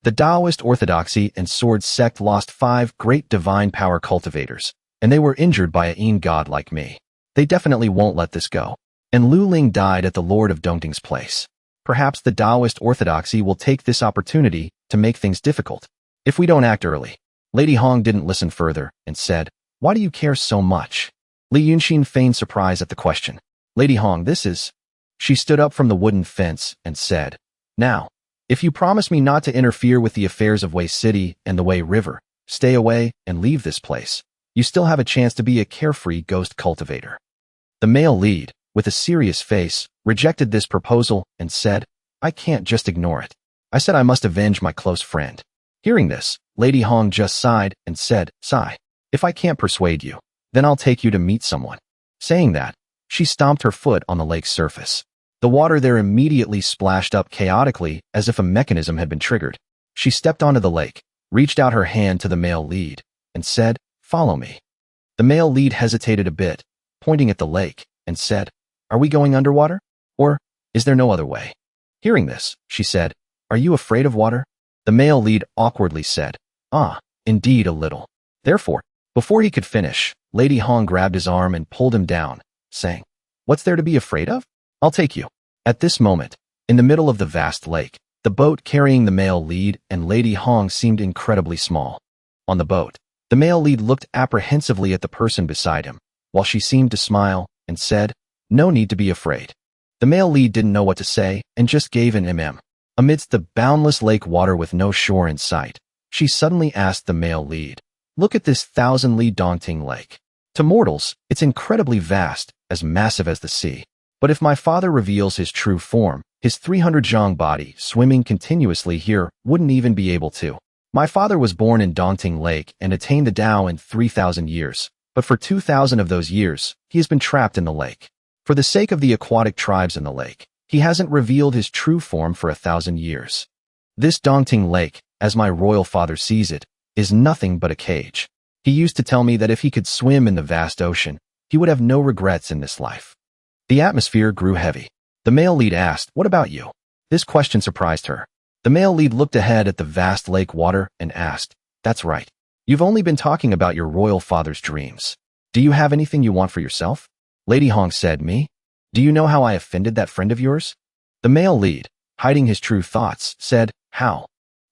The Taoist Orthodoxy and Sword Sect lost 5 great divine power cultivators, and they were injured by a Yin god like me. They definitely won't let this go. And Lu Ling died at the Lord of Dongting's place. Perhaps the Taoist Orthodoxy will take this opportunity to make things difficult, if we don't act early." Lady Hong didn't listen further and said, "Why do you care so much?" Li Yunshin feigned surprise at the question. "Lady Hong, this is..." She stood up from the wooden fence and said, "Now, if you promise me not to interfere with the affairs of Wei City and the Wei River, stay away and leave this place, you still have a chance to be a carefree ghost cultivator." The male lead, with a serious face, rejected this proposal and said, "I can't just ignore it. I said I must avenge my close friend." Hearing this, Lady Hong just sighed and said, "Sigh. If I can't persuade you, then I'll take you to meet someone." Saying that, she stomped her foot on the lake's surface. The water there immediately splashed up chaotically as if a mechanism had been triggered. She stepped onto the lake, reached out her hand to the male lead, and said, "Follow me." The male lead hesitated a bit, pointing at the lake, and said, "Are we going underwater? Or is there no other way?" Hearing this, she said, "Are you afraid of water?" The male lead awkwardly said, "Ah, indeed a little." Therefore, before he could finish, Lady Hong grabbed his arm and pulled him down, saying, "What's there to be afraid of? I'll take you." At this moment, in the middle of the vast lake, the boat carrying the male lead and Lady Hong seemed incredibly small. On the boat, the male lead looked apprehensively at the person beside him, while she seemed to smile and said, "No need to be afraid." The male lead didn't know what to say and just gave an Amidst the boundless lake water with no shore in sight, she suddenly asked the male lead, "Look at this 1,000-li daunting lake. To mortals, it's incredibly vast, as massive as the sea. But if my father reveals his true form, his 300-jong body swimming continuously here wouldn't even be able to. My father was born in Daunting Lake and attained the Tao in 3,000 years, but for 2,000 of those years, he has been trapped in the lake. For the sake of the aquatic tribes in the lake, he hasn't revealed his true form for 1,000 years. This Daunting Lake, as my royal father sees it, is nothing but a cage. He used to tell me that if he could swim in the vast ocean, he would have no regrets in this life." The atmosphere grew heavy. The male lead asked, "What about you?" This question surprised her. The male lead looked ahead at the vast lake water and asked, "That's right. You've only been talking about your royal father's dreams. Do you have anything you want for yourself?" Lady Hong said, "Me? Do you know how I offended that friend of yours?" The male lead, hiding his true thoughts, said, "How?"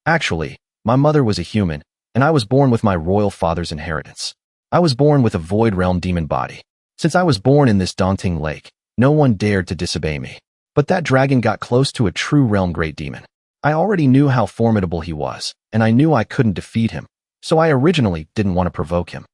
"Actually, my mother was a human, and I was born with my royal father's inheritance. I was born with a void realm demon body. Since I was born in this daunting lake, no one dared to disobey me. But that dragon got close to a true realm great demon. I already knew how formidable he was, and I knew I couldn't defeat him, so I originally didn't want to provoke him."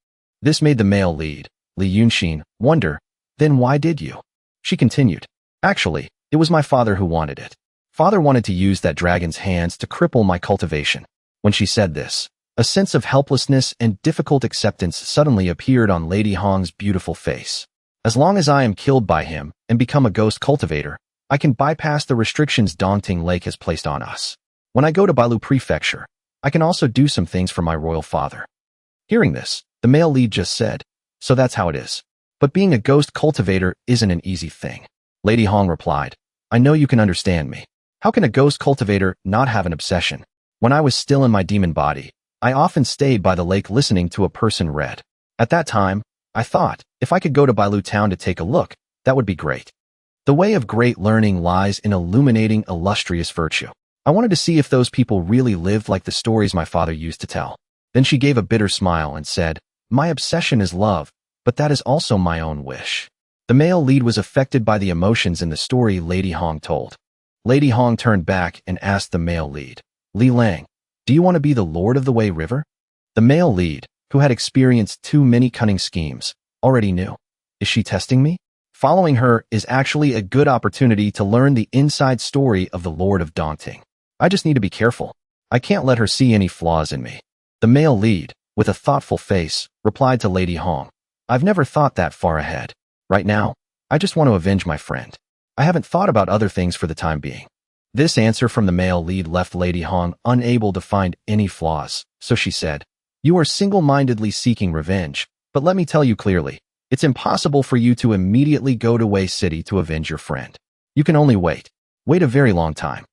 This made the male lead, Li Yunshin, wonder, "Then why did you?" She continued, "Actually, it was my father who wanted it. Father wanted to use that dragon's hands to cripple my cultivation." When she said this, a sense of helplessness and difficult acceptance suddenly appeared on Lady Hong's beautiful face. "As long as I am killed by him and become a ghost cultivator, I can bypass the restrictions Daunting Lake has placed on us. When I go to Bailu Prefecture, I can also do some things for my royal father." Hearing this, the male lead just said, "So that's how it is. But being a ghost cultivator isn't an easy thing." Lady Hong replied, "I know you can understand me. How can a ghost cultivator not have an obsession? When I was still in my demon body, I often stayed by the lake listening to a person read. At that time, I thought, if I could go to Bailu town to take a look, that would be great. The way of great learning lies in illuminating illustrious virtue. I wanted to see if those people really lived like the stories my father used to tell." Then she gave a bitter smile and said, "My obsession is love, but that is also my own wish." The male lead was affected by the emotions in the story Lady Hong told. Lady Hong turned back and asked the male lead, "Li Lang, do you want to be the Lord of the Wei River?" The male lead, who had experienced too many cunning schemes, already knew. Is she testing me? Following her is actually a good opportunity to learn the inside story of the Lord of Daunting. I just need to be careful. I can't let her see any flaws in me. The male lead, with a thoughtful face, replied to Lady Hong, "I've never thought that far ahead. Right now, I just want to avenge my friend. I haven't thought about other things for the time being." This answer from the male lead left Lady Hong unable to find any flaws, so she said, "You are single-mindedly seeking revenge, but let me tell you clearly, it's impossible for you to immediately go to Wei City to avenge your friend. You can only wait. Wait a very long time.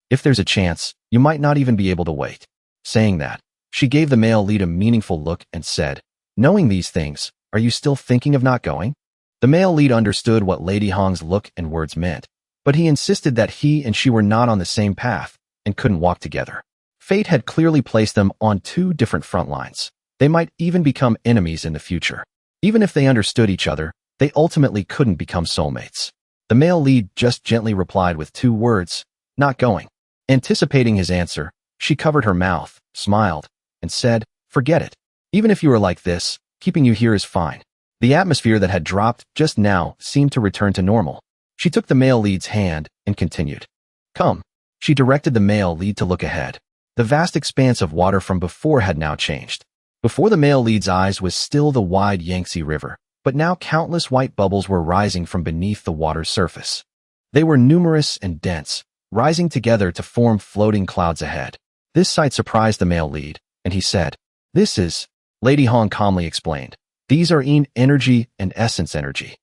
If there's a chance, you might not even be able to wait." Saying that, she gave the male lead a meaningful look and said, "Knowing these things, are you still thinking of not going?" The male lead understood what Lady Hong's look and words meant, but he insisted that he and she were not on the same path and couldn't walk together. Fate had clearly placed them on two different front lines. They might even become enemies in the future. Even if they understood each other, they ultimately couldn't become soulmates. The male lead just gently replied with 2 words, "Not going." Anticipating his answer, she covered her mouth, smiled, and said, "Forget it. Even if you are like this, keeping you here is fine." The atmosphere that had dropped just now seemed to return to normal. She took the male lead's hand and continued, "Come." She directed the male lead to look ahead. The vast expanse of water from before had now changed. Before the male lead's eyes was still the wide Yangtze River, but now countless white bubbles were rising from beneath the water's surface. They were numerous and dense, rising together to form floating clouds ahead. This sight surprised the male lead, and he said, "This is," Lady Hong calmly explained, "these are energy and essence energy.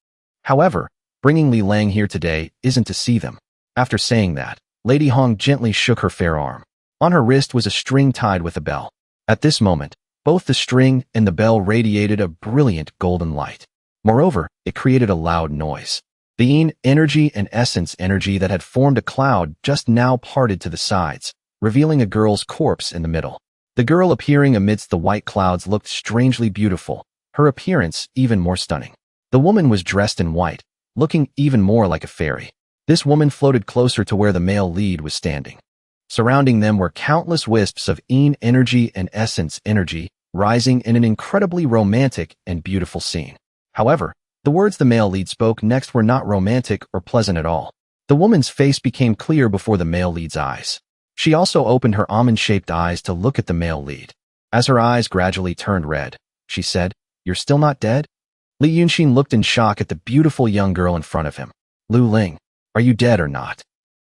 However, bringing Li Lang here today isn't to see them." After saying that, Lady Hong gently shook her fair arm. On her wrist was a string tied with a bell. At this moment, both the string and the bell radiated a brilliant golden light. Moreover, it created a loud noise. The energy and essence energy that had formed a cloud just now parted to the sides, revealing a girl's corpse in the middle. The girl appearing amidst the white clouds looked strangely beautiful, her appearance even more stunning. The woman was dressed in white, looking even more like a fairy. This woman floated closer to where the male lead was standing. Surrounding them were countless wisps of energy and essence energy, rising in an incredibly romantic and beautiful scene. However, the words the male lead spoke next were not romantic or pleasant at all. The woman's face became clear before the male lead's eyes. She also opened her almond-shaped eyes to look at the male lead. As her eyes gradually turned red, she said, "You're still not dead?" Li Yunshin looked in shock at the beautiful young girl in front of him. "Lu Ling, are you dead or not?"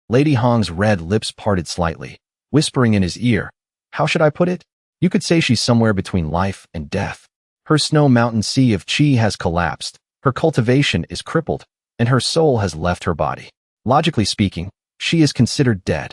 Lady Hong's red lips parted slightly, whispering in his ear, "How should I put it? You could say she's somewhere between life and death. Her snow mountain sea of qi has collapsed, her cultivation is crippled, and her soul has left her body. Logically speaking, she is considered dead.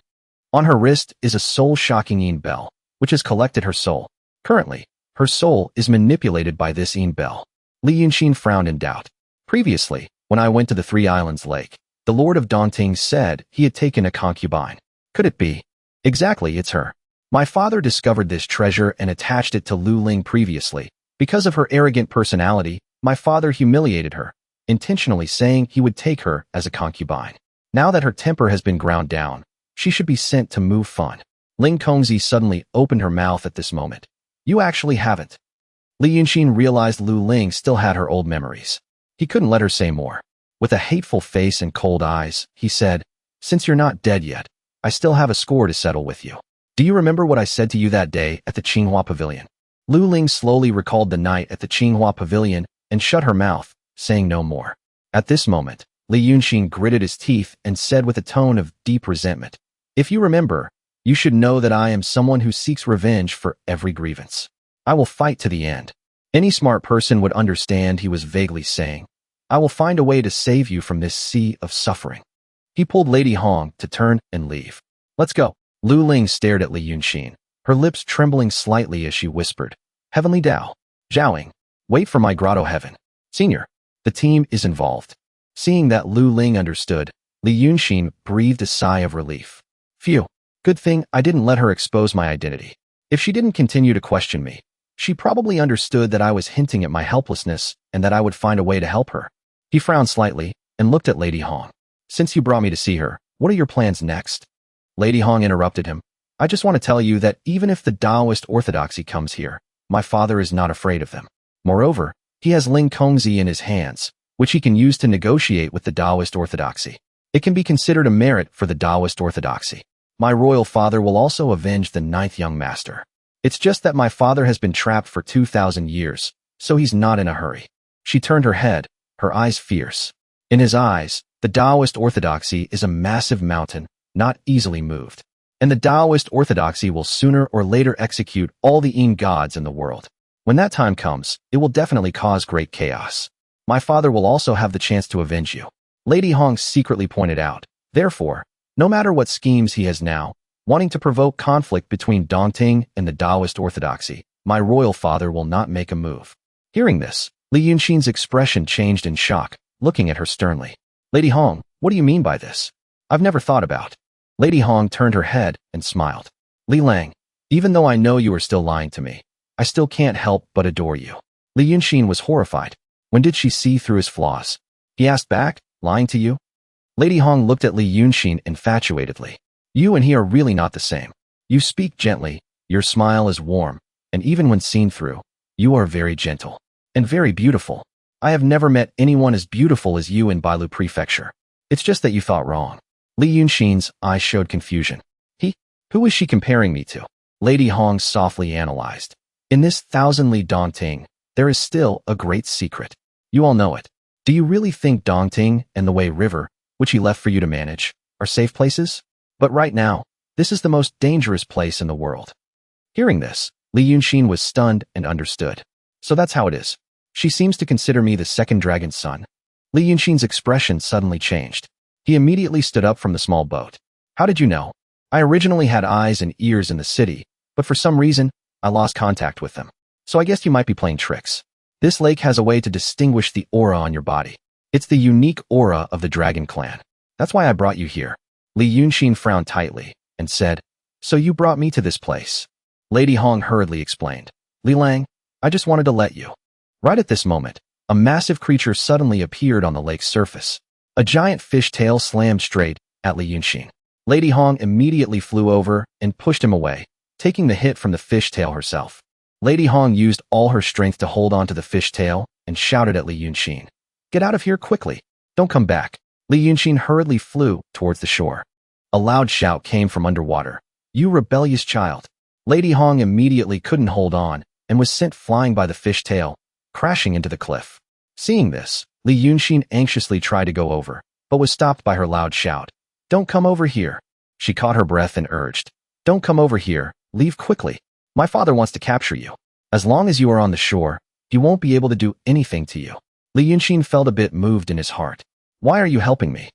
On her wrist is a soul-shocking bell, which has collected her soul. Currently, her soul is manipulated by this bell." Li Yunshin frowned in doubt. "Previously, when I went to the Three Islands Lake, the Lord of Daunting said he had taken a concubine. Could it be? Exactly, it's her. My father discovered this treasure and attached it to Lu Ling previously. Because of her arrogant personality, my father humiliated her, intentionally saying he would take her as a concubine. Now that her temper has been ground down, she should be sent to Mu Fun." Ling Kongzi suddenly opened her mouth at this moment. "You actually haven't." Li Yunshin realized Lu Ling still had her old memories. He couldn't let her say more. With a hateful face and cold eyes, he said, "Since you're not dead yet, I still have a score to settle with you. Do you remember what I said to you that day at the Qinghua Pavilion?" Lu Ling slowly recalled the night at the Qinghua Pavilion and shut her mouth, saying no more. At this moment, Li Yunshin gritted his teeth and said with a tone of deep resentment, "If you remember, you should know that I am someone who seeks revenge for every grievance. I will fight to the end." Any smart person would understand he was vaguely saying, "I will find a way to save you from this sea of suffering." He pulled Lady Hong to turn and leave. "Let's go." Lu Ling stared at Li Yunshin, her lips trembling slightly as she whispered, "Heavenly Dao. Zhaoing. Wait for my grotto heaven. Senior. The team is involved." Seeing that Lu Ling understood, Li Yunshin breathed a sigh of relief. "Phew. Good thing I didn't let her expose my identity. If she didn't continue to question me, she probably understood that I was hinting at my helplessness and that I would find a way to help her." He frowned slightly and looked at Lady Hong. "Since you brought me to see her, what are your plans next?" Lady Hong interrupted him. "I just want to tell you that even if the Taoist orthodoxy comes here, my father is not afraid of them. Moreover, he has Ling Kongzi in his hands, which he can use to negotiate with the Taoist orthodoxy. It can be considered a merit for the Taoist orthodoxy. My royal father will also avenge the 9th young master. It's just that my father has been trapped for 2,000 years, so he's not in a hurry." She turned her head, her eyes fierce. In his eyes, the Taoist orthodoxy is a massive mountain, not easily moved. And the Taoist orthodoxy will sooner or later execute all the gods in the world. When that time comes, it will definitely cause great chaos. My father will also have the chance to avenge you." Lady Hong secretly pointed out. Therefore, no matter what schemes he has now, wanting to provoke conflict between Dongting and the Taoist orthodoxy, my royal father will not make a move. Hearing this, Li Yunshin's expression changed in shock, looking at her sternly. "Lady Hong, what do you mean by this? I've never thought about." Lady Hong turned her head and smiled. "Li Lang, even though I know you are still lying to me, I still can't help but adore you." Li Yunshin was horrified. When did she see through his flaws? He asked back, "Lying to you?" Lady Hong looked at Li Yunshin infatuatedly. "You and he are really not the same. You speak gently, your smile is warm, and even when seen through, you are very gentle and very beautiful. I have never met anyone as beautiful as you in Bailu Prefecture. It's just that you thought wrong." Li Yunshin's eyes showed confusion. Who is she comparing me to?" Lady Hong softly analyzed. "In this 1,000 Li Dongting, there is still a great secret. You all know it. Do you really think Dongting and the Wei River, which he left for you to manage, are safe places? But right now, this is the most dangerous place in the world." Hearing this, Li Yunshin was stunned and understood. "So that's how it is. She seems to consider me the second dragon's son." Li Yunshin's expression suddenly changed. He immediately stood up from the small boat. "How did you know?" "I originally had eyes and ears in the city, but for some reason, I lost contact with them. So I guess you might be playing tricks. This lake has a way to distinguish the aura on your body. It's the unique aura of the dragon clan. That's why I brought you here." Li Yunshin frowned tightly and said, "So you brought me to this place." Lady Hong hurriedly explained, "Li Lang, I just wanted to let you." Right at this moment, a massive creature suddenly appeared on the lake's surface. A giant fish tail slammed straight at Li Yunshin. Lady Hong immediately flew over and pushed him away, taking the hit from the fish tail herself. Lady Hong used all her strength to hold onto the fish tail and shouted at Li Yunshin, "Get out of here quickly! Don't come back!" Li Yunshin hurriedly flew towards the shore. A loud shout came from underwater. "You rebellious child!" Lady Hong immediately couldn't hold on and was sent flying by the fish tail, crashing into the cliff. Seeing this, Li Yunshin anxiously tried to go over, but was stopped by her loud shout. "Don't come over here!" She caught her breath and urged, "Don't come over here, leave quickly. My father wants to capture you. As long as you are on the shore, he won't be able to do anything to you." Li Yunshin felt a bit moved in his heart. "Why are you helping me?"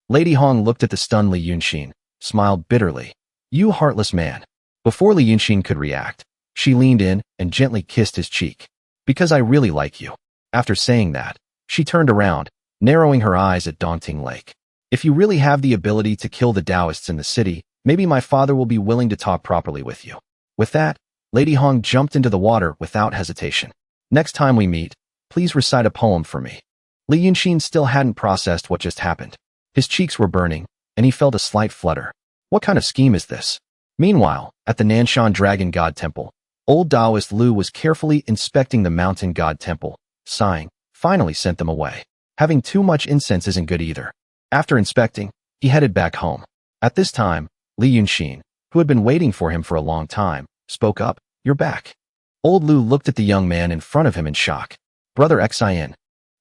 Lady Hong looked at the stunned Li Yunshin, smiled bitterly. "You heartless man." Before Li Yunshin could react, she leaned in and gently kissed his cheek. "Because I really like you." After saying that, she turned around, narrowing her eyes at Daunting Lake. "If you really have the ability to kill the Taoists in the city, maybe my father will be willing to talk properly with you." With that, Lady Hong jumped into the water without hesitation. "Next time we meet, please recite a poem for me." Li Yunshin still hadn't processed what just happened. His cheeks were burning, and he felt a slight flutter. What kind of scheme is this? Meanwhile, at the Nanshan Dragon God Temple, old Taoist Lu was carefully inspecting the mountain god temple, sighing, finally sent them away. Having too much incense isn't good either. After inspecting, he headed back home. At this time, Li Yunshin, who had been waiting for him for a long time, spoke up, "You're back." Old Lu looked at the young man in front of him in shock. "Brother Xin."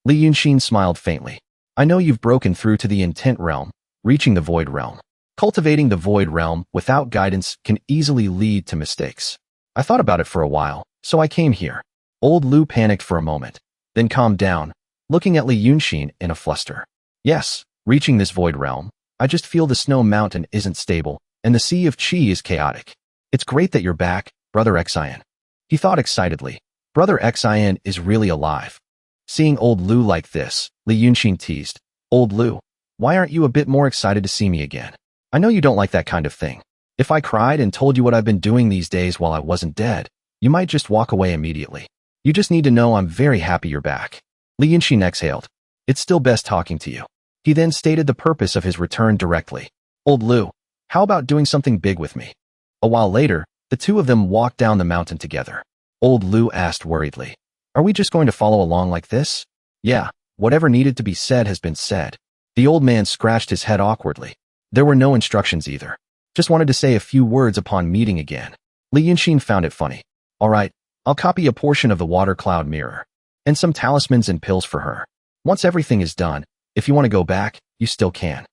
Li Yunshin smiled faintly. "I know you've broken through to the intent realm, reaching the void realm. Cultivating the void realm without guidance can easily lead to mistakes. I thought about it for a while, so I came here." Old Lu panicked for a moment, then calmed down, looking at Li Yunshin in a fluster. "Yes, reaching this void realm, I just feel the snow mountain isn't stable, and the sea of Qi is chaotic. It's great that you're back, Brother Xin." He thought excitedly, Brother Xin is really alive. Seeing old Lu like this, Li Yunshin teased, "Old Lu, why aren't you a bit more excited to see me again? I know you don't like that kind of thing. If I cried and told you what I've been doing these days while I wasn't dead, you might just walk away immediately. You just need to know I'm very happy you're back." Li Yunshin exhaled. "It's still best talking to you." He then stated the purpose of his return directly. "Old Lu, how about doing something big with me?" A while later, the two of them walked down the mountain together. Old Lu asked worriedly, "Are we just going to follow along like this?" "Yeah, whatever needed to be said has been said." The old man scratched his head awkwardly. There were no instructions either. "Just wanted to say a few words upon meeting again." Li Yunshin found it funny. "All right, I'll copy a portion of the water cloud mirror, and some talismans and pills for her. Once everything is done, if you want to go back, you still can."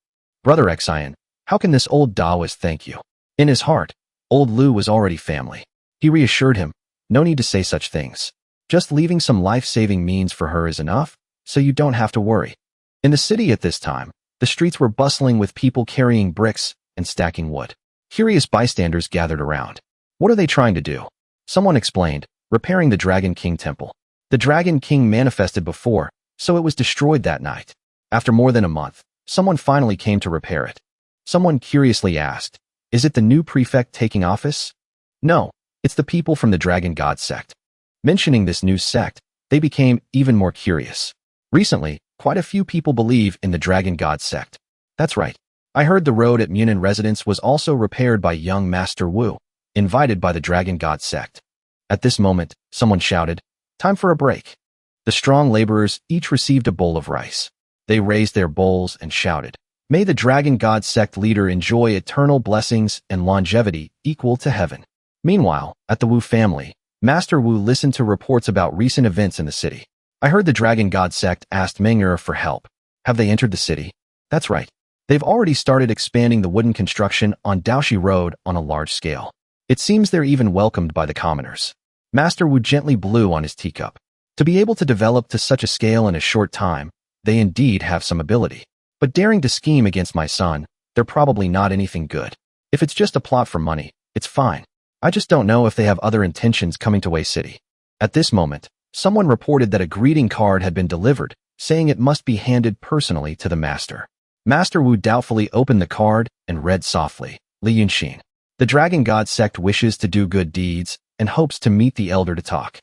"Brother Xin, how can this old Taoist thank you?" In his heart, old Lu was already family. He reassured him, "No need to say such things. Just leaving some life-saving means for her is enough, so you don't have to worry." In the city at this time, the streets were bustling with people carrying bricks and stacking wood. Curious bystanders gathered around. "What are they trying to do?" Someone explained, "Repairing the Dragon King temple. The Dragon King manifested before, so it was destroyed that night. After more than a month, someone finally came to repair it." Someone curiously asked, "Is it the new prefect taking office?" "No, it's the people from the Dragon God sect." Mentioning this new sect, they became even more curious. Recently, quite a few people believe in the Dragon God sect. "That's right. I heard the road at Munin residence was also repaired by young Master Wu, invited by the Dragon God sect." At this moment, someone shouted, "Time for a break." The strong laborers each received a bowl of rice. They raised their bowls and shouted, "May the Dragon God sect leader enjoy eternal blessings and longevity equal to heaven." Meanwhile, at the Wu family, Master Wu listened to reports about recent events in the city. "I heard the Dragon God sect asked Meng'er for help. Have they entered the city?" "That's right. They've already started expanding the wooden construction on Daoshi Road on a large scale. It seems they're even welcomed by the commoners." Master Wu gently blew on his teacup. To be able to develop to such a scale in a short time, they indeed have some ability. But daring to scheme against my son, they're probably not anything good. If it's just a plot for money, it's fine. I just don't know if they have other intentions coming to Wei City. At this moment, someone reported that a greeting card had been delivered, saying it must be handed personally to the master. Master Wu doubtfully opened the card and read softly, "Li Yunshin. The Dragon God sect wishes to do good deeds and hopes to meet the elder to talk."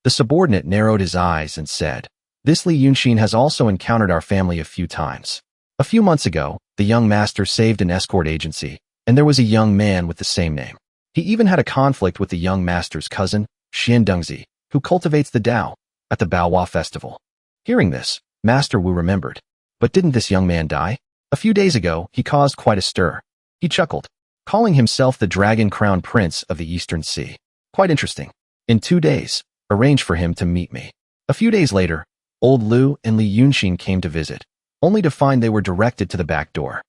The subordinate narrowed his eyes and said, This Li Yunshin has also encountered our family a few times. A few months ago, the young master saved an escort agency, and there was a young man with the same name. He even had a conflict with the young master's cousin, Xian Dengzi, who cultivates the Dao, at the Baohua festival. Hearing this, Master Wu remembered. But didn't this young man die? A few days ago, he caused quite a stir. He chuckled, calling himself the Dragon Crown Prince of the Eastern Sea. Quite interesting. In 2 days, arrange for him to meet me. A few days later, Old Lu and Li Yunshin came to visit, only to find they were directed to the back door.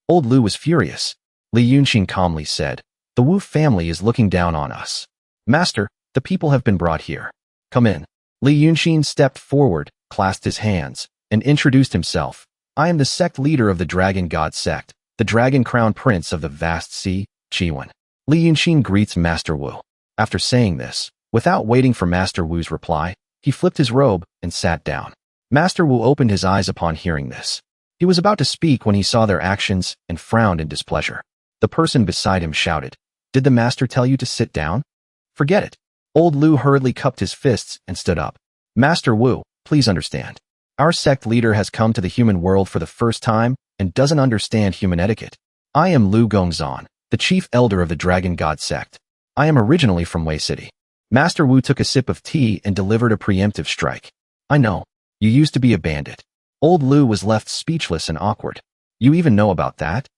Old Lu was furious. Li Yunshin calmly said, "The Wu family is looking down on us. Master, the people have been brought here. Come in." Li Yunshin stepped forward, clasped his hands, and introduced himself. "I am the sect leader of the Dragon God sect, the Dragon Crown Prince of the vast sea, Chiwen." Li Yunshin greets Master Wu. After saying this, without waiting for Master Wu's reply, he flipped his robe and sat down. Master Wu opened his eyes upon hearing this. He was about to speak when he saw their actions and frowned in displeasure. The person beside him shouted, "Did the master tell you to sit down?" "Forget it." Old Lu hurriedly cupped his fists and stood up. "Master Wu, please understand. Our sect leader has come to the human world for the first time and doesn't understand human etiquette. I am Lu Gongzan, the chief elder of the Dragon God sect. I am originally from Wei City." Master Wu took a sip of tea and delivered a preemptive strike. "I know. You used to be a bandit." Old Lu was left speechless and awkward. "You even know about that?"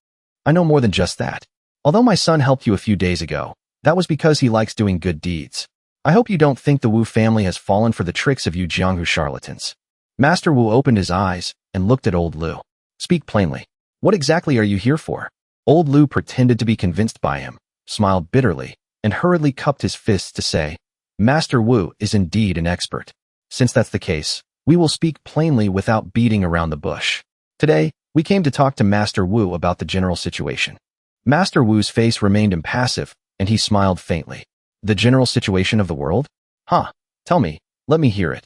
"I know more than just that. Although my son helped you a few days ago, that was because he likes doing good deeds. I hope you don't think the Wu family has fallen for the tricks of you Jianghu charlatans." Master Wu opened his eyes and looked at Old Lu. "Speak plainly. What exactly are you here for?" Old Lu pretended to be convinced by him, smiled bitterly, and hurriedly cupped his fists to say, "Master Wu is indeed an expert. Since that's the case, we will speak plainly without beating around the bush. Today, we came to talk to Master Wu about the general situation." Master Wu's face remained impassive, and he smiled faintly. "The general situation of the world? Huh, tell me, let me hear it."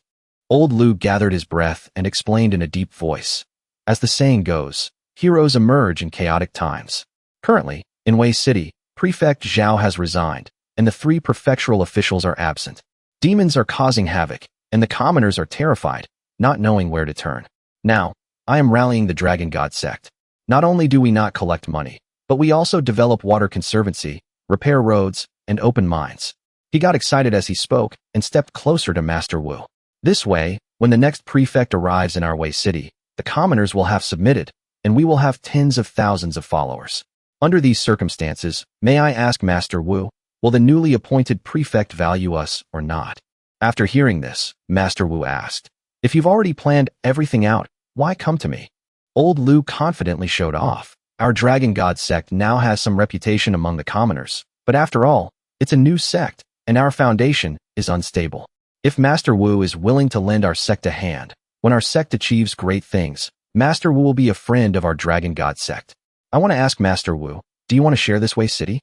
Old Lu gathered his breath and explained in a deep voice. As the saying goes, heroes emerge in chaotic times. Currently, in Wei City, Prefect Zhao has resigned, and the 3 prefectural officials are absent. Demons are causing havoc, and the commoners are terrified, not knowing where to turn. Now, I am rallying the Dragon God sect. Not only do we not collect money, but we also develop water conservancy, repair roads, and open mines. He got excited as he spoke and stepped closer to Master Wu. This way, when the next prefect arrives in our Wei City, the commoners will have submitted, and we will have tens of thousands of followers. Under these circumstances, may I ask Master Wu, will the newly appointed prefect value us or not? After hearing this, Master Wu asked, "If you've already planned everything out, why come to me?" Old Lu confidently showed off. "Our Dragon God sect now has some reputation among the commoners, but after all, it's a new sect, and our foundation is unstable. If Master Wu is willing to lend our sect a hand, when our sect achieves great things, Master Wu will be a friend of our Dragon God sect. I want to ask Master Wu, do you want to share this Wei City?"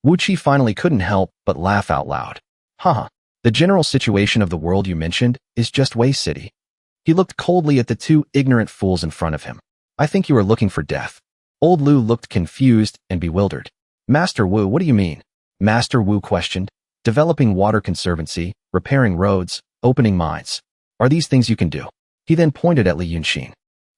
Wu Qi finally couldn't help but laugh out loud. "Haha, the general situation of the world you mentioned is just Wei City." He looked coldly at the 2 ignorant fools in front of him. "I think you are looking for death." Old Lu looked confused and bewildered. "Master Wu, what do you mean?" Master Wu questioned. "Developing water conservancy, repairing roads, opening mines. Are these things you can do?" He then pointed at Li Yunshin.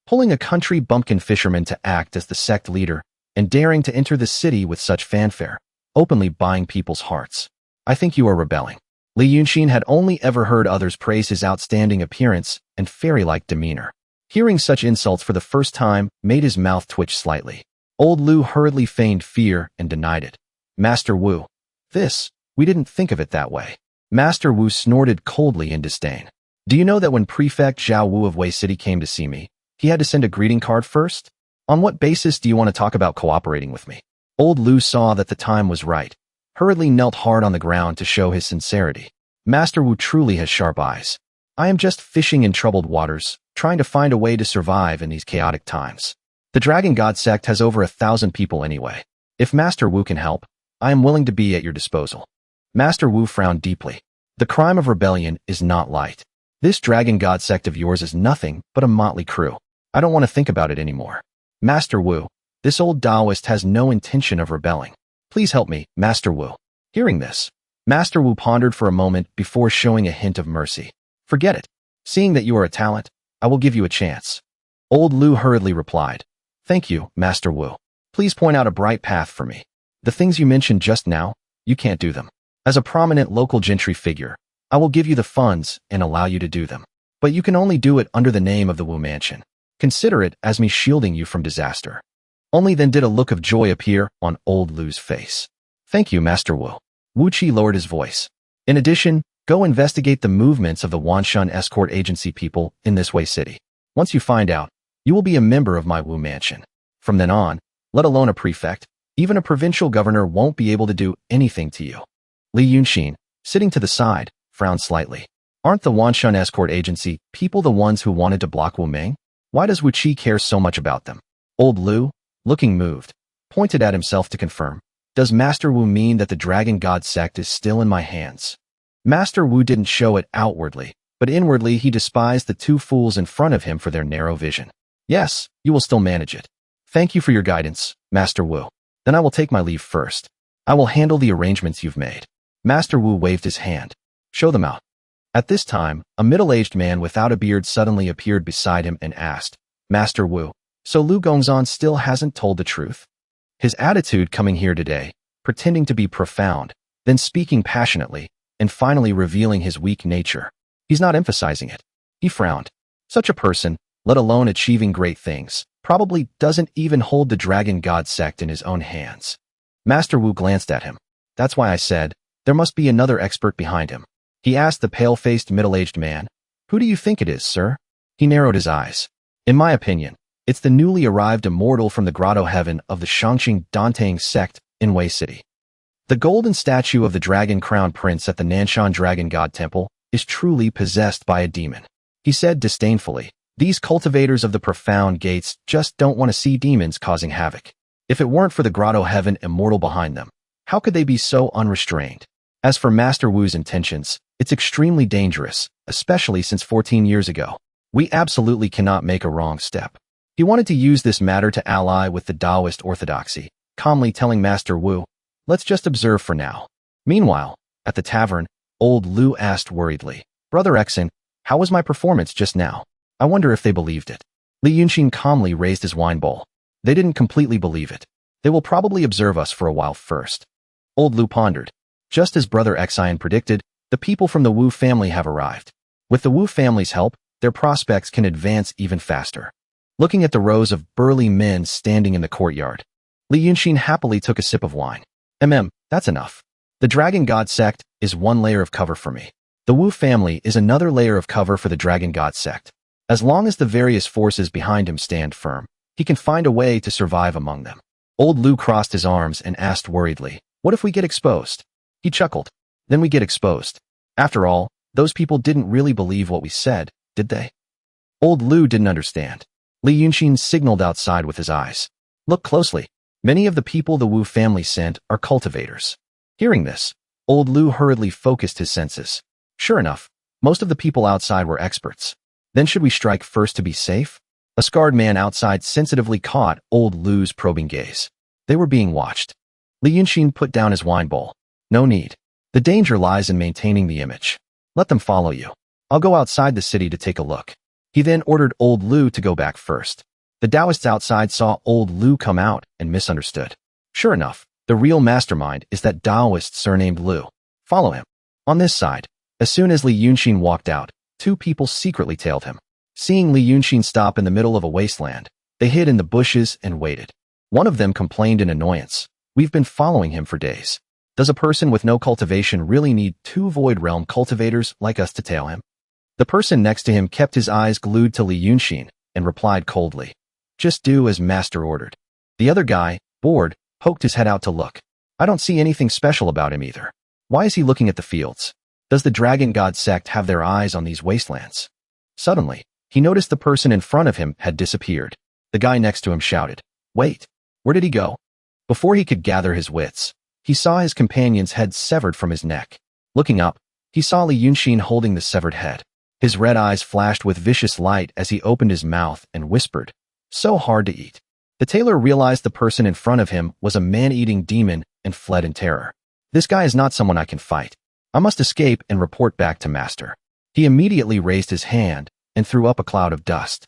"Pulling a country bumpkin fisherman to act as the sect leader and daring to enter the city with such fanfare, openly buying people's hearts. I think you are rebelling." Li Yunshin had only ever heard others praise his outstanding appearance and fairy-like demeanor. Hearing such insults for the first time made his mouth twitch slightly. Old Lu hurriedly feigned fear and denied it. "Master Wu, we didn't think of it that way." Master Wu snorted coldly in disdain. "Do you know that when Prefect Zhao Wu of Wei City came to see me, he had to send a greeting card first? On what basis do you want to talk about cooperating with me?" Old Lu saw that the time was right, hurriedly knelt hard on the ground to show his sincerity. "Master Wu truly has sharp eyes. I am just fishing in troubled waters, trying to find a way to survive in these chaotic times. The Dragon God sect has over 1,000 people anyway. If Master Wu can help, I am willing to be at your disposal." Master Wu frowned deeply. "The crime of rebellion is not light. This Dragon God sect of yours is nothing but a motley crew. I don't want to think about it anymore. Master Wu, this old Taoist has no intention of rebelling. Please help me, Master Wu." Hearing this, Master Wu pondered for a moment before showing a hint of mercy. "Forget it. Seeing that you are a talent, I will give you a chance. Old Lu hurriedly replied. Thank you, Master Wu. Please point out a bright path for me. The things you mentioned just now, you can't do them. As a prominent local gentry figure, I will give you the funds and allow you to do them. But you can only do it under the name of the Wu Mansion. Consider it as me shielding you from disaster. Only then did a look of joy appear on Old Lu's face. Thank you, Master Wu. Wu Qi lowered his voice. In addition, go investigate the movements of the Wanshan escort agency people in this Wei City. Once you find out, you will be a member of my Wu Mansion. From then on, let alone a prefect, even a provincial governor won't be able to do anything to you. Li Yunshin, sitting to the side, frowned slightly. Aren't the Wanshan escort agency people the ones who wanted to block Wu Ming? Why does Wu Qi care so much about them? Old Lu, looking moved, pointed at himself to confirm. Does Master Wu mean that the Dragon God sect is still in my hands? Master Wu didn't show it outwardly, but inwardly he despised the two fools in front of him for their narrow vision. Yes, you will still manage it. Thank you for your guidance, Master Wu. Then I will take my leave first. I will handle the arrangements you've made. Master Wu waved his hand. Show them out. At this time, a middle-aged man without a beard suddenly appeared beside him and asked, Master Wu, so Lu Gongzan still hasn't told the truth? His attitude coming here today, pretending to be profound, then speaking passionately, and finally revealing his weak nature. He's not emphasizing it. He frowned. Such a person, let alone achieving great things, probably doesn't even hold the Dragon God sect in his own hands. Master Wu glanced at him. That's why I said, there must be another expert behind him. He asked the pale-faced middle-aged man, Who do you think it is, sir? He narrowed his eyes. In my opinion, it's the newly arrived immortal from the grotto heaven of the Shangqing Dantang sect in Wei City. The golden statue of the Dragon Crown Prince at the Nanshan Dragon God Temple is truly possessed by a demon. He said disdainfully, These cultivators of the profound gates just don't want to see demons causing havoc. If it weren't for the grotto heaven immortal behind them, how could they be so unrestrained? As for Master Wu's intentions, it's extremely dangerous, especially since 14 years ago. We absolutely cannot make a wrong step. He wanted to use this matter to ally with the Taoist orthodoxy, calmly telling Master Wu, Let's just observe for now. Meanwhile, at the tavern, Old Lu asked worriedly, Brother Exin, how was my performance just now? I wonder if they believed it. Li Yunshin calmly raised his wine bowl. They didn't completely believe it. They will probably observe us for a while first. Old Lu pondered. Just as Brother Exin predicted, the people from the Wu family have arrived. With the Wu family's help, their prospects can advance even faster. Looking at the rows of burly men standing in the courtyard, Li Yunshin happily took a sip of wine. That's enough. The Dragon God sect is one layer of cover for me. The Wu family is another layer of cover for the Dragon God sect. As long as the various forces behind him stand firm, he can find a way to survive among them. Old Lu crossed his arms and asked worriedly, What if we get exposed? He chuckled. Then we get exposed. After all, those people didn't really believe what we said, did they? Old Lu didn't understand. Li Yunshin signaled outside with his eyes. Look closely. Many of the people the Wu family sent are cultivators. Hearing this, Old Lu hurriedly focused his senses. Sure enough, most of the people outside were experts. Then should we strike first to be safe? A scarred man outside sensitively caught Old Lu's probing gaze. They were being watched. Li Yunshin put down his wine bowl. No need. The danger lies in maintaining the image. Let them follow you. I'll go outside the city to take a look. He then ordered Old Lu to go back first. The Taoists outside saw Old Lu come out and misunderstood. Sure enough, the real mastermind is that Taoist surnamed Lu. Follow him. On this side, as soon as Li Yunshin walked out, two people secretly tailed him. Seeing Li Yunshin stop in the middle of a wasteland, they hid in the bushes and waited. One of them complained in annoyance. We've been following him for days. Does a person with no cultivation really need two Void Realm cultivators like us to tail him? The person next to him kept his eyes glued to Li Yunshin and replied coldly, Just do as master ordered. The other guy, bored, poked his head out to look. I don't see anything special about him either. Why is he looking at the fields? Does the Dragon God sect have their eyes on these wastelands? Suddenly, he noticed the person in front of him had disappeared. The guy next to him shouted, Wait, where did he go? Before he could gather his wits, he saw his companion's head severed from his neck. Looking up, he saw Li Yunshin holding the severed head. His red eyes flashed with vicious light as he opened his mouth and whispered, So hard to eat. The tailor realized the person in front of him was a man-eating demon and fled in terror. This guy is not someone I can fight. I must escape and report back to master. He immediately raised his hand and threw up a cloud of dust.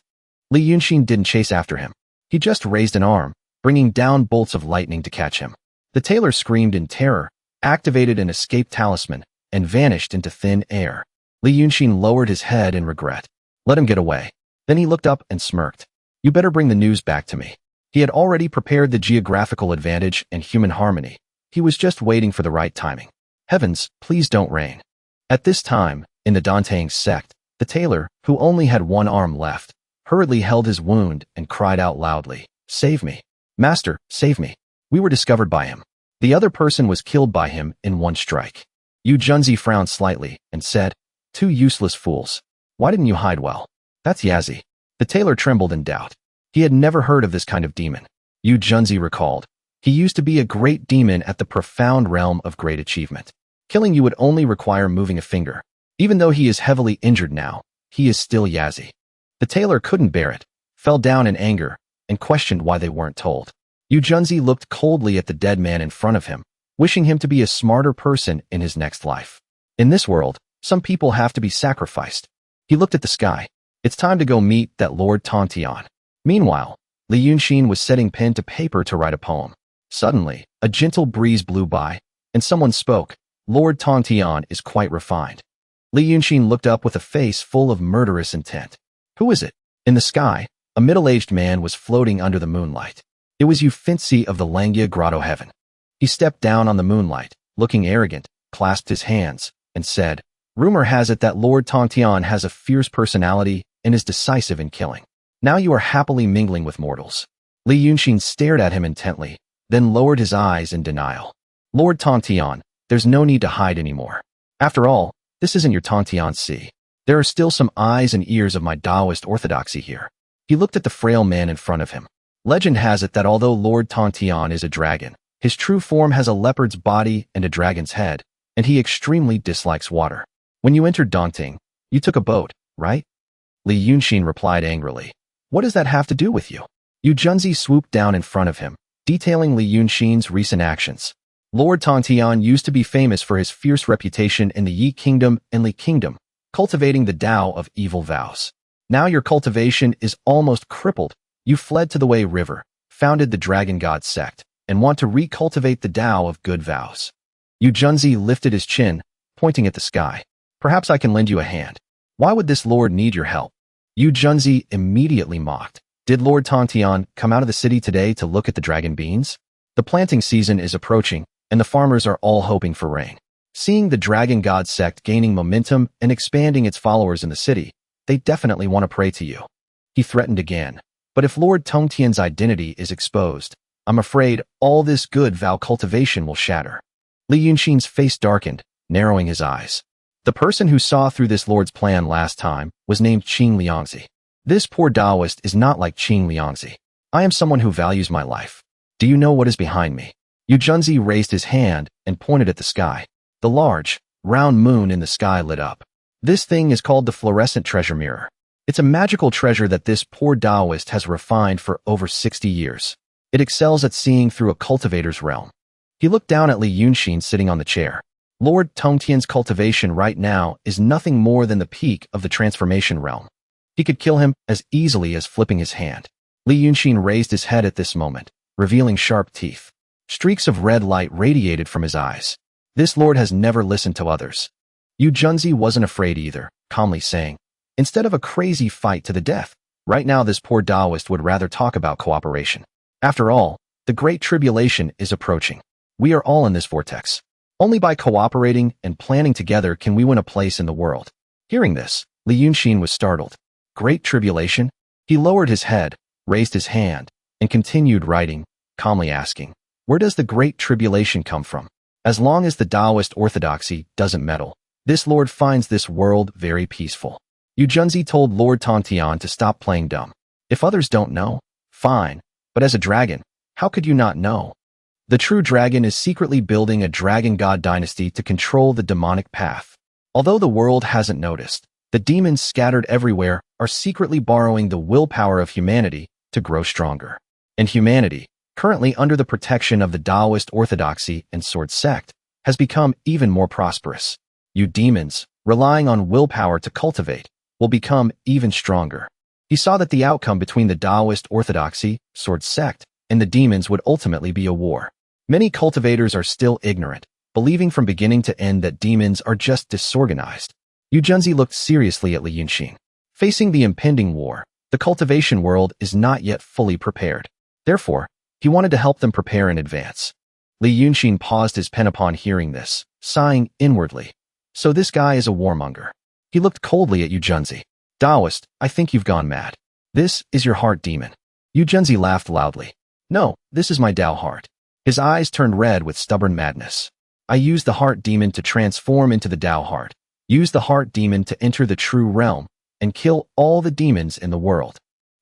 Li Yunshin didn't chase after him. He just raised an arm, bringing down bolts of lightning to catch him. The tailor screamed in terror, activated an escape talisman, and vanished into thin air. Li Yunshin lowered his head in regret. Let him get away. Then he looked up and smirked. You better bring the news back to me. He had already prepared the geographical advantage and human harmony. He was just waiting for the right timing. Heavens, please don't rain. At this time, in the Danteang sect, the tailor, who only had one arm left, hurriedly held his wound and cried out loudly, "Save me! Master, save me!" We were discovered by him. The other person was killed by him in one strike. Yu Junzi frowned slightly and said, "Two useless fools. Why didn't you hide well?" "That's Yazi." The tailor trembled in doubt. He had never heard of this kind of demon. Yu Junzi recalled. He used to be a great demon at the profound realm of great achievement. Killing you would only require moving a finger. Even though he is heavily injured now, he is still Yazi. The tailor couldn't bear it, fell down in anger, and questioned why they weren't told. Yu Junzi looked coldly at the dead man in front of him, wishing him to be a smarter person in his next life. In this world, some people have to be sacrificed. He looked at the sky. It's time to go meet that Lord Tongtian. Meanwhile, Li Yunshin was setting pen to paper to write a poem. Suddenly, a gentle breeze blew by, and someone spoke. Lord Tongtian is quite refined. Li Yunshin looked up with a face full of murderous intent. Who is it? In the sky, a middle-aged man was floating under the moonlight. It was Yu Finzi of the Langya Grotto Heaven. He stepped down on the moonlight, looking arrogant, clasped his hands, and said, "Rumor has it that Lord Tongtian has a fierce personality and is decisive in killing. Now you are happily mingling with mortals." Li Yunshin stared at him intently, then lowered his eyes in denial. "Lord Tongtian, there's no need to hide anymore. After all, this isn't your Tongtian Sea. There are still some eyes and ears of my Taoist orthodoxy here." He looked at the frail man in front of him. Legend has it that although Lord Tongtian is a dragon, his true form has a leopard's body and a dragon's head, and he extremely dislikes water. When you entered Dongting, you took a boat, right? Li Yunshin replied angrily. What does that have to do with you? Yu Junzi swooped down in front of him, detailing Li Yunshin's recent actions. Lord Tongtian used to be famous for his fierce reputation in the Yi Kingdom and Li Kingdom, cultivating the Tao of evil vows. Now your cultivation is almost crippled. You fled to the Wei River, founded the Dragon God sect, and want to recultivate the Tao of good vows. Yu Junzi lifted his chin, pointing at the sky. Perhaps I can lend you a hand. Why would this lord need your help? Yu Junzi immediately mocked. Did Lord Tongtian come out of the city today to look at the dragon beans? The planting season is approaching, and the farmers are all hoping for rain. Seeing the Dragon God sect gaining momentum and expanding its followers in the city, they definitely want to pray to you. He threatened again. But if Lord Tongtian's identity is exposed, I'm afraid all this good vow cultivation will shatter. Li Yunshin's face darkened, narrowing his eyes. The person who saw through this lord's plan last time was named Qing Liangzi. This poor Taoist is not like Qing Liangzi. I am someone who values my life. Do you know what is behind me? Yu Junzi raised his hand and pointed at the sky. The large, round moon in the sky lit up. This thing is called the fluorescent treasure mirror. It's a magical treasure that this poor Taoist has refined for over 60 years. It excels at seeing through a cultivator's realm. He looked down at Li Yunshin sitting on the chair. Lord Tongtian's cultivation right now is nothing more than the peak of the transformation realm. He could kill him as easily as flipping his hand. Li Yunshin raised his head at this moment, revealing sharp teeth. Streaks of red light radiated from his eyes. This lord has never listened to others. Yu Junzi wasn't afraid either, calmly saying, instead of a crazy fight to the death, right now this poor Taoist would rather talk about cooperation. After all, the Great Tribulation is approaching. We are all in this vortex. Only by cooperating and planning together can we win a place in the world. Hearing this, Li Yunshin was startled. Great Tribulation? He lowered his head, raised his hand, and continued writing, calmly asking, where does the Great Tribulation come from? As long as the Taoist orthodoxy doesn't meddle, this lord finds this world very peaceful. Yu Junzi told Lord Tongtian to stop playing dumb. If others don't know, fine, but as a dragon, how could you not know? The true dragon is secretly building a dragon god dynasty to control the demonic path. Although the world hasn't noticed, the demons scattered everywhere are secretly borrowing the willpower of humanity to grow stronger. And humanity, currently under the protection of the Taoist orthodoxy and sword sect, has become even more prosperous. You demons, relying on willpower to cultivate, will become even stronger. He saw that the outcome between the Taoist orthodoxy, sword sect, and the demons would ultimately be a war. Many cultivators are still ignorant, believing from beginning to end that demons are just disorganized. Yu Junzi looked seriously at Li Yunshin. Facing the impending war, the cultivation world is not yet fully prepared. Therefore, he wanted to help them prepare in advance. Li Yunshin paused his pen upon hearing this, sighing inwardly. So this guy is a warmonger. He looked coldly at Yu Junzi. Taoist, I think you've gone mad. This is your heart demon. Yu Junzi laughed loudly. No, this is my Tao heart. His eyes turned red with stubborn madness. I used the heart demon to transform into the Tao heart. Use the heart demon to enter the true realm and kill all the demons in the world.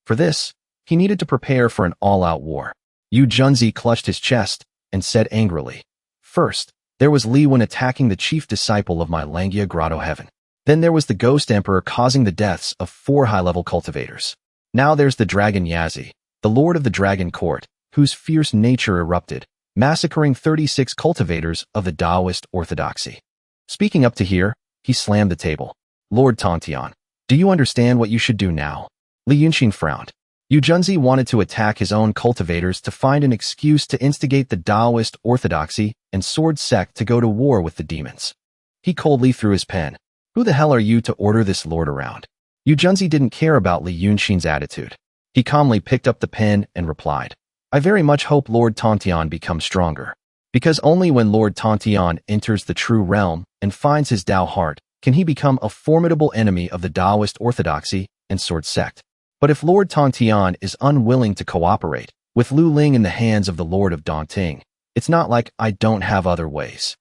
For this, he needed to prepare for an all-out war. Yu Junzi clutched his chest and said angrily, First, there was Li Wen attacking the chief disciple of my Langia Grotto Heaven. Then there was the Ghost Emperor causing the deaths of 4 high-level cultivators. Now there's the Dragon Yazi, the Lord of the Dragon Court, whose fierce nature erupted, massacring 36 cultivators of the Taoist orthodoxy. Speaking up to here, he slammed the table. Lord Tontian, do you understand what you should do now? Li Yunshin frowned. Yu Junzi wanted to attack his own cultivators to find an excuse to instigate the Taoist orthodoxy and sword sect to go to war with the demons. He coldly threw his pen. Who the hell are you to order this lord around? Yu Junzi didn't care about Li Yunshin's attitude. He calmly picked up the pen and replied, I very much hope Lord Tontian becomes stronger. Because only when Lord Tontian enters the true realm and finds his Tao heart can he become a formidable enemy of the Taoist orthodoxy and sword sect. But if Lord Tontian is unwilling to cooperate with Lu Ling in the hands of the Lord of Dongting, it's not like I don't have other ways.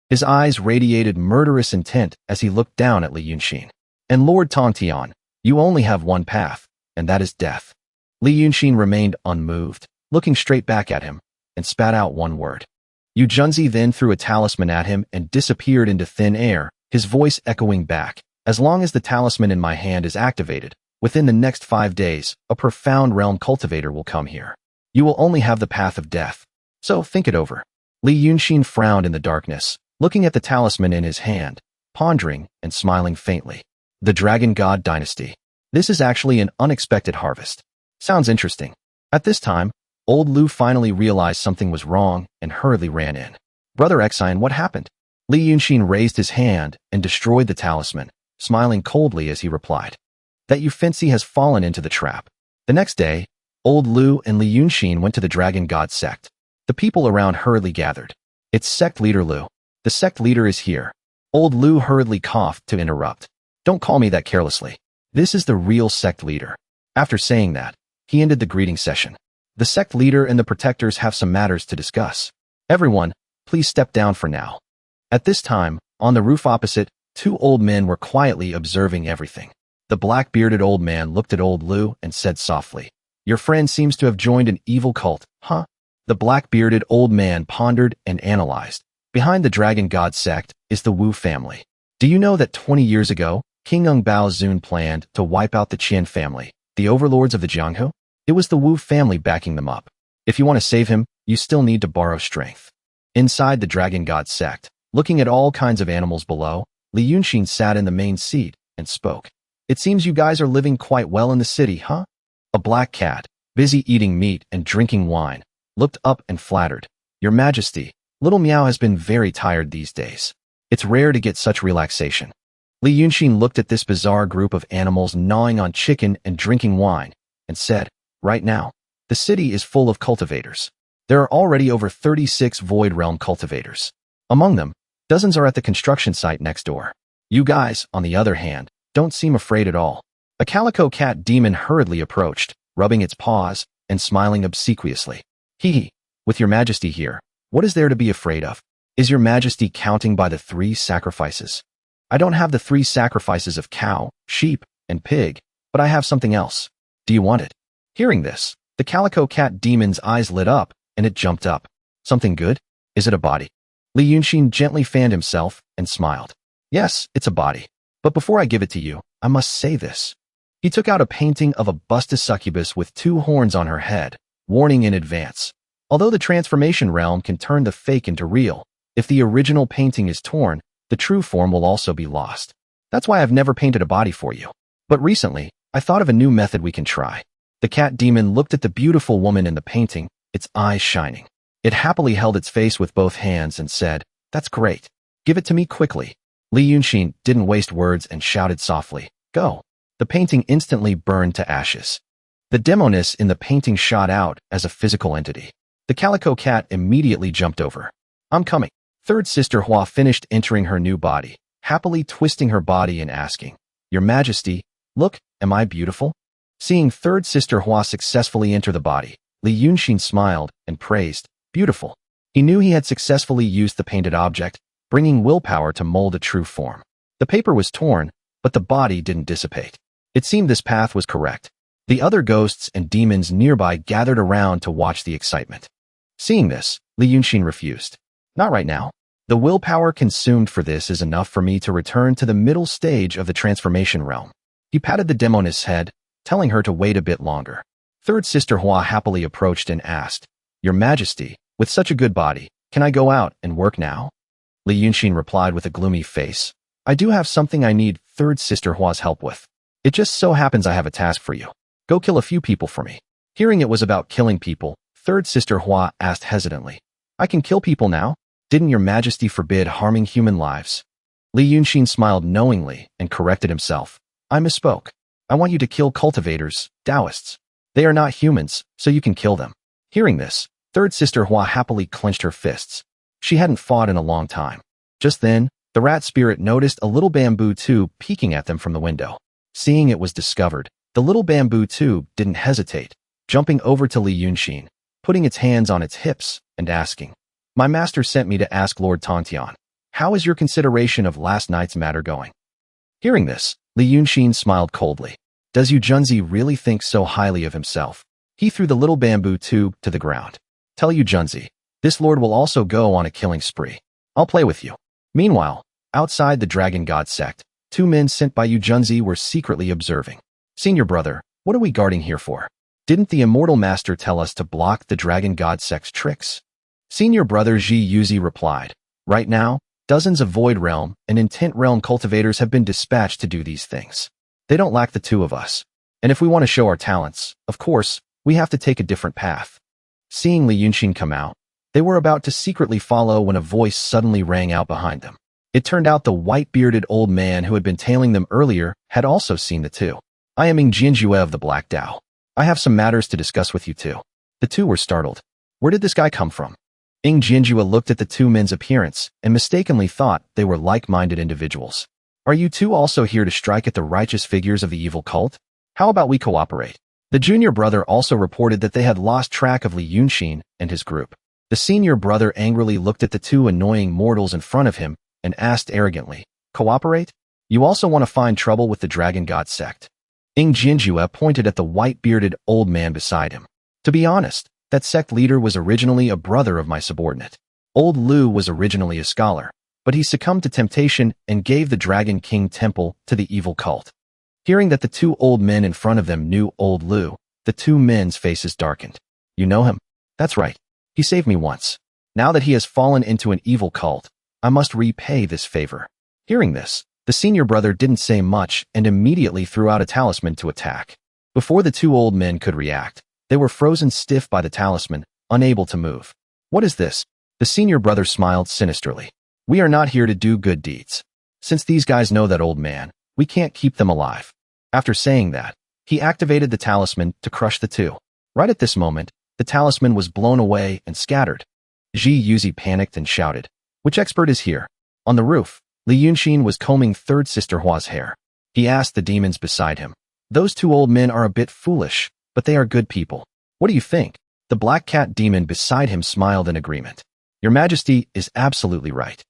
His eyes radiated murderous intent as he looked down at Li Yunshin. And Lord Tontian, you only have one path, and that is death. Li Yunshin remained unmoved, looking straight back at him, and spat out one word. Yu Junzi then threw a talisman at him and disappeared into thin air, his voice echoing back. As long as the talisman in my hand is activated, within the next 5 days, a profound realm cultivator will come here. You will only have the path of death. So think it over. Li Yunshin frowned in the darkness, looking at the talisman in his hand, pondering and smiling faintly. The Dragon God Dynasty. This is actually an unexpected harvest. Sounds interesting. At this time, old Lu finally realized something was wrong and hurriedly ran in. Brother Exine, what happened? Li Yunshin raised his hand and destroyed the talisman, smiling coldly as he replied. That Yu Fancy has fallen into the trap. The next day, old Lu and Li Yunshin went to the Dragon God sect. The people around hurriedly gathered. It's sect leader Lu. The sect leader is here. Old Lu hurriedly coughed to interrupt. Don't call me that carelessly. This is the real sect leader. After saying that, he ended the greeting session. The sect leader and the protectors have some matters to discuss. Everyone, please step down for now. At this time, on the roof opposite, 2 old men were quietly observing everything. The black-bearded old man looked at old Lu and said softly, Your friend seems to have joined an evil cult, huh? The black-bearded old man pondered and analyzed. Behind the Dragon God sect is the Wu family. Do you know that 20 years ago, King Ung Bao Zun planned to wipe out the Qian family, the overlords of the Jianghu? It was the Wu family backing them up. If you want to save him, you still need to borrow strength. Inside the Dragon God sect, looking at all kinds of animals below, Li Yunshin sat in the main seat and spoke. It seems you guys are living quite well in the city, huh? A black cat, busy eating meat and drinking wine, looked up and flattered. Your Majesty, little Meow has been very tired these days. It's rare to get such relaxation. Li Yunshin looked at this bizarre group of animals gnawing on chicken and drinking wine, and said, Right now, the city is full of cultivators. There are already over 36 Void Realm cultivators. Among them, dozens are at the construction site next door. You guys, on the other hand, don't seem afraid at all. A calico cat demon hurriedly approached, rubbing its paws and smiling obsequiously. Hee, with your Majesty here, what is there to be afraid of? Is your Majesty counting by the 3 sacrifices? I don't have the 3 sacrifices of cow, sheep, and pig, but I have something else. Do you want it? Hearing this, the calico cat demon's eyes lit up, and it jumped up. Something good? Is it a body? Li Yunshin gently fanned himself and smiled. Yes, it's a body. But before I give it to you, I must say this. He took out a painting of a busted succubus with 2 horns on her head, warning in advance. Although the transformation realm can turn the fake into real, if the original painting is torn, the true form will also be lost. That's why I've never painted a body for you. But recently, I thought of a new method we can try. The cat demon looked at the beautiful woman in the painting, its eyes shining. It happily held its face with both hands and said, "That's great. Give it to me quickly." Li Yunshin didn't waste words and shouted softly, "Go." The painting instantly burned to ashes. The demoness in the painting shot out as a physical entity. The calico cat immediately jumped over. "I'm coming." Third Sister Hua finished entering her new body, happily twisting her body and asking, "Your Majesty, look, am I beautiful?" Seeing Third Sister Hua successfully enter the body, Li Yunshin smiled and praised, "Beautiful." He knew he had successfully used the painted object, bringing willpower to mold a true form. The paper was torn, but the body didn't dissipate. It seemed this path was correct. The other ghosts and demons nearby gathered around to watch the excitement. Seeing this, Li Yunshin refused. "Not right now. The willpower consumed for this is enough for me to return to the middle stage of the transformation realm." He patted the demoness' head, telling her to wait a bit longer. Third Sister Hua happily approached and asked, "Your Majesty, with such a good body, can I go out and work now?" Li Yunshin replied with a gloomy face, "I do have something I need Third Sister Hua's help with. It just so happens I have a task for you. Go kill a few people for me." Hearing it was about killing people, Third Sister Hua asked hesitantly, "I can kill people now? Didn't your Majesty forbid harming human lives?" Li Yunshin smiled knowingly and corrected himself. "I misspoke. I want you to kill cultivators, Taoists. They are not humans, so you can kill them." Hearing this, Third Sister Hua happily clenched her fists. She hadn't fought in a long time. Just then, the rat spirit noticed a little bamboo tube peeking at them from the window. Seeing it was discovered, the little bamboo tube didn't hesitate, jumping over to Li Yunshin, putting its hands on its hips, and asking, "My master sent me to ask Lord Tongtian, how is your consideration of last night's matter going?" Hearing this, Li Yunshin smiled coldly. Does Yu Junzi really think so highly of himself? He threw the little bamboo tube to the ground. "Tell Yu Junzi, this lord will also go on a killing spree. I'll play with you." Meanwhile, outside the Dragon God sect, two men sent by Yu Junzi were secretly observing. "Senior brother, what are we guarding here for? Didn't the immortal master tell us to block the Dragon God sect's tricks?" Senior brother Ji Yuzi replied, "Right now, dozens of Void Realm and Intent Realm cultivators have been dispatched to do these things. They don't lack the two of us. And if we want to show our talents, of course, we have to take a different path." Seeing Li Yunshin come out, they were about to secretly follow when a voice suddenly rang out behind them. It turned out the white-bearded old man who had been tailing them earlier had also seen the two. "I am Ing Jianjue of the Black Dao. I have some matters to discuss with you too." The two were startled. Where did this guy come from? Ing Jianjue looked at the two men's appearance and mistakenly thought they were like-minded individuals. "Are you two also here to strike at the righteous figures of the evil cult? How about we cooperate?" The junior brother also reported that they had lost track of Li Yunshin and his group. The senior brother angrily looked at the two annoying mortals in front of him and asked arrogantly, "Cooperate? You also want to find trouble with the Dragon God sect?" Ing Jianjue pointed at the white-bearded old man beside him. "To be honest, that sect leader was originally a brother of my subordinate. Old Lu was originally a scholar, but he succumbed to temptation and gave the Dragon King Temple to the evil cult." Hearing that the two old men in front of them knew Old Lu, the two men's faces darkened. "You know him?" "That's right. He saved me once. Now that he has fallen into an evil cult, I must repay this favor." Hearing this, the senior brother didn't say much and immediately threw out a talisman to attack. Before the two old men could react, they were frozen stiff by the talisman, unable to move. "What is this?" The senior brother smiled sinisterly. "We are not here to do good deeds. Since these guys know that old man, we can't keep them alive." After saying that, he activated the talisman to crush the two. Right at this moment, the talisman was blown away and scattered. Ji Yuzi panicked and shouted, "Which expert is here?" On the roof, Li Yunshin was combing Third Sister Hua's hair. He asked the demons beside him, "Those two old men are a bit foolish, but they are good people. What do you think?" The black cat demon beside him smiled in agreement. "Your Majesty is absolutely right."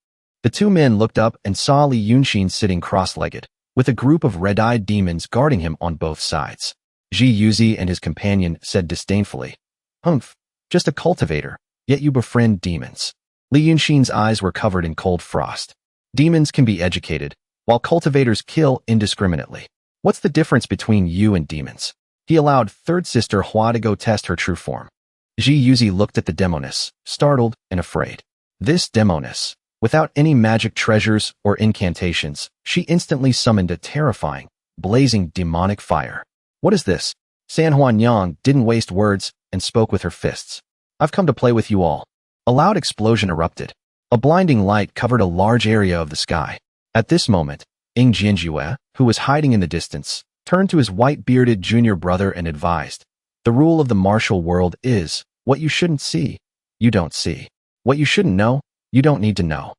The two men looked up and saw Li Yunshin sitting cross-legged, with a group of red-eyed demons guarding him on both sides. Ji Yuzi and his companion said disdainfully, "Humph, just a cultivator, yet you befriend demons." Li Yunshin's eyes were covered in cold frost. Demons can be educated, while cultivators kill indiscriminately. What's the difference between you and demons? He allowed Third Sister Hua to go test her true form. Ji Yuzi looked at the demoness, startled and afraid. This demoness. Without any magic treasures or incantations, she instantly summoned a terrifying, blazing demonic fire. What is this? San Huanyang didn't waste words and spoke with her fists. I've come to play with you all. A loud explosion erupted. A blinding light covered a large area of the sky. At this moment, Ing Jianjue, who was hiding in the distance, turned to his white-bearded junior brother and advised, "The rule of the martial world is, what you shouldn't see, you don't see. What you shouldn't know, you don't need to know."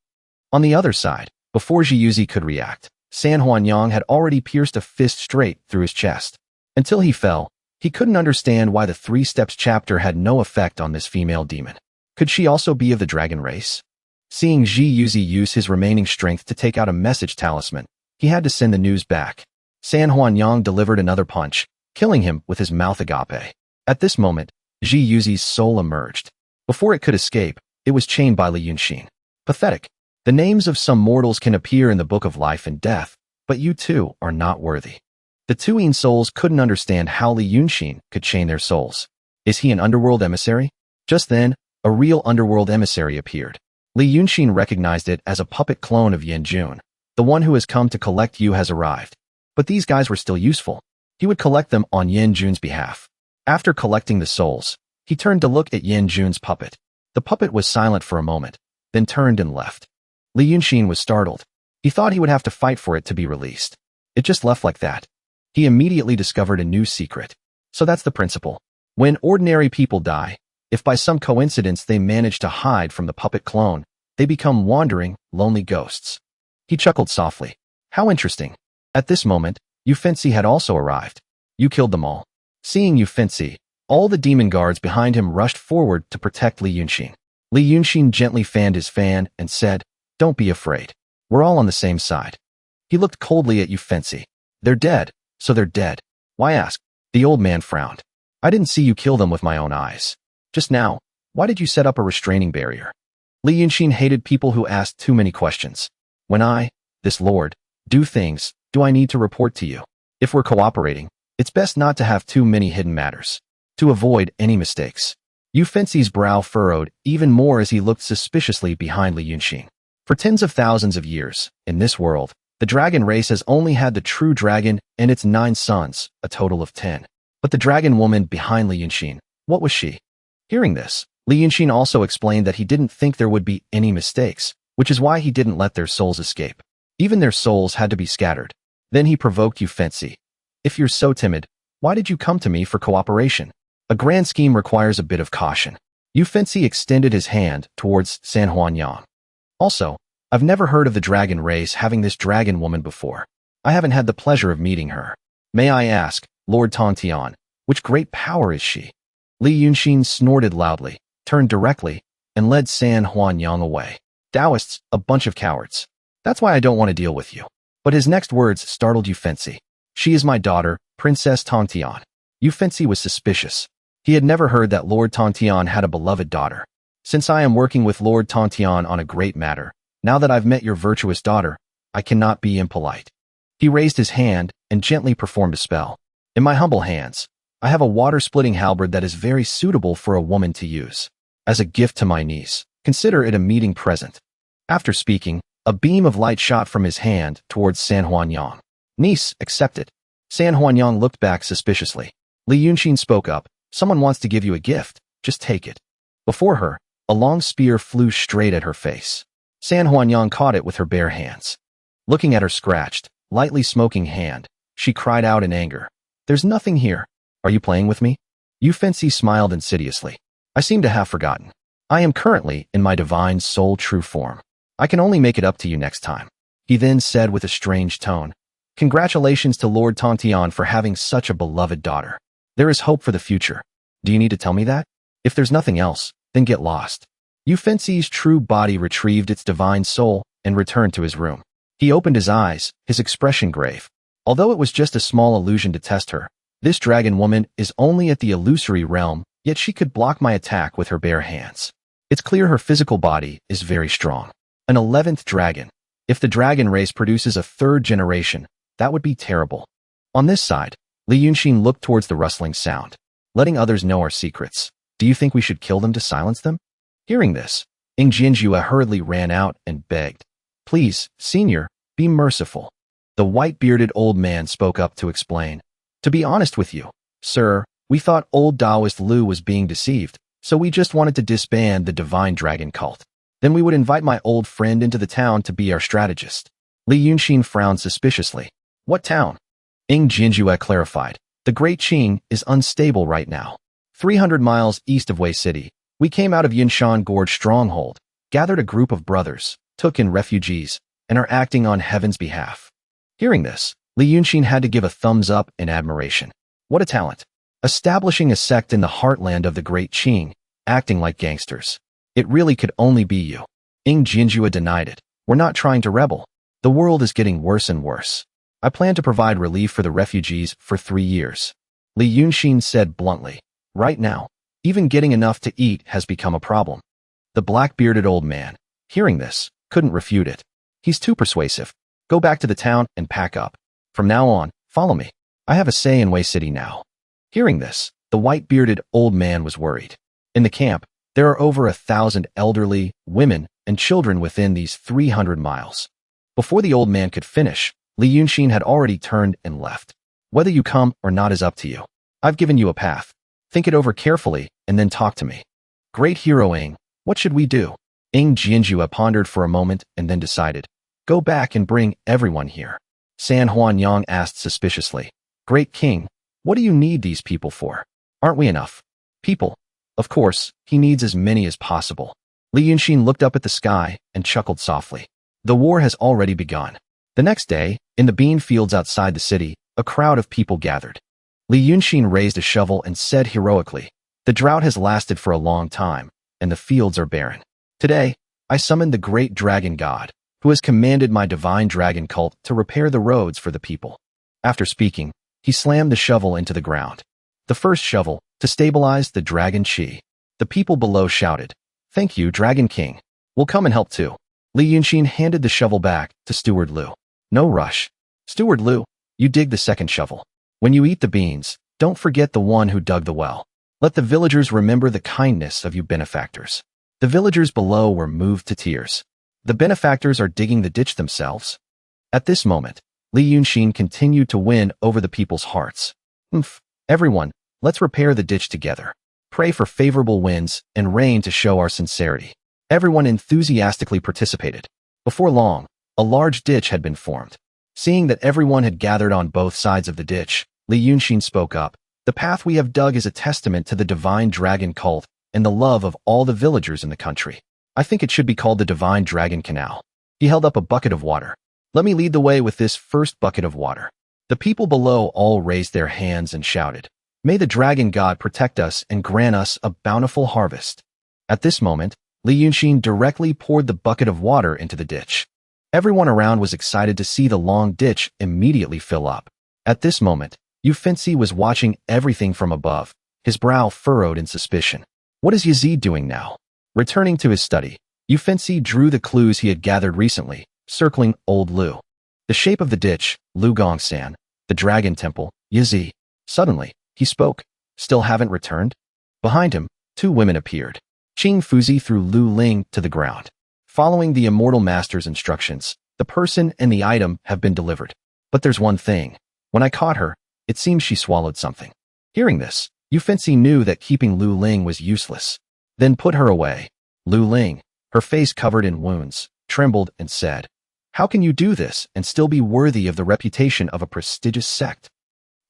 On the other side, before Zhiyuzi could react, San Huanyang had already pierced a fist straight through his chest. Until he fell, he couldn't understand why the 3 Steps chapter had no effect on this female demon. Could she also be of the dragon race? Seeing Zhiyuzi use his remaining strength to take out a message talisman, he had to send the news back. San Huanyang delivered another punch, killing him with his mouth agape. At this moment, Zhiyuzi's soul emerged. Before it could escape, it was chained by Li Yunshin. Pathetic. The names of some mortals can appear in the Book of Life and Death, but you two are not worthy. The 2 Yin souls couldn't understand how Li Yunshin could chain their souls. Is he an underworld emissary? Just then, a real underworld emissary appeared. Li Yunshin recognized it as a puppet clone of Yan Jun. The one who has come to collect you has arrived. But these guys were still useful. He would collect them on Yan Jun's behalf. After collecting the souls, he turned to look at Yan Jun's puppet. The puppet was silent for a moment, then turned and left. Li Yunshin was startled. He thought he would have to fight for it to be released. It just left like that. He immediately discovered a new secret. So that's the principle. When ordinary people die, if by some coincidence they manage to hide from the puppet clone, they become wandering, lonely ghosts. He chuckled softly. How interesting. At this moment, Yu Fenci had also arrived. You killed them all. Seeing Yu Fenci, all the demon guards behind him rushed forward to protect Li Yunshin. Li Yunshin gently fanned his fan and said, "Don't be afraid. We're all on the same side." He looked coldly at Yu Fenci. "They're dead, so they're dead. Why ask?" The old man frowned. "I didn't see you kill them with my own eyes. Just now, why did you set up a restraining barrier?" Li Yunshin hated people who asked too many questions. "When I, this lord, do things, do I need to report to you? If we're cooperating, it's best not to have too many hidden matters. To avoid any mistakes." Yu Fenci's brow furrowed even more as he looked suspiciously behind Li Yunshin. For tens of thousands of years, in this world, the dragon race has only had the true dragon and its 9 sons, a total of 10. But the dragon woman behind Li Yunshin, what was she? Hearing this, Li Yunshin also explained that he didn't think there would be any mistakes, which is why he didn't let their souls escape. Even their souls had to be scattered. Then he provoked Yu Fenci. "If you're so timid, why did you come to me for cooperation? A grand scheme requires a bit of caution." Yu Fenci extended his hand towards San Huanyang. "Also, I've never heard of the dragon race having this dragon woman before. I haven't had the pleasure of meeting her. May I ask, Lord Tongtian, which great power is she?" Li Yunshin snorted loudly, turned directly, and led San Huanyang away. "Taoists, a bunch of cowards. That's why I don't want to deal with you." But his next words startled Yu Fenci. "She is my daughter, Princess Tongtian." Yu Fenci was suspicious. He had never heard that Lord Tongtian had a beloved daughter. "Since I am working with Lord Tongtian on a great matter, now that I've met your virtuous daughter, I cannot be impolite." He raised his hand and gently performed a spell. "In my humble hands, I have a water-splitting halberd that is very suitable for a woman to use. As a gift to my niece, consider it a meeting present." After speaking, a beam of light shot from his hand towards San Huanyang. "Niece, accept it." San Huanyang looked back suspiciously. Li Yunshin spoke up. "Someone wants to give you a gift, just take it." Before her, a long spear flew straight at her face. San Huanyang caught it with her bare hands. Looking at her scratched, lightly smoking hand, she cried out in anger. "There's nothing here. Are you playing with me?" Yu Fenci smiled insidiously. "I seem to have forgotten. I am currently in my divine soul true form. I can only make it up to you next time." He then said with a strange tone, "Congratulations to Lord Tongtian for having such a beloved daughter. There is hope for the future. Do you need to tell me that? If there's nothing else, then get lost." Yu Fenci's true body retrieved its divine soul and returned to his room. He opened his eyes, his expression grave. Although it was just a small illusion to test her, this dragon woman is only at the illusory realm, yet she could block my attack with her bare hands. It's clear her physical body is very strong. An 11th dragon. If the dragon race produces a 3rd generation, that would be terrible. On this side, Li Yunshin looked towards the rustling sound. "Letting others know our secrets. Do you think we should kill them to silence them?" Hearing this, Ing Jinjua hurriedly ran out and begged. Please, senior, be merciful. The white-bearded old man spoke up to explain. To be honest with you, sir, we thought old Taoist Lu was being deceived, so we just wanted to disband the divine dragon cult. Then we would invite my old friend into the town to be our strategist. Li Yunshin frowned suspiciously. What town? Ing Jinjua clarified. The Great Qing is unstable right now. 300 miles east of Wei City, we came out of Yinshan Gorge stronghold, gathered a group of brothers, took in refugees, and are acting on heaven's behalf. Hearing this, Li Yunshin had to give a thumbs up in admiration. What a talent. Establishing a sect in the heartland of the Great Qing, acting like gangsters. It really could only be you. Ing Jinjua denied it. We're not trying to rebel. The world is getting worse and worse. I plan to provide relief for the refugees for 3 years. Li Yunshin said bluntly. Right now, even getting enough to eat has become a problem. The black-bearded old man, hearing this, couldn't refute it. He's too persuasive. Go back to the town and pack up. From now on, follow me. I have a say in Wei City now. Hearing this, the white-bearded old man was worried. In the camp, there are over 1,000 elderly, women, and children within these 300 miles. Before the old man could finish, Li Yunshin had already turned and left. Whether you come or not is up to you. I've given you a path. Think it over carefully, and then talk to me. Great hero Ing, what should we do? Ing Jinjua pondered for a moment and then decided. Go back and bring everyone here. San Huanyang asked suspiciously. Great King, what do you need these people for? Aren't we enough? People. Of course, he needs as many as possible. Li Yunshin looked up at the sky and chuckled softly. The war has already begun. The next day, in the bean fields outside the city, a crowd of people gathered. Li Yunshin raised a shovel and said heroically, the drought has lasted for a long time, and the fields are barren. Today, I summoned the great dragon god, who has commanded my divine dragon cult to repair the roads for the people. After speaking, he slammed the shovel into the ground. The first shovel, to stabilize the dragon chi. The people below shouted, Thank you, Dragon King. We'll come and help too. Li Yunshin handed the shovel back to Steward Lu. No rush. Steward Lu, you dig the second shovel. When you eat the beans, don't forget the one who dug the well. Let the villagers remember the kindness of you benefactors. The villagers below were moved to tears. The benefactors are digging the ditch themselves. At this moment, Li Yunshin continued to win over the people's hearts. Everyone, let's repair the ditch together. Pray for favorable winds and rain to show our sincerity. Everyone enthusiastically participated. Before long, a large ditch had been formed. Seeing that everyone had gathered on both sides of the ditch, Li Yunshin spoke up. The path we have dug is a testament to the divine dragon cult and the love of all the villagers in the country. I think it should be called the Divine Dragon Canal. He held up a bucket of water. Let me lead the way with this first bucket of water. The people below all raised their hands and shouted, May the dragon god protect us and grant us a bountiful harvest. At this moment, Li Yunshin directly poured the bucket of water into the ditch. Everyone around was excited to see the long ditch immediately fill up. At this moment, Yufinsi was watching everything from above, his brow furrowed in suspicion. What is Yazid doing now? Returning to his study, Yufinsi drew the clues he had gathered recently, circling old Lu. The shape of the ditch, Lu Gongsan, the dragon temple, Yazid. Suddenly, he spoke. Still haven't returned? Behind him, 2 women appeared. Qing Fuzi threw Lu Ling to the ground. Following the immortal master's instructions, the person and the item have been delivered. But there's one thing. When I caught her, it seems she swallowed something. Hearing this, Yufinsi knew that keeping Lu Ling was useless. Then put her away. Lu Ling, her face covered in wounds, trembled and said, How can you do this and still be worthy of the reputation of a prestigious sect?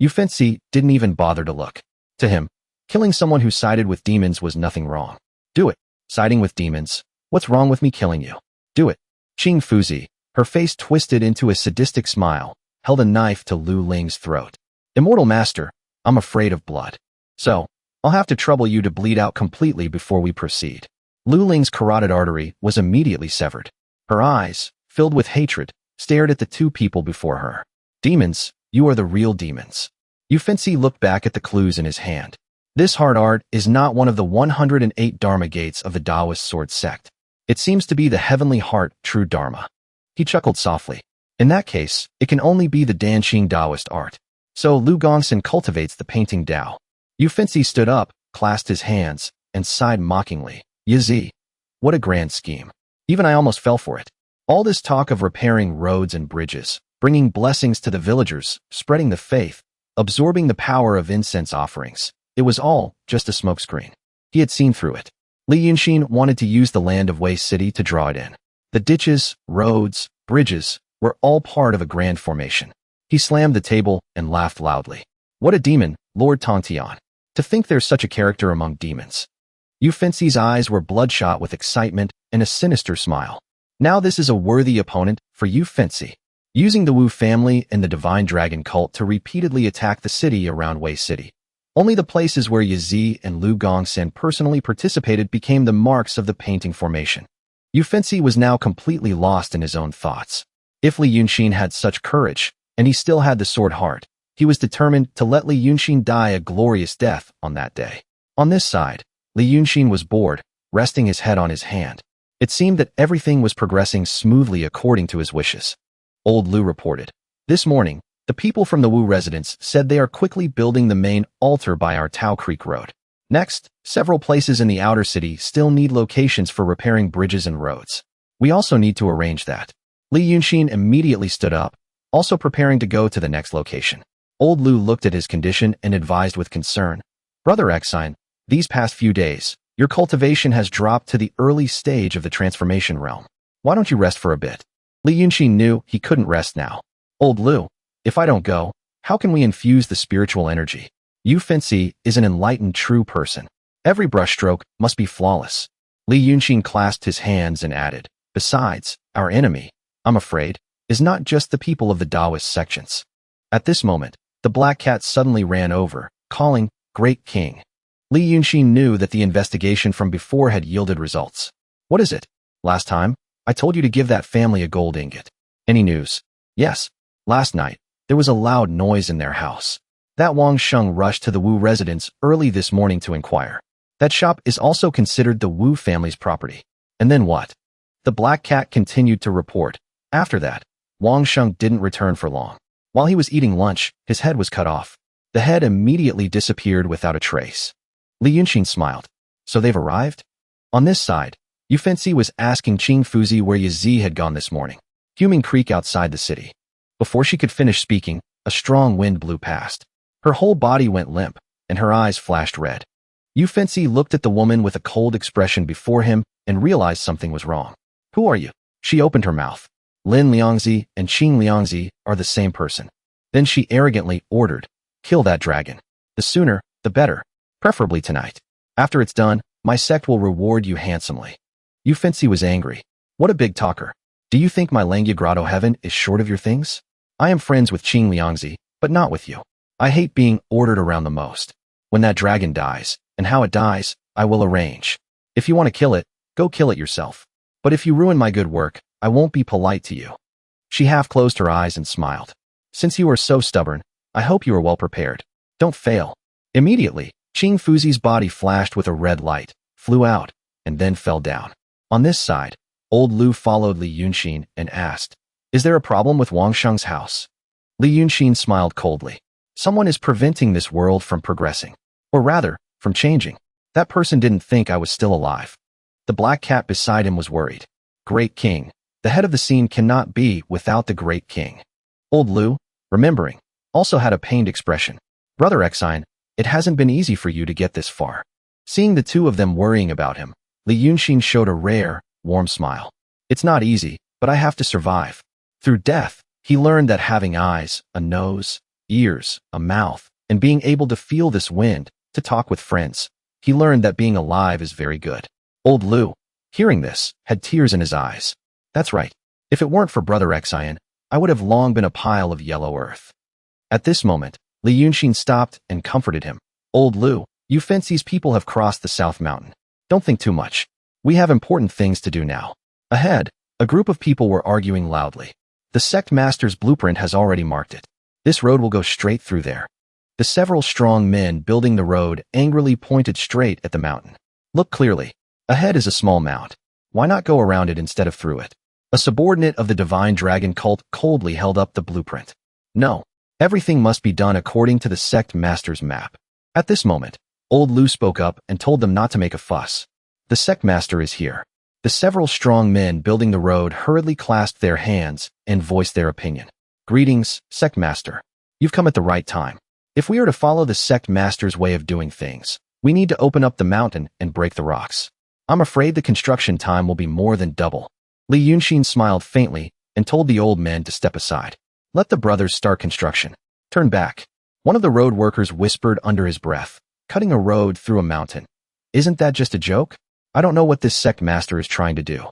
Yufinsi didn't even bother to look. To him, killing someone who sided with demons was nothing wrong. Do it. Siding with demons. What's wrong with me killing you? Do it. Qing Fuzi, her face twisted into a sadistic smile, held a knife to Lu Ling's throat. Immortal Master, I'm afraid of blood. So, I'll have to trouble you to bleed out completely before we proceed. Lu Ling's carotid artery was immediately severed. Her eyes, filled with hatred, stared at the 2 people before her. Demons, you are the real demons. Yufinsi looked back at the clues in his hand. This hard art is not one of the 108 Dharma gates of the Taoist sword sect. It seems to be the heavenly heart, true Dharma. He chuckled softly. In that case, it can only be the Danqing Taoist art. So Lu Gongsan cultivates the painting Tao. Yufinsi stood up, clasped his hands, and sighed mockingly. Yazid. What a grand scheme. Even I almost fell for it. All this talk of repairing roads and bridges, bringing blessings to the villagers, spreading the faith, absorbing the power of incense offerings. It was all just a smokescreen. He had seen through it. Li Yunshin wanted to use the land of Wei City to draw it in. The ditches, roads, bridges were all part of a grand formation. He slammed the table and laughed loudly. What a demon, Lord Tontian. To think there's such a character among demons. Yu Fenxi's eyes were bloodshot with excitement and a sinister smile. Now this is a worthy opponent for Yu Fenxi. Using the Wu family and the Divine Dragon cult to repeatedly attack the city around Wei City. Only the places where Yazi and Lu Gongsen personally participated became the marks of the painting formation. Yu Fenxi was now completely lost in his own thoughts. If Li Yunshin had such courage, and he still had the sword heart, he was determined to let Li Yunshin die a glorious death on that day. On this side, Li Yunshin was bored, resting his head on his hand. It seemed that everything was progressing smoothly according to his wishes. Old Lu reported. This morning, the people from the Wu residence said they are quickly building the main altar by our Tao Creek Road. Next, several places in the outer city still need locations for repairing bridges and roads. We also need to arrange that. Li Yunshin immediately stood up, also preparing to go to the next location. Old Lu looked at his condition and advised with concern. Brother Exine, these past few days, your cultivation has dropped to the early stage of the transformation realm. Why don't you rest for a bit? Li Yunshin knew he couldn't rest now. Old Lu, if I don't go, how can we infuse the spiritual energy? Yu Fenxi is an enlightened true person. Every brushstroke must be flawless. Li Yunshin clasped his hands and added, besides, our enemy, I'm afraid, is not just the people of the Taoist sections. At this moment, the black cat suddenly ran over, calling, Great King. Li Yunshin knew that the investigation from before had yielded results. What is it? Last time, I told you to give that family a gold ingot. Any news? Yes. Last night, there was a loud noise in their house. That Wang Sheng rushed to the Wu residence early this morning to inquire. That shop is also considered the Wu family's property. And then what? The black cat continued to report. After that, Wang Sheng didn't return for long. While he was eating lunch, his head was cut off. The head immediately disappeared without a trace. Li Yunshin smiled. So they've arrived? On this side, Yu Fenxi was asking Qing Fuzi where Yazi had gone this morning. Fuming Creek outside the city. Before she could finish speaking, a strong wind blew past. Her whole body went limp, and her eyes flashed red. Yu Fenxi looked at the woman with a cold expression before him and realized something was wrong. Who are you? She opened her mouth. Lin Liangzi and Qing Liangzi are the same person. Then she arrogantly ordered, kill that dragon. The sooner, the better. Preferably tonight. After it's done, my sect will reward you handsomely. Yu Fenxi was angry. What a big talker. Do you think my Langya Grotto heaven is short of your things? I am friends with Qing Liangzi, but not with you. I hate being ordered around the most. When that dragon dies, and how it dies, I will arrange. If you want to kill it, go kill it yourself. But if you ruin my good work, I won't be polite to you. She half closed her eyes and smiled. Since you are so stubborn, I hope you are well prepared. Don't fail. Immediately, Qing Fuzi's body flashed with a red light, flew out, and then fell down. On this side, Old Lu followed Li Yunshin and asked, is there a problem with Wang Sheng's house? Li Yunshin smiled coldly. Someone is preventing this world from progressing. Or rather, from changing. That person didn't think I was still alive. The black cat beside him was worried. Great King. The head of the scene cannot be without the Great King. Old Lu, remembering, also had a pained expression. Brother Exine, it hasn't been easy for you to get this far. Seeing the two of them worrying about him, Li Yunshin showed a rare, warm smile. It's not easy, but I have to survive. Through death, he learned that having eyes, a nose, ears, a mouth, and being able to feel this wind, to talk with friends, he learned that being alive is very good. Old Lu, hearing this, had tears in his eyes. That's right. If it weren't for Brother Exine, I would have long been a pile of yellow earth. At this moment, Li Yunshin stopped and comforted him. Old Lu, Yu Fenxi's people have crossed the South Mountain. Don't think too much. We have important things to do now. Ahead, a group of people were arguing loudly. The sect master's blueprint has already marked it. This road will go straight through there. The several strong men building the road angrily pointed straight at the mountain. Look clearly. Ahead is a small mount. Why not go around it instead of through it? A subordinate of the Divine Dragon cult coldly held up the blueprint. No. Everything must be done according to the sect master's map. At this moment, Old Lu spoke up and told them not to make a fuss. The sect master is here. The several strong men building the road hurriedly clasped their hands and voiced their opinion. Greetings, Sect Master. You've come at the right time. If we are to follow the Sect Master's way of doing things, we need to open up the mountain and break the rocks. I'm afraid the construction time will be more than double. Li Yunshin smiled faintly and told the old men to step aside. Let the brothers start construction. Turn back. One of the road workers whispered under his breath, cutting a road through a mountain. Isn't that just a joke? I don't know what this Sect Master is trying to do.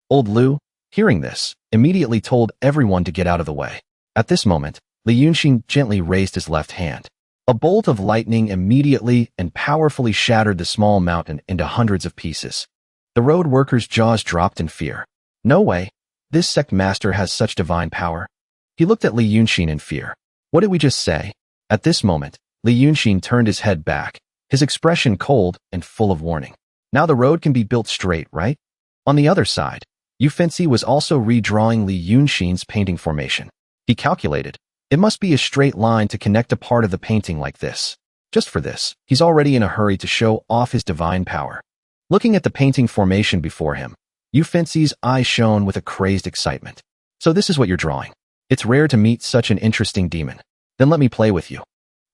Old Lu, hearing this, immediately told everyone to get out of the way. At this moment, Li Yunshin gently raised his left hand. A bolt of lightning immediately and powerfully shattered the small mountain into hundreds of pieces. The road workers' jaws dropped in fear. No way. This Sect Master has such divine power. He looked at Li Yunshin in fear. What did we just say? At this moment, Li Yunshin turned his head back, his expression cold and full of warning. Now the road can be built straight, right? On the other side, Yu Fenci was also redrawing Li Yunshin's painting formation. He calculated, it must be a straight line to connect a part of the painting like this. Just for this, he's already in a hurry to show off his divine power. Looking at the painting formation before him, Yu Fenci's eyes shone with a crazed excitement. So this is what you're drawing. It's rare to meet such an interesting demon. Then let me play with you.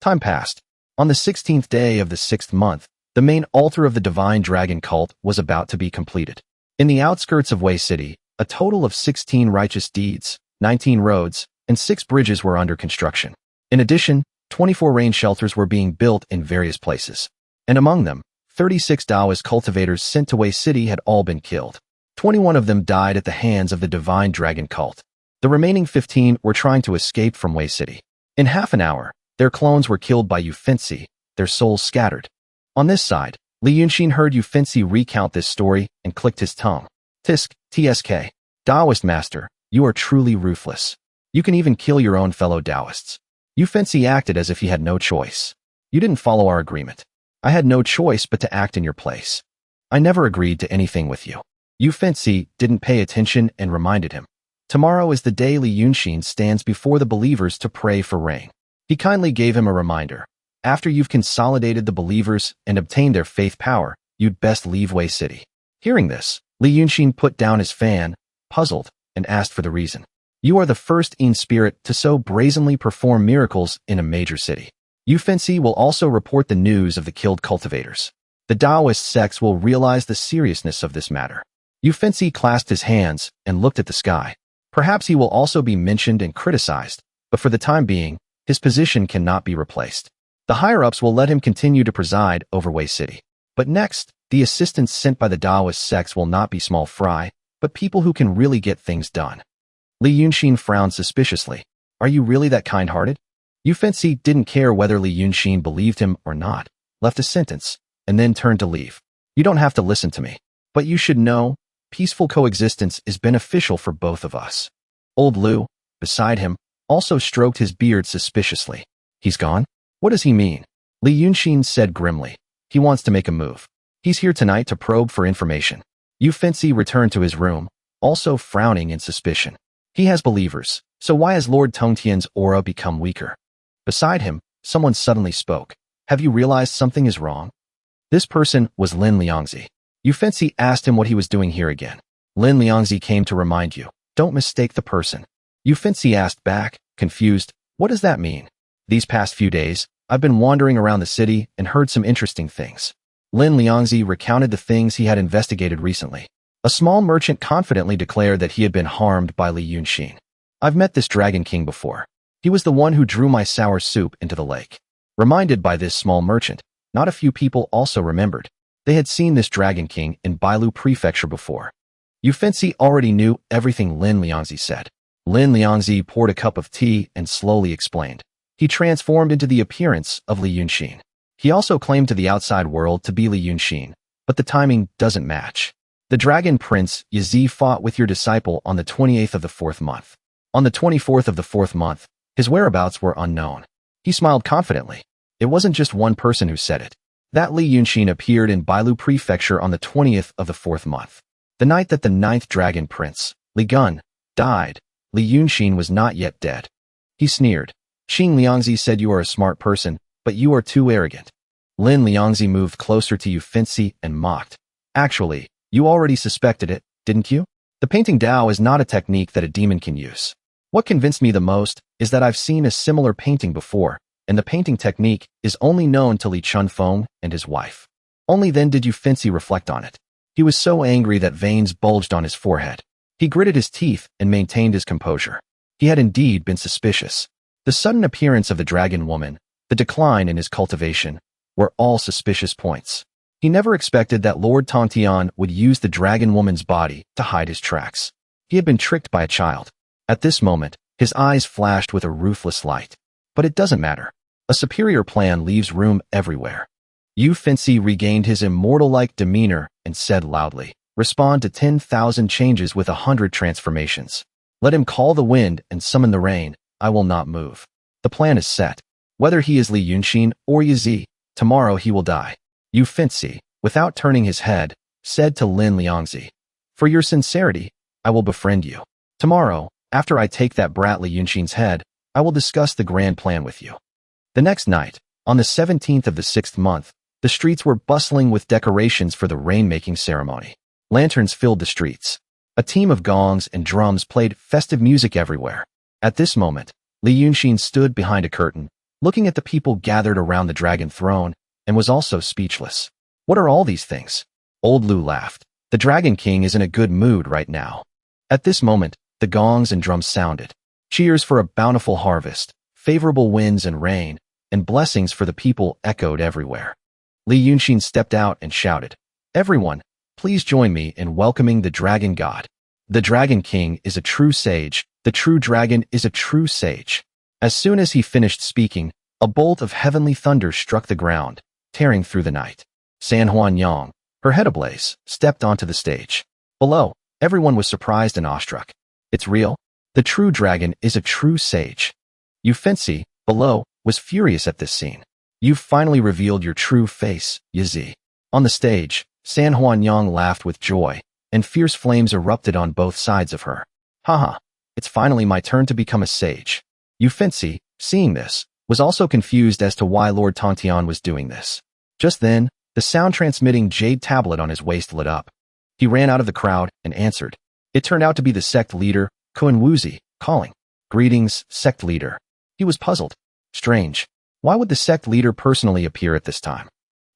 Time passed. On the 16th day of the 6th month, the main altar of the divine dragon cult was about to be completed. In the outskirts of Wei City, a total of 16 righteous deeds, 19 roads, and 6 bridges were under construction. In addition, 24 rain shelters were being built in various places. And among them, 36 Taoist cultivators sent to Wei City had all been killed. 21 of them died at the hands of the divine dragon cult. The remaining 15 were trying to escape from Wei City. In half an hour, their clones were killed by Yu Fenci, their souls scattered. On this side, Li Yunshin heard Yu Fenci recount this story and clicked his tongue. TSK. Taoist Master, you are truly ruthless. You can even kill your own fellow Taoists. Yu Fenci acted as if he had no choice. You didn't follow our agreement. I had no choice but to act in your place. I never agreed to anything with you. Yu Fenci didn't pay attention and reminded him. Tomorrow is the day Li Yunshin stands before the believers to pray for rain. He kindly gave him a reminder. After you've consolidated the believers and obtained their faith power, you'd best leave Wei City. Hearing this, Li Yunshin put down his fan, puzzled, and asked for the reason. You are the first in spirit to so brazenly perform miracles in a major city. Yu Fenci will also report the news of the killed cultivators. The Taoist sects will realize the seriousness of this matter. Yu Fenci clasped his hands and looked at the sky. Perhaps he will also be mentioned and criticized, but for the time being, his position cannot be replaced. The higher-ups will let him continue to preside over Wei City. But next, the assistants sent by the Taoist sects will not be small fry, but people who can really get things done. Li Yunshin frowned suspiciously. Are you really that kind-hearted? Yu Fenci didn't care whether Li Yunshin believed him or not, left a sentence, and then turned to leave. You don't have to listen to me, but you should know, peaceful coexistence is beneficial for both of us. Old Lu, beside him, also stroked his beard suspiciously. He's gone? What does he mean? Li Yunshin said grimly. He wants to make a move. He's here tonight to probe for information. Yu Fenci returned to his room, also frowning in suspicion. He has believers, so why has Lord Tongtian's aura become weaker? Beside him, someone suddenly spoke. Have you realized something is wrong? This person was Lin Liangzi. Yu Fenci asked him what he was doing here again. Lin Liangzi came to remind you. Don't mistake the person. Yu Fenci asked back, confused. What does that mean? These past few days, I've been wandering around the city and heard some interesting things. Lin Liangzi recounted the things he had investigated recently. A small merchant confidently declared that he had been harmed by Li Yunshin. I've met this Dragon King before. He was the one who drew my sour soup into the lake. Reminded by this small merchant, not a few people also remembered. They had seen this Dragon King in Bailu Prefecture before. Yu Fenci already knew everything Lin Liangzi said. Lin Liangzi poured a cup of tea and slowly explained. He transformed into the appearance of Li Yunshin. He also claimed to the outside world to be Li Yunshin, but the timing doesn't match. The Dragon Prince Yazi fought with your disciple on the 28th of the 4th month. On the 24th of the 4th month, his whereabouts were unknown. He smiled confidently. It wasn't just one person who said it. That Li Yunshin appeared in Bailu Prefecture on the 20th of the 4th month. The night that the 9th Dragon Prince, Li Gun, died, Li Yunshin was not yet dead. He sneered. Xing Liangzi said you are a smart person, but you are too arrogant. Lin Liangzi moved closer to Yu Fenci and mocked. Actually, You already suspected it, didn't you? The painting Dao is not a technique that a demon can use. What convinced me the most is that I've seen a similar painting before, and the painting technique is only known to Li Chunfeng and his wife. Only then did Yu Fancy reflect on it. He was so angry that veins bulged on his forehead. He gritted his teeth and maintained his composure. He had indeed been suspicious. The sudden appearance of the dragon woman, the decline in his cultivation, were all suspicious points. He never expected that Lord Tontian would use the dragon woman's body to hide his tracks. He had been tricked by a child. At this moment, his eyes flashed with a ruthless light. But it doesn't matter. A superior plan leaves room everywhere. Yu Fancy regained his immortal-like demeanor and said loudly, "Respond to 10,000 changes with 100 transformations. Let him call the wind and summon the rain. I will not move. The plan is set. Whether he is Li Yunshin or Yi, tomorrow he will die." Yu Fancy, without turning his head, said to Lin Liangzi, "For your sincerity, I will befriend you. Tomorrow, after I take that brat Li Yunshin's head, I will discuss the grand plan with you." The next night, on the 17th of the 6th month, the streets were bustling with decorations for the rain-making ceremony. Lanterns filled the streets. A team of gongs and drums played festive music everywhere. At this moment, Li Yunshin stood behind a curtain, looking at the people gathered around the dragon throne, and was also speechless. "What are all these things?" Old Lu laughed. "The Dragon King is in a good mood right now." At this moment, the gongs and drums sounded. Cheers for a bountiful harvest, favorable winds and rain, and blessings for the people echoed everywhere. Li Yunshin stepped out and shouted, "Everyone, please join me in welcoming the Dragon God. The Dragon King is a true sage. The true dragon is a true sage." As soon as he finished speaking, a bolt of heavenly thunder struck the ground, tearing through the night. San Huanyang, her head ablaze, stepped onto the stage. Below, everyone was surprised and awestruck. "It's real? The true dragon is a true sage." Yu Fancy, below, was furious at this scene. "You've finally revealed your true face, Yi." On the stage, San Huanyang laughed with joy, and fierce flames erupted on both sides of her. "Haha, it's finally my turn to become a sage." Yu Fancy, seeing this, was also confused as to why Lord Tontian was doing this. Just then, the sound-transmitting jade tablet on his waist lit up. He ran out of the crowd and answered. It turned out to be the sect leader, Kun Wuzi, calling. "Greetings, sect leader." He was puzzled. Strange. Why would the sect leader personally appear at this time?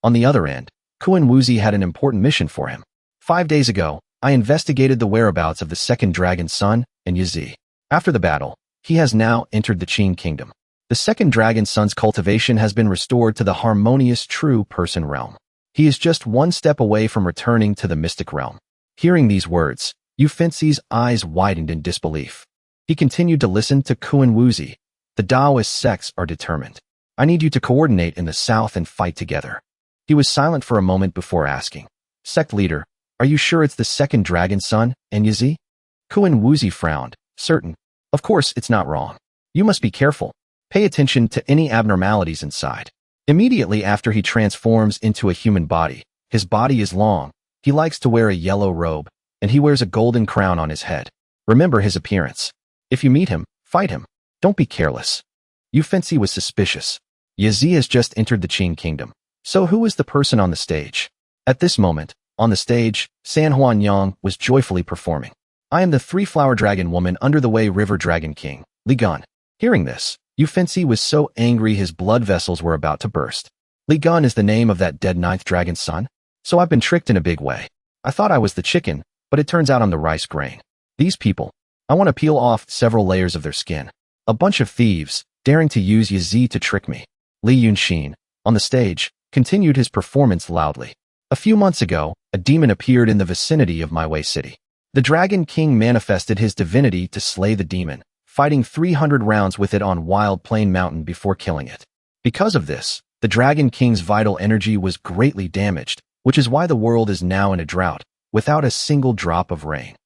On the other end, Kun Wuzi had an important mission for him. 5 days ago, I investigated the whereabouts of the second dragon's son and Yi. After the battle, he has now entered the Qin kingdom. The second dragon's son's cultivation has been restored to the harmonious true person realm. He is just one step away from returning to the mystic realm. Hearing these words, Yu Fancy's eyes widened in disbelief. He continued to listen to Kun Wuzi. "The Taoist sects are determined. I need you to coordinate in the south and fight together." He was silent for a moment before asking, "Sect leader, are you sure it's the second dragon's son and Yi?" Kun Wuzi frowned. "Certain. Of course it's not wrong. You must be careful. Pay attention to any abnormalities inside." Immediately after he transforms into a human body, his body is long, he likes to wear a yellow robe, and he wears a golden crown on his head. Remember his appearance. If you meet him, fight him. Don't be careless. Yu Fancy was suspicious. Yi has just entered the Qin kingdom. So who is the person on the stage? At this moment, on the stage, San Huanyang was joyfully performing. "I am the three-flower dragon woman under the Wei River Dragon King, Li Gun." Hearing this, Yu Fancy was so angry his blood vessels were about to burst. Li Gun is the name of that dead ninth dragon's son? So I've been tricked in a big way. I thought I was the chicken, but it turns out I'm the rice grain. These people, I want to peel off several layers of their skin. A bunch of thieves, daring to use Yi to trick me. Li Yunshin, on the stage, continued his performance loudly. "A few months ago, a demon appeared in the vicinity of my Wei City. The Dragon King manifested his divinity to slay the demon, fighting 300 rounds with it on Wild Plain Mountain before killing it. Because of this, the Dragon King's vital energy was greatly damaged, which is why the world is now in a drought, without a single drop of rain.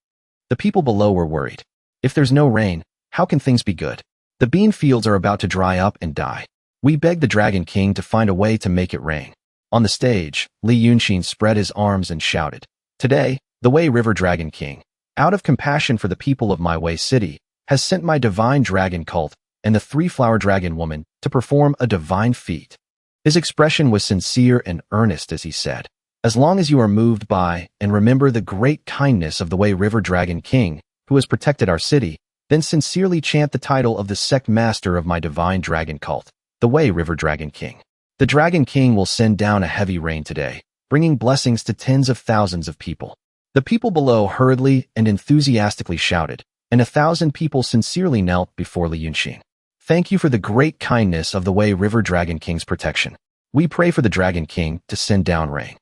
The people below were worried. If there's no rain, how can things be good? The bean fields are about to dry up and die. We begged the Dragon King to find a way to make it rain." On the stage, Li Yunshin spread his arms and shouted, "Today, the Wei River Dragon King, out of compassion for the people of my Wei City, has sent my divine dragon cult and the three-flower dragon woman to perform a divine feat." His expression was sincere and earnest as he said, As long as you are moved by and remember the great kindness of the Wei River Dragon King, who has protected our city, then sincerely chant the title of the sect master of my divine dragon cult, the Wei River Dragon King. The Dragon King will send down a heavy rain today, bringing blessings to tens of thousands of people. The people below hurriedly and enthusiastically shouted, and 1,000 people sincerely knelt before Li Yunshin. Thank you for the great kindness of the Wei River Dragon King's protection. We pray for the Dragon King to send down rain.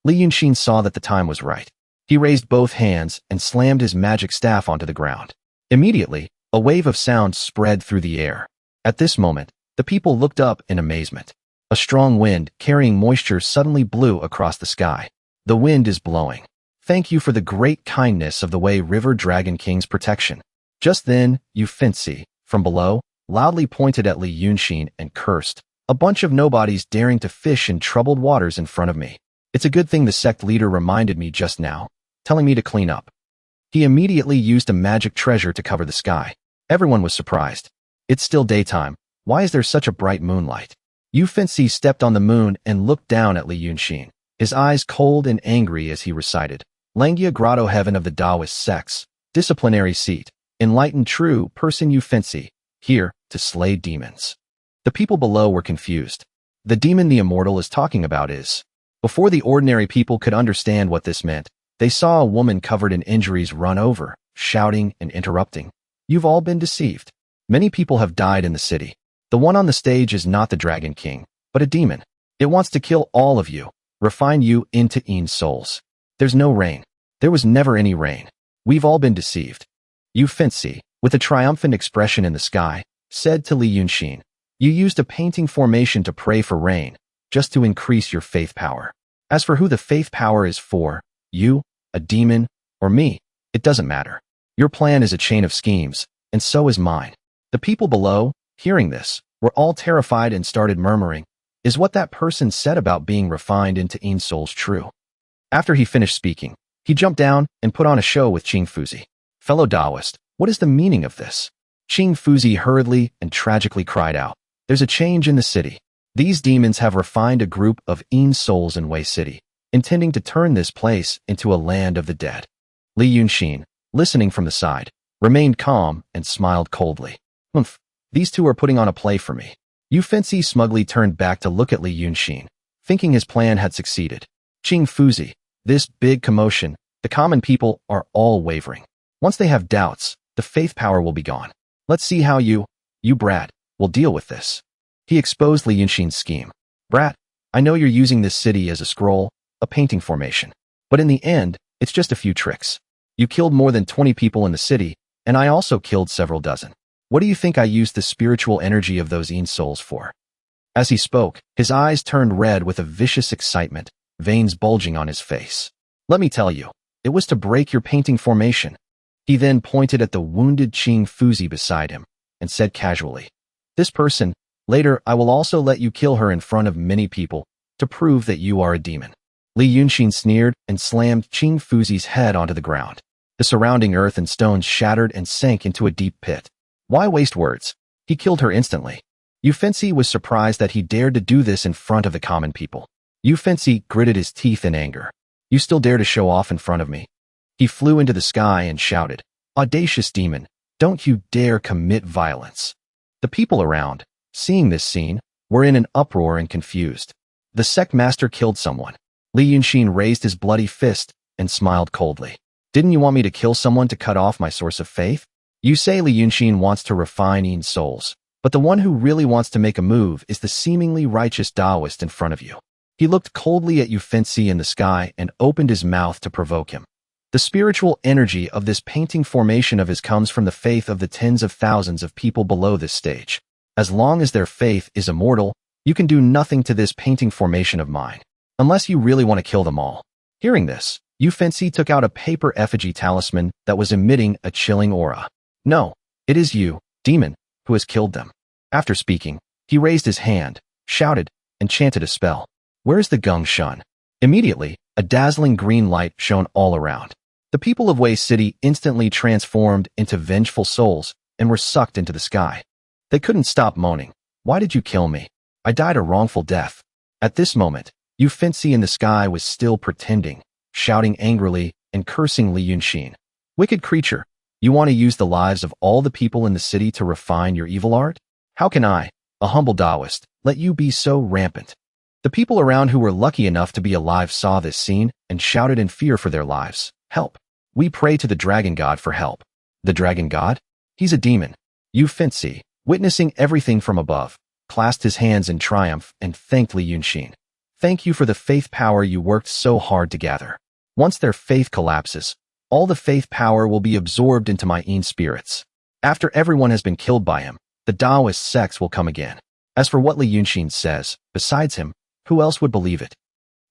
Li Yunshin saw that the time was right. He raised both hands and slammed his magic staff onto the ground. Immediately, a wave of sound spread through the air. At this moment, the people looked up in amazement. A strong wind carrying moisture suddenly blew across the sky. The wind is blowing. Thank you for the great kindness of the Wei River Dragon King's protection. Just then, Yufinsi, from below, loudly pointed at Li Yunshin and cursed, a bunch of nobodies daring to fish in troubled waters in front of me. It's a good thing the sect leader reminded me just now, telling me to clean up. He immediately used a magic treasure to cover the sky. Everyone was surprised. It's still daytime. Why is there such a bright moonlight? Yufinsi stepped on the moon and looked down at Li Yunshin, his eyes cold and angry as he recited, Langia Grotto Heaven of the Taoist sects, disciplinary seat, enlightened true person Yufinsi, here to slay demons. The people below were confused. The demon the immortal is talking about is. Before the ordinary people could understand what this meant, they saw a woman covered in injuries run over, shouting and interrupting. You've all been deceived. Many people have died in the city. The one on the stage is not the Dragon King, but a demon. It wants to kill all of you, refine you into souls. There's no rain. There was never any rain. We've all been deceived. Yufinsi, with a triumphant expression in the sky, said to Li Yunshin, you used a painting formation to pray for rain, just to increase your faith power. As for who the faith power is for, you, a demon, or me, it doesn't matter. Your plan is a chain of schemes, and so is mine. The people below, hearing this, were all terrified and started murmuring, is what that person said about being refined into souls true? After he finished speaking, he jumped down and put on a show with Qing Fuzi. Fellow Taoist, what is the meaning of this? Qing Fuzi hurriedly and tragically cried out, there's a change in the city. These demons have refined a group of souls in Wei City, intending to turn this place into a land of the dead. Li Yunshin, listening from the side, remained calm and smiled coldly. Humph, these two are putting on a play for me. Yufinsi smugly turned back to look at Li Yunshin, thinking his plan had succeeded. Qing Fuzi, this big commotion, the common people are all wavering. Once they have doubts, the faith power will be gone. Let's see how you brat, will deal with this. He exposed Li Yunshin's scheme. Brat, I know you're using this city as a scroll, a painting formation. But in the end, it's just a few tricks. You killed more than 20 people in the city, and I also killed several dozen. What do you think I used the spiritual energy of those souls for? As he spoke, his eyes turned red with a vicious excitement, veins bulging on his face. Let me tell you, it was to break your painting formation. He then pointed at the wounded Qing Fuzi beside him, and said casually, this person, later I will also let you kill her in front of many people, to prove that you are a demon. Li Yunshin sneered and slammed Qing Fuzi's head onto the ground. The surrounding earth and stones shattered and sank into a deep pit. Why waste words? He killed her instantly. Yufinsi was surprised that he dared to do this in front of the common people. Yufinsi gritted his teeth in anger. You still dare to show off in front of me? He flew into the sky and shouted, audacious demon, don't you dare commit violence. The people around, seeing this scene, were in an uproar and confused. The sect master killed someone. Li Yunshin raised his bloody fist and smiled coldly. Didn't you want me to kill someone to cut off my source of faith? You say Li Yunshin wants to refine souls, but the one who really wants to make a move is the seemingly righteous Taoist in front of you. He looked coldly at Yufinsi in the sky and opened his mouth to provoke him. The spiritual energy of this painting formation of his comes from the faith of the tens of thousands of people below this stage. As long as their faith is immortal, you can do nothing to this painting formation of mine, unless you really want to kill them all. Hearing this, Yufinsi took out a paper effigy talisman that was emitting a chilling aura. No, it is you, demon, who has killed them. After speaking, he raised his hand, shouted, and chanted a spell. Where's the Gong Shun? Immediately, a dazzling green light shone all around. The people of Wei City instantly transformed into vengeful souls and were sucked into the sky. They couldn't stop moaning. Why did you kill me? I died a wrongful death. At this moment, Yu Finzi in the sky was still pretending, shouting angrily and cursing Li Yunshin. Wicked creature, you want to use the lives of all the people in the city to refine your evil art? How can I, a humble Taoist, let you be so rampant? The people around who were lucky enough to be alive saw this scene and shouted in fear for their lives. Help! We pray to the dragon god for help. The dragon god? He's a demon. Yu Finzi, witnessing everything from above, clasped his hands in triumph and thanked Li Yunshin. Thank you for the faith power you worked so hard to gather. Once their faith collapses, all the faith power will be absorbed into my Yin spirits. After everyone has been killed by him, the Taoist sects will come again. As for what Li Yunshin says, besides him, who else would believe it?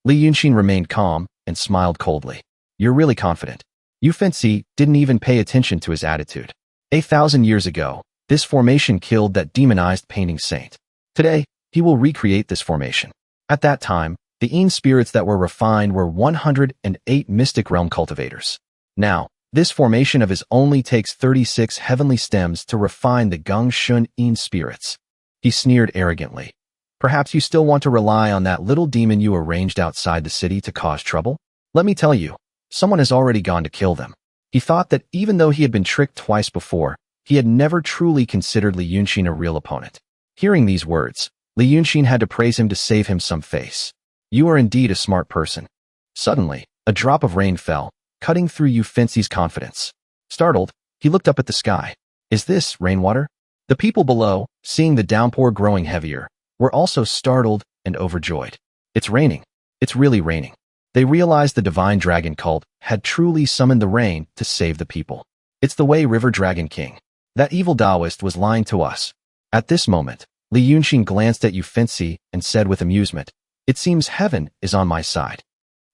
Li Yunshin remained calm and smiled coldly. You're really confident. Yu Finzi didn't even pay attention to his attitude. 1,000 years ago, this formation killed that demonized painting saint. Today, he will recreate this formation. At that time, the Yin spirits that were refined were 108 mystic realm cultivators. Now, this formation of his only takes 36 heavenly stems to refine the Geng Shun Yin spirits. He sneered arrogantly. Perhaps you still want to rely on that little demon you arranged outside the city to cause trouble? Let me tell you, someone has already gone to kill them. He thought that even though he had been tricked twice before, he had never truly considered Li Yunshin a real opponent. Hearing these words, Li Yunshin had to praise him to save him some face. You are indeed a smart person. Suddenly, a drop of rain fell, cutting through Yu Finzi's confidence. Startled, he looked up at the sky. Is this rainwater? The people below, seeing the downpour growing heavier, were also startled and overjoyed. It's raining. It's really raining. They realized the divine dragon cult had truly summoned the rain to save the people. It's the Wei River Dragon King. That evil Taoist was lying to us. At this moment, Li Yunshin glanced at Yu Finzi and said with amusement, it seems heaven is on my side.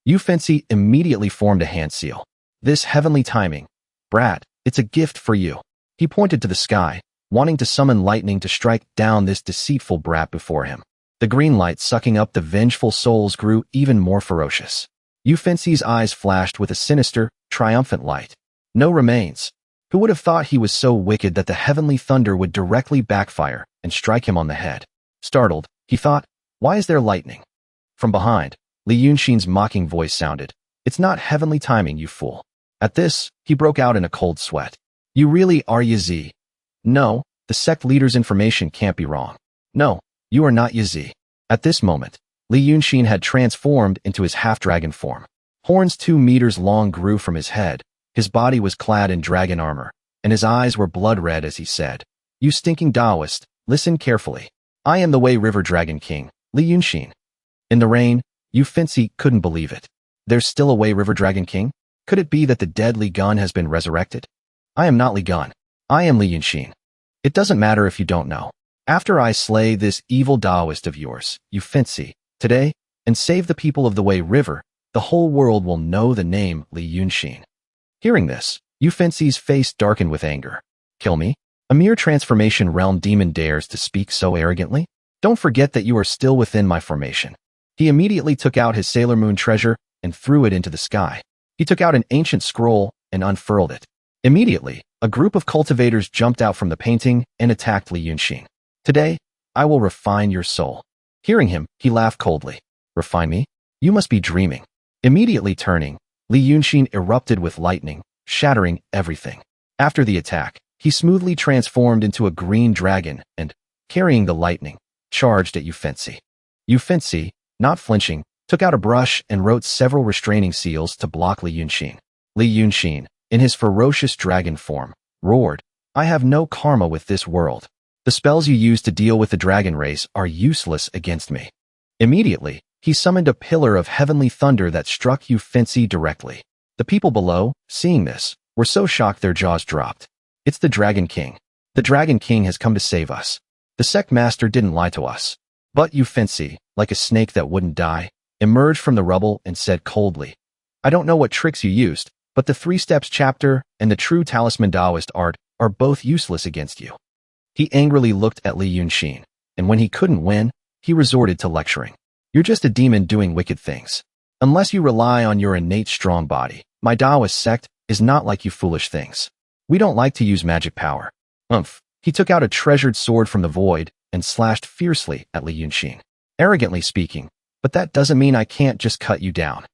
Yu Finzi immediately formed a hand seal. This heavenly timing. Brat, it's a gift for you. He pointed to the sky, wanting to summon lightning to strike down this deceitful brat before him. The green light sucking up the vengeful souls grew even more ferocious. Yu Finzi's eyes flashed with a sinister, triumphant light. No remains. Who would have thought he was so wicked that the heavenly thunder would directly backfire and strike him on the head? Startled, he thought, why is there lightning? From behind, Li Yunshin's mocking voice sounded. It's not heavenly timing, you fool. At this, he broke out in a cold sweat. You really are Yazi. No, the sect leader's information can't be wrong. No, you are not Yazi. At this moment, Li Yunshin had transformed into his half-dragon form. Horns 2 meters long grew from his head. His body was clad in dragon armor, and his eyes were blood red as he said, You stinking Taoist, listen carefully. I am the Wei River Dragon King, Li Yunshin. In the rain, Yu Finzi couldn't believe it. There's still a Wei River Dragon King? Could it be that the dead Li Gun has been resurrected? I am not Li Gun. I am Li Yunshin. It doesn't matter if you don't know. After I slay this evil Taoist of yours, Yu Finzi, today, and save the people of the Wei River, the whole world will know the name Li Yunshin. Hearing this, Yu Finzi's face darkened with anger. Kill me? A mere transformation realm demon dares to speak so arrogantly? Don't forget that you are still within my formation. He immediately took out his Sailor Moon treasure and threw it into the sky. He took out an ancient scroll and unfurled it. Immediately, a group of cultivators jumped out from the painting and attacked Li Yunshin. Today, I will refine your soul. Hearing him, he laughed coldly. Refine me? You must be dreaming. Immediately turning, Li Yunshin erupted with lightning, shattering everything. After the attack, he smoothly transformed into a green dragon and, carrying the lightning, charged at Yu Finzi. Yu Finzi, not flinching, took out a brush and wrote several restraining seals to block Li Yunshin. Li Yunshin, in his ferocious dragon form, roared, I have no karma with this world. The spells you use to deal with the dragon race are useless against me. Immediately, he summoned a pillar of heavenly thunder that struck Yu Finzi directly. The people below, seeing this, were so shocked their jaws dropped. It's the Dragon King. The Dragon King has come to save us. The sect master didn't lie to us. But Yu Finzi, like a snake that wouldn't die, emerged from the rubble and said coldly, I don't know what tricks you used, but the 3 Steps chapter and the true talisman Taoist art are both useless against you. He angrily looked at Li Yunshin, and when he couldn't win, he resorted to lecturing. You're just a demon doing wicked things. Unless you rely on your innate strong body, my Taoist sect is not like you foolish things. We don't like to use magic power. He took out a treasured sword from the void and slashed fiercely at Li Yunshin. Arrogantly speaking, but that doesn't mean I can't just cut you down.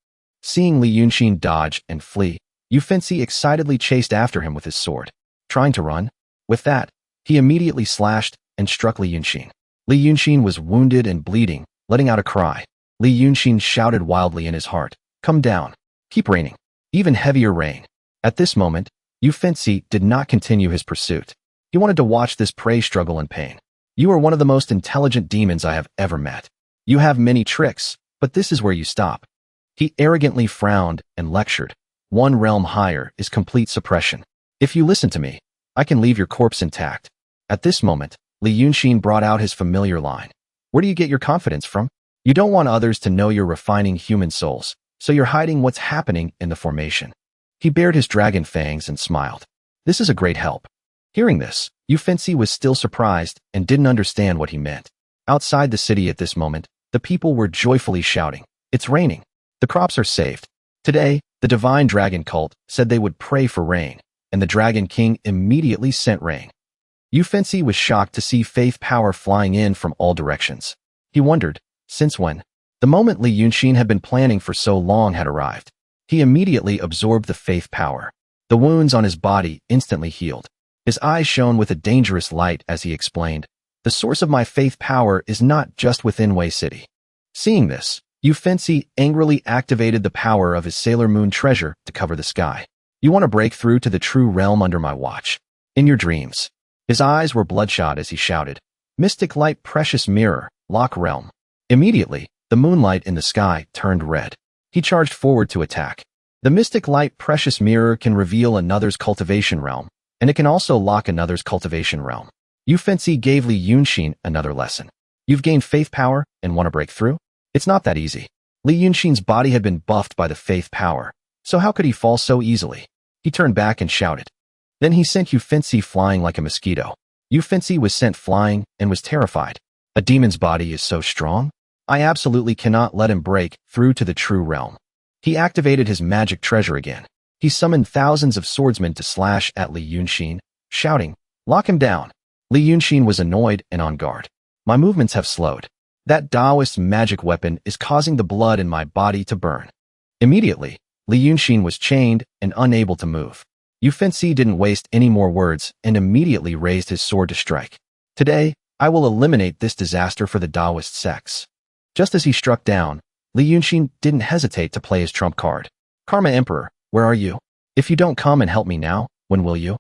Seeing Li Yunshin dodge and flee, Yu Fengzi excitedly chased after him with his sword. Trying to run? With that, he immediately slashed and struck Li Yunshin. Li Yunshin was wounded and bleeding, letting out a cry. Li Yunshin shouted wildly in his heart, "Come down. Keep raining. Even heavier rain." At this moment, Yu Fengzi did not continue his pursuit. He wanted to watch this prey struggle in pain. "You are one of the most intelligent demons I have ever met. You have many tricks, but this is where you stop." He arrogantly frowned and lectured. "One realm higher is complete suppression. If you listen to me, I can leave your corpse intact." At this moment, Li Yunshin brought out his familiar line. "Where do you get your confidence from? You don't want others to know you're refining human souls, so you're hiding what's happening in the formation." He bared his dragon fangs and smiled. "This is a great help." Hearing this, Yu Fengzi was still surprised and didn't understand what he meant. Outside the city at this moment, the people were joyfully shouting, "It's raining. The crops are saved." Today, the divine dragon cult said they would pray for rain, and the Dragon King immediately sent rain. Yu Fengzi was shocked to see faith power flying in from all directions. He wondered, since when? The moment Li Yunshin had been planning for so long had arrived. He immediately absorbed the faith power. The wounds on his body instantly healed. His eyes shone with a dangerous light as he explained, "The source of my faith power is not just within Wei City." Seeing this, Yu Fengzi angrily activated the power of his Sailor Moon treasure to cover the sky. "You want to break through to the true realm under my watch? In your dreams." His eyes were bloodshot as he shouted, "Mystic light, precious mirror, lock realm." Immediately, the moonlight in the sky turned red. He charged forward to attack. The mystic light, precious mirror can reveal another's cultivation realm, and it can also lock another's cultivation realm. Yu Fengzi gave Li Yunshin another lesson. "You've gained faith power and want to break through? It's not that easy." Li Yunshin's body had been buffed by the faith power, so how could he fall so easily? He turned back and shouted. Then he sent Yu Fengzi flying like a mosquito. Yu Fengzi was sent flying and was terrified. A demon's body is so strong? I absolutely cannot let him break through to the true realm. He activated his magic treasure again. He summoned thousands of swordsmen to slash at Li Yunshin, shouting, "Lock him down." Li Yunshin was annoyed and on guard. "My movements have slowed. That Taoist magic weapon is causing the blood in my body to burn." Immediately, Li Yunshin was chained and unable to move. Yu Fengzi didn't waste any more words and immediately raised his sword to strike. "Today, I will eliminate this disaster for the Taoist sects." Just as he struck down, Li Yunshin didn't hesitate to play his trump card. "Karma Emperor, where are you? If you don't come and help me now, when will you?"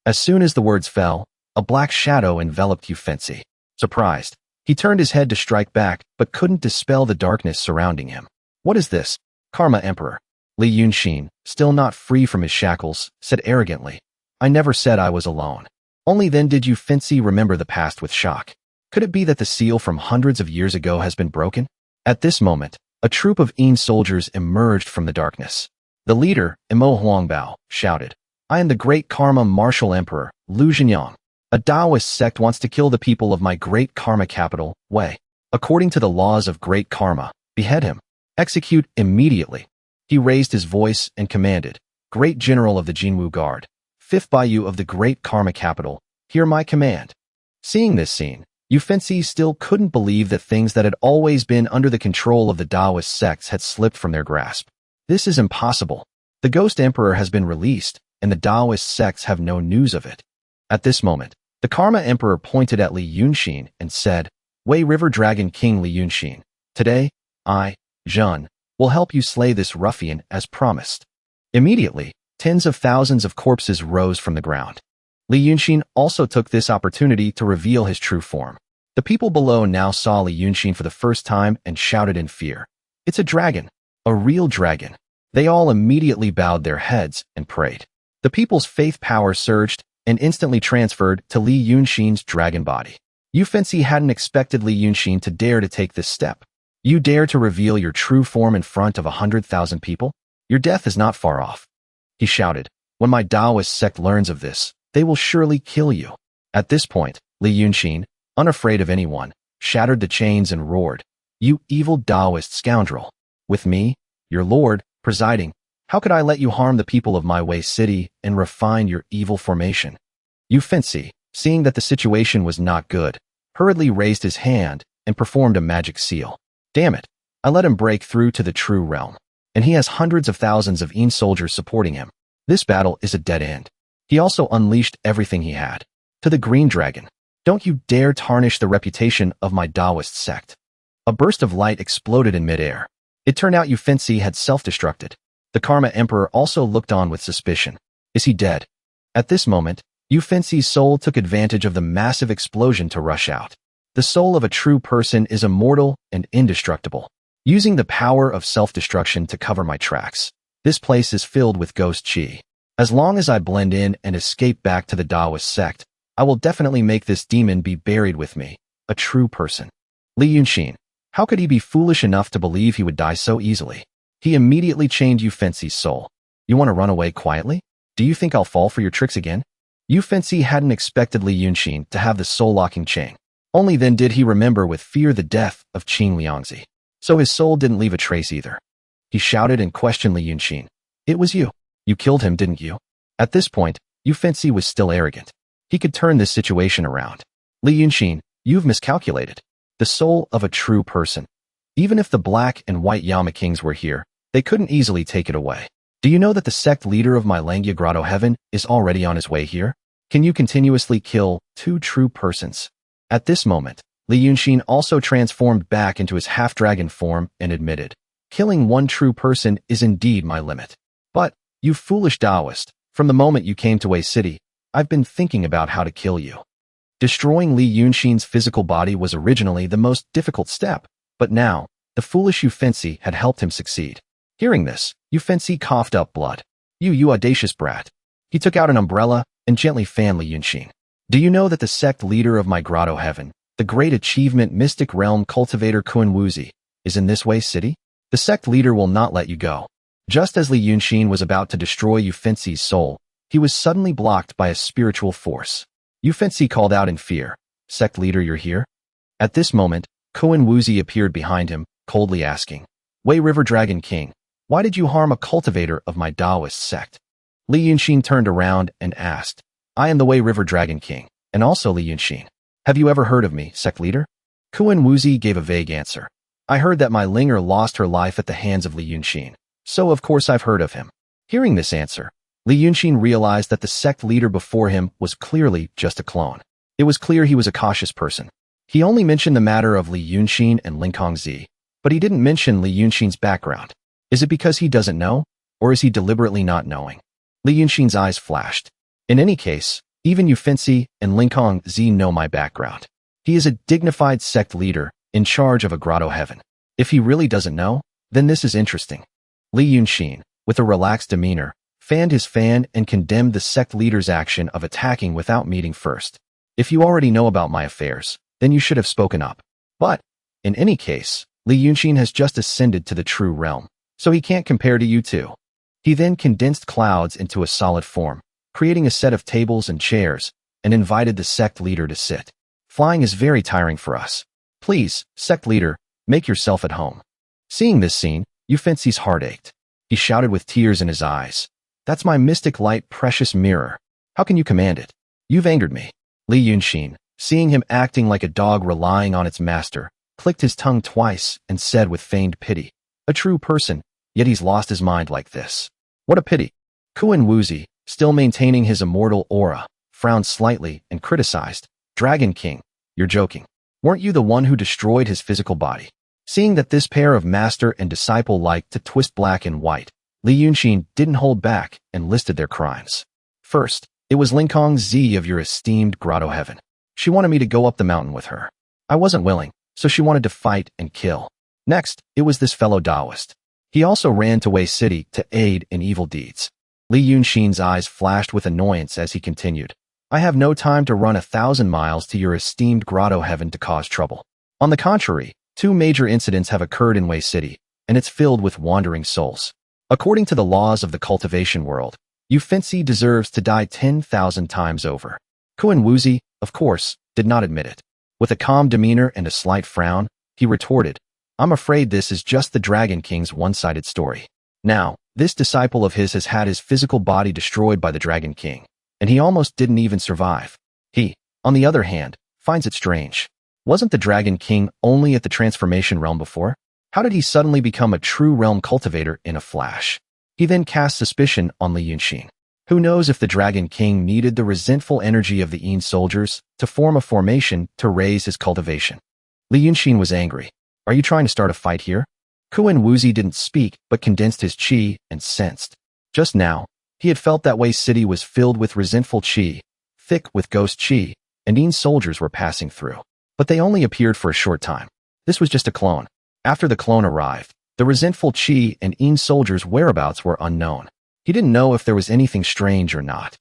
As soon as the words fell, a black shadow enveloped Yu Fengzi. Surprised, he turned his head to strike back but couldn't dispel the darkness surrounding him. "What is this?" "Karma Emperor." Li Yunshin, still not free from his shackles, said arrogantly, "I never said I was alone." Only then did Yu Fengzi remember the past with shock. Could it be that the seal from hundreds of years ago has been broken? At this moment, a troop of Yin soldiers emerged from the darkness. The leader, Imo Huangbao, shouted, "I am the great karma martial emperor, Lu Zhenyang. A Taoist sect wants to kill the people of my great karma capital, Wei. According to the laws of great karma, behead him. Execute immediately." He raised his voice and commanded, "Great General of the Jinwu Guard, Fifth Bayou of the great karma capital, hear my command." Seeing this scene, Yu Fengzi still couldn't believe that things that had always been under the control of the Taoist sects had slipped from their grasp. This is impossible. The Ghost Emperor has been released, and the Taoist sects have no news of it. At this moment, the Karma Emperor pointed at Li Yunshin and said, "Wei River Dragon King Li Yunshin, today, I, Zhen, will help you slay this ruffian as promised." Immediately, tens of thousands of corpses rose from the ground. Li Yunshin also took this opportunity to reveal his true form. The people below now saw Li Yunshin for the first time and shouted in fear, "It's a dragon, a real dragon." They all immediately bowed their heads and prayed. The people's faith power surged and instantly transferred to Li Yunshin's dragon body. Yu Fengzi hadn't expected Li Yunshin to dare to take this step. "You dare to reveal your true form in front of 100,000 people? Your death is not far off." He shouted, "When my Taoist sect learns of this, they will surely kill you." At this point, Li Yunshin, unafraid of anyone, shattered the chains and roared, "You evil Taoist scoundrel! With me, your lord, presiding, how could I let you harm the people of my Wei City and refine your evil formation?" Yu Fengzi, seeing that the situation was not good, hurriedly raised his hand and performed a magic seal. "Damn it, I let him break through to the true realm, and he has hundreds of thousands of soldiers supporting him. This battle is a dead end. He also unleashed everything he had. To the Green Dragon, don't you dare tarnish the reputation of my Taoist sect. A burst of light exploded in midair. It turned out Yufinsi had self-destructed. The Karma Emperor also looked on with suspicion. Is he dead? At this moment, Yufinsi's soul took advantage of the massive explosion to rush out. The soul of a true person is immortal and indestructible. Using the power of self-destruction to cover my tracks. This place is filled with ghost chi. As long as I blend in and escape back to the Taoist sect, I will definitely make this demon be buried with me, a true person. Li Yunshin. How could he be foolish enough to believe he would die so easily? He immediately chained Yufinsi's soul. You want to run away quietly? Do you think I'll fall for your tricks again? Yufinsi hadn't expected Li Yunshin to have the soul-locking chain. Only then did he remember with fear the death of Qing Liangzi. So his soul didn't leave a trace either. He shouted and questioned Li Yunshin. It was you. You killed him, didn't you? At this point, Yufinsi was still arrogant. He could turn this situation around. Li Yunshin, you've miscalculated. The soul of a true person. Even if the black and white Yama Kings were here, they couldn't easily take it away. Do you know that the sect leader of my Langya Grotto Heaven is already on his way here? Can you continuously kill 2 true persons? At this moment, Li Yunshin also transformed back into his half-dragon form and admitted, killing 1 true person is indeed my limit. But, you foolish Taoist, from the moment you came to Wei City, I've been thinking about how to kill you. Destroying Li Yunshin's physical body was originally the most difficult step, but now, the foolish Yufinsi had helped him succeed. Hearing this, Yufinsi coughed up blood. You audacious brat. He took out an umbrella and gently fanned Li Yunshin. Do you know that the sect leader of my Grotto Heaven, the great achievement mystic realm cultivator Kun Wuzi, is in this Wei City? The sect leader will not let you go. Just as Li Yunshin was about to destroy Yufinsi's soul, he was suddenly blocked by a spiritual force. Yufinsi called out in fear. Sect leader, you're here? At this moment, Kun Wuzi appeared behind him, coldly asking, Wei River Dragon King, why did you harm a cultivator of my Taoist sect? Li Yunshin turned around and asked, I am the Wei River Dragon King, and also Li Yunshin. Have you ever heard of me, sect leader? Kun Wuzi gave a vague answer. I heard that my Linger lost her life at the hands of Li Yunshin, so of course I've heard of him. Hearing this answer, Li Yunshin realized that the sect leader before him was clearly just a clone. It was clear he was a cautious person. He only mentioned the matter of Li Yunshin and Linkongzi, but he didn't mention Li Yunshin's background. Is it because he doesn't know, or is he deliberately not knowing? Li Yunshin's eyes flashed. In any case, even Yufinsi and Linkongzi know my background. He is a dignified sect leader in charge of a Grotto Heaven. If he really doesn't know, then this is interesting. Li Yunshin, with a relaxed demeanor, fanned his fan and condemned the sect leader's action of attacking without meeting first. If you already know about my affairs, then you should have spoken up. But, in any case, Li Yunshin has just ascended to the true realm, so he can't compare to you two. He then condensed clouds into a solid form, creating a set of tables and chairs, and invited the sect leader to sit. Flying is very tiring for us. Please, sect leader, make yourself at home. Seeing this scene, Yufinsi's heart ached. He shouted with tears in his eyes. That's my mystic light precious mirror. How can you command it? You've angered me. Li Yunshin, seeing him acting like a dog relying on its master, clicked his tongue twice and said with feigned pity, a true person, yet he's lost his mind like this. What a pity. Kun Wuzi, still maintaining his immortal aura, frowned slightly and criticized, Dragon King, you're joking. Weren't you the one who destroyed his physical body? Seeing that this pair of master and disciple liked to twist black and white, Li Yunshin didn't hold back and listed their crimes. First, it was Linkongzi of your esteemed Grotto Heaven. She wanted me to go up the mountain with her. I wasn't willing, so she wanted to fight and kill. Next, it was this fellow Taoist. He also ran to Wei City to aid in evil deeds. Li Yunshin's eyes flashed with annoyance as he continued. I have no time to run 1,000 miles to your esteemed Grotto Heaven to cause trouble. On the contrary, 2 major incidents have occurred in Wei City, and it's filled with wandering souls. According to the laws of the cultivation world, Yufinsi deserves to die 10,000 times over. Kun Wuzi, of course, did not admit it. With a calm demeanor and a slight frown, he retorted, I'm afraid this is just the Dragon King's one-sided story. Now, this disciple of his has had his physical body destroyed by the Dragon King, and he almost didn't even survive. He, on the other hand, finds it strange. Wasn't the Dragon King only at the transformation realm before? How did he suddenly become a true realm cultivator in a flash? He then cast suspicion on Li Yunshin. Who knows if the Dragon King needed the resentful energy of the Yin soldiers to form a formation to raise his cultivation. Li Yunshin was angry. Are you trying to start a fight here? Kuan Wuzi didn't speak but condensed his qi and sensed. Just now, he had felt that Wei City was filled with resentful qi, thick with ghost qi, and Yin soldiers were passing through. But they only appeared for a short time. This was just a clone. After the clone arrived, the resentful qi and Yin soldiers' whereabouts were unknown. He didn't know if there was anything strange or not.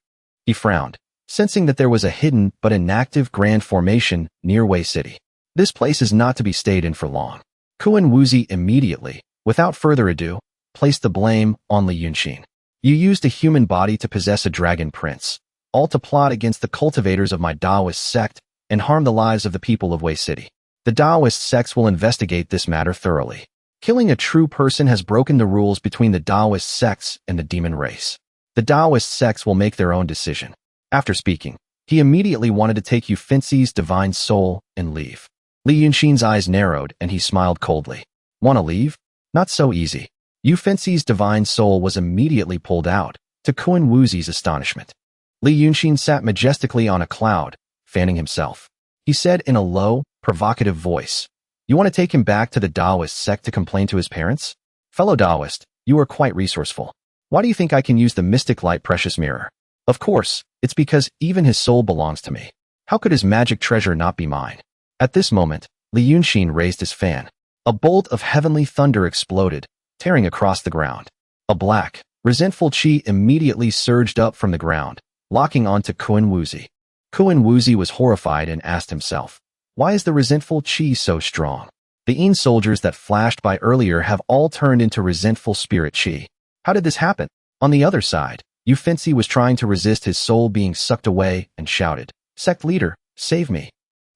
He frowned, sensing that there was a hidden but inactive grand formation near Wei City. This place is not to be stayed in for long. Kuan Wuzi immediately, without further ado, placed the blame on Li Yunshin. You used a human body to possess a dragon prince, all to plot against the cultivators of my Taoist sect and harm the lives of the people of Wei City. The Taoist sects will investigate this matter thoroughly. Killing a true person has broken the rules between the Taoist sects and the demon race. The Taoist sects will make their own decision. After speaking, he immediately wanted to take Yu Fenxi's divine soul and leave. Li Yunshin's eyes narrowed and he smiled coldly. Want to leave? Not so easy. Yu Fenxi's divine soul was immediately pulled out, to Kuan Wuzi's astonishment. Li Yunshin sat majestically on a cloud, fanning himself. He said in a low, provocative voice, "You want to take him back to the Taoist sect to complain to his parents? Fellow Taoist, you are quite resourceful. Why do you think I can use the mystic light precious mirror? Of course, it's because even his soul belongs to me. How could his magic treasure not be mine?" At this moment, Li Yunshin raised his fan. A bolt of heavenly thunder exploded, tearing across the ground. A black, resentful qi immediately surged up from the ground, locking onto Kuan Wuzi. Kuan Wuzi was horrified and asked himself, why is the resentful qi so strong? The Yin soldiers that flashed by earlier have all turned into resentful spirit qi. How did this happen? On the other side, Yu Fenxi was trying to resist his soul being sucked away and shouted, "Sect leader, save me."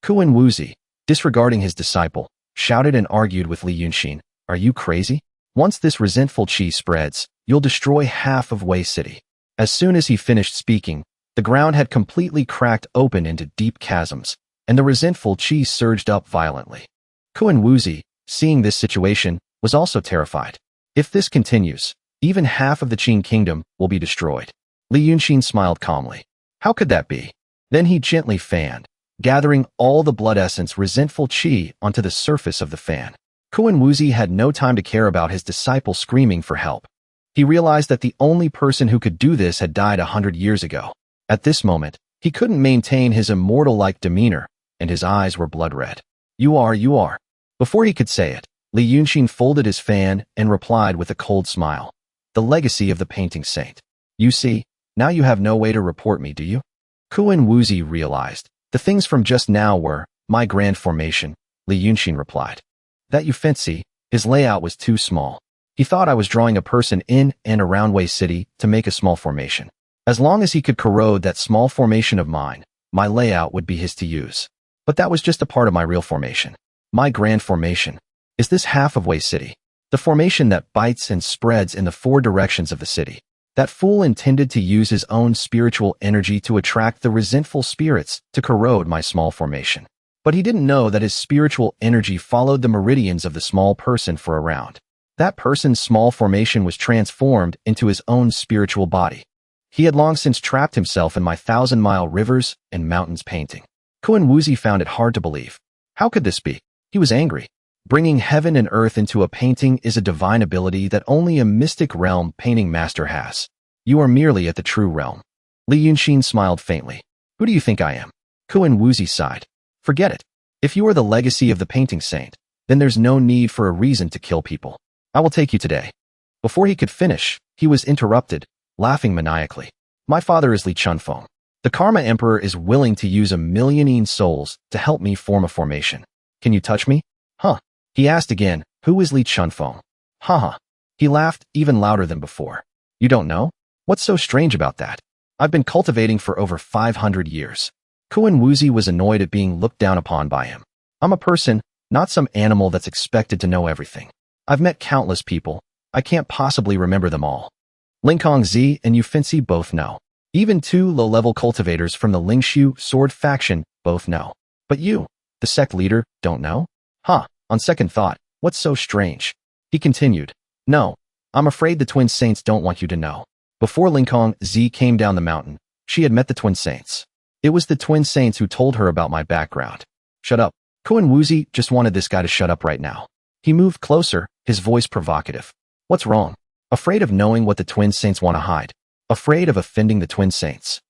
Kuan Wuzi, disregarding his disciple, shouted and argued with Li Yunshin, "Are you crazy? Once this resentful qi spreads, you'll destroy half of Wei City." As soon as he finished speaking, the ground had completely cracked open into deep chasms, and the resentful qi surged up violently. Kuan Wuzi, seeing this situation, was also terrified. If this continues, even half of the Qin kingdom will be destroyed. Li Yunshin smiled calmly. How could that be? Then he gently fanned, gathering all the blood essence resentful qi onto the surface of the fan. Kuan Wuzi had no time to care about his disciple screaming for help. He realized that the only person who could do this had died 100 years ago. At this moment, he couldn't maintain his immortal-like demeanor, and his eyes were blood red. You are. Before he could say it, Li Yunshin folded his fan and replied with a cold smile. The legacy of the painting saint. You see, now you have no way to report me, do you? Kuan Wuzi realized. The things from just now were, my grand formation, Li Yunshin replied. That Yu Fenxi, his layout was too small. He thought I was drawing a person in and around Wei City to make a small formation. As long as he could corrode that small formation of mine, my layout would be his to use. But that was just a part of my real formation. My grand formation. Is this half of Wei City? The formation that bites and spreads in the four directions of the city. That fool intended to use his own spiritual energy to attract the resentful spirits to corrode my small formation. But he didn't know that his spiritual energy followed the meridians of the small person for a round. That person's small formation was transformed into his own spiritual body. He had long since trapped himself in my 1,000-mile rivers and mountains painting. Kuan Wuzi found it hard to believe. How could this be? He was angry. Bringing heaven and earth into a painting is a divine ability that only a mystic realm painting master has. You are merely at the true realm. Li Yunshin smiled faintly. Who do you think I am? Kuan Wuzi sighed. Forget it. If you are the legacy of the painting saint, then there's no need for a reason to kill people. I will take you today. Before he could finish, he was interrupted, laughing maniacally. My father is Li Chunfeng. The Karma Emperor is willing to use 1,000,000 Yin souls to help me form a formation. Can you touch me? Huh? He asked again, who is Li Chunfeng? Haha. He laughed even louder than before. You don't know? What's so strange about that? I've been cultivating for over 500 years. Kuan Wuzi was annoyed at being looked down upon by him. I'm a person, not some animal that's expected to know everything. I've met countless people. I can't possibly remember them all. Linkong Zi and Yu Fenxi both know. Even 2 low-level cultivators from the Lingshu sword faction both know. But you, the sect leader, don't know? Huh, on second thought, What's so strange? He continued. No, I'm afraid the Twin Saints don't want you to know. Before Linkong Z came down the mountain, she had met the Twin Saints. It was the Twin Saints who told her about my background. Shut up. Koen Woozi just wanted this guy to shut up right now. He moved closer, his voice provocative. What's wrong? Afraid of knowing what the Twin Saints want to hide. Afraid of offending the Twin Saints.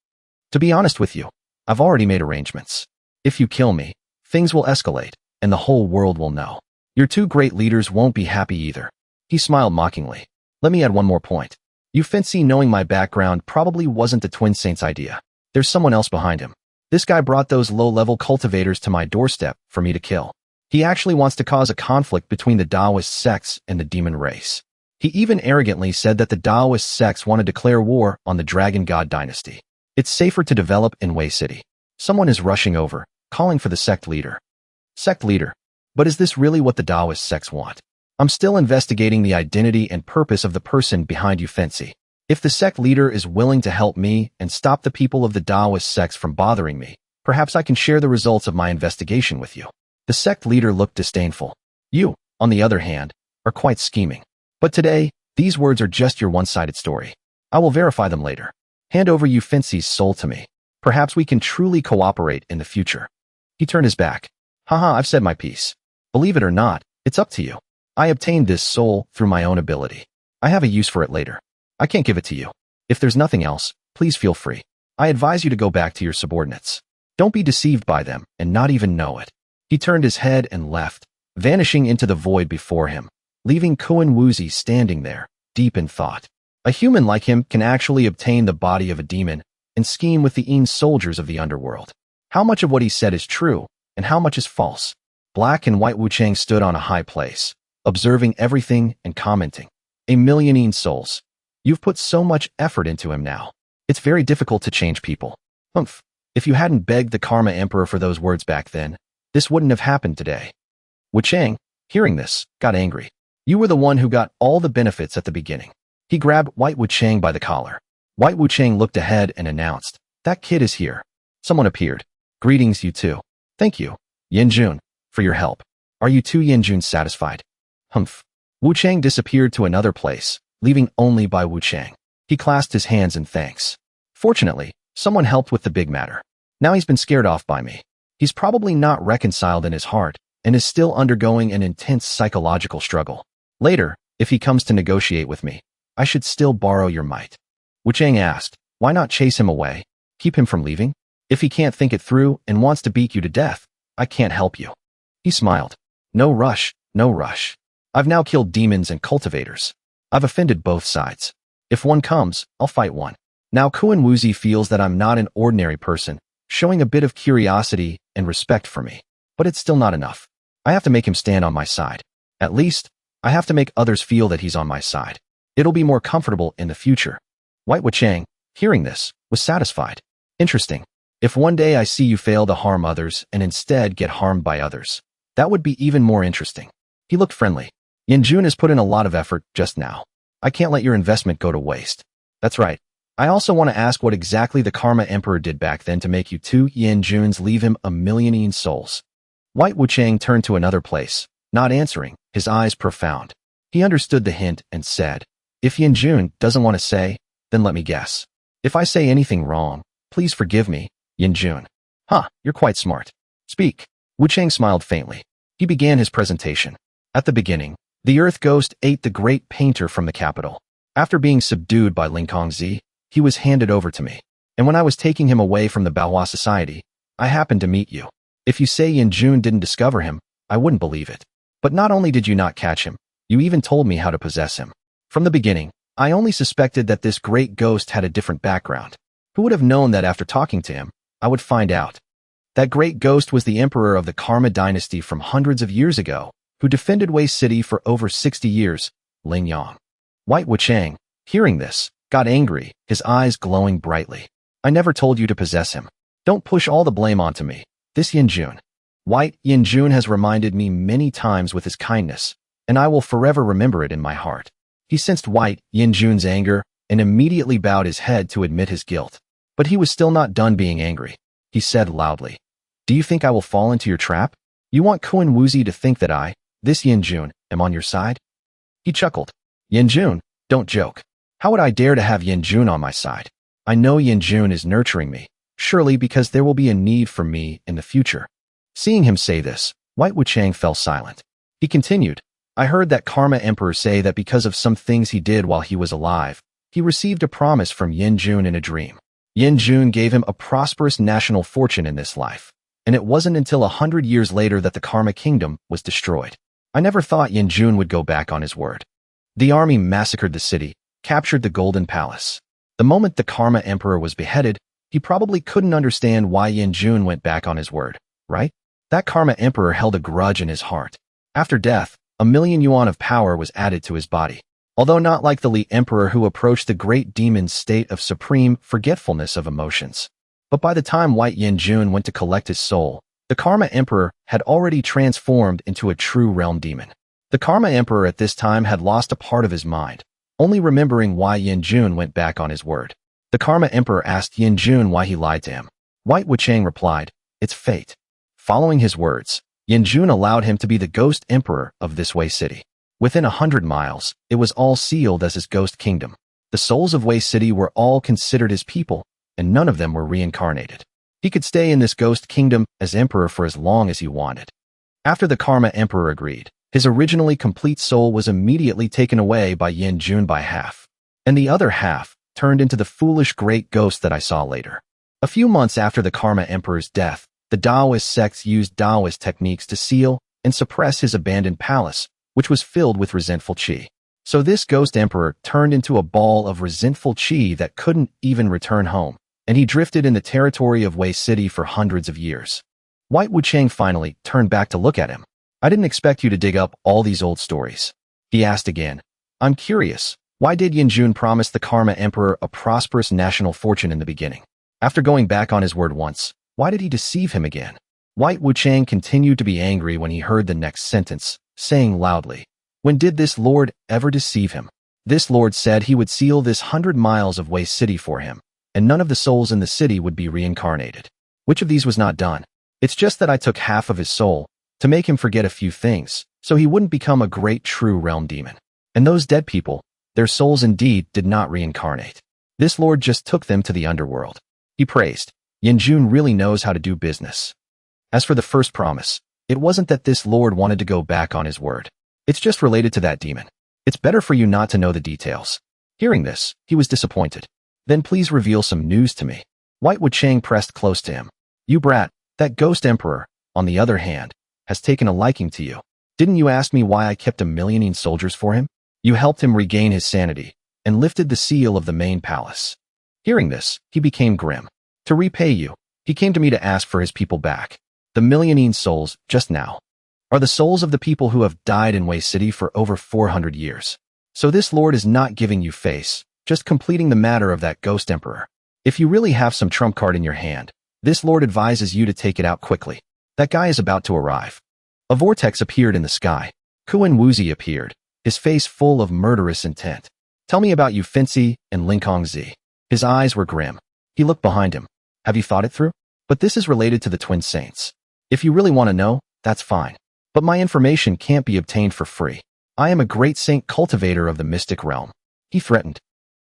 To be honest with you, I've already made arrangements. If you kill me, things will escalate, and the whole world will know. Your two great leaders won't be happy either. He smiled mockingly. Let me add one more point. You fancy knowing my background probably wasn't the Twin Saints' idea. There's someone else behind him. This guy brought those low-level cultivators to my doorstep for me to kill. He actually wants to cause a conflict between the Taoist sects and the demon race. He even arrogantly said that the Taoist sects want to declare war on the Dragon God dynasty. It's safer to develop in Wei City. Someone is rushing over, calling for the sect leader. Sect leader? But is this really what the Taoist sects want? I'm still investigating the identity and purpose of the person behind you fancy. If the sect leader is willing to help me and stop the people of the Taoist sects from bothering me, perhaps I can share the results of my investigation with you. The sect leader looked disdainful. You, on the other hand, are quite scheming. But today, these words are just your one-sided story. I will verify them later. Hand over Yu Fancy's soul to me. Perhaps we can truly cooperate in the future. He turned his back. Haha, I've said my piece. Believe it or not, it's up to you. I obtained this soul through my own ability. I have a use for it later. I can't give it to you. If there's nothing else, please feel free. I advise you to go back to your subordinates. Don't be deceived by them and not even know it. He turned his head and left, vanishing into the void before him, leaving Koen Woozi standing there, deep in thought. A human like him can actually obtain the body of a demon and scheme with the Een soldiers of the underworld. How much of what he said is true, and how much is false? Black and White Wu Chang stood on a high place, observing everything and commenting. A million Een souls. You've put so much effort into him now. It's very difficult to change people. Humph. If you hadn't begged the Karma Emperor for those words back then, this wouldn't have happened today. Wu Chang, hearing this, got angry. You were the one who got all the benefits at the beginning. He grabbed White Wu Chang by the collar. White Wu Chang looked ahead and announced, that kid is here. Someone appeared. Greetings, you two. Thank you, Yin Jun, for your help. Are you two Yin Jun satisfied? Humph. Wu Chang disappeared to another place, leaving only by Wu Chang. He clasped his hands in thanks. Fortunately, someone helped with the big matter. Now he's been scared off by me. He's probably not reconciled in his heart and is still undergoing an intense psychological struggle. Later, if he comes to negotiate with me, I should still borrow your might. Wu Chang asked, why not chase him away? Keep him from leaving? If he can't think it through and wants to beat you to death, I can't help you. He smiled. No rush, no rush. I've now killed demons and cultivators. I've offended both sides. If one comes, I'll fight one. Now Koen Woozi feels that I'm not an ordinary person, showing a bit of curiosity and respect for me. But it's still not enough. I have to make him stand on my side. At least, I have to make others feel that he's on my side. It'll be more comfortable in the future. White Wu Chang, hearing this, was satisfied. Interesting. If one day I see you fail to harm others and instead get harmed by others, that would be even more interesting. He looked friendly. Yin Jun has put in a lot of effort just now. I can't let your investment go to waste. That's right. I also want to ask what exactly the Karma Emperor did back then to make you two Yin Juns leave him a million Een souls. White Wu Chang turned to another place, not answering, his eyes profound. He understood the hint and said, if Yin Jun doesn't want to say, then let me guess. If I say anything wrong, please forgive me, Yin Jun. Huh, you're quite smart. Speak. Wu Chang smiled faintly. He began his presentation. At the beginning, the Earth Ghost ate the great painter from the capital. After being subdued by Linkong Z, he was handed over to me. And when I was taking him away from the Baohua Society, I happened to meet you. If you say Yin Jun didn't discover him, I wouldn't believe it. But not only did you not catch him, you even told me how to possess him. From the beginning, I only suspected that this great ghost had a different background. Who would have known that after talking to him, I would find out? That great ghost was the emperor of the Karma dynasty from hundreds of years ago, who defended Wei City for over 60 years, Ling Yang. White Wu Chang, hearing this, got angry, his eyes glowing brightly. I never told you to possess him. Don't push all the blame onto me. This Yin Jun. White Yin Jun has reminded me many times with his kindness, and I will forever remember it in my heart. He sensed White Yin Jun's anger and immediately bowed his head to admit his guilt. But he was still not done being angry. He said loudly, do you think I will fall into your trap? You want Koen Woozi to think that I, This Yinjun am on your side? He chuckled. Yinjun, don't joke. How would I dare to have Yinjun on my side? I know Yinjun is nurturing me, surely because there will be a need for me in the future. Seeing him say this, White Wuchang fell silent. He continued, I heard that Karma Emperor say that because of some things he did while he was alive, he received a promise from Yinjun in a dream. Yinjun gave him a prosperous national fortune in this life, and it wasn't until 100 years later that the Karma Kingdom was destroyed. I never thought Yinjun would go back on his word. The army massacred the city, captured the Golden Palace. The moment the Karma Emperor was beheaded, he probably couldn't understand why Yinjun went back on his word, right? That Karma Emperor held a grudge in his heart. After death, 1,000,000 yuan of power was added to his body. Although not like the Li Emperor who approached the great demon's state of supreme forgetfulness of emotions. But by the time White Yinjun went to collect his soul, the Karma Emperor had already transformed into a true realm demon. The Karma Emperor at this time had lost a part of his mind, only remembering why Yinjun went back on his word. The Karma Emperor asked Yinjun why he lied to him. White Wuchang replied, it's fate. Following his words, Yinjun allowed him to be the ghost emperor of this Wei City. Within 100 miles, it was all sealed as his ghost kingdom. The souls of Wei City were all considered his people, and none of them were reincarnated. He could stay in this ghost kingdom as emperor for as long as he wanted. After the Karma Emperor agreed, his originally complete soul was immediately taken away by Yinjun by half, and the other half turned into the foolish great ghost that I saw later. A few months after the Karma Emperor's death, the Taoist sects used Taoist techniques to seal and suppress his abandoned palace, which was filled with resentful qi. So this ghost emperor turned into a ball of resentful qi that couldn't even return home, and he drifted in the territory of Wei City for hundreds of years. White Wuchang finally turned back to look at him. I didn't expect you to dig up all these old stories. He asked again. I'm curious, why did Yinjun promise the Karma Emperor a prosperous national fortune in the beginning? After going back on his word once, why did he deceive him again? White Wuchang continued to be angry when he heard the next sentence, saying loudly, when did this lord ever deceive him? This lord said he would seal this 100 miles of Wei City for him, and none of the souls in the city would be reincarnated. Which of these was not done? It's just that I took half of his soul to make him forget a few things, so he wouldn't become a great true realm demon. And those dead people, their souls indeed did not reincarnate. This lord just took them to the underworld. He praised. Yinjun really knows how to do business. As for the first promise, it wasn't that this lord wanted to go back on his word. It's just related to that demon. It's better for you not to know the details. Hearing this, he was disappointed. Then please reveal some news to me. White Wuchang pressed close to him. You brat, that ghost emperor, on the other hand, has taken a liking to you. Didn't you ask me why I kept 1,000,000 soldiers for him? You helped him regain his sanity and lifted the seal of the main palace. Hearing this, he became grim. To repay you, he came to me to ask for his people back. The 1,000,000 souls, just now, are the souls of the people who have died in Wei City for over 400 years. So this lord is not giving you face, just completing the matter of that ghost emperor. If you really have some trump card in your hand, this lord advises you to take it out quickly. That guy is about to arrive. A vortex appeared in the sky. Kuan Wuzi appeared, his face full of murderous intent. Tell me about you, Finzi and Linkongzi. His eyes were grim. He looked behind him. Have you thought it through? But this is related to the twin saints. If you really want to know, that's fine. But my information can't be obtained for free. I am a great saint cultivator of the mystic realm. He threatened.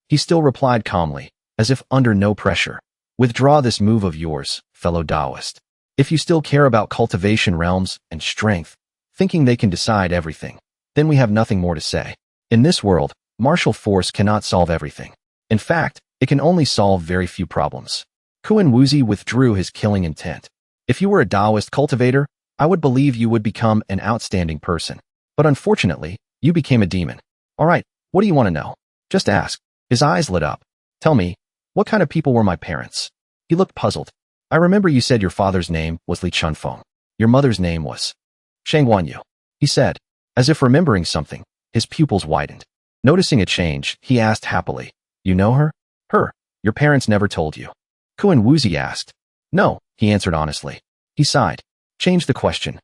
He still replied calmly, as if under no pressure. Withdraw this move of yours, fellow Taoist. If you still care about cultivation realms and strength, thinking they can decide everything, then we have nothing more to say. In this world, martial force cannot solve everything. In fact, it can only solve very few problems. Kuan Wuzi withdrew his killing intent. If you were a Taoist cultivator, I would believe you would become an outstanding person. But unfortunately, you became a demon. All right, what do you want to know? Just ask. His eyes lit up. Tell me, what kind of people were my parents? He looked puzzled. I remember you said your father's name was Li Chunfeng. Your mother's name was Shang Wanyu. He said, as if remembering something. His pupils widened. Noticing a change, he asked happily, you know her? Her. Your parents never told you. Kuan Wuzi asked. No, he answered honestly. He sighed. Changed the question.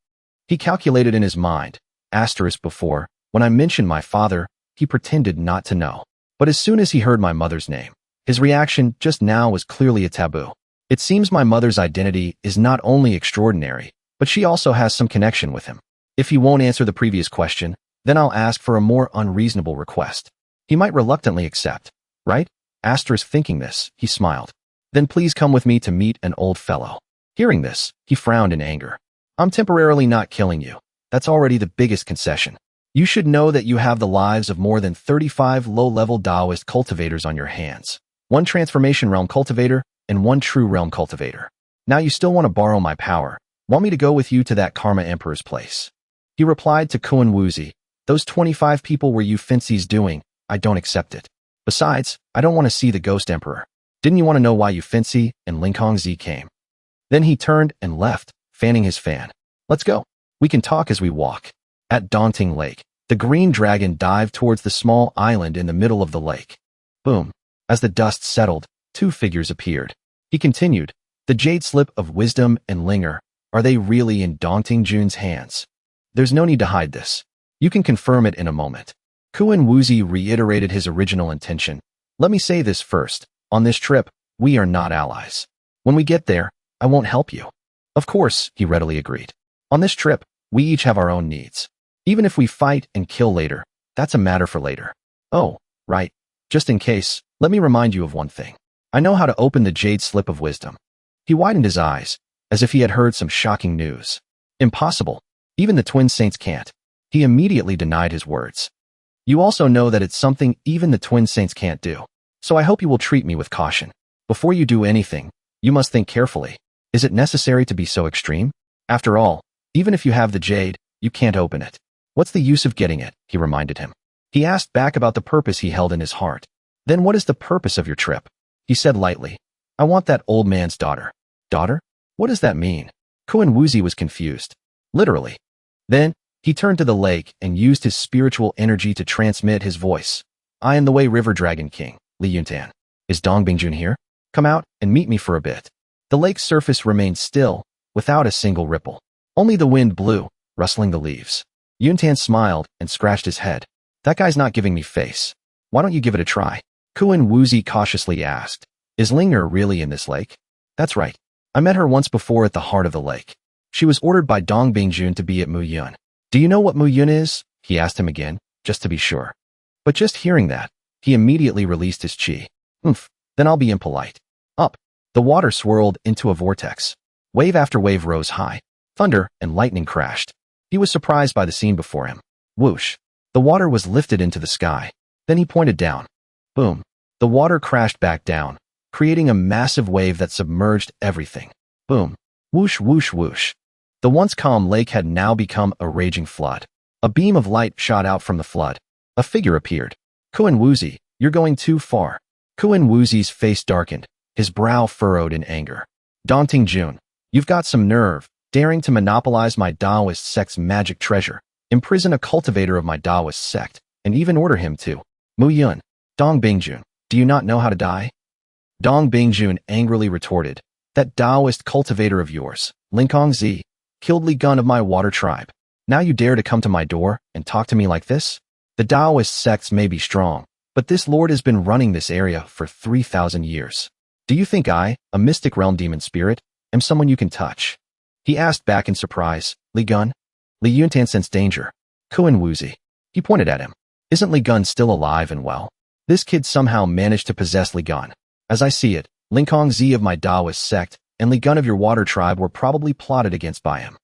He calculated in his mind, asterisk before, when I mentioned my father, he pretended not to know. But as soon as he heard my mother's name, his reaction just now was clearly a taboo. It seems my mother's identity is not only extraordinary, but she also has some connection with him. If he won't answer the previous question, then I'll ask for a more unreasonable request. He might reluctantly accept, right? Asterisk thinking this, he smiled. Then please come with me to meet an old fellow. Hearing this, he frowned in anger. I'm temporarily not killing you. That's already the biggest concession. You should know that you have the lives of more than 35 low-level Taoist cultivators on your hands. One transformation realm cultivator and one true realm cultivator. Now you still want to borrow my power. Want me to go with you to that Karma Emperor's place? He replied to Kuan Wuzi, those 25 people were you Fincy's doing, I don't accept it. Besides, I don't want to see the Ghost Emperor. Didn't you want to know why you Fincy and Linkongzi came? Then he turned and left, fanning his fan. Let's go. We can talk as we walk. At Daunting Lake, the green dragon dived towards the small island in the middle of the lake. Boom. As the dust settled, two figures appeared. He continued, the jade slip of wisdom and Linger, are they really in Daunting June's hands? There's no need to hide this. You can confirm it in a moment. Kuan Wuzi reiterated his original intention. Let me say this first. On this trip, we are not allies. When we get there, I won't help you. Of course, he readily agreed. On this trip, we each have our own needs. Even if we fight and kill later, that's a matter for later. Oh, right. Just in case, let me remind you of one thing. I know how to open the jade slip of wisdom. He widened his eyes, as if he had heard some shocking news. Impossible. Even the twin saints can't. He immediately denied his words. You also know that it's something even the twin saints can't do. So I hope you will treat me with caution. Before you do anything, you must think carefully. Is it necessary to be so extreme? After all, even if you have the jade, you can't open it. What's the use of getting it? He reminded him. He asked back about the purpose he held in his heart. Then what is the purpose of your trip? He said lightly. I want that old man's daughter. Daughter? What does that mean? Kuan Wuzi was confused. Literally. Then, he turned to the lake and used his spiritual energy to transmit his voice. I am the Wei River Dragon King, Li Yunshin. Is Dongbingjun here? Come out and meet me for a bit. The lake's surface remained still, without a single ripple. Only the wind blew, rustling the leaves. Yuntan smiled and scratched his head. That guy's not giving me face. Why don't you give it a try? Kuan Wuzi cautiously asked. Is Linger really in this lake? That's right. I met her once before at the heart of the lake. She was ordered by Dongbingjun to be at Muyun. Do you know what Muyun is? He asked him again, just to be sure. But just hearing that, he immediately released his chi. Then I'll be impolite. Up. The water swirled into a vortex. Wave after wave rose high. Thunder and lightning crashed. He was surprised by the scene before him. Whoosh. The water was lifted into the sky. Then he pointed down. Boom. The water crashed back down, creating a massive wave that submerged everything. Boom. Whoosh, whoosh, whoosh. The once calm lake had now become a raging flood. A beam of light shot out from the flood. A figure appeared. Kuan Wuzi, you're going too far. Kuan Wuzi's face darkened, his brow furrowed in anger. Daunting June, you've got some nerve, daring to monopolize my Taoist sect's magic treasure, imprison a cultivator of my Taoist sect, and even order him to. Muyun, Dongbingjun, do you not know how to die? Dongbingjun angrily retorted, that Taoist cultivator of yours, Linkongzi, killed Li Gun of my water tribe. Now you dare to come to my door and talk to me like this? The Taoist sects may be strong, but this lord has been running this area for 3,000 years. Do you think I, a mystic realm demon spirit, am someone you can touch? He asked back in surprise. Li Gun? Li Yuntan sensed danger. Kuan Wuzi. He pointed at him. Isn't Li Gun still alive and well? This kid somehow managed to possess Li Gun. As I see it, Linkongzi of my Taoist sect and Li Gun of your water tribe were probably plotted against by him.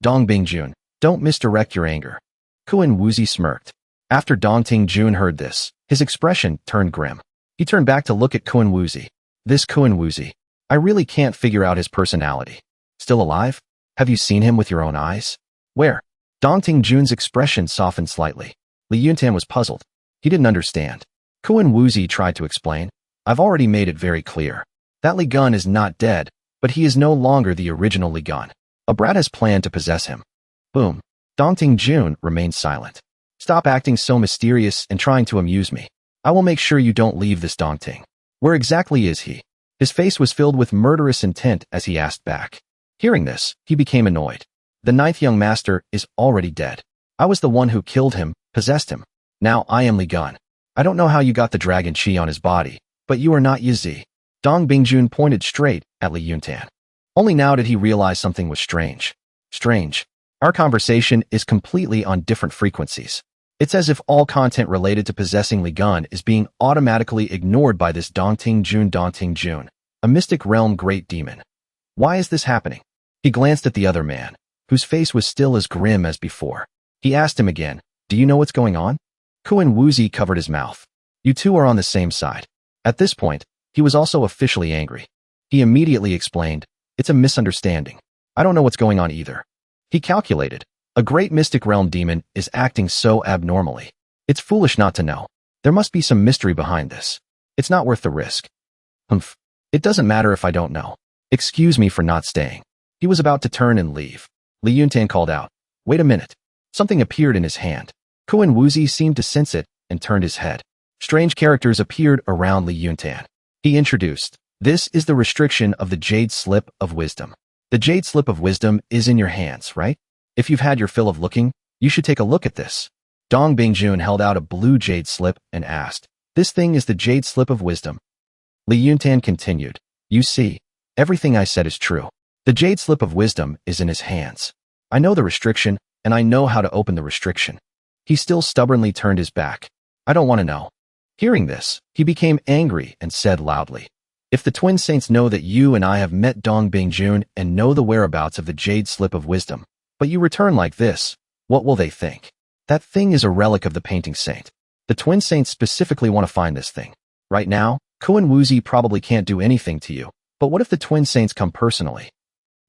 Dongbingjun, don't misdirect your anger. Kuan Wuzi smirked. After Dongbingjun heard this, his expression turned grim. He turned back to look at Kuan Wuzi. This Kuan Wuzi. I really can't figure out his personality. Still alive? Have you seen him with your own eyes? Where? Dongbingjun's expression softened slightly. Li Yuntan was puzzled. He didn't understand. Kuan Wuzi tried to explain. I've already made it very clear. That Li Gun is not dead, but he is no longer the original Li Gun. A brat has planned to possess him. Boom. Dongbingjun remained silent. Stop acting so mysterious and trying to amuse me. I will make sure you don't leave this Dongting. Where exactly is he? His face was filled with murderous intent as he asked back. Hearing this, he became annoyed. The ninth young master is already dead. I was the one who killed him, possessed him. Now I am Li Gun. I don't know how you got the dragon chi on his body, but you are not Yizi. Dongbingjun pointed straight at Li Yuntan. Only now did he realize something was strange. Strange. Our conversation is completely on different frequencies. It's as if all content related to possessing Li Gun is being automatically ignored by this Dongting Jun, a mystic realm great demon. Why is this happening? He glanced at the other man, whose face was still as grim as before. He asked him again, do you know what's going on? Kuan Wuzi covered his mouth. You two are on the same side. At this point, he was also officially angry. He immediately explained, it's a misunderstanding. I don't know what's going on either. He calculated. A great mystic realm demon is acting so abnormally. It's foolish not to know. There must be some mystery behind this. It's not worth the risk. Humph. It doesn't matter if I don't know. Excuse me for not staying. He was about to turn and leave. Li Yunshin called out, wait a minute. Something appeared in his hand. Kuan Wuzi seemed to sense it and turned his head. Strange characters appeared around Li Yunshin. He introduced, this is the restriction of the Jade Slip of Wisdom. The Jade Slip of Wisdom is in your hands, right? If you've had your fill of looking, you should take a look at this. Dong Bingjun held out a blue jade slip and asked, this thing is the Jade Slip of Wisdom. Li Yunshin continued, you see, everything I said is true. The Jade Slip of Wisdom is in his hands. I know the restriction, and I know how to open the restriction. He still stubbornly turned his back. I don't want to know. Hearing this, he became angry and said loudly, if the twin saints know that you and I have met Dong Bingjun and know the whereabouts of the Jade Slip of Wisdom, but you return like this, what will they think? That thing is a relic of the painting saint. The twin saints specifically want to find this thing. Right now, Kuan Wuzi probably can't do anything to you, but what if the twin saints come personally?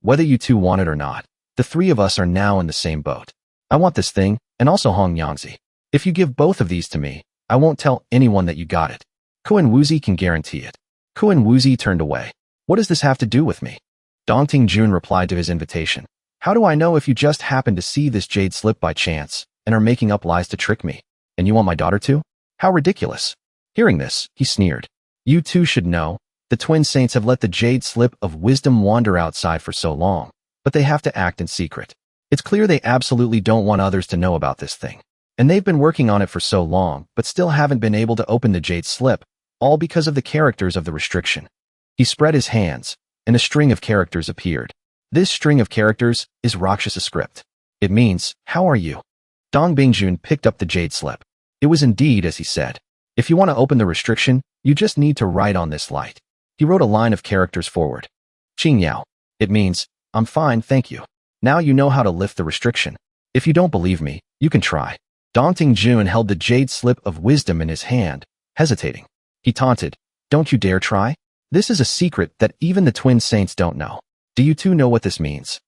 Whether you two want it or not, the three of us are now in the same boat. I want this thing, and also Hong Yangzi. If you give both of these to me, I won't tell anyone that you got it. Kuan Wuzi can guarantee it. Kuan Wuzi turned away. What does this have to do with me? Dongting Jun replied to his invitation. How do I know if you just happened to see this jade slip by chance and are making up lies to trick me? And you want my daughter to? How ridiculous. Hearing this, he sneered. You two should know. The twin saints have let the Jade Slip of Wisdom wander outside for so long, but they have to act in secret. It's clear they absolutely don't want others to know about this thing. And they've been working on it for so long, but still haven't been able to open the Jade Slip, all because of the characters of the restriction. He spread his hands, and a string of characters appeared. This string of characters is Rakshasa script. It means, how are you? Dong Bingjun picked up the Jade Slip. It was indeed as he said. If you want to open the restriction, you just need to write on this light. He wrote a line of characters forward. Qing Yao. It means, I'm fine, thank you. Now you know how to lift the restriction. If you don't believe me, you can try. Dongting Jun held the Jade Slip of Wisdom in his hand, hesitating. He taunted, don't you dare try? This is a secret that even the twin saints don't know. Do you two know what this means?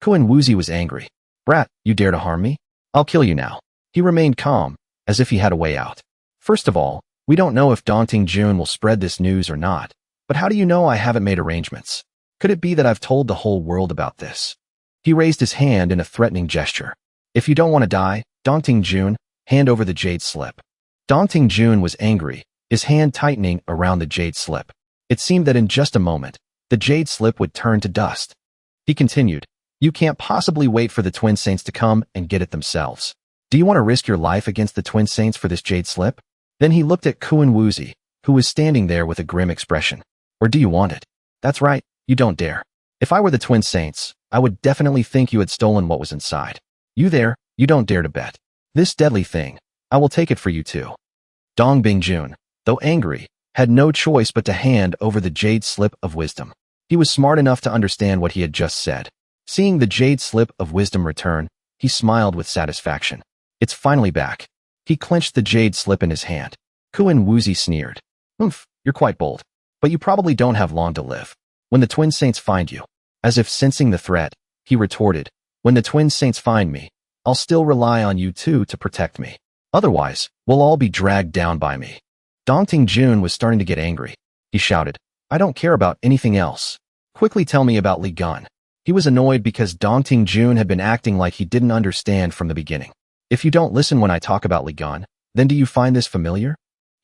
Kuan Wuzi was angry. Brat, you dare to harm me? I'll kill you now. He remained calm, as if he had a way out. First of all, we don't know if Dongting Jun will spread this news or not, but how do you know I haven't made arrangements? Could it be that I've told the whole world about this? He raised his hand in a threatening gesture. If you don't want to die, Dongting Jun, hand over the Jade Slip. Dongting Jun was angry, his hand tightening around the Jade Slip. It seemed that in just a moment, the Jade Slip would turn to dust. He continued, you can't possibly wait for the twin saints to come and get it themselves. Do you want to risk your life against the twin saints for this Jade Slip? Then he looked at Kuan Wuzi, who was standing there with a grim expression. Or do you want it? That's right, you don't dare. If I were the twin saints, I would definitely think you had stolen what was inside. You there, you don't dare to bet. This deadly thing, I will take it for you too. Dong Bingjun, though angry, had no choice but to hand over the Jade Slip of Wisdom. He was smart enough to understand what he had just said. Seeing the Jade Slip of Wisdom return, he smiled with satisfaction. It's finally back. He clenched the Jade Slip in his hand. Kuan Wuzi sneered. Oomph, you're quite bold. But you probably don't have long to live. When the twin saints find you. As if sensing the threat, he retorted. When the twin saints find me, I'll still rely on you two to protect me. Otherwise, we'll all be dragged down by me. Dongting Jun was starting to get angry. He shouted, I don't care about anything else. Quickly tell me about Li Gun. He was annoyed because Dongting Jun had been acting like he didn't understand from the beginning. If you don't listen when I talk about Li Gun, then do you find this familiar?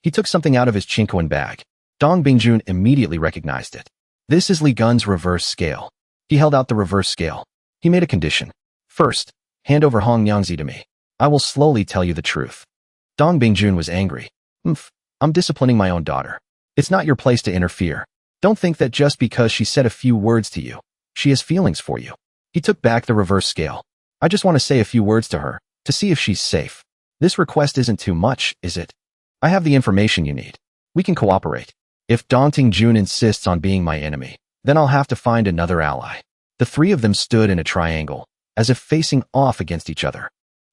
He took something out of his Chinkoan bag. Dong Bingjun immediately recognized it. This is Li Gun's reverse scale. He held out the reverse scale. He made a condition. First, hand over Hong Yangzi to me. I will slowly tell you the truth. Dong Bingjun was angry. I'm disciplining my own daughter. It's not your place to interfere. Don't think that just because she said a few words to you, she has feelings for you. He took back the reverse scale. I just want to say a few words to her, to see if she's safe. This request isn't too much, is it? I have the information you need. We can cooperate. If Daunting June insists on being my enemy, then I'll have to find another ally. The three of them stood in a triangle, as if facing off against each other.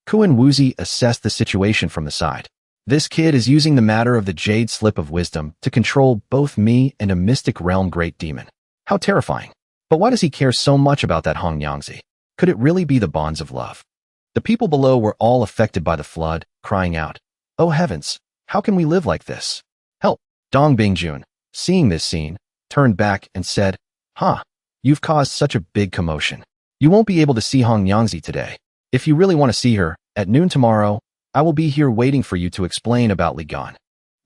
Kuan Wuzi assessed the situation from the side. This kid is using the matter of the Jade Slip of Wisdom to control both me and a mystic realm great demon. How terrifying. But why does he care so much about that Hong Yangzi? Could it really be the bonds of love? The people below were all affected by the flood, crying out, "Oh heavens, how can we live like this? Help!" Dong Bingjun, seeing this scene, turned back and said, You've caused such a big commotion. You won't be able to see Hong Yangzi today. If you really want to see her, at noon tomorrow, I will be here waiting for you to explain about Li Gan.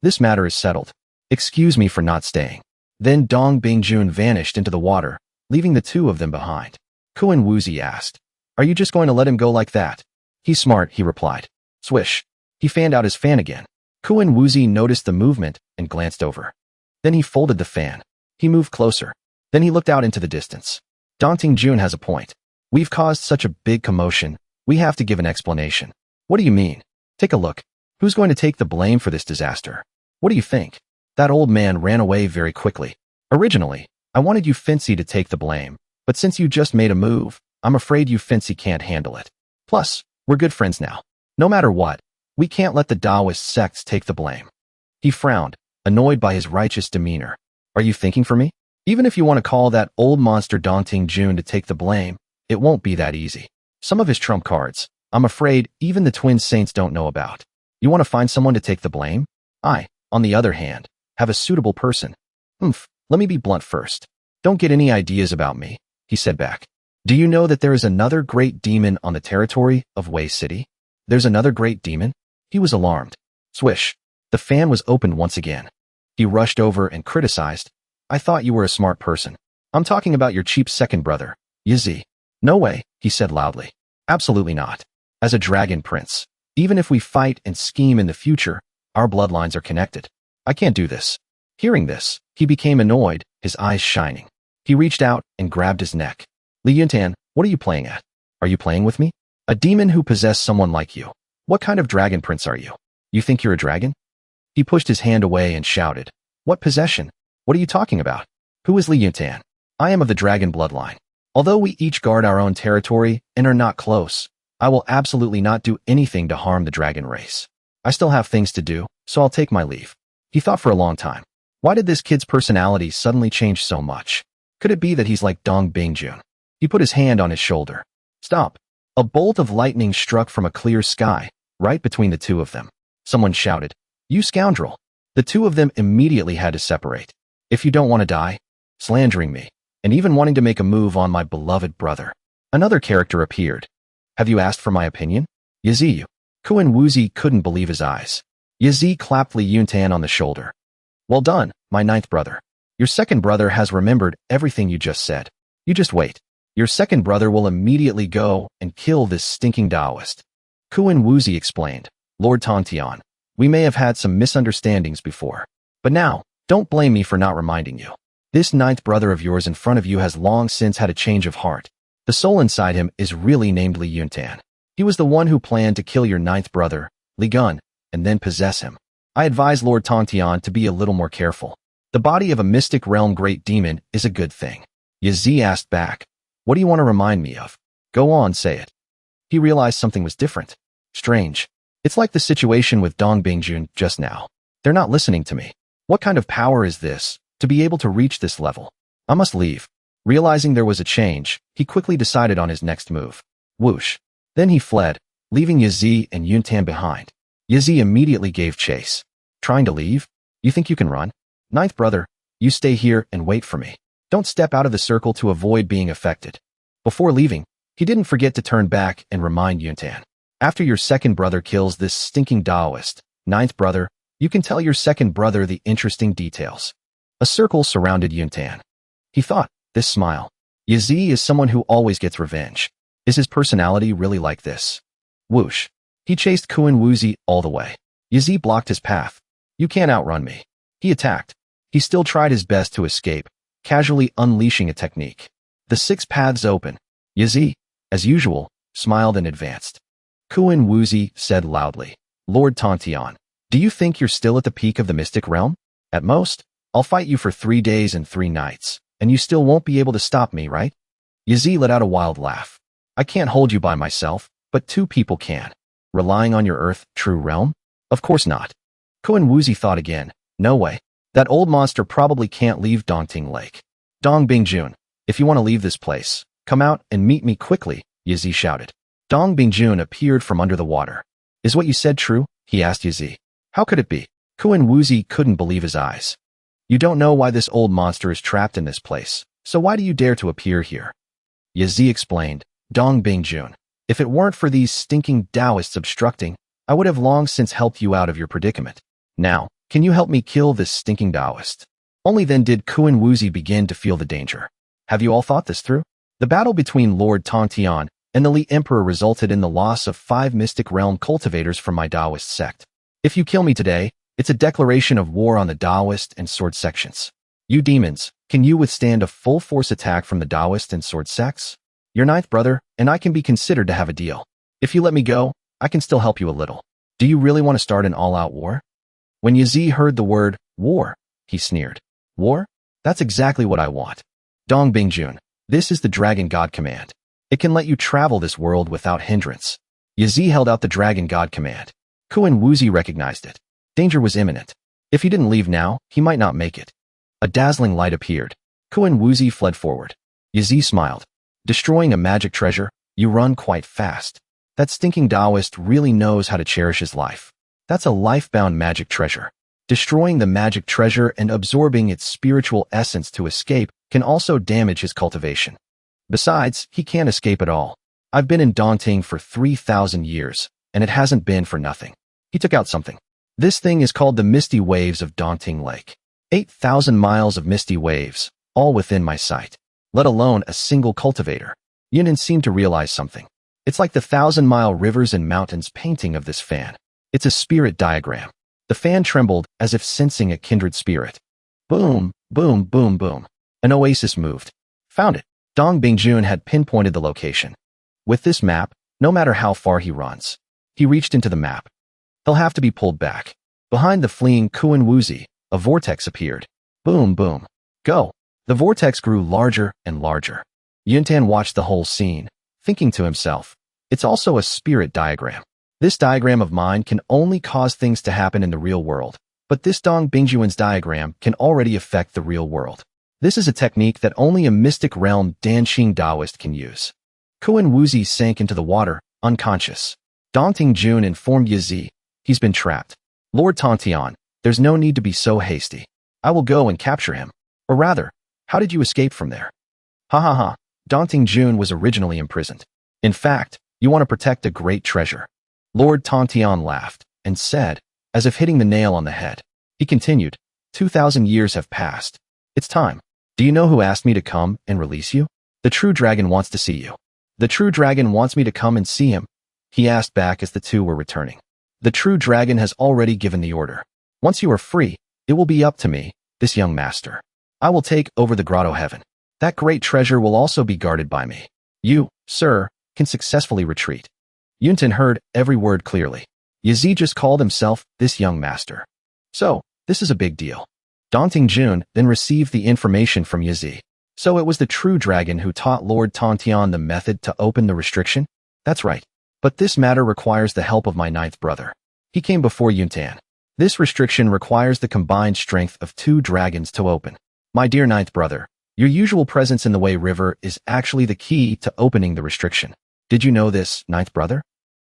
This matter is settled. Excuse me for not staying." Then Dong Bingjun vanished into the water, leaving the two of them behind. Kuan Wuzi asked, "Are you just going to let him go like that?" "He's smart," he replied. Swish. He fanned out his fan again. Kuan Wuzi noticed the movement and glanced over. Then he folded the fan. He moved closer. Then he looked out into the distance. Daunting June has a point. We've caused such a big commotion. We have to give an explanation. What do you mean? Take a look. Who's going to take the blame for this disaster? What do you think? That old man ran away very quickly. Originally, I wanted you Fancy to take the blame, but since you just made a move, I'm afraid you Fancy can't handle it. Plus, we're good friends now. No matter what, we can't let the Taoist sects take the blame. He frowned, annoyed by his righteous demeanor. Are you thinking for me? Even if you want to call that old monster Daunting June to take the blame, it won't be that easy. Some of his trump cards, I'm afraid even the twin saints don't know about. You want to find someone to take the blame? I, on the other hand, have a suitable person. Let me be blunt first. Don't get any ideas about me, he said back. Do you know that there is another great demon on the territory of Wei City? There's another great demon? He was alarmed. Swish. The fan was opened once again. He rushed over and criticized. I thought you were a smart person. I'm talking about your cheap second brother, Yizi. No way, he said loudly. Absolutely not. As a dragon prince, even if we fight and scheme in the future, our bloodlines are connected. I can't do this. Hearing this, he became annoyed, his eyes shining. He reached out and grabbed his neck. Li Yunshin, what are you playing at? Are you playing with me? A demon who possessed someone like you. What kind of dragon prince are you? You think you're a dragon? He pushed his hand away and shouted. What possession? What are you talking about? Who is Li Yunshin? I am of the dragon bloodline. Although we each guard our own territory and are not close, I will absolutely not do anything to harm the dragon race. I still have things to do, so I'll take my leave. He thought for a long time. Why did this kid's personality suddenly change so much? Could it be that he's like Dong Bingjun? He put his hand on his shoulder. Stop. A bolt of lightning struck from a clear sky, right between the two of them. Someone shouted, "You scoundrel!" The two of them immediately had to separate. If you don't want to die, slandering me, and even wanting to make a move on my beloved brother. Another character appeared. Have you asked for my opinion? Yizi. Kuan Wuzi couldn't believe his eyes. Yizi clapped Li Yunshin on the shoulder. Well done, my ninth brother. Your second brother has remembered everything you just said. You just wait. Your second brother will immediately go and kill this stinking Taoist. Kuan Wuzi explained. Lord Tontian, we may have had some misunderstandings before. But now, don't blame me for not reminding you. This ninth brother of yours in front of you has long since had a change of heart. The soul inside him is really named Li Yunshin. He was the one who planned to kill your ninth brother, Li Gun, and then possess him. I advise Lord Tontian to be a little more careful. The body of a mystic realm great demon is a good thing. Yizi asked back. What do you want to remind me of? Go on, say it. He realized something was different. Strange. It's like the situation with Dong Bingjun just now. They're not listening to me. What kind of power is this, to be able to reach this level? I must leave. Realizing there was a change, he quickly decided on his next move. Whoosh. Then he fled, leaving Yizi and Yunshin behind. Yizi immediately gave chase. Trying to leave? You think you can run? Ninth brother, you stay here and wait for me. Don't step out of the circle to avoid being affected. Before leaving, he didn't forget to turn back and remind Yunshin. After your second brother kills this stinking Taoist, ninth brother, you can tell your second brother the interesting details. A circle surrounded Yunshin. He thought, this smile. Yizi is someone who always gets revenge. Is his personality really like this? Whoosh. He chased Kuan Wuzi all the way. Yizi blocked his path. You can't outrun me. He attacked. He still tried his best to escape, casually unleashing a technique. The six paths open. Yizi, as usual, smiled and advanced. Kuan Wuzi said loudly, Lord Tontian, do you think you're still at the peak of the mystic realm? At most, I'll fight you for 3 days and 3 nights, and you still won't be able to stop me, right? Yazi let out a wild laugh. I can't hold you by myself, but 2 people can. Relying on your earth, true realm? Of course not. Kuan Wuzi thought again. No way. That old monster probably can't leave Dongting Lake. Dong Bingjun, if you want to leave this place, come out and meet me quickly, Yazi shouted. Dong Bingjun appeared from under the water. Is what you said true? He asked Yazi. How could it be? Kuan Wuzi couldn't believe his eyes. You don't know why this old monster is trapped in this place, so why do you dare to appear here? Yazi explained. Dong Bingjun, if it weren't for these stinking Taoists obstructing, I would have long since helped you out of your predicament. Now, can you help me kill this stinking Taoist? Only then did Kuan Wuzi begin to feel the danger. Have you all thought this through? The battle between Lord Tontian and the Li Emperor resulted in the loss of 5 Mystic Realm cultivators from my Taoist sect. If you kill me today, it's a declaration of war on the Taoist and sword sections. You demons, can you withstand a full force attack from the Taoist and sword sects? Your 9th brother, and I can be considered to have a deal. If you let me go, I can still help you a little. Do you really want to start an all-out war? When Yazi heard the word war, he sneered. War? That's exactly what I want. Dong Bingjun, this is the Dragon God command. It can let you travel this world without hindrance. Yazi held out the Dragon God command. Kuan Wuzi recognized it. Danger was imminent. If he didn't leave now, he might not make it. A dazzling light appeared. Kuan Wuzi fled forward. Yazi smiled. Destroying a magic treasure, you run quite fast. That stinking Taoist really knows how to cherish his life. That's a life-bound magic treasure. Destroying the magic treasure and absorbing its spiritual essence to escape can also damage his cultivation. Besides, he can't escape at all. I've been in Dongting for 3,000 years, and it hasn't been for nothing. He took out something. This thing is called the Misty Waves of Dongting Lake. 8,000 miles of misty waves, all within my sight. Let alone a single cultivator. Yunin seemed to realize something. It's like the 1,000-mile rivers and mountains painting of this fan. It's a spirit diagram. The fan trembled as if sensing a kindred spirit. Boom, boom, boom, boom. An oasis moved. Found it. Dong Bingjun had pinpointed the location. With this map, no matter how far he runs, he reached into the map. He'll have to be pulled back. Behind the fleeing Kuan Wuzi, a vortex appeared. Boom, boom. Go. The vortex grew larger and larger. Yuntan watched the whole scene, thinking to himself, it's also a spirit diagram. This diagram of mine can only cause things to happen in the real world, but this Dong Bingjuan's diagram can already affect the real world. This is a technique that only a mystic realm Danxing Taoist can use. Kuan Wuzi sank into the water, unconscious. Dongting Jun informed Yazi, he's been trapped. Lord Tontian, there's no need to be so hasty. I will go and capture him. Or rather, how did you escape from there? Ha ha ha, Dongting Jun was originally imprisoned. In fact, you want to protect a great treasure. Lord Tontian laughed and said, as if hitting the nail on the head. He continued, 2,000 years have passed. It's time. Do you know who asked me to come and release you? The true dragon wants to see you. The true dragon wants me to come and see him, he asked back as the two were returning. The true dragon has already given the order. Once you are free, it will be up to me, this young master. I will take over the grotto heaven. That great treasure will also be guarded by me. You, sir, can successfully retreat. Yuntan heard every word clearly. Yazi just called himself this young master. So, this is a big deal. Dongting Jun then received the information from Yazi. So it was the true dragon who taught Lord Tontian the method to open the restriction? That's right. But this matter requires the help of my 9th brother. He came before Yuntan. This restriction requires the combined strength of 2 dragons to open. My dear 9th brother, your usual presence in the Wei River is actually the key to opening the restriction. Did you know this, 9th brother?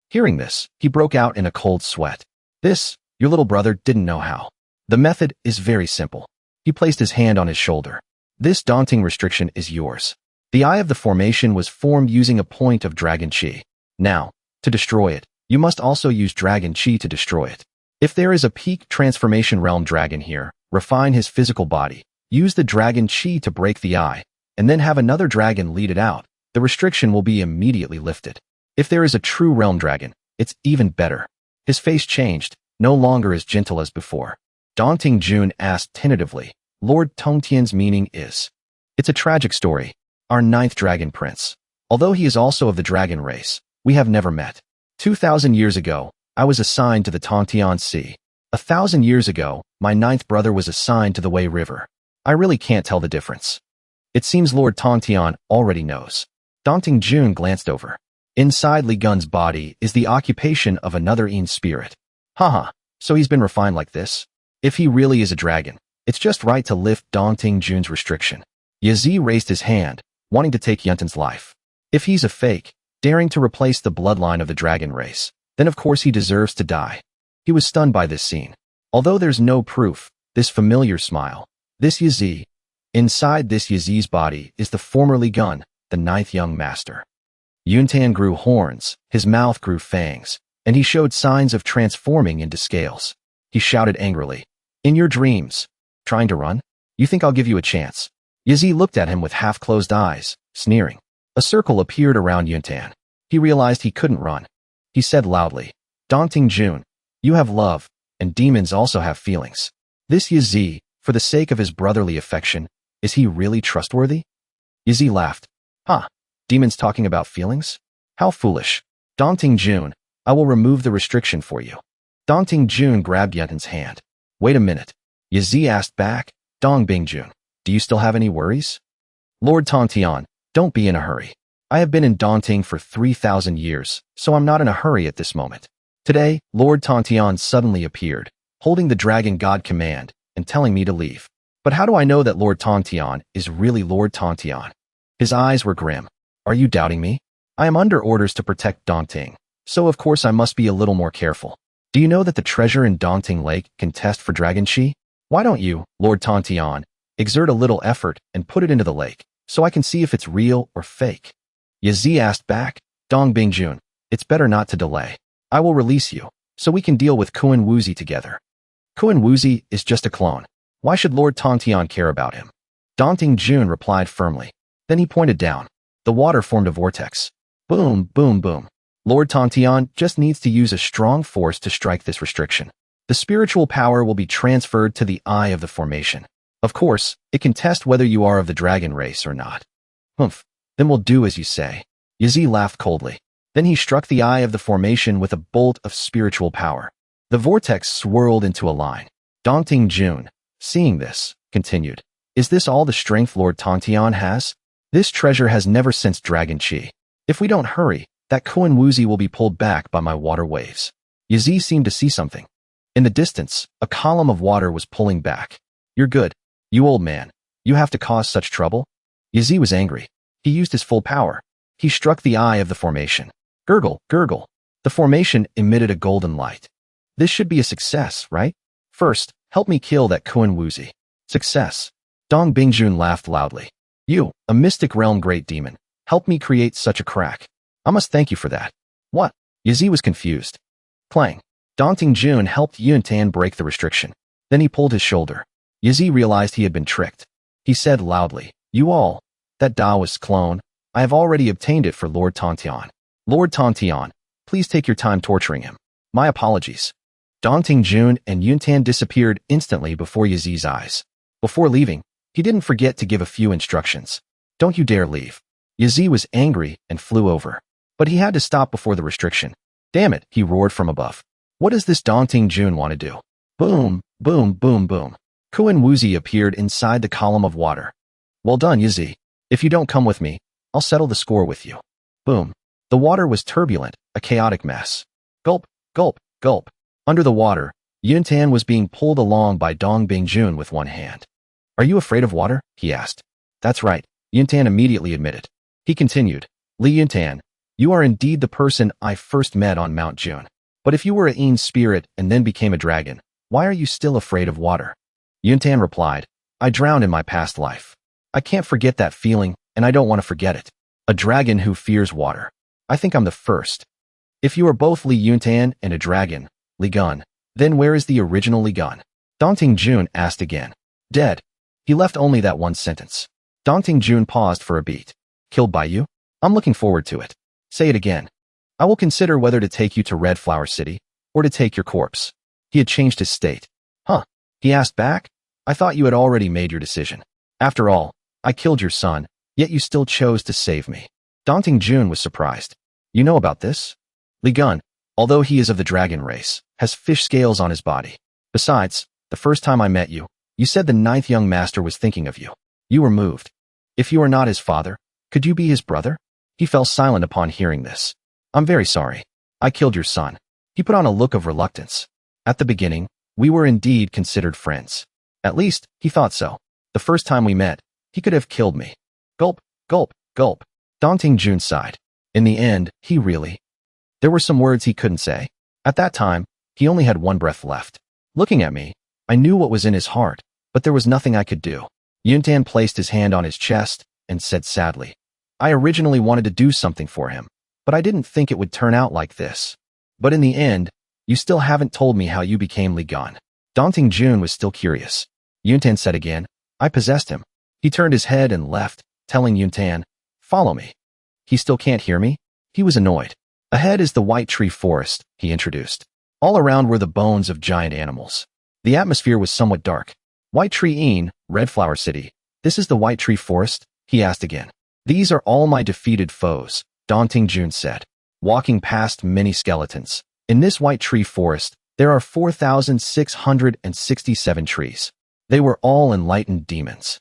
Hearing this, he broke out in a cold sweat. This, your little brother didn't know how. The method is very simple. He placed his hand on his shoulder. This daunting restriction is yours. The eye of the formation was formed using a point of dragon chi. Now, to destroy it, you must also use dragon chi to destroy it. If there is a peak transformation realm dragon here, refine his physical body, use the dragon chi to break the eye, and then have another dragon lead it out. The restriction will be immediately lifted. If there is a true realm dragon, it's even better. His face changed, no longer as gentle as before. Dongting Jun asked tentatively, Lord Tongtian's meaning is. It's a tragic story. Our 9th dragon prince. Although he is also of the dragon race, We have never met. 2,000 years ago, I was assigned to the Tongtian Sea. 1,000 years ago, my ninth brother was assigned to the Wei River. I really can't tell the difference. It seems Lord Tongtian already knows. Dongting Jun glanced over. Inside Li Gun's body is the occupation of another Yin spirit. Haha, so he's been refined like this? If he really is a dragon, it's just right to lift Dongting Jun's restriction. Yazi raised his hand, wanting to take Yuntan's life. If he's a fake, daring to replace the bloodline of the dragon race, then of course he deserves to die. He was stunned by this scene. Although there's no proof, this familiar smile, this Yazi, inside this Yazi's body is the former Li Gun, the ninth young master. Yuntan grew horns, his mouth grew fangs, and he showed signs of transforming into scales. He shouted angrily, "In your dreams, trying to run? You think I'll give you a chance?" Yazi looked at him with half-closed eyes, sneering. A circle appeared around Yuntan. He realized he couldn't run. He said loudly, "Dongting Jun, you have love, and demons also have feelings. This Yazi, for the sake of his brotherly affection, is he really trustworthy?" Yazi laughed. "Huh, demons talking about feelings? How foolish. Dongting Jun, I will remove the restriction for you." Dongting Jun grabbed Yuntan's hand. "Wait a minute." Yazi asked back, "Dong Bingjun, do you still have any worries?" "Lord Tongtian, don't be in a hurry. I have been in Dongting for 3,000 years, so I'm not in a hurry at this moment." Today, Lord Tongtian suddenly appeared, holding the dragon god command and telling me to leave. But how do I know that Lord Tongtian is really Lord Tongtian? His eyes were grim. "Are you doubting me? I am under orders to protect Dongting, so of course I must be a little more careful. Do you know that the treasure in Dongting Lake can test for dragon chi? Why don't you, Lord Tongtian, exert a little effort and put it into the lake, so I can see if it's real or fake?" Yazi asked back, "Dong Bingjun, it's better not to delay. I will release you, so we can deal with Kuan Wuzi together." "Kuan Wuzi is just a clone. Why should Lord Tongtian care about him?" Dongting Jun replied firmly. Then he pointed down. The water formed a vortex. Boom, boom, boom. Lord Tongtian just needs to use a strong force to strike this restriction. The spiritual power will be transferred to the eye of the formation. Of course, it can test whether you are of the dragon race or not. "Humph, then we'll do as you say." Yazi laughed coldly. Then he struck the eye of the formation with a bolt of spiritual power. The vortex swirled into a line. Dongting Jun, seeing this, continued, "Is this all the strength Lord Tongtian has? This treasure has never sensed dragon chi. If we don't hurry, that Kuan Wuzi will be pulled back by my water waves." Yazi seemed to see something. In the distance, a column of water was pulling back. "You're good. You old man. You have to cause such trouble?" Yazi was angry. He used his full power. He struck the eye of the formation. Gurgle, gurgle. The formation emitted a golden light. "This should be a success, right? First, help me kill that Kuan Wuzi." "Success." Dong Bingjun laughed loudly. "You, a mystic realm great demon, helped me create such a crack. I must thank you for that." "What?" Yazi was confused. Clang. Dongting Jun helped Yuntan break the restriction. Then he pulled his shoulder. Yazi realized he had been tricked. He said loudly, "You all, that Daoist clone, I have already obtained it for Lord Tongtian. Lord Tongtian, please take your time torturing him. My apologies." Dongting Jun and Yuntan disappeared instantly before Yazi's eyes. Before leaving, he didn't forget to give a few instructions. "Don't you dare leave." Yazi was angry and flew over. But he had to stop before the restriction. "Damn it," he roared from above. "What does this Dongting Jun want to do?" Boom, boom, boom, boom. Kuan Wuzi appeared inside the column of water. "Well done, Yazi. If you don't come with me, I'll settle the score with you." Boom. The water was turbulent, a chaotic mess. Gulp, gulp, gulp. Under the water, Yuntan was being pulled along by Dong Bingjun with one hand. "Are you afraid of water?" he asked. "That's right," Yuntan immediately admitted. He continued, "Li Yuntan, you are indeed the person I first met on Mount Jun. But if you were a Yin spirit and then became a dragon, why are you still afraid of water?" Yuntan replied, "I drowned in my past life. I can't forget that feeling, and I don't want to forget it. A dragon who fears water. I think I'm the first. If you are both Li Yuntan and a dragon, Li Gun, then where is the original Li Gun?" Dongting Jun asked again. "Dead." He left only that one sentence. Dongting Jun paused for a beat. "Killed by you? I'm looking forward to it. Say it again. I will consider whether to take you to Red Flower City or to take your corpse." He had changed his state. "Huh?" he asked back. "I thought you had already made your decision. After all, I killed your son, yet you still chose to save me." Dongting Jun was surprised. You know about this? Li Gun, although he is of the dragon race, has fish scales on his body. Besides, the first time I met you, you said the ninth young master was thinking of you. You were moved. If you are not his father, could you be his brother? He fell silent upon hearing this. I'm very sorry. I killed your son. He put on a look of reluctance. At the beginning, we were indeed considered friends. At least, he thought so. The first time we met, he could have killed me. Gulp, gulp, gulp. Daunting June sighed. In the end, he really... There were some words he couldn't say. At that time, he only had one breath left. Looking at me, I knew what was in his heart, but there was nothing I could do. Yuntan placed his hand on his chest and said sadly, I originally wanted to do something for him, but I didn't think it would turn out like this. But in the end, you still haven't told me how you became Li Gun. Daunting June was still curious. Yuntan said again, I possessed him. He turned his head and left, telling Yuntan, follow me. He still can't hear me? He was annoyed. Ahead is the White Tree Forest, he introduced. All around were the bones of giant animals. The atmosphere was somewhat dark. White Tree Inn, Red Flower City. This is the White Tree Forest? He asked again. These are all my defeated foes, Daunting June said, walking past many skeletons. In this White Tree Forest, there are 4,667 trees. They were all enlightened demons.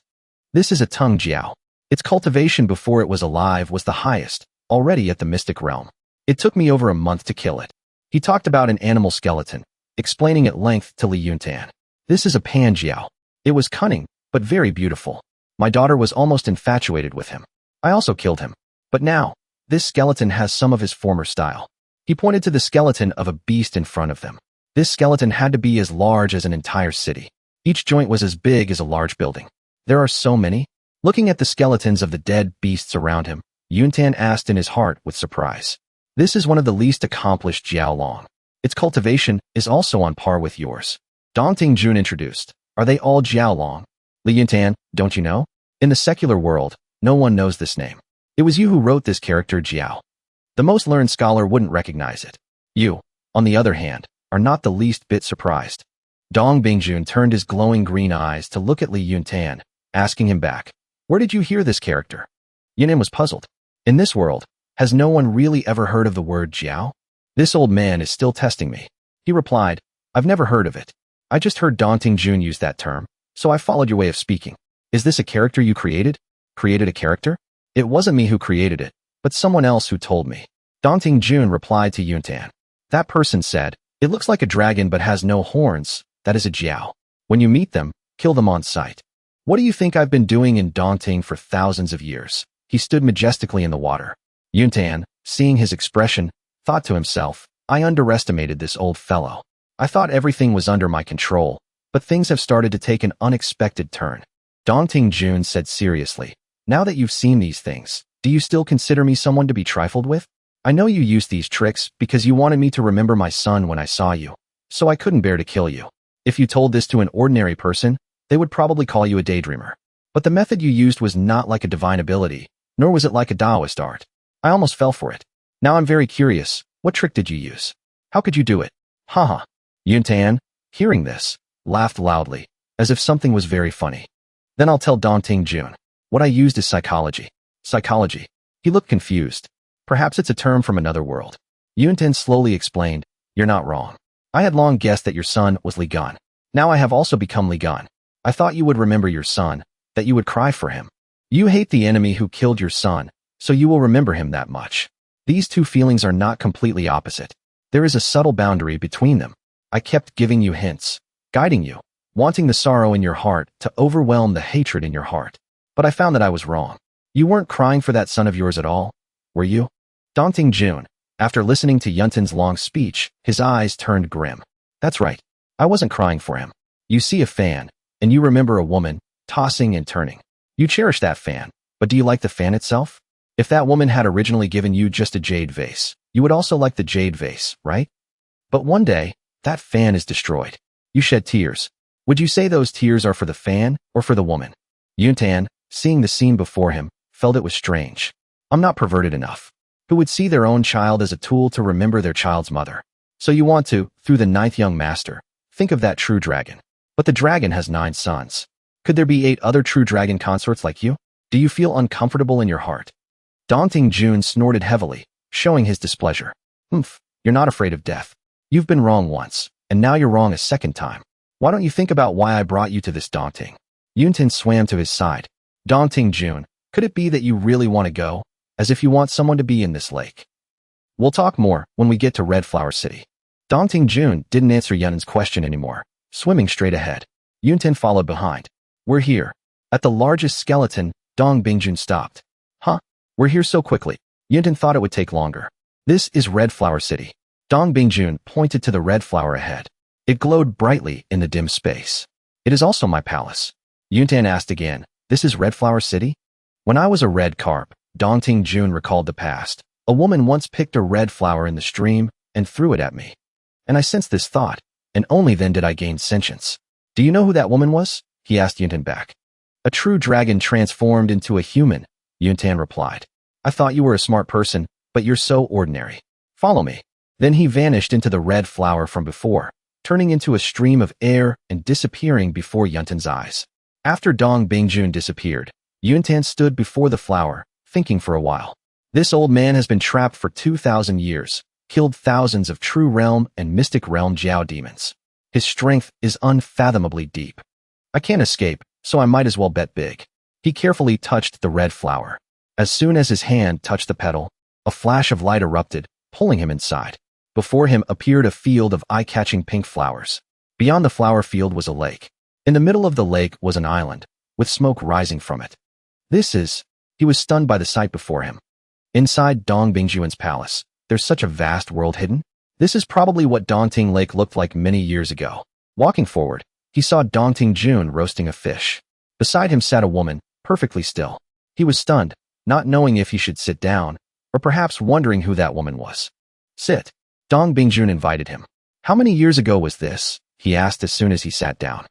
This is a tongue jiao. Its cultivation before it was alive was the highest, already at the mystic realm. It took me over a month to kill it. He talked about an animal skeleton, explaining at length to Li Yuntan. This is a pan jiao. It was cunning, but very beautiful. My daughter was almost infatuated with him. I also killed him. But now, this skeleton has some of his former style. He pointed to the skeleton of a beast in front of them. This skeleton had to be as large as an entire city. Each joint was as big as a large building. There are so many. Looking at the skeletons of the dead beasts around him, Yuntan asked in his heart with surprise. This is one of the least accomplished Jiaolong. Its cultivation is also on par with yours. Daunting June introduced. Are they all Jiaolong? Li Yuntan, don't you know? In the secular world, no one knows this name. It was you who wrote this character Jiao. The most learned scholar wouldn't recognize it. You, on the other hand, are not the least bit surprised. Dong Bingjun turned his glowing green eyes to look at Li Yuntan, asking him back, where did you hear this character? Yunin was puzzled. In this world, has no one really ever heard of the word Jiao? This old man is still testing me. He replied, I've never heard of it. I just heard Daunting June use that term, so I followed your way of speaking. Is this a character you created? Created a character? It wasn't me who created it, but someone else who told me. Daunting June replied to Yuntan. That person said, it looks like a dragon but has no horns. That is a Jiao. When you meet them, kill them on sight. What do you think I've been doing in Daunting for thousands of years? He stood majestically in the water. Yuntan, seeing his expression, thought to himself, I underestimated this old fellow. I thought everything was under my control, but things have started to take an unexpected turn. Daunting June said seriously, now that you've seen these things, do you still consider me someone to be trifled with? I know you used these tricks because you wanted me to remember my son when I saw you, so I couldn't bear to kill you. If you told this to an ordinary person, they would probably call you a daydreamer. But the method you used was not like a divine ability, nor was it like a Taoist art. I almost fell for it. Now I'm very curious, what trick did you use? How could you do it? Haha. Yuntan, hearing this, laughed loudly, as if something was very funny. Then I'll tell Daunting June. What I used is psychology. Psychology. He looked confused. Perhaps it's a term from another world. Yuntan slowly explained, you're not wrong. I had long guessed that your son was Li Gun. Now I have also become Li Gun. I thought you would remember your son, that you would cry for him. You hate the enemy who killed your son, so you will remember him that much. These two feelings are not completely opposite. There is a subtle boundary between them. I kept giving you hints, guiding you, wanting the sorrow in your heart to overwhelm the hatred in your heart. But I found that I was wrong. You weren't crying for that son of yours at all, were you? Daunting June, after listening to Yuntan's long speech, his eyes turned grim. That's right. I wasn't crying for him. You see a fan, and you remember a woman, tossing and turning. You cherish that fan, but do you like the fan itself? If that woman had originally given you just a jade vase, you would also like the jade vase, right? But one day, that fan is destroyed. You shed tears. Would you say those tears are for the fan or for the woman? Yuntan, seeing the scene before him, felt it was strange. I'm not perverted enough. Who would see their own child as a tool to remember their child's mother? So you want to, through the ninth young master, think of that true dragon. But the dragon has 9 sons. Could there be 8 other true dragon consorts like you? Do you feel uncomfortable in your heart? Daunting June snorted heavily, showing his displeasure. Humph, you're not afraid of death. You've been wrong once, and now you're wrong a second time. Why don't you think about why I brought you to this daunting? Yuntin swam to his side. Daunting June, could it be that you really want to go? As if you want someone to be in this lake. We'll talk more when we get to Red Flower City. Daunting June didn't answer Yuntin's question anymore, swimming straight ahead. Yuntin followed behind. We're here. At the largest skeleton, Dong Bingjun stopped. Huh? We're here so quickly. Yuntin thought it would take longer. This is Red Flower City. Dong Bingjun pointed to the red flower ahead. It glowed brightly in the dim space. It is also my palace. Yuntin asked again, this is Red Flower City? When I was a red carp, Daunting June recalled the past. A woman once picked a red flower in the stream and threw it at me. And I sensed this thought, and only then did I gain sentience. Do you know who that woman was? He asked Yuntin back. A true dragon transformed into a human, Yuntin replied. I thought you were a smart person, but you're so ordinary. Follow me. Then he vanished into the red flower from before, turning into a stream of air and disappearing before Yuntin's eyes. After Dong Bingjun disappeared, Yuntin stood before the flower, thinking for a while. This old man has been trapped for 2,000 years, killed thousands of true realm and mystic realm Jiao demons. His strength is unfathomably deep. I can't escape, so I might as well bet big. He carefully touched the red flower. As soon as his hand touched the petal, a flash of light erupted, pulling him inside. Before him appeared a field of eye-catching pink flowers. Beyond the flower field was a lake. In the middle of the lake was an island, with smoke rising from it. He was stunned by the sight before him. Inside Dong Bingjun's palace, there's such a vast world hidden. This is probably what Daunting Lake looked like many years ago. Walking forward, he saw Daunting June roasting a fish. Beside him sat a woman, perfectly still. He was stunned, not knowing if he should sit down, or perhaps wondering who that woman was. Sit. Dong Bingjun invited him. How many years ago was this? He asked as soon as he sat down.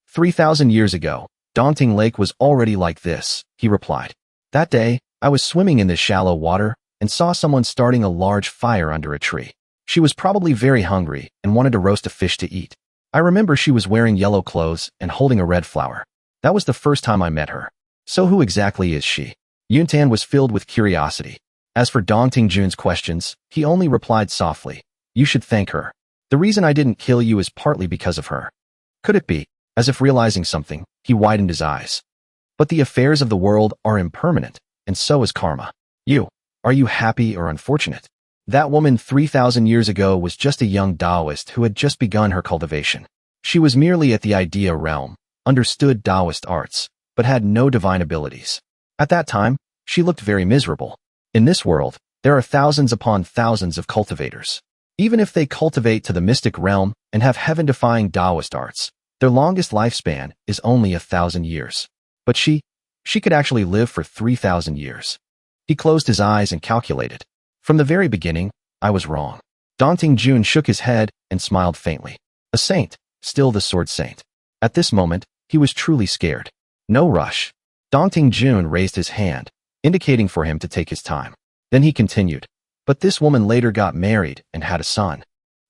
3,000 years ago, Daunting Lake was already like this, he replied. That day, I was swimming in this shallow water and saw someone starting a large fire under a tree. She was probably very hungry and wanted to roast a fish to eat. I remember she was wearing yellow clothes and holding a red flower. That was the first time I met her. So who exactly is she? Yuntin was filled with curiosity. As for Daunting Jun's questions, he only replied softly. You should thank her. The reason I didn't kill you is partly because of her. Could it be? As if realizing something, he widened his eyes. But the affairs of the world are impermanent, and so is karma. Are you happy or unfortunate? That woman 3,000 years ago was just a young Taoist who had just begun her cultivation. She was merely at the idea realm, understood Taoist arts, but had no divine abilities. At that time, she looked very miserable. In this world, there are thousands upon thousands of cultivators. Even if they cultivate to the mystic realm and have heaven-defying Taoist arts, their longest lifespan is only 1,000 years. But she could actually live for 3,000 years. He closed his eyes and calculated. From the very beginning, I was wrong. Daunting June shook his head and smiled faintly. A saint, still the sword saint. At this moment, he was truly scared. No rush. Daunting June raised his hand, indicating for him to take his time. Then he continued. But this woman later got married and had a son.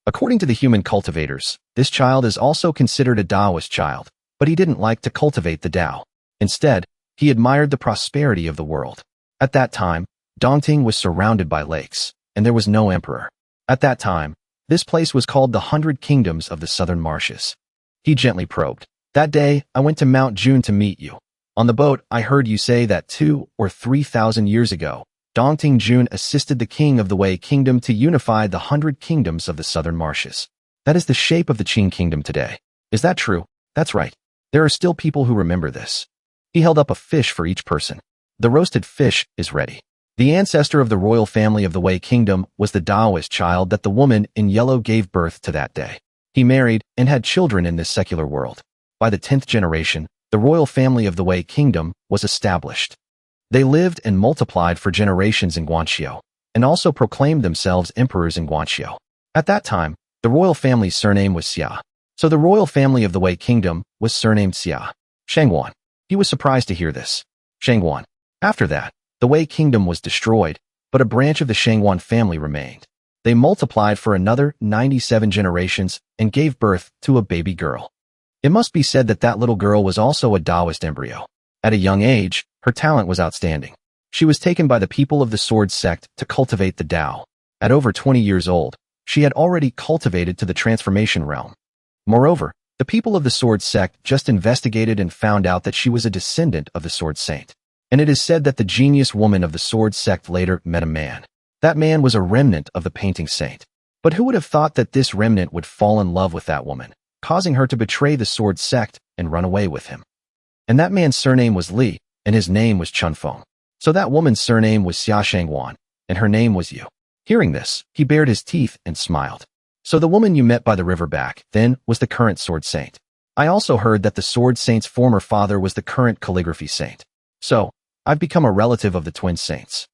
According to the human cultivators, this child is also considered a Taoist child, but he didn't like to cultivate the Tao. Instead, he admired the prosperity of the world. At that time, Daunting was surrounded by lakes, and there was no emperor. At that time, this place was called the 100 Kingdoms of the Southern Marshes. He gently probed. That day, I went to Mount June to meet you. On the boat, I heard you say that 2,000 or 3,000 years ago, Daunting June assisted the king of the Wei Kingdom to unify the 100 Kingdoms of the Southern Marshes. That is the shape of the Qing Kingdom today. Is that true? That's right. There are still people who remember this. He held up a fish for each person. The roasted fish is ready. The ancestor of the royal family of the Wei Kingdom was the Taoist child that the woman in yellow gave birth to that day. He married and had children in this secular world. By the 10th generation, the royal family of the Wei Kingdom was established. They lived and multiplied for generations in Guanxiu, and also proclaimed themselves emperors in Guanxiu. At that time, the royal family's surname was Xia. So the royal family of the Wei Kingdom was surnamed Xia. Shangguan. He was surprised to hear this. Shangguan. After that, the Wei Kingdom was destroyed, but a branch of the Shangguan family remained. They multiplied for another 97 generations and gave birth to a baby girl. It must be said that that little girl was also a Taoist embryo. At a young age, her talent was outstanding. She was taken by the people of the Sword Sect to cultivate the Tao. At over 20 years old, she had already cultivated to the transformation realm. Moreover, the people of the Sword Sect just investigated and found out that she was a descendant of the Sword Saint. And it is said that the genius woman of the Sword Sect later met a man. That man was a remnant of the painting saint. But who would have thought that this remnant would fall in love with that woman, causing her to betray the Sword Sect and run away with him? And that man's surname was Li, and his name was Chunfeng. So that woman's surname was Xia Shangwan, and her name was Yu. Hearing this, he bared his teeth and smiled. So the woman you met by the river back then was the current Sword Saint. I also heard that the Sword Saint's former father was the current calligraphy saint. So, I've become a relative of the twin saints.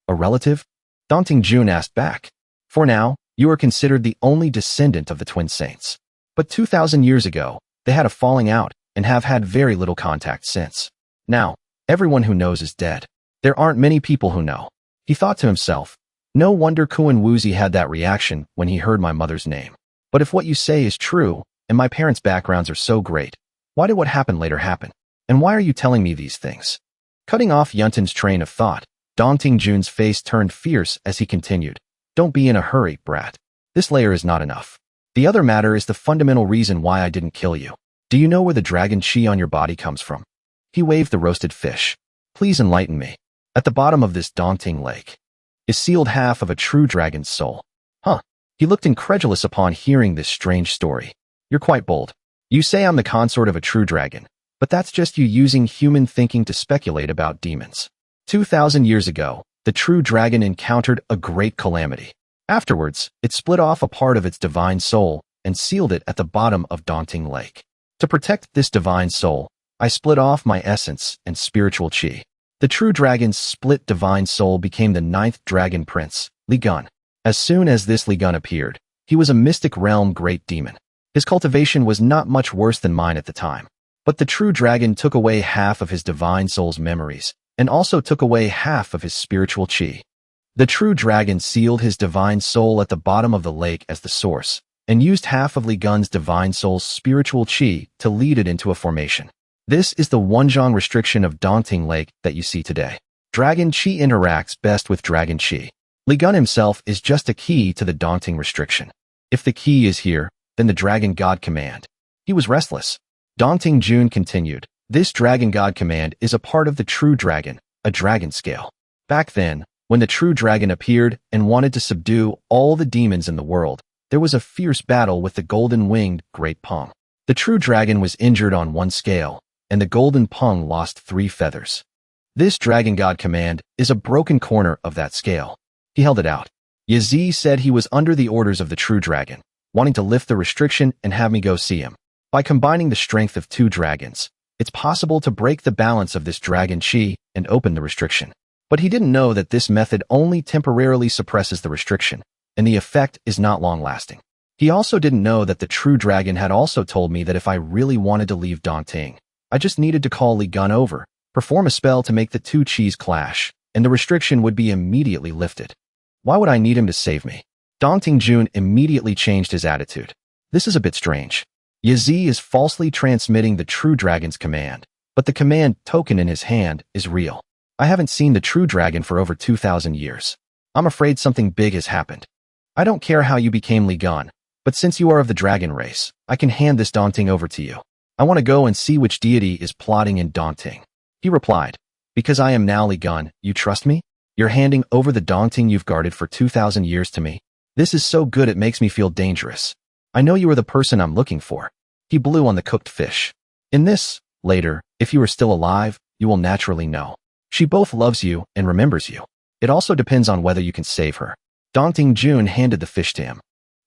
A relative? Daunting Jun asked back. For now, you are considered the only descendant of the twin saints. But 2,000 years ago, they had a falling out and have had very little contact since. Now, everyone who knows is dead. There aren't many people who know. He thought to himself, no wonder Kuan Wuzi had that reaction when he heard my mother's name. But if what you say is true, and my parents' backgrounds are so great, why did what happened later happen? And why are you telling me these things? Cutting off Yuntin's train of thought, Daunting Jun's face turned fierce as he continued. Don't be in a hurry, brat. This layer is not enough. The other matter is the fundamental reason why I didn't kill you. Do you know where the dragon chi on your body comes from? He waved the roasted fish. Please enlighten me. At the bottom of this daunting lake is sealed half of a true dragon's soul. Huh. He looked incredulous upon hearing this strange story. You're quite bold. You say I'm the consort of a true dragon, but that's just you using human thinking to speculate about demons. 2,000 years ago, the true dragon encountered a great calamity. Afterwards, it split off a part of its divine soul and sealed it at the bottom of Daunting Lake. To protect this divine soul, I split off my essence and spiritual chi. The true dragon's split divine soul became the 9th dragon prince, Li Gun. As soon as this Li Gun appeared, he was a mystic realm great demon. His cultivation was not much worse than mine at the time. But the true dragon took away half of his divine soul's memories, and also took away half of his spiritual chi. The true dragon sealed his divine soul at the bottom of the lake as the source, and used half of Li Gun's divine soul's spiritual chi to lead it into a formation. This is the Wenzhong restriction of Daunting Lake that you see today. Dragon chi interacts best with dragon chi. Li Gun himself is just a key to the Daunting restriction. If the key is here, then the dragon god command. He was restless. Daunting Jun continued, this dragon god command is a part of the true dragon, a dragon scale. Back then, when the true dragon appeared and wanted to subdue all the demons in the world, there was a fierce battle with the golden-winged Great Peng. The true dragon was injured on one scale, and the golden Peng lost 3 feathers. This dragon god command is a broken corner of that scale. He held it out. Yazi said he was under the orders of the true dragon, wanting to lift the restriction and have me go see him. By combining the strength of 2 dragons, it's possible to break the balance of this dragon chi and open the restriction. But he didn't know that this method only temporarily suppresses the restriction, and the effect is not long-lasting. He also didn't know that the true dragon had also told me that if I really wanted to leave Daunting, I just needed to call Li Gun over, perform a spell to make the 2 chis clash, and the restriction would be immediately lifted. Why would I need him to save me? Daunting Jun immediately changed his attitude. This is a bit strange. Yazi is falsely transmitting the true dragon's command, but the command token in his hand is real. I haven't seen the true dragon for over 2,000 years. I'm afraid something big has happened. I don't care how you became Li Gun, but since you are of the dragon race, I can hand this Daunting over to you. I want to go and see which deity is plotting in Daunting. He replied, because I am now Li Gun, you trust me? You're handing over the Daunting you've guarded for 2,000 years to me. This is so good it makes me feel dangerous. I know you are the person I'm looking for. He blew on the cooked fish. In this, later, if you are still alive, you will naturally know. She both loves you and remembers you. It also depends on whether you can save her. Daunting Jun handed the fish to him.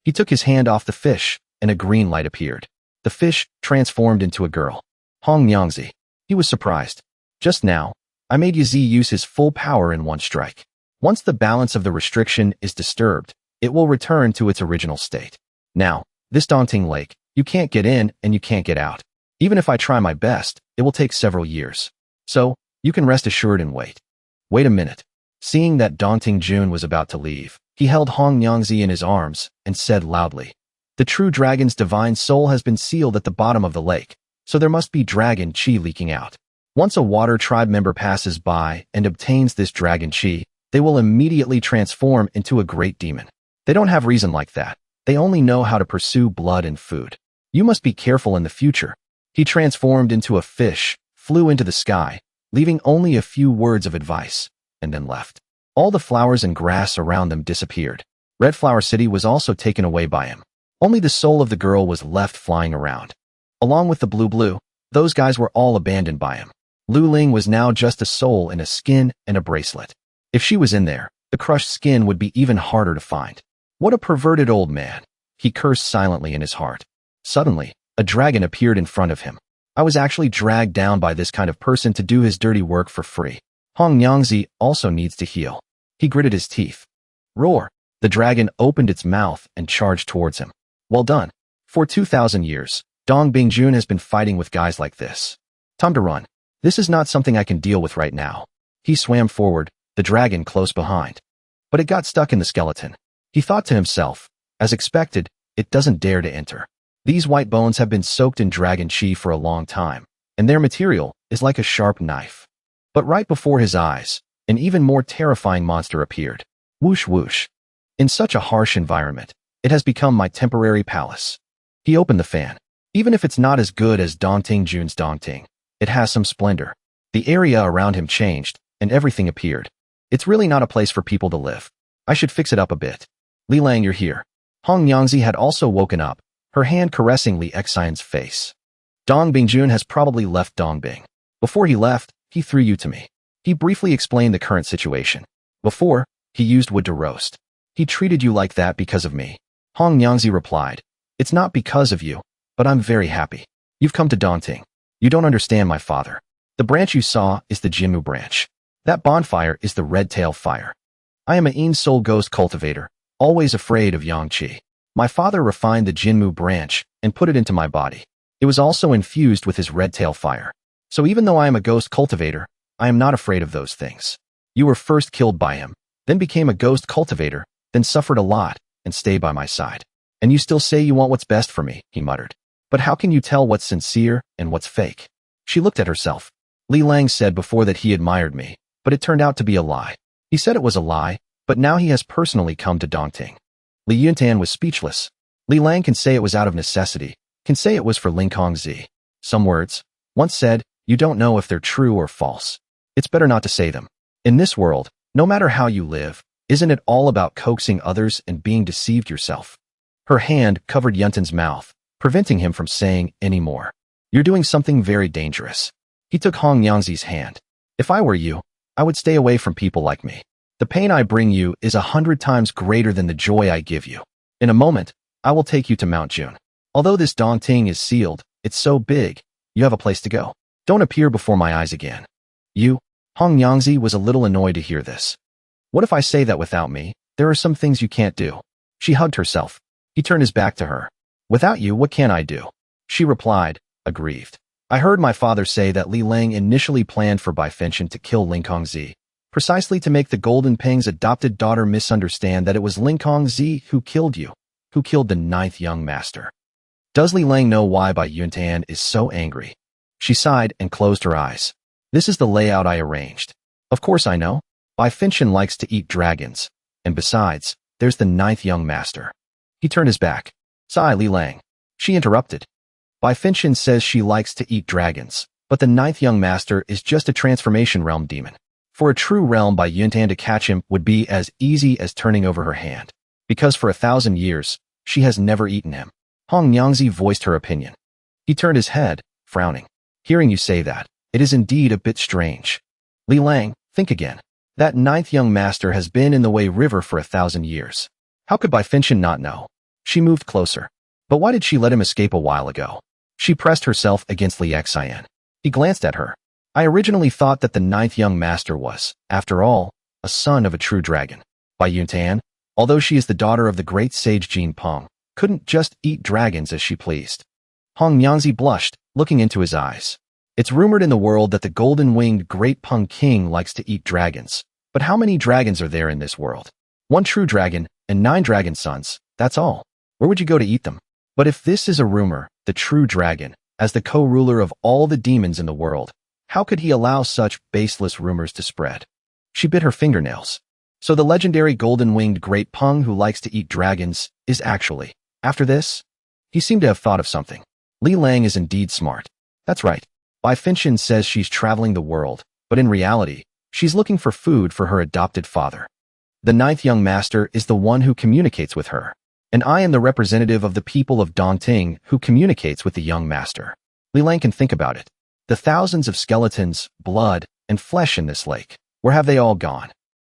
He took his hand off the fish, and a green light appeared. The fish transformed into a girl. Hong Nyangzi. He was surprised. Just now, I made Yazi use his full power in one strike. Once the balance of the restriction is disturbed, it will return to its original state. Now, this Daunting Lake, you can't get in and you can't get out. Even if I try my best, it will take several years. So, you can rest assured and wait. Wait a minute. Seeing that Daunting Jun was about to leave, he held Hong Nyangzi in his arms and said loudly, the true dragon's divine soul has been sealed at the bottom of the lake, so there must be dragon chi leaking out. Once a water tribe member passes by and obtains this dragon chi, they will immediately transform into a great demon. They don't have reason like that. They only know how to pursue blood and food. You must be careful in the future. He transformed into a fish, flew into the sky, leaving only a few words of advice, and then left. All the flowers and grass around them disappeared. Red Flower City was also taken away by him. Only the soul of the girl was left flying around. Along with the blue, those guys were all abandoned by him. Lu Ling was now just a soul in a skin and a bracelet. If she was in there, the crushed skin would be even harder to find. What a perverted old man. He cursed silently in his heart. Suddenly, a dragon appeared in front of him. I was actually dragged down by this kind of person to do his dirty work for free. Hong Yangzi also needs to heal. He gritted his teeth. Roar! The dragon opened its mouth and charged towards him. Well done. For 2,000 years, Dong Bingjun has been fighting with guys like this. Time to run. This is not something I can deal with right now. He swam forward, the dragon close behind. But it got stuck in the skeleton. He thought to himself, as expected, it doesn't dare to enter. These white bones have been soaked in dragon chi for a long time, and their material is like a sharp knife. But right before his eyes, an even more terrifying monster appeared. Whoosh whoosh. In such a harsh environment, it has become my temporary palace. He opened the fan. Even if it's not as good as Dongting Jun's Dongting, it has some splendor. The area around him changed, and everything appeared. It's really not a place for people to live. I should fix it up a bit. Li Lang, you're here. Hong Yangzi had also woken up, her hand caressing Li Yunshin's face. Dong Bingjun has probably left Dongbing. Before he left, he threw you to me. He briefly explained the current situation. Before, he used wood to roast. He treated you like that because of me. Hong Yangzi replied, it's not because of you, but I'm very happy. You've come to Dongting. You don't understand my father. The branch you saw is the Jinmu branch. That bonfire is the red tail fire. I am a Yin soul ghost cultivator, always afraid of Yang Qi. My father refined the Jinmu branch and put it into my body. It was also infused with his red tail fire. So even though I am a ghost cultivator, I am not afraid of those things. You were first killed by him, then became a ghost cultivator, then suffered a lot, and stayed by my side. And you still say you want what's best for me, he muttered. But how can you tell what's sincere and what's fake? She looked at herself. Li Lang said before that he admired me, but it turned out to be a lie. He said it was a lie, but now he has personally come to Dongting. Li Yunshin was speechless. Li Lang can say it was out of necessity, can say it was for Ling Kongzi. Some words, once said, you don't know if they're true or false. It's better not to say them. In this world, no matter how you live, isn't it all about coaxing others and being deceived yourself? Her hand covered Yuntin's mouth, preventing him from saying any more. You're doing something very dangerous. He took Hong Yangzi's hand. If I were you, I would stay away from people like me. The pain I bring you is 100 times greater than the joy I give you. In a moment, I will take you to Mount June. Although this Dongting is sealed, it's so big, you have a place to go. Don't appear before my eyes again. You? Hong Yangzi was a little annoyed to hear this. What if I say that without me, there are some things you can't do? She hugged herself. He turned his back to her. Without you, what can I do? She replied, aggrieved. I heard my father say that Li Lang initially planned for Bai Fenchen to kill Ling Kongzi, precisely to make the Golden Peng's adopted daughter misunderstand that it was Ling Kongzi who killed you, who killed the 9th young master. Does Li Lang know why Bai Yuntan is so angry? She sighed and closed her eyes. This is the layout I arranged. Of course I know. Bai Fenchen likes to eat dragons, and besides, there's the 9th young master. He turned his back. Sigh, Li Lang. She interrupted. Bai Fenchen says she likes to eat dragons, but the 9th young master is just a transformation realm demon. For a true realm Bai Yuntan to catch him would be as easy as turning over her hand, because for 1,000 years, she has never eaten him. Hong Yangzi voiced her opinion. He turned his head, frowning. Hearing you say that, it is indeed a bit strange. Li Lang, think again. That 9th young master has been in the Wei River for 1,000 years. How could Bai Fenchen not know? She moved closer. But why did she let him escape a while ago? She pressed herself against Li Yunshin. He glanced at her. I originally thought that the 9th young master was, after all, a son of a true dragon. Bai Yuntan, although she is the daughter of the great sage Jin Peng, couldn't just eat dragons as she pleased. Hong Yangzi blushed, looking into his eyes. It's rumored in the world that the golden-winged great Peng King likes to eat dragons. But how many dragons are there in this world? 1 true dragon and 9 dragon sons, that's all. Where would you go to eat them? But if this is a rumor, the true dragon, as the co-ruler of all the demons in the world, How could he allow such baseless rumors to spread? She bit her fingernails. So the legendary golden-winged great Peng who likes to eat dragons is actually, after this? He seemed to have thought of something. Li Lang is indeed smart. That's right. Bai Finshin says she's traveling the world, but in reality, she's looking for food for her adopted father. The ninth young master is the one who communicates with her, and I am the representative of the people of Dongting who communicates with the young master. Li Lang can think about it. The thousands of skeletons, blood, and flesh in this lake, where have they all gone?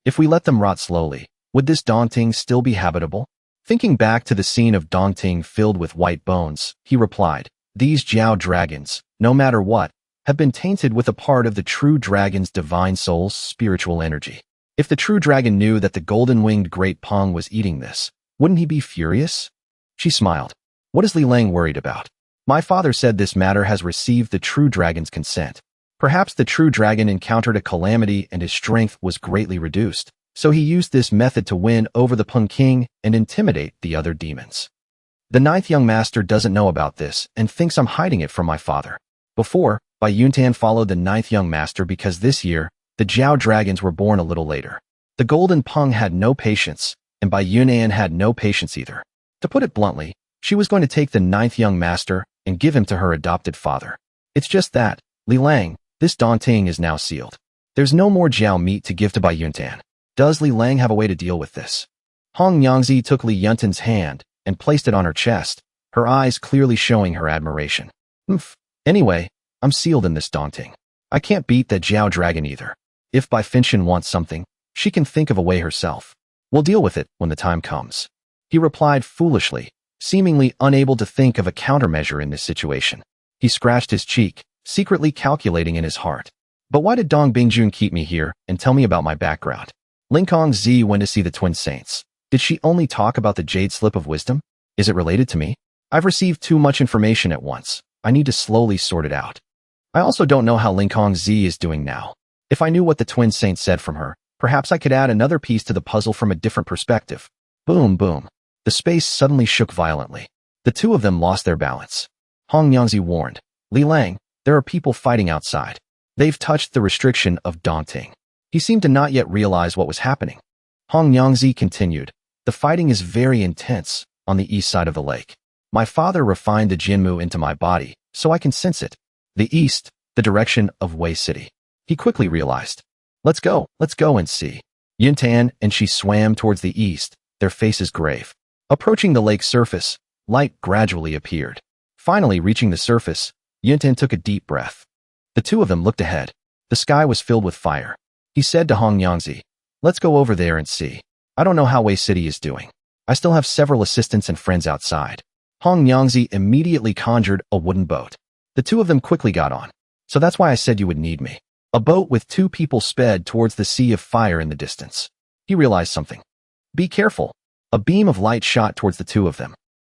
If we let them rot slowly, would this Dongting still be habitable? Thinking back to the scene of Dongting filled with white bones, he replied, these Jiao dragons, no matter what, have been tainted with a part of the true dragon's divine soul's spiritual energy. If the true dragon knew that the golden-winged great Peng was eating this, wouldn't he be furious? She smiled. What is Li Lang worried about? My father said this matter has received the true dragon's consent. Perhaps the true dragon encountered a calamity and his strength was greatly reduced, so he used this method to win over the Peng King and intimidate the other demons. The ninth young master doesn't know about this and thinks I'm hiding it from my father. Before, Bai Yuntan followed the ninth young master because this year, the Jiao dragons were born a little later. The golden Peng had no patience, and Bai Yunnan had no patience either. To put it bluntly, she was going to take the ninth young master and give him to her adopted father. It's just that, Li Lang, this Dongting is now sealed. There's no more Jiao meat to give to Bai Yuntan. Does Li Lang have a way to deal with this? Hong Yangzi took Li Yuntan's hand and placed it on her chest, her eyes clearly showing her admiration. Anyway, I'm sealed in this Dongting. I can't beat that Jiao dragon either. If Bai Finshin wants something, she can think of a way herself. We'll deal with it when the time comes. He replied foolishly, seemingly unable to think of a countermeasure in this situation. He scratched his cheek, secretly calculating in his heart. But why did Dong Bingjun keep me here and tell me about my background? Linkong Zi went to see the twin saints. Did she only talk about the jade slip of wisdom? Is it related to me? I've received too much information at once. I need to slowly sort it out. I also don't know how Linkong Zi is doing now. If I knew what the twin saints said from her, perhaps I could add another piece to the puzzle from a different perspective. Boom, boom. The space suddenly shook violently. The two of them lost their balance. Hong Yangzi warned, Li Lang, there are people fighting outside. They've touched the restriction of Dongting. He seemed to not yet realize what was happening. Hong Yangzi continued, the fighting is very intense on the east side of the lake. My father refined the Jinmu into my body, so I can sense it. The east, the direction of Wei City. He quickly realized. Let's go and see. Yuntan and she swam towards the east, their faces grave. Approaching the lake's surface, light gradually appeared. Finally reaching the surface, Yuntan took a deep breath. The two of them looked ahead. The sky was filled with fire. He said to Hong Yangzi, let's go over there and see. I don't know how Wei City is doing. I still have several assistants and friends outside. Hong Yangzi immediately conjured a wooden boat. The two of them quickly got on. So that's why I said you would need me. A boat with two people sped towards the sea of fire in the distance. He realized something. Be careful. A beam of light shot towards the two of them.